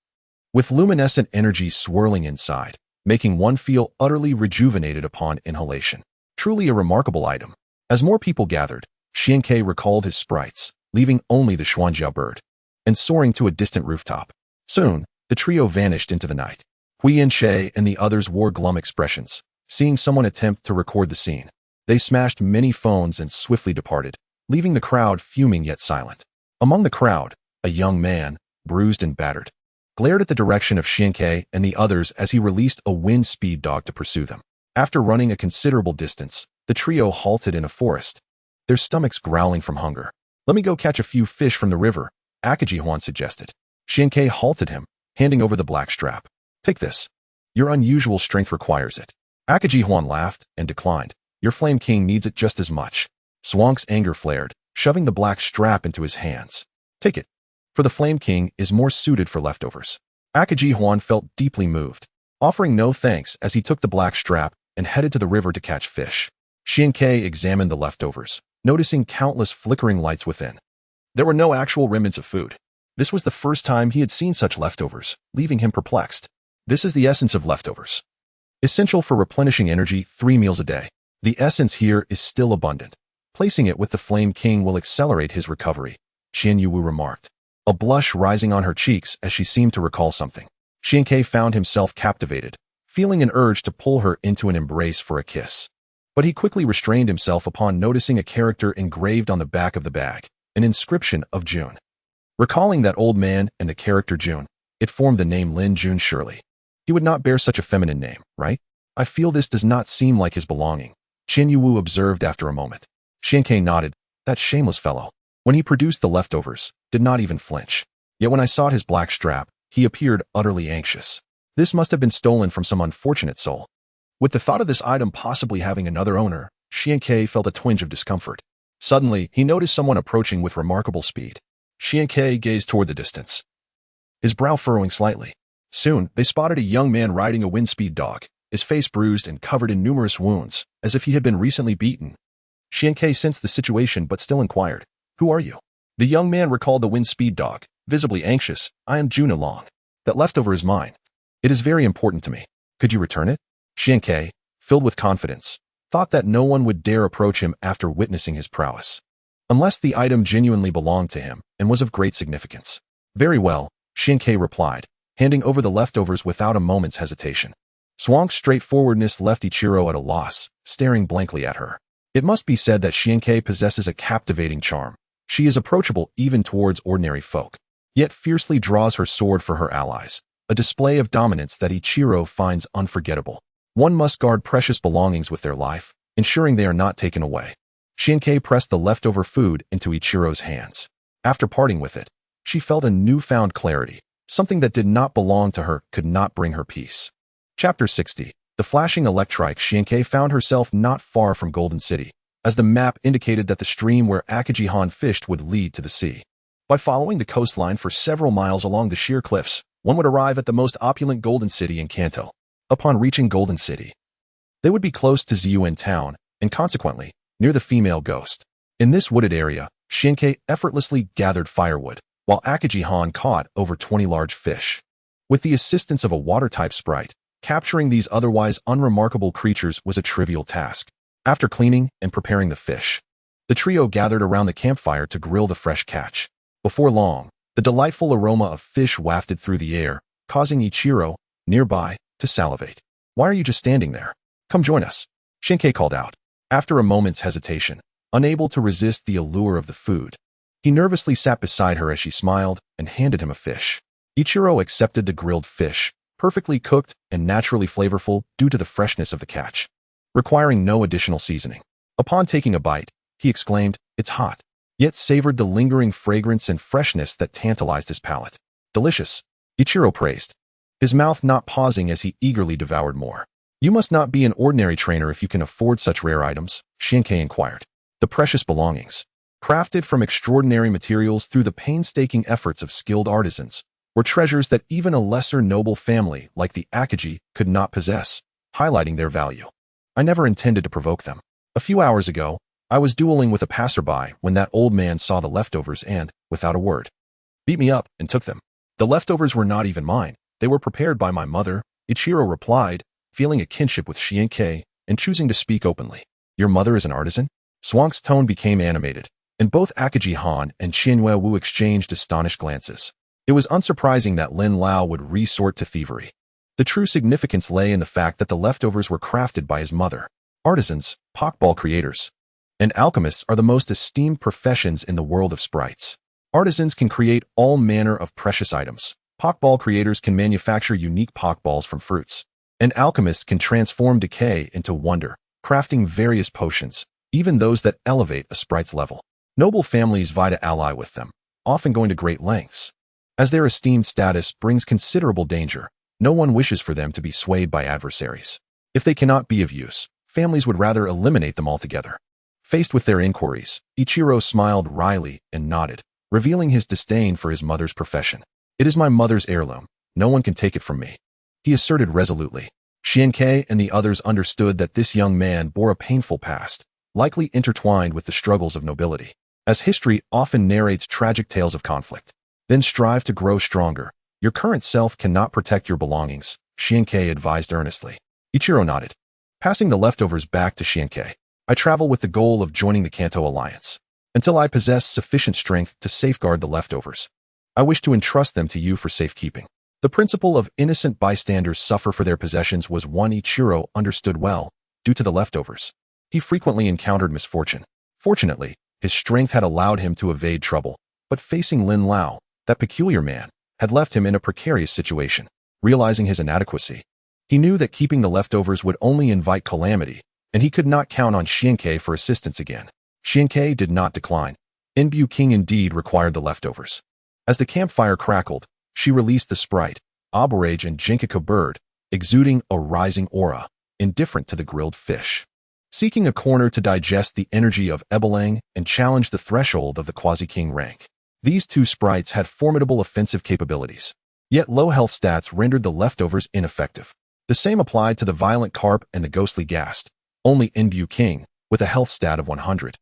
with luminescent energy swirling inside, making one feel utterly rejuvenated upon inhalation. Truly a remarkable item. As more people gathered, Xian Ke recalled his sprites, leaving only the Xuanjia bird, and soaring to a distant rooftop. Soon, the trio vanished into the night. Huiyan Che and the others wore glum expressions, seeing someone attempt to record the scene. They smashed many phones and swiftly departed, leaving the crowd fuming yet silent. Among the crowd, a young man, bruised and battered, glared at the direction of Xian Ke and the others as he released a wind speed dog to pursue them. After running a considerable distance, the trio halted in a forest, their stomachs growling from hunger. Let me go catch a few fish from the river, Akaji Huan suggested. Xian Ke halted him, handing over the black strap. Take this. Your unusual strength requires it. Akaji Huan laughed and declined. Your Flame King needs it just as much. Swank's anger flared, shoving the black strap into his hands. Take it, for the Flame King is more suited for leftovers. Akaji Huan felt deeply moved, offering no thanks as he took the black strap and headed to the river to catch fish. Xian Ke examined the leftovers, noticing countless flickering lights within. There were no actual remnants of food. This was the first time he had seen such leftovers, leaving him perplexed. This is the essence of leftovers. Essential for replenishing energy 3 meals a day. The essence here is still abundant. Placing it with the Flame King will accelerate his recovery, Xian Yuwu remarked, a blush rising on her cheeks as she seemed to recall something. Xian Ke found himself captivated, feeling an urge to pull her into an embrace for a kiss. But he quickly restrained himself upon noticing a character engraved on the back of the bag, an inscription of June. Recalling that old man and the character June, it formed the name Lin Jun surely. He would not bear such a feminine name, right? I feel this does not seem like his belonging, Xian Yuwu observed after a moment. Xian Ke nodded. That shameless fellow, when he produced the leftovers, did not even flinch. Yet when I sought his black strap, he appeared utterly anxious. This must have been stolen from some unfortunate soul. With the thought of this item possibly having another owner, Xian Ke felt a twinge of discomfort. Suddenly, he noticed someone approaching with remarkable speed. Xiankei gazed toward the distance, his brow furrowing slightly. Soon, they spotted a young man riding a wind-speed dog, his face bruised and covered in numerous wounds, as if he had been recently beaten. Xiankei sensed the situation but still inquired, "Who are you?" The young man recalled the wind-speed dog, visibly anxious. "I am Juna Long. That leftover is mine. It is very important to me. Could you return it?" Xiankei, filled with confidence, thought that no one would dare approach him after witnessing his prowess, unless the item genuinely belonged to him and was of great significance. "Very well," Xiankei replied, handing over the leftovers without a moment's hesitation. Swank's straightforwardness left Ichiro at a loss, staring blankly at her. It must be said that Xiankei possesses a captivating charm. She is approachable even towards ordinary folk, yet fiercely draws her sword for her allies, a display of dominance that Ichiro finds unforgettable. One must guard precious belongings with their life, ensuring they are not taken away. Xiankei pressed the leftover food into Ichiro's hands. After parting with it, she felt a newfound clarity. Something that did not belong to her could not bring her peace. Chapter 60. The flashing electric. Xiankei found herself not far from Golden City, as the map indicated that the stream where Akajihan fished would lead to the sea. By following the coastline for several miles along the sheer cliffs, one would arrive at the most opulent Golden City in Kanto. Upon reaching Golden City, they would be close to Ziyuan town, and consequently, near the female ghost. In this wooded area, Xiankei effortlessly gathered firewood, while Akajihan caught over 20 large fish. With the assistance of a water-type sprite, capturing these otherwise unremarkable creatures was a trivial task. After cleaning and preparing the fish, the trio gathered around the campfire to grill the fresh catch. Before long, the delightful aroma of fish wafted through the air, causing Ichiro, nearby, to salivate. "Why are you just standing there? Come join us," Xiankei called out. After a moment's hesitation, unable to resist the allure of the food, he nervously sat beside her as she smiled and handed him a fish. Ichiro accepted the grilled fish, perfectly cooked and naturally flavorful due to the freshness of the catch, requiring no additional seasoning. Upon taking a bite, he exclaimed, "It's hot," yet savored the lingering fragrance and freshness that tantalized his palate. "Delicious," Ichiro praised, his mouth not pausing as he eagerly devoured more. "You must not be an ordinary trainer if you can afford such rare items," Xiankei inquired. The precious belongings, crafted from extraordinary materials through the painstaking efforts of skilled artisans, were treasures that even a lesser noble family like the Akaji could not possess, highlighting their value. "I never intended to provoke them. A few hours ago, I was dueling with a passerby when that old man saw the leftovers and, without a word, beat me up and took them. The leftovers were not even mine. They were prepared by my mother," Ichiro replied, feeling a kinship with Xiankei and choosing to speak openly. "Your mother is an artisan?" Swank's tone became animated, and both Akajihan and Qianhua Wu exchanged astonished glances. It was unsurprising that Lin Lao would resort to thievery. The true significance lay in the fact that the leftovers were crafted by his mother. Artisans, pokeball creators, and alchemists are the most esteemed professions in the world of sprites. Artisans can create all manner of precious items. Pokeball creators can manufacture unique pokeballs from fruits, and alchemists can transform decay into wonder, crafting various potions, even those that elevate a sprite's level. Noble families vie to ally with them, often going to great lengths. As their esteemed status brings considerable danger, no one wishes for them to be swayed by adversaries. If they cannot be of use, families would rather eliminate them altogether. Faced with their inquiries, Ichiro smiled wryly and nodded, revealing his disdain for his mother's profession. "It is my mother's heirloom. No one can take it from me," he asserted resolutely. Xiankei and the others understood that this young man bore a painful past, likely intertwined with the struggles of nobility. As history often narrates tragic tales of conflict, then strive to grow stronger. Your current self cannot protect your belongings, Xiankei advised earnestly. Ichiro nodded, passing the leftovers back to Xiankei. "I travel with the goal of joining the Kanto Alliance. Until I possess sufficient strength to safeguard the leftovers, I wish to entrust them to you for safekeeping." The principle of innocent bystanders suffer for their possessions was one Ichiro understood well, due to the leftovers. He frequently encountered misfortune. Fortunately, his strength had allowed him to evade trouble, but facing Lin Lao, that peculiar man, had left him in a precarious situation. Realizing his inadequacy, he knew that keeping the leftovers would only invite calamity, and he could not count on Xiankei for assistance again. Xiankei did not decline. Enbu King indeed required the leftovers. As the campfire crackled, she released the sprite, Aborage and Jinkaka bird, exuding a rising aura, indifferent to the grilled fish. Seeking a corner to digest the energy of Ebelang and challenge the threshold of the quasi-king rank, These two sprites had formidable offensive capabilities, yet low health stats rendered the leftovers ineffective. The same applied to the Violent Carp and the Ghostly Ghast. Only Inbu King, with a health stat of 100,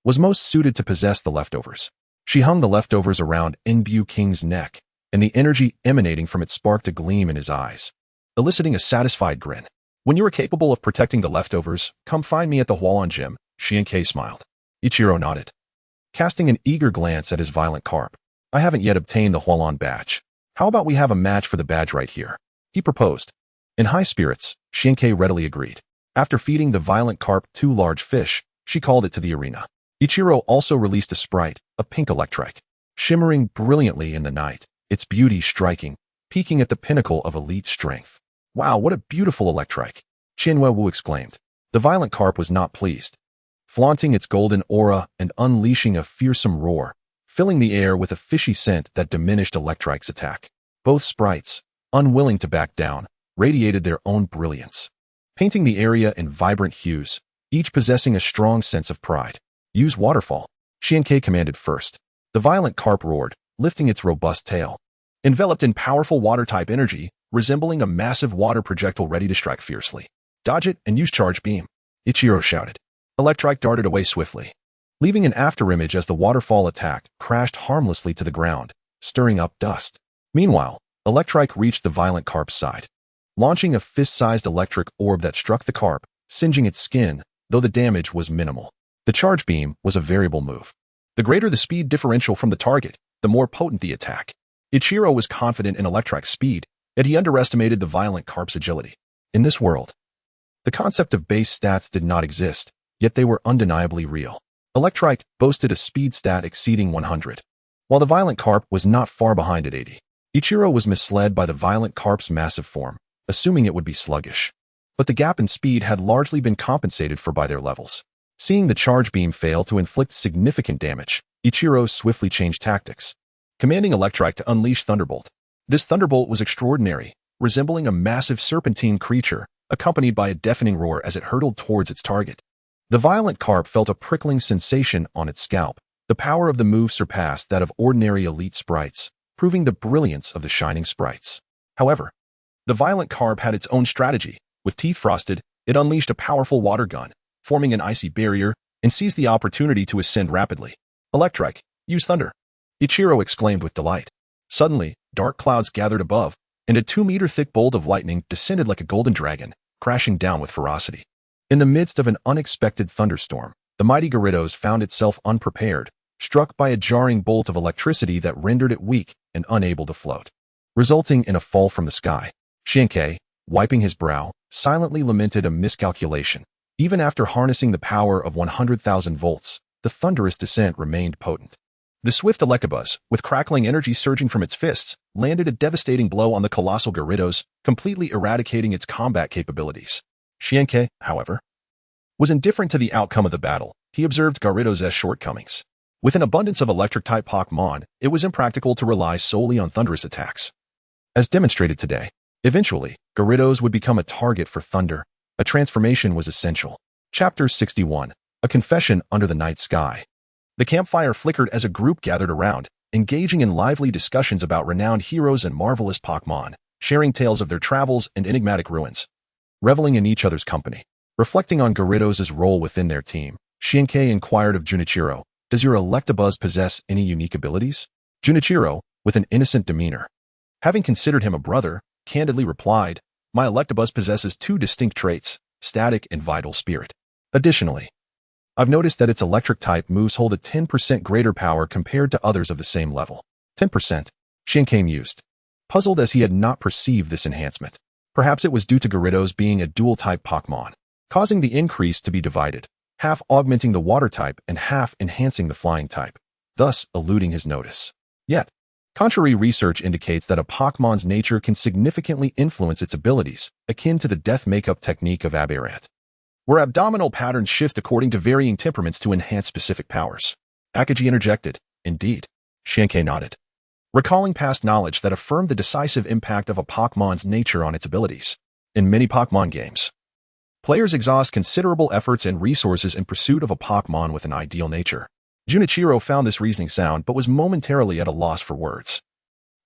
was most suited to possess the leftovers. She hung the leftovers around Inbu King's neck, and the energy emanating from it sparked a gleam in his eyes, eliciting a satisfied grin. When you are capable of protecting the leftovers, come find me at the Hualan Gym, Xiankei smiled. Ichiro nodded, casting an eager glance at his Violent Carp. I haven't yet obtained the Hualan badge. How about we have a match for the badge right here? He proposed. In high spirits, Xiankei readily agreed. After feeding the Violent Carp 2 large fish, she called it to the arena. Ichiro also released a sprite, a pink electrike, shimmering brilliantly in the night, its beauty striking, peaking at the pinnacle of elite strength. Wow, what a beautiful electrike! Qinhua Wu exclaimed. The Violent Carp was not pleased, flaunting its golden aura and unleashing a fearsome roar, filling the air with a fishy scent that diminished Electrike's attack. Both sprites, unwilling to back down, radiated their own brilliance, painting the area in vibrant hues, each possessing a strong sense of pride. Use Waterfall, Xiankei commanded first. The Violent Carp roared, lifting its robust tail. Enveloped in powerful water-type energy, resembling a massive water projectile ready to strike fiercely. Dodge it and use Charge Beam, Ichiro shouted. Electrike darted away swiftly, leaving an afterimage as the waterfall attack crashed harmlessly to the ground, stirring up dust. Meanwhile, Electrike reached the Violent Carp's side, launching a fist-sized electric orb that struck the carp, singeing its skin, though the damage was minimal. The Charge Beam was a variable move. The greater the speed differential from the target, the more potent the attack. Ichiro was confident in Electrike's speed, yet he underestimated the Violent Carp's agility. In this world, the concept of base stats did not exist, yet they were undeniably real. Electrike boasted a speed stat exceeding 100, while the Violent Carp was not far behind at 80. Ichiro was misled by the Violent Carp's massive form, assuming it would be sluggish. But the gap in speed had largely been compensated for by their levels. Seeing the Charge Beam fail to inflict significant damage, Ichiro swiftly changed tactics, commanding Electrike to unleash Thunderbolt. This Thunderbolt was extraordinary, resembling a massive serpentine creature, accompanied by a deafening roar as it hurtled towards its target. The Violent Carp felt a prickling sensation on its scalp. The power of the move surpassed that of ordinary elite sprites, proving the brilliance of the shining sprites. However, the Violent Carp had its own strategy. With teeth frosted, it unleashed a powerful water gun, forming an icy barrier, and seized the opportunity to ascend rapidly. Electrike, use Thunder, Ichiro exclaimed with delight. Suddenly, dark clouds gathered above, and a 2-meter-thick bolt of lightning descended like a golden dragon, crashing down with ferocity. In the midst of an unexpected thunderstorm, the mighty Gyarados found itself unprepared, struck by a jarring bolt of electricity that rendered it weak and unable to float, resulting in a fall from the sky. Xiankei, wiping his brow, silently lamented a miscalculation. Even after harnessing the power of 100,000 volts, the thunderous descent remained potent. The swift Electabuzz, with crackling energy surging from its fists, landed a devastating blow on the colossal Gyarados, completely eradicating its combat capabilities. Xiankei, however, was indifferent to the outcome of the battle. He observed Gyarados' shortcomings. With an abundance of electric-type Pokemon, it was impractical to rely solely on thunderous attacks. As demonstrated today, eventually, Gyarados would become a target for thunder. A transformation was essential. Chapter 61. A Confession Under the Night Sky. The campfire flickered as a group gathered around, engaging in lively discussions about renowned heroes and marvelous Pokemon, sharing tales of their travels and enigmatic ruins, reveling in each other's company. Reflecting on Gyarados' role within their team, Xiankei inquired of Junichiro, "Does your Electabuzz possess any unique abilities?" Junichiro, with an innocent demeanor, having considered him a brother, candidly replied, "My Electabuzz possesses 2 distinct traits, Static and Vital Spirit. Additionally, I've noticed that its electric-type moves hold a 10% greater power compared to others of the same level." 10%, Xiankei mused, puzzled as he had not perceived this enhancement. Perhaps it was due to Gyarados being a dual-type Pokemon, causing the increase to be divided, half augmenting the water-type and half enhancing the flying-type, thus eluding his notice. Yet, contrary research indicates that a Pokemon's nature can significantly influence its abilities, akin to the death makeup technique of Aberrant, where abdominal patterns shift according to varying temperaments to enhance specific powers. Akaji interjected, "Indeed." Xiankei nodded, recalling past knowledge that affirmed the decisive impact of a Pokemon's nature on its abilities. In many Pokemon games, players exhaust considerable efforts and resources in pursuit of a Pokemon with an ideal nature. Junichiro found this reasoning sound but was momentarily at a loss for words.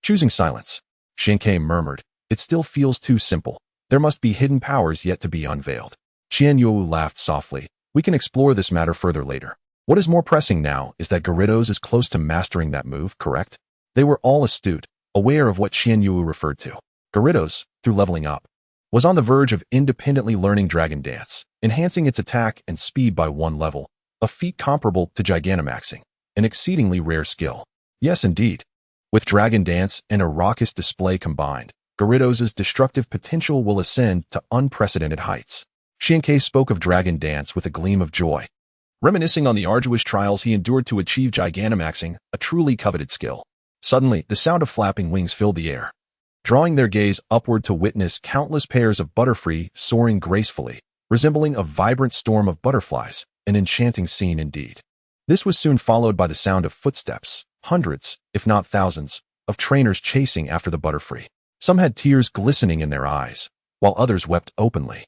Choosing silence, Shinkei murmured, "It still feels too simple. There must be hidden powers yet to be unveiled." Qianyou laughed softly. "We can explore this matter further later. What is more pressing now is that Gyarados is close to mastering that move, correct?" They were all astute, aware of what Qianyou referred to. Gyarados, through leveling up, was on the verge of independently learning Dragon Dance, enhancing its attack and speed by 1 level, a feat comparable to Gigantamaxing, an exceedingly rare skill. Yes, indeed. With Dragon Dance and a raucous display combined, Gyarados' destructive potential will ascend to unprecedented heights. Shinkei spoke of Dragon Dance with a gleam of joy, reminiscing on the arduous trials he endured to achieve Gigantamaxing, a truly coveted skill. Suddenly, the sound of flapping wings filled the air, drawing their gaze upward to witness countless pairs of Butterfree soaring gracefully, resembling a vibrant storm of butterflies, an enchanting scene indeed. This was soon followed by the sound of footsteps, hundreds, if not thousands, of trainers chasing after the Butterfree. Some had tears glistening in their eyes, while others wept openly.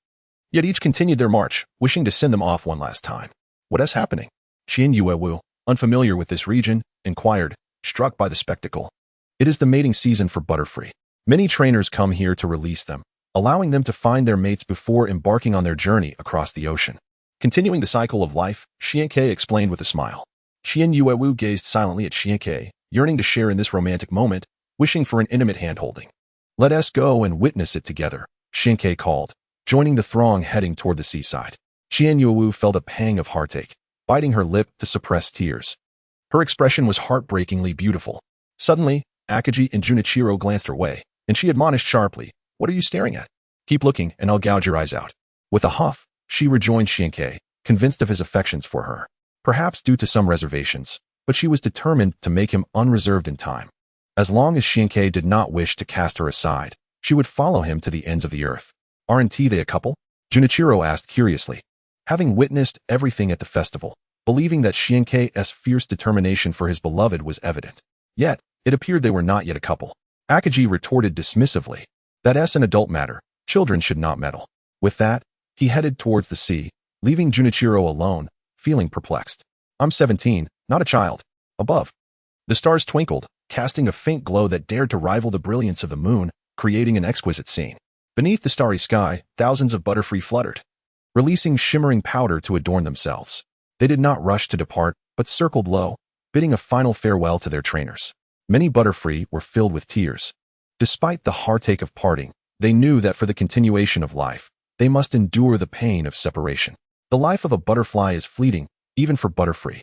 Yet each continued their march, wishing to send them off one last time. "What is happening?" Qianyou, unfamiliar with this region, inquired, struck by the spectacle. "It is the mating season for Butterfree. Many trainers come here to release them, allowing them to find their mates before embarking on their journey across the ocean." Continuing the cycle of life, Shinkei explained with a smile. Qianyou gazed silently at Shinkei, yearning to share in this romantic moment, wishing for an intimate hand-holding. "Let us go and witness it together," Shinkei called, joining the throng heading toward the seaside. Qianyou felt a pang of heartache, biting her lip to suppress tears. Her expression was heartbreakingly beautiful. Suddenly, Akagi and Junichiro glanced her way, and she admonished sharply, "What are you staring at? Keep looking, and I'll gouge your eyes out." With a huff, she rejoined Shinkei, convinced of his affections for her, perhaps due to some reservations, but she was determined to make him unreserved in time. As long as Shinkei did not wish to cast her aside, she would follow him to the ends of the earth. "Aren't they a couple?" Junichiro asked curiously. Having witnessed everything at the festival, believing that Shinkei's fierce determination for his beloved was evident. Yet, it appeared they were not yet a couple. Akagi retorted dismissively, "That's an adult matter. Children should not meddle." With that, he headed towards the sea, leaving Junichiro alone, feeling perplexed. "I'm 17, not a child." Above, the stars twinkled, casting a faint glow that dared to rival the brilliance of the moon, creating an exquisite scene. Beneath the starry sky, thousands of Butterfree fluttered, releasing shimmering powder to adorn themselves. They did not rush to depart, but circled low, bidding a final farewell to their trainers. Many Butterfree were filled with tears. Despite the heartache of parting, they knew that for the continuation of life, they must endure the pain of separation. The life of a butterfly is fleeting, even for Butterfree.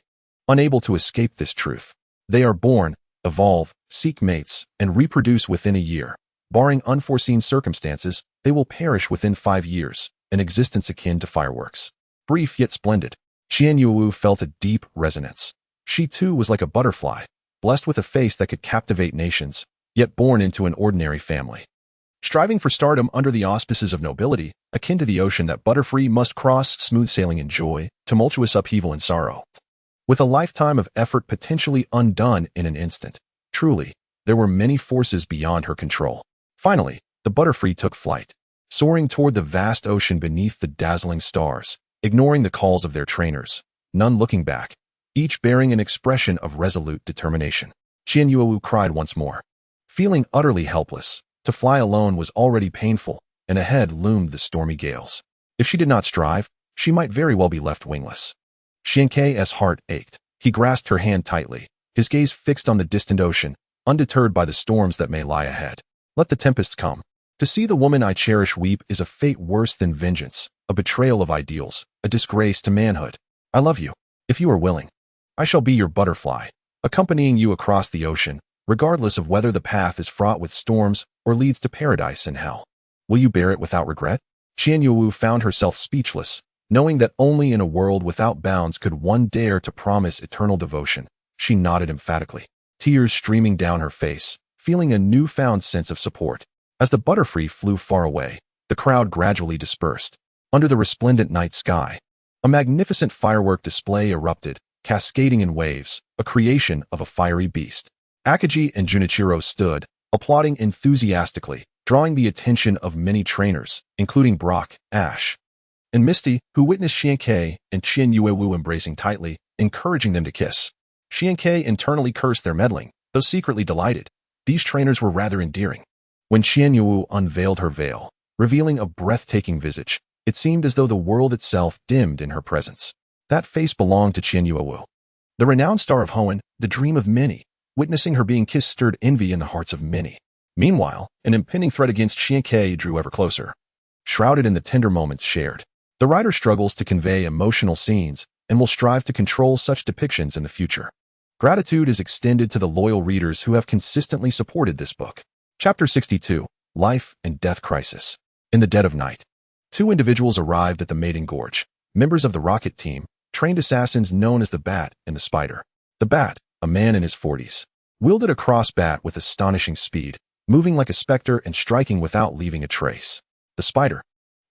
Unable to escape this truth, they are born, evolve, seek mates, and reproduce within a year. Barring unforeseen circumstances, they will perish within 5 years, an existence akin to fireworks. Brief yet splendid, Qianyou felt a deep resonance. She too was like a butterfly, blessed with a face that could captivate nations, yet born into an ordinary family. Striving for stardom under the auspices of nobility, akin to the ocean that Butterfree must cross, smooth sailing in joy, tumultuous upheaval in sorrow. With a lifetime of effort potentially undone in an instant. Truly, there were many forces beyond her control. Finally, the Butterfree took flight, soaring toward the vast ocean beneath the dazzling stars, ignoring the calls of their trainers, none looking back, each bearing an expression of resolute determination. Qianyou cried once more. Feeling utterly helpless, to fly alone was already painful, and ahead loomed the stormy gales. If she did not strive, she might very well be left wingless. Shinkei's heart ached. He grasped her hand tightly, his gaze fixed on the distant ocean, undeterred by the storms that may lie ahead. "Let the tempests come. To see the woman I cherish weep is a fate worse than vengeance, a betrayal of ideals, a disgrace to manhood. I love you. If you are willing, I shall be your butterfly, accompanying you across the ocean, regardless of whether the path is fraught with storms or leads to paradise and hell. Will you bear it without regret?" Qianyou found herself speechless, knowing that only in a world without bounds could one dare to promise eternal devotion. She nodded emphatically, tears streaming down her face, feeling a newfound sense of support. As the Butterfree flew far away, the crowd gradually dispersed. Under the resplendent night sky, a magnificent firework display erupted, cascading in waves, a creation of a fiery beast. Akagi and Junichiro stood, applauding enthusiastically, drawing the attention of many trainers, including Brock, Ash, and Misty, who witnessed Shinkei and Qianyou embracing tightly, encouraging them to kiss. Qian internally cursed their meddling, though secretly delighted. These trainers were rather endearing. When Qian unveiled her veil, revealing a breathtaking visage, it seemed as though the world itself dimmed in her presence. That face belonged to Qian, the renowned star of Hoenn, the dream of many. Witnessing her being kissed stirred envy in the hearts of many. Meanwhile, an impending threat against Qian drew ever closer. Shrouded in the tender moments shared, the writer struggles to convey emotional scenes and will strive to control such depictions in the future. Gratitude is extended to the loyal readers who have consistently supported this book. Chapter 62, Life and Death Crisis. In the dead of night, two individuals arrived at the Maiden Gorge, members of the rocket team, trained assassins known as the Bat and the Spider. The Bat, a man in his 40s, wielded a crossbat with astonishing speed, moving like a specter and striking without leaving a trace. The Spider,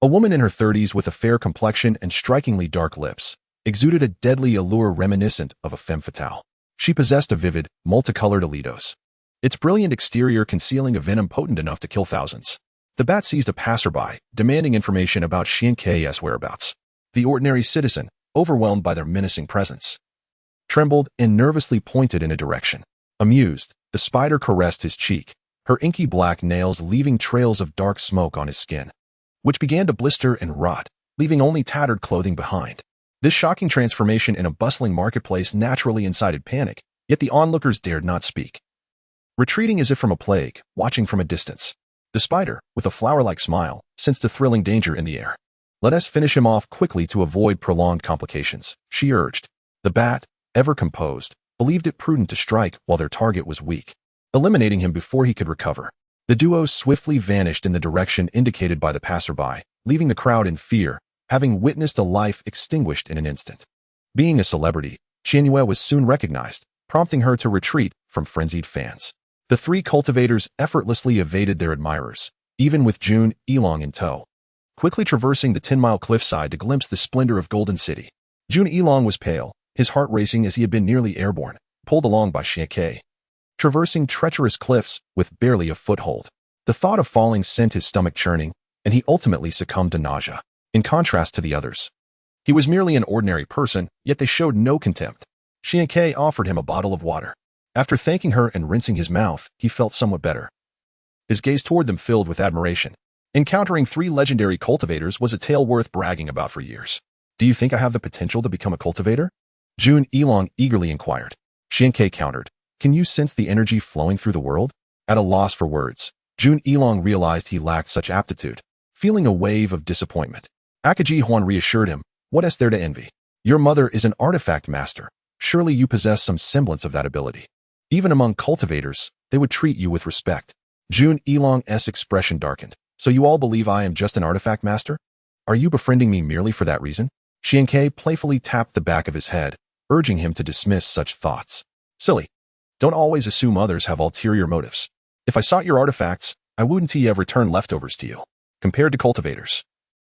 a woman in her 30s with a fair complexion and strikingly dark lips, exuded a deadly allure reminiscent of a femme fatale. She possessed a vivid, multicolored alitos, its brilliant exterior concealing a venom potent enough to kill thousands. The Bat seized a passerby, demanding information about Qian's whereabouts. The ordinary citizen, overwhelmed by their menacing presence, trembled and nervously pointed in a direction. Amused, the Spider caressed his cheek, her inky black nails leaving trails of dark smoke on his skin, which began to blister and rot, leaving only tattered clothing behind. This shocking transformation in a bustling marketplace naturally incited panic, yet the onlookers dared not speak. Retreating as if from a plague, watching from a distance, the Spider, with a flower-like smile, sensed a thrilling danger in the air. "Let us finish him off quickly to avoid prolonged complications," she urged. The Bat, ever composed, believed it prudent to strike while their target was weak, eliminating him before he could recover. The duo swiftly vanished in the direction indicated by the passerby, leaving the crowd in fear, having witnessed a life extinguished in an instant. Being a celebrity, Qian was soon recognized, prompting her to retreat from frenzied fans. The three cultivators effortlessly evaded their admirers, even with June Elong in tow, quickly traversing the 10-mile cliffside to glimpse the splendor of Golden City. June Elong was pale, his heart racing as he had been nearly airborne, pulled along by Qian, traversing treacherous cliffs with barely a foothold. The thought of falling sent his stomach churning, and he ultimately succumbed to nausea. In contrast to the others, he was merely an ordinary person, yet they showed no contempt. Qian offered him a bottle of water. After thanking her and rinsing his mouth, he felt somewhat better. His gaze toward them filled with admiration. Encountering three legendary cultivators was a tale worth bragging about for years. "Do you think I have the potential to become a cultivator?" June Elong eagerly inquired. Qian countered, "Can you sense the energy flowing through the world?" At a loss for words, June Elong realized he lacked such aptitude, feeling a wave of disappointment. Akaji Huan reassured him, "What is there to envy? Your mother is an artifact master. Surely you possess some semblance of that ability. Even among cultivators, they would treat you with respect." June Elong's expression darkened. "So you all believe I am just an artifact master? Are you befriending me merely for that reason?" Qian playfully tapped the back of his head, urging him to dismiss such thoughts. "Silly. Don't always assume others have ulterior motives. If I sought your artifacts, I wouldn't have returned leftovers to you. Compared to cultivators,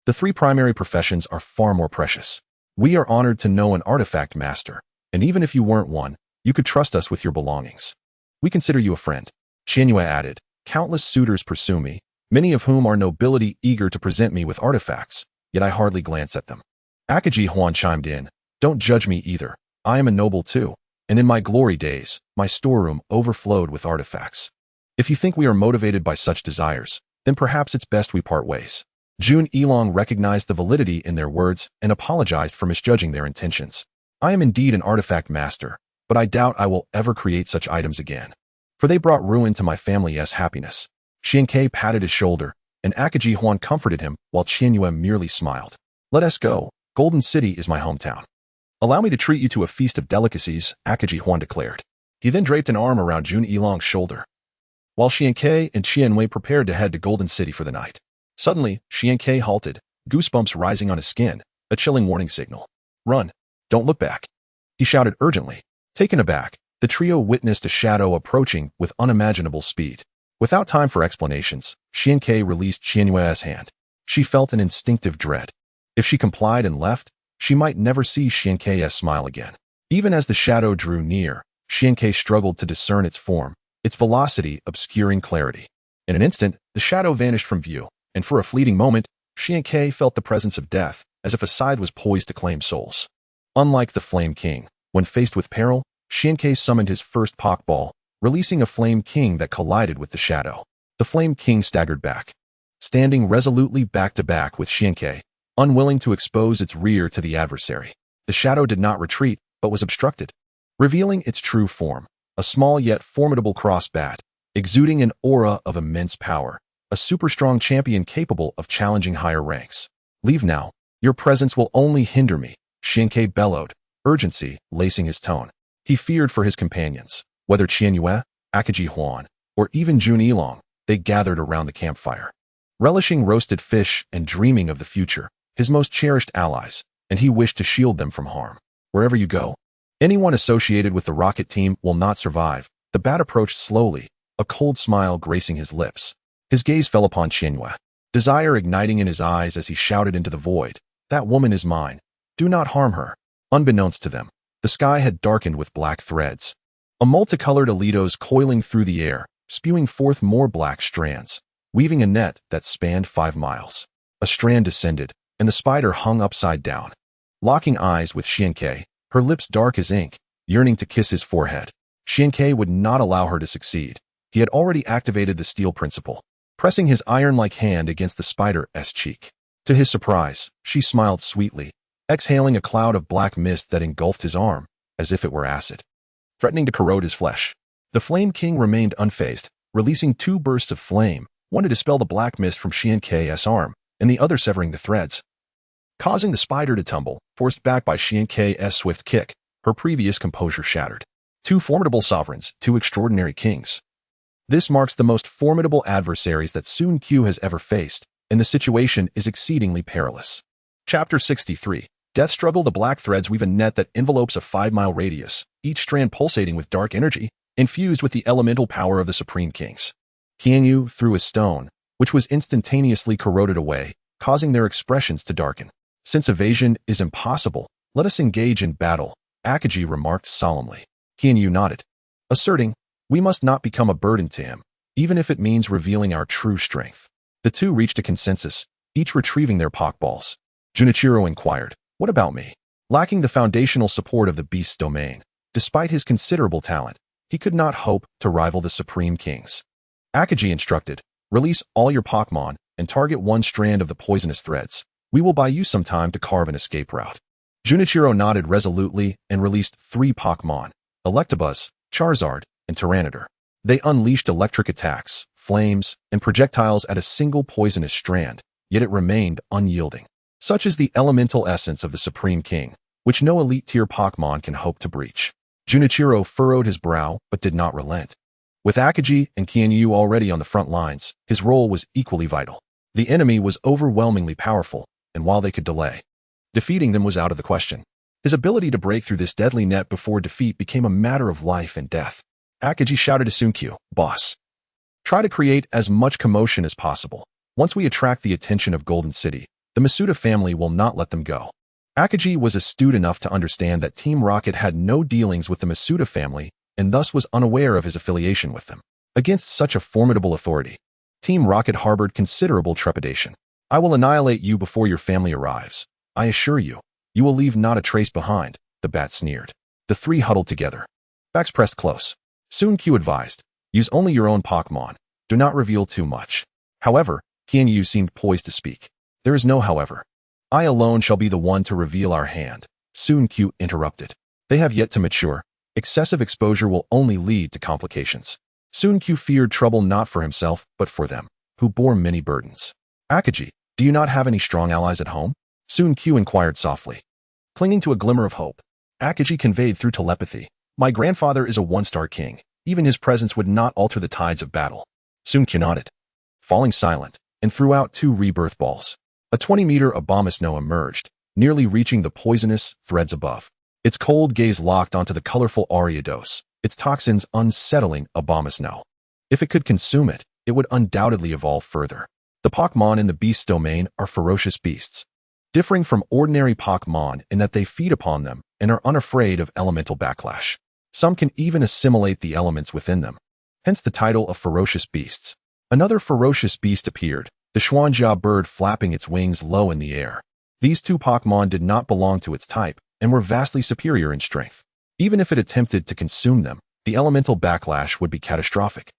the three primary professions are far more precious. We are honored to know an artifact master, and even if you weren't one, you could trust us with your belongings. We consider you a friend." Qian added, "Countless suitors pursue me, many of whom are nobility eager to present me with artifacts, yet I hardly glance at them." Akaji Huan chimed in, "Don't judge me either. I am a noble too, and in my glory days, my storeroom overflowed with artifacts. If you think we are motivated by such desires, then perhaps it's best we part ways." June Elong recognized the validity in their words and apologized for misjudging their intentions. "I am indeed an artifact master, but I doubt I will ever create such items again, for they brought ruin to my family's happiness." Qian patted his shoulder, and Akaji Huan comforted him while Qian merely smiled. "Let us go. Golden City is my hometown. Allow me to treat you to a feast of delicacies," Akaji Huan declared. He then draped an arm around June Elong's shoulder, while Qian and Qian prepared to head to Golden City for the night. Suddenly, Qian halted, goosebumps rising on his skin, a chilling warning signal. "Run! Don't look back!" he shouted urgently. Taken aback, the trio witnessed a shadow approaching with unimaginable speed. Without time for explanations, Qian released Qian's hand. She felt an instinctive dread. If she complied and left, she might never see Qian's smile again. Even as the shadow drew near, Qian struggled to discern its form, its velocity obscuring clarity. In an instant, the shadow vanished from view, and for a fleeting moment, Qian felt the presence of death, as if a scythe was poised to claim souls. Unlike the Flame King, when faced with peril, Xiankei summoned his first Pokeball, releasing a Flame King that collided with the shadow. The Flame King staggered back, standing resolutely back-to-back with Xiankei, unwilling to expose its rear to the adversary. The shadow did not retreat, but was obstructed, revealing its true form, a small yet formidable cross-bat, exuding an aura of immense power, a super-strong champion capable of challenging higher ranks. Leave now. Your presence will only hinder me, Xiankei bellowed, urgency lacing his tone. He feared for his companions, whether Qianyue, Akaji Huan, or even Jun Yilong. They gathered around the campfire, relishing roasted fish and dreaming of the future, his most cherished allies, and he wished to shield them from harm. Wherever you go, anyone associated with the rocket team will not survive. The bat approached slowly, a cold smile gracing his lips. His gaze fell upon Qianyue, desire igniting in his eyes as he shouted into the void, "That woman is mine. Do not harm her." Unbeknownst to them, the sky had darkened with black threads, a multicolored alitos coiling through the air, spewing forth more black strands, weaving a net that spanned 5 miles. A strand descended, and the spider hung upside down, locking eyes with Xiankei, her lips dark as ink, yearning to kiss his forehead. Xiankei would not allow her to succeed. He had already activated the steel principle, pressing his iron-like hand against the spider's cheek. To his surprise, she smiled sweetly, exhaling a cloud of black mist that engulfed his arm, as if it were acid, threatening to corrode his flesh. The Flame King remained unfazed, releasing 2 bursts of flame, one to dispel the black mist from Xiankei's arm, and the other severing the threads, causing the spider to tumble, forced back by Xiankei's swift kick. Her previous composure shattered. 2 formidable sovereigns, 2 extraordinary kings. This marks the most formidable adversaries that Sun Q has ever faced, and the situation is exceedingly perilous. Chapter 63. Death Struggle. The black threads weave a net that envelopes a 5-mile radius, each strand pulsating with dark energy, infused with the elemental power of the Supreme Kings. Qianyu threw a stone, which was instantaneously corroded away, causing their expressions to darken. "Since evasion is impossible, let us engage in battle," Akaji remarked solemnly. Qianyu nodded, asserting, "We must not become a burden to him, even if it means revealing our true strength." The two reached a consensus, each retrieving their Pokeballs. Junichiro inquired, "What about me?" Lacking the foundational support of the beast's domain, despite his considerable talent, he could not hope to rival the Supreme Kings. Akaji instructed, "Release all your Pokemon and target 1 strand of the poisonous threads. We will buy you some time to carve an escape route." Junichiro nodded resolutely and released 3 Pokemon, Electabuzz, Charizard, and Tyranitar. They unleashed electric attacks, flames, and projectiles at a single poisonous strand, yet it remained unyielding. Such is the elemental essence of the Supreme King, which no elite-tier Pokemon can hope to breach. Junichiro furrowed his brow but did not relent. With Akaji and Qianyu already on the front lines, his role was equally vital. The enemy was overwhelmingly powerful, and while they could delay, defeating them was out of the question. His ability to break through this deadly net before defeat became a matter of life and death. Akaji shouted to Sunkyu, "Boss, try to create as much commotion as possible. Once we attract the attention of Golden City, the Masuda family will not let them go." Akaji was astute enough to understand that Team Rocket had no dealings with the Masuda family and thus was unaware of his affiliation with them. Against such a formidable authority, Team Rocket harbored considerable trepidation. "I will annihilate you before your family arrives. I assure you, you will leave not a trace behind," the bat sneered. The 3 huddled together, backs pressed close. Sun Q advised, "Use only your own Pokemon. Do not reveal too much." However, Qianyu seemed poised to speak. "There is no however. I alone shall be the one to reveal our hand," Sun Q interrupted. "They have yet to mature. Excessive exposure will only lead to complications." Sun Q feared trouble not for himself, but for them, who bore many burdens. "Akaji, do you not have any strong allies at home?" Sun Q inquired softly. Clinging to a glimmer of hope, Akaji conveyed through telepathy, "My grandfather is a 1-star king. Even his presence would not alter the tides of battle." Sun Q nodded, falling silent, and threw out 2 rebirth balls. A 20-meter Abomasnow emerged, nearly reaching the poisonous threads above. Its cold gaze locked onto the colorful Ariados, its toxins unsettling Abomasnow. If it could consume it, it would undoubtedly evolve further. The Pokemon in the beast's domain are ferocious beasts, differing from ordinary Pokemon in that they feed upon them and are unafraid of elemental backlash. Some can even assimilate the elements within them, hence the title of ferocious beasts. Another ferocious beast appeared, the Xuanjia bird flapping its wings low in the air. These 2 Pokemon did not belong to its type and were vastly superior in strength. Even if it attempted to consume them, the elemental backlash would be catastrophic.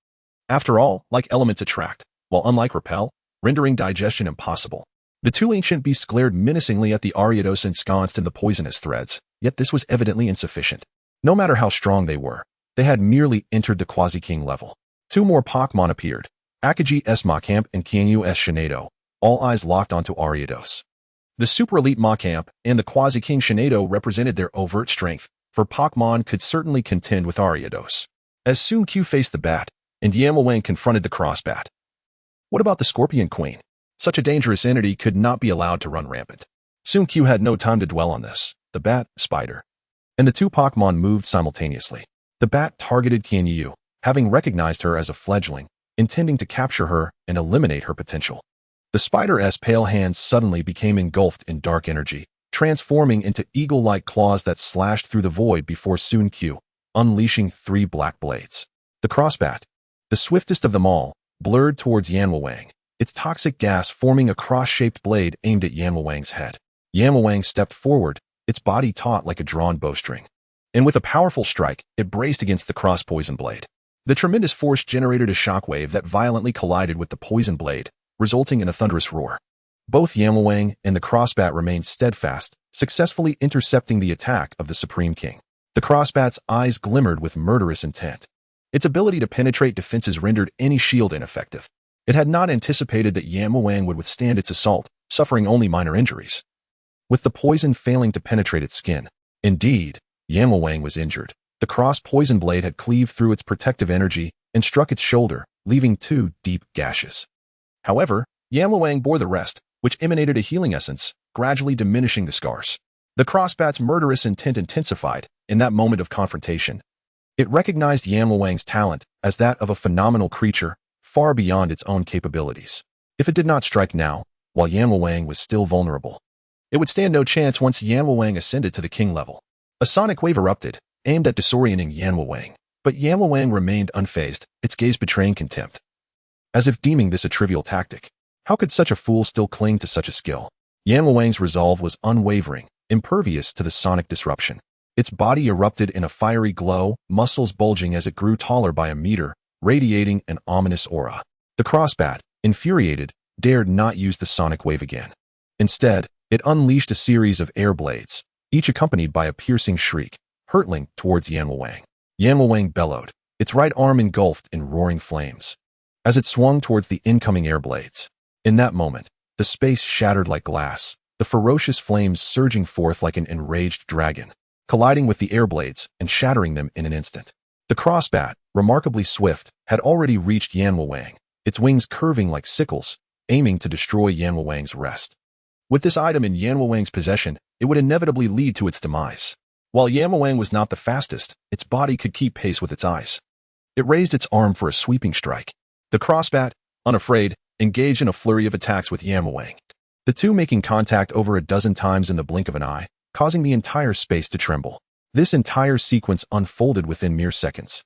After all, like elements attract, while unlike repel, rendering digestion impossible. The two ancient beasts glared menacingly at the Ariados ensconced in the poisonous threads, yet this was evidently insufficient. No matter how strong they were, they had merely entered the quasi-king level. Two more Pokemon appeared, Akaji's Machamp and Kianyu's Shinado, all eyes locked onto Ariados. The super elite Machamp and the quasi-king Shinado represented their overt strength, for Pokemon could certainly contend with Ariados. As Sun Q faced the bat, and Yamawang confronted the crossbat. What about the Scorpion Queen? Such a dangerous entity could not be allowed to run rampant. Sun Q had no time to dwell on this. The bat, spider, and the two Pokemon moved simultaneously. The bat targeted Kianyu, having recognized her as a fledgling, intending to capture her and eliminate her potential. The spider's pale hands suddenly became engulfed in dark energy, transforming into eagle-like claws that slashed through the void before Sun Q, unleashing 3 black blades. The crossbat, the swiftest of them all, blurred towards Yanwang, its toxic gas forming a cross-shaped blade aimed at Yanwang's head. Yanwang stepped forward, its body taut like a drawn bowstring. And with a powerful strike, it braced against the cross-poison blade. The tremendous force generated a shockwave that violently collided with the poison blade, resulting in a thunderous roar. Both Yanwang and the crossbat remained steadfast, successfully intercepting the attack of the Supreme King. The crossbat's eyes glimmered with murderous intent. Its ability to penetrate defenses rendered any shield ineffective. It had not anticipated that Yanwang would withstand its assault, suffering only minor injuries. With the poison failing to penetrate its skin. Indeed, Yanwang was injured. The cross-poison blade had cleaved through its protective energy and struck its shoulder, leaving 2 deep gashes. However, Yanwang bore the rest, which emanated a healing essence, gradually diminishing the scars. The crossbat's murderous intent intensified in that moment of confrontation. It recognized Yanwang's talent as that of a phenomenal creature, far beyond its own capabilities. If it did not strike now, while Yanwang was still vulnerable, it would stand no chance once Yanwang ascended to the king level. A sonic wave erupted, aimed at disorienting Yanwang, but Yanwang remained unfazed, its gaze betraying contempt. As if deeming this a trivial tactic. How could such a fool still cling to such a skill? Yanwang's resolve was unwavering, impervious to the sonic disruption. Its body erupted in a fiery glow, muscles bulging as it grew taller by a meter, radiating an ominous aura. The crossbat, infuriated, dared not use the sonic wave again. Instead, it unleashed a series of air blades, each accompanied by a piercing shriek, hurtling towards Yanwang. Yanwang bellowed, its right arm engulfed in roaring flames. As it swung towards the incoming air blades. In that moment, the space shattered like glass, the ferocious flames surging forth like an enraged dragon, colliding with the air blades and shattering them in an instant. The crossbat, remarkably swift, had already reached Yanwang, its wings curving like sickles, aiming to destroy Yanwang's rest. With this item in Yanwang's possession, it would inevitably lead to its demise. While Yanwang was not the fastest, its body could keep pace with its eyes. It raised its arm for a sweeping strike. The crossbat, unafraid, engaged in a flurry of attacks with Yanwang, the two making contact over a dozen times in the blink of an eye, causing the entire space to tremble. This entire sequence unfolded within mere seconds.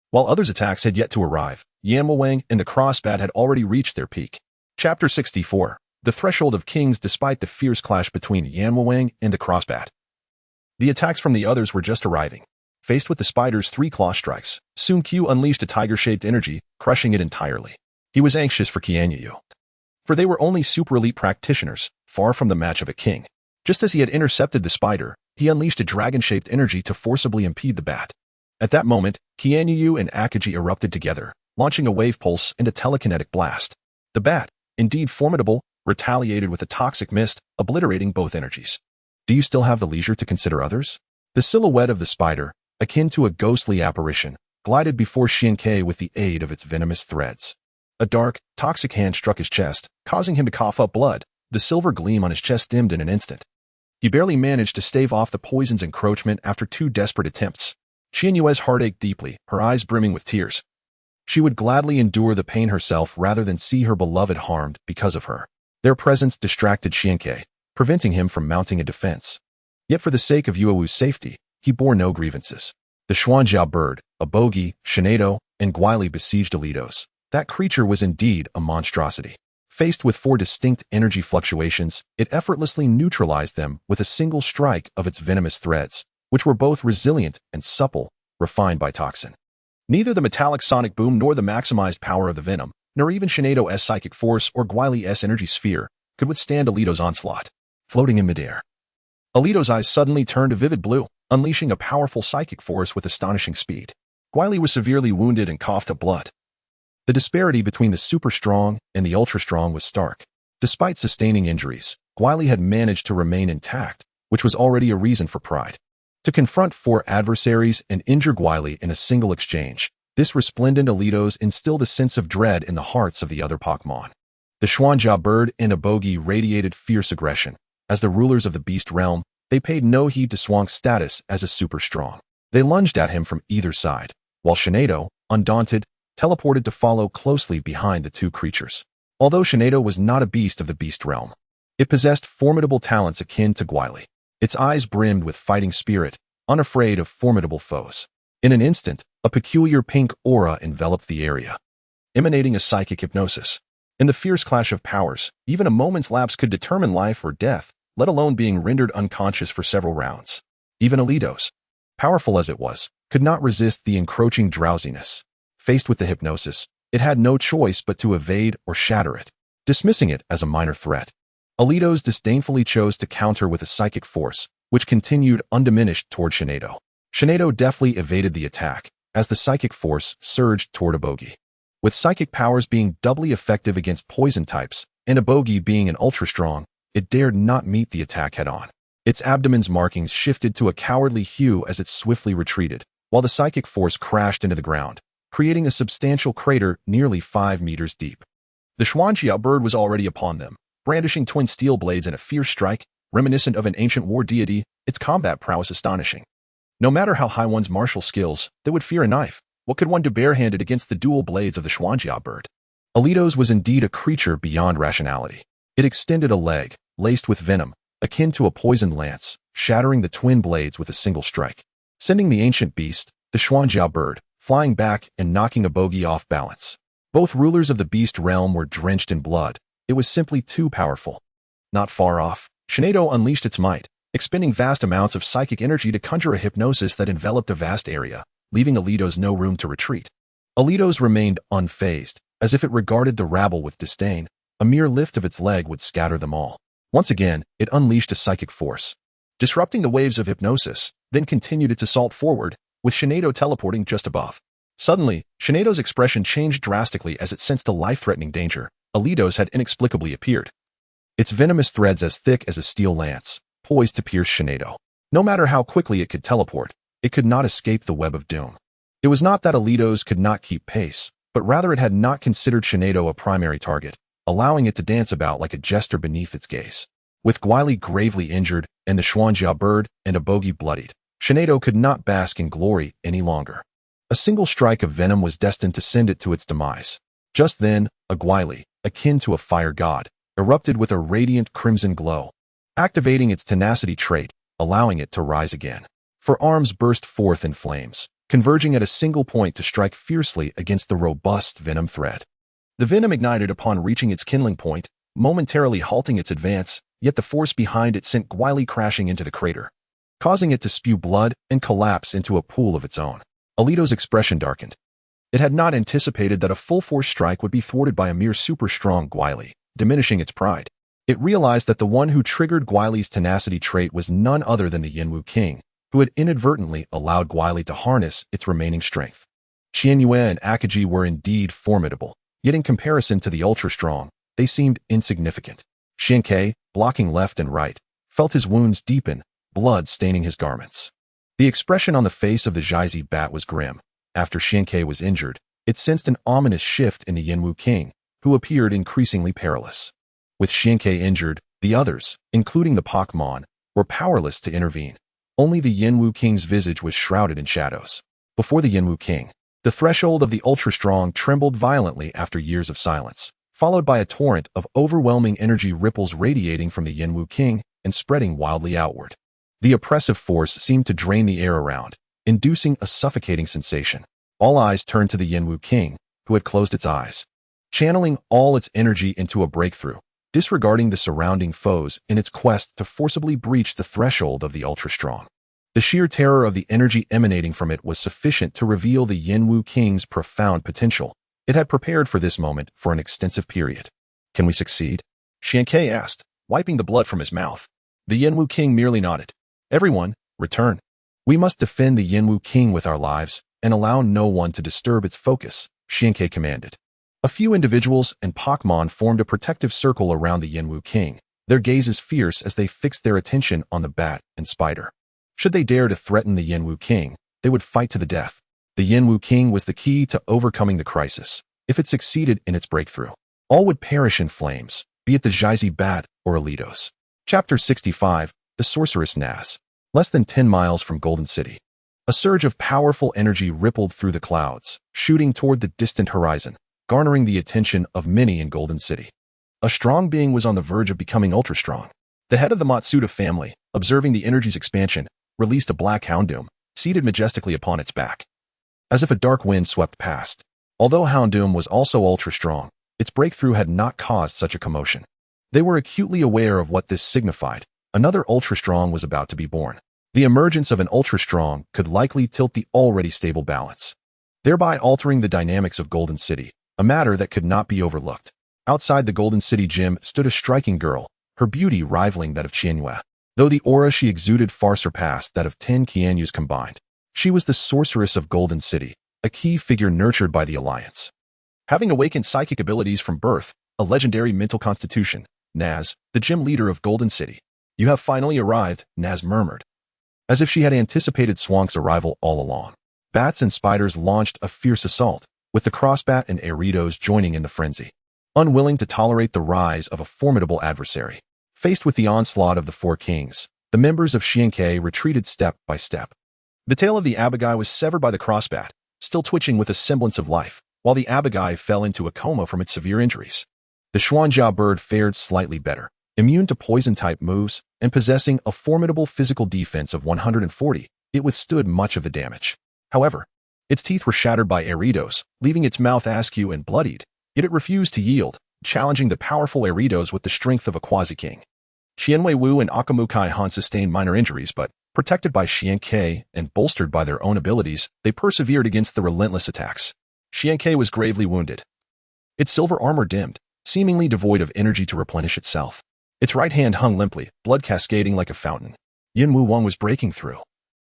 While others' attacks had yet to arrive, Yanwang and the crossbat had already reached their peak. Chapter 64. The Threshold of Kings. Despite the fierce clash between Yanwang and the crossbat, the attacks from the others were just arriving. Faced with the spider's 3 claw strikes, Sun Q unleashed a tiger-shaped energy, crushing it entirely. He was anxious for Kianyu, for they were only super elite practitioners, far from the match of a king. Just as he had intercepted the spider, he unleashed a dragon-shaped energy to forcibly impede the bat. At that moment, Kianyu and Akaji erupted together, launching a wave pulse and a telekinetic blast. The bat, indeed formidable, retaliated with a toxic mist, obliterating both energies. Do you still have the leisure to consider others? The silhouette of the spider, akin to a ghostly apparition, glided before Xiankei with the aid of its venomous threads. A dark, toxic hand struck his chest, causing him to cough up blood. The silver gleam on his chest dimmed in an instant. He barely managed to stave off the poison's encroachment after 2 desperate attempts. Xianyue's heart ached deeply, her eyes brimming with tears. She would gladly endure the pain herself rather than see her beloved harmed because of her. Their presence distracted Xiankei, preventing him from mounting a defense. Yet for the sake of Yuewu's safety, he bore no grievances. The Xuanjiao bird, a bogey, Shinado, and Guile besieged Alitos. That creature was indeed a monstrosity. Faced with 4 distinct energy fluctuations, it effortlessly neutralized them with a single strike of its venomous threads. which were both resilient and supple, refined by toxin. Neither the metallic sonic boom nor the maximized power of the venom, nor even Shanedo's psychic force or Gwylie's energy sphere, could withstand Alito's onslaught. Floating in midair, Alito's eyes suddenly turned a vivid blue, unleashing a powerful psychic force with astonishing speed. Gwylie was severely wounded and coughed up blood. The disparity between the super-strong and the ultra-strong was stark. Despite sustaining injuries, Gwylie had managed to remain intact, which was already a reason for pride. To confront 4 adversaries and injure Gwylie in a single exchange, this resplendent Alito's instilled a sense of dread in the hearts of the other Pokemon. The Xuanjia bird and Abogi radiated fierce aggression. As the rulers of the beast realm, they paid no heed to Swank's status as a super-strong. They lunged at him from either side, while Shanedo, undaunted, teleported to follow closely behind the two creatures. Although Shanedo was not a beast of the beast realm, it possessed formidable talents akin to Gwylie. Its eyes brimmed with fighting spirit, unafraid of formidable foes. In an instant, a peculiar pink aura enveloped the area, emanating a psychic hypnosis. In the fierce clash of powers, even a moment's lapse could determine life or death, let alone being rendered unconscious for several rounds. Even Alito's, powerful as it was, could not resist the encroaching drowsiness. Faced with the hypnosis, it had no choice but to evade or shatter it, dismissing it as a minor threat. Alito's disdainfully chose to counter with a psychic force, which continued undiminished toward Shanedo. Shanedo deftly evaded the attack, as the psychic force surged toward Abogi. With psychic powers being doubly effective against poison types, and Abogi being an ultra-strong, it dared not meet the attack head-on. Its abdomen's markings shifted to a cowardly hue as it swiftly retreated, while the psychic force crashed into the ground, creating a substantial crater nearly 5 meters deep. The Xuanjia bird was already upon them, brandishing twin steel blades in a fierce strike, reminiscent of an ancient war deity, its combat prowess astonishing. No matter how high one's martial skills, they would fear a knife. What could one do barehanded against the dual blades of the Xuanjia bird? Alito's was indeed a creature beyond rationality. It extended a leg, laced with venom, akin to a poisoned lance, shattering the twin blades with a single strike, sending the ancient beast, the Xuanjia bird, flying back and knocking Abogi off balance. Both rulers of the beast realm were drenched in blood. It was simply too powerful. Not far off, Shanedo unleashed its might, expending vast amounts of psychic energy to conjure a hypnosis that enveloped a vast area, leaving Alito's no room to retreat. Alito's remained unfazed, as if it regarded the rabble with disdain. A mere lift of its leg would scatter them all. Once again, it unleashed a psychic force, disrupting the waves of hypnosis, then continued its assault forward, with Shanedo teleporting just above. Suddenly, Shanedo's expression changed drastically as it sensed a life-threatening danger. Alito's had inexplicably appeared, its venomous threads as thick as a steel lance, poised to pierce Shanedo. No matter how quickly it could teleport, it could not escape the web of doom. It was not that Alito's could not keep pace, but rather it had not considered Shanedo a primary target, allowing it to dance about like a jester beneath its gaze. With Gwylie gravely injured and the Xuanjia bird and Abogi bloodied, Shanedo could not bask in glory any longer. A single strike of venom was destined to send it to its demise. Just then, a Gwylie, akin to a fire god, erupted with a radiant crimson glow, activating its tenacity trait, allowing it to rise again. For arms burst forth in flames, converging at a single point to strike fiercely against the robust venom thread. The venom ignited upon reaching its kindling point, momentarily halting its advance, yet the force behind it sent Gwylie crashing into the crater, causing it to spew blood and collapse into a pool of its own. Alito's expression darkened. It had not anticipated that a full-force strike would be thwarted by a mere super-strong Gwylie, diminishing its pride. It realized that the one who triggered Gwylie's tenacity trait was none other than the Yinwu King, who had inadvertently allowed Gwylie to harness its remaining strength. Qianyue and Akaji were indeed formidable, yet in comparison to the ultra-strong, they seemed insignificant. Xiankei, blocking left and right, felt his wounds deepen, blood staining his garments. The expression on the face of the Jizi bat was grim. After Xiankei was injured, it sensed an ominous shift in the Yinwu King, who appeared increasingly perilous. With Xiankei injured, the others, including the Pokemon, were powerless to intervene. Only the Yinwu King's visage was shrouded in shadows. Before the Yinwu King, the threshold of the ultra-strong trembled violently after years of silence, followed by a torrent of overwhelming energy ripples radiating from the Yinwu King and spreading wildly outward. The oppressive force seemed to drain the air around, inducing a suffocating sensation. All eyes turned to the Yinwu King, who had closed its eyes, channeling all its energy into a breakthrough, disregarding the surrounding foes in its quest to forcibly breach the threshold of the ultra-strong. The sheer terror of the energy emanating from it was sufficient to reveal the Yenwu King's profound potential. It had prepared for this moment for an extensive period. Can we succeed? Xiankei asked, wiping the blood from his mouth. The Yenwu King merely nodded. Everyone, return. We must defend the Yenwu King with our lives and allow no one to disturb its focus, Xiankei commanded. A few individuals and Pokemon formed a protective circle around the Yenwu King, their gazes fierce as they fixed their attention on the bat and spider. Should they dare to threaten the Yenwu King, they would fight to the death. The Yenwu King was the key to overcoming the crisis. If it succeeded in its breakthrough, all would perish in flames, be it the Jizi Bat or Alitos. Chapter 65, The Sorceress Naz. Less than 10 miles from Golden City. A surge of powerful energy rippled through the clouds, shooting toward the distant horizon, garnering the attention of many in Golden City. A strong being was on the verge of becoming ultra-strong. The head of the Matsuda family, observing the energy's expansion, released a black Houndoom, seated majestically upon its back. As if a dark wind swept past. Although Houndoom was also ultra-strong, its breakthrough had not caused such a commotion. They were acutely aware of what this signified. Another ultra-strong was about to be born. The emergence of an ultra-strong could likely tilt the already stable balance, thereby altering the dynamics of Golden City, a matter that could not be overlooked. Outside the Golden City gym stood a striking girl, her beauty rivaling that of Qianyue. Though the aura she exuded far surpassed that of 10 Qianyus combined, she was the sorceress of Golden City, a key figure nurtured by the Alliance. Having awakened psychic abilities from birth, a legendary mental constitution, Naz, the gym leader of Golden City. You have finally arrived, Naz murmured, as if she had anticipated Swank's arrival all along. Bats and spiders launched a fierce assault, with the crossbat and Aritos joining in the frenzy. Unwilling to tolerate the rise of a formidable adversary, faced with the onslaught of the four kings, the members of Xiankei retreated step by step. The tail of the Abagai was severed by the crossbat, still twitching with a semblance of life, while the Abagai fell into a coma from its severe injuries. The Xuanjia bird fared slightly better, immune to poison-type moves, and possessing a formidable physical defense of 140, it withstood much of the damage. However, its teeth were shattered by Aritos, leaving its mouth askew and bloodied, yet it refused to yield, challenging the powerful Aritos with the strength of a quasi-king. Qianwei Wu and Akamukai Han sustained minor injuries, but, protected by Xiankei and bolstered by their own abilities, they persevered against the relentless attacks. Xiankei was gravely wounded. Its silver armor dimmed, seemingly devoid of energy to replenish itself. Its right hand hung limply, blood cascading like a fountain. Yin Wang was breaking through,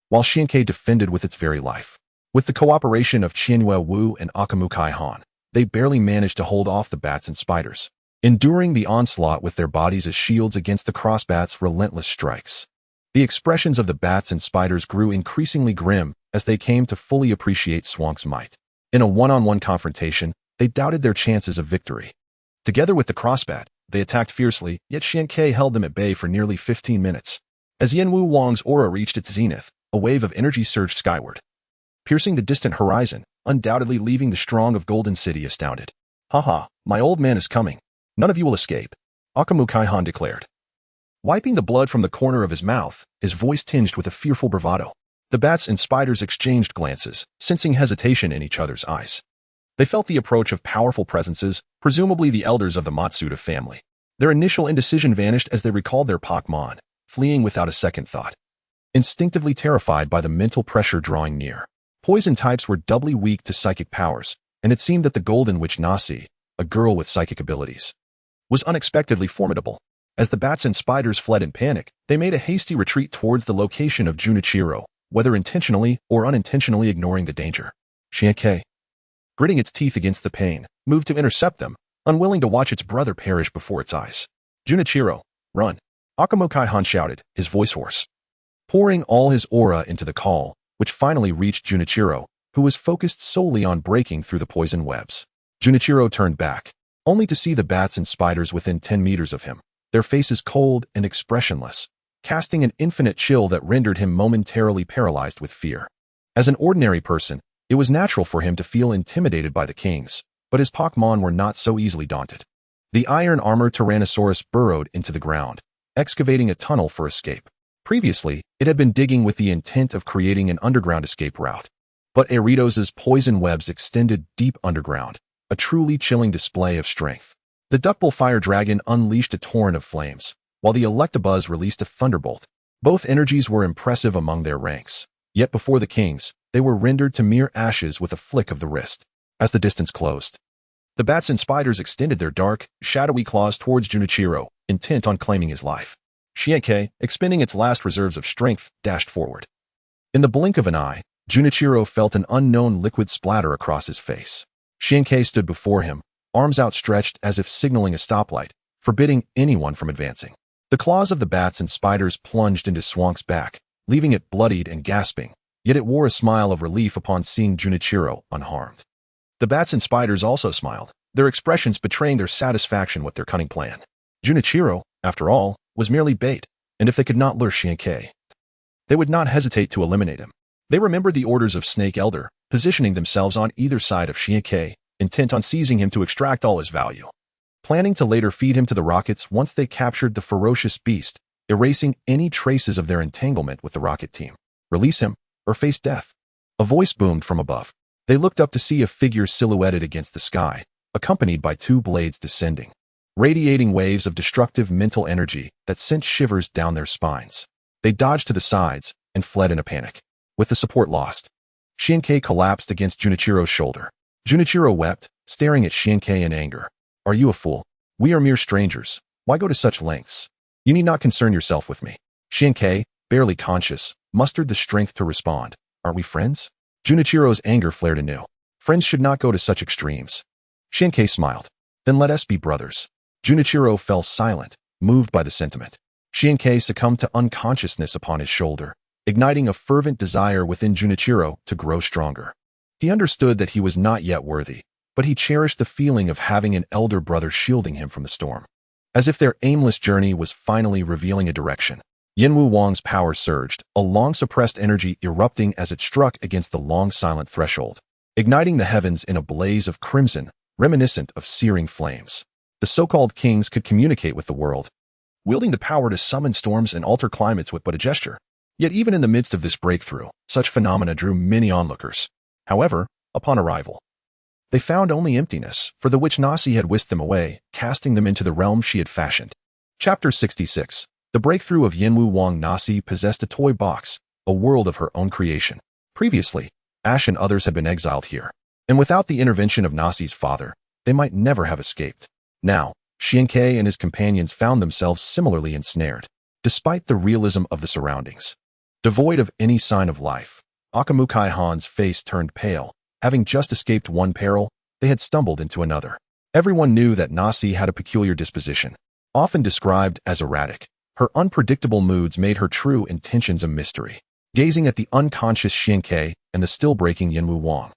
while Xiankei defended with its very life. With the cooperation of Qianwei Wu and Akamukai Han, they barely managed to hold off the bats and spiders, enduring the onslaught with their bodies as shields against the crossbats' relentless strikes. The expressions of the bats and spiders grew increasingly grim as they came to fully appreciate Swank's might. In a one-on-one confrontation, they doubted their chances of victory. Together with the crossbat, they attacked fiercely, yet Xiankei held them at bay for nearly 15 minutes. As Yenwu Wang's aura reached its zenith, a wave of energy surged skyward, piercing the distant horizon, undoubtedly leaving the strong of Golden City astounded. Haha, my old man is coming. None of you will escape, Akamukai Han declared. Wiping the blood from the corner of his mouth, his voice tinged with a fearful bravado. The bats and spiders exchanged glances, sensing hesitation in each other's eyes. They felt the approach of powerful presences, presumably the elders of the Matsuda family. Their initial indecision vanished as they recalled their Pokemon, fleeing without a second thought. Instinctively terrified by the mental pressure drawing near. Poison types were doubly weak to psychic powers, and it seemed that the Golden Witch Nasi, a girl with psychic abilities, was unexpectedly formidable. As the bats and spiders fled in panic, they made a hasty retreat towards the location of Junichiro, whether intentionally or unintentionally ignoring the danger. Xiankei, gritting its teeth against the pain, moved to intercept them, unwilling to watch its brother perish before its eyes. Junichiro, run! Akamukai Han shouted, his voice hoarse, pouring all his aura into the call, which finally reached Junichiro, who was focused solely on breaking through the poison webs. Junichiro turned back, only to see the bats and spiders within 10 meters of him, their faces cold and expressionless, casting an infinite chill that rendered him momentarily paralyzed with fear. As an ordinary person, it was natural for him to feel intimidated by the kings, but his Pokemon were not so easily daunted. The iron-armored Tyrannosaurus burrowed into the ground, excavating a tunnel for escape. Previously, it had been digging with the intent of creating an underground escape route. But Aritos' poison webs extended deep underground, a truly chilling display of strength. The Duckbill Fire Dragon unleashed a torrent of flames, while the Electabuzz released a thunderbolt, Both energies were impressive among their ranks, yet before the kings, they were rendered to mere ashes with a flick of the wrist. As the distance closed, the bats and spiders extended their dark, shadowy claws towards Junichiro, intent on claiming his life. Shinkei, expending its last reserves of strength, dashed forward. In the blink of an eye, Junichiro felt an unknown liquid splatter across his face. Shinkei stood before him, arms outstretched as if signaling a stoplight, forbidding anyone from advancing. The claws of the bats and spiders plunged into Swank's back, leaving it bloodied and gasping, yet it wore a smile of relief upon seeing Junichiro unharmed. The bats and spiders also smiled, their expressions betraying their satisfaction with their cunning plan. Junichiro, after all, was merely bait, and if they could not lure Shinkei, they would not hesitate to eliminate him. They remembered the orders of Snake Elder, positioning themselves on either side of Shinkei, intent on seizing him to extract all his value, planning to later feed him to the rockets once they captured the ferocious beast, erasing any traces of their entanglement with the rocket team. Release him, or face death. A voice boomed from above. They looked up to see a figure silhouetted against the sky, accompanied by two blades descending, radiating waves of destructive mental energy that sent shivers down their spines. They dodged to the sides and fled in a panic. With the support lost, Shinkei collapsed against Junichiro's shoulder. Junichiro wept, staring at Shinkei in anger. Are you a fool? We are mere strangers. Why go to such lengths? You need not concern yourself with me. Shinkei, barely conscious, mustered the strength to respond. Aren't we friends? Junichiro's anger flared anew. Friends should not go to such extremes. Shinkei smiled. Then let us be brothers. Junichiro fell silent, moved by the sentiment. Shinkei succumbed to unconsciousness upon his shoulder, igniting a fervent desire within Junichiro to grow stronger. He understood that he was not yet worthy, but he cherished the feeling of having an elder brother shielding him from the storm. As if their aimless journey was finally revealing a direction, Yinwu Wang's power surged, a long-suppressed energy erupting as it struck against the long-silent threshold, igniting the heavens in a blaze of crimson, reminiscent of searing flames. The so-called kings could communicate with the world, wielding the power to summon storms and alter climates with but a gesture. Yet even in the midst of this breakthrough, such phenomena drew many onlookers. However, upon arrival, they found only emptiness, for the witch Nasi had whisked them away, casting them into the realm she had fashioned. Chapter 66. The breakthrough of Yinwu Wang. Nasi possessed a toy box, a world of her own creation. Previously, Ash and others had been exiled here, and without the intervention of Nasi's father, they might never have escaped. Now, Shinkei and his companions found themselves similarly ensnared, despite the realism of the surroundings. Devoid of any sign of life, Akamukai Han's face turned pale. Having just escaped one peril, they had stumbled into another. Everyone knew that Nasi had a peculiar disposition, often described as erratic. Her unpredictable moods made her true intentions a mystery. Gazing at the unconscious Shinkei and the still-breaking Yinwu Wang,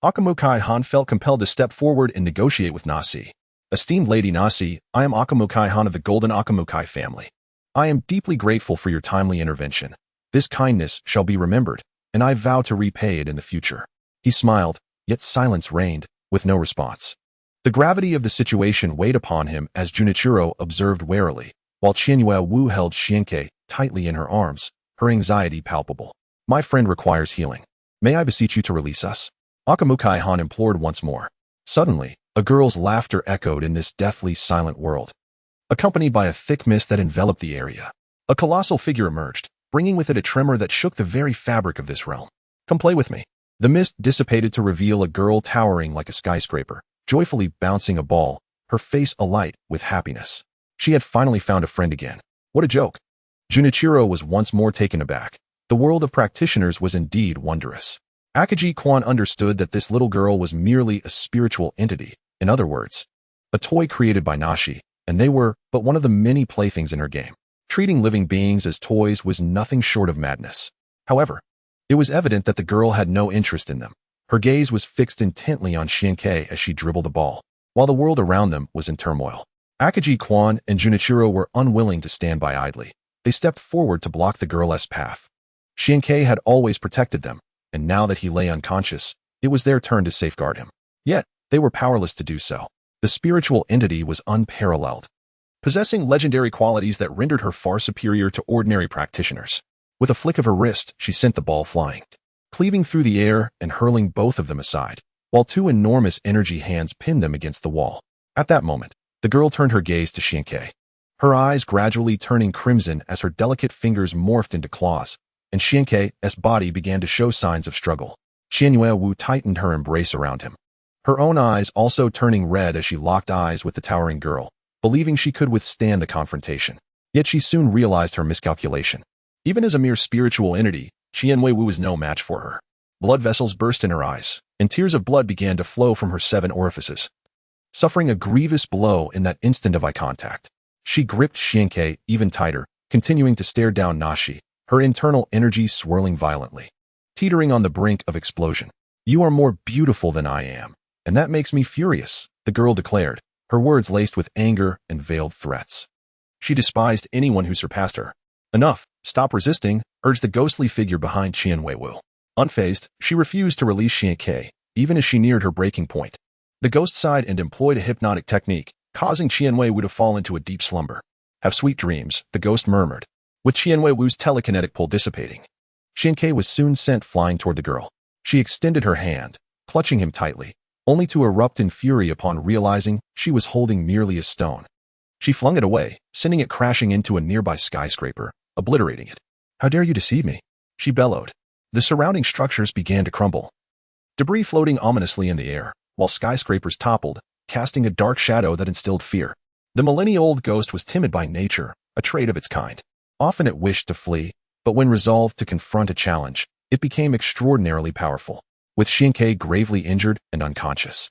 Akamukai Han felt compelled to step forward and negotiate with Nasi. Esteemed Lady Nasi, I am Akamukai Han of the Golden Akamukai family. I am deeply grateful for your timely intervention. This kindness shall be remembered, and I vow to repay it in the future. He smiled, yet silence reigned, with no response. The gravity of the situation weighed upon him as Junichiro observed warily, while Qianyue Wu held Shinkei tightly in her arms, her anxiety palpable. My friend requires healing. May I beseech you to release us? Akamukai Han implored once more. Suddenly, a girl's laughter echoed in this deathly silent world, accompanied by a thick mist that enveloped the area. A colossal figure emerged, bringing with it a tremor that shook the very fabric of this realm. Come play with me. The mist dissipated to reveal a girl towering like a skyscraper, joyfully bouncing a ball, her face alight with happiness. She had finally found a friend again. What a joke. Junichiro was once more taken aback. The world of practitioners was indeed wondrous. Akaji Kwan understood that this little girl was merely a spiritual entity, in other words, a toy created by Nashi, and they were but one of the many playthings in her game. Treating living beings as toys was nothing short of madness. However, it was evident that the girl had no interest in them. Her gaze was fixed intently on Shinkei as she dribbled the ball, while the world around them was in turmoil. Akaji Kwan and Junichiro were unwilling to stand by idly. They stepped forward to block the girl's path. Shinkei had always protected them, and now that he lay unconscious, it was their turn to safeguard him. Yet, they were powerless to do so. The spiritual entity was unparalleled, possessing legendary qualities that rendered her far superior to ordinary practitioners. With a flick of her wrist, she sent the ball flying, cleaving through the air and hurling both of them aside, while two enormous energy hands pinned them against the wall. At that moment, the girl turned her gaze to Shinkei. her eyes gradually turning crimson as her delicate fingers morphed into claws, and Xianke's body began to show signs of struggle. Qianyue Wu tightened her embrace around him, her own eyes also turning red as she locked eyes with the towering girl, believing she could withstand the confrontation. Yet she soon realized her miscalculation. Even as a mere spiritual entity, Qianyue Wu was no match for her. Blood vessels burst in her eyes, and tears of blood began to flow from her 7 orifices. Suffering a grievous blow in that instant of eye contact, she gripped Xianke even tighter, continuing to stare down Nashi, her internal energy swirling violently, teetering on the brink of explosion. "You are more beautiful than I am, and that makes me furious," the girl declared, her words laced with anger and veiled threats. She despised anyone who surpassed her. "Enough, stop resisting," urged the ghostly figure behind Qianyue Wu. Unfazed, she refused to release Xianke, even as she neared her breaking point. The ghost sighed and employed a hypnotic technique, causing Qianyue Wu to fall into a deep slumber. "Have sweet dreams," the ghost murmured, with Qianyue Wu's telekinetic pull dissipating. Xianke was soon sent flying toward the girl. She extended her hand, clutching him tightly, only to erupt in fury upon realizing she was holding merely a stone. She flung it away, sending it crashing into a nearby skyscraper, obliterating it. "How dare you deceive me?" she bellowed. The surrounding structures began to crumble, debris floating ominously in the air, while skyscrapers toppled, casting a dark shadow that instilled fear. The millennia-old ghost was timid by nature, a trait of its kind. Often it wished to flee, but when resolved to confront a challenge, it became extraordinarily powerful, with Xianke gravely injured and unconscious.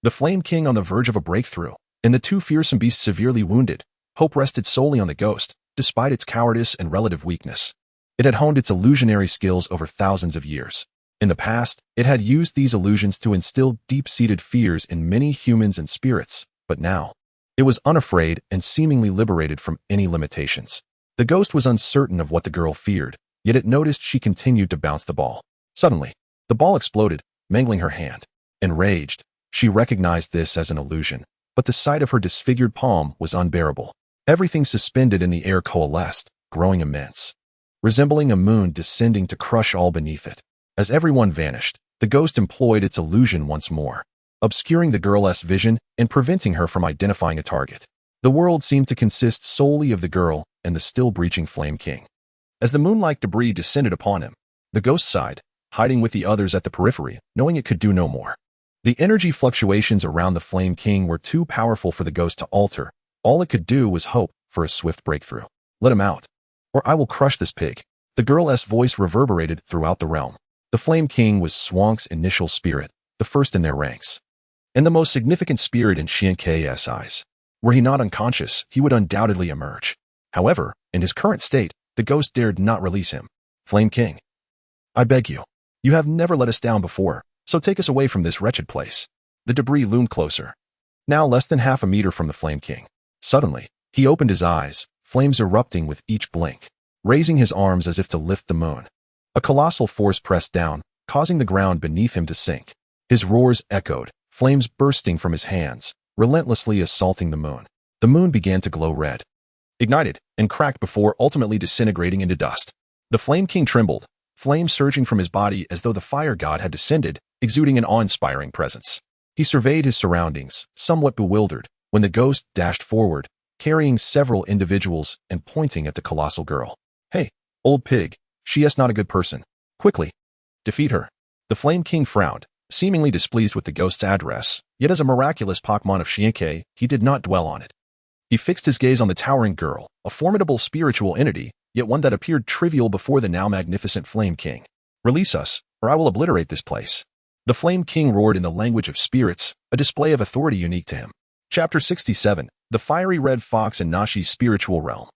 The Flame King on the verge of a breakthrough, and the 2 fearsome beasts severely wounded, hope rested solely on the ghost, despite its cowardice and relative weakness. It had honed its illusionary skills over thousands of years. In the past, it had used these illusions to instill deep-seated fears in many humans and spirits, but now, it was unafraid and seemingly liberated from any limitations. The ghost was uncertain of what the girl feared, yet it noticed she continued to bounce the ball. Suddenly, the ball exploded, mangling her hand. Enraged, she recognized this as an illusion, but the sight of her disfigured palm was unbearable. Everything suspended in the air coalesced, growing immense, resembling a moon descending to crush all beneath it. As everyone vanished, the ghost employed its illusion once more, obscuring the girl's vision and preventing her from identifying a target. The world seemed to consist solely of the girl and the still-breaching Flame King. As the moon-like debris descended upon him, the ghost sighed, hiding with the others at the periphery, knowing it could do no more. The energy fluctuations around the Flame King were too powerful for the ghost to alter. All it could do was hope for a swift breakthrough. "Let him out, or I will crush this pig." The girl's voice reverberated throughout the realm. The Flame King was Swank's initial spirit, the first in their ranks, and the most significant spirit in Xianke's eyes. Were he not unconscious, he would undoubtedly emerge. However, in his current state, the ghost dared not release him. "Flame King, I beg you. You have never let us down before, so take us away from this wretched place." The debris loomed closer, now less than half a meter from the Flame King. Suddenly, he opened his eyes, flames erupting with each blink, raising his arms as if to lift the moon. A colossal force pressed down, causing the ground beneath him to sink. His roars echoed, flames bursting from his hands, relentlessly assaulting the moon. The moon began to glow red, ignited, and cracked before ultimately disintegrating into dust. The Flame King trembled, flames surging from his body as though the fire god had descended, exuding an awe-inspiring presence. He surveyed his surroundings, somewhat bewildered, when the ghost dashed forward, carrying several individuals and pointing at the colossal girl. "Hey, old pig, she is not a good person. Quickly, defeat her." The Flame King frowned, seemingly displeased with the ghost's address, yet as a miraculous Pokemon of Xianke, he did not dwell on it. He fixed his gaze on the towering girl, a formidable spiritual entity, yet one that appeared trivial before the now magnificent Flame King. "Release us, or I will obliterate this place." The Flame King roared in the language of spirits, a display of authority unique to him. Chapter 67, The Fiery Red Fox in Nashi's Spiritual Realm.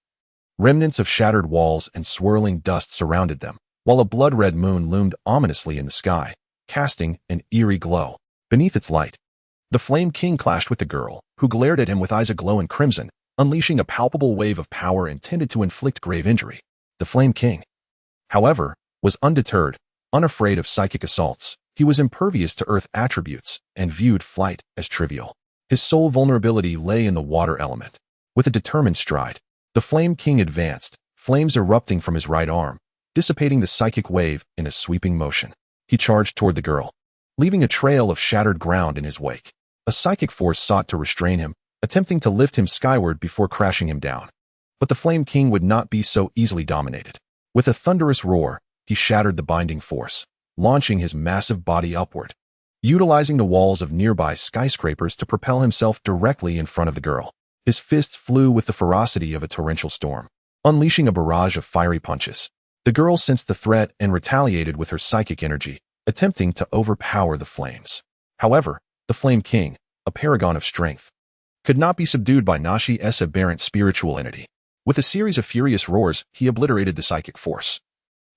Remnants of shattered walls and swirling dust surrounded them, while a blood-red moon loomed ominously in the sky, casting an eerie glow. Beneath its light, the Flame King clashed with the girl, who glared at him with eyes aglow in crimson, unleashing a palpable wave of power intended to inflict grave injury. The Flame King, however, was undeterred, unafraid of psychic assaults. He was impervious to earth attributes and viewed flight as trivial. His sole vulnerability lay in the water element. With a determined stride, the Flame King advanced, flames erupting from his right arm, dissipating the psychic wave in a sweeping motion. He charged toward the girl, leaving a trail of shattered ground in his wake. A psychic force sought to restrain him, attempting to lift him skyward before crashing him down. But the Flame King would not be so easily dominated. With a thunderous roar, he shattered the binding force, launching his massive body upward, utilizing the walls of nearby skyscrapers to propel himself directly in front of the girl. His fists flew with the ferocity of a torrential storm, unleashing a barrage of fiery punches. The girl sensed the threat and retaliated with her psychic energy, attempting to overpower the flames. However, the Flame King, a paragon of strength, could not be subdued by Nashi's aberrant spiritual entity. With a series of furious roars, he obliterated the psychic force,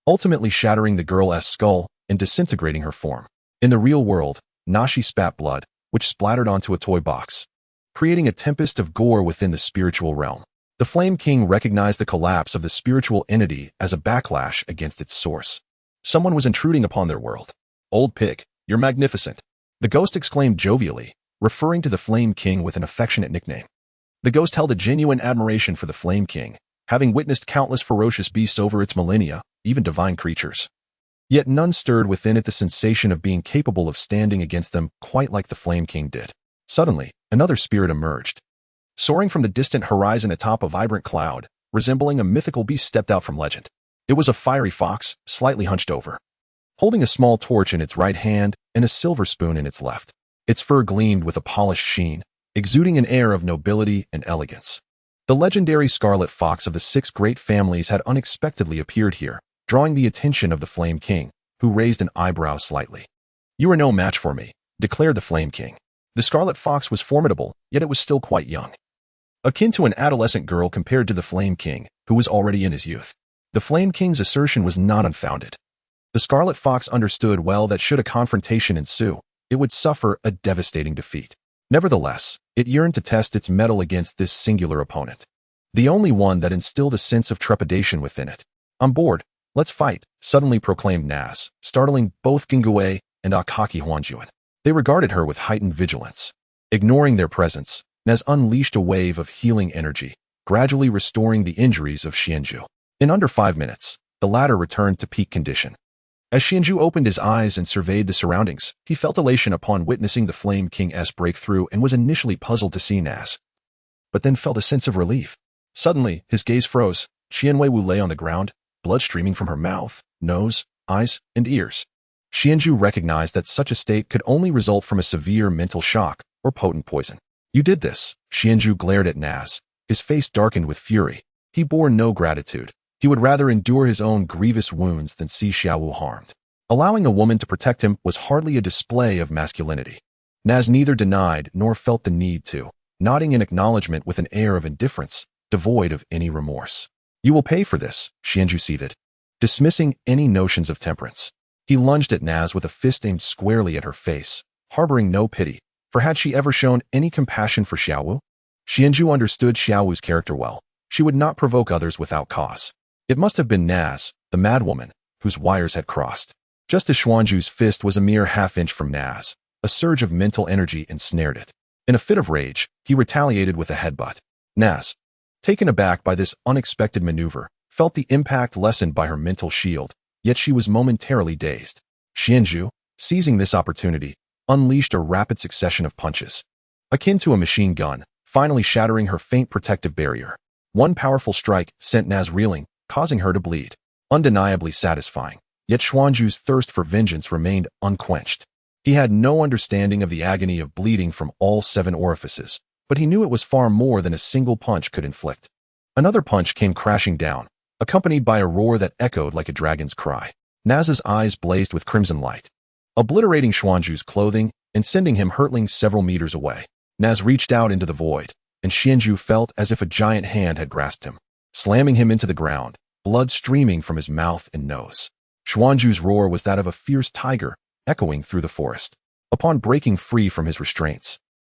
ultimately shattering the girl's skull and disintegrating her form. In the real world, Nashi spat blood, which splattered onto a toy box, creating a tempest of gore within the spiritual realm. The Flame King recognized the collapse of the spiritual entity as a backlash against its source. Someone was intruding upon their world. "Old pig, you're magnificent," the ghost exclaimed jovially, referring to the Flame King with an affectionate nickname. The ghost held a genuine admiration for the Flame King, having witnessed countless ferocious beasts over its millennia, even divine creatures. Yet none stirred within it the sensation of being capable of standing against them quite like the Flame King did. Suddenly, another spirit emerged. Soaring from the distant horizon atop a vibrant cloud, resembling a mythical beast stepped out from legend. It was a fiery fox, slightly hunched over, holding a small torch in its right hand and a silver spoon in its left. Its fur gleamed with a polished sheen, exuding an air of nobility and elegance. The legendary scarlet fox of the 6 great families had unexpectedly appeared here, drawing the attention of the Flame King, who raised an eyebrow slightly. "You are no match for me," declared the Flame King. The scarlet fox was formidable, yet it was still quite young, akin to an adolescent girl compared to the Flame King, who was already in his youth. The Flame King's assertion was not unfounded. The scarlet fox understood well that should a confrontation ensue, it would suffer a devastating defeat. Nevertheless, it yearned to test its mettle against this singular opponent, the only one that instilled a sense of trepidation within it. "On board, let's fight," suddenly proclaimed Naz, startling both Gingue and Akaki Huanjuan. They regarded her with heightened vigilance. Ignoring their presence, Naz unleashed a wave of healing energy, gradually restoring the injuries of Xianju. In under 5 minutes, the latter returned to peak condition. As Xianju opened his eyes and surveyed the surroundings, he felt elation upon witnessing the Flame King's breakthrough and was initially puzzled to see Naz, but then felt a sense of relief. Suddenly, his gaze froze. Xianwei lay on the ground, blood streaming from her mouth, nose, eyes, and ears. Xianju recognized that such a state could only result from a severe mental shock or potent poison. "You did this," Xianju glared at Naz. His face darkened with fury. He bore no gratitude. He would rather endure his own grievous wounds than see Xiaowu harmed. Allowing a woman to protect him was hardly a display of masculinity. Naz neither denied nor felt the need to, nodding in acknowledgement with an air of indifference, devoid of any remorse. "You will pay for this," Xianju seethed, dismissing any notions of temperance. He lunged at Naz with a fist aimed squarely at her face, harboring no pity, for had she ever shown any compassion for Xiaowu? Xianju understood Xiaowu's character well. She would not provoke others without cause. It must have been Naz, the madwoman, whose wires had crossed. Just as Xuanju's fist was a mere half-inch from Naz, a surge of mental energy ensnared it. In a fit of rage, he retaliated with a headbutt. Naz, taken aback by this unexpected maneuver, felt the impact lessened by her mental shield, yet she was momentarily dazed. Xianju, seizing this opportunity, unleashed a rapid succession of punches, akin to a machine gun, finally shattering her faint protective barrier. One powerful strike sent Naz reeling, causing her to bleed. Undeniably satisfying, yet Xuanju's thirst for vengeance remained unquenched. He had no understanding of the agony of bleeding from all 7 orifices, but he knew it was far more than a single punch could inflict. Another punch came crashing down, accompanied by a roar that echoed like a dragon's cry. Naz's eyes blazed with crimson light, obliterating Xuanju's clothing and sending him hurtling several meters away. Naz reached out into the void, and Xianju felt as if a giant hand had grasped him, slamming him into the ground, blood streaming from his mouth and nose. Xuanju's roar was that of a fierce tiger, echoing through the forest. Upon breaking free from his restraints,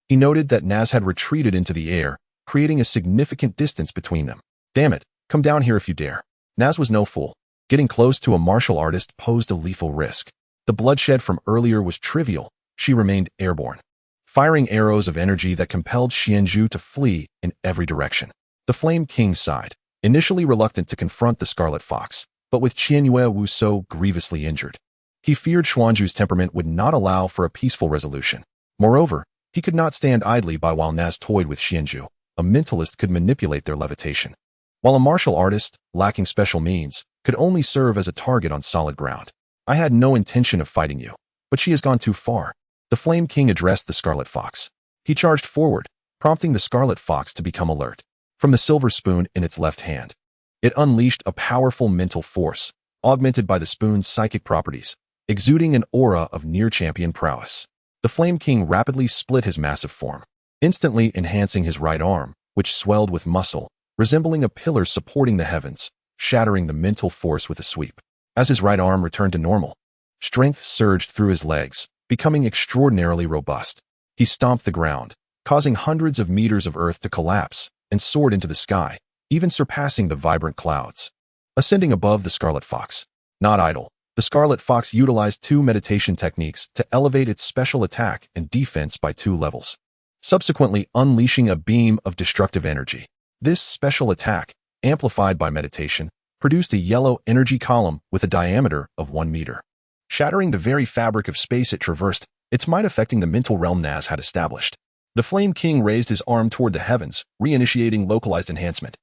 he noted that Naz had retreated into the air, creating a significant distance between them. "Damn it, come down here if you dare." Naz was no fool. Getting close to a martial artist posed a lethal risk. The bloodshed from earlier was trivial. She remained airborne, firing arrows of energy that compelled Xianju to flee in every direction. The Flame King sighed, initially reluctant to confront the Scarlet Fox, but with Qianyue so grievously injured, he feared Xuanju's temperament would not allow for a peaceful resolution. Moreover, He could not stand idly by while Naz toyed with Xianju. A mentalist could manipulate their levitation, while a martial artist, lacking special means, could only serve as a target on solid ground. I had no intention of fighting you, but she has gone too far. The Flame King addressed the Scarlet Fox. He charged forward, prompting the Scarlet Fox to become alert. From the silver spoon in its left hand, it unleashed a powerful mental force, augmented by the spoon's psychic properties, exuding an aura of near-champion prowess. The Flame King rapidly split his massive form, instantly enhancing his right arm, which swelled with muscle, resembling a pillar supporting the heavens, shattering the mental force with a sweep. As his right arm returned to normal, strength surged through his legs, becoming extraordinarily robust. He stomped the ground, causing hundreds of meters of earth to collapse, and soared into the sky, even surpassing the vibrant clouds. Ascending above the Scarlet Fox. Not idle, the Scarlet Fox utilized 2 meditation techniques to elevate its special attack and defense by 2 levels, subsequently unleashing a beam of destructive energy. This special attack, amplified by meditation, produced a yellow energy column with a diameter of 1 meter, shattering the very fabric of space it traversed, its might affecting the mental realm Naz had established. The Flame King raised his arm toward the heavens, reinitiating localized enhancement,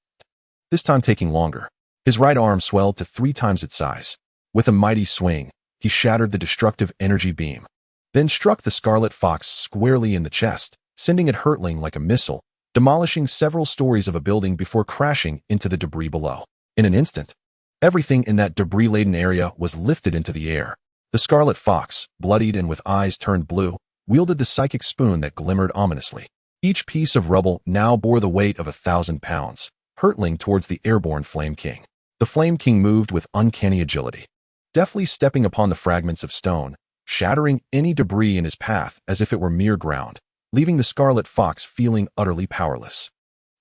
this time taking longer. His right arm swelled to 3 times its size. With a mighty swing, he shattered the destructive energy beam, then struck the Scarlet Fox squarely in the chest, sending it hurtling like a missile, demolishing several stories of a building before crashing into the debris below. In an instant, everything in that debris-laden area was lifted into the air. The Scarlet Fox, bloodied and with eyes turned blue, wielded the psychic spoon that glimmered ominously. Each piece of rubble now bore the weight of 1,000 pounds, hurtling towards the airborne Flame King. The Flame King moved with uncanny agility, deftly stepping upon the fragments of stone, shattering any debris in his path as if it were mere ground, leaving the Scarlet Fox feeling utterly powerless.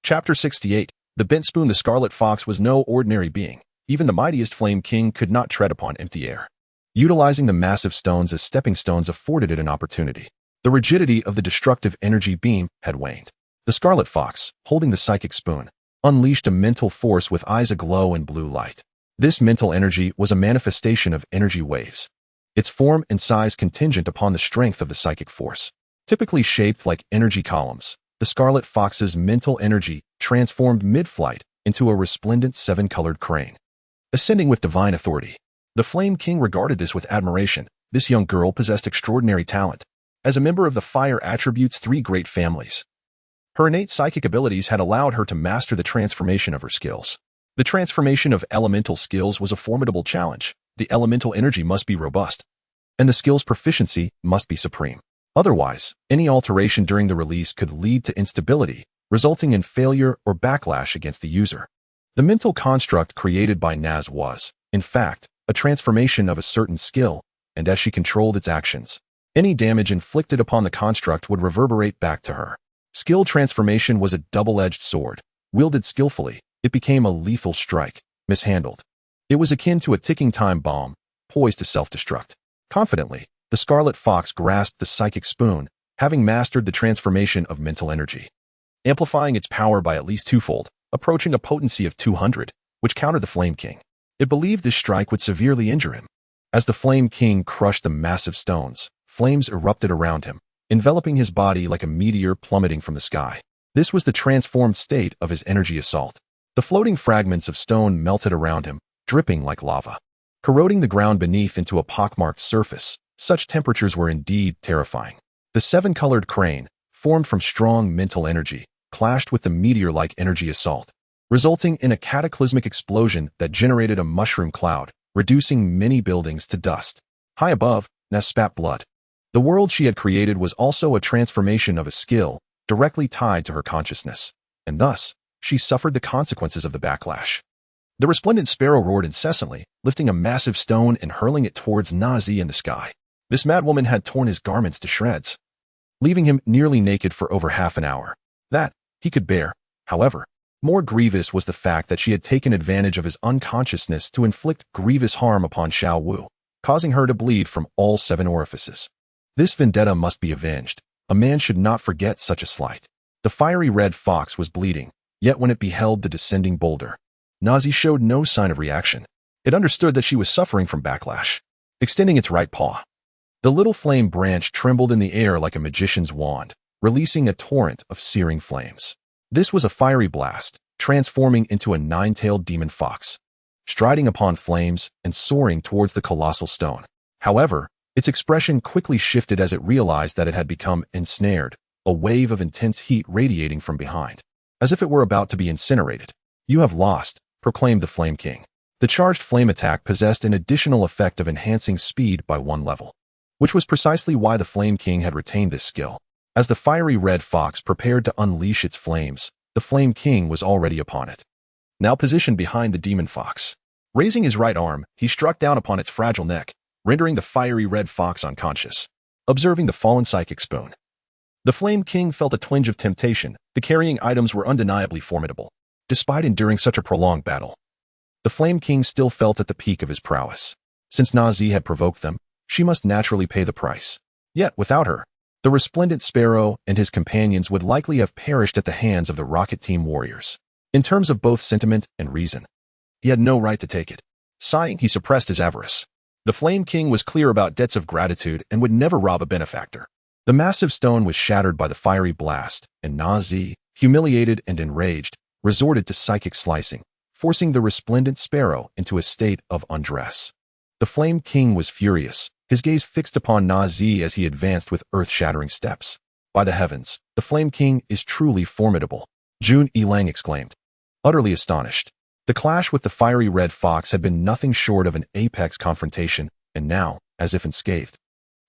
Chapter 68. The Bent Spoon. The Scarlet Fox was no ordinary being. Even the mightiest Flame King could not tread upon empty air. Utilizing the massive stones as stepping stones afforded it an opportunity. The rigidity of the destructive energy beam had waned. The Scarlet Fox, holding the psychic spoon, unleashed a mental force with eyes aglow in blue light. This mental energy was a manifestation of energy waves, its form and size contingent upon the strength of the psychic force. Typically shaped like energy columns, the Scarlet Fox's mental energy transformed mid-flight into a resplendent 7-colored crane, ascending with divine authority. The Flame King regarded this with admiration. This young girl possessed extraordinary talent. As a member of the Fire Attributes' 3 great families, her innate psychic abilities had allowed her to master the transformation of her skills. The transformation of elemental skills was a formidable challenge. The elemental energy must be robust, and the skill's proficiency must be supreme. Otherwise, any alteration during the release could lead to instability, resulting in failure or backlash against the user. The mental construct created by Naz was, in fact, a transformation of a certain skill, and as she controlled its actions, any damage inflicted upon the construct would reverberate back to her. Skill transformation was a double-edged sword. Wielded skillfully, it became a lethal strike. Mishandled, it was akin to a ticking time bomb, poised to self-destruct. Confidently, the Scarlet Fox grasped the psychic spoon, having mastered the transformation of mental energy, amplifying its power by at least 2-fold, approaching a potency of 200, which countered the Flame King. It believed this strike would severely injure him. As the Flame King crushed the massive stones, flames erupted around him, enveloping his body like a meteor plummeting from the sky. This was the transformed state of his energy assault. The floating fragments of stone melted around him, dripping like lava, corroding the ground beneath into a pockmarked surface. Such temperatures were indeed terrifying. The 7-colored crane, formed from strong mental energy, clashed with the meteor-like energy assault, resulting in a cataclysmic explosion that generated a mushroom cloud, reducing many buildings to dust. High above, Naz spat blood. The world she had created was also a transformation of a skill directly tied to her consciousness, and thus, she suffered the consequences of the backlash. The resplendent sparrow roared incessantly, lifting a massive stone and hurling it towards Nazi in the sky. This madwoman had torn his garments to shreds, leaving him nearly naked for over half an hour. That, he could bear. However, more grievous was the fact that she had taken advantage of his unconsciousness to inflict grievous harm upon Xiao Wu, causing her to bleed from all 7 orifices. This vendetta must be avenged. A man should not forget such a slight. The fiery red fox was bleeding, yet when it beheld the descending boulder, Nazi showed no sign of reaction. It understood that she was suffering from backlash. Extending its right paw, the little flame branch trembled in the air like a magician's wand, releasing a torrent of searing flames. This was a fiery blast, transforming into a nine-tailed demon fox, striding upon flames and soaring towards the colossal stone. However, its expression quickly shifted as it realized that it had become ensnared, a wave of intense heat radiating from behind, as if it were about to be incinerated. "You have lost," proclaimed the Flame King. The charged flame attack possessed an additional effect of enhancing speed by 1 level, which was precisely why the Flame King had retained this skill. As the fiery red fox prepared to unleash its flames, the Flame King was already upon it, now positioned behind the demon fox. Raising his right arm, he struck down upon its fragile neck, rendering the fiery red fox unconscious. Observing the fallen psychic spoon, the Flame King felt a twinge of temptation. The carrying items were undeniably formidable. Despite enduring such a prolonged battle, the Flame King still felt at the peak of his prowess. Since Nazi had provoked them, she must naturally pay the price. Yet, without her, the resplendent sparrow and his companions would likely have perished at the hands of the Rocket Team warriors. In terms of both sentiment and reason, he had no right to take it. Sighing, he suppressed his avarice. The Flame King was clear about debts of gratitude and would never rob a benefactor. The massive stone was shattered by the fiery blast, and Nazi, humiliated and enraged, resorted to psychic slicing, forcing the resplendent sparrow into a state of undress. The Flame King was furious, his gaze fixed upon Nazi as he advanced with earth-shattering steps. "By the heavens, the Flame King is truly formidable," Jun Yilang exclaimed, utterly astonished. The clash with the fiery red fox had been nothing short of an apex confrontation, and now, as if unscathed,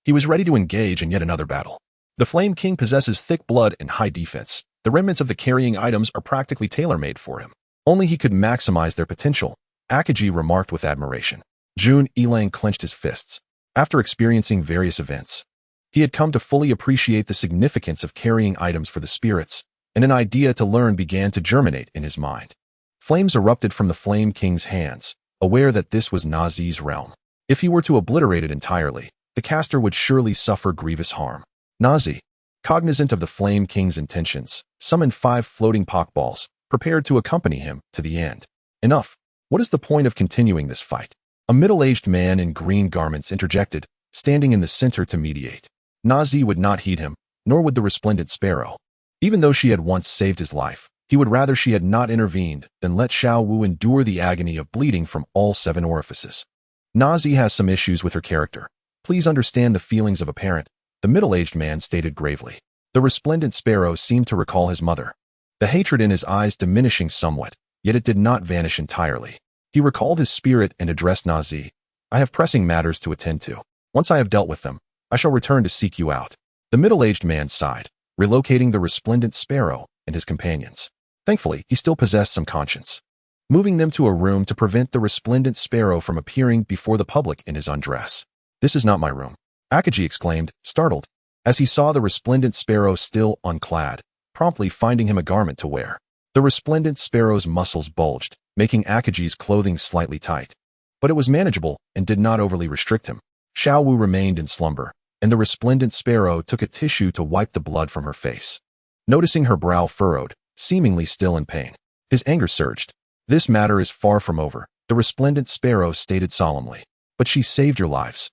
he was ready to engage in yet another battle. The Flame King possesses thick blood and high defense. The remnants of the carrying items are practically tailor-made for him. Only he could maximize their potential, Akaji remarked with admiration. Jun Yilang clenched his fists. After experiencing various events, he had come to fully appreciate the significance of carrying items for the spirits, and an idea to learn began to germinate in his mind. Flames erupted from the Flame King's hands, aware that this was Nazi's realm. If he were to obliterate it entirely, the caster would surely suffer grievous harm. Nazi, cognizant of the Flame King's intentions, summoned 5 floating pokeballs, prepared to accompany him to the end. "Enough. What is the point of continuing this fight?" A middle-aged man in green garments interjected, standing in the center to mediate. Nazi would not heed him, nor would the resplendent sparrow. Even though she had once saved his life, he would rather she had not intervened than let Xiao Wu endure the agony of bleeding from all 7 orifices. "Nazi has some issues with her character. Please understand the feelings of a parent," the middle-aged man stated gravely. The resplendent sparrow seemed to recall his mother, the hatred in his eyes diminishing somewhat, yet it did not vanish entirely. He recalled his spirit and addressed Nazi. "I have pressing matters to attend to. Once I have dealt with them, I shall return to seek you out." The middle-aged man sighed, relocating the resplendent sparrow and his companions. Thankfully, he still possessed some conscience, moving them to a room to prevent the resplendent sparrow from appearing before the public in his undress. "This is not my room," Akaji exclaimed, startled, as he saw the resplendent sparrow still unclad, promptly finding him a garment to wear. The resplendent sparrow's muscles bulged, making Akaji's clothing slightly tight. But it was manageable and did not overly restrict him. Xiao Wu remained in slumber, and the resplendent sparrow took a tissue to wipe the blood from her face. Noticing her brow furrowed, seemingly still in pain, his anger surged. "This matter is far from over," the resplendent sparrow stated solemnly. "But she saved your lives.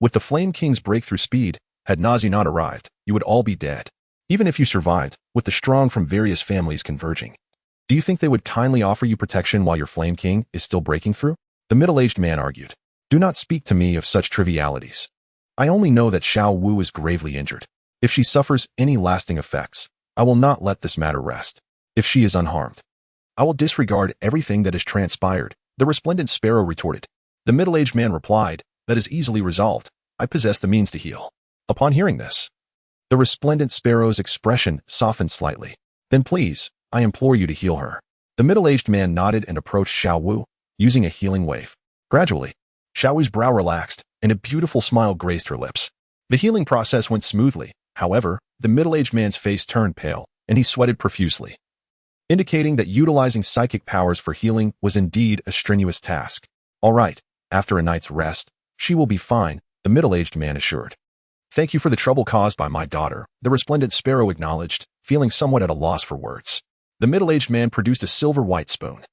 With the Flame King's breakthrough speed, had Nazi not arrived, you would all be dead. Even if you survived, with the strong from various families converging, do you think they would kindly offer you protection while your Flame King is still breaking through?" The middle-aged man argued. "Do not speak to me of such trivialities. I only know that Xiao Wu is gravely injured. If she suffers any lasting effects, I will not let this matter rest. If she is unharmed, I will disregard everything that has transpired," the resplendent sparrow retorted. The middle-aged man replied, "That is easily resolved. I possess the means to heal." Upon hearing this, the resplendent sparrow's expression softened slightly. "Then please, I implore you to heal her." The middle-aged man nodded and approached Xiao Wu, using a healing wave. Gradually, Xiao Wu's brow relaxed, and a beautiful smile graced her lips. The healing process went smoothly. However, the middle-aged man's face turned pale, and he sweated profusely, indicating that utilizing psychic powers for healing was indeed a strenuous task. "All right, after a night's rest, she will be fine," the middle-aged man assured. "Thank you for the trouble caused by my daughter," the resplendent sparrow acknowledged, feeling somewhat at a loss for words. The middle-aged man produced a silver-white spoon,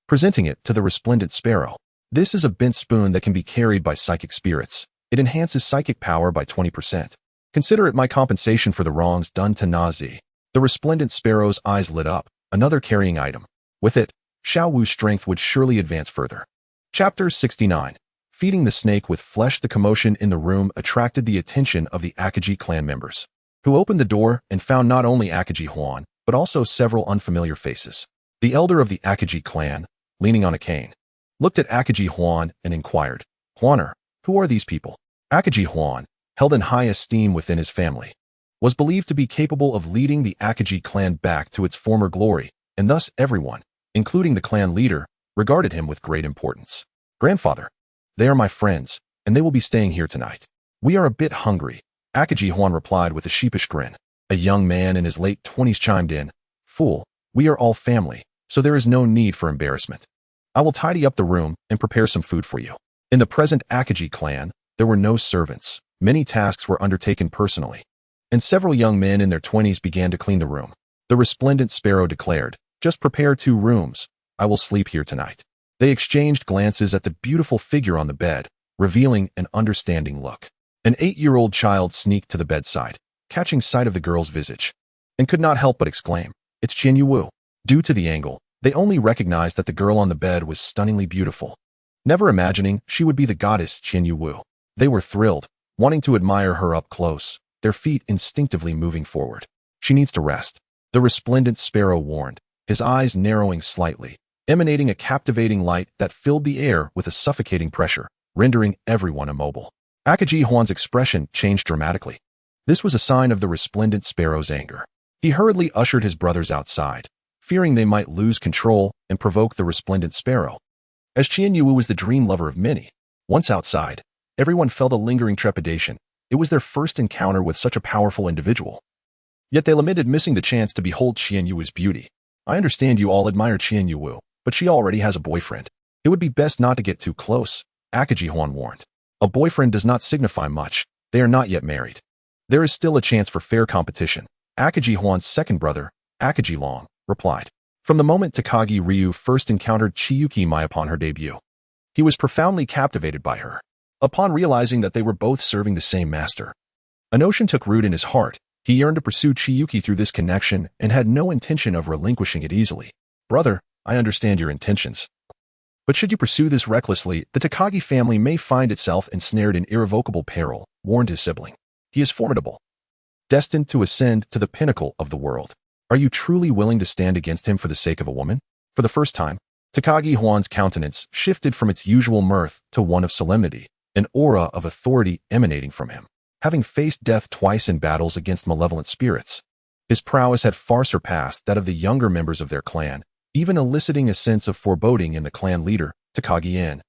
presenting it to the resplendent sparrow. "This is a bent spoon that can be carried by psychic spirits. It enhances psychic power by 20%. Consider it my compensation for the wrongs done to Nazi. The resplendent sparrow's eyes lit up, another carrying item. With it, Xiao Wu's strength would surely advance further. Chapter 69. Feeding the snake with flesh. The commotion in the room attracted the attention of the Akaji clan members, who opened the door and found not only Akaji Huan, but also several unfamiliar faces. The elder of the Akaji clan, leaning on a cane, looked at Akaji Huan and inquired, "Huaner, who are these people?" Akaji Huan, held in high esteem within his family, was believed to be capable of leading the Akaji clan back to its former glory, and thus everyone, including the clan leader, regarded him with great importance. "Grandfather, they are my friends, and they will be staying here tonight. We are a bit hungry," Akaji Huan replied with a sheepish grin. A young man in his late 20s chimed in, "Fool, we are all family, so there is no need for embarrassment. I will tidy up the room and prepare some food for you." In the present Akaji clan, there were no servants. Many tasks were undertaken personally, and several young men in their 20s began to clean the room. The resplendent sparrow declared, "Just prepare 2 rooms. I will sleep here tonight." They exchanged glances at the beautiful figure on the bed, revealing an understanding look. An 8-year-old child sneaked to the bedside, catching sight of the girl's visage, and could not help but exclaim, "It's Qian Yu." Due to the angle, they only recognized that the girl on the bed was stunningly beautiful, never imagining she would be the goddess Qian Yu. They were thrilled, wanting to admire her up close, their feet instinctively moving forward. "She needs to rest," the resplendent sparrow warned, his eyes narrowing slightly, emanating a captivating light that filled the air with a suffocating pressure, rendering everyone immobile. Akaji Huan's expression changed dramatically. This was a sign of the resplendent sparrow's anger. He hurriedly ushered his brothers outside, fearing they might lose control and provoke the resplendent sparrow. As Qian Yu was the dream lover of many, once outside, everyone felt a lingering trepidation. It was their first encounter with such a powerful individual. Yet they lamented missing the chance to behold Qian Yu's beauty. "I understand you all admire Qian Yu, but she already has a boyfriend. It would be best not to get too close," Akaji Huan warned. "A boyfriend does not signify much. They are not yet married. There is still a chance for fair competition," Akaji Huan's second brother, Akaji Long, replied. From the moment Takagi Ryu first encountered Chiyuki Mai upon her debut, he was profoundly captivated by her. Upon realizing that they were both serving the same master, a notion took root in his heart. He yearned to pursue Chiyuki through this connection and had no intention of relinquishing it easily. "Brother, I understand your intentions. But should you pursue this recklessly, the Takagi family may find itself ensnared in irrevocable peril," warned his sibling. "He is formidable, destined to ascend to the pinnacle of the world. Are you truly willing to stand against him for the sake of a woman?" For the first time, Takagi Huan's countenance shifted from its usual mirth to one of solemnity, an aura of authority emanating from him. Having faced death twice in battles against malevolent spirits, his prowess had far surpassed that of the younger members of their clan, even eliciting a sense of foreboding in the clan leader, Takagi In.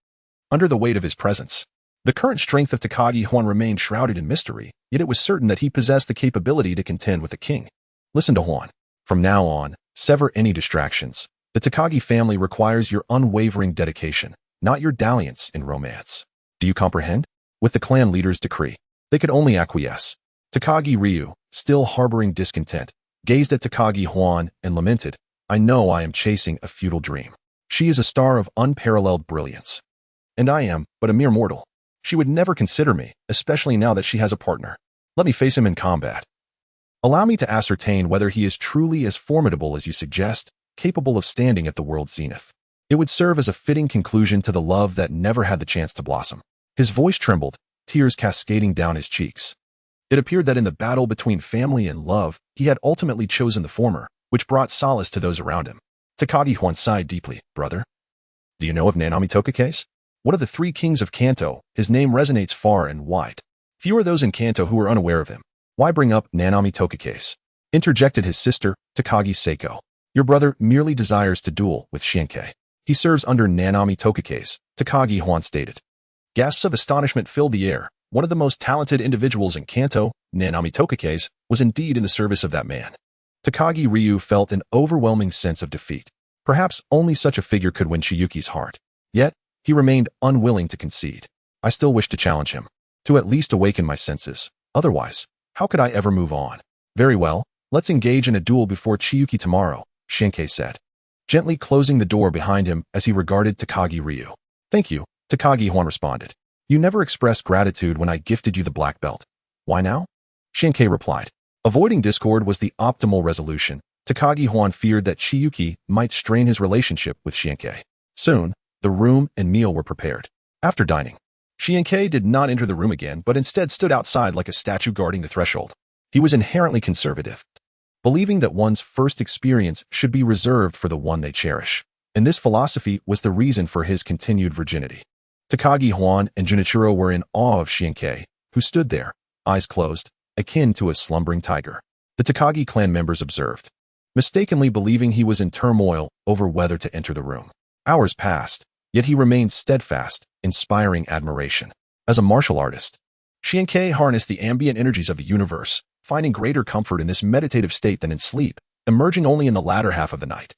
Under the weight of his presence, the current strength of Takagi Huan remained shrouded in mystery, yet it was certain that he possessed the capability to contend with the king. "Listen to Huan. From now on, sever any distractions. The Takagi family requires your unwavering dedication, not your dalliance in romance. Do you comprehend?" With the clan leader's decree, they could only acquiesce. Takagi Ryu, still harboring discontent, gazed at Takagi Huan and lamented, "I know I am chasing a futile dream. She is a star of unparalleled brilliance, and I am but a mere mortal. She would never consider me, especially now that she has a partner. Let me face him in combat. Allow me to ascertain whether he is truly as formidable as you suggest, capable of standing at the world's zenith. It would serve as a fitting conclusion to the love that never had the chance to blossom." His voice trembled, tears cascading down his cheeks. It appeared that in the battle between family and love, he had ultimately chosen the former, which brought solace to those around him. Takagi Huan sighed deeply. "Brother, do you know of Nanami Tokake's? One of the 3 kings of Kanto, his name resonates far and wide. Few are those in Kanto who are unaware of him. Why bring up Nanami Tokake's?" interjected his sister, Takagi Seiko. "Your brother merely desires to duel with Shinkei. He serves under Nanami Tokake's," Takagi Huan stated. Gasps of astonishment filled the air. One of the most talented individuals in Kanto, Nanami Tokake's, was indeed in the service of that man. Takagi Ryu felt an overwhelming sense of defeat. Perhaps only such a figure could win Chiyuki's heart. Yet, he remained unwilling to concede. "I still wish to challenge him, to at least awaken my senses. Otherwise, how could I ever move on?" "Very well, let's engage in a duel before Chiyuki tomorrow," Shinkei said, gently closing the door behind him as he regarded Takagi Ryu. "Thank you," Takagi Huan responded. "You never expressed gratitude when I gifted you the black belt. Why now?" Shinkei replied. Avoiding discord was the optimal resolution. Takagi Huan feared that Chiyuki might strain his relationship with Shinkei. Soon, the room and meal were prepared. After dining, Shinkei did not enter the room again, but instead stood outside like a statue guarding the threshold. He was inherently conservative, believing that one's first experience should be reserved for the one they cherish. And this philosophy was the reason for his continued virginity. Takagi Huan and Junichiro were in awe of Shinkei, who stood there, eyes closed, akin to a slumbering tiger. The Takagi clan members observed, mistakenly believing he was in turmoil over whether to enter the room. Hours passed, yet he remained steadfast, inspiring admiration. As a martial artist, Shinkei harnessed the ambient energies of the universe, finding greater comfort in this meditative state than in sleep, emerging only in the latter half of the night.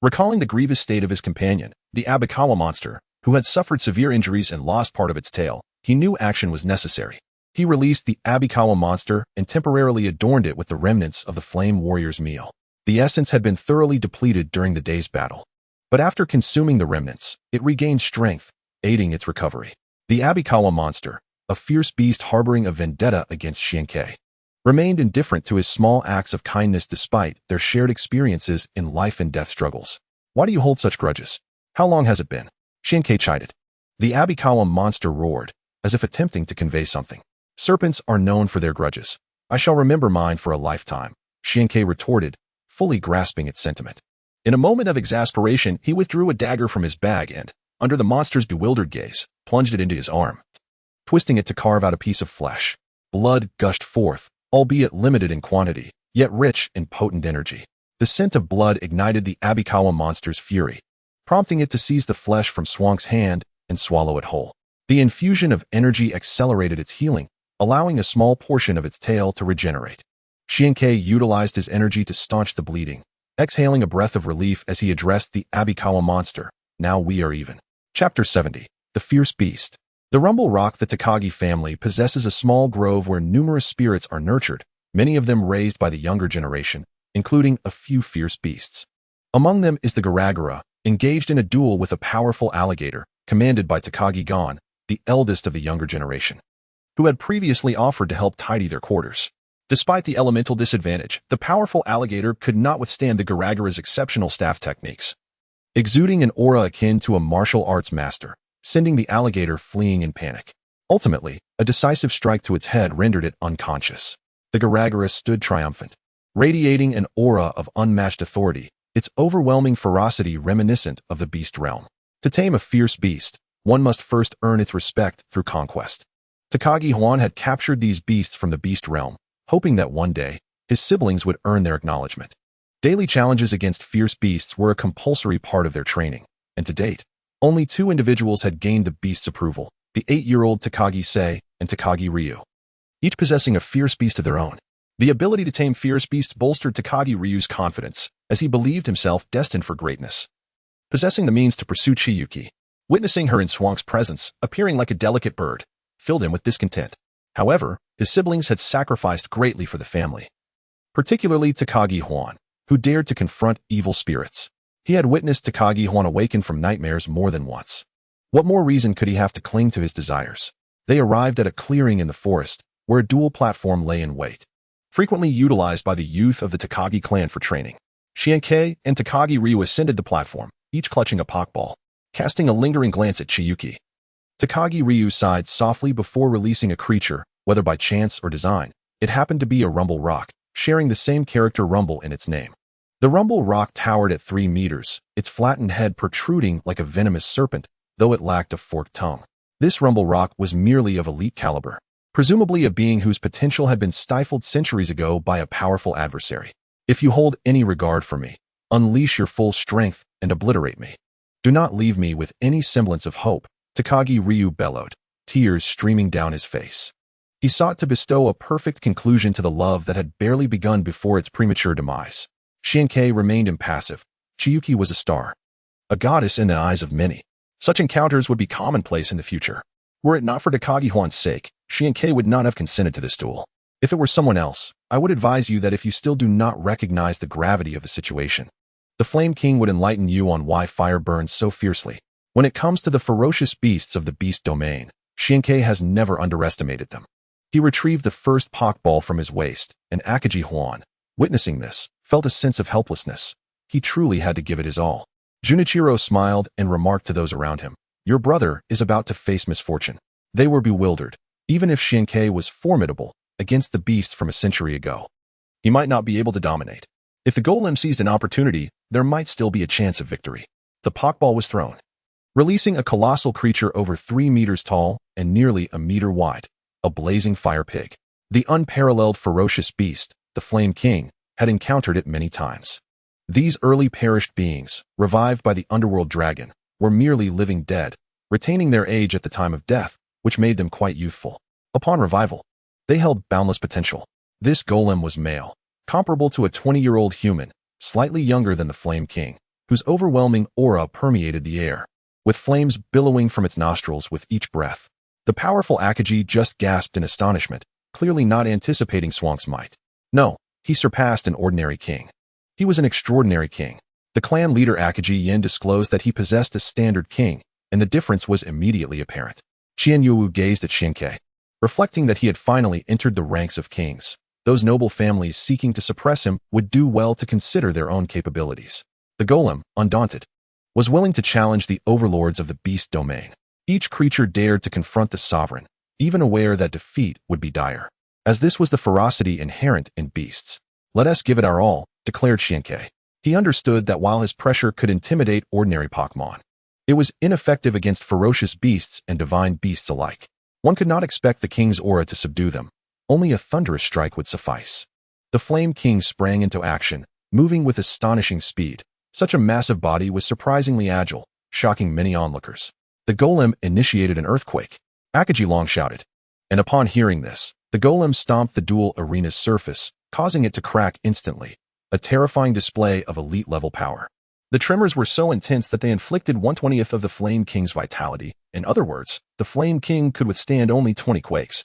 Recalling the grievous state of his companion, the Abikawa monster, who had suffered severe injuries and lost part of its tail, he knew action was necessary. He released the Abikawa monster and temporarily adorned it with the remnants of the Flame Warrior's meal. The essence had been thoroughly depleted during the day's battle, but after consuming the remnants, it regained strength, aiding its recovery. The Abikawa monster, a fierce beast harboring a vendetta against Shinkei, remained indifferent to his small acts of kindness despite their shared experiences in life and death struggles. Why do you hold such grudges? How long has it been? Shinkei chided. The Abikawa monster roared, as if attempting to convey something. Serpents are known for their grudges. I shall remember mine for a lifetime, Shinkei retorted, fully grasping its sentiment. In a moment of exasperation, he withdrew a dagger from his bag and, under the monster's bewildered gaze, plunged it into his arm, twisting it to carve out a piece of flesh. Blood gushed forth, albeit limited in quantity, yet rich in potent energy. The scent of blood ignited the Abikawa monster's fury, prompting it to seize the flesh from Swank's hand and swallow it whole. The infusion of energy accelerated its healing, allowing a small portion of its tail to regenerate. Shinkei utilized his energy to staunch the bleeding, exhaling a breath of relief as he addressed the Abikawa monster. Now we are even. Chapter 70. The Fierce Beast. The Rumble Rock, the Takagi family, possesses a small grove where numerous spirits are nurtured, many of them raised by the younger generation, including a few fierce beasts. Among them is the Garagara, engaged in a duel with a powerful alligator, commanded by Takagi Gon, the eldest of the younger generation, who had previously offered to help tidy their quarters. Despite the elemental disadvantage, the powerful alligator could not withstand the Garagara's exceptional staff techniques, exuding an aura akin to a martial arts master, sending the alligator fleeing in panic. Ultimately, a decisive strike to its head rendered it unconscious. The Garagara stood triumphant, radiating an aura of unmatched authority, its overwhelming ferocity reminiscent of the beast realm. To tame a fierce beast, one must first earn its respect through conquest. Takagi Huan had captured these beasts from the beast realm, hoping that one day, his siblings would earn their acknowledgement. Daily challenges against fierce beasts were a compulsory part of their training, and to date, only 2 individuals had gained the beast's approval, the 8-year-old Takagi Sei and Takagi Ryu, each possessing a fierce beast of their own. The ability to tame fierce beasts bolstered Takagi Ryu's confidence, as he believed himself destined for greatness. Possessing the means to pursue Chiyuki, witnessing her in Swank's presence, appearing like a delicate bird, filled him with discontent. However, his siblings had sacrificed greatly for the family, particularly Takagi Huan, who dared to confront evil spirits. He had witnessed Takagi Huan awaken from nightmares more than once. What more reason could he have to cling to his desires? They arrived at a clearing in the forest, where a dual platform lay in wait, frequently utilized by the youth of the Takagi clan for training. Shinkei and Takagi Ryu ascended the platform, each clutching a pokeball, casting a lingering glance at Chiyuki. Takagi Ryu sighed softly before releasing a creature, whether by chance or design. It happened to be a Rumble Rock, sharing the same character Rumble in its name. The Rumble Rock towered at 3 meters, its flattened head protruding like a venomous serpent, though it lacked a forked tongue. This Rumble Rock was merely of elite caliber, presumably a being whose potential had been stifled centuries ago by a powerful adversary. If you hold any regard for me, unleash your full strength and obliterate me. Do not leave me with any semblance of hope, Takagi Ryu bellowed, tears streaming down his face. He sought to bestow a perfect conclusion to the love that had barely begun before its premature demise. Shinkei remained impassive. Chiyuki was a star, a goddess in the eyes of many. Such encounters would be commonplace in the future. Were it not for Takagi Huan's sake, Shinkei would not have consented to this duel. If it were someone else, I would advise you that if you still do not recognize the gravity of the situation, the Flame King would enlighten you on why fire burns so fiercely. When it comes to the ferocious beasts of the beast domain, Shinkei has never underestimated them. He retrieved the first Pokeball from his waist, and Akaji Huan, witnessing this, felt a sense of helplessness. He truly had to give it his all. Junichiro smiled and remarked to those around him, "Your brother is about to face misfortune." They were bewildered. Even if Shinkei was formidable against the beast from a century ago, he might not be able to dominate. If the golem seized an opportunity, there might still be a chance of victory. The Pokeball was thrown, releasing a colossal creature over 3 meters tall and nearly a meter wide, a blazing fire pig. The unparalleled ferocious beast, the Flame King, had encountered it many times. These early perished beings, revived by the underworld dragon, were merely living dead, retaining their age at the time of death, which made them quite youthful. Upon revival, they held boundless potential. This golem was male, comparable to a 20-year-old human, slightly younger than the Flame King, whose overwhelming aura permeated the air, with flames billowing from its nostrils with each breath. The powerful Akaji just gasped in astonishment, clearly not anticipating Swank's might. No, he surpassed an ordinary king. He was an extraordinary king. The clan leader Akaji Yin disclosed that he possessed a standard king, and the difference was immediately apparent. Qian Yu gazed at Shinkei, reflecting that he had finally entered the ranks of kings. Those noble families seeking to suppress him would do well to consider their own capabilities. The golem, undaunted, was willing to challenge the overlords of the beast domain. Each creature dared to confront the sovereign, even aware that defeat would be dire, as this was the ferocity inherent in beasts. "Let us give it our all," declared Shinkei. He understood that while his pressure could intimidate ordinary Pokemon, it was ineffective against ferocious beasts and divine beasts alike. One could not expect the king's aura to subdue them. Only a thunderous strike would suffice. The Flame King sprang into action, moving with astonishing speed. Such a massive body was surprisingly agile, shocking many onlookers. The golem initiated an earthquake, Akaji long shouted. And upon hearing this, the golem stomped the dual arena's surface, causing it to crack instantly, a terrifying display of elite-level power. The tremors were so intense that they inflicted 1/20th of the Flame King's vitality. In other words, the Flame King could withstand only 20 quakes,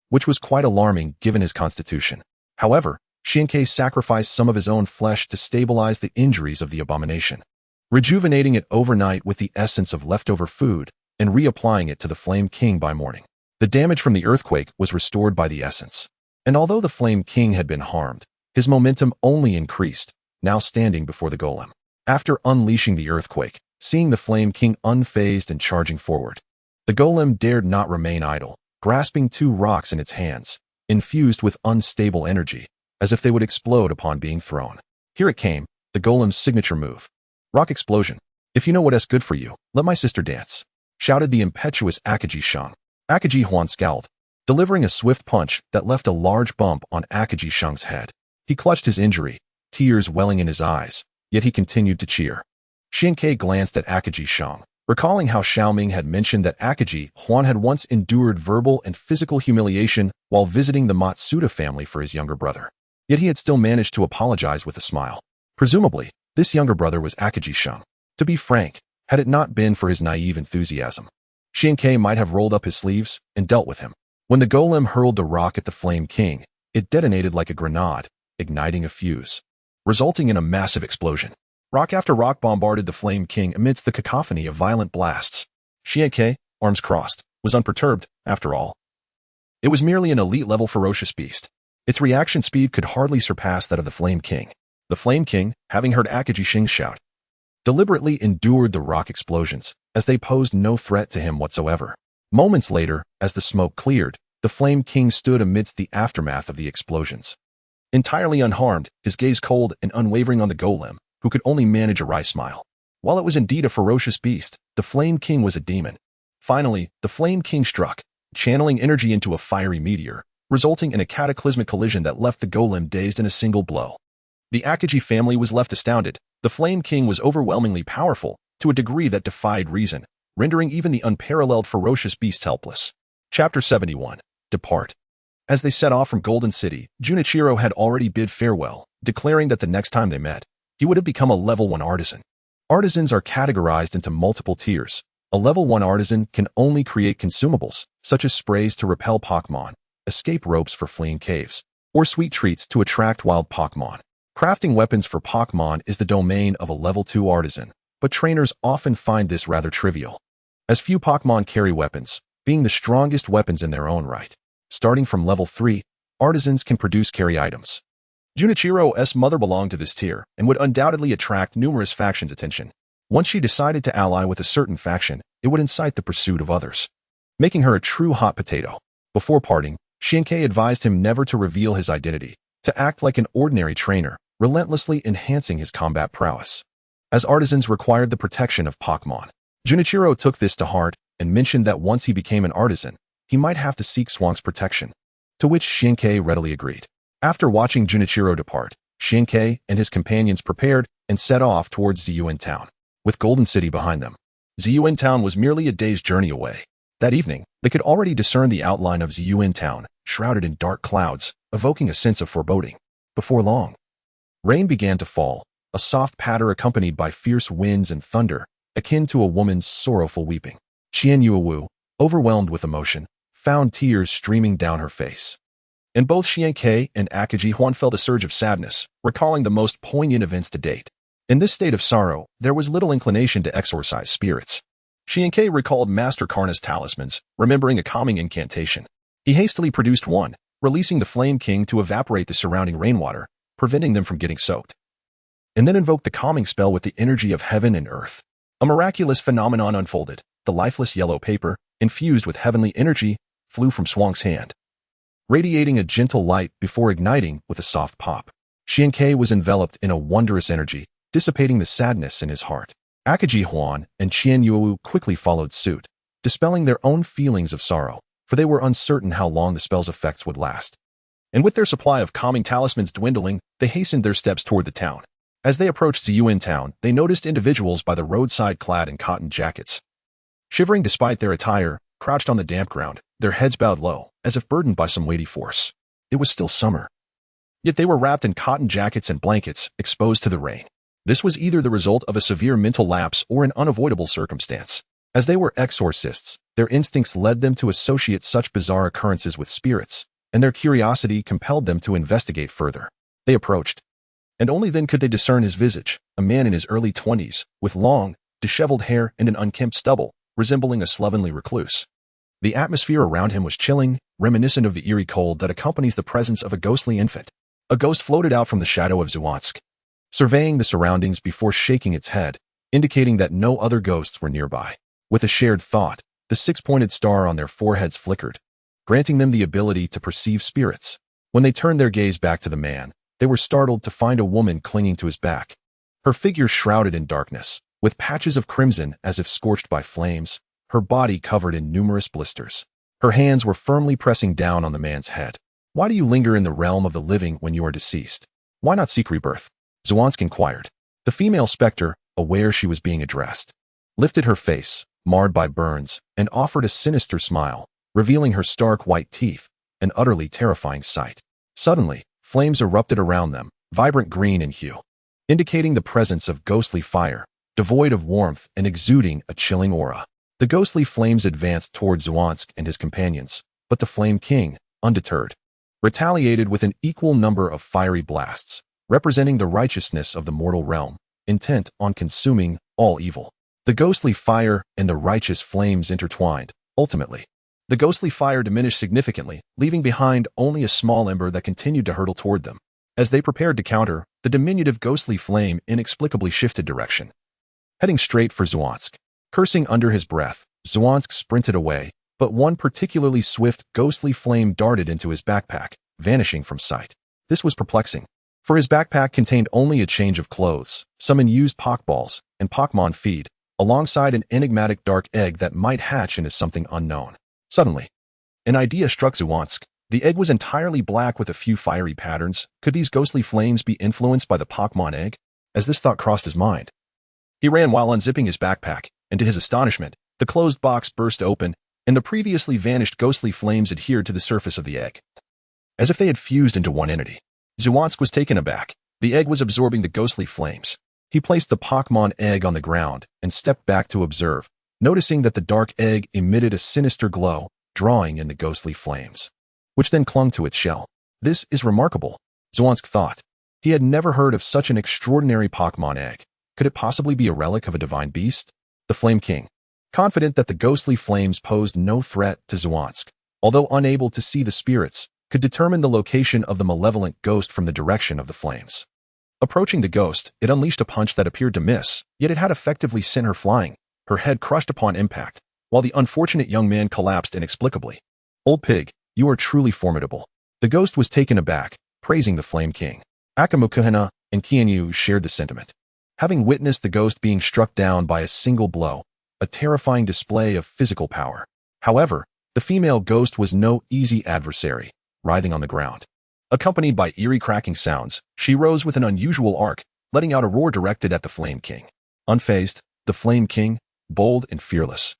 which was quite alarming given his constitution. However, Shinkei sacrificed some of his own flesh to stabilize the injuries of the abomination, rejuvenating it overnight with the essence of leftover food and reapplying it to the Flame King by morning. The damage from the earthquake was restored by the essence, and although the Flame King had been harmed, his momentum only increased, now standing before the golem. After unleashing the earthquake, seeing the Flame King unfazed and charging forward, the golem dared not remain idle, grasping 2 rocks in its hands, infused with unstable energy, as if they would explode upon being thrown. Here it came, the golem's signature move. Rock explosion. "If you know what's good for you, let my sister dance," shouted the impetuous Akaji Shang. Akaji Huan scowled, delivering a swift punch that left a large bump on Akaji Shang's head. He clutched his injury, tears welling in his eyes, yet he continued to cheer. Shinkei glanced at Akaji Shang, recalling how Xiaoming had mentioned that Akaji Huan had once endured verbal and physical humiliation while visiting the Matsuda family for his younger brother. Yet he had still managed to apologize with a smile. Presumably, this younger brother was Akaji Shang. To be frank, had it not been for his naive enthusiasm, Shinkei might have rolled up his sleeves and dealt with him. When the golem hurled the rock at the Flame King, it detonated like a grenade, igniting a fuse, resulting in a massive explosion. Rock after rock bombarded the Flame King amidst the cacophony of violent blasts. Shinkei, arms crossed, was unperturbed, after all. It was merely an elite-level ferocious beast. Its reaction speed could hardly surpass that of the Flame King. The Flame King, having heard Akaji Shing's shout, deliberately endured the rock explosions, as they posed no threat to him whatsoever. Moments later, as the smoke cleared, the Flame King stood amidst the aftermath of the explosions. Entirely unharmed, his gaze cold and unwavering on the golem, who could only manage a wry smile. While it was indeed a ferocious beast, the Flame King was a demon. Finally, the Flame King struck, channeling energy into a fiery meteor, resulting in a cataclysmic collision that left the golem dazed in a single blow. The Akaji family was left astounded. The Flame King was overwhelmingly powerful, to a degree that defied reason, rendering even the unparalleled ferocious beast helpless. Chapter 71. Depart. As they set off from Golden City, Junichiro had already bid farewell, declaring that the next time they met, he would have become a level 1 artisan. Artisans are categorized into multiple tiers. A level 1 artisan can only create consumables, such as sprays to repel Pokemon, escape ropes for fleeing caves, or sweet treats to attract wild Pokemon. Crafting weapons for Pokemon is the domain of a level 2 artisan, but trainers often find this rather trivial, as few Pokemon carry weapons, being the strongest weapons in their own right. Starting from level 3, artisans can produce carry items. Junichiro's mother belonged to this tier and would undoubtedly attract numerous factions' attention. Once she decided to ally with a certain faction, it would incite the pursuit of others, making her a true hot potato. Before parting, Xiankei advised him never to reveal his identity, to act like an ordinary trainer, relentlessly enhancing his combat prowess, as artisans required the protection of Pokemon. Junichiro took this to heart and mentioned that once he became an artisan, he might have to seek Swank's protection, to which Xiankei readily agreed. After watching Junichiro depart, Xiankei and his companions prepared and set off towards Ziyuan Town, with Golden City behind them. Ziyuan Town was merely a day's journey away. That evening, they could already discern the outline of Ziyuan Town, shrouded in dark clouds, evoking a sense of foreboding. Before long, rain began to fall, a soft patter accompanied by fierce winds and thunder, akin to a woman's sorrowful weeping. Qian Yuewu, overwhelmed with emotion, found tears streaming down her face. And both Xiankei and Akaji Huan felt a surge of sadness, recalling the most poignant events to date. In this state of sorrow, there was little inclination to exorcise spirits. Xiankei recalled Master Karna's talismans, remembering a calming incantation. He hastily produced one, releasing the Flame King to evaporate the surrounding rainwater, preventing them from getting soaked, and then invoked the calming spell with the energy of heaven and earth. A miraculous phenomenon unfolded. The lifeless yellow paper, infused with heavenly energy, flew from Swank's hand, radiating a gentle light before igniting with a soft pop. Xiankei was enveloped in a wondrous energy, dissipating the sadness in his heart. Akaji Huan and Qian Yuewu quickly followed suit, dispelling their own feelings of sorrow, for they were uncertain how long the spell's effects would last. And with their supply of calming talismans dwindling, they hastened their steps toward the town. As they approached Ziyuan Town, they noticed individuals by the roadside clad in cotton jackets, shivering despite their attire, crouched on the damp ground, their heads bowed low, as if burdened by some weighty force. It was still summer, yet they were wrapped in cotton jackets and blankets, exposed to the rain. This was either the result of a severe mental lapse or an unavoidable circumstance. As they were exorcists, their instincts led them to associate such bizarre occurrences with spirits, and their curiosity compelled them to investigate further. They approached, and only then could they discern his visage, a man in his early 20s, with long, disheveled hair and an unkempt stubble, resembling a slovenly recluse. The atmosphere around him was chilling, reminiscent of the eerie cold that accompanies the presence of a ghostly infant. A ghost floated out from the shadow of Zhuansk, surveying the surroundings before shaking its head, indicating that no other ghosts were nearby. With a shared thought, the six-pointed star on their foreheads flickered, granting them the ability to perceive spirits. When they turned their gaze back to the man, they were startled to find a woman clinging to his back, her figure shrouded in darkness, with patches of crimson as if scorched by flames, her body covered in numerous blisters. Her hands were firmly pressing down on the man's head. Why do you linger in the realm of the living when you are deceased? Why not seek rebirth? Zhuansk inquired. The female specter, aware she was being addressed, lifted her face, marred by burns, and offered a sinister smile, revealing her stark white teeth, an utterly terrifying sight. Suddenly, flames erupted around them, vibrant green in hue, indicating the presence of ghostly fire, devoid of warmth and exuding a chilling aura. The ghostly flames advanced toward Zhuansk and his companions, but the Flame King, undeterred, retaliated with an equal number of fiery blasts, representing the righteousness of the mortal realm, intent on consuming all evil. The ghostly fire and the righteous flames intertwined. Ultimately, the ghostly fire diminished significantly, leaving behind only a small ember that continued to hurtle toward them. As they prepared to counter, the diminutive ghostly flame inexplicably shifted direction, heading straight for Zhuansk. Cursing under his breath, Zhuansk sprinted away, but one particularly swift ghostly flame darted into his backpack, vanishing from sight. This was perplexing, for his backpack contained only a change of clothes, some unused Pokeballs, and Pokemon feed, alongside an enigmatic dark egg that might hatch into something unknown. Suddenly, an idea struck Zhuansk. The egg was entirely black with a few fiery patterns. Could these ghostly flames be influenced by the Pokemon egg? As this thought crossed his mind, he ran while unzipping his backpack, and to his astonishment, the closed box burst open, and the previously vanished ghostly flames adhered to the surface of the egg, as if they had fused into one entity. Zhuansk was taken aback. The egg was absorbing the ghostly flames. He placed the Pokemon egg on the ground and stepped back to observe, noticing that the dark egg emitted a sinister glow, drawing in the ghostly flames, which then clung to its shell. This is remarkable, Zhuansk thought. He had never heard of such an extraordinary Pokemon egg. Could it possibly be a relic of a divine beast? The Flame King, confident that the ghostly flames posed no threat to Zhuansk, although unable to see the spirits, could determine the location of the malevolent ghost from the direction of the flames. Approaching the ghost, it unleashed a punch that appeared to miss, yet it had effectively sent her flying, her head crushed upon impact, while the unfortunate young man collapsed inexplicably. "Old pig, you are truly formidable." The ghost was taken aback, praising the Flame King. Akamukuhina and Kianyu shared the sentiment. Having witnessed the ghost being struck down by a single blow, a terrifying display of physical power. However, the female ghost was no easy adversary, writhing on the ground. Accompanied by eerie cracking sounds, she rose with an unusual arc, letting out a roar directed at the Flame King. Unfazed, the Flame King, bold and fearless,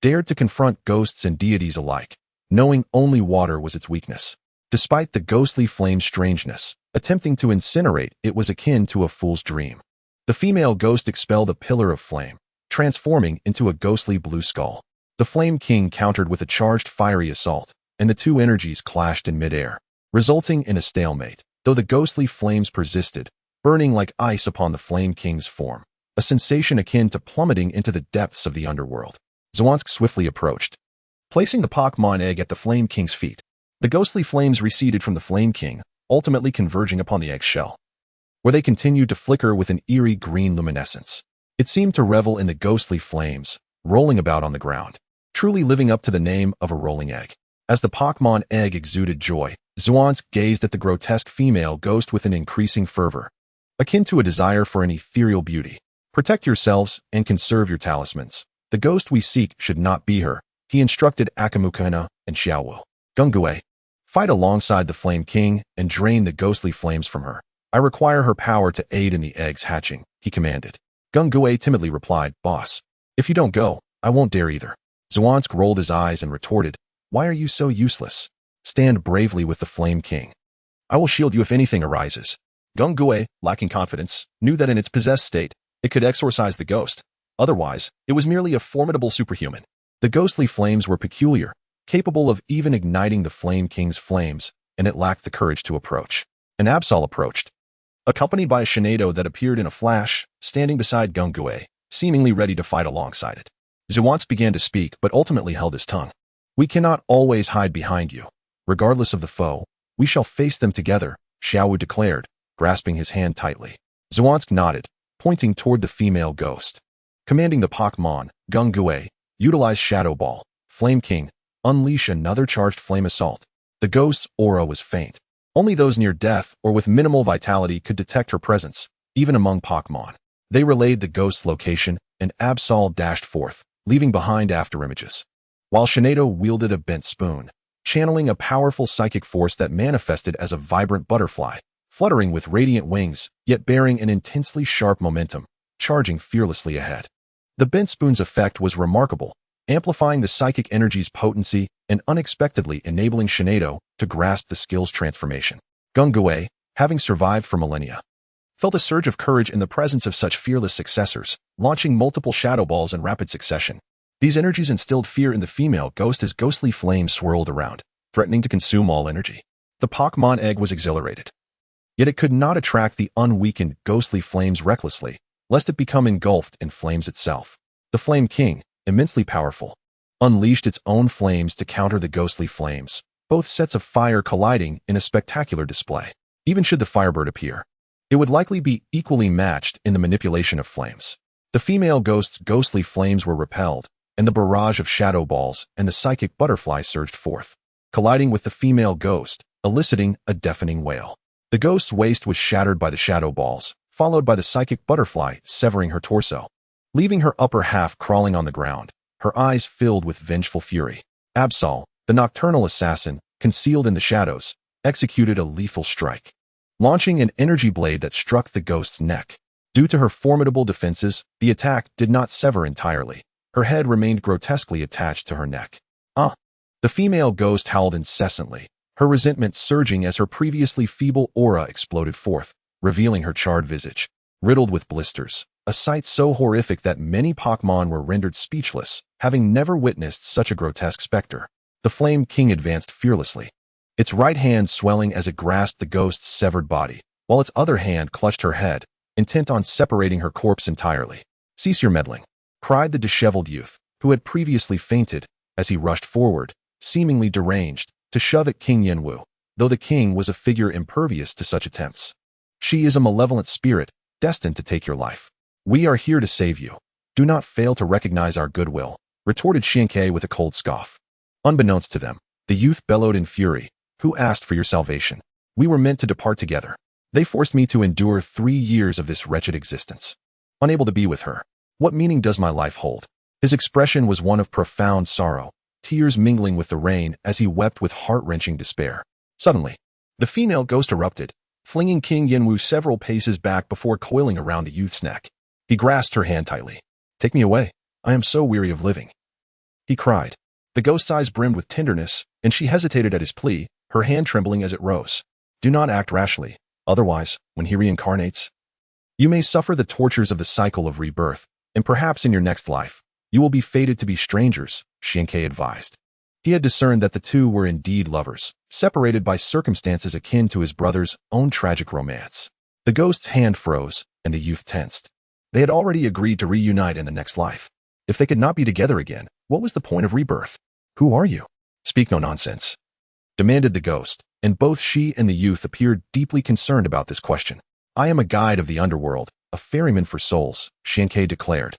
dared to confront ghosts and deities alike, knowing only water was its weakness. Despite the ghostly flame's strangeness, attempting to incinerate it was akin to a fool's dream. The female ghost expelled a pillar of flame, transforming into a ghostly blue skull. The Flame King countered with a charged fiery assault, and the two energies clashed in midair, resulting in a stalemate, though the ghostly flames persisted, burning like ice upon the Flame King's form, a sensation akin to plummeting into the depths of the underworld. Zwansk swiftly approached, placing the Pokemon egg at the Flame King's feet. The ghostly flames receded from the Flame King, ultimately converging upon the eggshell, where they continued to flicker with an eerie green luminescence. It seemed to revel in the ghostly flames, rolling about on the ground, truly living up to the name of a rolling egg. As the Pokemon egg exuded joy, Zwansk gazed at the grotesque female ghost with an increasing fervor, akin to a desire for an ethereal beauty. "Protect yourselves and conserve your talismans. The ghost we seek should not be her," he instructed Akamukuhina and Xiaowu. "Gungue, fight alongside the Flame King and drain the ghostly flames from her. I require her power to aid in the egg's hatching," he commanded. Gungue timidly replied, "Boss, if you don't go, I won't dare either." Zwansk rolled his eyes and retorted, "Why are you so useless? Stand bravely with the Flame King. I will shield you if anything arises." Gungue, lacking confidence, knew that in its possessed state, it could exorcise the ghost. Otherwise, it was merely a formidable superhuman. The ghostly flames were peculiar, capable of even igniting the Flame King's flames, and it lacked the courage to approach. And Absol approached, accompanied by a Shinado that appeared in a flash, standing beside Gungue, seemingly ready to fight alongside it. Zwansk began to speak, but ultimately held his tongue. "We cannot always hide behind you. Regardless of the foe, we shall face them together," Xiaowu declared, grasping his hand tightly. Zwansk nodded, pointing toward the female ghost. Commanding the Pokemon, Gungue, utilize Shadow Ball. Flame King, unleash another charged flame assault. The ghost's aura was faint. Only those near death or with minimal vitality could detect her presence, even among Pokemon. They relayed the ghost's location, and Absol dashed forth, leaving behind afterimages, while Shinado wielded a bent spoon, channeling a powerful psychic force that manifested as a vibrant butterfly, fluttering with radiant wings, yet bearing an intensely sharp momentum, charging fearlessly ahead. The bent spoon's effect was remarkable, amplifying the psychic energy's potency and unexpectedly enabling Shinado to grasp the skill's transformation. Gungue, having survived for millennia, felt a surge of courage in the presence of such fearless successors, launching multiple shadow balls in rapid succession. These energies instilled fear in the female ghost as ghostly flames swirled around, threatening to consume all energy. The Pokemon egg was exhilarated, yet it could not attract the unweakened ghostly flames recklessly, lest it become engulfed in flames itself. The Flame King, immensely powerful, unleashed its own flames to counter the ghostly flames, both sets of fire colliding in a spectacular display. Even should the Firebird appear, it would likely be equally matched in the manipulation of flames. The female ghost's ghostly flames were repelled, and the barrage of shadow balls and the psychic butterfly surged forth, colliding with the female ghost, eliciting a deafening wail. The ghost's waist was shattered by the shadow balls, followed by the psychic butterfly severing her torso, leaving her upper half crawling on the ground, her eyes filled with vengeful fury. Absol, the nocturnal assassin, concealed in the shadows, executed a lethal strike, launching an energy blade that struck the ghost's neck. Due to her formidable defenses, the attack did not sever entirely. Her head remained grotesquely attached to her neck. The female ghost howled incessantly, her resentment surging as her previously feeble aura exploded forth, revealing her charred visage, riddled with blisters, a sight so horrific that many Pokemon were rendered speechless, having never witnessed such a grotesque specter. The Flame King advanced fearlessly, its right hand swelling as it grasped the ghost's severed body, while its other hand clutched her head, intent on separating her corpse entirely. "Cease your meddling," cried the disheveled youth, who had previously fainted, as he rushed forward, seemingly deranged, to shove at King Yenwu, though the king was a figure impervious to such attempts. She is a malevolent spirit, destined to take your life. We are here to save you. Do not fail to recognize our goodwill, retorted Xianke with a cold scoff. Unbeknownst to them, the youth bellowed in fury. Who asked for your salvation? We were meant to depart together. They forced me to endure 3 years of this wretched existence. Unable to be with her. What meaning does my life hold? His expression was one of profound sorrow, tears mingling with the rain as he wept with heart-wrenching despair. Suddenly, the female ghost erupted, flinging King Yenwu several paces back before coiling around the youth's neck. He grasped her hand tightly. Take me away. I am so weary of living, he cried. The ghost's eyes brimmed with tenderness, and she hesitated at his plea, her hand trembling as it rose. Do not act rashly. Otherwise, when he reincarnates, you may suffer the tortures of the cycle of rebirth, and perhaps in your next life, you will be fated to be strangers, Xianke advised. He had discerned that the two were indeed lovers, separated by circumstances akin to his brother's own tragic romance. The ghost's hand froze, and the youth tensed. They had already agreed to reunite in the next life. If they could not be together again, what was the point of rebirth? Who are you? Speak no nonsense, demanded the ghost, and both she and the youth appeared deeply concerned about this question. I am a guide of the underworld, a ferryman for souls, Xianke declared.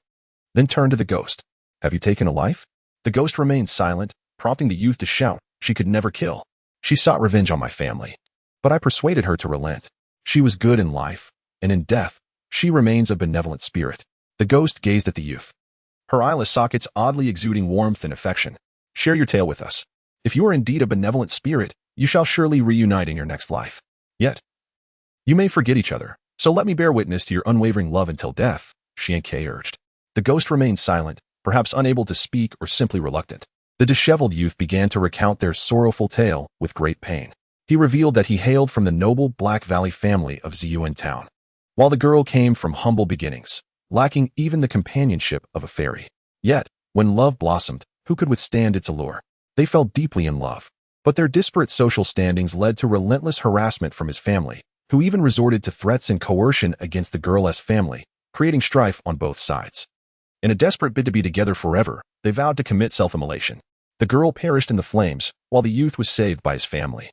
Then turned to the ghost. Have you taken a life? The ghost remained silent, prompting the youth to shout. She could never kill. She sought revenge on my family. But I persuaded her to relent. She was good in life, and in death, she remains a benevolent spirit. The ghost gazed at the youth, her eyeless sockets oddly exuding warmth and affection. Share your tale with us. If you are indeed a benevolent spirit, you shall surely reunite in your next life. Yet, you may forget each other, so let me bear witness to your unwavering love until death, Xianke urged. The ghost remained silent, perhaps unable to speak or simply reluctant. The disheveled youth began to recount their sorrowful tale with great pain. He revealed that he hailed from the noble Black Valley family of Ziyuan Town, while the girl came from humble beginnings, lacking even the companionship of a fairy. Yet, when love blossomed, who could withstand its allure? They fell deeply in love, but their disparate social standings led to relentless harassment from his family, who even resorted to threats and coercion against the girl's family, creating strife on both sides. In a desperate bid to be together forever, they vowed to commit self-immolation. The girl perished in the flames, while the youth was saved by his family,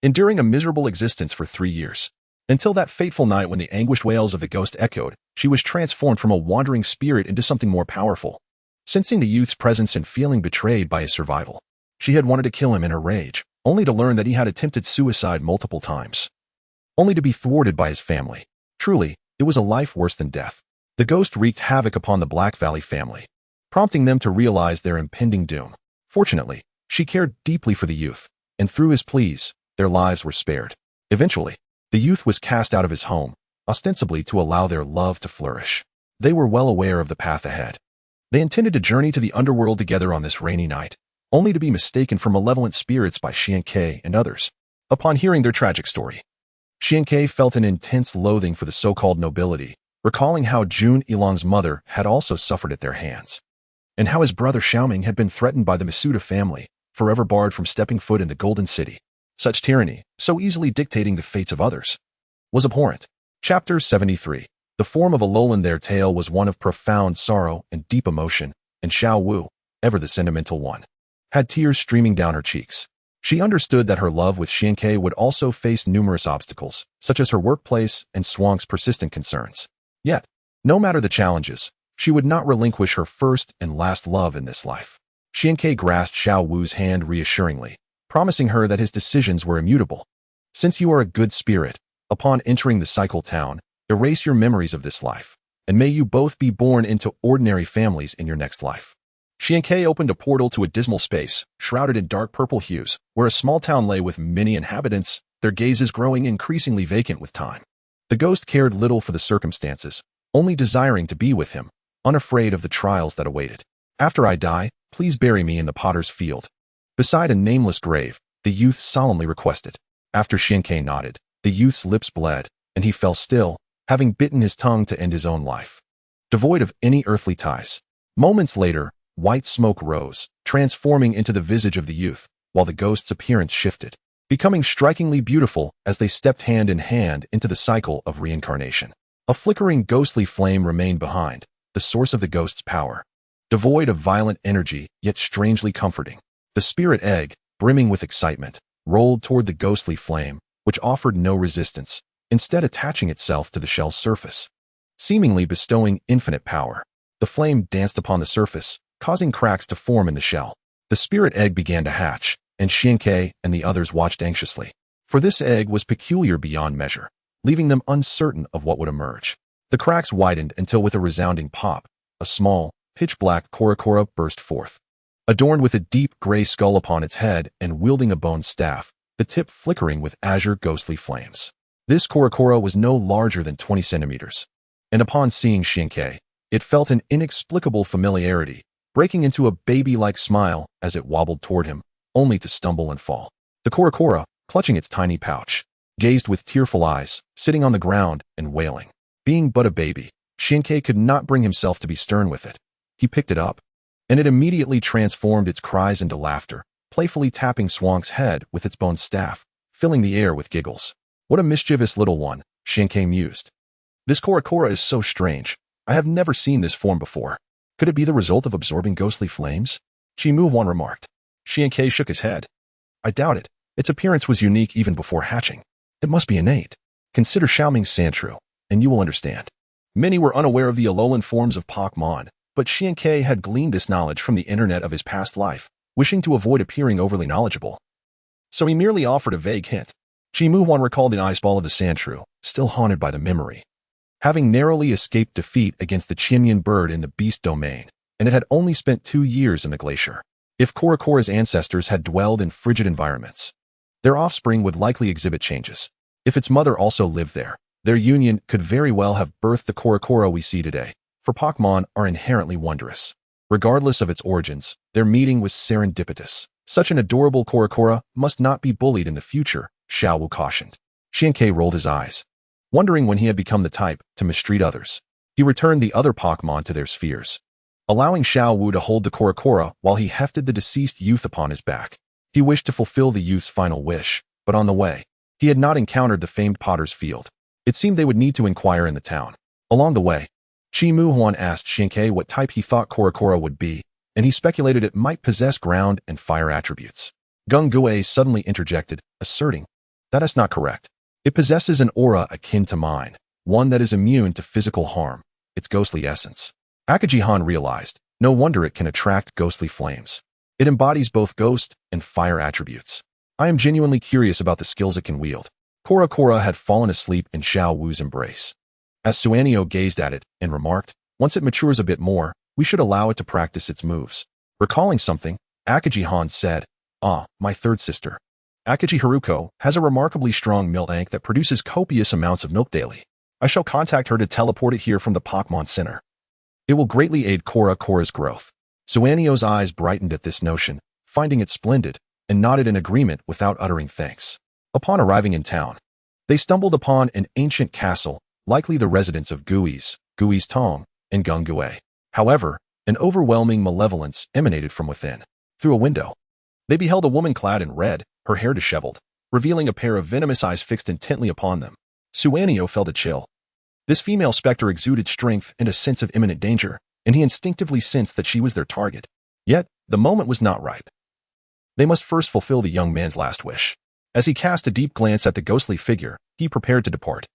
enduring a miserable existence for 3 years. Until that fateful night when the anguished wails of the ghost echoed, she was transformed from a wandering spirit into something more powerful. Sensing the youth's presence and feeling betrayed by his survival, she had wanted to kill him in her rage, only to learn that he had attempted suicide multiple times, only to be thwarted by his family. Truly, it was a life worse than death. The ghost wreaked havoc upon the Black Valley family, prompting them to realize their impending doom. Fortunately, she cared deeply for the youth, and through his pleas, their lives were spared. Eventually, the youth was cast out of his home, ostensibly to allow their love to flourish. They were well aware of the path ahead. They intended to journey to the underworld together on this rainy night, only to be mistaken for malevolent spirits by Xianke and others. Upon hearing their tragic story, Xianke felt an intense loathing for the so-called nobility, recalling how Jun Ilong's mother had also suffered at their hands, and how his brother Xiaoming had been threatened by the Masuda family, forever barred from stepping foot in the Golden City. Such tyranny, so easily dictating the fates of others, was abhorrent. Chapter 73. The form of Alolan in their tale was one of profound sorrow and deep emotion, and Xiao Wu, ever the sentimental one, had tears streaming down her cheeks. She understood that her love with Xianke would also face numerous obstacles, such as her workplace and Swank's persistent concerns. Yet, no matter the challenges, she would not relinquish her first and last love in this life. Xianke grasped Xiao Wu's hand reassuringly, promising her that his decisions were immutable. Since you are a good spirit, upon entering the cycle town, erase your memories of this life, and may you both be born into ordinary families in your next life. Xianke opened a portal to a dismal space, shrouded in dark purple hues, where a small town lay with many inhabitants, their gazes growing increasingly vacant with time. The ghost cared little for the circumstances, only desiring to be with him, unafraid of the trials that awaited. After I die, please bury me in the potter's field, beside a nameless grave, the youth solemnly requested. After Xianke nodded, the youth's lips bled, and he fell still, having bitten his tongue to end his own life, devoid of any earthly ties. Moments later, white smoke rose, transforming into the visage of the youth, while the ghost's appearance shifted, becoming strikingly beautiful as they stepped hand in hand into the cycle of reincarnation. A flickering ghostly flame remained behind, the source of the ghost's power, devoid of violent energy, yet strangely comforting. The spirit egg, brimming with excitement, rolled toward the ghostly flame, which offered no resistance, instead attaching itself to the shell's surface, seemingly bestowing infinite power. The flame danced upon the surface, causing cracks to form in the shell. The spirit egg began to hatch, and Xianke and the others watched anxiously. For this egg was peculiar beyond measure, leaving them uncertain of what would emerge. The cracks widened until with a resounding pop, a small, pitch-black Korokora burst forth. Adorned with a deep gray skull upon its head and wielding a bone staff, the tip flickering with azure ghostly flames. This Korokora was no larger than 20 centimeters, and upon seeing Xianke, it felt an inexplicable familiarity, breaking into a baby-like smile as it wobbled toward him, only to stumble and fall. The Korokora, clutching its tiny pouch, gazed with tearful eyes, sitting on the ground and wailing. Being but a baby, Xianke could not bring himself to be stern with it. He picked it up, and it immediately transformed its cries into laughter, playfully tapping Swank's head with its bone staff, filling the air with giggles. What a mischievous little one, Xianke mused. This Korokora is so strange. I have never seen this form before. Could it be the result of absorbing ghostly flames? Qimuhuan remarked. Xianke shook his head. I doubt it. Its appearance was unique even before hatching. It must be innate. Consider Xiaoming's Sandshrew, and you will understand. Many were unaware of the Alolan forms of Pokemon, but Xianke had gleaned this knowledge from the internet of his past life, wishing to avoid appearing overly knowledgeable. So he merely offered a vague hint. Qimuhuan recalled the ice ball of the Sandshrew, still haunted by the memory. Having narrowly escaped defeat against the Chimian bird in the beast domain, and it had only spent 2 years in the glacier. If Korokora's ancestors had dwelled in frigid environments, their offspring would likely exhibit changes. If its mother also lived there, their union could very well have birthed the Korokora we see today, for Pokemon are inherently wondrous. Regardless of its origins, their meeting was serendipitous. Such an adorable Korokora must not be bullied in the future, Xiao Wu cautioned. Xianke rolled his eyes, wondering when he had become the type to mistreat others. He returned the other Pokemon to their spheres, allowing Xiao Wu to hold the Korokora while he hefted the deceased youth upon his back. He wished to fulfill the youth's final wish, but on the way, he had not encountered the famed Potter's Field. It seemed they would need to inquire in the town. Along the way, Qimuhuan asked Xianke what type he thought Korokora would be, and he speculated it might possess ground and fire attributes. Gung Gue suddenly interjected, asserting, that is not correct. It possesses an aura akin to mine, one that is immune to physical harm, its ghostly essence. Akajihan realized, no wonder it can attract ghostly flames. It embodies both ghost and fire attributes. I am genuinely curious about the skills it can wield. Korokora had fallen asleep in Xiao Wu's embrace. As Suanio gazed at it and remarked, once it matures a bit more, we should allow it to practice its moves. Recalling something, Akajihan said, my third sister. Akaji Haruko has a remarkably strong milk tank that produces copious amounts of milk daily. I shall contact her to teleport it here from the Pokemon Center. It will greatly aid Korakora's growth. Suanio's eyes brightened at this notion, finding it splendid, and nodded in agreement without uttering thanks. Upon arriving in town, they stumbled upon an ancient castle, likely the residence of Gui's Tong, and Gung Gue. However, an overwhelming malevolence emanated from within. Through a window, they beheld a woman clad in red, her hair disheveled, revealing a pair of venomous eyes fixed intently upon them. Suanio felt a chill. This female specter exuded strength and a sense of imminent danger, and he instinctively sensed that she was their target. Yet, the moment was not ripe. They must first fulfill the young man's last wish. As he cast a deep glance at the ghostly figure, he prepared to depart,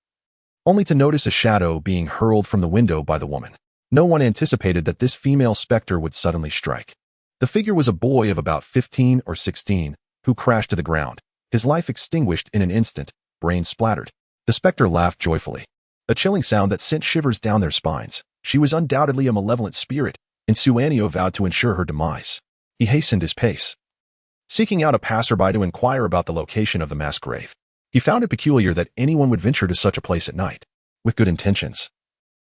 only to notice a shadow being hurled from the window by the woman. No one anticipated that this female specter would suddenly strike. The figure was a boy of about 15 or 16, who crashed to the ground, his life extinguished in an instant, brains splattered. The specter laughed joyfully, a chilling sound that sent shivers down their spines. She was undoubtedly a malevolent spirit, and Suanio vowed to ensure her demise. He hastened his pace, seeking out a passerby to inquire about the location of the mass grave. He found it peculiar that anyone would venture to such a place at night, with good intentions.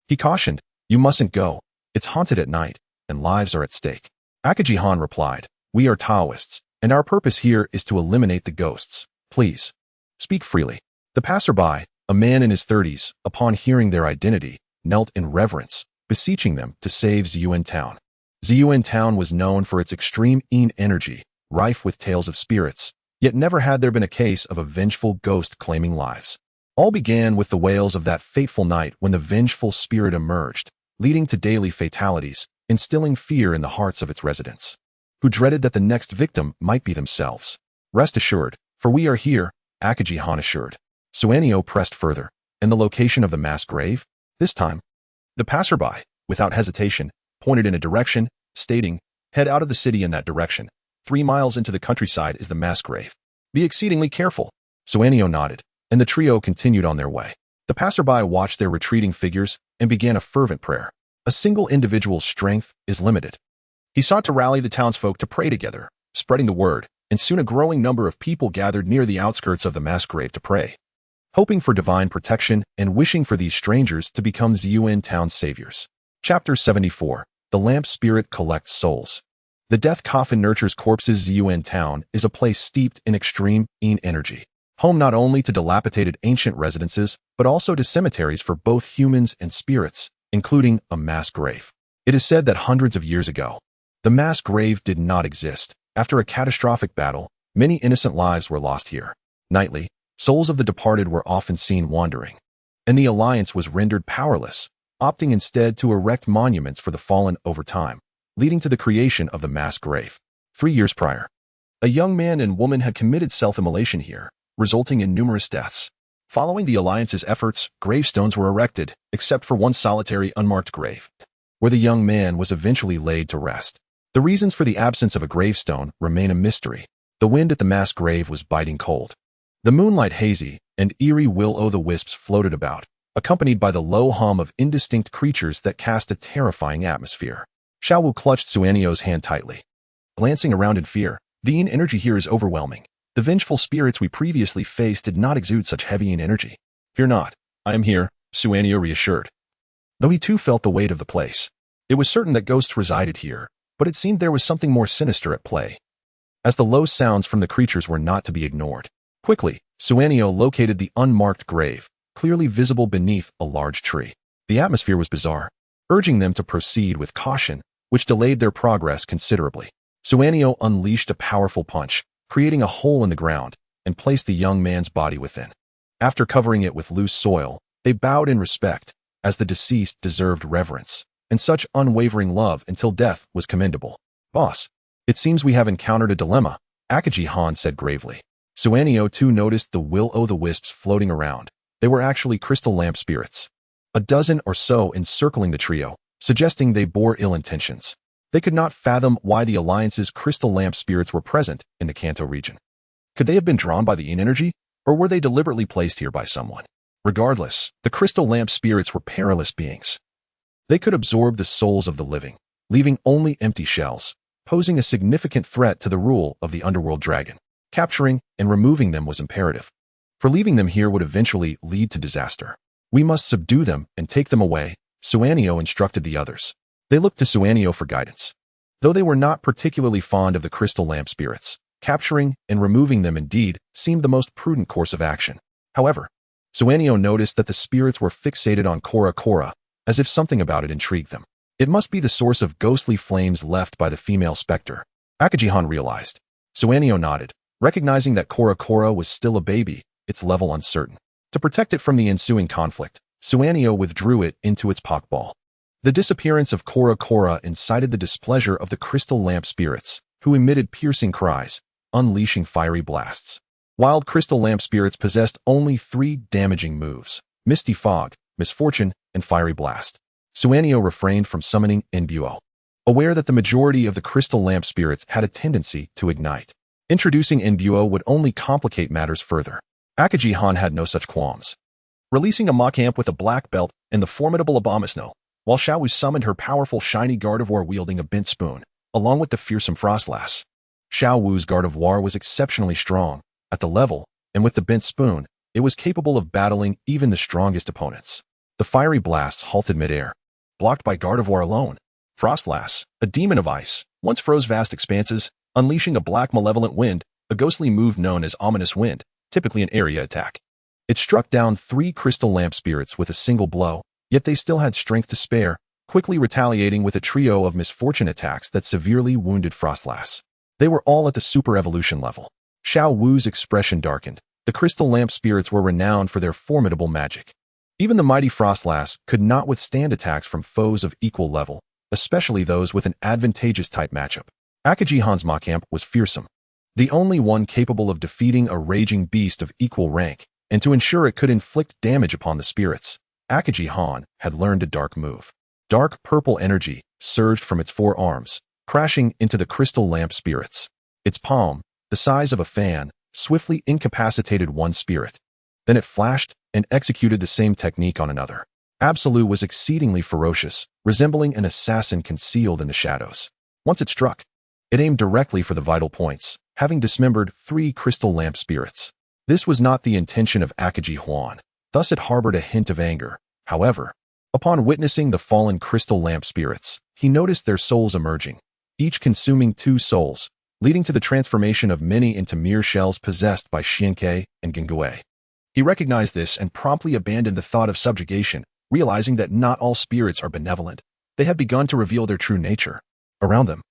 He cautioned, you mustn't go. It's haunted at night, and lives are at stake. Akajihan replied, we are Taoists, and our purpose here is to eliminate the ghosts. Please, speak freely. The passerby, a man in his 30s, upon hearing their identity, knelt in reverence, beseeching them to save Ziyuan Town. Ziyuan Town was known for its extreme energy, rife with tales of spirits, yet never had there been a case of a vengeful ghost claiming lives. All began with the wails of that fateful night when the vengeful spirit emerged, leading to daily fatalities, instilling fear in the hearts of its residents. who dreaded that the next victim might be themselves. Rest assured, for we are here, Akagi Han assured. Suanio pressed further. And the location of the mass grave? This time, the passerby, without hesitation, pointed in a direction, stating, head out of the city in that direction. 3 miles into the countryside is the mass grave. Be exceedingly careful. Suanio nodded, and the trio continued on their way. The passerby watched their retreating figures and began a fervent prayer. A single individual's strength is limited. He sought to rally the townsfolk to pray together, spreading the word, and soon a growing number of people gathered near the outskirts of the mass grave to pray, hoping for divine protection and wishing for these strangers to become CERULEAN town's saviors. Chapter 74. The Lamp Spirit Collects Souls. The death coffin nurtures corpses. CERULEAN town is a place steeped in extreme energy, home not only to dilapidated ancient residences, but also to cemeteries for both humans and spirits, including a mass grave. It is said that hundreds of years ago, the mass grave did not exist. After a catastrophic battle, many innocent lives were lost here. Nightly, souls of the departed were often seen wandering, and the Alliance was rendered powerless, opting instead to erect monuments for the fallen over time, leading to the creation of the mass grave. 3 years prior, a young man and woman had committed self-immolation here, resulting in numerous deaths. Following the Alliance's efforts, gravestones were erected, except for one solitary unmarked grave, where the young man was eventually laid to rest. The reasons for the absence of a gravestone remain a mystery. The wind at the mass grave was biting cold. The moonlight hazy, and eerie will-o'-the-wisps floated about, accompanied by the low hum of indistinct creatures that cast a terrifying atmosphere. Xiaowu clutched Suanio's hand tightly. Glancing around in fear, the energy here is overwhelming. The vengeful spirits we previously faced did not exude such heavy energy. Fear not, I am here, Suanio reassured. Though he too felt the weight of the place. It was certain that ghosts resided here, but it seemed there was something more sinister at play, as the low sounds from the creatures were not to be ignored. Quickly, Suanio located the unmarked grave, clearly visible beneath a large tree. The atmosphere was bizarre, urging them to proceed with caution, which delayed their progress considerably. Suanio unleashed a powerful punch, creating a hole in the ground, and placed the young man's body within. After covering it with loose soil, they bowed in respect, as the deceased deserved reverence, and such unwavering love until death was commendable. Boss, it seems we have encountered a dilemma, Akagi Han said gravely. Suanio too noticed the will-o'-the-wisps floating around. They were actually crystal lamp spirits. A dozen or so encircling the trio, suggesting they bore ill intentions. They could not fathom why the Alliance's crystal lamp spirits were present in the Kanto region. Could they have been drawn by the yin energy, or were they deliberately placed here by someone? Regardless, the crystal lamp spirits were perilous beings. They could absorb the souls of the living, leaving only empty shells, posing a significant threat to the rule of the underworld dragon. Capturing and removing them was imperative, for leaving them here would eventually lead to disaster. We must subdue them and take them away, Suanio instructed the others. They looked to Suanio for guidance. Though they were not particularly fond of the crystal lamp spirits, capturing and removing them indeed seemed the most prudent course of action. However, Suanio noticed that the spirits were fixated on Cora, as if something about it intrigued them. It must be the source of ghostly flames left by the female specter, Akagi-han realized. Suanio nodded, recognizing that Cora was still a baby, its level uncertain. To protect it from the ensuing conflict, Suanio withdrew it into its pockball. The disappearance of Cora incited the displeasure of the crystal lamp spirits, who emitted piercing cries, unleashing fiery blasts. Wild crystal lamp spirits possessed only 3 damaging moves: Misty Fog, Misfortune, and Fiery Blast. Suanio refrained from summoning Enbuo, aware that the majority of the crystal lamp spirits had a tendency to ignite. Introducing Enbuo would only complicate matters further. Akagi-han had no such qualms. Releasing a Macamp with a black belt and the formidable Abomasnow, while Xiaowu summoned her powerful shiny Gardevoir wielding a bent spoon, along with the fearsome Frostlass. Xiaowu's Gardevoir was exceptionally strong, at the level, and with the bent spoon, it was capable of battling even the strongest opponents. The fiery blasts halted midair, blocked by Gardevoir alone. Frostlass, a demon of ice, once froze vast expanses, unleashing a black malevolent wind, a ghostly move known as Ominous Wind, typically an area attack. It struck down 3 crystal lamp spirits with a single blow, yet they still had strength to spare, quickly retaliating with a trio of misfortune attacks that severely wounded Frostlass. They were all at the super evolution level. Xiaowu's expression darkened. The crystal lamp spirits were renowned for their formidable magic. Even the mighty Frostlass could not withstand attacks from foes of equal level, especially those with an advantageous type matchup. Akaji Han's Macamp was fearsome, the only one capable of defeating a raging beast of equal rank, and to ensure it could inflict damage upon the spirits, Akaji Han had learned a dark move. Dark purple energy surged from its four arms, crashing into the crystal lamp spirits. Its palm, the size of a fan, swiftly incapacitated one spirit. Then it flashed and executed the same technique on another. Absolute was exceedingly ferocious, resembling an assassin concealed in the shadows. Once it struck, it aimed directly for the vital points, having dismembered 3 crystal lamp spirits. This was not the intention of Akaji Huan, thus it harbored a hint of anger. However, upon witnessing the fallen crystal lamp spirits, he noticed their souls emerging, each consuming 2 souls, leading to the transformation of many into mere shells possessed by Xiankei and Gengui. He recognized this and promptly abandoned the thought of subjugation, realizing that not all spirits are benevolent. They had begun to reveal their true nature. Around them,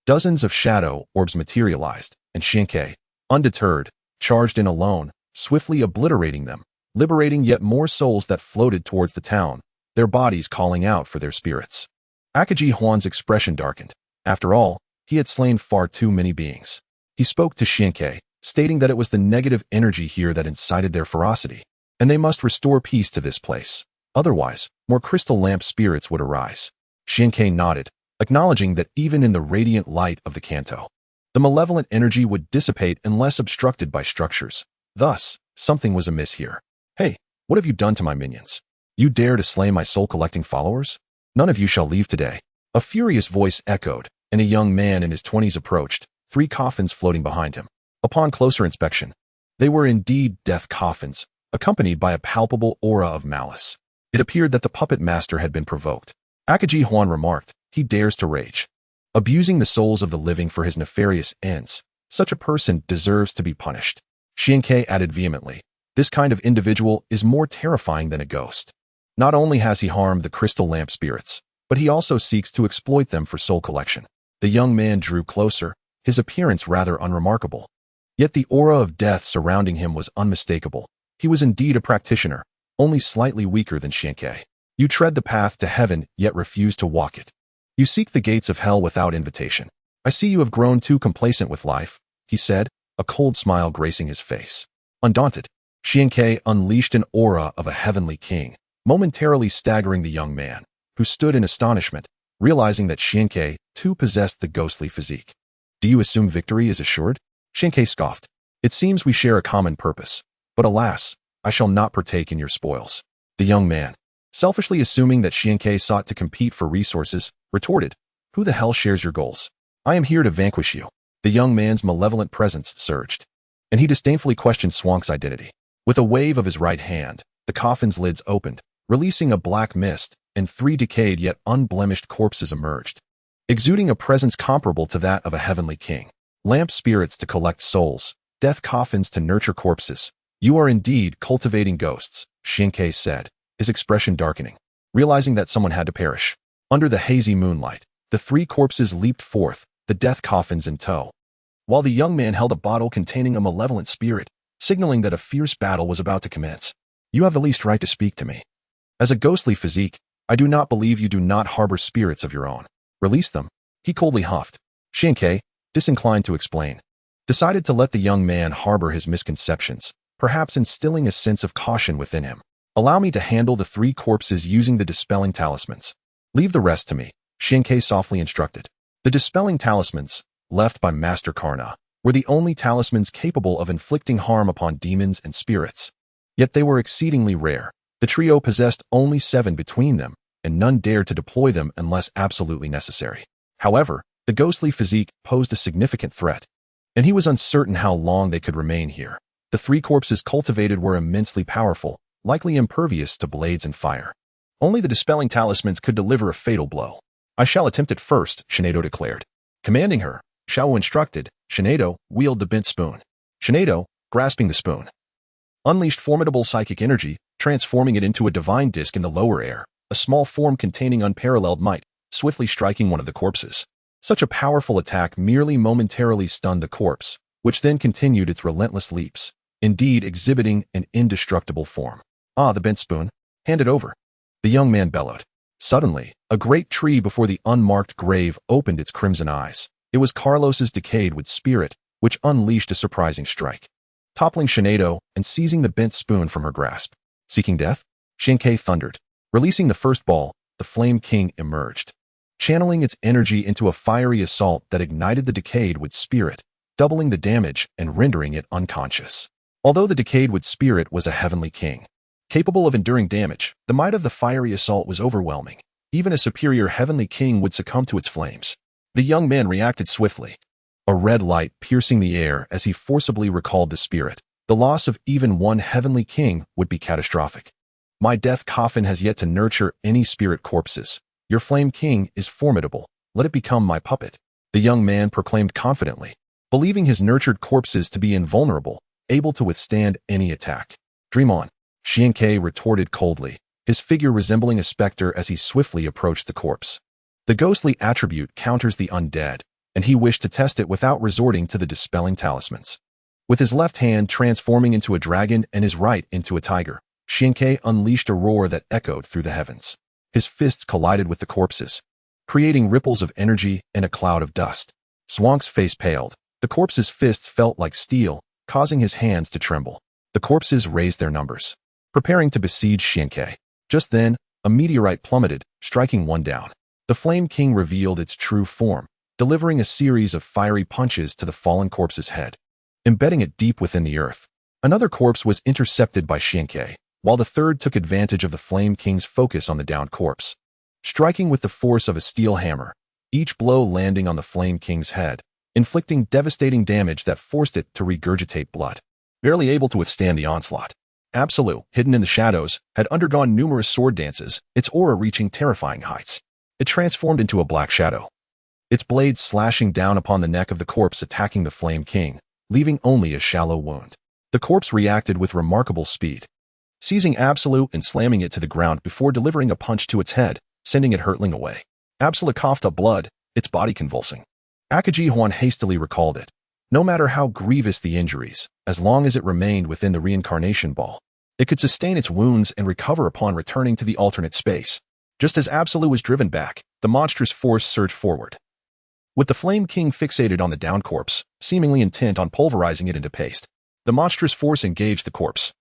dozens of shadow orbs materialized, and Xiankei, undeterred, charged in alone, swiftly obliterating them, liberating yet more souls that floated towards the town, their bodies calling out for their spirits. Akaji Huan's expression darkened. After all, he had slain far too many beings. He spoke to Xiankei, stating that it was the negative energy here that incited their ferocity, and they must restore peace to this place. Otherwise, more crystal lamp spirits would arise. Xiankei nodded, acknowledging that even in the radiant light of the canto, the malevolent energy would dissipate unless obstructed by structures. Thus, something was amiss here. Hey, what have you done to my minions? You dare to slay my soul-collecting followers? None of you shall leave today. A furious voice echoed, and a young man in his 20s approached, 3 coffins floating behind him. Upon closer inspection, they were indeed death coffins, accompanied by a palpable aura of malice. It appeared that the puppet master had been provoked. Akaji Huan remarked, he dares to rage, abusing the souls of the living for his nefarious ends. Such a person deserves to be punished. Xiankei added vehemently, this kind of individual is more terrifying than a ghost. Not only has he harmed the crystal lamp spirits, but he also seeks to exploit them for soul collection. The young man drew closer, his appearance rather unremarkable. Yet the aura of death surrounding him was unmistakable. He was indeed a practitioner, only slightly weaker than Xiankei. You tread the path to heaven, yet refuse to walk it. You seek the gates of hell without invitation. I see you have grown too complacent with life, he said, a cold smile gracing his face. Undaunted, Xiankei unleashed an aura of a heavenly king, momentarily staggering the young man, who stood in astonishment, realizing that Xiankei too possessed the ghostly physique. Do you assume victory is assured? Xiankei scoffed. It seems we share a common purpose, but alas, I shall not partake in your spoils. The young man, selfishly assuming that Xiankei sought to compete for resources, retorted, who the hell shares your goals? I am here to vanquish you. The young man's malevolent presence surged, and he disdainfully questioned Swank's identity. With a wave of his right hand, the coffin's lids opened, releasing a black mist, and 3 decayed yet unblemished corpses emerged, exuding a presence comparable to that of a heavenly king. Lamp spirits to collect souls, death coffins to nurture corpses. You are indeed cultivating ghosts, Xiankei said, his expression darkening, realizing that someone had to perish. Under the hazy moonlight, the 3 corpses leaped forth, the death coffins in tow, while the young man held a bottle containing a malevolent spirit, signaling that a fierce battle was about to commence. You have the least right to speak to me. As a ghostly physique, I do not believe you do not harbor spirits of your own. Release them, he coldly huffed. Xiankei, disinclined to explain, decided to let the young man harbor his misconceptions, perhaps instilling a sense of caution within him. Allow me to handle the 3 corpses using the dispelling talismans. Leave the rest to me, Xiankei softly instructed. The dispelling talismans, left by Master Karna, were the only talismans capable of inflicting harm upon demons and spirits. Yet they were exceedingly rare. The trio possessed only 7 between them, and none dared to deploy them unless absolutely necessary. However, the ghostly physique posed a significant threat, and he was uncertain how long they could remain here. The 3 corpses cultivated were immensely powerful, likely impervious to blades and fire. Only the dispelling talismans could deliver a fatal blow. I shall attempt it first, Shinedo declared. Commanding her, Xiao instructed, Shinedo wielded the bent spoon. Shinedo, grasping the spoon, unleashed formidable psychic energy, transforming it into a divine disc in the lower air, a small form containing unparalleled might, swiftly striking one of the corpses. Such a powerful attack merely momentarily stunned the corpse, which then continued its relentless leaps, indeed exhibiting an indestructible form. Ah, the bent spoon. Hand it over. The young man bellowed. Suddenly, a great tree before the unmarked grave opened its crimson eyes, It was Carlos's decayed with spirit, which unleashed a surprising strike, toppling Shinado and seizing the bent spoon from her grasp. Seeking death? Shinkei thundered. Releasing the first ball, the Flame King emerged, channeling its energy into a fiery assault that ignited the decayed with spirit, doubling the damage and rendering it unconscious. Although the decayed with spirit was a heavenly king, capable of enduring damage, the might of the fiery assault was overwhelming. Even a superior heavenly king would succumb to its flames. The young man reacted swiftly, a red light piercing the air as he forcibly recalled the spirit. The loss of even one heavenly king would be catastrophic. My death coffin has yet to nurture any spirit corpses. Your Flame King is formidable. Let it become my puppet. The young man proclaimed confidently, believing his nurtured corpses to be invulnerable, able to withstand any attack. Dream on, Shinkei retorted coldly, his figure resembling a specter as he swiftly approached the corpse. The ghostly attribute counters the undead, and he wished to test it without resorting to the dispelling talismans. With his left hand transforming into a dragon and his right into a tiger, Shinkei unleashed a roar that echoed through the heavens. His fists collided with the corpses, creating ripples of energy and a cloud of dust. Swank's face paled. The corpse's fists felt like steel, causing his hands to tremble. The corpses raised their numbers, preparing to besiege Shinkei. Just then, a meteorite plummeted, striking one down. The Flame King revealed its true form, delivering a series of fiery punches to the fallen corpse's head, embedding it deep within the earth. Another corpse was intercepted by Shinkei, while the third took advantage of the Flame King's focus on the downed corpse, striking with the force of a steel hammer, each blow landing on the Flame King's head, inflicting devastating damage that forced it to regurgitate blood. Barely able to withstand the onslaught, Absolute, hidden in the shadows, had undergone numerous sword dances, its aura reaching terrifying heights. It transformed into a black shadow, its blades slashing down upon the neck of the corpse, attacking the Flame King, leaving only a shallow wound. The corpse reacted with remarkable speed, seizing Absolute and slamming it to the ground before delivering a punch to its head, sending it hurtling away. Absolute coughed up blood, its body convulsing. Akaji Huan hastily recalled it. No matter how grievous the injuries, as long as it remained within the reincarnation ball, it could sustain its wounds and recover upon returning to the alternate space. Just as Absolute was driven back, the monstrous force surged forward, with the Flame King fixated on the downed corpse, seemingly intent on pulverizing it into paste. The monstrous force engaged the corpse,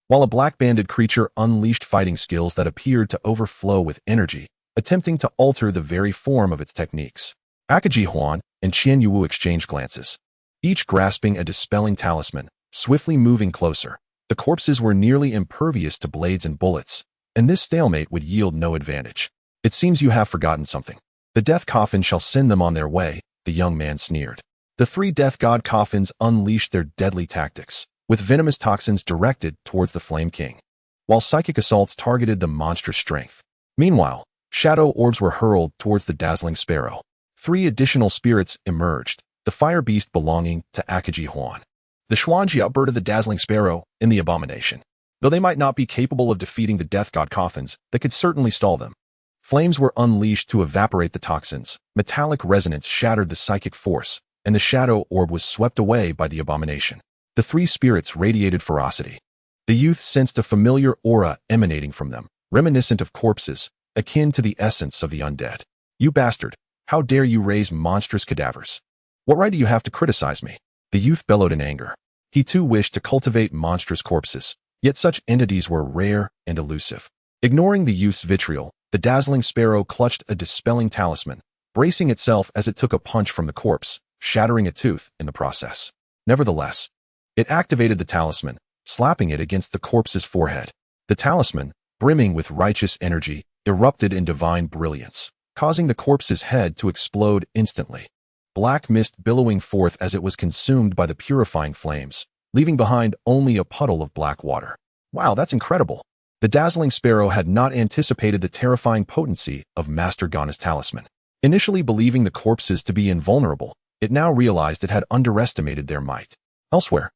while a black-banded creature unleashed fighting skills that appeared to overflow with energy, attempting to alter the very form of its techniques. Akaji Huan and Qian Yuwu exchanged glances, each grasping a dispelling talisman, swiftly moving closer. The corpses were nearly impervious to blades and bullets, and this stalemate would yield no advantage. It seems you have forgotten something. The death coffin shall send them on their way, the young man sneered. The three death god coffins unleashed their deadly tactics, with venomous toxins directed towards the Flame King, while psychic assaults targeted the monstrous strength. Meanwhile, shadow orbs were hurled towards the dazzling sparrow. 3 additional spirits emerged, the fire beast belonging to Akaji Huan, the Xuanjia bird of the dazzling sparrow, and the abomination. Though they might not be capable of defeating the death god coffins, they could certainly stall them. Flames were unleashed to evaporate the toxins. Metallic resonance shattered the psychic force, and the shadow orb was swept away by the abomination. The 3 spirits radiated ferocity. The youth sensed a familiar aura emanating from them, reminiscent of corpses, akin to the essence of the undead. You bastard! How dare you raise monstrous cadavers? What right do you have to criticize me? The youth bellowed in anger. He too wished to cultivate monstrous corpses, yet such entities were rare and elusive. Ignoring the youth's vitriol, the dazzling sparrow clutched a dispelling talisman, bracing itself as it took a punch from the corpse, shattering a tooth in the process. Nevertheless, it activated the talisman, slapping it against the corpse's forehead. The talisman, brimming with righteous energy, erupted in divine brilliance, causing the corpse's head to explode instantly. Black mist billowing forth as it was consumed by the purifying flames, leaving behind only a puddle of black water. Wow, that's incredible. The dazzling sparrow had not anticipated the terrifying potency of Master Gana's talisman. Initially believing the corpses to be invulnerable, it now realized it had underestimated their might. Elsewhere,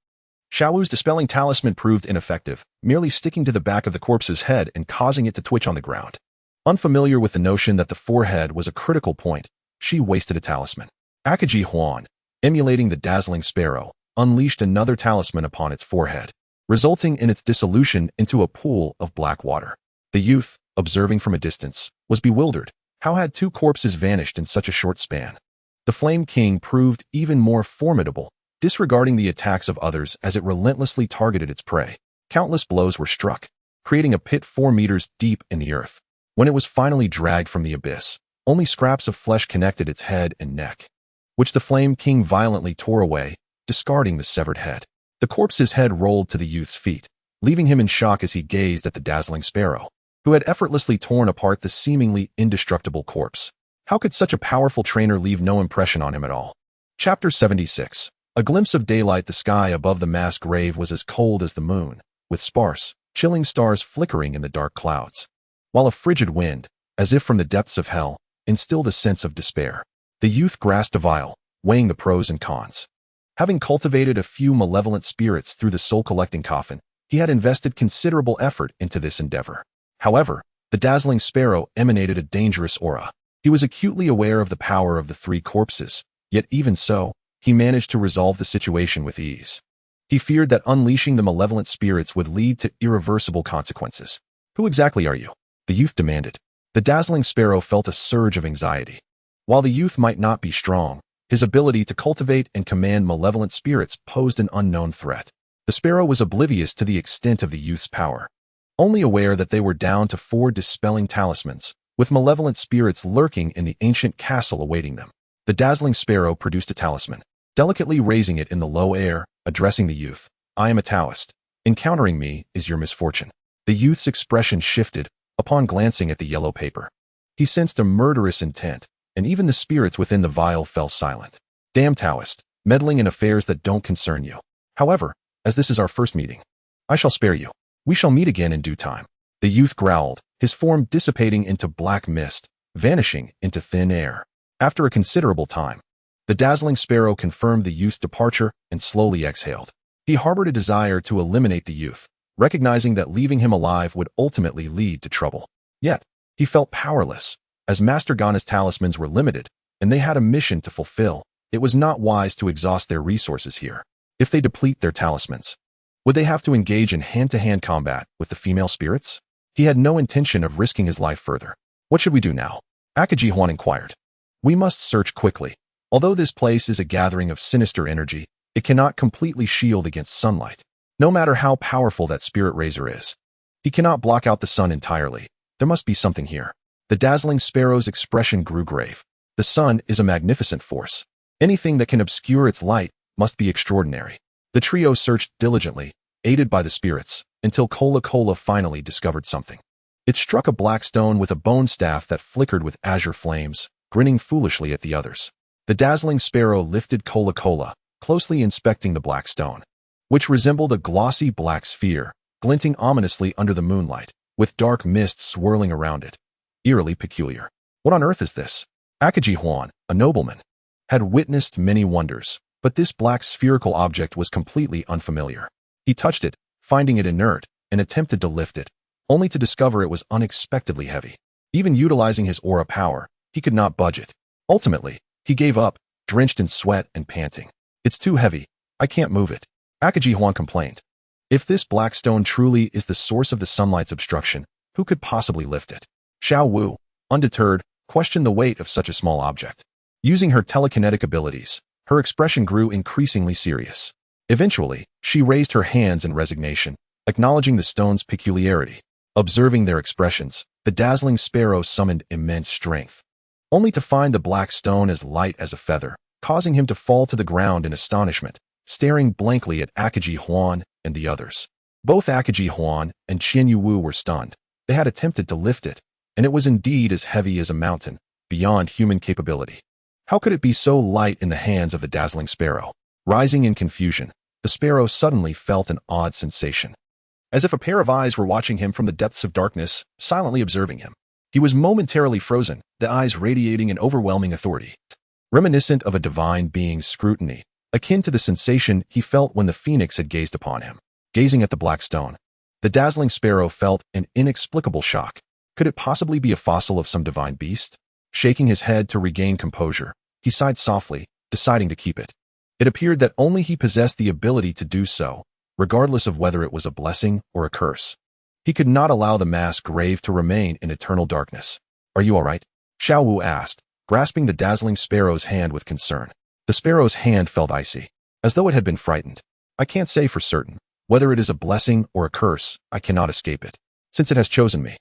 Xiaowu's dispelling talisman proved ineffective, merely sticking to the back of the corpse's head and causing it to twitch on the ground. Unfamiliar with the notion that the forehead was a critical point, she wasted a talisman. Akaji Huan, emulating the dazzling sparrow, unleashed another talisman upon its forehead, resulting in its dissolution into a pool of black water. The youth, observing from a distance, was bewildered. How had 2 corpses vanished in such a short span? The Flame King proved even more formidable, disregarding the attacks of others as it relentlessly targeted its prey. Countless blows were struck, creating a pit 4 meters deep in the earth. When it was finally dragged from the abyss, only scraps of flesh connected its head and neck, which the Flame King violently tore away, discarding the severed head. The corpse's head rolled to the youth's feet, leaving him in shock as he gazed at the dazzling sparrow, who had effortlessly torn apart the seemingly indestructible corpse. How could such a powerful trainer leave no impression on him at all? Chapter 76. A glimpse of daylight. The sky above the mass grave was as cold as the moon, with sparse, chilling stars flickering in the dark clouds, while a frigid wind, as if from the depths of hell, instilled a sense of despair. The youth grasped a vial, weighing the pros and cons. Having cultivated a few malevolent spirits through the soul-collecting coffin, he had invested considerable effort into this endeavor. However, the dazzling sparrow emanated a dangerous aura. He was acutely aware of the power of the 3 corpses, yet even so, he managed to resolve the situation with ease. He feared that unleashing the malevolent spirits would lead to irreversible consequences. Who exactly are you? The youth demanded. The dazzling sparrow felt a surge of anxiety. While the youth might not be strong, his ability to cultivate and command malevolent spirits posed an unknown threat. The sparrow was oblivious to the extent of the youth's power, only aware that they were down to 4 dispelling talismans, with malevolent spirits lurking in the ancient castle awaiting them. The dazzling sparrow produced a talisman, delicately raising it in the low air, addressing the youth. I am a Taoist. Encountering me is your misfortune. The youth's expression shifted upon glancing at the yellow paper. He sensed a murderous intent, and even the spirits within the vial fell silent. Damn Taoist, meddling in affairs that don't concern you. However, as this is our first meeting, I shall spare you. We shall meet again in due time. The youth growled, his form dissipating into black mist, vanishing into thin air. After a considerable time, the dazzling sparrow confirmed the youth's departure and slowly exhaled. He harbored a desire to eliminate the youth, recognizing that leaving him alive would ultimately lead to trouble. Yet, he felt powerless, as Master Gana's talismans were limited, and they had a mission to fulfill. It was not wise to exhaust their resources here. If they deplete their talismans, would they have to engage in hand-to-hand combat with the female spirits? He had no intention of risking his life further. What should we do now? Akaji Huan inquired. We must search quickly. Although this place is a gathering of sinister energy, it cannot completely shield against sunlight. No matter how powerful that spirit raiser is, he cannot block out the sun entirely. There must be something here. The dazzling sparrow's expression grew grave. The sun is a magnificent force. Anything that can obscure its light must be extraordinary. The trio searched diligently, aided by the spirits, until Cola finally discovered something. It struck a black stone with a bone staff that flickered with azure flames, grinning foolishly at the others. The dazzling sparrow lifted Cola, closely inspecting the black stone, which resembled a glossy black sphere, glinting ominously under the moonlight, with dark mist swirling around it. Eerily peculiar. What on earth is this? Akaji Huan, a nobleman, had witnessed many wonders, but this black spherical object was completely unfamiliar. He touched it, finding it inert, and attempted to lift it, only to discover it was unexpectedly heavy. Even utilizing his aura power, he could not budge it. Ultimately, he gave up, drenched in sweat and panting. It's too heavy. I can't move it. Akaji Huan complained. If this black stone truly is the source of the sunlight's obstruction, who could possibly lift it? Xiao Wu, undeterred, questioned the weight of such a small object. Using her telekinetic abilities, her expression grew increasingly serious. Eventually, she raised her hands in resignation, acknowledging the stone's peculiarity. Observing their expressions, the dazzling sparrow summoned immense strength, only to find the black stone as light as a feather, causing him to fall to the ground in astonishment, staring blankly at Akaji Huan and the others. Both Akaji Huan and Qian Wu were stunned. They had attempted to lift it, and it was indeed as heavy as a mountain, beyond human capability. How could it be so light in the hands of the dazzling sparrow? Rising in confusion, the sparrow suddenly felt an odd sensation, as if a pair of eyes were watching him from the depths of darkness, silently observing him. He was momentarily frozen, the eyes radiating an overwhelming authority, reminiscent of a divine being's scrutiny, akin to the sensation he felt when the phoenix had gazed upon him. Gazing at the black stone, the dazzling sparrow felt an inexplicable shock. Could it possibly be a fossil of some divine beast? Shaking his head to regain composure, he sighed softly, deciding to keep it. It appeared that only he possessed the ability to do so, regardless of whether it was a blessing or a curse. He could not allow the mass grave to remain in eternal darkness. Are you all right? Xiao Wu asked, grasping the dazzling sparrow's hand with concern. The sparrow's hand felt icy, as though it had been frightened. I can't say for certain. Whether it is a blessing or a curse, I cannot escape it. Since it has chosen me,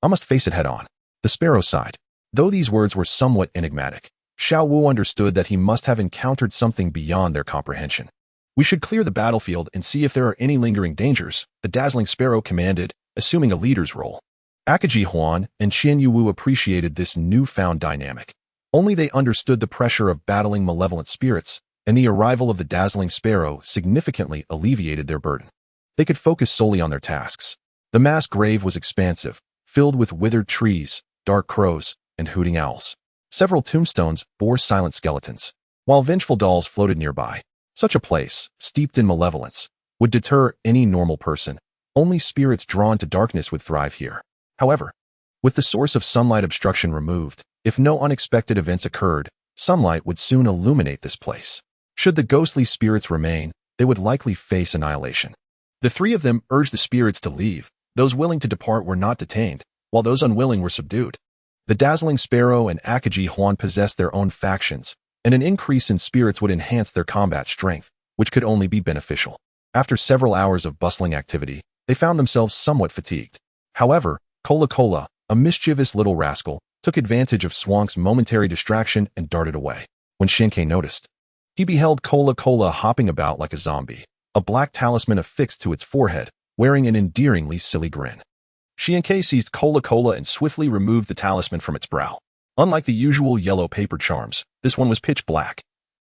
I must face it head on. The sparrow sighed. Though these words were somewhat enigmatic, Xiao Wu understood that he must have encountered something beyond their comprehension. We should clear the battlefield and see if there are any lingering dangers, the dazzling sparrow commanded, assuming a leader's role. Akaji Huan and Qian Yuwu appreciated this newfound dynamic. Only they understood the pressure of battling malevolent spirits, and the arrival of the dazzling sparrow significantly alleviated their burden. They could focus solely on their tasks. The mass grave was expansive, filled with withered trees, dark crows, and hooting owls. Several tombstones bore silent skeletons, while vengeful dolls floated nearby. Such a place, steeped in malevolence, would deter any normal person. Only spirits drawn to darkness would thrive here. However, with the source of sunlight obstruction removed, if no unexpected events occurred, sunlight would soon illuminate this place. Should the ghostly spirits remain, they would likely face annihilation. The three of them urged the spirits to leave. Those willing to depart were not detained, while those unwilling were subdued. The dazzling sparrow and Akaji Huan possessed their own factions, and an increase in spirits would enhance their combat strength, which could only be beneficial. After several hours of bustling activity, they found themselves somewhat fatigued. However, Cola Cola, a mischievous little rascal, took advantage of Swank's momentary distraction and darted away. When Xianke noticed, he beheld Cola Cola hopping about like a zombie, a black talisman affixed to its forehead, wearing an endearingly silly grin. Xianke seized Cola Cola and swiftly removed the talisman from its brow. Unlike the usual yellow paper charms, this one was pitch black.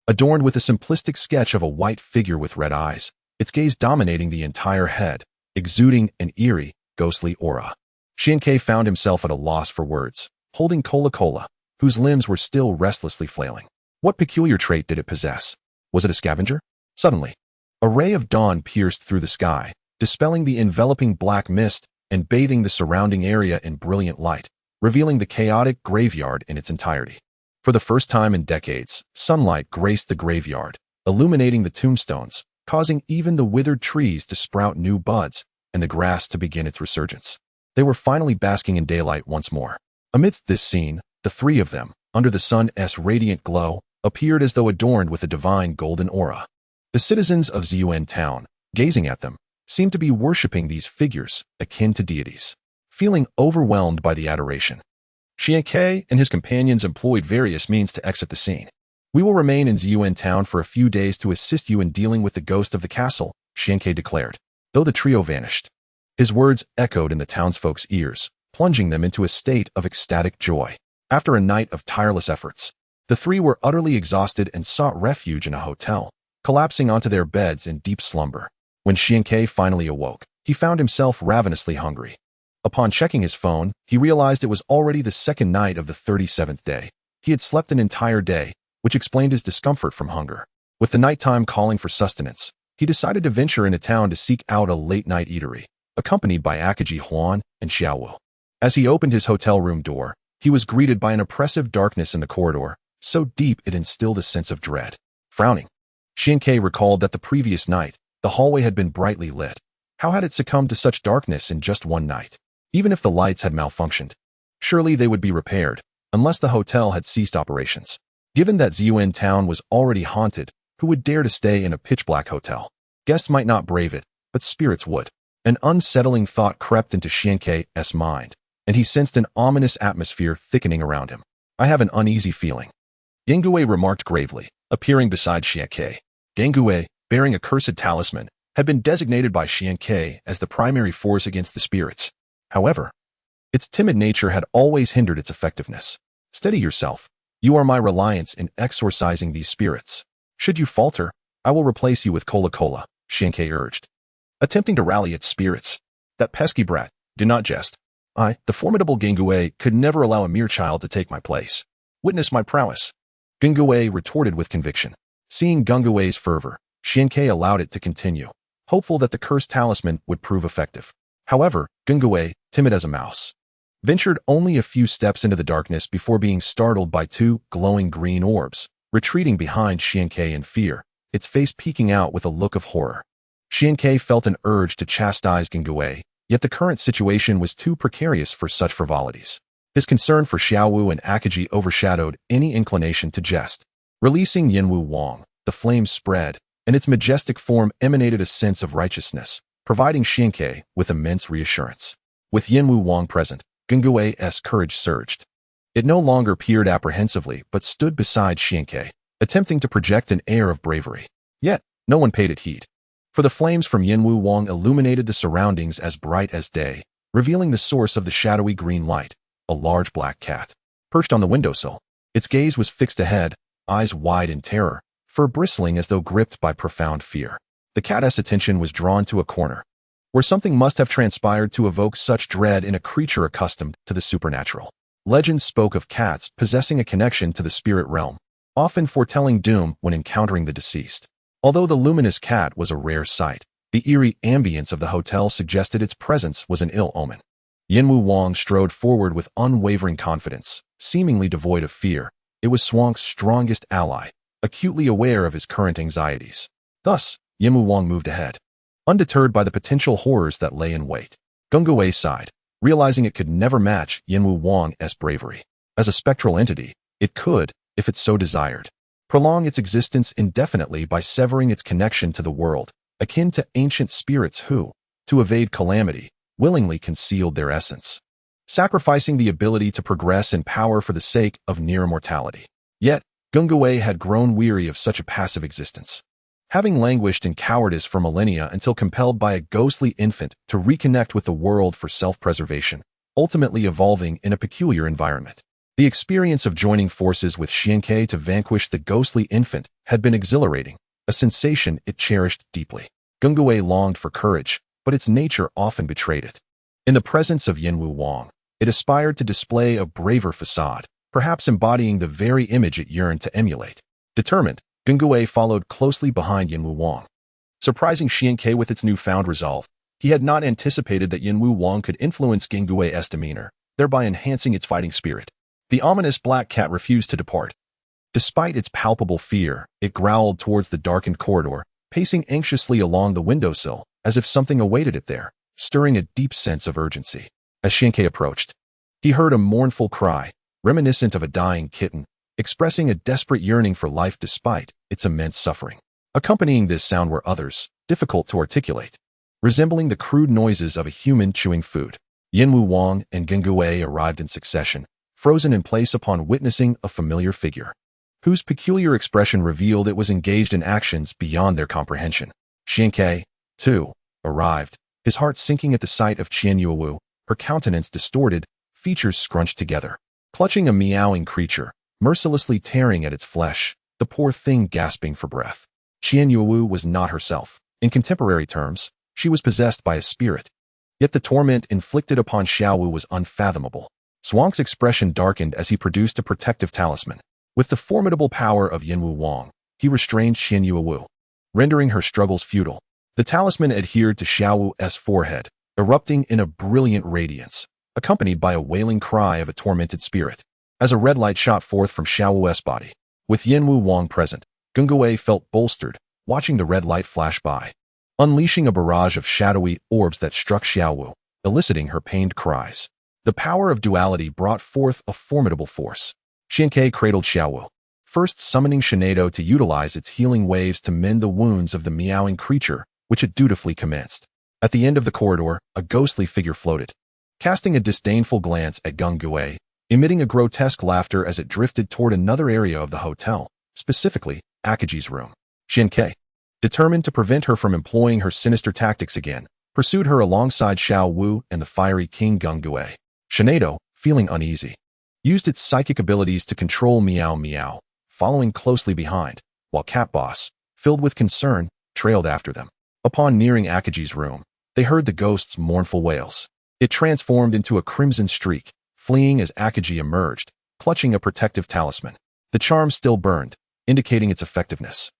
Adorned with a simplistic sketch of a white figure with red eyes, its gaze dominating the entire head, exuding an eerie, ghostly aura. Xianke found himself at a loss for words, holding Cola Cola, whose limbs were still restlessly flailing. What peculiar trait did it possess? Was it a scavenger? Suddenly, a ray of dawn pierced through the sky, dispelling the enveloping black mist and bathing the surrounding area in brilliant light, revealing the chaotic graveyard in its entirety. For the first time in decades, sunlight graced the graveyard, illuminating the tombstones, causing even the withered trees to sprout new buds and the grass to begin its resurgence. They were finally basking in daylight once more. Amidst this scene, the three of them, under the sun's radiant glow, appeared as though adorned with a divine golden aura. The citizens of Ziyuan town, gazing at them, seemed to be worshipping these figures, akin to deities. Feeling overwhelmed by the adoration, Xianke and his companions employed various means to exit the scene. We will remain in Ziyuan town for a few days to assist you in dealing with the ghost of the castle, Xianke declared. Though the trio vanished, his words echoed in the townsfolk's ears, plunging them into a state of ecstatic joy. After a night of tireless efforts, the three were utterly exhausted and sought refuge in a hotel, collapsing onto their beds in deep slumber. When Xianke finally awoke, he found himself ravenously hungry. Upon checking his phone, he realized it was already the second night of the 37th day. He had slept an entire day, which explained his discomfort from hunger. With the nighttime calling for sustenance, he decided to venture into town to seek out a late-night eatery, accompanied by Akaji Huan and Xiaowu. As he opened his hotel room door, he was greeted by an oppressive darkness in the corridor, so deep it instilled a sense of dread. Frowning, Xianke recalled that the previous night, the hallway had been brightly lit. How had it succumbed to such darkness in just one night? Even if the lights had malfunctioned, surely they would be repaired, unless the hotel had ceased operations. Given that Ziyuan town was already haunted, who would dare to stay in a pitch-black hotel? Guests might not brave it, but spirits would. An unsettling thought crept into Xianke's mind, and he sensed an ominous atmosphere thickening around him. I have an uneasy feeling, Gengue remarked gravely, appearing beside Xianke. Gengue, bearing a cursed talisman, had been designated by Xianke as the primary force against the spirits. However, its timid nature had always hindered its effectiveness. Steady yourself. You are my reliance in exorcising these spirits. Should you falter, I will replace you with Cola Cola, Xianke urged, attempting to rally its spirits. That pesky brat, do not jest. I, the formidable Gengue, could never allow a mere child to take my place. Witness my prowess. Gengue retorted with conviction. Seeing Gengue's fervor, Xianke allowed it to continue, hopeful that the cursed talisman would prove effective. However, Gengue, timid as a mouse, ventured only a few steps into the darkness before being startled by two glowing green orbs, retreating behind Xianke in fear, its face peeking out with a look of horror. Xianke felt an urge to chastise Gengue, yet the current situation was too precarious for such frivolities. His concern for Xiaowu and Akaji overshadowed any inclination to jest. Releasing Yinwu Wang, the flames spread, and its majestic form emanated a sense of righteousness, providing Xianke with immense reassurance. With Yinwu Wang present, Gungue's courage surged. It no longer peered apprehensively but stood beside Xianke, attempting to project an air of bravery. Yet, no one paid it heed. For the flames from Yinwu Wang illuminated the surroundings as bright as day, revealing the source of the shadowy green light, a large black cat. Perched on the windowsill, its gaze was fixed ahead, eyes wide in terror, fur bristling as though gripped by profound fear. The cat's attention was drawn to a corner, where something must have transpired to evoke such dread in a creature accustomed to the supernatural. Legends spoke of cats possessing a connection to the spirit realm, often foretelling doom when encountering the deceased. Although the luminous cat was a rare sight, the eerie ambience of the hotel suggested its presence was an ill omen. Yinwu Wang strode forward with unwavering confidence, seemingly devoid of fear. It was Swank's strongest ally, acutely aware of his current anxieties. Thus, Yinwu Wang moved ahead, undeterred by the potential horrors that lay in wait. Gungue sighed, realizing it could never match Yinwu Wang's bravery. As a spectral entity, it could, if it so desired, prolong its existence indefinitely by severing its connection to the world, akin to ancient spirits who, to evade calamity, willingly concealed their essence, sacrificing the ability to progress in power for the sake of near immortality. Yet, Gungue had grown weary of such a passive existence. Having languished in cowardice for millennia until compelled by a ghostly infant to reconnect with the world for self-preservation, ultimately evolving in a peculiar environment. The experience of joining forces with Xianke to vanquish the ghostly infant had been exhilarating, a sensation it cherished deeply. Gungue longed for courage, but its nature often betrayed it. In the presence of Yinwu Wang, it aspired to display a braver facade, perhaps embodying the very image it yearned to emulate. Determined, Gungue followed closely behind Yinwu Wang. Surprising Xianke with its newfound resolve, he had not anticipated that Yinwu Wang could influence Gungue's demeanor, thereby enhancing its fighting spirit. The ominous black cat refused to depart. Despite its palpable fear, it growled towards the darkened corridor, pacing anxiously along the windowsill, as if something awaited it there, stirring a deep sense of urgency. As Xianke approached, he heard a mournful cry, reminiscent of a dying kitten, expressing a desperate yearning for life despite its immense suffering. Accompanying this sound were others, difficult to articulate, resembling the crude noises of a human chewing food. Yinwu Wang and Gungue arrived in succession, frozen in place upon witnessing a familiar figure, whose peculiar expression revealed it was engaged in actions beyond their comprehension. Xianke, too, arrived, his heart sinking at the sight of Qianyuwu, her countenance distorted, features scrunched together. Clutching a meowing creature, mercilessly tearing at its flesh, the poor thing gasping for breath. Qianyuwu was not herself. In contemporary terms, she was possessed by a spirit. Yet the torment inflicted upon Xiaowu was unfathomable. Swank's expression darkened as he produced a protective talisman. With the formidable power of Yinwu Wang, he restrained Qianyuwu, rendering her struggles futile. The talisman adhered to Xiaowu's forehead, erupting in a brilliant radiance, accompanied by a wailing cry of a tormented spirit. As a red light shot forth from Xiaowu's body, with Yinwu Wang present, Gungue felt bolstered, watching the red light flash by, unleashing a barrage of shadowy orbs that struck Xiaowu, eliciting her pained cries. The power of duality brought forth a formidable force. Xianke cradled Xiaowu, first summoning Shinado to utilize its healing waves to mend the wounds of the meowing creature, which it dutifully commenced. At the end of the corridor, a ghostly figure floated, casting a disdainful glance at Gungue, emitting a grotesque laughter as it drifted toward another area of the hotel, specifically Akaji's room. Xianke, determined to prevent her from employing her sinister tactics again, pursued her alongside Xiaowu and the fiery King Gungue. Shinado, feeling uneasy, used its psychic abilities to control Meow Meow, following closely behind, while Cat Boss, filled with concern, trailed after them. Upon nearing Akaji's room, they heard the ghost's mournful wails. It transformed into a crimson streak, fleeing as Akaji emerged, clutching a protective talisman. The charm still burned, indicating its effectiveness,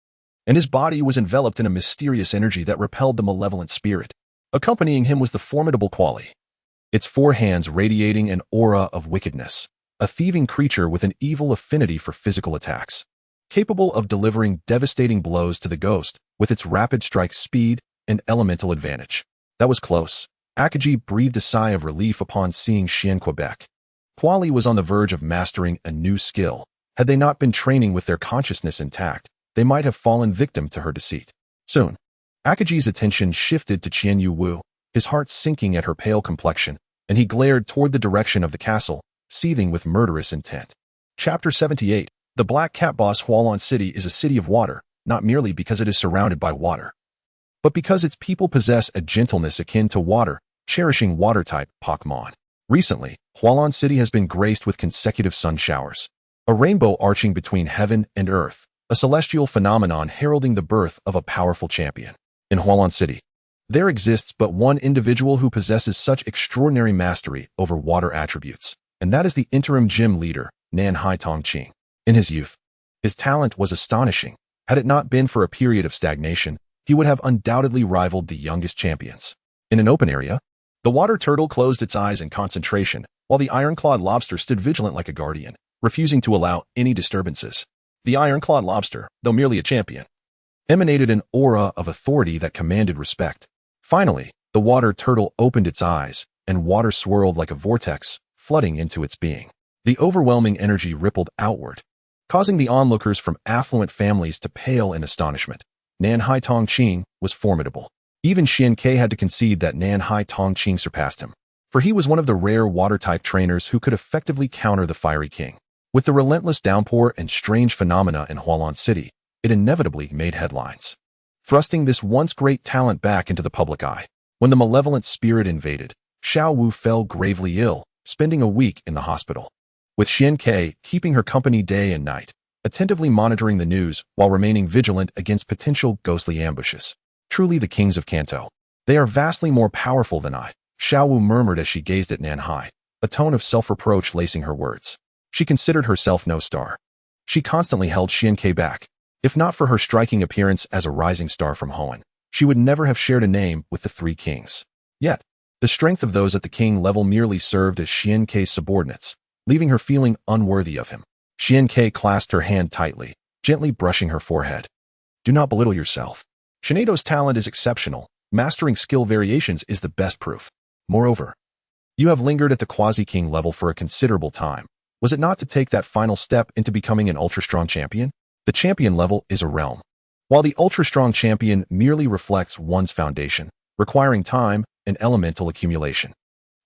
and his body was enveloped in a mysterious energy that repelled the malevolent spirit. Accompanying him was the formidable Quali, its four hands radiating an aura of wickedness, a thieving creature with an evil affinity for physical attacks, capable of delivering devastating blows to the ghost with its rapid strike speed and elemental advantage. That was close. Akaji breathed a sigh of relief upon seeing Xian Quebec. Kuali was on the verge of mastering a new skill. Had they not been training with their consciousness intact, they might have fallen victim to her deceit. Soon, Akaji's attention shifted to Qian Yu Wu, his heart sinking at her pale complexion, and he glared toward the direction of the castle, seething with murderous intent. Chapter 78. The Black Cat Boss. Hualan City is a city of water, not merely because it is surrounded by water, but because its people possess a gentleness akin to water, cherishing water-type Pokemon. Recently, Hualan City has been graced with consecutive sun showers, a rainbow arching between heaven and earth, a celestial phenomenon heralding the birth of a powerful champion. In Hualan City, there exists but one individual who possesses such extraordinary mastery over water attributes, and that is the interim gym leader, Nan Hai Tongqing. In his youth, his talent was astonishing. Had it not been for a period of stagnation, he would have undoubtedly rivaled the youngest champions. In an open area, the water turtle closed its eyes in concentration, while the iron-clawed lobster stood vigilant like a guardian, refusing to allow any disturbances. The iron-clawed lobster, though merely a champion, emanated an aura of authority that commanded respect. Finally, the water turtle opened its eyes, and water swirled like a vortex, flooding into its being. The overwhelming energy rippled outward, causing the onlookers from affluent families to pale in astonishment. Nan Hai Tongqing was formidable. Even Xian Ke had to concede that Nan Hai Tongqing surpassed him, for he was one of the rare water-type trainers who could effectively counter the Fiery King. With the relentless downpour and strange phenomena in Hualan City, it inevitably made headlines, thrusting this once great talent back into the public eye. When the malevolent spirit invaded, Xiao Wu fell gravely ill, spending a week in the hospital, with Xian Ke keeping her company day and night, attentively monitoring the news while remaining vigilant against potential ghostly ambushes. Truly the kings of Kanto. They are vastly more powerful than I, Xiao Wu murmured as she gazed at Nan Hai, a tone of self-reproach lacing her words. She considered herself no star. She constantly held Xian Ke back. If not for her striking appearance as a rising star from Hoenn, she would never have shared a name with the three kings. Yet, the strength of those at the king level merely served as Xian Ke's subordinates, leaving her feeling unworthy of him. Xian Ke clasped her hand tightly, gently brushing her forehead. Do not belittle yourself. Shinedo's talent is exceptional. Mastering skill variations is the best proof. Moreover, you have lingered at the quasi-king level for a considerable time. Was it not to take that final step into becoming an ultra-strong champion? The champion level is a realm, while the ultra-strong champion merely reflects one's foundation, requiring time and elemental accumulation.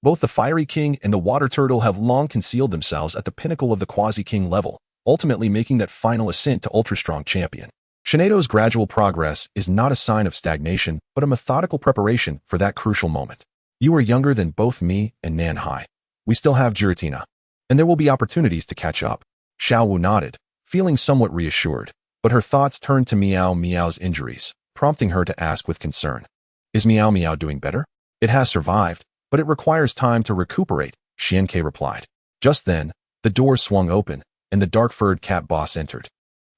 Both the Fiery King and the Water Turtle have long concealed themselves at the pinnacle of the quasi-king level, ultimately making that final ascent to ultra-strong champion. Shinedo's gradual progress is not a sign of stagnation, but a methodical preparation for that crucial moment. You are younger than both me and Nan Hai. We still have Giratina, and there will be opportunities to catch up. Xiao Wu nodded, feeling somewhat reassured, but her thoughts turned to Miao Miao's injuries, prompting her to ask with concern. Is Miao Miao doing better? It has survived, but it requires time to recuperate, Xian Ke replied. Just then, the door swung open, and the dark-furred cat boss entered,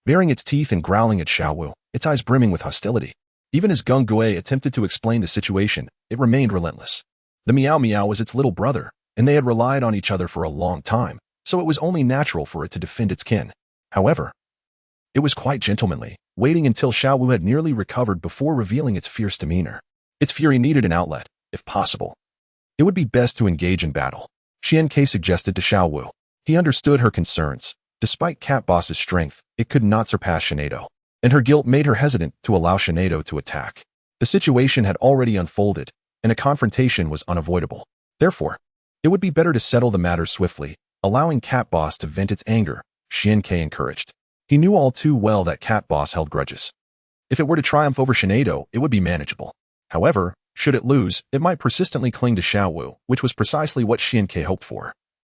baring its teeth and growling at Xiao Wu, its eyes brimming with hostility. Even as Gung Gui attempted to explain the situation, it remained relentless. The Miao Miao was its little brother, and they had relied on each other for a long time, so it was only natural for it to defend its kin. However, it was quite gentlemanly, waiting until Xiao Wu had nearly recovered before revealing its fierce demeanor. Its fury needed an outlet, if possible. It would be best to engage in battle, Xian Ke suggested to Xiao Wu. He understood her concerns. Despite Cat Boss's strength, it could not surpass Shinedo, and her guilt made her hesitant to allow Shinedo to attack. The situation had already unfolded, and a confrontation was unavoidable. Therefore, it would be better to settle the matter swiftly, allowing Cat Boss to vent its anger, Xian Ke encouraged. He knew all too well that Cat Boss held grudges. If it were to triumph over Shinedo, it would be manageable. However, should it lose, it might persistently cling to Xiao Wu, which was precisely what Xian Ke hoped for.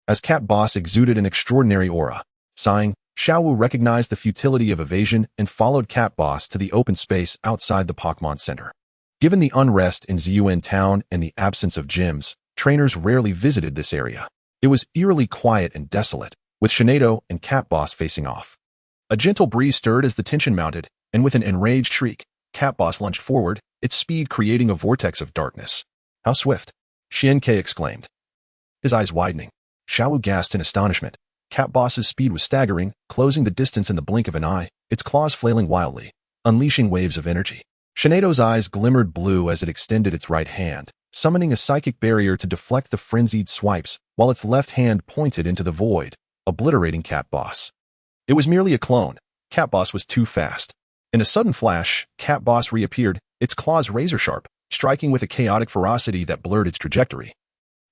As Cat Boss exuded an extraordinary aura, sighing, Xiao Wu recognized the futility of evasion and followed Cat Boss to the open space outside the Pokemon Center. Given the unrest in Ziyuan Town and the absence of gyms, trainers rarely visited this area. It was eerily quiet and desolate, with Shinedo and Cat Boss facing off. A gentle breeze stirred as the tension mounted, and with an enraged shriek, Cat Boss lunged forward, its speed creating a vortex of darkness. How swift! Xian Ke exclaimed, his eyes widening. Xiao Wu gasped in astonishment. Cat Boss's speed was staggering, closing the distance in the blink of an eye, its claws flailing wildly, unleashing waves of energy. Shinedo's eyes glimmered blue as it extended its right hand, summoning a psychic barrier to deflect the frenzied swipes while its left hand pointed into the void, obliterating Cat Boss. It was merely a clone. Cat Boss was too fast. In a sudden flash, Cat Boss reappeared, its claws razor-sharp, striking with a chaotic ferocity that blurred its trajectory,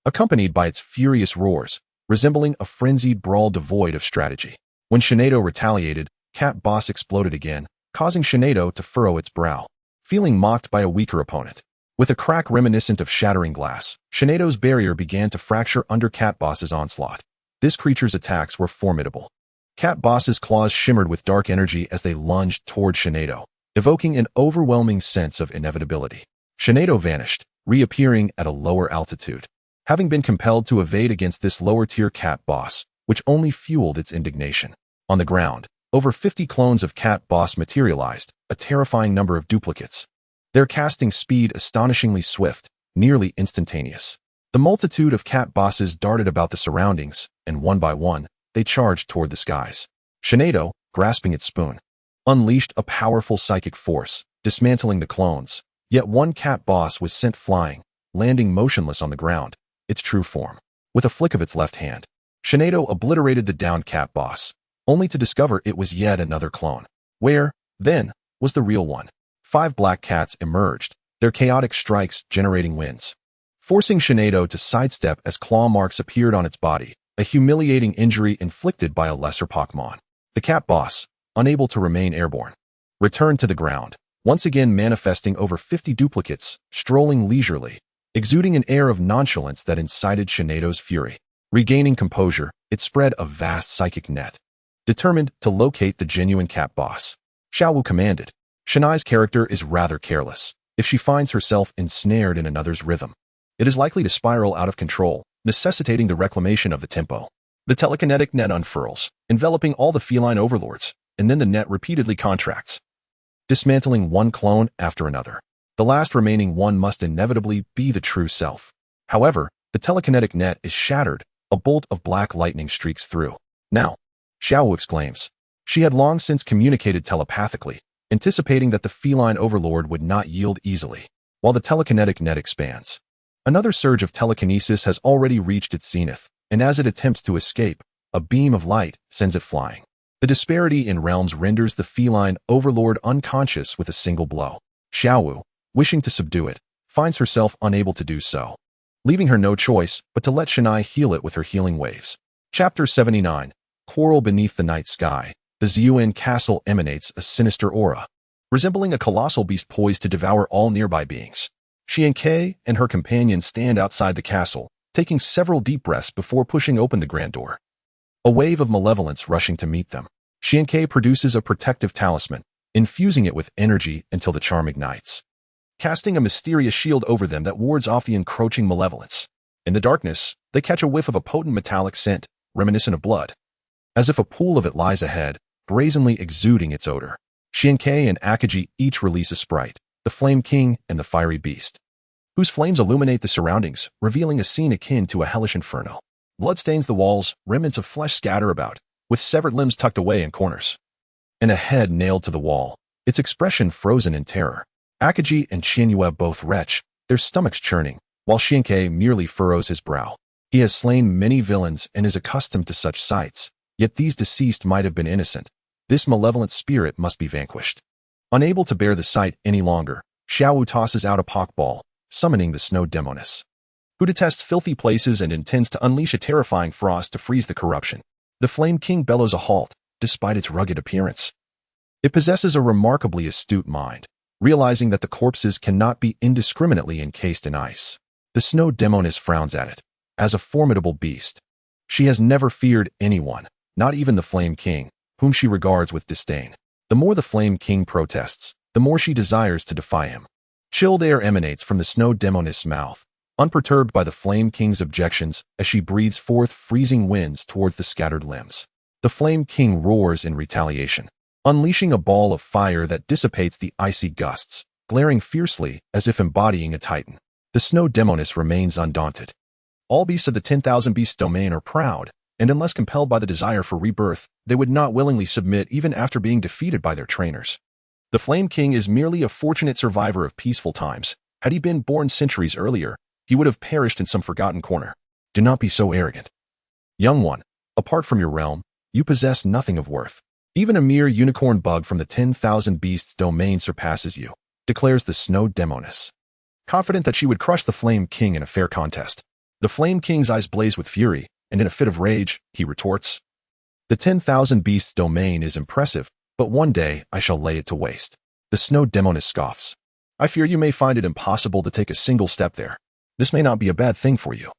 accompanied by its furious roars, resembling a frenzied brawl devoid of strategy. When Shinado retaliated, Cat Boss exploded again, causing Shinado to furrow its brow, feeling mocked by a weaker opponent. With a crack reminiscent of shattering glass, Shinado's barrier began to fracture under Cat Boss's onslaught. This creature's attacks were formidable. Cat Boss's claws shimmered with dark energy as they lunged toward Shinado, evoking an overwhelming sense of inevitability. Shinado vanished, reappearing at a lower altitude, having been compelled to evade against this lower-tier Cat Boss, which only fueled its indignation. On the ground, over 50 clones of Cat Boss materialized, a terrifying number of duplicates. Their casting speed astonishingly swift, nearly instantaneous. The multitude of Cat Bosses darted about the surroundings, and one by one, they charged toward the skies. Shinado, grasping its spoon, unleashed a powerful psychic force, dismantling the clones. Yet one Cat Boss was sent flying, landing motionless on the ground, its true form. With a flick of its left hand, Shinado obliterated the downed Cat Boss, only to discover it was yet another clone. Where, then, was the real one? 5 black cats emerged, their chaotic strikes generating winds, forcing Shinado to sidestep as claw marks appeared on its body, a humiliating injury inflicted by a lesser Pokemon. The Cat Boss, unable to remain airborne, returned to the ground, once again manifesting over 50 duplicates, strolling leisurely, exuding an air of nonchalance that incited Shinado's fury. Regaining composure, it spread a vast psychic net, determined to locate the genuine Cat Boss. Xiaowu commanded. Shinai's character is rather careless. If she finds herself ensnared in another's rhythm, it is likely to spiral out of control, necessitating the reclamation of the tempo. The telekinetic net unfurls, enveloping all the feline overlords, and then the net repeatedly contracts, dismantling one clone after another. The last remaining one must inevitably be the true self. However, the telekinetic net is shattered, a bolt of black lightning streaks through. Now, Xiaowu exclaims. She had long since communicated telepathically, anticipating that the feline overlord would not yield easily, while the telekinetic net expands. Another surge of telekinesis has already reached its zenith, and as it attempts to escape, a beam of light sends it flying. The disparity in realms renders the feline overlord unconscious with a single blow. Xiaowu, wishing to subdue it, finds herself unable to do so, leaving her no choice but to let Shinai heal it with her healing waves. Chapter 79. Quarrel beneath the night sky. The Ziyuan castle emanates a sinister aura, resembling a colossal beast poised to devour all nearby beings. Xiankei and her companion stand outside the castle, taking several deep breaths before pushing open the grand door. A wave of malevolence rushing to meet them. Xiankei produces a protective talisman, infusing it with energy until the charm ignites, casting a mysterious shield over them that wards off the encroaching malevolence. In the darkness, they catch a whiff of a potent metallic scent, reminiscent of blood, as if a pool of it lies ahead, brazenly exuding its odor. Xiankei and Akagi each release a sprite, the Flame King and the Fiery Beast, whose flames illuminate the surroundings, revealing a scene akin to a hellish inferno. Blood stains the walls, remnants of flesh scatter about, with severed limbs tucked away in corners, and a head nailed to the wall, its expression frozen in terror. Akagi and Qianyue both retch, their stomachs churning, while Xiankei merely furrows his brow. He has slain many villains and is accustomed to such sights, yet these deceased might have been innocent. This malevolent spirit must be vanquished. Unable to bear the sight any longer, Xiaowu tosses out a Pokeball, summoning the Snow Demoness, who detests filthy places and intends to unleash a terrifying frost to freeze the corruption. The Flame King bellows a halt, despite its rugged appearance. It possesses a remarkably astute mind, realizing that the corpses cannot be indiscriminately encased in ice. The Snow Demoness frowns at it, as a formidable beast. She has never feared anyone, not even the Flame King, whom she regards with disdain. The more the Flame King protests, the more she desires to defy him. Chilled air emanates from the Snow Demoness' mouth, unperturbed by the Flame King's objections as she breathes forth freezing winds towards the scattered limbs. The Flame King roars in retaliation, unleashing a ball of fire that dissipates the icy gusts, glaring fiercely as if embodying a titan. The Snow Demoness remains undaunted. All beasts of the 10,000 Beasts domain are proud, and unless compelled by the desire for rebirth, they would not willingly submit even after being defeated by their trainers. The Flame King is merely a fortunate survivor of peaceful times. Had he been born centuries earlier, he would have perished in some forgotten corner. Do not be so arrogant. Young one, apart from your realm, you possess nothing of worth. Even a mere unicorn bug from the 10,000 beasts domain surpasses you, declares the snow demoness, confident that she would crush the Flame King in a fair contest. The Flame King's eyes blaze with fury, and in a fit of rage, he retorts, the 10,000 beasts domain is impressive, but one day I shall lay it to waste. The snow demoness scoffs. I fear you may find it impossible to take a single step there. This may not be a bad thing for you.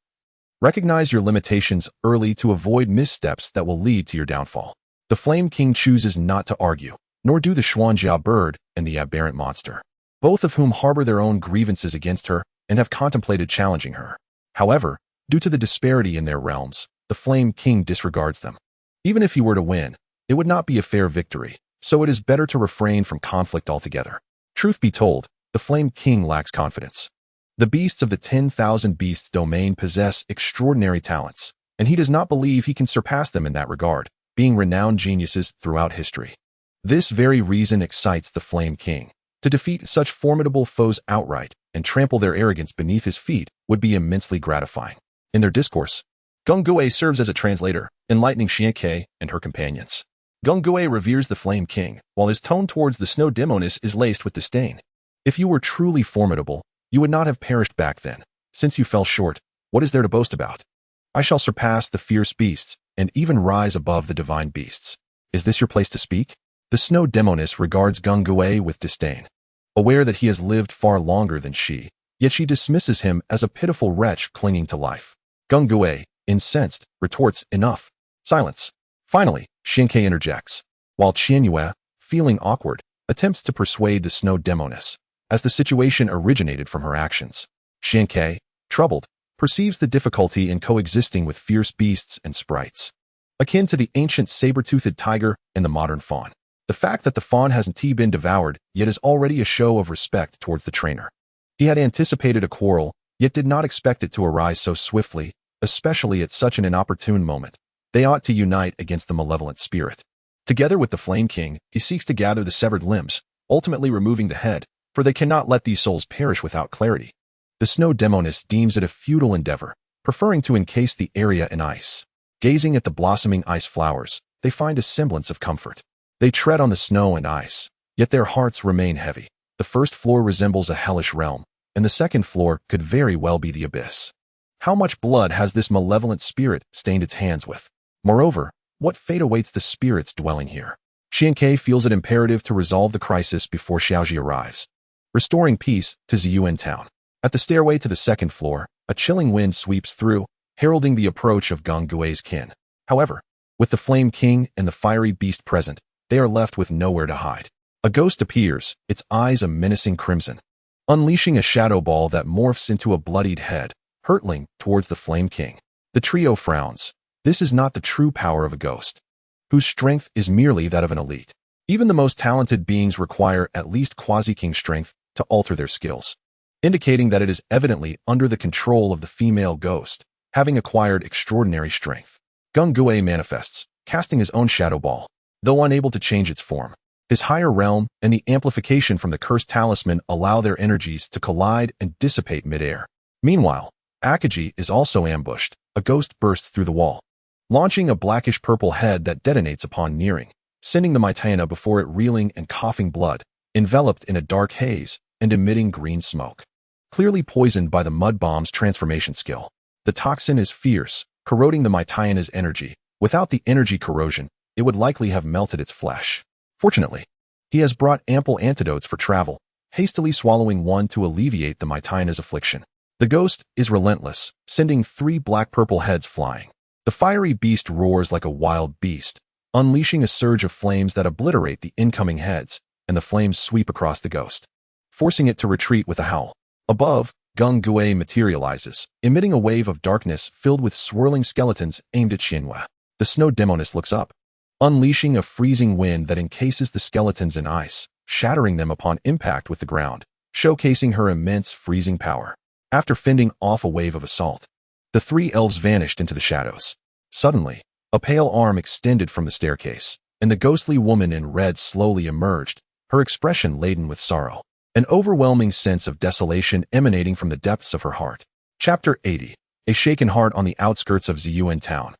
Recognize your limitations early to avoid missteps that will lead to your downfall. The Flame King chooses not to argue, nor do the Xuanjia bird and the aberrant monster, both of whom harbor their own grievances against her and have contemplated challenging her. However, due to the disparity in their realms, the Flame King disregards them. Even if he were to win, it would not be a fair victory, so it is better to refrain from conflict altogether. Truth be told, the Flame King lacks confidence. The beasts of the 10,000 beasts domain possess extraordinary talents, and he does not believe he can surpass them in that regard, being renowned geniuses throughout history. This very reason excites the Flame King. To defeat such formidable foes outright and trample their arrogance beneath his feet would be immensely gratifying. In their discourse, Gung Gue serves as a translator, enlightening Xianke and her companions. Gung Gue reveres the Flame King, while his tone towards the snow demoness is laced with disdain. If you were truly formidable, you would not have perished back then. Since you fell short, what is there to boast about? I shall surpass the fierce beasts, and even rise above the divine beasts. Is this your place to speak? The snow demoness regards Gung Gue with disdain. Aware that he has lived far longer than she, yet she dismisses him as a pitiful wretch clinging to life. Gung Gue, incensed, retorts, enough. Silence. Finally, Xianke interjects, while Qianyue, feeling awkward, attempts to persuade the snow demoness, as the situation originated from her actions. Xianke, troubled, perceives the difficulty in coexisting with fierce beasts and sprites, akin to the ancient saber-toothed tiger and the modern fawn. The fact that the fawn hasn't been devoured yet is already a show of respect towards the trainer. He had anticipated a quarrel, yet did not expect it to arise so swiftly, especially at such an inopportune moment. They ought to unite against the malevolent spirit. Together with the Flame King, he seeks to gather the severed limbs, ultimately removing the head, for they cannot let these souls perish without clarity. The snow demoness deems it a futile endeavor, preferring to encase the area in ice. Gazing at the blossoming ice flowers, they find a semblance of comfort. They tread on the snow and ice, yet their hearts remain heavy. The first floor resembles a hellish realm, and the second floor could very well be the abyss. How much blood has this malevolent spirit stained its hands with? Moreover, what fate awaits the spirits dwelling here? Xianke feels it imperative to resolve the crisis before Xiaoji arrives, restoring peace to Ziyuan town. At the stairway to the second floor, a chilling wind sweeps through, heralding the approach of Gung Gue's kin. However, with the Flame King and the fiery beast present, they are left with nowhere to hide. A ghost appears, its eyes a menacing crimson, unleashing a shadow ball that morphs into a bloodied head, hurtling towards the Flame King. The trio frowns. This is not the true power of a ghost, whose strength is merely that of an elite. Even the most talented beings require at least quasi-king strength to alter their skills, indicating that it is evidently under the control of the female ghost, having acquired extraordinary strength. Gung Gue manifests, casting his own shadow ball, though unable to change its form. His higher realm and the amplification from the cursed talisman allow their energies to collide and dissipate mid-air. Meanwhile, Akaji is also ambushed. A ghost bursts through the wall, launching a blackish-purple head that detonates upon nearing, sending the Maitana before it reeling and coughing blood, enveloped in a dark haze and emitting green smoke. Clearly poisoned by the mud bomb's transformation skill, the toxin is fierce, corroding the Maitana's energy. Without the energy corrosion, it would likely have melted its flesh. Fortunately, he has brought ample antidotes for travel, hastily swallowing one to alleviate the Maitana's affliction. The ghost is relentless, sending 3 black-purple heads flying. The fiery beast roars like a wild beast, unleashing a surge of flames that obliterate the incoming heads, and the flames sweep across the ghost, forcing it to retreat with a howl. Above, Gung Gue materializes, emitting a wave of darkness filled with swirling skeletons aimed at Qianyue. The snow demoness looks up, unleashing a freezing wind that encases the skeletons in ice, shattering them upon impact with the ground, showcasing her immense freezing power. After fending off a wave of assault, the 3 elves vanished into the shadows. Suddenly, a pale arm extended from the staircase, and the ghostly woman in red slowly emerged, her expression laden with sorrow, an overwhelming sense of desolation emanating from the depths of her heart. Chapter 80. A shaken heart on the outskirts of Ziyuan town.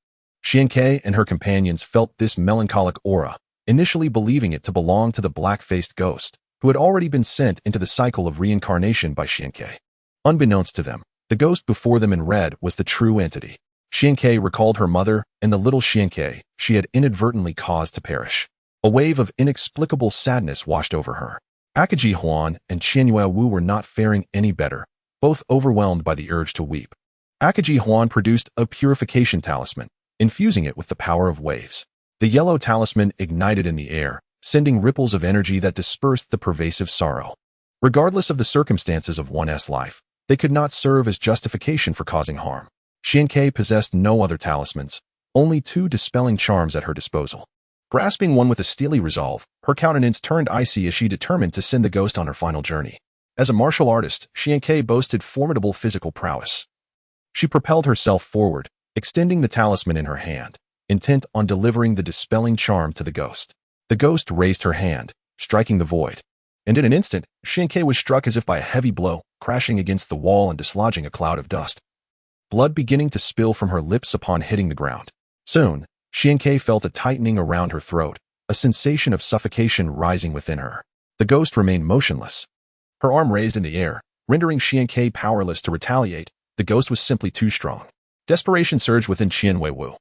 Xiankei and her companions felt this melancholic aura, initially believing it to belong to the black-faced ghost, who had already been sent into the cycle of reincarnation by Xiankei. Unbeknownst to them, the ghost before them in red was the true entity. Xiankei recalled her mother and the little Xiankei she had inadvertently caused to perish. A wave of inexplicable sadness washed over her. Akaji Huan and Qianyue Wu were not faring any better, both overwhelmed by the urge to weep. Akaji Huan produced a purification talisman, infusing it with the power of waves. The yellow talisman ignited in the air, sending ripples of energy that dispersed the pervasive sorrow. Regardless of the circumstances of one's life, they could not serve as justification for causing harm. Xiankei possessed no other talismans, only 2 dispelling charms at her disposal. Grasping one with a steely resolve, her countenance turned icy as she determined to send the ghost on her final journey. As a martial artist, Xiankei boasted formidable physical prowess. She propelled herself forward, extending the talisman in her hand, intent on delivering the dispelling charm to the ghost. The ghost raised her hand, striking the void. And in an instant, Xiankei was struck as if by a heavy blow, crashing against the wall and dislodging a cloud of dust. Blood beginning to spill from her lips upon hitting the ground. Soon, Xiankei felt a tightening around her throat, a sensation of suffocation rising within her. The ghost remained motionless. Her arm raised in the air, rendering Xiankei powerless to retaliate. The ghost was simply too strong. Desperation surged within Qianyue Wu,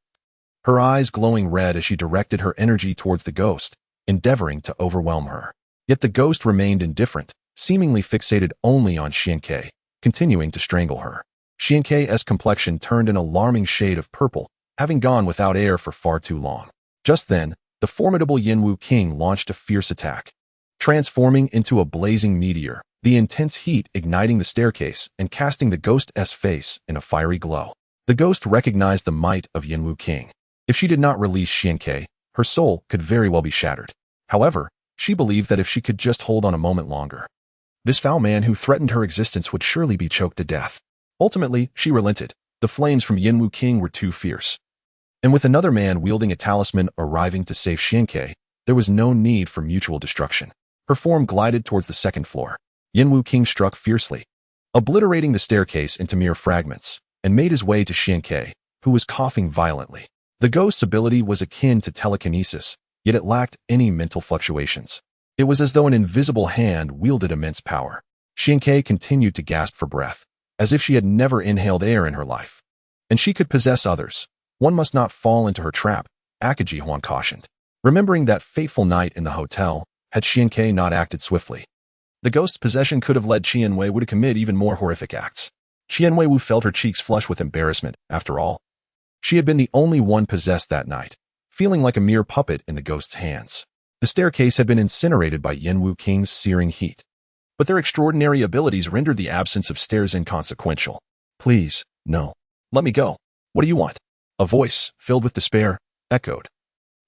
her eyes glowing red as she directed her energy towards the ghost, endeavoring to overwhelm her. Yet the ghost remained indifferent, seemingly fixated only on Xiankei, continuing to strangle her. Xiankei's complexion turned an alarming shade of purple, having gone without air for far too long. Just then, the formidable Yanwu King launched a fierce attack. Transforming into a blazing meteor, the intense heat igniting the staircase and casting the ghost's face in a fiery glow. The ghost recognized the might of Yanwu King. If she did not release Xiankei, her soul could very well be shattered. However, she believed that if she could just hold on a moment longer, this foul man who threatened her existence would surely be choked to death. Ultimately, she relented. The flames from Yanwu King were too fierce. And with another man wielding a talisman arriving to save Xiankei, there was no need for mutual destruction. Her form glided towards the second floor. Yanwu King struck fiercely, obliterating the staircase into mere fragments, and made his way to Xiankei, who was coughing violently. The ghost's ability was akin to telekinesis, yet it lacked any mental fluctuations. It was as though an invisible hand wielded immense power. Xiankei continued to gasp for breath, as if she had never inhaled air in her life. And she could possess others. One must not fall into her trap, Akaji Huan cautioned. Remembering that fateful night in the hotel, had Xiankei not acted swiftly, the ghost's possession could have led Qianyue Wu to commit even more horrific acts. Qianyue Wu felt her cheeks flush with embarrassment. After all, she had been the only one possessed that night, feeling like a mere puppet in the ghost's hands. The staircase had been incinerated by Yanwu King's searing heat, but their extraordinary abilities rendered the absence of stairs inconsequential. Please, no. Let me go. What do you want? A voice, filled with despair, echoed,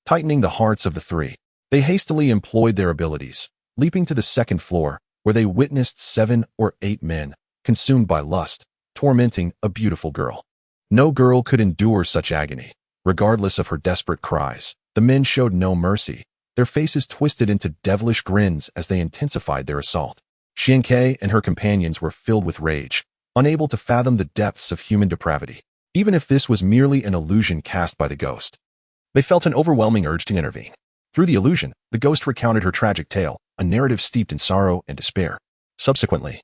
tightening the hearts of the 3. They hastily employed their abilities, leaping to the second floor, where they witnessed 7 or 8 men, consumed by lust, tormenting a beautiful girl. No girl could endure such agony. Regardless of her desperate cries, the men showed no mercy, their faces twisted into devilish grins as they intensified their assault. Xiankei and her companions were filled with rage, unable to fathom the depths of human depravity, even if this was merely an illusion cast by the ghost. They felt an overwhelming urge to intervene. Through the illusion, the ghost recounted her tragic tale, a narrative steeped in sorrow and despair. Subsequently,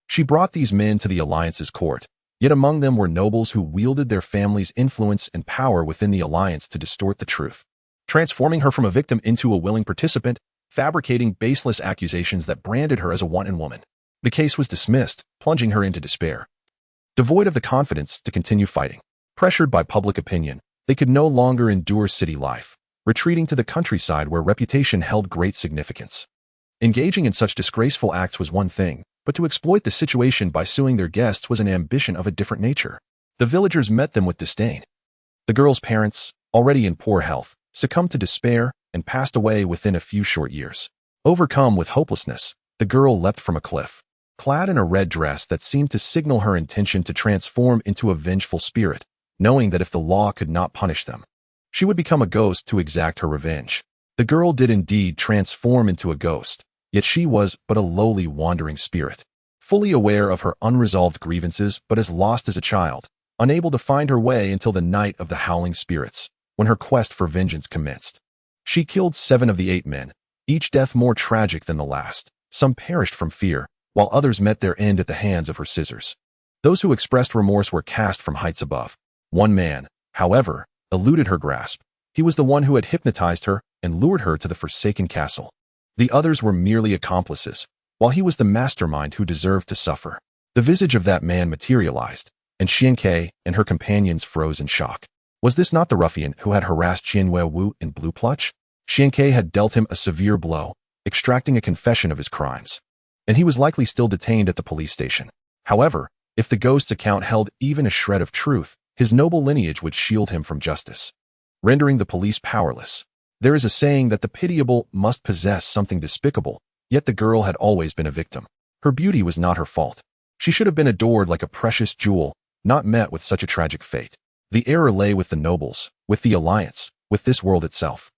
she brought these men to the Alliance's court, yet among them were nobles who wielded their family's influence and power within the Alliance to distort the truth, transforming her from a victim into a willing participant, fabricating baseless accusations that branded her as a wanton woman. The case was dismissed, plunging her into despair. Devoid of the confidence to continue fighting, pressured by public opinion, they could no longer endure city life, retreating to the countryside where reputation held great significance. Engaging in such disgraceful acts was one thing, but to exploit the situation by suing their guests was an ambition of a different nature. The villagers met them with disdain. The girl's parents, already in poor health, succumbed to despair and passed away within a few short years. Overcome with hopelessness, the girl leapt from a cliff, clad in a red dress that seemed to signal her intention to transform into a vengeful spirit, knowing that if the law could not punish them, she would become a ghost to exact her revenge. The girl did indeed transform into a ghost, yet she was but a lowly wandering spirit. fully aware of her unresolved grievances but as lost as a child, unable to find her way until the night of the howling spirits, when her quest for vengeance commenced. She killed 7 of the 8 men, each death more tragic than the last. Some perished from fear, while others met their end at the hands of her scissors. Those who expressed remorse were cast from heights above. One man, however, eluded her grasp. He was the one who had hypnotized her and lured her to the forsaken castle. The others were merely accomplices, while he was the mastermind who deserved to suffer. The visage of that man materialized, and Xianke and her companions froze in shock. Was this not the ruffian who had harassed Qianwei Wu in Blue Plush? Xianke had dealt him a severe blow, extracting a confession of his crimes, and he was likely still detained at the police station. However, if the ghost's account held even a shred of truth, his noble lineage would shield him from justice, rendering the police powerless. There is a saying that the pitiable must possess something despicable, yet the girl had always been a victim. Her beauty was not her fault. She should have been adored like a precious jewel, not met with such a tragic fate. The error lay with the nobles, with the alliance, with this world itself.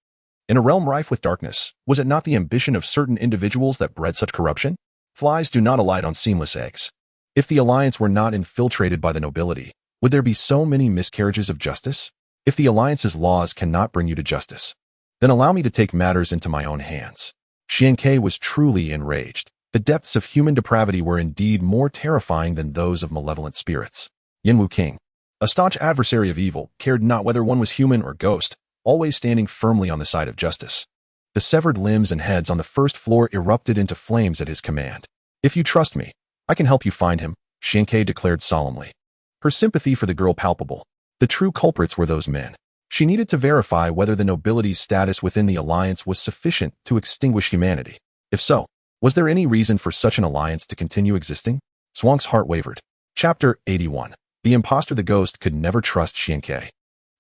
In a realm rife with darkness, was it not the ambition of certain individuals that bred such corruption? Flies do not alight on seamless eggs. If the alliance were not infiltrated by the nobility, would there be so many miscarriages of justice? If the alliance's laws cannot bring you to justice, then allow me to take matters into my own hands. Xianke was truly enraged. The depths of human depravity were indeed more terrifying than those of malevolent spirits. Yanwu King, a staunch adversary of evil, cared not whether one was human or ghost, always standing firmly on the side of justice. The severed limbs and heads on the first floor erupted into flames at his command. If you trust me, I can help you find him, Xianke declared solemnly. Her sympathy for the girl palpable. The true culprits were those men. She needed to verify whether the nobility's status within the alliance was sufficient to extinguish humanity. If so, was there any reason for such an alliance to continue existing? Zhuang's heart wavered. Chapter 81. The impostor. The ghost could never trust Xianke.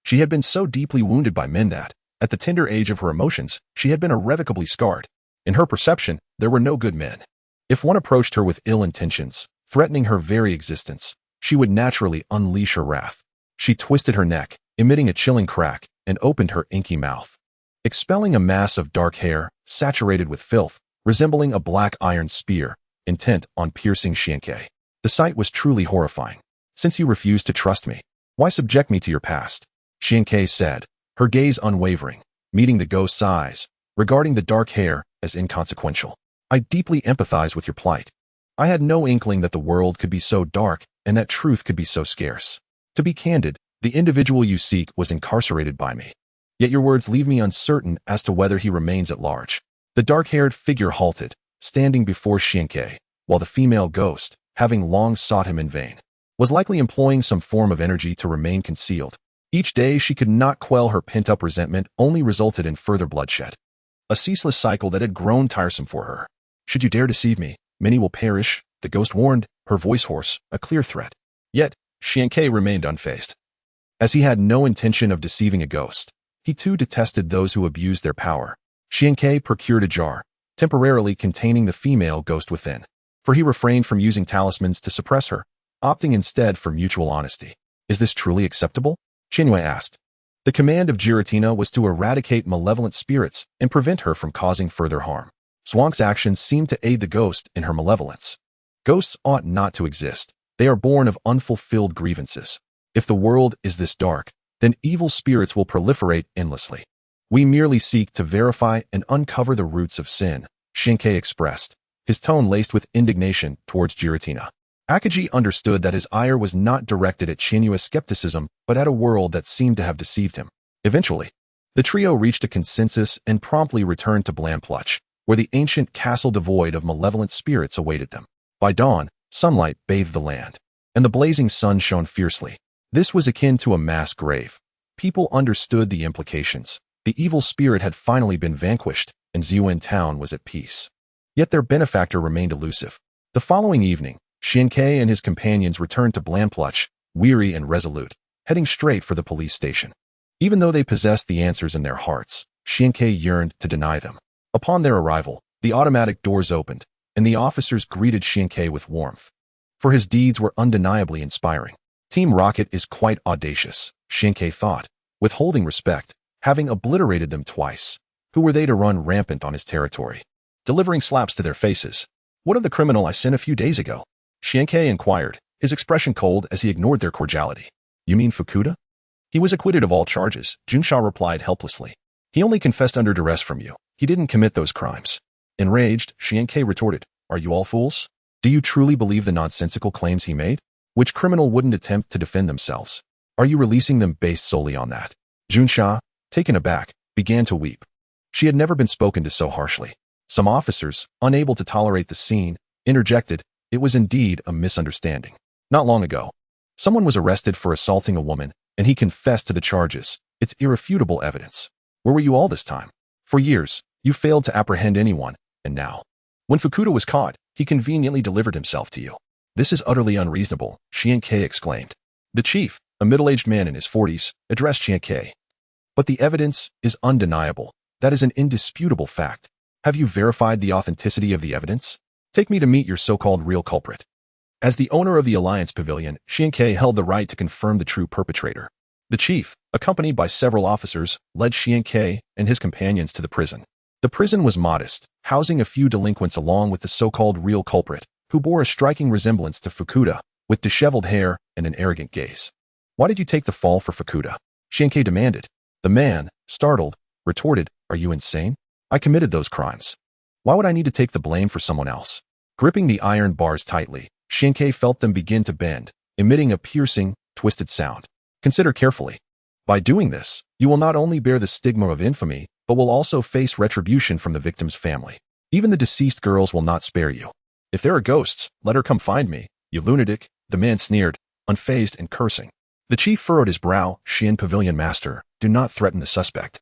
She had been so deeply wounded by men that, at the tender age of her emotions, she had been irrevocably scarred. In her perception, there were no good men. If one approached her with ill intentions, threatening her very existence, she would naturally unleash her wrath. She twisted her neck, emitting a chilling crack, and opened her inky mouth, expelling a mass of dark hair, saturated with filth, resembling a black iron spear, intent on piercing Xianke. The sight was truly horrifying. Since you refuse to trust me, why subject me to your past? Xianke said, her gaze unwavering, meeting the ghost's eyes, regarding the dark hair as inconsequential. I deeply empathize with your plight. I had no inkling that the world could be so dark and that truth could be so scarce. To be candid, the individual you seek was incarcerated by me. Yet your words leave me uncertain as to whether he remains at large. The dark-haired figure halted, standing before Xianke, while the female ghost, having long sought him in vain, was likely employing some form of energy to remain concealed. Each day she could not quell her pent-up resentment only resulted in further bloodshed. A ceaseless cycle that had grown tiresome for her. Should you dare deceive me, many will perish, the ghost warned, her voice hoarse, a clear threat. Yet, Xianke remained unfazed. As he had no intention of deceiving a ghost, he too detested those who abused their power. Xianke procured a jar, temporarily containing the female ghost within, for he refrained from using talismans to suppress her, opting instead for mutual honesty. Is this truly acceptable? Qianwei asked. The command of Giratina was to eradicate malevolent spirits and prevent her from causing further harm. Zhuang's actions seemed to aid the ghost in her malevolence. Ghosts ought not to exist. They are born of unfulfilled grievances. If the world is this dark, then evil spirits will proliferate endlessly. We merely seek to verify and uncover the roots of sin, Xianke expressed, his tone laced with indignation towards Giratina. Akaji understood that his ire was not directed at Qianyue's skepticism, but at a world that seemed to have deceived him. Eventually, the trio reached a consensus and promptly returned to Blandpluch, where the ancient castle devoid of malevolent spirits awaited them. By dawn, sunlight bathed the land, and the blazing sun shone fiercely. This was akin to a mass grave. People understood the implications. The evil spirit had finally been vanquished, and Ziyuan town was at peace. Yet their benefactor remained elusive. The following evening, Xianke and his companions returned to Blandpluch, weary and resolute, heading straight for the police station. Even though they possessed the answers in their hearts, Xianke yearned to deny them. Upon their arrival, the automatic doors opened, and the officers greeted Xianke with warmth. For his deeds were undeniably inspiring. Team Rocket is quite audacious, Xianke thought, withholding respect, having obliterated them twice. Who were they to run rampant on his territory? Delivering slaps to their faces. What of the criminal I sent a few days ago? Xiankei inquired, his expression cold as he ignored their cordiality. You mean Fukuda? He was acquitted of all charges, Junsha replied helplessly. He only confessed under duress from you. He didn't commit those crimes. Enraged, Xiankei retorted, Are you all fools? Do you truly believe the nonsensical claims he made? Which criminal wouldn't attempt to defend themselves? Are you releasing them based solely on that? Junsha, taken aback, began to weep. She had never been spoken to so harshly. Some officers, unable to tolerate the scene, interjected, It was indeed a misunderstanding. Not long ago, someone was arrested for assaulting a woman, and he confessed to the charges. It's irrefutable evidence. Where were you all this time? For years, you failed to apprehend anyone, and now, when Fukuda was caught, he conveniently delivered himself to you. This is utterly unreasonable, Xiankei exclaimed. The chief, a middle-aged man in his 40s, addressed Xiankei. But the evidence is undeniable. That is an indisputable fact. Have you verified the authenticity of the evidence? Take me to meet your so-called real culprit. As the owner of the Alliance Pavilion, Xiankei held the right to confirm the true perpetrator. The chief, accompanied by several officers, led Xiankei and his companions to the prison. The prison was modest, housing a few delinquents along with the so-called real culprit, who bore a striking resemblance to Fukuda, with disheveled hair and an arrogant gaze. Why did you take the fall for Fukuda? Xiankei demanded. The man, startled, retorted, Are you insane? I committed those crimes. Why would I need to take the blame for someone else? Gripping the iron bars tightly, Xiankei felt them begin to bend, emitting a piercing, twisted sound. Consider carefully. By doing this, you will not only bear the stigma of infamy, but will also face retribution from the victim's family. Even the deceased girls will not spare you. If there are ghosts, let her come find me, you lunatic, the man sneered, unfazed and cursing. The chief furrowed his brow, Shin Pavilion Master, do not threaten the suspect.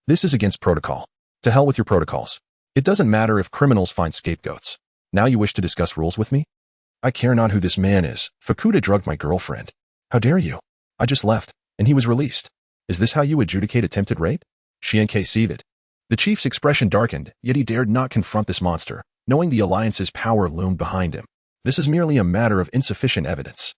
This is against protocol. To hell with your protocols. It doesn't matter if criminals find scapegoats. Now you wish to discuss rules with me? I care not who this man is. Fukuda drugged my girlfriend. How dare you? I just left, and he was released. Is this how you adjudicate attempted rape? Xiankei seethed. The chief's expression darkened, yet he dared not confront this monster, knowing the Alliance's power loomed behind him. This is merely a matter of insufficient evidence.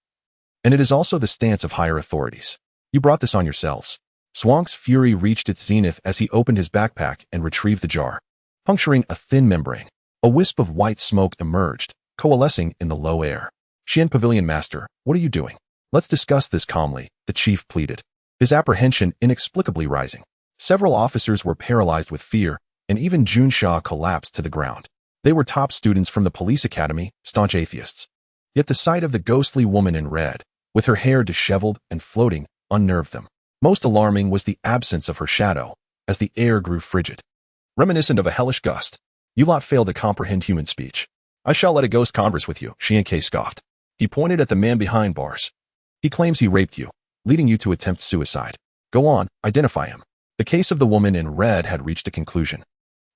And it is also the stance of higher authorities. You brought this on yourselves. Swank's fury reached its zenith as he opened his backpack and retrieved the jar. Puncturing a thin membrane, a wisp of white smoke emerged, coalescing in the low air. Shin Pavilion Master, what are you doing? Let's discuss this calmly, the chief pleaded, his apprehension inexplicably rising. Several officers were paralyzed with fear, and even Junsha collapsed to the ground. They were top students from the police academy, staunch atheists. Yet the sight of the ghostly woman in red, with her hair disheveled and floating, unnerved them. Most alarming was the absence of her shadow, as the air grew frigid. Reminiscent of a hellish gust, you lot failed to comprehend human speech. I shall let a ghost converse with you, Xiankei scoffed. He pointed at the man behind bars. He claims he raped you, leading you to attempt suicide. Go on, identify him. The case of the woman in red had reached a conclusion,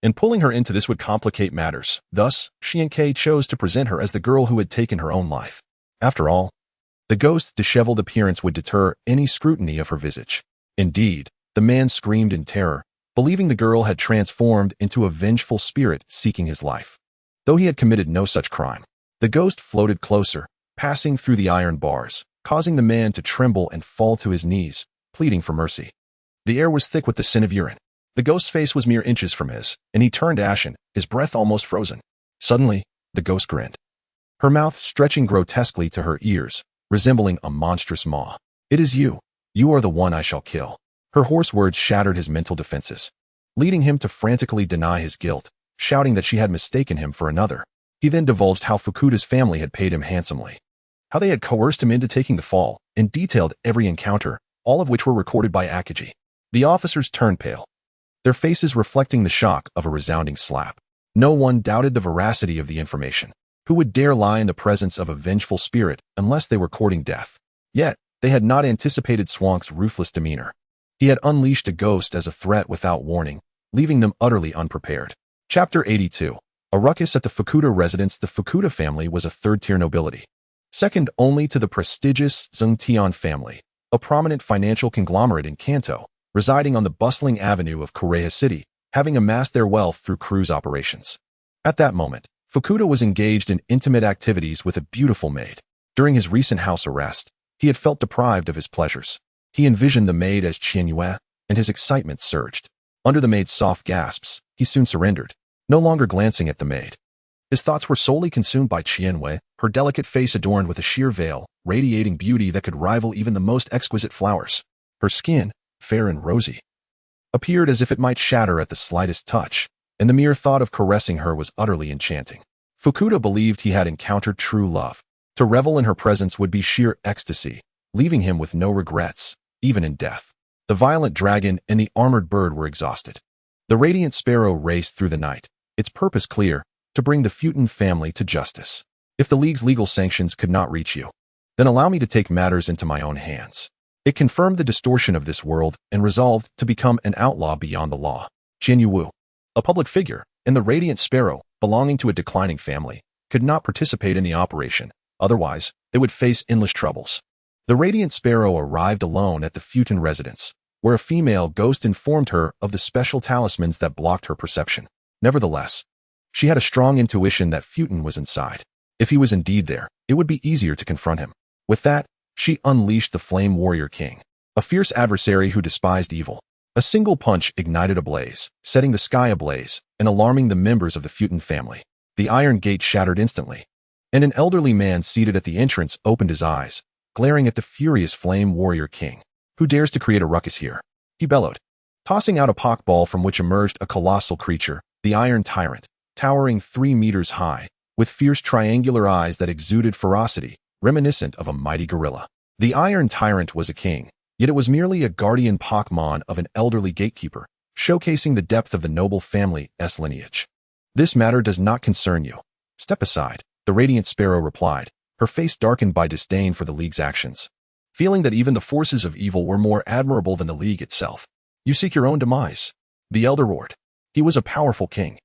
and pulling her into this would complicate matters. Thus, Xiankei chose to present her as the girl who had taken her own life. After all, the ghost's disheveled appearance would deter any scrutiny of her visage. Indeed, the man screamed in terror, believing the girl had transformed into a vengeful spirit seeking his life. Though he had committed no such crime, the ghost floated closer, passing through the iron bars, causing the man to tremble and fall to his knees, pleading for mercy. The air was thick with the sin of urine. The ghost's face was mere inches from his, and he turned ashen, his breath almost frozen. Suddenly, the ghost grinned, her mouth stretching grotesquely to her ears, resembling a monstrous maw. It is you. You are the one I shall kill. Her hoarse words shattered his mental defenses, leading him to frantically deny his guilt, shouting that she had mistaken him for another. He then divulged how Fukuda's family had paid him handsomely, how they had coerced him into taking the fall, and detailed every encounter, all of which were recorded by Akagi. The officers turned pale, their faces reflecting the shock of a resounding slap. No one doubted the veracity of the information. Who would dare lie in the presence of a vengeful spirit unless they were courting death? Yet, they had not anticipated Swank's ruthless demeanor. He had unleashed a ghost as a threat without warning, leaving them utterly unprepared. Chapter 82. A ruckus at the Fukuda residence. The Fukuda family was a third-tier nobility, second only to the prestigious Zhengtian family, a prominent financial conglomerate in Kanto, residing on the bustling avenue of Korea City, having amassed their wealth through cruise operations. At that moment, Fukuda was engaged in intimate activities with a beautiful maid. During his recent house arrest, he had felt deprived of his pleasures. He envisioned the maid as Qianyue, and his excitement surged. Under the maid's soft gasps, he soon surrendered, no longer glancing at the maid. His thoughts were solely consumed by Qianwei, her delicate face adorned with a sheer veil, radiating beauty that could rival even the most exquisite flowers. Her skin, fair and rosy, appeared as if it might shatter at the slightest touch, and the mere thought of caressing her was utterly enchanting. Fukuda believed he had encountered true love. To revel in her presence would be sheer ecstasy, leaving him with no regrets, even in death. The violent dragon and the armored bird were exhausted. The radiant sparrow raced through the night, its purpose clear, to bring the Futon family to justice. If the League's legal sanctions could not reach you, then allow me to take matters into my own hands. It confirmed the distortion of this world and resolved to become an outlaw beyond the law. Jin Yuwu, a public figure, and the radiant sparrow, belonging to a declining family, could not participate in the operation, otherwise they would face endless troubles. The radiant sparrow arrived alone at the Futon residence, where a female ghost informed her of the special talismans that blocked her perception. Nevertheless, she had a strong intuition that Futon was inside. If he was indeed there, it would be easier to confront him. With that, she unleashed the Flame Warrior King, a fierce adversary who despised evil. A single punch ignited a blaze, setting the sky ablaze and alarming the members of the Futon family. The iron gate shattered instantly, and an elderly man seated at the entrance opened his eyes, glaring at the furious Flame Warrior King. Who dares to create a ruckus here? He bellowed, tossing out a pokeball from which emerged a colossal creature, the Iron Tyrant, towering 3 meters high, with fierce triangular eyes that exuded ferocity, reminiscent of a mighty gorilla. The Iron Tyrant was a king, yet it was merely a guardian Pokemon of an elderly gatekeeper, showcasing the depth of the noble family's lineage. This matter does not concern you. Step aside, the Radiant Sparrow replied, her face darkened by disdain for the League's actions. Feeling that even the forces of evil were more admirable than the League itself. You seek your own demise. The Elder roared. He was a powerful king,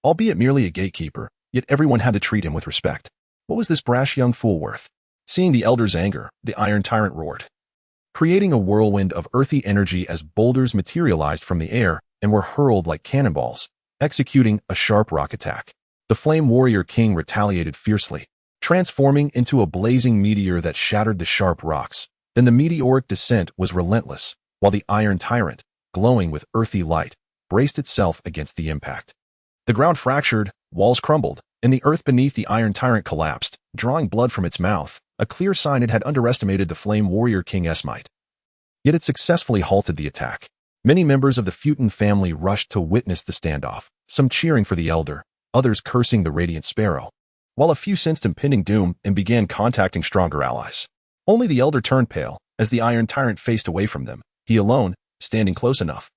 albeit merely a gatekeeper, yet everyone had to treat him with respect. What was this brash young fool worth? Seeing the Elder's anger, the Iron Tyrant roared, creating a whirlwind of earthy energy as boulders materialized from the air and were hurled like cannonballs, executing a sharp rock attack. The Flame Warrior King retaliated fiercely, transforming into a blazing meteor that shattered the sharp rocks. Then the meteoric descent was relentless, while the Iron Tyrant, glowing with earthy light, braced itself against the impact. The ground fractured, walls crumbled, and the earth beneath the Iron Tyrant collapsed, drawing blood from its mouth, a clear sign it had underestimated the Flame Warrior King's might. Yet it successfully halted the attack. Many members of the Futon family rushed to witness the standoff, some cheering for the Elder, others cursing the Radiant Sparrow, while a few sensed impending doom and began contacting stronger allies. Only the Elder turned pale, as the Iron Tyrant faced away from them. He alone, standing close enough,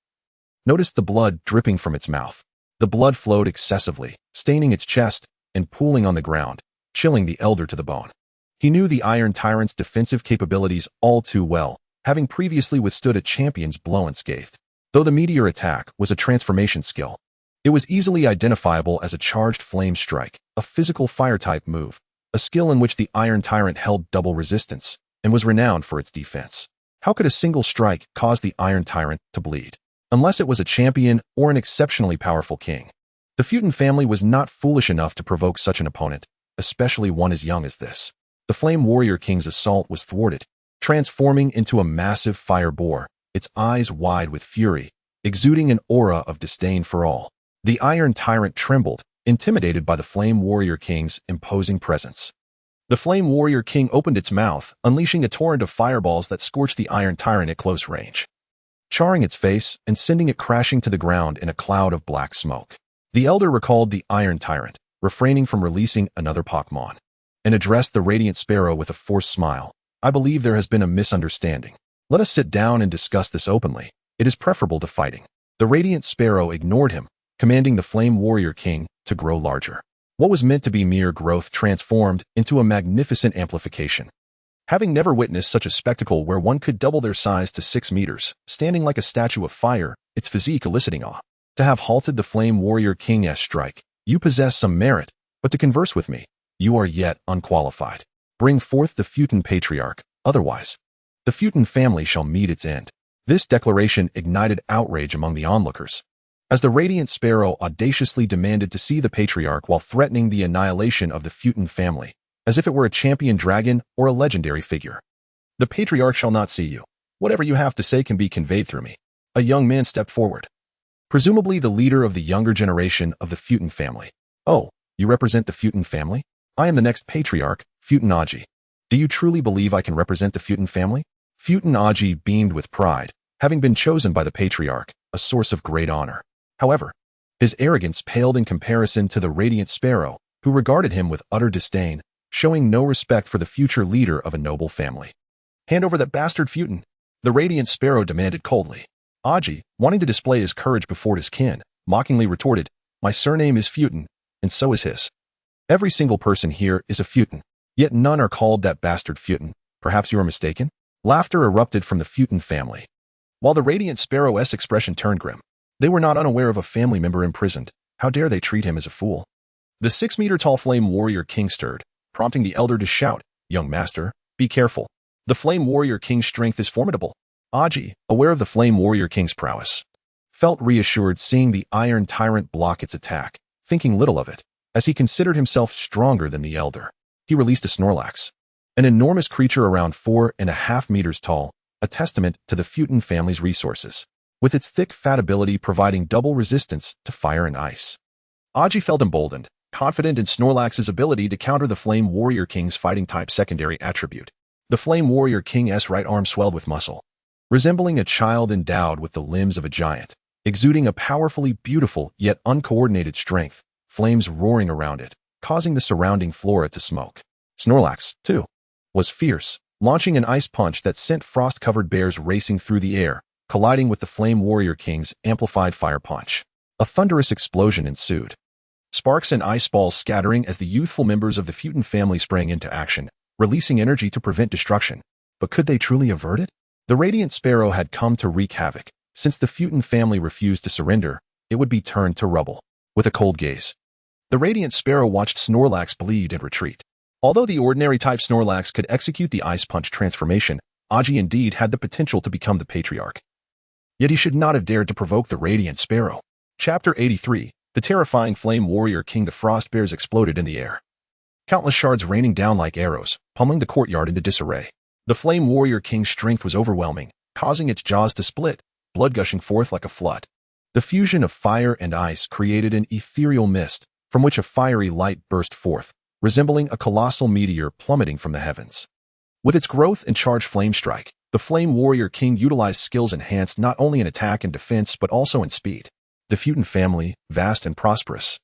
noticed the blood dripping from its mouth. The blood flowed excessively, staining its chest and pooling on the ground, chilling the Elder to the bone. He knew the Iron Tyrant's defensive capabilities all too well, having previously withstood a champion's blow unscathed. Though the meteor attack was a transformation skill, it was easily identifiable as a charged flame strike, a physical fire-type move, a skill in which the Iron Tyrant held double resistance and was renowned for its defense. How could a single strike cause the Iron Tyrant to bleed? Unless it was a champion or an exceptionally powerful king. The Futon family was not foolish enough to provoke such an opponent, especially one as young as this. The Flame Warrior King's assault was thwarted, transforming into a massive fire boar, its eyes wide with fury, exuding an aura of disdain for all. The Iron Tyrant trembled, intimidated by the Flame Warrior King's imposing presence. The Flame Warrior King opened its mouth, unleashing a torrent of fireballs that scorched the Iron Tyrant at close range, charring its face and sending it crashing to the ground in a cloud of black smoke. The Elder recalled the Iron Tyrant, refraining from releasing another Pokemon, and addressed the Radiant Sparrow with a forced smile. I believe there has been a misunderstanding. Let us sit down and discuss this openly. It is preferable to fighting. The Radiant Sparrow ignored him, commanding the Flame Warrior King to grow larger. What was meant to be mere growth transformed into a magnificent amplification. Having never witnessed such a spectacle where one could double their size to 6 meters, standing like a statue of fire, its physique eliciting awe. To have halted the Flame Warrior King's strike, you possess some merit, but to converse with me, you are yet unqualified. Bring forth the Futon Patriarch, otherwise, the Futon family shall meet its end. This declaration ignited outrage among the onlookers, as the Radiant Sparrow audaciously demanded to see the Patriarch while threatening the annihilation of the Futon family, as if it were a champion dragon or a legendary figure. The Patriarch shall not see you. Whatever you have to say can be conveyed through me. A young man stepped forward, presumably the leader of the younger generation of the Futon family. Oh, You represent the Futon family? I am the next patriarch, Futon Aji. Do you truly believe I can represent the Futon family? Futon Aji beamed with pride, having been chosen by the patriarch, a source of great honor. However, his arrogance paled in comparison to the radiant sparrow, who regarded him with utter disdain, showing no respect for the future leader of a noble family. Hand over that bastard Futon, the radiant sparrow demanded coldly. Aji, wanting to display his courage before his kin, mockingly retorted, my surname is Futon, and so is his. Every single person here is a Futon, yet none are called that bastard Futon. Perhaps you are mistaken? Laughter erupted from the Futon family. While the radiant sparrow's expression turned grim, they were not unaware of a family member imprisoned. How dare they treat him as a fool? The 6-meter-tall flame warrior king stirred, prompting the elder to shout, young master, be careful. The flame warrior king's strength is formidable. Aji, aware of the flame warrior king's prowess, felt reassured seeing the iron tyrant block its attack, thinking little of it, as he considered himself stronger than the elder. He released a Snorlax, an enormous creature around 4.5 meters tall, a testament to the Futon family's resources, with its thick fat ability providing double resistance to fire and ice. Aji felt emboldened, confident in Snorlax's ability to counter the Flame Warrior King's fighting-type secondary attribute. The Flame Warrior King's right arm swelled with muscle, resembling a child endowed with the limbs of a giant, exuding a powerfully beautiful yet uncoordinated strength, flames roaring around it, causing the surrounding flora to smoke. Snorlax, too, was fierce, launching an ice punch that sent frost-covered bears racing through the air, colliding with the Flame Warrior King's amplified fire punch. A thunderous explosion ensued, sparks and ice balls scattering as the youthful members of the Futon family sprang into action, releasing energy to prevent destruction. But could they truly avert it? The Radiant Sparrow had come to wreak havoc. Since the Futon family refused to surrender, it would be turned to rubble. With a cold gaze, the Radiant Sparrow watched Snorlax bleed and retreat. Although the ordinary-type Snorlax could execute the Ice Punch transformation, Aji indeed had the potential to become the Patriarch. Yet he should not have dared to provoke the Radiant Sparrow. Chapter 83. The terrifying Flame Warrior King. The Frost Bears exploded in the air, countless shards raining down like arrows, pummeling the courtyard into disarray. The Flame Warrior King's strength was overwhelming, causing its jaws to split, blood gushing forth like a flood. The fusion of fire and ice created an ethereal mist, from which a fiery light burst forth, resembling a colossal meteor plummeting from the heavens. With its growth and charged flame strike, the Flame Warrior King utilized skills enhanced not only in attack and defense but also in speed. The Futon family, vast and prosperous,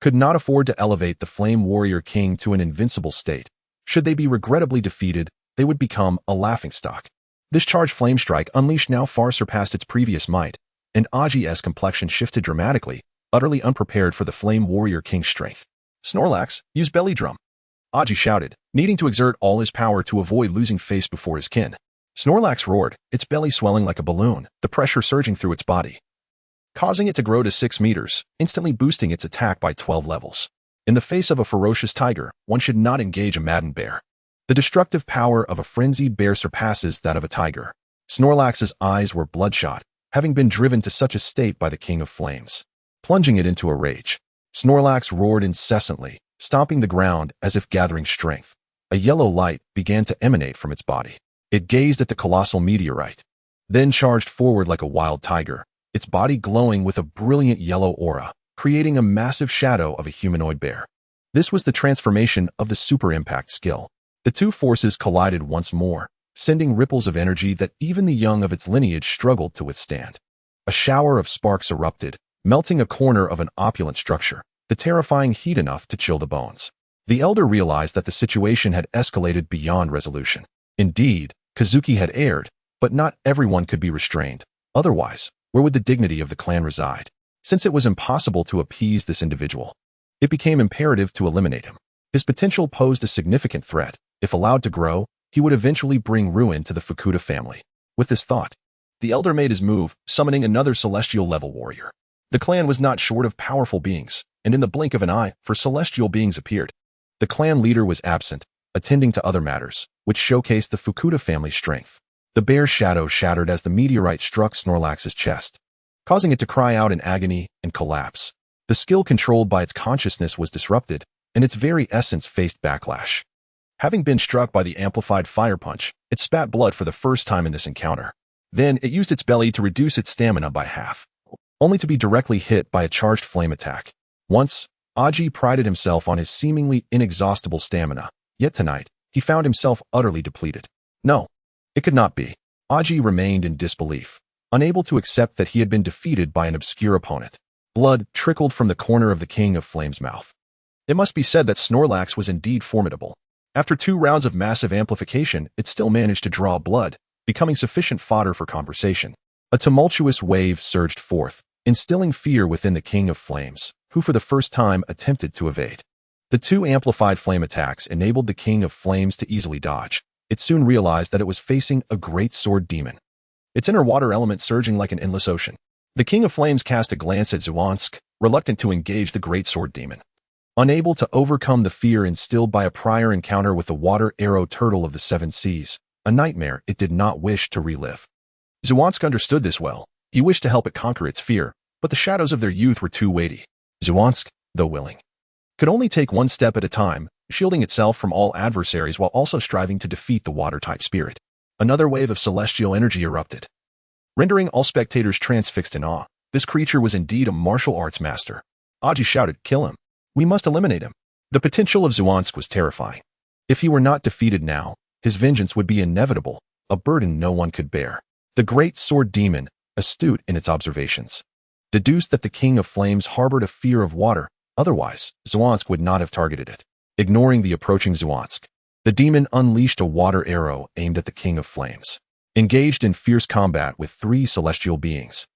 could not afford to elevate the Flame Warrior King to an invincible state. Should they be regrettably defeated, they would become a laughingstock. This charged flame strike unleashed now far surpassed its previous might, and Aji's complexion shifted dramatically, utterly unprepared for the Flame Warrior King's strength. Snorlax, use belly drum, Aji shouted, needing to exert all his power to avoid losing face before his kin. Snorlax roared, its belly swelling like a balloon, the pressure surging through its body, causing it to grow to 6 meters, instantly boosting its attack by 12 levels. In the face of a ferocious tiger, one should not engage a maddened bear. The destructive power of a frenzied bear surpasses that of a tiger. Snorlax's eyes were bloodshot, having been driven to such a state by the King of Flames, plunging it into a rage. Snorlax roared incessantly, stomping the ground as if gathering strength. A yellow light began to emanate from its body. It gazed at the colossal meteorite, then charged forward like a wild tiger, its body glowing with a brilliant yellow aura, creating a massive shadow of a humanoid bear. This was the transformation of the Super Impact skill. The two forces collided once more, sending ripples of energy that even the young of its lineage struggled to withstand. A shower of sparks erupted, melting a corner of an opulent structure, the terrifying heat enough to chill the bones. The elder realized that the situation had escalated beyond resolution. Indeed, Kazuki had erred, but not everyone could be restrained. Otherwise, where would the dignity of the clan reside? Since it was impossible to appease this individual, it became imperative to eliminate him. His potential posed a significant threat. If allowed to grow, he would eventually bring ruin to the Fukuda family. With this thought, the elder made his move, summoning another celestial-level warrior. The clan was not short of powerful beings, and in the blink of an eye, 4 celestial beings appeared. The clan leader was absent, attending to other matters, which showcased the Fukuda family's strength. The bear's shadow shattered as the meteorite struck Snorlax's chest, causing it to cry out in agony and collapse. The skill controlled by its consciousness was disrupted, and its very essence faced backlash. Having been struck by the amplified fire punch, it spat blood for the first time in this encounter. Then it used its belly to reduce its stamina by half, only to be directly hit by a charged flame attack. Once, Aji prided himself on his seemingly inexhaustible stamina, yet tonight, he found himself utterly depleted. No, it could not be. Aji remained in disbelief, unable to accept that he had been defeated by an obscure opponent. Blood trickled from the corner of the King of Flames' mouth. It must be said that Snorlax was indeed formidable. After 2 rounds of massive amplification, it still managed to draw blood, becoming sufficient fodder for conversation. A tumultuous wave surged forth, instilling fear within the King of Flames, who for the first time attempted to evade. The 2 amplified flame attacks enabled the King of Flames to easily dodge. It soon realized that it was facing a great sword demon, its inner water element surging like an endless ocean. The King of Flames cast a glance at Zwansk, reluctant to engage the great sword demon. Unable to overcome the fear instilled by a prior encounter with the water arrow turtle of the 7 seas, a nightmare it did not wish to relive. Zwansk understood this well. He wished to help it conquer its fear, but the shadows of their youth were too weighty. Zwansk, though willing, could only take 1 step at a time, shielding itself from all adversaries while also striving to defeat the water-type spirit. Another wave of celestial energy erupted, rendering all spectators transfixed in awe. This creature was indeed a martial arts master. Aji shouted, "Kill him. We must eliminate him." The potential of Zwansk was terrifying. If he were not defeated now, his vengeance would be inevitable, a burden no one could bear. The great sword demon, astute in its observations, deduced that the King of Flames harbored a fear of water, otherwise, Zwansk would not have targeted it. Ignoring the approaching Zwansk, the demon unleashed a water arrow aimed at the King of Flames. Engaged in fierce combat with 3 celestial beings,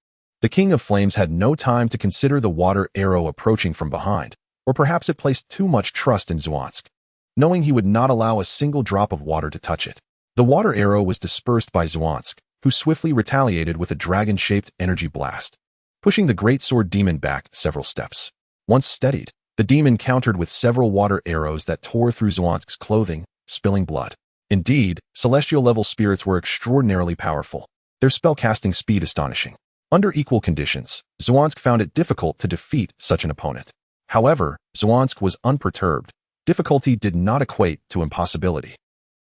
the King of Flames had no time to consider the water arrow approaching from behind, or perhaps it placed too much trust in Zwansk, knowing he would not allow a single drop of water to touch it. The water arrow was dispersed by Zwansk, who swiftly retaliated with a dragon-shaped energy blast, pushing the great sword demon back several steps. Once steadied, the demon countered with several water arrows that tore through Zwansk's clothing, spilling blood. Indeed, celestial-level spirits were extraordinarily powerful, their spell-casting speed astonishing. Under equal conditions, Zwansk found it difficult to defeat such an opponent. However, Zwansk was unperturbed. Difficulty did not equate to impossibility.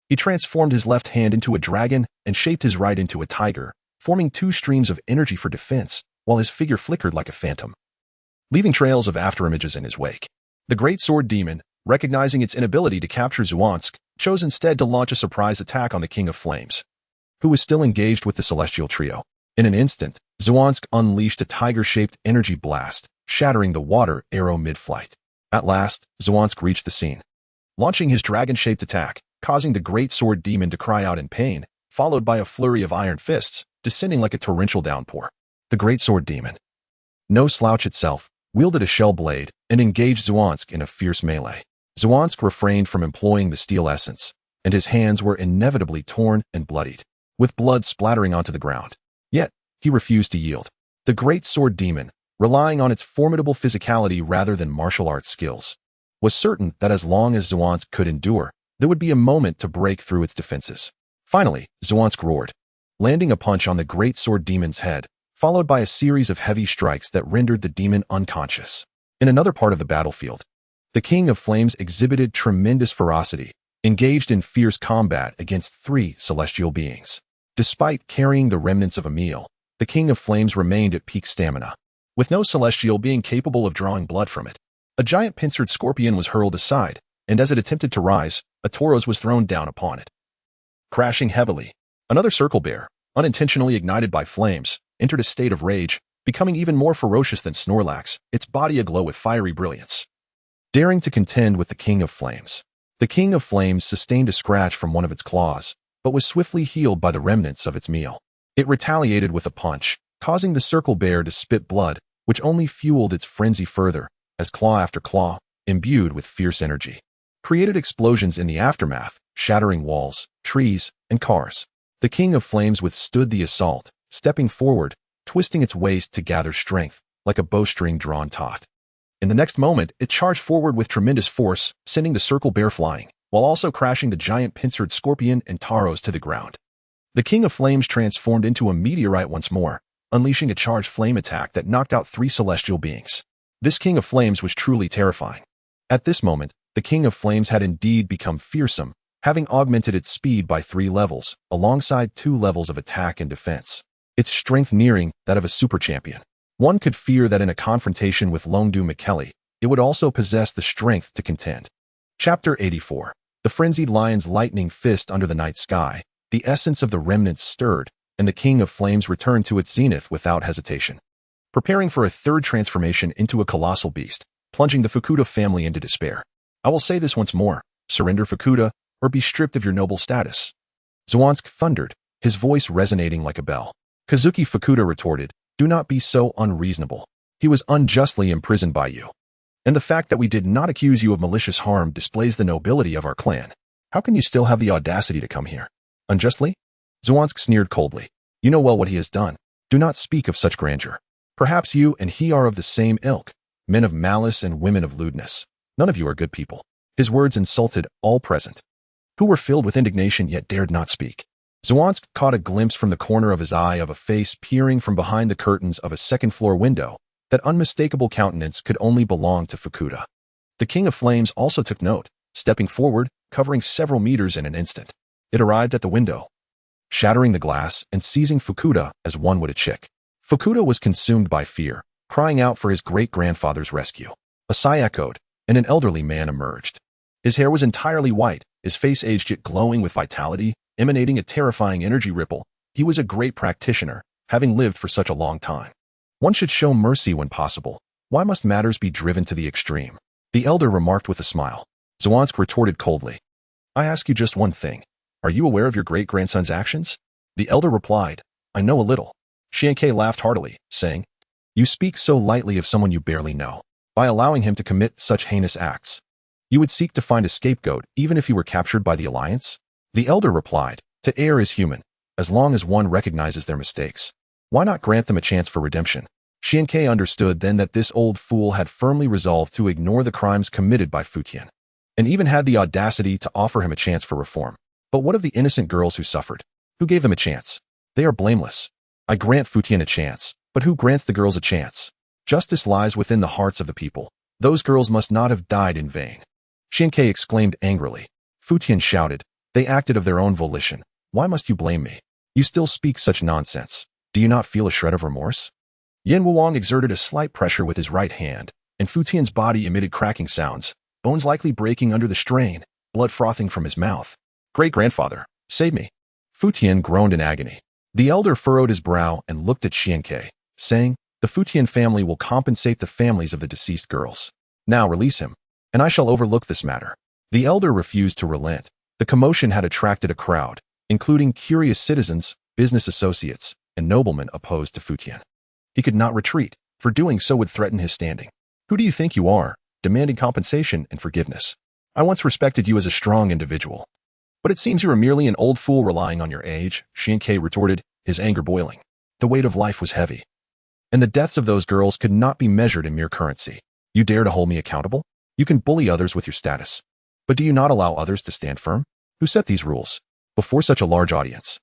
He transformed his left hand into a dragon and shaped his right into a tiger, forming 2 streams of energy for defense, while his figure flickered like a phantom, leaving trails of afterimages in his wake. The great sword demon, recognizing its inability to capture Zwansk, chose instead to launch a surprise attack on the King of Flames, who was still engaged with the celestial trio. In an instant, Zwansk unleashed a tiger-shaped energy blast, shattering the water arrow mid-flight. At last, Zwansk reached the scene, launching his dragon-shaped attack, causing the great sword demon to cry out in pain, followed by a flurry of iron fists, descending like a torrential downpour. The great sword demon, no slouch itself, wielded a shell blade and engaged Zwansk in a fierce melee. Zwansk refrained from employing the steel essence, and his hands were inevitably torn and bloodied, with blood splattering onto the ground. Yet, he refused to yield. The great sword demon, relying on its formidable physicality rather than martial arts skills, was certain that as long as Zwansk could endure, there would be a moment to break through its defenses. Finally, Zwansk roared, landing a punch on the great sword demon's head, followed by a series of heavy strikes that rendered the demon unconscious. In another part of the battlefield, the King of Flames exhibited tremendous ferocity, engaged in fierce combat against 3 celestial beings. Despite carrying the remnants of a meal, the King of Flames remained at peak stamina, with no celestial being capable of drawing blood from it. A giant pincered scorpion was hurled aside, and as it attempted to rise, a Tauros was thrown down upon it, crashing heavily. Another circle bear, unintentionally ignited by flames, entered a state of rage, becoming even more ferocious than Snorlax, its body aglow with fiery brilliance. Daring to contend with the King of Flames, the King of Flames sustained a scratch from one of its claws, but was swiftly healed by the remnants of its meal. It retaliated with a punch, causing the circle bear to spit blood, which only fueled its frenzy further, as claw after claw, imbued with fierce energy, created explosions in the aftermath, shattering walls, trees, and cars. The King of Flames withstood the assault, stepping forward, twisting its waist to gather strength, like a bowstring drawn taut. In the next moment, it charged forward with tremendous force, sending the circle bear flying, while also crashing the giant pincered scorpion and Tauros to the ground. The King of Flames transformed into a meteorite once more, unleashing a charged flame attack that knocked out 3 celestial beings. This King of Flames was truly terrifying. At this moment, the King of Flames had indeed become fearsome, having augmented its speed by 3 levels, alongside 2 levels of attack and defense, its strength nearing that of a super champion. One could fear that in a confrontation with Longdu Michele, it would also possess the strength to contend. Chapter 84. The frenzied lion's lightning fist under the night sky. The essence of the remnants stirred, and the King of Flames returned to its zenith without hesitation. Preparing for a third transformation into a colossal beast, plunging the Fukuda family into despair. I will say this once more, surrender Fukuda, or be stripped of your noble status. Zwansk thundered, his voice resonating like a bell. Kazuki Fukuda retorted, do not be so unreasonable. He was unjustly imprisoned by you. And the fact that we did not accuse you of malicious harm displays the nobility of our clan. How can you still have the audacity to come here? Unjustly? Zwansk sneered coldly. You know well what he has done. Do not speak of such grandeur. Perhaps you and he are of the same ilk, men of malice and women of lewdness. None of you are good people. His words insulted all present, who were filled with indignation yet dared not speak. Zwansk caught a glimpse from the corner of his eye of a face peering from behind the curtains of a second-floor window. That unmistakable countenance could only belong to Fukuda. The King of Flames also took note, stepping forward, covering several meters in an instant. It arrived at the window, shattering the glass and seizing Fukuda as one would a chick. Fukuda was consumed by fear, crying out for his great-grandfather's rescue. A sigh echoed, and an elderly man emerged. His hair was entirely white, his face aged yet glowing with vitality, emanating a terrifying energy ripple. He was a great practitioner, having lived for such a long time. One should show mercy when possible. Why must matters be driven to the extreme? The elder remarked with a smile. Zwansk retorted coldly. I ask you just one thing. Are you aware of your great-grandson's actions? The elder replied, I know a little. Xiankei laughed heartily, saying, You speak so lightly of someone you barely know. By allowing him to commit such heinous acts, you would seek to find a scapegoat even if he were captured by the Alliance? The elder replied, To err is human, as long as one recognizes their mistakes. Why not grant them a chance for redemption? Xiankei understood then that this old fool had firmly resolved to ignore the crimes committed by Futian, and even had the audacity to offer him a chance for reform. But what of the innocent girls who suffered? Who gave them a chance? They are blameless. I grant Futian a chance, but who grants the girls a chance? Justice lies within the hearts of the people. Those girls must not have died in vain. Xiankei exclaimed angrily. Futian shouted, They acted of their own volition. Why must you blame me? You still speak such nonsense. Do you not feel a shred of remorse? Yin Wuwang exerted a slight pressure with his right hand, and Futian's body emitted cracking sounds, bones likely breaking under the strain, blood frothing from his mouth. Great-grandfather, save me. Futian groaned in agony. The elder furrowed his brow and looked at Xiankei, saying, The Futian family will compensate the families of the deceased girls. Now release him, and I shall overlook this matter. The elder refused to relent. The commotion had attracted a crowd, including curious citizens, business associates, and noblemen opposed to Futian. He could not retreat, for doing so would threaten his standing. Who do you think you are, demanding compensation and forgiveness? I once respected you as a strong individual. But it seems you are merely an old fool relying on your age, Xiankei retorted, his anger boiling. The weight of life was heavy, and the deaths of those girls could not be measured in mere currency. You dare to hold me accountable? You can bully others with your status. But do you not allow others to stand firm? Who set these rules? Before such a large audience.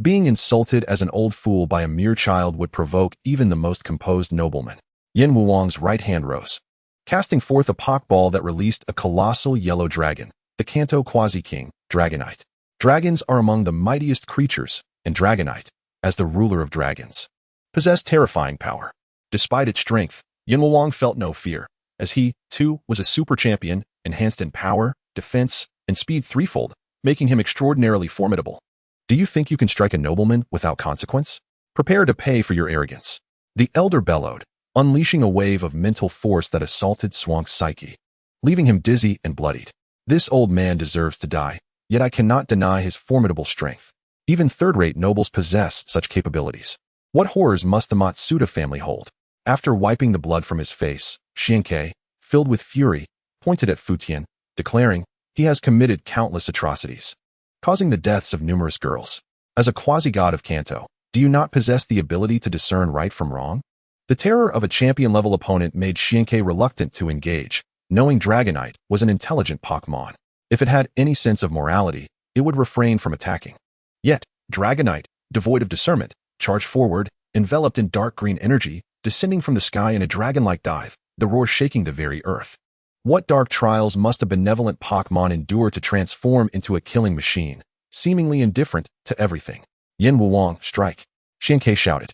Being insulted as an old fool by a mere child would provoke even the most composed nobleman. Yin Wuwang's right hand rose, casting forth a pokeball that released a colossal yellow dragon, the Kanto Quasi-King, Dragonite. Dragons are among the mightiest creatures, and Dragonite, as the ruler of dragons, possessed terrifying power. Despite its strength, Yin Wuwang felt no fear, as he, too, was a super champion, enhanced in power, defense, and speed threefold, making him extraordinarily formidable. Do you think you can strike a nobleman without consequence? Prepare to pay for your arrogance. The elder bellowed, unleashing a wave of mental force that assaulted Zwansk's psyche, leaving him dizzy and bloodied. This old man deserves to die, yet I cannot deny his formidable strength. Even third-rate nobles possess such capabilities. What horrors must the Matsuda family hold? After wiping the blood from his face, Xiankei, filled with fury, pointed at Futian, declaring, He has committed countless atrocities, causing the deaths of numerous girls. As a quasi-god of Kanto, do you not possess the ability to discern right from wrong? The terror of a champion-level opponent made Xiankei reluctant to engage, knowing Dragonite was an intelligent Pokemon. If it had any sense of morality, it would refrain from attacking. Yet, Dragonite, devoid of discernment, charged forward, enveloped in dark green energy, descending from the sky in a dragon-like dive, the roar shaking the very earth. What dark trials must a benevolent Pokemon endure to transform into a killing machine, seemingly indifferent to everything? Yin Wuwang, strike! Xiankei shouted.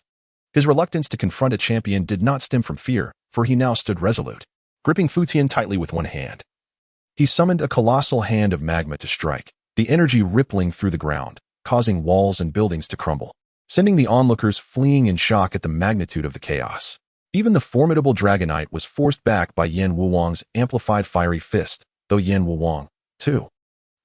His reluctance to confront a champion did not stem from fear, for he now stood resolute. gripping Fu Tian tightly with one hand. He summoned a colossal hand of magma to strike, the energy rippling through the ground, causing walls and buildings to crumble, sending the onlookers fleeing in shock at the magnitude of the chaos. Even the formidable Dragonite was forced back by Yin Wuwang's amplified fiery fist, though Yin Wuwang, too,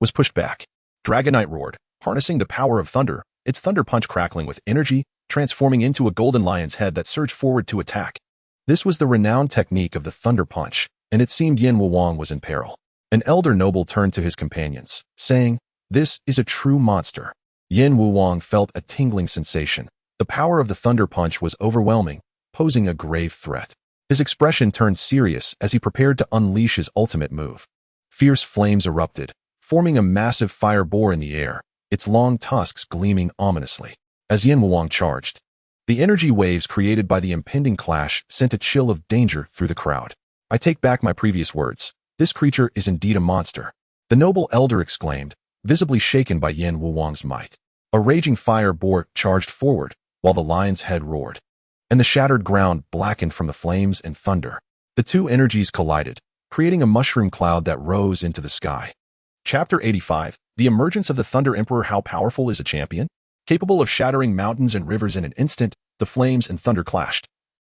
was pushed back. Dragonite roared, harnessing the power of thunder, its thunder punch crackling with energy, transforming into a golden lion's head that surged forward to attack. This was the renowned technique of the thunder punch, and it seemed Yin Wuwang was in peril. An elder noble turned to his companions, saying, "This is a true monster." Yin Wuwang felt a tingling sensation. The power of the thunder punch was overwhelming, posing a grave threat. His expression turned serious as he prepared to unleash his ultimate move. Fierce flames erupted, forming a massive fire boar in the air, its long tusks gleaming ominously. As Yin Wuwang charged, the energy waves created by the impending clash sent a chill of danger through the crowd. "I take back my previous words. This creature is indeed a monster," the noble elder exclaimed, visibly shaken by Yin Wuwang's might. A raging fire boar charged forward, while the lion's head roared, and the shattered ground blackened from the flames and thunder. The two energies collided, creating a mushroom cloud that rose into the sky. Chapter 85, The Emergence of the Thunder Emperor. How powerful is a champion? Capable of shattering mountains and rivers in an instant, the flames and thunder clashed,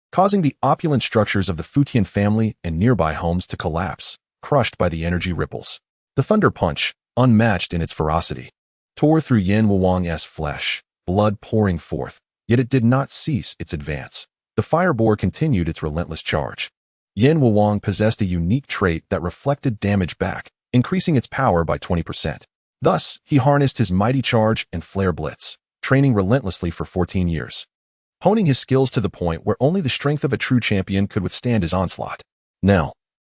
causing the opulent structures of the Futian family and nearby homes to collapse, crushed by the energy ripples. The thunder punch, unmatched in its ferocity, tore through Yin Wuwang's flesh, blood pouring forth, yet it did not cease its advance. The fire boar continued its relentless charge. Yin Wuwang possessed a unique trait that reflected damage back, increasing its power by 20%. Thus, he harnessed his mighty charge and flare blitz, training relentlessly for 14 years, honing his skills to the point where only the strength of a true champion could withstand his onslaught. Now,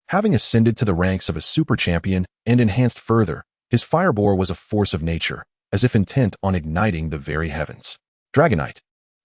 having ascended to the ranks of a super champion and enhanced further, his fireboar was a force of nature, as if intent on igniting the very heavens. Dragonite,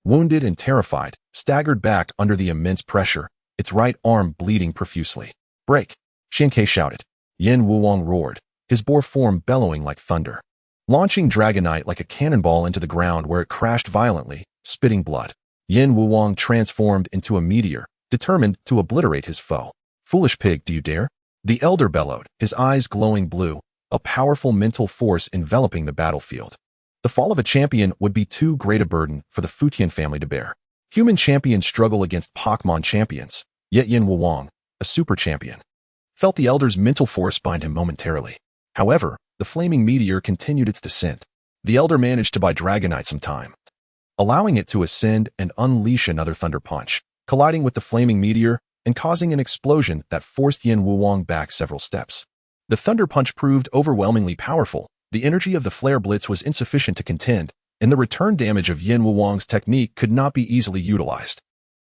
wounded and terrified, staggered back under the immense pressure, its right arm bleeding profusely. "Break!" Xianke shouted. Yin Wuwang roared, his boar form bellowing like thunder, launching Dragonite like a cannonball into the ground where it crashed violently, spitting blood. Yin Wuwang transformed into a meteor, determined to obliterate his foe. "Foolish pig, do you dare?" The elder bellowed, his eyes glowing blue, a powerful mental force enveloping the battlefield. The fall of a champion would be too great a burden for the Futian family to bear. Human champions struggle against Pokemon champions, yet Yin Wuwang, a super champion, felt the elder's mental force bind him momentarily. However, the flaming meteor continued its descent. The elder managed to buy Dragonite some time, allowing it to ascend and unleash another thunder punch, colliding with the flaming meteor and causing an explosion that forced Yin Wuwang back several steps. The thunder punch proved overwhelmingly powerful. The energy of the flare blitz was insufficient to contend, and the return damage of Yin Wuwang's technique could not be easily utilized.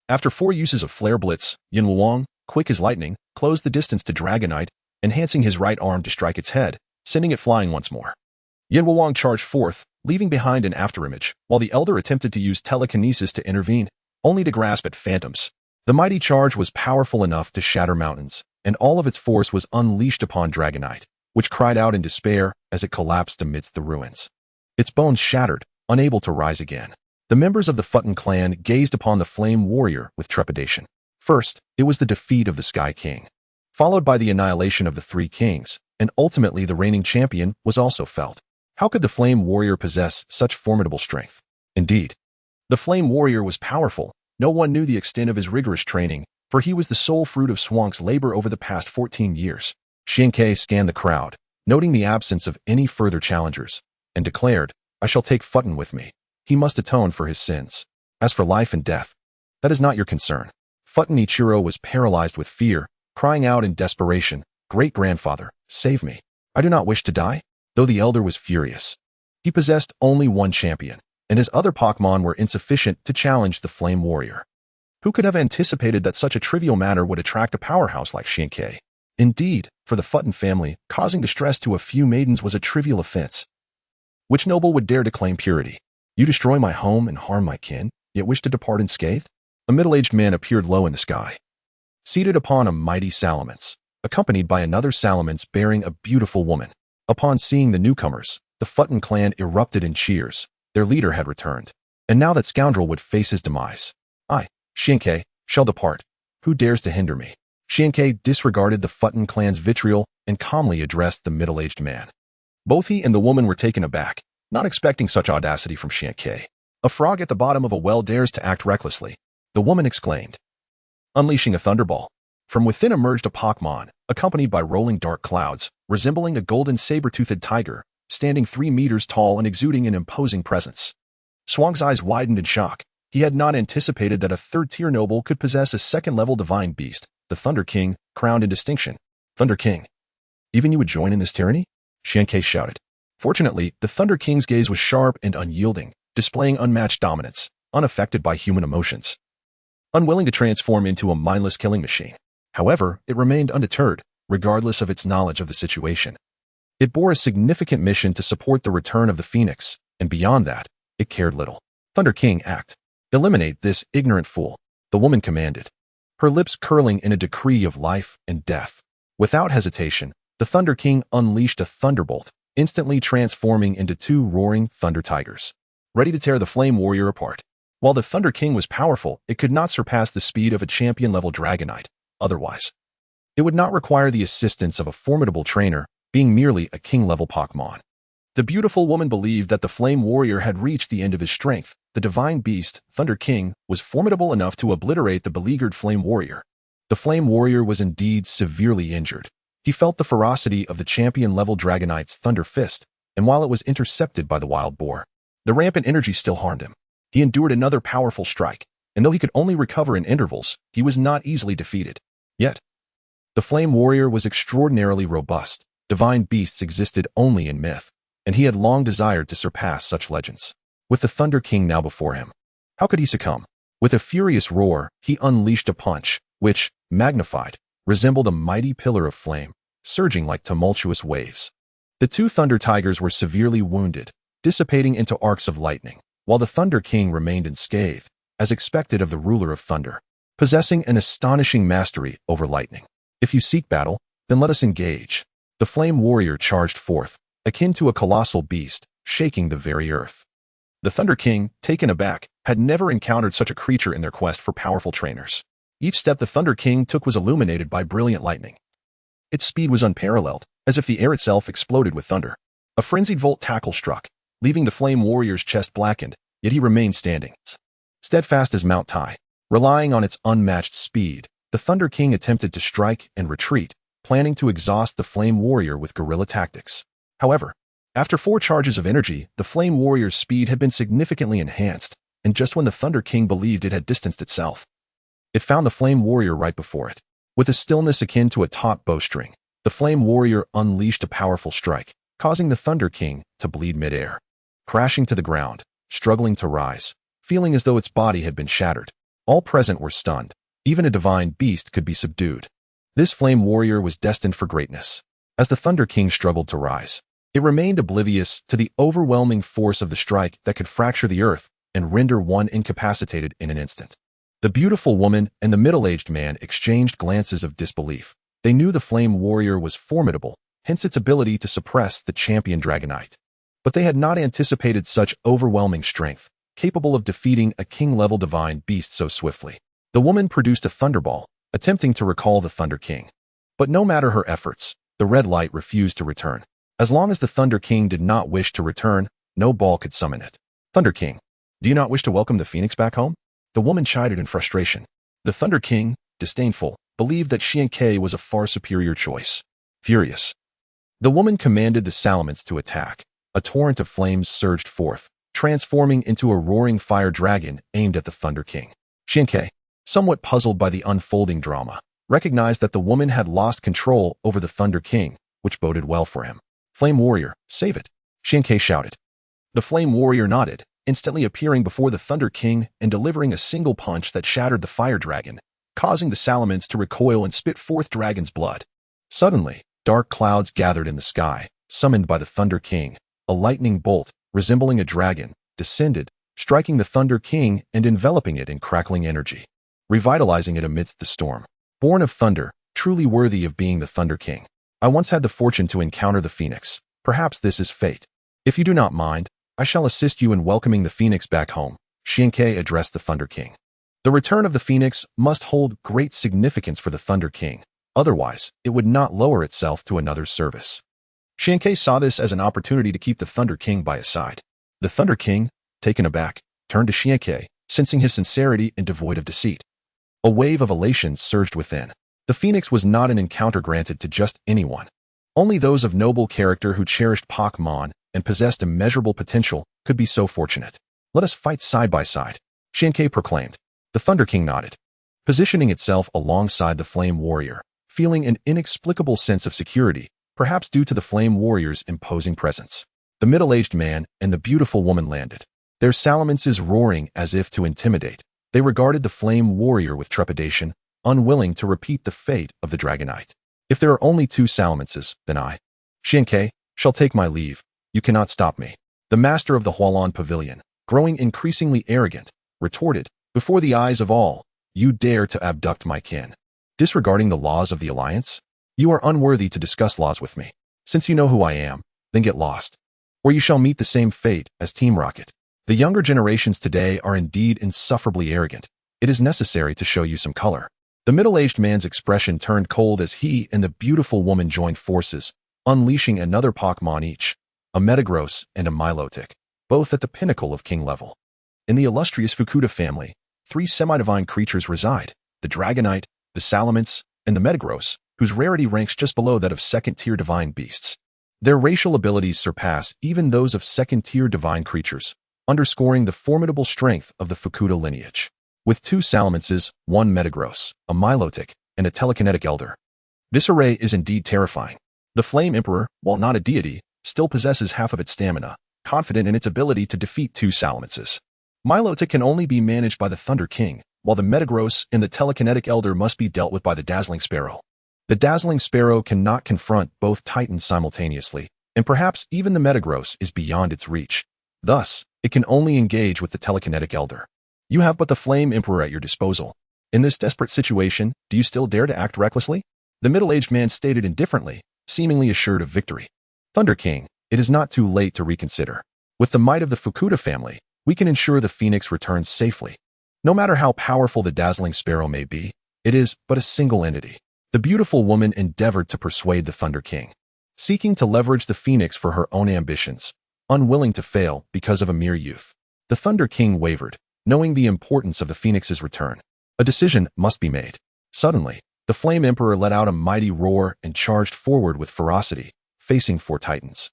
After 4 uses of flare blitz, Yin Wuwang, quick as lightning, closed the distance to Dragonite, enhancing his right arm to strike its head, sending it flying once more. Yin Wuwang charged forth, leaving behind an afterimage, while the elder attempted to use telekinesis to intervene, only to grasp at phantoms. The mighty charge was powerful enough to shatter mountains, and all of its force was unleashed upon Dragonite, which cried out in despair as it collapsed amidst the ruins. Its bones shattered, unable to rise again. The members of the Futton clan gazed upon the flame warrior with trepidation. First, it was the defeat of the Sky King, followed by the annihilation of the 3 kings, and ultimately the reigning champion was also felt. How could the flame warrior possess such formidable strength? Indeed, the flame warrior was powerful. No one knew the extent of his rigorous training, for he was the sole fruit of Swank's labor over the past 14 years. Xianke scanned the crowd, noting the absence of any further challengers, and declared, "I shall take Futton with me. He must atone for his sins. As for life and death, that is not your concern." Futton Ichiro was paralyzed with fear, crying out in desperation, "Great-grandfather, save me. I do not wish to die." Though the elder was furious, he possessed only one champion, and his other Pokemon were insufficient to challenge the Flame Warrior. Who could have anticipated that such a trivial matter would attract a powerhouse like Xianke? Indeed, for the Futton family, causing distress to a few maidens was a trivial offense. Which noble would dare to claim purity? "You destroy my home and harm my kin, yet wish to depart unscathed?" A middle-aged man appeared low in the sky, seated upon a mighty salamence, accompanied by another salamence bearing a beautiful woman. Upon seeing the newcomers, the Futton clan erupted in cheers. Their leader had returned, and now that scoundrel would face his demise. "I, Xianke, shall depart. Who dares to hinder me?" Xianke disregarded the Futton clan's vitriol and calmly addressed the middle-aged man. Both he and the woman were taken aback, not expecting such audacity from Xianke. A frog at the bottom of a well dares to act recklessly, the woman exclaimed. Unleashing a thunderball. From within emerged a Pokemon, accompanied by rolling dark clouds, resembling a golden saber-toothed tiger, standing 3 meters tall and exuding an imposing presence. Swang's eyes widened in shock. He had not anticipated that a third-tier noble could possess a second-level divine beast, the Thunder King, crowned in distinction. Thunder King. Even you would join in this tyranny? Xianke shouted. Fortunately, the Thunder King's gaze was sharp and unyielding, displaying unmatched dominance, unaffected by human emotions. Unwilling to transform into a mindless killing machine. However, it remained undeterred, regardless of its knowledge of the situation. It bore a significant mission to support the return of the Phoenix, and beyond that, it cared little. Thunder King, act. Eliminate this ignorant fool, the woman commanded, her lips curling in a decree of life and death. Without hesitation, the Thunder King unleashed a thunderbolt, instantly transforming into 2 roaring thunder tigers, ready to tear the Flame Warrior apart. While the Thunder King was powerful, it could not surpass the speed of a champion-level Dragonite. Otherwise, it would not require the assistance of a formidable trainer, being merely a king-level Pokemon. The beautiful woman believed that the Flame Warrior had reached the end of his strength. The divine beast, Thunder King, was formidable enough to obliterate the beleaguered Flame Warrior. The Flame Warrior was indeed severely injured. He felt the ferocity of the champion-level Dragonite's Thunder Fist, and while it was intercepted by the wild boar, the rampant energy still harmed him. He endured another powerful strike, and though he could only recover in intervals, he was not easily defeated. Yet, the Flame Warrior was extraordinarily robust. Divine beasts existed only in myth, and he had long desired to surpass such legends. With the Thunder King now before him, how could he succumb? With a furious roar, he unleashed a punch, which, magnified, resembled a mighty pillar of flame, surging like tumultuous waves. The 2 Thunder Tigers were severely wounded, dissipating into arcs of lightning, while the Thunder King remained unscathed, as expected of the ruler of thunder, possessing an astonishing mastery over lightning. If you seek battle, then let us engage. The Flame Warrior charged forth, akin to a colossal beast, shaking the very earth. The Thunder King, taken aback, had never encountered such a creature in their quest for powerful trainers. Each step the Thunder King took was illuminated by brilliant lightning. Its speed was unparalleled, as if the air itself exploded with thunder. A frenzied volt tackle struck, leaving the Flame Warrior's chest blackened, yet he remained standing, steadfast as Mount Tai. Relying on its unmatched speed, the Thunder King attempted to strike and retreat, planning to exhaust the Flame Warrior with guerrilla tactics. However, after 4 charges of energy, the Flame Warrior's speed had been significantly enhanced, and just when the Thunder King believed it had distanced itself, it found the Flame Warrior right before it. With a stillness akin to a taut bowstring, the Flame Warrior unleashed a powerful strike, causing the Thunder King to bleed midair. Crashing to the ground, struggling to rise, feeling as though its body had been shattered. All present were stunned. Even a divine beast could be subdued. This Flame Warrior was destined for greatness. As the Thunder King struggled to rise, it remained oblivious to the overwhelming force of the strike that could fracture the earth and render one incapacitated in an instant. The beautiful woman and the middle-aged man exchanged glances of disbelief. They knew the Flame Warrior was formidable, hence its ability to suppress the champion Dragonite. But they had not anticipated such overwhelming strength, capable of defeating a king-level divine beast so swiftly. The woman produced a thunderball, attempting to recall the Thunder King. But no matter her efforts, the red light refused to return. As long as the Thunder King did not wish to return, no ball could summon it. Thunder King, do you not wish to welcome the Phoenix back home? The woman chided in frustration. The Thunder King, disdainful, believed that Xianke was a far superior choice. Furious, the woman commanded the Salamence to attack. A torrent of flames surged forth, transforming into a roaring fire dragon aimed at the Thunder King. Xianke, somewhat puzzled by the unfolding drama, recognized that the woman had lost control over the Thunder King, which boded well for him. Flame Warrior, save it, Xianke shouted. The Flame Warrior nodded, instantly appearing before the Thunder King and delivering a single punch that shattered the fire dragon, causing the Salamence to recoil and spit forth dragon's blood. Suddenly, dark clouds gathered in the sky, summoned by the Thunder King. A lightning bolt, resembling a dragon, descended, striking the Thunder King and enveloping it in crackling energy, revitalizing it amidst the storm. Born of thunder, truly worthy of being the Thunder King. I once had the fortune to encounter the Phoenix. Perhaps this is fate. If you do not mind, I shall assist you in welcoming the Phoenix back home, Xianke addressed the Thunder King. The return of the phoenix must hold great significance for the Thunder King, otherwise it would not lower itself to another's service. Xianke saw this as an opportunity to keep the Thunder King by his side. The Thunder King, taken aback, turned to Xianke, sensing his sincerity and devoid of deceit. A wave of elation surged within. The phoenix was not an encounter granted to just anyone. Only those of noble character who cherished Pokemon and possessed immeasurable potential could be so fortunate. Let us fight side by side, Xianke proclaimed. The Thunder King nodded, positioning itself alongside the Flame Warrior, feeling an inexplicable sense of security, perhaps due to the Flame Warrior's imposing presence. The middle-aged man and the beautiful woman landed, their salamances roaring as if to intimidate. They regarded the Flame Warrior with trepidation, unwilling to repeat the fate of the Dragonite. If there are only 2 salamances, then I, Xianke, shall take my leave. You cannot stop me. The master of the Hualan Pavilion, growing increasingly arrogant, retorted, before the eyes of all, you dare to abduct my kin. Disregarding the laws of the Alliance? You are unworthy to discuss laws with me. Since you know who I am, then get lost, or you shall meet the same fate as Team Rocket. The younger generations today are indeed insufferably arrogant. It is necessary to show you some color. The middle-aged man's expression turned cold as he and the beautiful woman joined forces, unleashing another Pokemon each, a Metagross and a Milotic, both at the pinnacle of king level. In the illustrious Fukuda family, 3 semi-divine creatures reside, the Dragonite, the Salamence, and the Metagross, whose rarity ranks just below that of second-tier divine beasts. Their racial abilities surpass even those of second-tier divine creatures, underscoring the formidable strength of the Fukuda lineage. With 2 Salamences, 1 Metagross, a Milotic, and a telekinetic elder. This array is indeed terrifying. The Flame Emperor, while not a deity, still possesses half of its stamina, confident in its ability to defeat 2 Salamences. Milotic can only be managed by the Thunder King, while the Metagross and the telekinetic elder must be dealt with by the Dazzling Sparrow. The Dazzling Sparrow cannot confront both titans simultaneously, and perhaps even the Metagross is beyond its reach. Thus, it can only engage with the telekinetic elder. You have but the Flame Emperor at your disposal. In this desperate situation, do you still dare to act recklessly? The middle-aged man stated indifferently, seemingly assured of victory. Thunder King, it is not too late to reconsider. With the might of the Fukuda family, we can ensure the Phoenix returns safely. No matter how powerful the Dazzling Sparrow may be, it is but a single entity. The beautiful woman endeavored to persuade the Thunder King, seeking to leverage the Phoenix for her own ambitions, unwilling to fail because of a mere youth. The Thunder King wavered, knowing the importance of the Phoenix's return. A decision must be made. Suddenly, the Flame Emperor let out a mighty roar and charged forward with ferocity, facing 4 titans,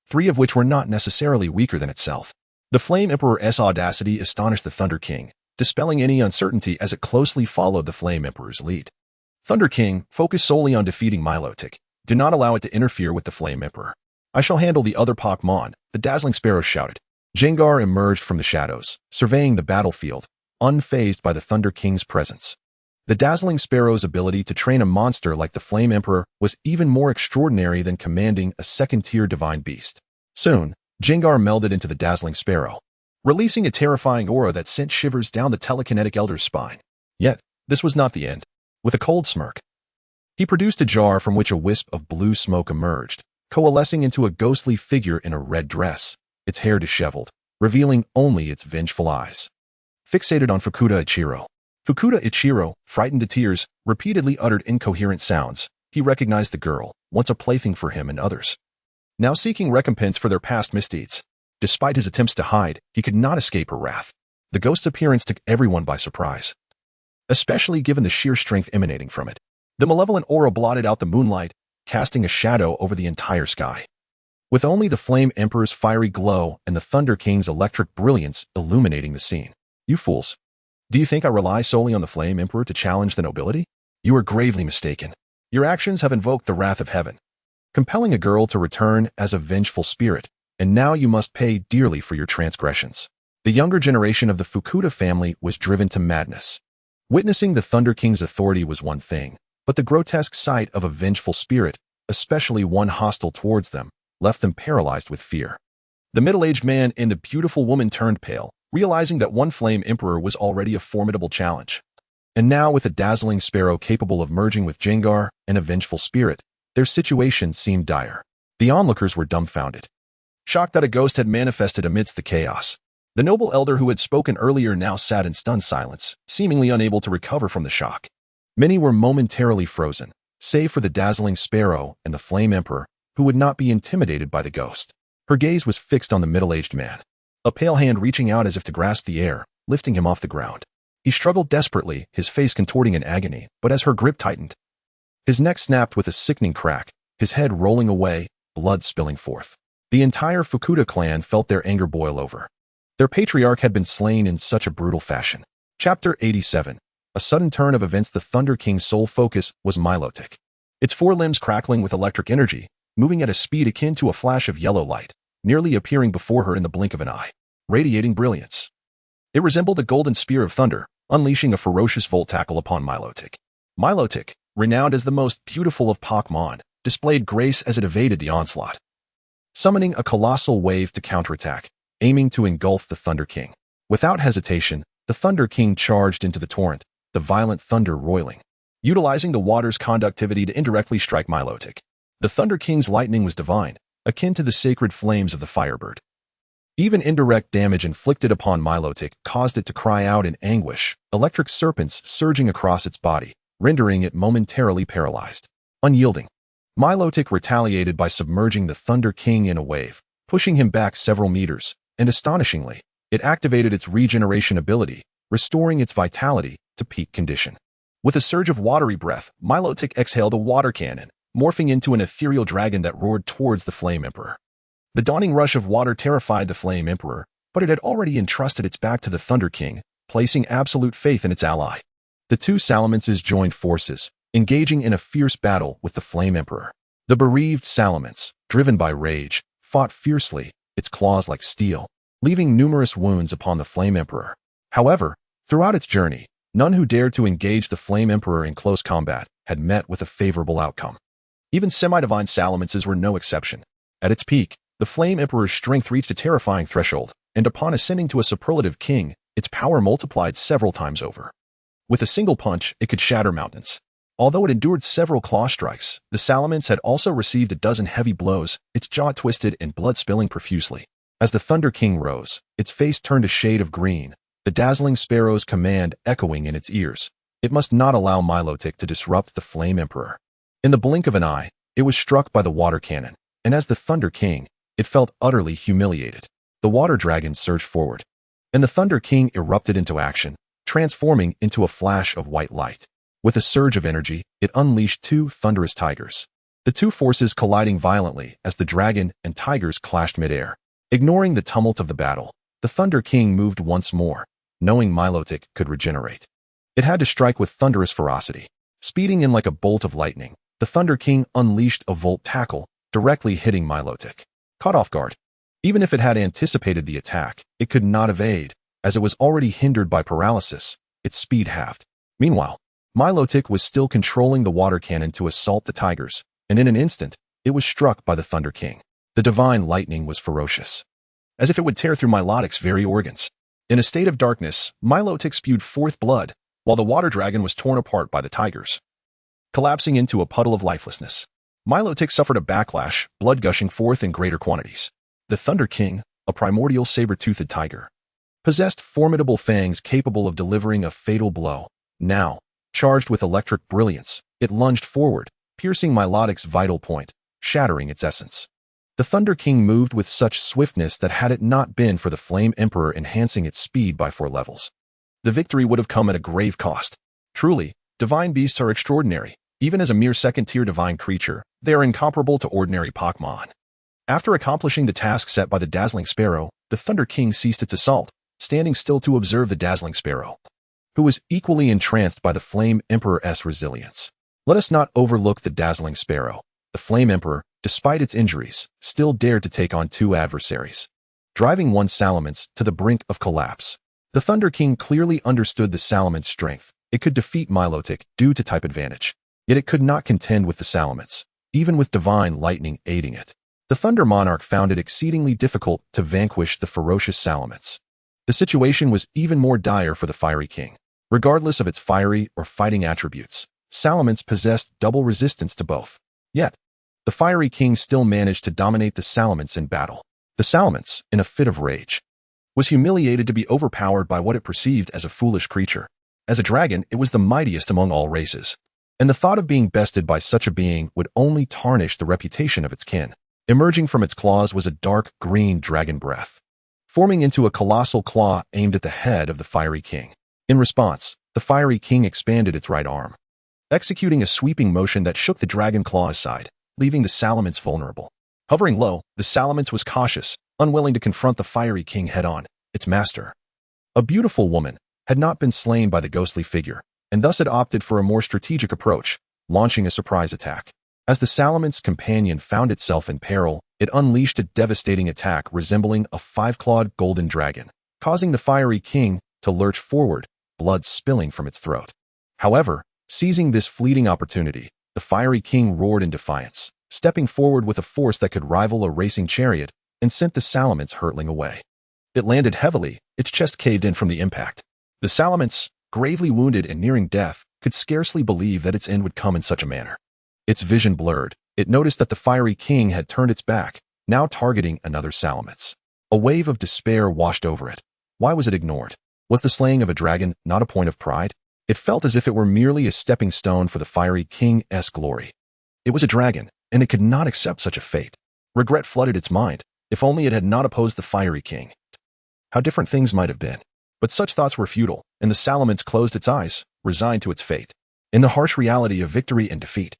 3 of which were not necessarily weaker than itself. The Flame Emperor's audacity astonished the Thunder King, dispelling any uncertainty as it closely followed the Flame Emperor's lead. Thunder King, focus solely on defeating Milotic. Do not allow it to interfere with the Flame Emperor. I shall handle the other Pokemon, the Dazzling Sparrow shouted. Jengar emerged from the shadows, surveying the battlefield, unfazed by the Thunder King's presence. The Dazzling Sparrow's ability to train a monster like the Flame Emperor was even more extraordinary than commanding a second-tier divine beast. Soon, Jengar melded into the Dazzling Sparrow, releasing a terrifying aura that sent shivers down the telekinetic elder's spine. Yet, this was not the end. With a cold smirk, he produced a jar from which a wisp of blue smoke emerged, coalescing into a ghostly figure in a red dress, its hair disheveled, revealing only its vengeful eyes. Fixated on Fukuda Ichiro. Fukuda Ichiro, frightened to tears, repeatedly uttered incoherent sounds. He recognized the girl, once a plaything for him and others, now seeking recompense for their past misdeeds. Despite his attempts to hide, he could not escape her wrath. The ghost's appearance took everyone by surprise, especially given the sheer strength emanating from it. The malevolent aura blotted out the moonlight, casting a shadow over the entire sky, with only the Flame Emperor's fiery glow and the Thunder King's electric brilliance illuminating the scene. You fools! Do you think I rely solely on the Flame Emperor to challenge the nobility? You are gravely mistaken. Your actions have invoked the wrath of heaven, compelling a girl to return as a vengeful spirit, and now you must pay dearly for your transgressions. The younger generation of the Fukuda family was driven to madness. Witnessing the Thunder King's authority was one thing, but the grotesque sight of a vengeful spirit, especially one hostile towards them, left them paralyzed with fear. The middle-aged man and the beautiful woman turned pale, realizing that one Flame Emperor was already a formidable challenge. And now, with a Dazzling Sparrow capable of merging with Jengar and a vengeful spirit, their situation seemed dire. The onlookers were dumbfounded, shocked that a ghost had manifested amidst the chaos. The noble elder who had spoken earlier now sat in stunned silence, seemingly unable to recover from the shock. Many were momentarily frozen, save for the dazzling sparrow and the flame emperor, who would not be intimidated by the ghost. Her gaze was fixed on the middle-aged man, a pale hand reaching out as if to grasp the air, lifting him off the ground. He struggled desperately, his face contorting in agony, but as her grip tightened, his neck snapped with a sickening crack, his head rolling away, blood spilling forth. The entire Fukuda clan felt their anger boil over. Their patriarch had been slain in such a brutal fashion. Chapter 87. A sudden turn of events. The Thunder King's sole focus was Milotic. Its four limbs crackling with electric energy, moving at a speed akin to a flash of yellow light, nearly appearing before her in the blink of an eye, radiating brilliance. It resembled a golden spear of thunder, unleashing a ferocious volt tackle upon Milotic. Milotic, renowned as the most beautiful of Pokemon, displayed grace as it evaded the onslaught, summoning a colossal wave to counterattack, aiming to engulf the Thunder King. Without hesitation, the Thunder King charged into the torrent, the violent thunder roiling, utilizing the water's conductivity to indirectly strike Milotic. The Thunder King's lightning was divine, akin to the sacred flames of the Firebird. Even indirect damage inflicted upon Milotic caused it to cry out in anguish, electric serpents surging across its body, rendering it momentarily paralyzed. Unyielding, Milotic retaliated by submerging the Thunder King in a wave, pushing him back several meters, and astonishingly, it activated its regeneration ability, restoring its vitality to peak condition. With a surge of watery breath, Milotic exhaled a water cannon, morphing into an ethereal dragon that roared towards the Flame Emperor. The dawning rush of water terrified the Flame Emperor, but it had already entrusted its back to the Thunder King, placing absolute faith in its ally. The two Salamances joined forces, engaging in a fierce battle with the Flame Emperor. The bereaved Salamence, driven by rage, fought fiercely, its claws like steel, leaving numerous wounds upon the Flame Emperor. However, throughout its journey, none who dared to engage the Flame Emperor in close combat had met with a favorable outcome. Even semi-divine Salamances were no exception. At its peak, the Flame Emperor's strength reached a terrifying threshold, and upon ascending to a superlative king, its power multiplied several times over. With a single punch, it could shatter mountains. Although it endured several claw strikes, the Salamence had also received a dozen heavy blows, its jaw twisted and blood spilling profusely. As the Thunder King rose, its face turned a shade of green, the dazzling sparrow's command echoing in its ears. It must not allow Milotic to disrupt the Flame Emperor. In the blink of an eye, it was struck by the water cannon, and as the Thunder King, it felt utterly humiliated. The water dragon surged forward, and the Thunder King erupted into action, transforming into a flash of white light. With a surge of energy, it unleashed two thunderous tigers, the two forces colliding violently as the dragon and tigers clashed midair. Ignoring the tumult of the battle, the Thunder King moved once more, knowing Milotic could regenerate. It had to strike with thunderous ferocity. Speeding in like a bolt of lightning, the Thunder King unleashed a volt tackle, directly hitting Milotic. Caught off guard, even if it had anticipated the attack, it could not evade, as it was already hindered by paralysis, its speed halved. Meanwhile, Milotic was still controlling the water cannon to assault the tigers, and in an instant, it was struck by the Thunder King. The divine lightning was ferocious, as if it would tear through Milotic's very organs. In a state of darkness, Milotic spewed forth blood, while the water dragon was torn apart by the tigers, collapsing into a puddle of lifelessness. Milotic suffered a backlash, blood gushing forth in greater quantities. The Thunder King, a primordial saber-toothed tiger, possessed formidable fangs capable of delivering a fatal blow. Now, charged with electric brilliance, it lunged forward, piercing Milotic's vital point, shattering its essence. The Thunder King moved with such swiftness that had it not been for the Flame Emperor enhancing its speed by 4 levels, the victory would have come at a grave cost. Truly, divine beasts are extraordinary. Even as a mere second-tier divine creature, they are incomparable to ordinary Pokemon. After accomplishing the task set by the Dazzling Sparrow, the Thunder King ceased its assault, standing still to observe the Dazzling Sparrow, who was equally entranced by the Flame Emperor's resilience. Let us not overlook the Dazzling Sparrow. The Flame Emperor, despite its injuries, still dared to take on 2 adversaries, driving one Salamence to the brink of collapse. The Thunder King clearly understood the Salamence's strength. It could defeat Milotic due to type advantage, yet it could not contend with the Salamence, even with divine lightning aiding it. The Thunder Monarch found it exceedingly difficult to vanquish the ferocious Salamence. The situation was even more dire for the Fiery King. Regardless of its fiery or fighting attributes, Salamence possessed double resistance to both. Yet, the Fiery King still managed to dominate the Salamence in battle. The Salamence, in a fit of rage, was humiliated to be overpowered by what it perceived as a foolish creature. As a dragon, it was the mightiest among all races, and the thought of being bested by such a being would only tarnish the reputation of its kin. Emerging from its claws was a dark green dragon breath, forming into a colossal claw aimed at the head of the fiery king. In response, the fiery king expanded its right arm, executing a sweeping motion that shook the dragon claw aside, leaving the salamence vulnerable. Hovering low, the salamence was cautious, unwilling to confront the fiery king head-on. Its master, a beautiful woman, had not been slain by the ghostly figure, and thus had opted for a more strategic approach, launching a surprise attack. As the salamence's companion found itself in peril, it unleashed a devastating attack resembling a five-clawed golden dragon, causing the fiery king to lurch forward, blood spilling from its throat. However, seizing this fleeting opportunity, the fiery king roared in defiance, stepping forward with a force that could rival a racing chariot, and sent the salamence hurtling away. It landed heavily, its chest caved in from the impact. The salamence, gravely wounded and nearing death, could scarcely believe that its end would come in such a manner. Its vision blurred. It noticed that the fiery king had turned its back, now targeting another salamence. A wave of despair washed over it. Why was it ignored? Was the slaying of a dragon not a point of pride? It felt as if it were merely a stepping stone for the fiery king's glory. It was a dragon, and it could not accept such a fate. Regret flooded its mind. If only it had not opposed the fiery king. How different things might have been. But such thoughts were futile, and the salamence closed its eyes, resigned to its fate. In the harsh reality of victory and defeat,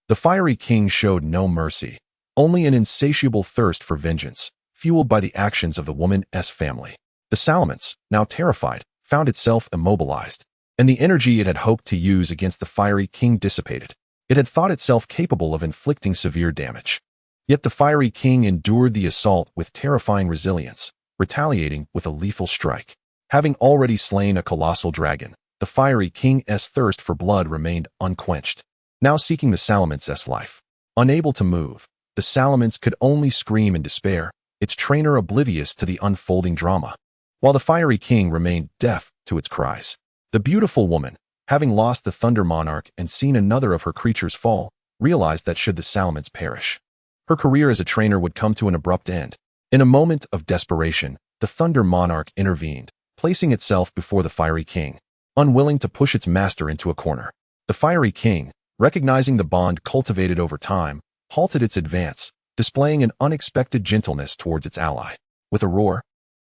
the fiery king showed no mercy, only an insatiable thirst for vengeance, fueled by the actions of the woman's family. The salamence, now terrified, found itself immobilized, and the energy it had hoped to use against the fiery king dissipated. It had thought itself capable of inflicting severe damage. Yet the fiery king endured the assault with terrifying resilience, retaliating with a lethal strike. Having already slain a colossal dragon, the fiery king's thirst for blood remained unquenched, now seeking the salamence's life. Unable to move, the salamence could only scream in despair, its trainer oblivious to the unfolding drama, while the fiery king remained deaf to its cries. The beautiful woman, having lost the thunder monarch and seen another of her creatures fall, realized that should the salamence perish, her career as a trainer would come to an abrupt end. In a moment of desperation, the thunder monarch intervened, placing itself before the fiery king, unwilling to push its master into a corner. The fiery king, recognizing the bond cultivated over time, halted its advance, displaying an unexpected gentleness towards its ally. With a roar,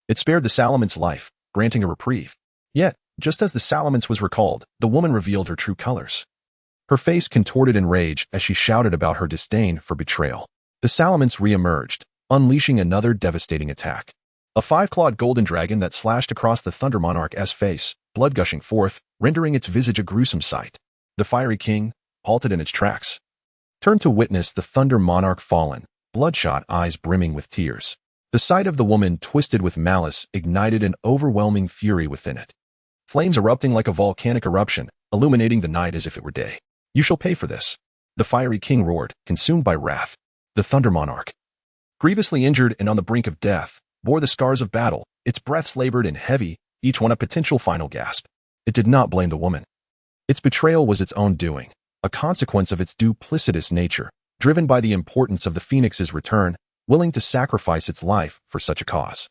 it spared the salamence's life, granting a reprieve. Yet, just as the salamence was recalled, the woman revealed her true colors. Her face contorted in rage as she shouted about her disdain for betrayal. The salamence re-emerged, unleashing another devastating attack. A five-clawed golden dragon that slashed across the thunder monarch's face, blood gushing forth, rendering its visage a gruesome sight. The fiery king, halted in its tracks, turned to witness the thunder monarch fallen, bloodshot eyes brimming with tears. The sight of the woman twisted with malice ignited an overwhelming fury within it. Flames erupting like a volcanic eruption, illuminating the night as if it were day. "You shall pay for this," the fiery king roared, consumed by wrath. The thunder monarch, grievously injured and on the brink of death, bore the scars of battle, its breaths labored and heavy, each one a potential final gasp. It did not blame the woman. Its betrayal was its own doing, a consequence of its duplicitous nature, driven by the importance of the phoenix's return, willing to sacrifice its life for such a cause.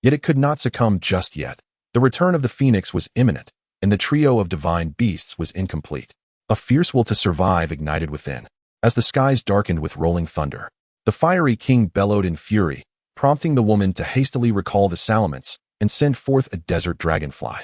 Yet it could not succumb just yet. The return of the phoenix was imminent, and the trio of divine beasts was incomplete. A fierce will to survive ignited within. As the skies darkened with rolling thunder, the fiery king bellowed in fury, prompting the woman to hastily recall the salamence and send forth a desert dragonfly,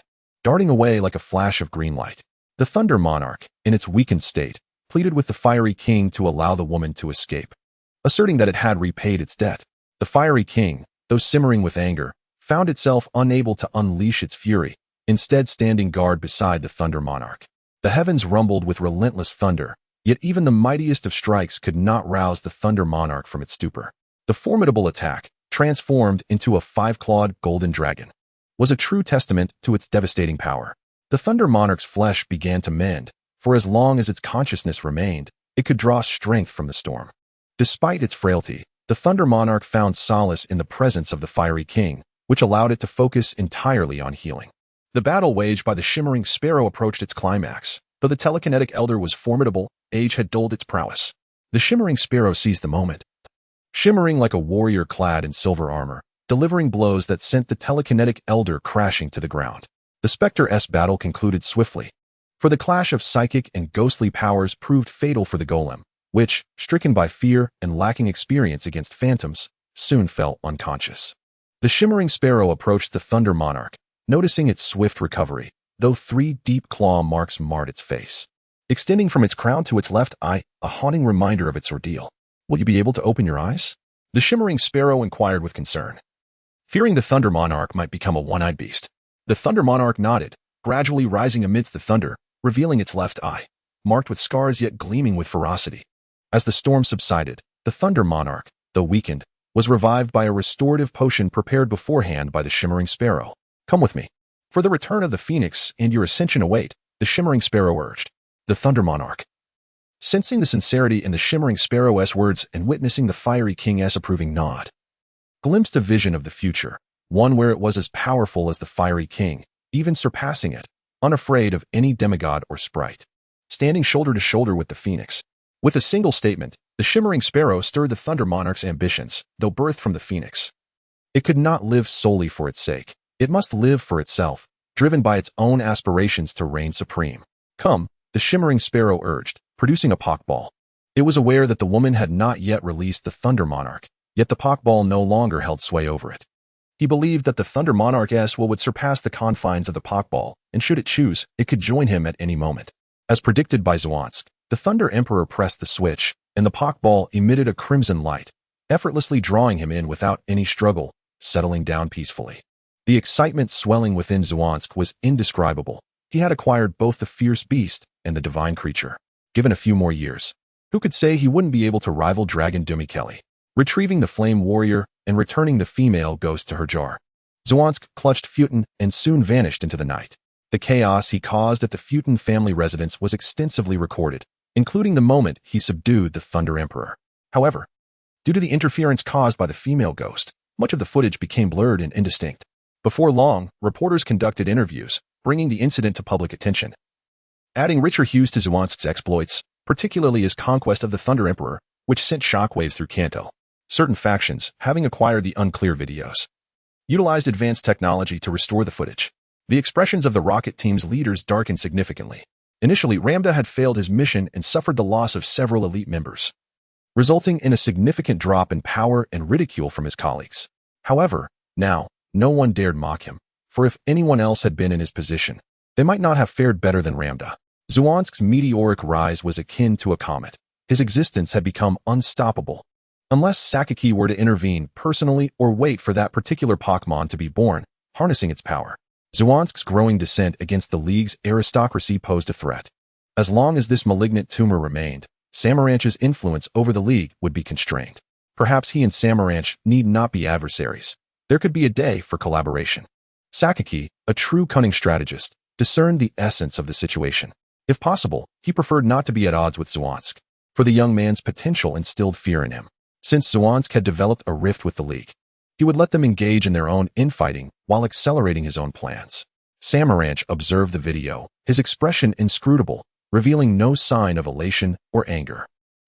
darting away like a flash of green light. The thunder monarch, in its weakened state, pleaded with the fiery king to allow the woman to escape, asserting that it had repaid its debt. The fiery king, though simmering with anger, found itself unable to unleash its fury, instead standing guard beside the thunder monarch. The heavens rumbled with relentless thunder, yet even the mightiest of strikes could not rouse the thunder monarch from its stupor. The formidable attack, transformed into a five-clawed golden dragon, was a true testament to its devastating power. The thunder monarch's flesh began to mend, for as long as its consciousness remained, it could draw strength from the storm. Despite its frailty, the thunder monarch found solace in the presence of the fiery king, which allowed it to focus entirely on healing. The battle waged by the shimmering sparrow approached its climax. Though the telekinetic elder was formidable, age had dulled its prowess. The shimmering sparrow seized the moment. Shimmering like a warrior clad in silver armor, delivering blows that sent the telekinetic elder crashing to the ground. The Spectre-S battle concluded swiftly, for the clash of psychic and ghostly powers proved fatal for the golem, which, stricken by fear and lacking experience against phantoms, soon fell unconscious. The shimmering sparrow approached the Thunder Monarch, noticing its swift recovery, though 3 deep claw marks marred its face. Extending from its crown to its left eye, a haunting reminder of its ordeal. Will you be able to open your eyes? The shimmering sparrow inquired with concern, fearing the Thunder Monarch might become a one-eyed beast. The Thunder Monarch nodded, gradually rising amidst the thunder, revealing its left eye, marked with scars yet gleaming with ferocity. As the storm subsided, the Thunder Monarch, though weakened, was revived by a restorative potion prepared beforehand by the shimmering sparrow. Come with me. For the return of the phoenix and your ascension await, the shimmering sparrow urged. The Thunder Monarch, sensing the sincerity in the shimmering sparrow's words and witnessing the fiery king's approving nod, glimpsed a vision of the future, one where it was as powerful as the fiery king, even surpassing it, unafraid of any demigod or sprite, standing shoulder to shoulder with the phoenix. With a single statement, the shimmering sparrow stirred the Thunder Monarch's ambitions, though birthed from the phoenix. It could not live solely for its sake. It must live for itself, driven by its own aspirations to reign supreme. Come, the shimmering sparrow urged, producing a pockball. It was aware that the woman had not yet released the Thunder Monarch, yet the pockball no longer held sway over it. He believed that the Thunder Monarch's will would surpass the confines of the pockball, and should it choose, it could join him at any moment. As predicted by Zuansk, the Thunder Emperor pressed the switch, and the pockball emitted a crimson light, effortlessly drawing him in without any struggle, settling down peacefully. The excitement swelling within Zuansk was indescribable. He had acquired both the fierce beast and the divine creature. Given a few more years, who could say he wouldn't be able to rival Dragon Dumikeli, retrieving the flame warrior and returning the female ghost to her jar. Zuansk clutched Futin and soon vanished into the night. The chaos he caused at the Futin family residence was extensively recorded, including the moment he subdued the Thunder Emperor. However, due to the interference caused by the female ghost, much of the footage became blurred and indistinct. Before long, reporters conducted interviews, bringing the incident to public attention, adding richer hues to Zuansk's exploits, particularly his conquest of the Thunder Emperor, which sent shockwaves through Kanto. Certain factions, having acquired the unclear videos, utilized advanced technology to restore the footage. The expressions of the rocket team's leaders darkened significantly. Initially, Ramda had failed his mission and suffered the loss of several elite members, resulting in a significant drop in power and ridicule from his colleagues. However, now, no one dared mock him, for if anyone else had been in his position, they might not have fared better than Ramda. Zuansk's meteoric rise was akin to a comet. His existence had become unstoppable. Unless Sakaki were to intervene personally or wait for that particular Pokemon to be born, harnessing its power. Zuansk's growing descent against the League's aristocracy posed a threat. As long as this malignant tumor remained, Samaranch's influence over the League would be constrained. Perhaps he and Samaranch need not be adversaries. There could be a day for collaboration. Sakaki, a true cunning strategist, discerned the essence of the situation. If possible, he preferred not to be at odds with Zuansk, for the young man's potential instilled fear in him. Since Zuansk had developed a rift with the League, he would let them engage in their own infighting while accelerating his own plans. Samaranch observed the video, his expression inscrutable, revealing no sign of elation or anger.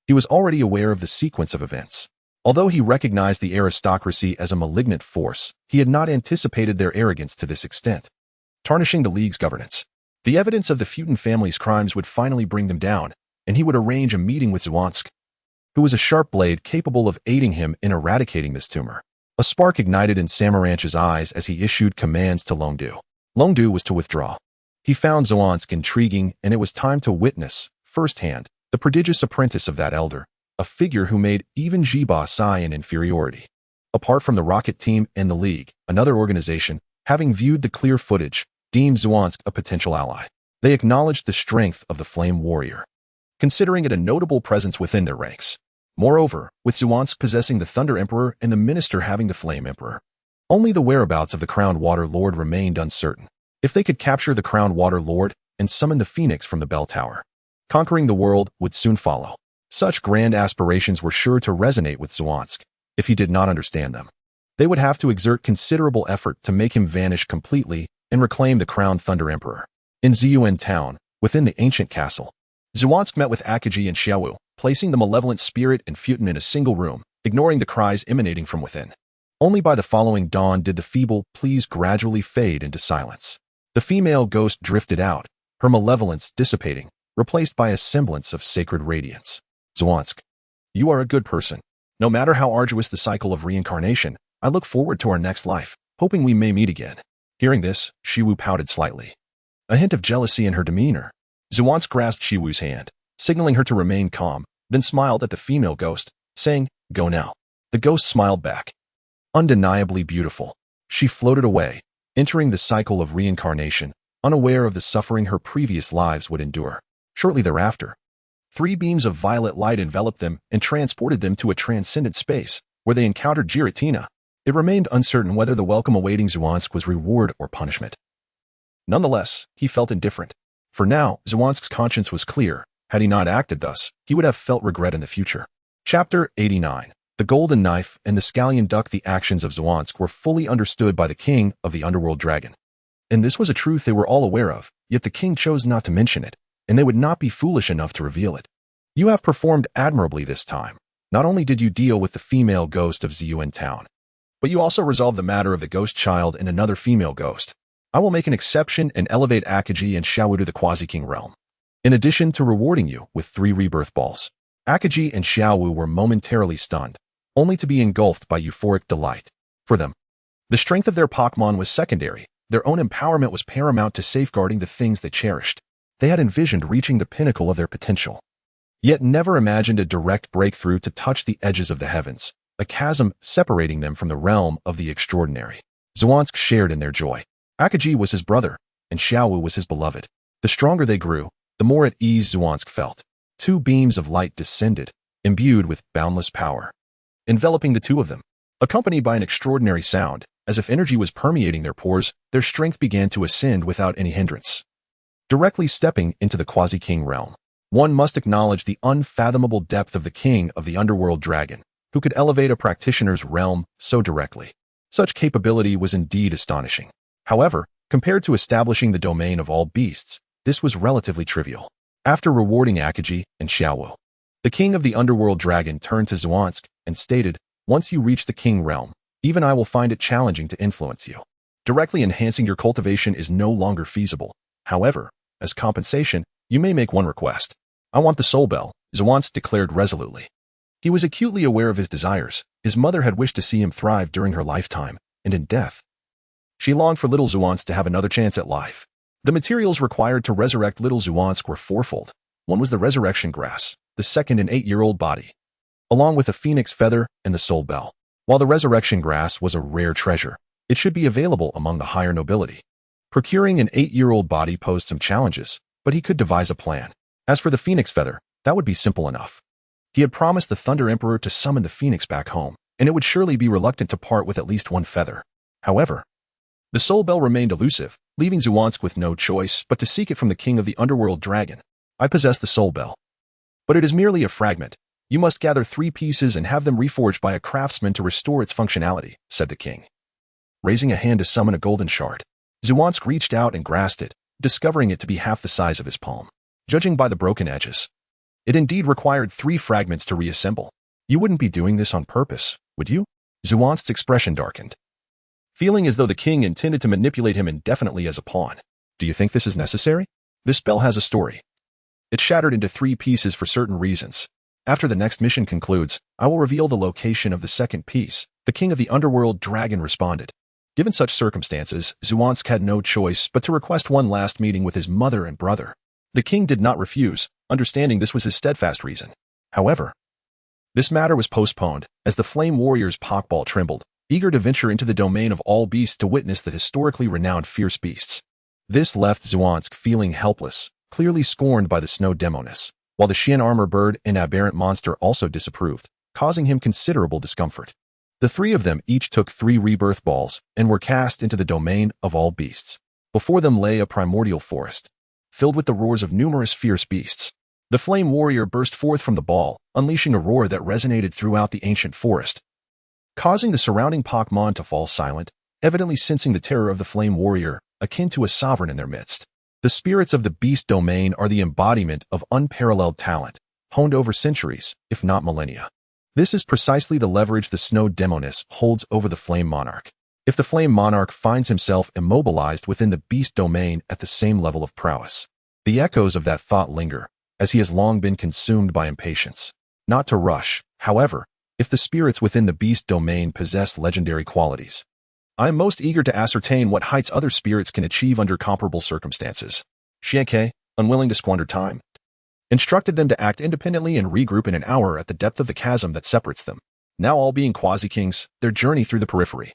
He was already aware of the sequence of events. Although he recognized the aristocracy as a malignant force, he had not anticipated their arrogance to this extent, tarnishing the League's governance. The evidence of the Futin family's crimes would finally bring them down, and he would arrange a meeting with Zuansk, who was a sharp blade capable of aiding him in eradicating this tumor. A spark ignited in Samaranch's eyes as he issued commands to Longdu. Longdu was to withdraw. He found Zuansk intriguing, and it was time to witness, firsthand, the prodigious apprentice of that elder, a figure who made even Jiba sigh in inferiority. Apart from the Rocket Team and the League, another organization, having viewed the clear footage, deemed Zuansk a potential ally. They acknowledged the strength of the Flame Warrior, considering it a notable presence within their ranks. Moreover, with Zuansk possessing the Thunder Emperor and the Minister having the Flame Emperor, only the whereabouts of the Crowned Water Lord remained uncertain. If they could capture the Crowned Water Lord and summon the Phoenix from the Bell Tower, conquering the world would soon follow. Such grand aspirations were sure to resonate with Zuansk, if he did not understand them. They would have to exert considerable effort to make him vanish completely and reclaim the crowned Thunder Emperor. In Ziyuan town, within the ancient castle, Zuansk met with Akagi and Xiaowu, placing the malevolent spirit and Futin in a single room, ignoring the cries emanating from within. Only by the following dawn did the feeble pleas gradually fade into silence. The female ghost drifted out, her malevolence dissipating, replaced by a semblance of sacred radiance. Zwansk, you are a good person. No matter how arduous the cycle of reincarnation, I look forward to our next life, hoping we may meet again. Hearing this, Shiwu pouted slightly. A hint of jealousy in her demeanor. Zwansk grasped Shiwu's hand, signaling her to remain calm, then smiled at the female ghost, saying, "Go now." The ghost smiled back. Undeniably beautiful, she floated away, entering the cycle of reincarnation, unaware of the suffering her previous lives would endure. Shortly thereafter, 3 beams of violet light enveloped them and transported them to a transcendent space, where they encountered Giratina. It remained uncertain whether the welcome awaiting Zwansk was reward or punishment. Nonetheless, he felt indifferent. For now, Zwansk's conscience was clear. Had he not acted thus, he would have felt regret in the future. Chapter 89. The Golden Knife and the Scallion Duck. The actions of Zwansk were fully understood by the king of the Underworld Dragon. And this was a truth they were all aware of, yet the king chose not to mention it, and they would not be foolish enough to reveal it. You have performed admirably this time. Not only did you deal with the female ghost of Ziyuan Town, but you also resolved the matter of the ghost child and another female ghost. I will make an exception and elevate Akaji and Xiaowu to the Quasi-King realm. In addition to rewarding you with 3 rebirth balls, Akaji and Xiaowu were momentarily stunned, only to be engulfed by euphoric delight. For them, the strength of their Pokemon was secondary. Their own empowerment was paramount to safeguarding the things they cherished. They had envisioned reaching the pinnacle of their potential, yet never imagined a direct breakthrough to touch the edges of the heavens, a chasm separating them from the realm of the extraordinary. Zwansk shared in their joy. Akaji was his brother, and Xiaowu was his beloved. The stronger they grew, the more at ease Zwansk felt. 2 beams of light descended, imbued with boundless power, enveloping the 2 of them. Accompanied by an extraordinary sound, as if energy was permeating their pores, their strength began to ascend without any hindrance. Directly stepping into the Quasi-King realm, one must acknowledge the unfathomable depth of the king of the Underworld Dragon, who could elevate a practitioner's realm so directly. Such capability was indeed astonishing. However, compared to establishing the domain of all beasts, this was relatively trivial. After rewarding Akaji and Xiaowu, the king of the Underworld Dragon turned to Zwansk and stated, "Once you reach the king realm, even I will find it challenging to influence you. Directly enhancing your cultivation is no longer feasible. However, as compensation, you may make one request." "I want the soul bell," Zwansk declared resolutely. He was acutely aware of his desires. His mother had wished to see him thrive during her lifetime, and in death, she longed for little Zwansk to have another chance at life. The materials required to resurrect little Zwansk were 4-fold. One was the resurrection grass, the second an 8-year-old body, along with a phoenix feather and the soul bell. While the resurrection grass was a rare treasure, it should be available among the higher nobility. Procuring an 8-year-old body posed some challenges, but he could devise a plan. As for the phoenix feather, that would be simple enough. He had promised the Thunder Emperor to summon the phoenix back home, and it would surely be reluctant to part with at least 1 feather. However, the soul bell remained elusive, leaving Zwansk with no choice but to seek it from the king of the Underworld Dragon. "I possess the soul bell, but it is merely a fragment. You must gather 3 pieces and have them reforged by a craftsman to restore its functionality," said the king. Raising a hand to summon a golden shard, Zwansk reached out and grasped it, discovering it to be half the size of his palm. Judging by the broken edges, it indeed required 3 fragments to reassemble. "You wouldn't be doing this on purpose, would you?" Zwansk's expression darkened, feeling as though the king intended to manipulate him indefinitely as a pawn. "Do you think this is necessary? This spell has a story. It shattered into 3 pieces for certain reasons. After the next mission concludes, I will reveal the location of the second piece," the king of the Underworld Dragon responded. Given such circumstances, Zwansk had no choice but to request one last meeting with his mother and brother. The king did not refuse, understanding this was his steadfast reason. However, this matter was postponed, as the Flame Warrior's Pokeball trembled, eager to venture into the domain of all beasts to witness the historically renowned fierce beasts. This left Zwansk feeling helpless, clearly scorned by the Snow Demoness, while the Shin Armor Bird and Aberrant Monster also disapproved, causing him considerable discomfort. The 3 of them each took 3 rebirth balls and were cast into the domain of all beasts. Before them lay a primordial forest, filled with the roars of numerous fierce beasts. The Flame Warrior burst forth from the ball, unleashing a roar that resonated throughout the ancient forest, causing the surrounding Pokemon to fall silent, evidently sensing the terror of the Flame Warrior, akin to a sovereign in their midst. The spirits of the beast domain are the embodiment of unparalleled talent, honed over centuries, if not millennia. This is precisely the leverage the Snow Demoness holds over the Flame Monarch. If the Flame Monarch finds himself immobilized within the beast domain at the same level of prowess, the echoes of that thought linger, as he has long been consumed by impatience. Not to rush, however, if the spirits within the beast domain possess legendary qualities. I am most eager to ascertain what heights other spirits can achieve under comparable circumstances. Xianke, unwilling to squander time, instructed them to act independently and regroup in an hour at the depth of the chasm that separates them. Now all being quasi-kings, their journey through the periphery,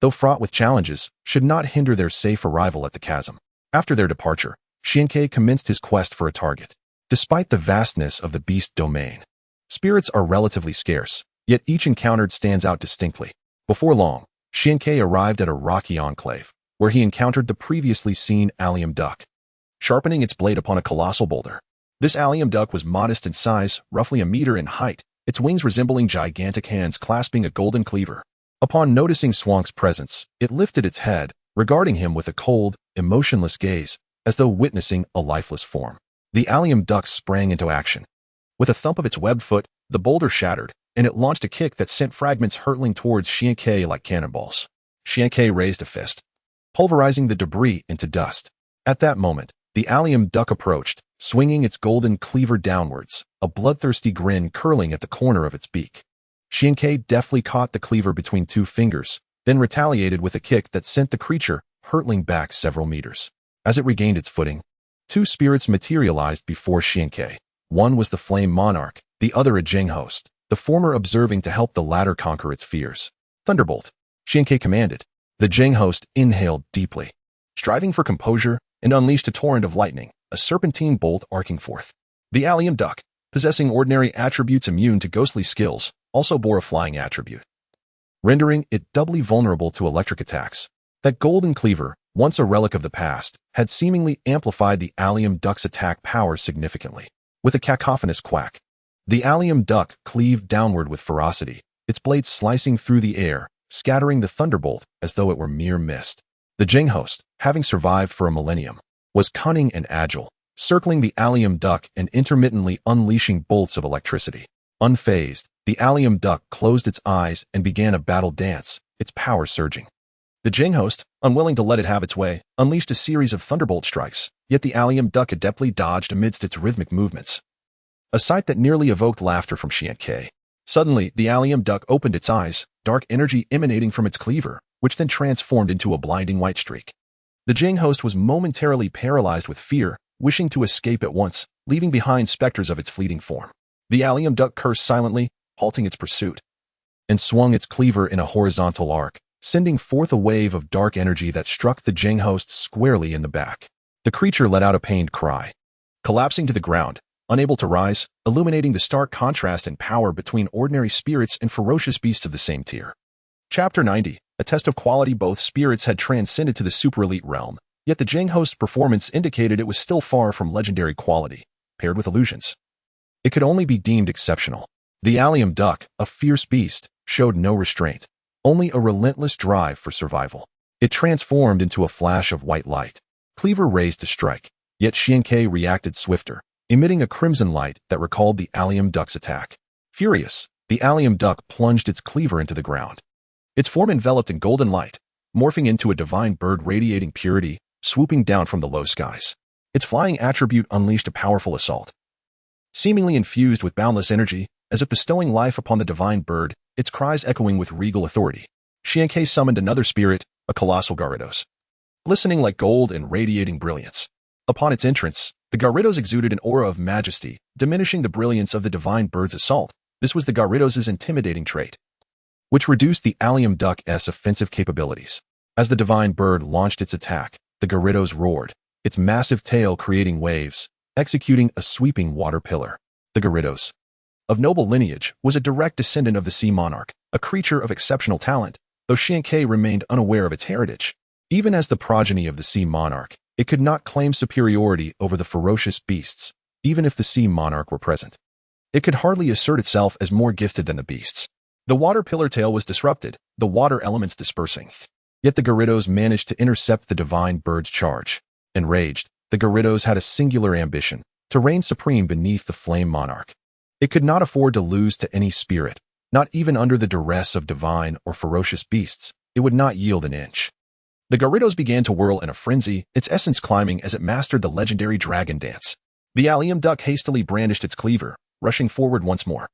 though fraught with challenges, should not hinder their safe arrival at the chasm. After their departure, Xianke commenced his quest for a target. Despite the vastness of the beast domain, spirits are relatively scarce, yet each encountered stands out distinctly. Before long, Xianke arrived at a rocky enclave, where he encountered the previously seen allium duck, sharpening its blade upon a colossal boulder. This allium duck was modest in size, roughly a meter in height, its wings resembling gigantic hands clasping a golden cleaver. Upon noticing Swank's presence, it lifted its head, regarding him with a cold, emotionless gaze, as though witnessing a lifeless form. The allium duck sprang into action. With a thump of its webbed foot, the boulder shattered, and it launched a kick that sent fragments hurtling towards Xianke like cannonballs. Xianke raised a fist, pulverizing the debris into dust. At that moment, the allium duck approached, swinging its golden cleaver downwards, a bloodthirsty grin curling at the corner of its beak. Xianke deftly caught the cleaver between two fingers, then retaliated with a kick that sent the creature hurtling back several meters. As it regained its footing, two spirits materialized before Xianke. One was the Flame Monarch, the other a Jing host, the former observing to help the latter conquer its fears. Thunderbolt, Xianke commanded. The Jing host inhaled deeply, striving for composure, and unleashed a torrent of lightning, a serpentine bolt arcing forth. The allium duck, possessing ordinary attributes immune to ghostly skills, also bore a flying attribute, rendering it doubly vulnerable to electric attacks. That golden cleaver, once a relic of the past, had seemingly amplified the allium duck's attack power significantly. With a cacophonous quack, the allium duck cleaved downward with ferocity, its blade slicing through the air, scattering the thunderbolt as though it were mere mist. The Jing host, having survived for a millennium, was cunning and agile, circling the allium duck and intermittently unleashing bolts of electricity. Unfazed, the allium duck closed its eyes and began a battle dance, its power surging. The Jing host, unwilling to let it have its way, unleashed a series of thunderbolt strikes, yet the allium duck adeptly dodged amidst its rhythmic movements, a sight that nearly evoked laughter from Xianke. Suddenly, the allium duck opened its eyes, dark energy emanating from its cleaver, which then transformed into a blinding white streak. The Jing host was momentarily paralyzed with fear, wishing to escape at once, leaving behind specters of its fleeting form. The allium duck cursed silently, halting its pursuit, and swung its cleaver in a horizontal arc, sending forth a wave of dark energy that struck the Jing host squarely in the back. The creature let out a pained cry, collapsing to the ground, unable to rise, illuminating the stark contrast in power between ordinary spirits and ferocious beasts of the same tier. Chapter 90, a test of quality. Both spirits had transcended to the super-elite realm, yet the Jing host's performance indicated it was still far from legendary quality, paired with illusions. It could only be deemed exceptional. The allium duck, a fierce beast, showed no restraint, only a relentless drive for survival. It transformed into a flash of white light, cleaver raised to strike, yet Xianke reacted swifter, emitting a crimson light that recalled the allium duck's attack. Furious, the allium duck plunged its cleaver into the ground. Its form enveloped in golden light, morphing into a divine bird radiating purity, swooping down from the low skies. Its flying attribute unleashed a powerful assault, seemingly infused with boundless energy, as if bestowing life upon the divine bird, its cries echoing with regal authority. Xianke summoned another spirit, a colossal Gyarados, glistening like gold and radiating brilliance. Upon its entrance, the Gyarados exuded an aura of majesty, diminishing the brilliance of the divine bird's assault. This was the Gyarados' intimidating trait, which reduced the allium duck's offensive capabilities. As the divine bird launched its attack, the Gyarados roared, its massive tail creating waves, executing a sweeping water pillar. The Gyarados, of noble lineage, was a direct descendant of the Sea Monarch, a creature of exceptional talent, though Xianke remained unaware of its heritage. Even as the progeny of the Sea Monarch, it could not claim superiority over the ferocious beasts, even if the Sea Monarch were present. It could hardly assert itself as more gifted than the beasts. The water pillar tail was disrupted, the water elements dispersing. Yet the Gyarados managed to intercept the divine bird's charge. Enraged, the Gyarados had a singular ambition, to reign supreme beneath the Flame Monarch. It could not afford to lose to any spirit, Not even under the duress of divine or ferocious beasts, it would not yield an inch. The Gyarados began to whirl in a frenzy, its essence climbing as it mastered the legendary dragon dance. The allium duck hastily brandished its cleaver, rushing forward once more.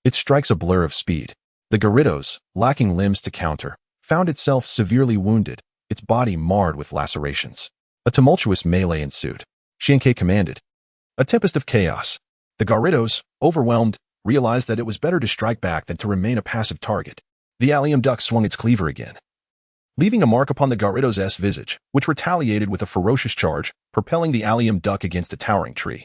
Its strikes a blur of speed. The Gyarados, lacking limbs to counter, found itself severely wounded, its body marred with lacerations. A tumultuous melee ensued. Xiankei commanded. A tempest of chaos. The Gyarados, overwhelmed, realized that it was better to strike back than to remain a passive target. The allium duck swung its cleaver again, leaving a mark upon the Gyarados' visage, which retaliated with a ferocious charge, propelling the allium duck against a towering tree,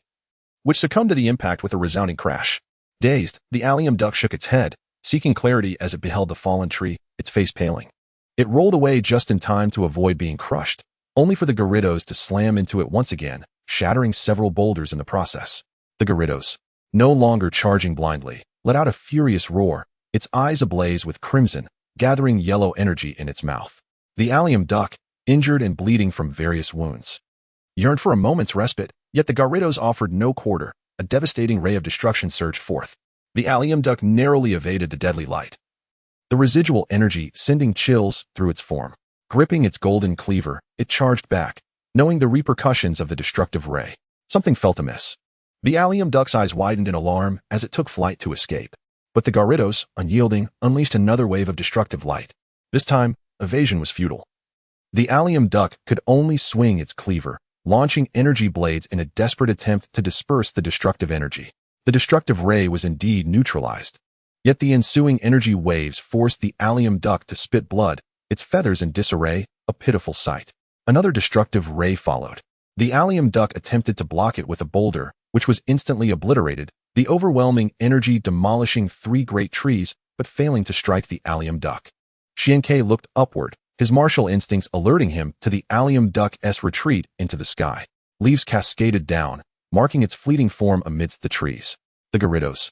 which succumbed to the impact with a resounding crash. Dazed, the allium duck shook its head, seeking clarity as it beheld the fallen tree, its face paling. It rolled away just in time to avoid being crushed, only for the Gyarados to slam into it once again, shattering several boulders in the process. The Gyarados, no longer charging blindly, let out a furious roar, its eyes ablaze with crimson, gathering yellow energy in its mouth. The allium duck, injured and bleeding from various wounds, yearned for a moment's respite, yet the Gyarados offered no quarter. A devastating ray of destruction surged forth. The allium duck narrowly evaded the deadly light, the residual energy sending chills through its form. Gripping its golden cleaver, it charged back, knowing the repercussions of the destructive ray. Something felt amiss. The allium duck's eyes widened in alarm as it took flight to escape. But the Gyarados, unyielding, unleashed another wave of destructive light. This time, evasion was futile. The allium duck could only swing its cleaver, launching energy blades in a desperate attempt to disperse the destructive energy. The destructive ray was indeed neutralized. Yet the ensuing energy waves forced the allium duck to spit blood, its feathers in disarray, a pitiful sight. Another destructive ray followed. The allium duck attempted to block it with a boulder, which was instantly obliterated, the overwhelming energy demolishing 3 great trees, but failing to strike the allium duck. Xiankei looked upward, his martial instincts alerting him to the allium duck's retreat into the sky. Leaves cascaded down, marking its fleeting form amidst the trees. The Gyarados,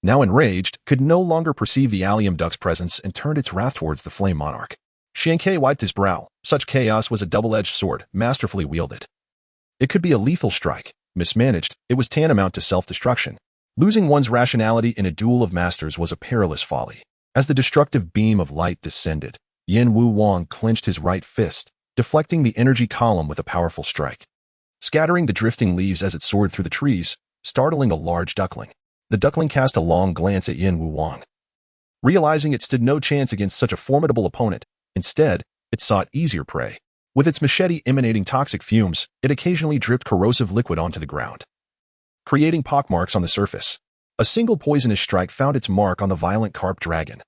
now enraged, could no longer perceive the allium duck's presence and turned its wrath towards the flame monarch. Xiankei wiped his brow. Such chaos was a double-edged sword, masterfully wielded. It could be a lethal strike. Mismanaged, it was tantamount to self-destruction. Losing one's rationality in a duel of masters was a perilous folly. As the destructive beam of light descended, Yin Wu Wang clenched his right fist, deflecting the energy column with a powerful strike, scattering the drifting leaves as it soared through the trees, startling a large duckling. The duckling cast a long glance at Yin Wu Wang, realizing it stood no chance against such a formidable opponent. Instead, it sought easier prey. With its machete emanating toxic fumes, it occasionally dripped corrosive liquid onto the ground, creating pockmarks on the surface. A single poisonous strike found its mark on the violent carp dragon,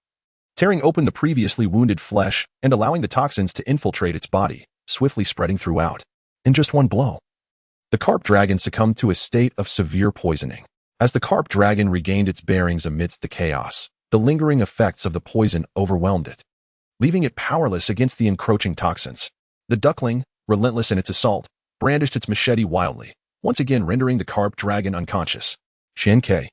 tearing open the previously wounded flesh and allowing the toxins to infiltrate its body, swiftly spreading throughout. In just one blow, the carp dragon succumbed to a state of severe poisoning. As the carp dragon regained its bearings amidst the chaos, the lingering effects of the poison overwhelmed it, leaving it powerless against the encroaching toxins. The duckling, relentless in its assault, brandished its machete wildly, once again rendering the carp dragon unconscious. Xiankei,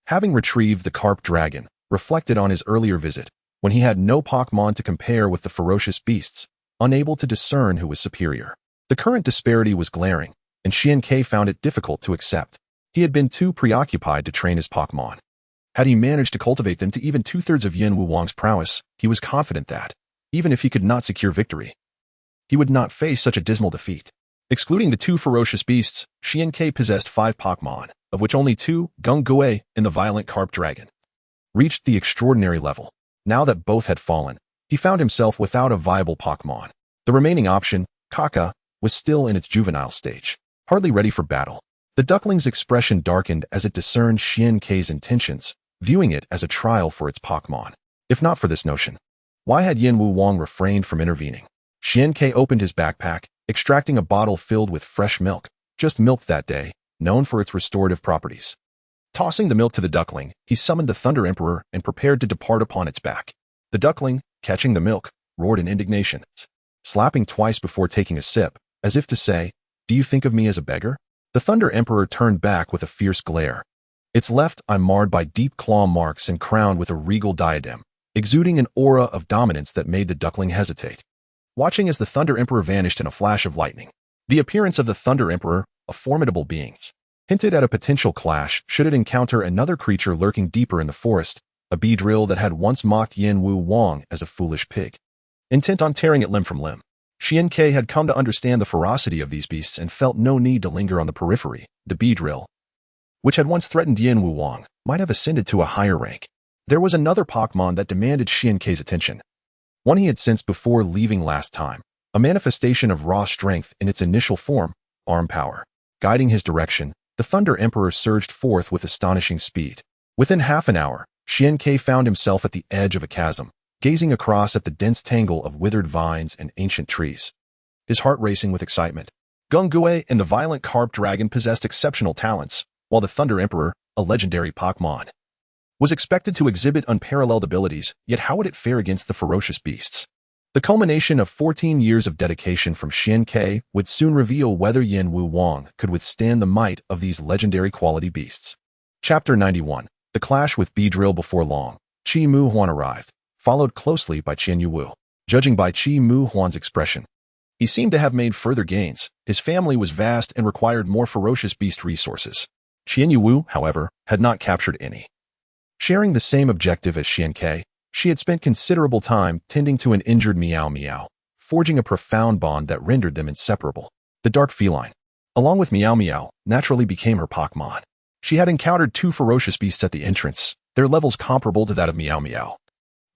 having retrieved the carp dragon, reflected on his earlier visit, when he had no Pokémon to compare with the ferocious beasts, unable to discern who was superior. The current disparity was glaring, and Xiankei found it difficult to accept. He had been too preoccupied to train his Pokémon. Had he managed to cultivate them to even 2/3 of Yin Wu Wang's prowess, he was confident that, even if he could not secure victory, he would not face such a dismal defeat. Excluding the 2 ferocious beasts, Xiankei possessed 5 Pokémon, of which only 2, Gung Gui and the violent carp dragon, reached the extraordinary level. Now that both had fallen, he found himself without a viable Pokémon. The remaining option, Kaka, was still in its juvenile stage, hardly ready for battle. The duckling's expression darkened as it discerned Xiankei's intentions, viewing it as a trial for its Pokémon. If not for this notion, why had Yin Wu Wang refrained from intervening? Xiankei opened his backpack, extracting a bottle filled with fresh milk, just milked that day, known for its restorative properties. Tossing the milk to the duckling, he summoned the Thunder Emperor and prepared to depart upon its back. The duckling, catching the milk, roared in indignation, slapping twice before taking a sip, as if to say, "Do you think of me as a beggar?" The Thunder Emperor turned back with a fierce glare, its left eye marred by deep claw marks and crowned with a regal diadem, exuding an aura of dominance that made the duckling hesitate, watching as the Thunder Emperor vanished in a flash of lightning. The appearance of the Thunder Emperor, a formidable being, hinted at a potential clash should it encounter another creature lurking deeper in the forest, a bee drill that had once mocked Yin Wu Wang as a foolish pig, intent on tearing it limb from limb. Xian Ke had come to understand the ferocity of these beasts and felt no need to linger on the periphery. The bee drill, which had once threatened Yin Wu Wang, might have ascended to a higher rank. There was another Pokemon that demanded Xian Ke's attention, one he had sensed before leaving last time, a manifestation of raw strength in its initial form, arm power. Guiding his direction, the Thunder Emperor surged forth with astonishing speed. Within half an hour, Xian Ke found himself at the edge of a chasm, gazing across at the dense tangle of withered vines and ancient trees, his heart racing with excitement. Gung-Gue and the violent carp dragon possessed exceptional talents, while the Thunder Emperor, a legendary Pokemon, was expected to exhibit unparalleled abilities, yet how would it fare against the ferocious beasts? The culmination of 14 years of dedication from Xian Ke would soon reveal whether Yin Wu Wang could withstand the might of these legendary quality beasts. Chapter 91. The Clash with Beedrill. Before long, Qi Mu Huan arrived, followed closely by Qian Yuwu. Judging by Qi Mu Huan's expression, he seemed to have made further gains. His family was vast and required more ferocious beast resources. Qian Yuwu, however, had not captured any. Sharing the same objective as Xian Ke, she had spent considerable time tending to an injured Meow Meow, forging a profound bond that rendered them inseparable. The dark feline, along with Meow Meow, naturally became her Pokemon. She had encountered two ferocious beasts at the entrance, their levels comparable to that of Meow Meow,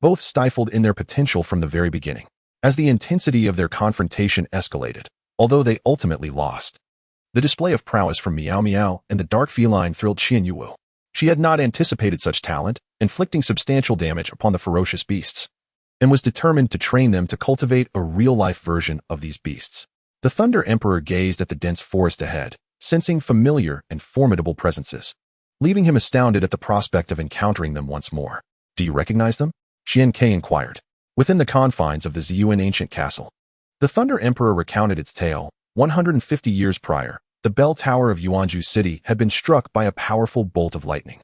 both stifled in their potential from the very beginning. As the intensity of their confrontation escalated, although they ultimately lost, the display of prowess from Meow Meow and the dark feline thrilled Qian Yuwu. She had not anticipated such talent, inflicting substantial damage upon the ferocious beasts, and was determined to train them to cultivate a real-life version of these beasts. The Thunder Emperor gazed at the dense forest ahead, sensing familiar and formidable presences, leaving him astounded at the prospect of encountering them once more. Do you recognize them? Xian Ke inquired. Within the confines of the Ziyuan ancient castle, the Thunder Emperor recounted its tale. 150 years prior, the bell tower of Yuanzhou City had been struck by a powerful bolt of lightning,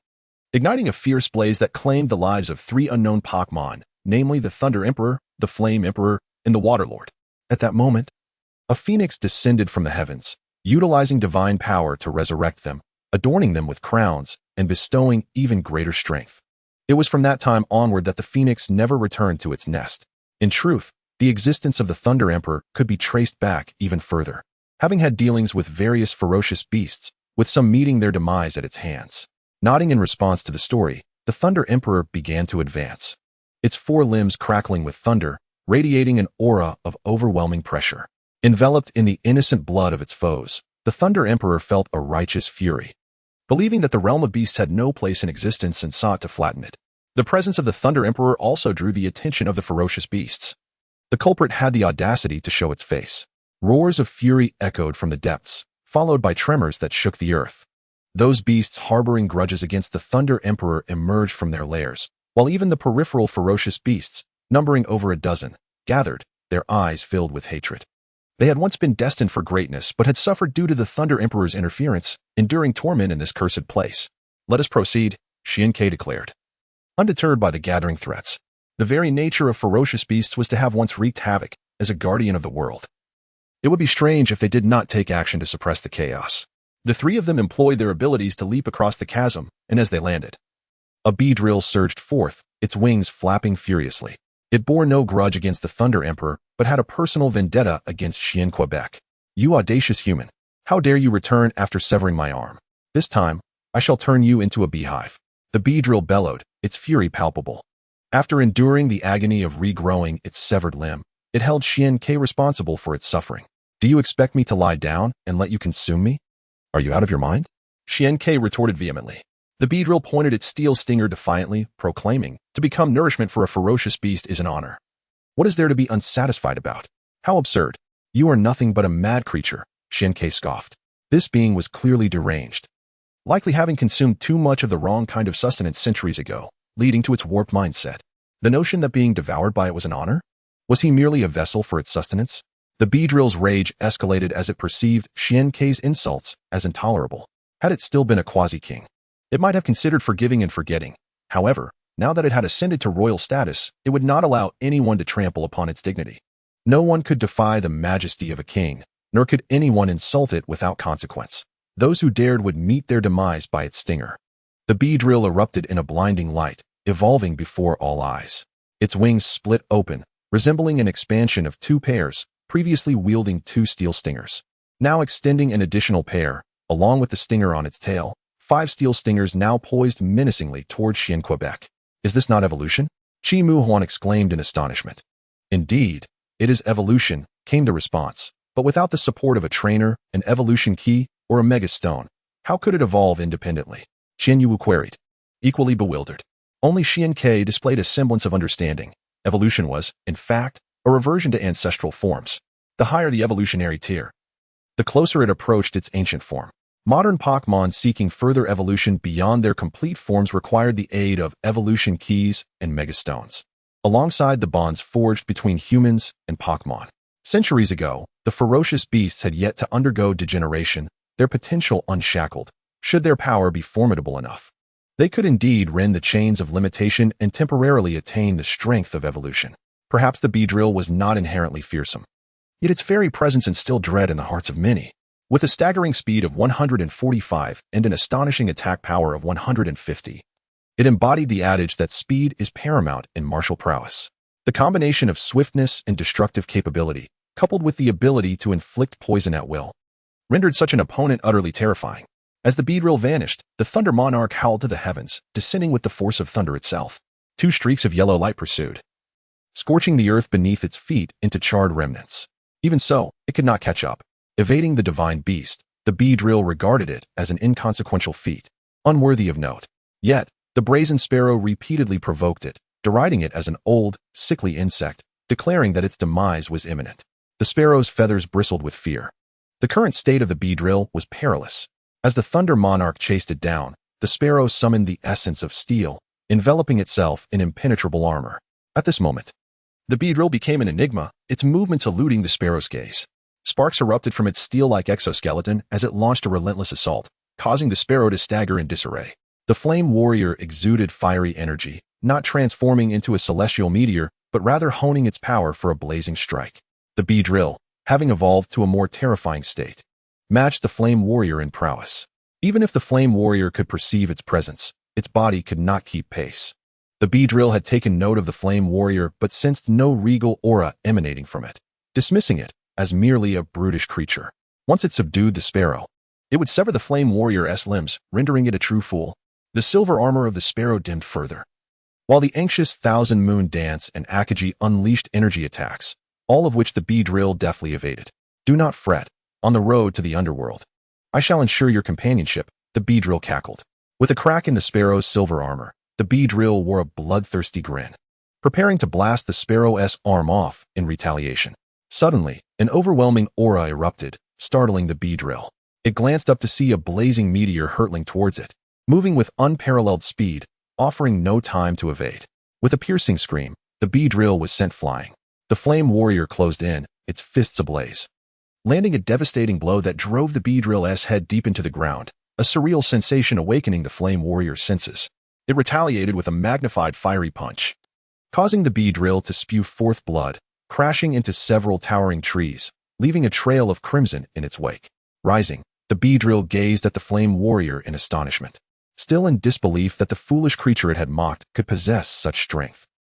igniting a fierce blaze that claimed the lives of three unknown Pokemon, namely the Thunder Emperor, the Flame Emperor, and the Water Lord. At that moment, a phoenix descended from the heavens, utilizing divine power to resurrect them, adorning them with crowns, and bestowing even greater strength. It was from that time onward that the phoenix never returned to its nest. In truth, the existence of the Thunder Emperor could be traced back even further, having had dealings with various ferocious beasts, with some meeting their demise at its hands. Nodding in response to the story, the Thunder Emperor began to advance, its four limbs crackling with thunder, radiating an aura of overwhelming pressure. Enveloped in the innocent blood of its foes, the Thunder Emperor felt a righteous fury, believing that the realm of beasts had no place in existence and sought to flatten it. The presence of the Thunder Emperor also drew the attention of the ferocious beasts. The culprit had the audacity to show its face. Roars of fury echoed from the depths, followed by tremors that shook the earth. Those beasts harboring grudges against the Thunder Emperor emerged from their lairs, while even the peripheral ferocious beasts, numbering over a dozen, gathered, their eyes filled with hatred. They had once been destined for greatness, but had suffered due to the Thunder Emperor's interference, enduring torment in this cursed place. Let us proceed, Xian Ke declared. Undeterred by the gathering threats, the very nature of ferocious beasts was to have once wreaked havoc as a guardian of the world. It would be strange if they did not take action to suppress the chaos. The three of them employed their abilities to leap across the chasm, and as they landed, a Beedrill surged forth, its wings flapping furiously. It bore no grudge against the Thunder Emperor, but had a personal vendetta against Xian Quebec. You audacious human, how dare you return after severing my arm? This time, I shall turn you into a beehive. The Beedrill bellowed, its fury palpable. After enduring the agony of regrowing its severed limb, it held Xian Ke responsible for its suffering. Do you expect me to lie down and let you consume me? Are you out of your mind? Xian Ke retorted vehemently. The Beedrill pointed its steel stinger defiantly, proclaiming, to become nourishment for a ferocious beast is an honor. What is there to be unsatisfied about? How absurd. You are nothing but a mad creature, Xian Ke scoffed. This being was clearly deranged, likely having consumed too much of the wrong kind of sustenance centuries ago, leading to its warped mindset. The notion that being devoured by it was an honor? Was he merely a vessel for its sustenance? The Beedrill's rage escalated as it perceived Xian Ke's insults as intolerable. Had it still been a quasi-king, it might have considered forgiving and forgetting. However, now that it had ascended to royal status, it would not allow anyone to trample upon its dignity. No one could defy the majesty of a king, nor could anyone insult it without consequence. Those who dared would meet their demise by its stinger. The Beedrill erupted in a blinding light, evolving before all eyes. Its wings split open, resembling an expansion of two pairs, previously wielding two steel stingers. Now extending an additional pair, along with the stinger on its tail, 5 steel stingers now poised menacingly toward Xian Quebec. Is this not evolution? Qi Muhuan exclaimed in astonishment. Indeed, it is evolution, came the response, but without the support of a trainer, an evolution key, or a mega stone. How could it evolve independently? Xian Yu queried, equally bewildered. Only Xian Ke displayed a semblance of understanding. Evolution was, in fact, a reversion to ancestral forms. The higher the evolutionary tier, the closer it approached its ancient form. Modern Pokemon seeking further evolution beyond their complete forms required the aid of evolution keys and megastones, alongside the bonds forged between humans and Pokemon. Centuries ago, the ferocious beasts had yet to undergo degeneration, their potential unshackled. Should their power be formidable enough, they could indeed rend the chains of limitation and temporarily attain the strength of evolution. Perhaps the Beedrill was not inherently fearsome, yet its very presence instilled dread in the hearts of many. With a staggering speed of 145 and an astonishing attack power of 150, it embodied the adage that speed is paramount in martial prowess. The combination of swiftness and destructive capability, coupled with the ability to inflict poison at will, rendered such an opponent utterly terrifying. As the Beedrill vanished, the Thunder Monarch howled to the heavens, descending with the force of thunder itself. 2 streaks of yellow light pursued, scorching the earth beneath its feet into charred remnants. Even so, it could not catch up. Evading the divine beast, the Beedrill regarded it as an inconsequential feat, unworthy of note. Yet, the brazen sparrow repeatedly provoked it, deriding it as an old, sickly insect, declaring that its demise was imminent. The sparrow's feathers bristled with fear. The current state of the Beedrill was perilous. As the Thunder Monarch chased it down, the sparrow summoned the essence of steel, enveloping itself in impenetrable armor. At this moment, the Beedrill became an enigma, its movements eluding the sparrow's gaze. Sparks erupted from its steel-like exoskeleton as it launched a relentless assault, causing the sparrow to stagger in disarray. The Flame Warrior exuded fiery energy, not transforming into a celestial meteor, but rather honing its power for a blazing strike. The Beedrill, having evolved to a more terrifying state, matched the Flame Warrior in prowess. Even if the Flame Warrior could perceive its presence, its body could not keep pace. The Beedrill had taken note of the Flame Warrior but sensed no regal aura emanating from it, dismissing it as merely a brutish creature. Once it subdued the sparrow, it would sever the Flame Warrior's limbs, rendering it a true fool. The silver armor of the sparrow dimmed further, while the anxious Thousand Moon Dance and Akaji unleashed energy attacks, all of which the Beedrill deftly evaded. Do not fret. On the road to the underworld, I shall ensure your companionship, the Beedrill cackled. With a crack in the sparrow's silver armor, the Beedrill wore a bloodthirsty grin, preparing to blast the sparrow's arm off in retaliation. Suddenly, an overwhelming aura erupted, startling the Beedrill. It glanced up to see a blazing meteor hurtling towards it, moving with unparalleled speed, offering no time to evade. With a piercing scream, the Beedrill was sent flying. The Flame Warrior closed in, its fists ablaze, landing a devastating blow that drove the Beedrill's head deep into the ground, a surreal sensation awakening the Flame Warrior's senses. It retaliated with a magnified fiery punch, causing the Beedrill to spew forth blood, crashing into several towering trees, leaving a trail of crimson in its wake. Rising, the Beedrill gazed at the Flame Warrior in astonishment, still in disbelief that the foolish creature it had mocked could possess such strength.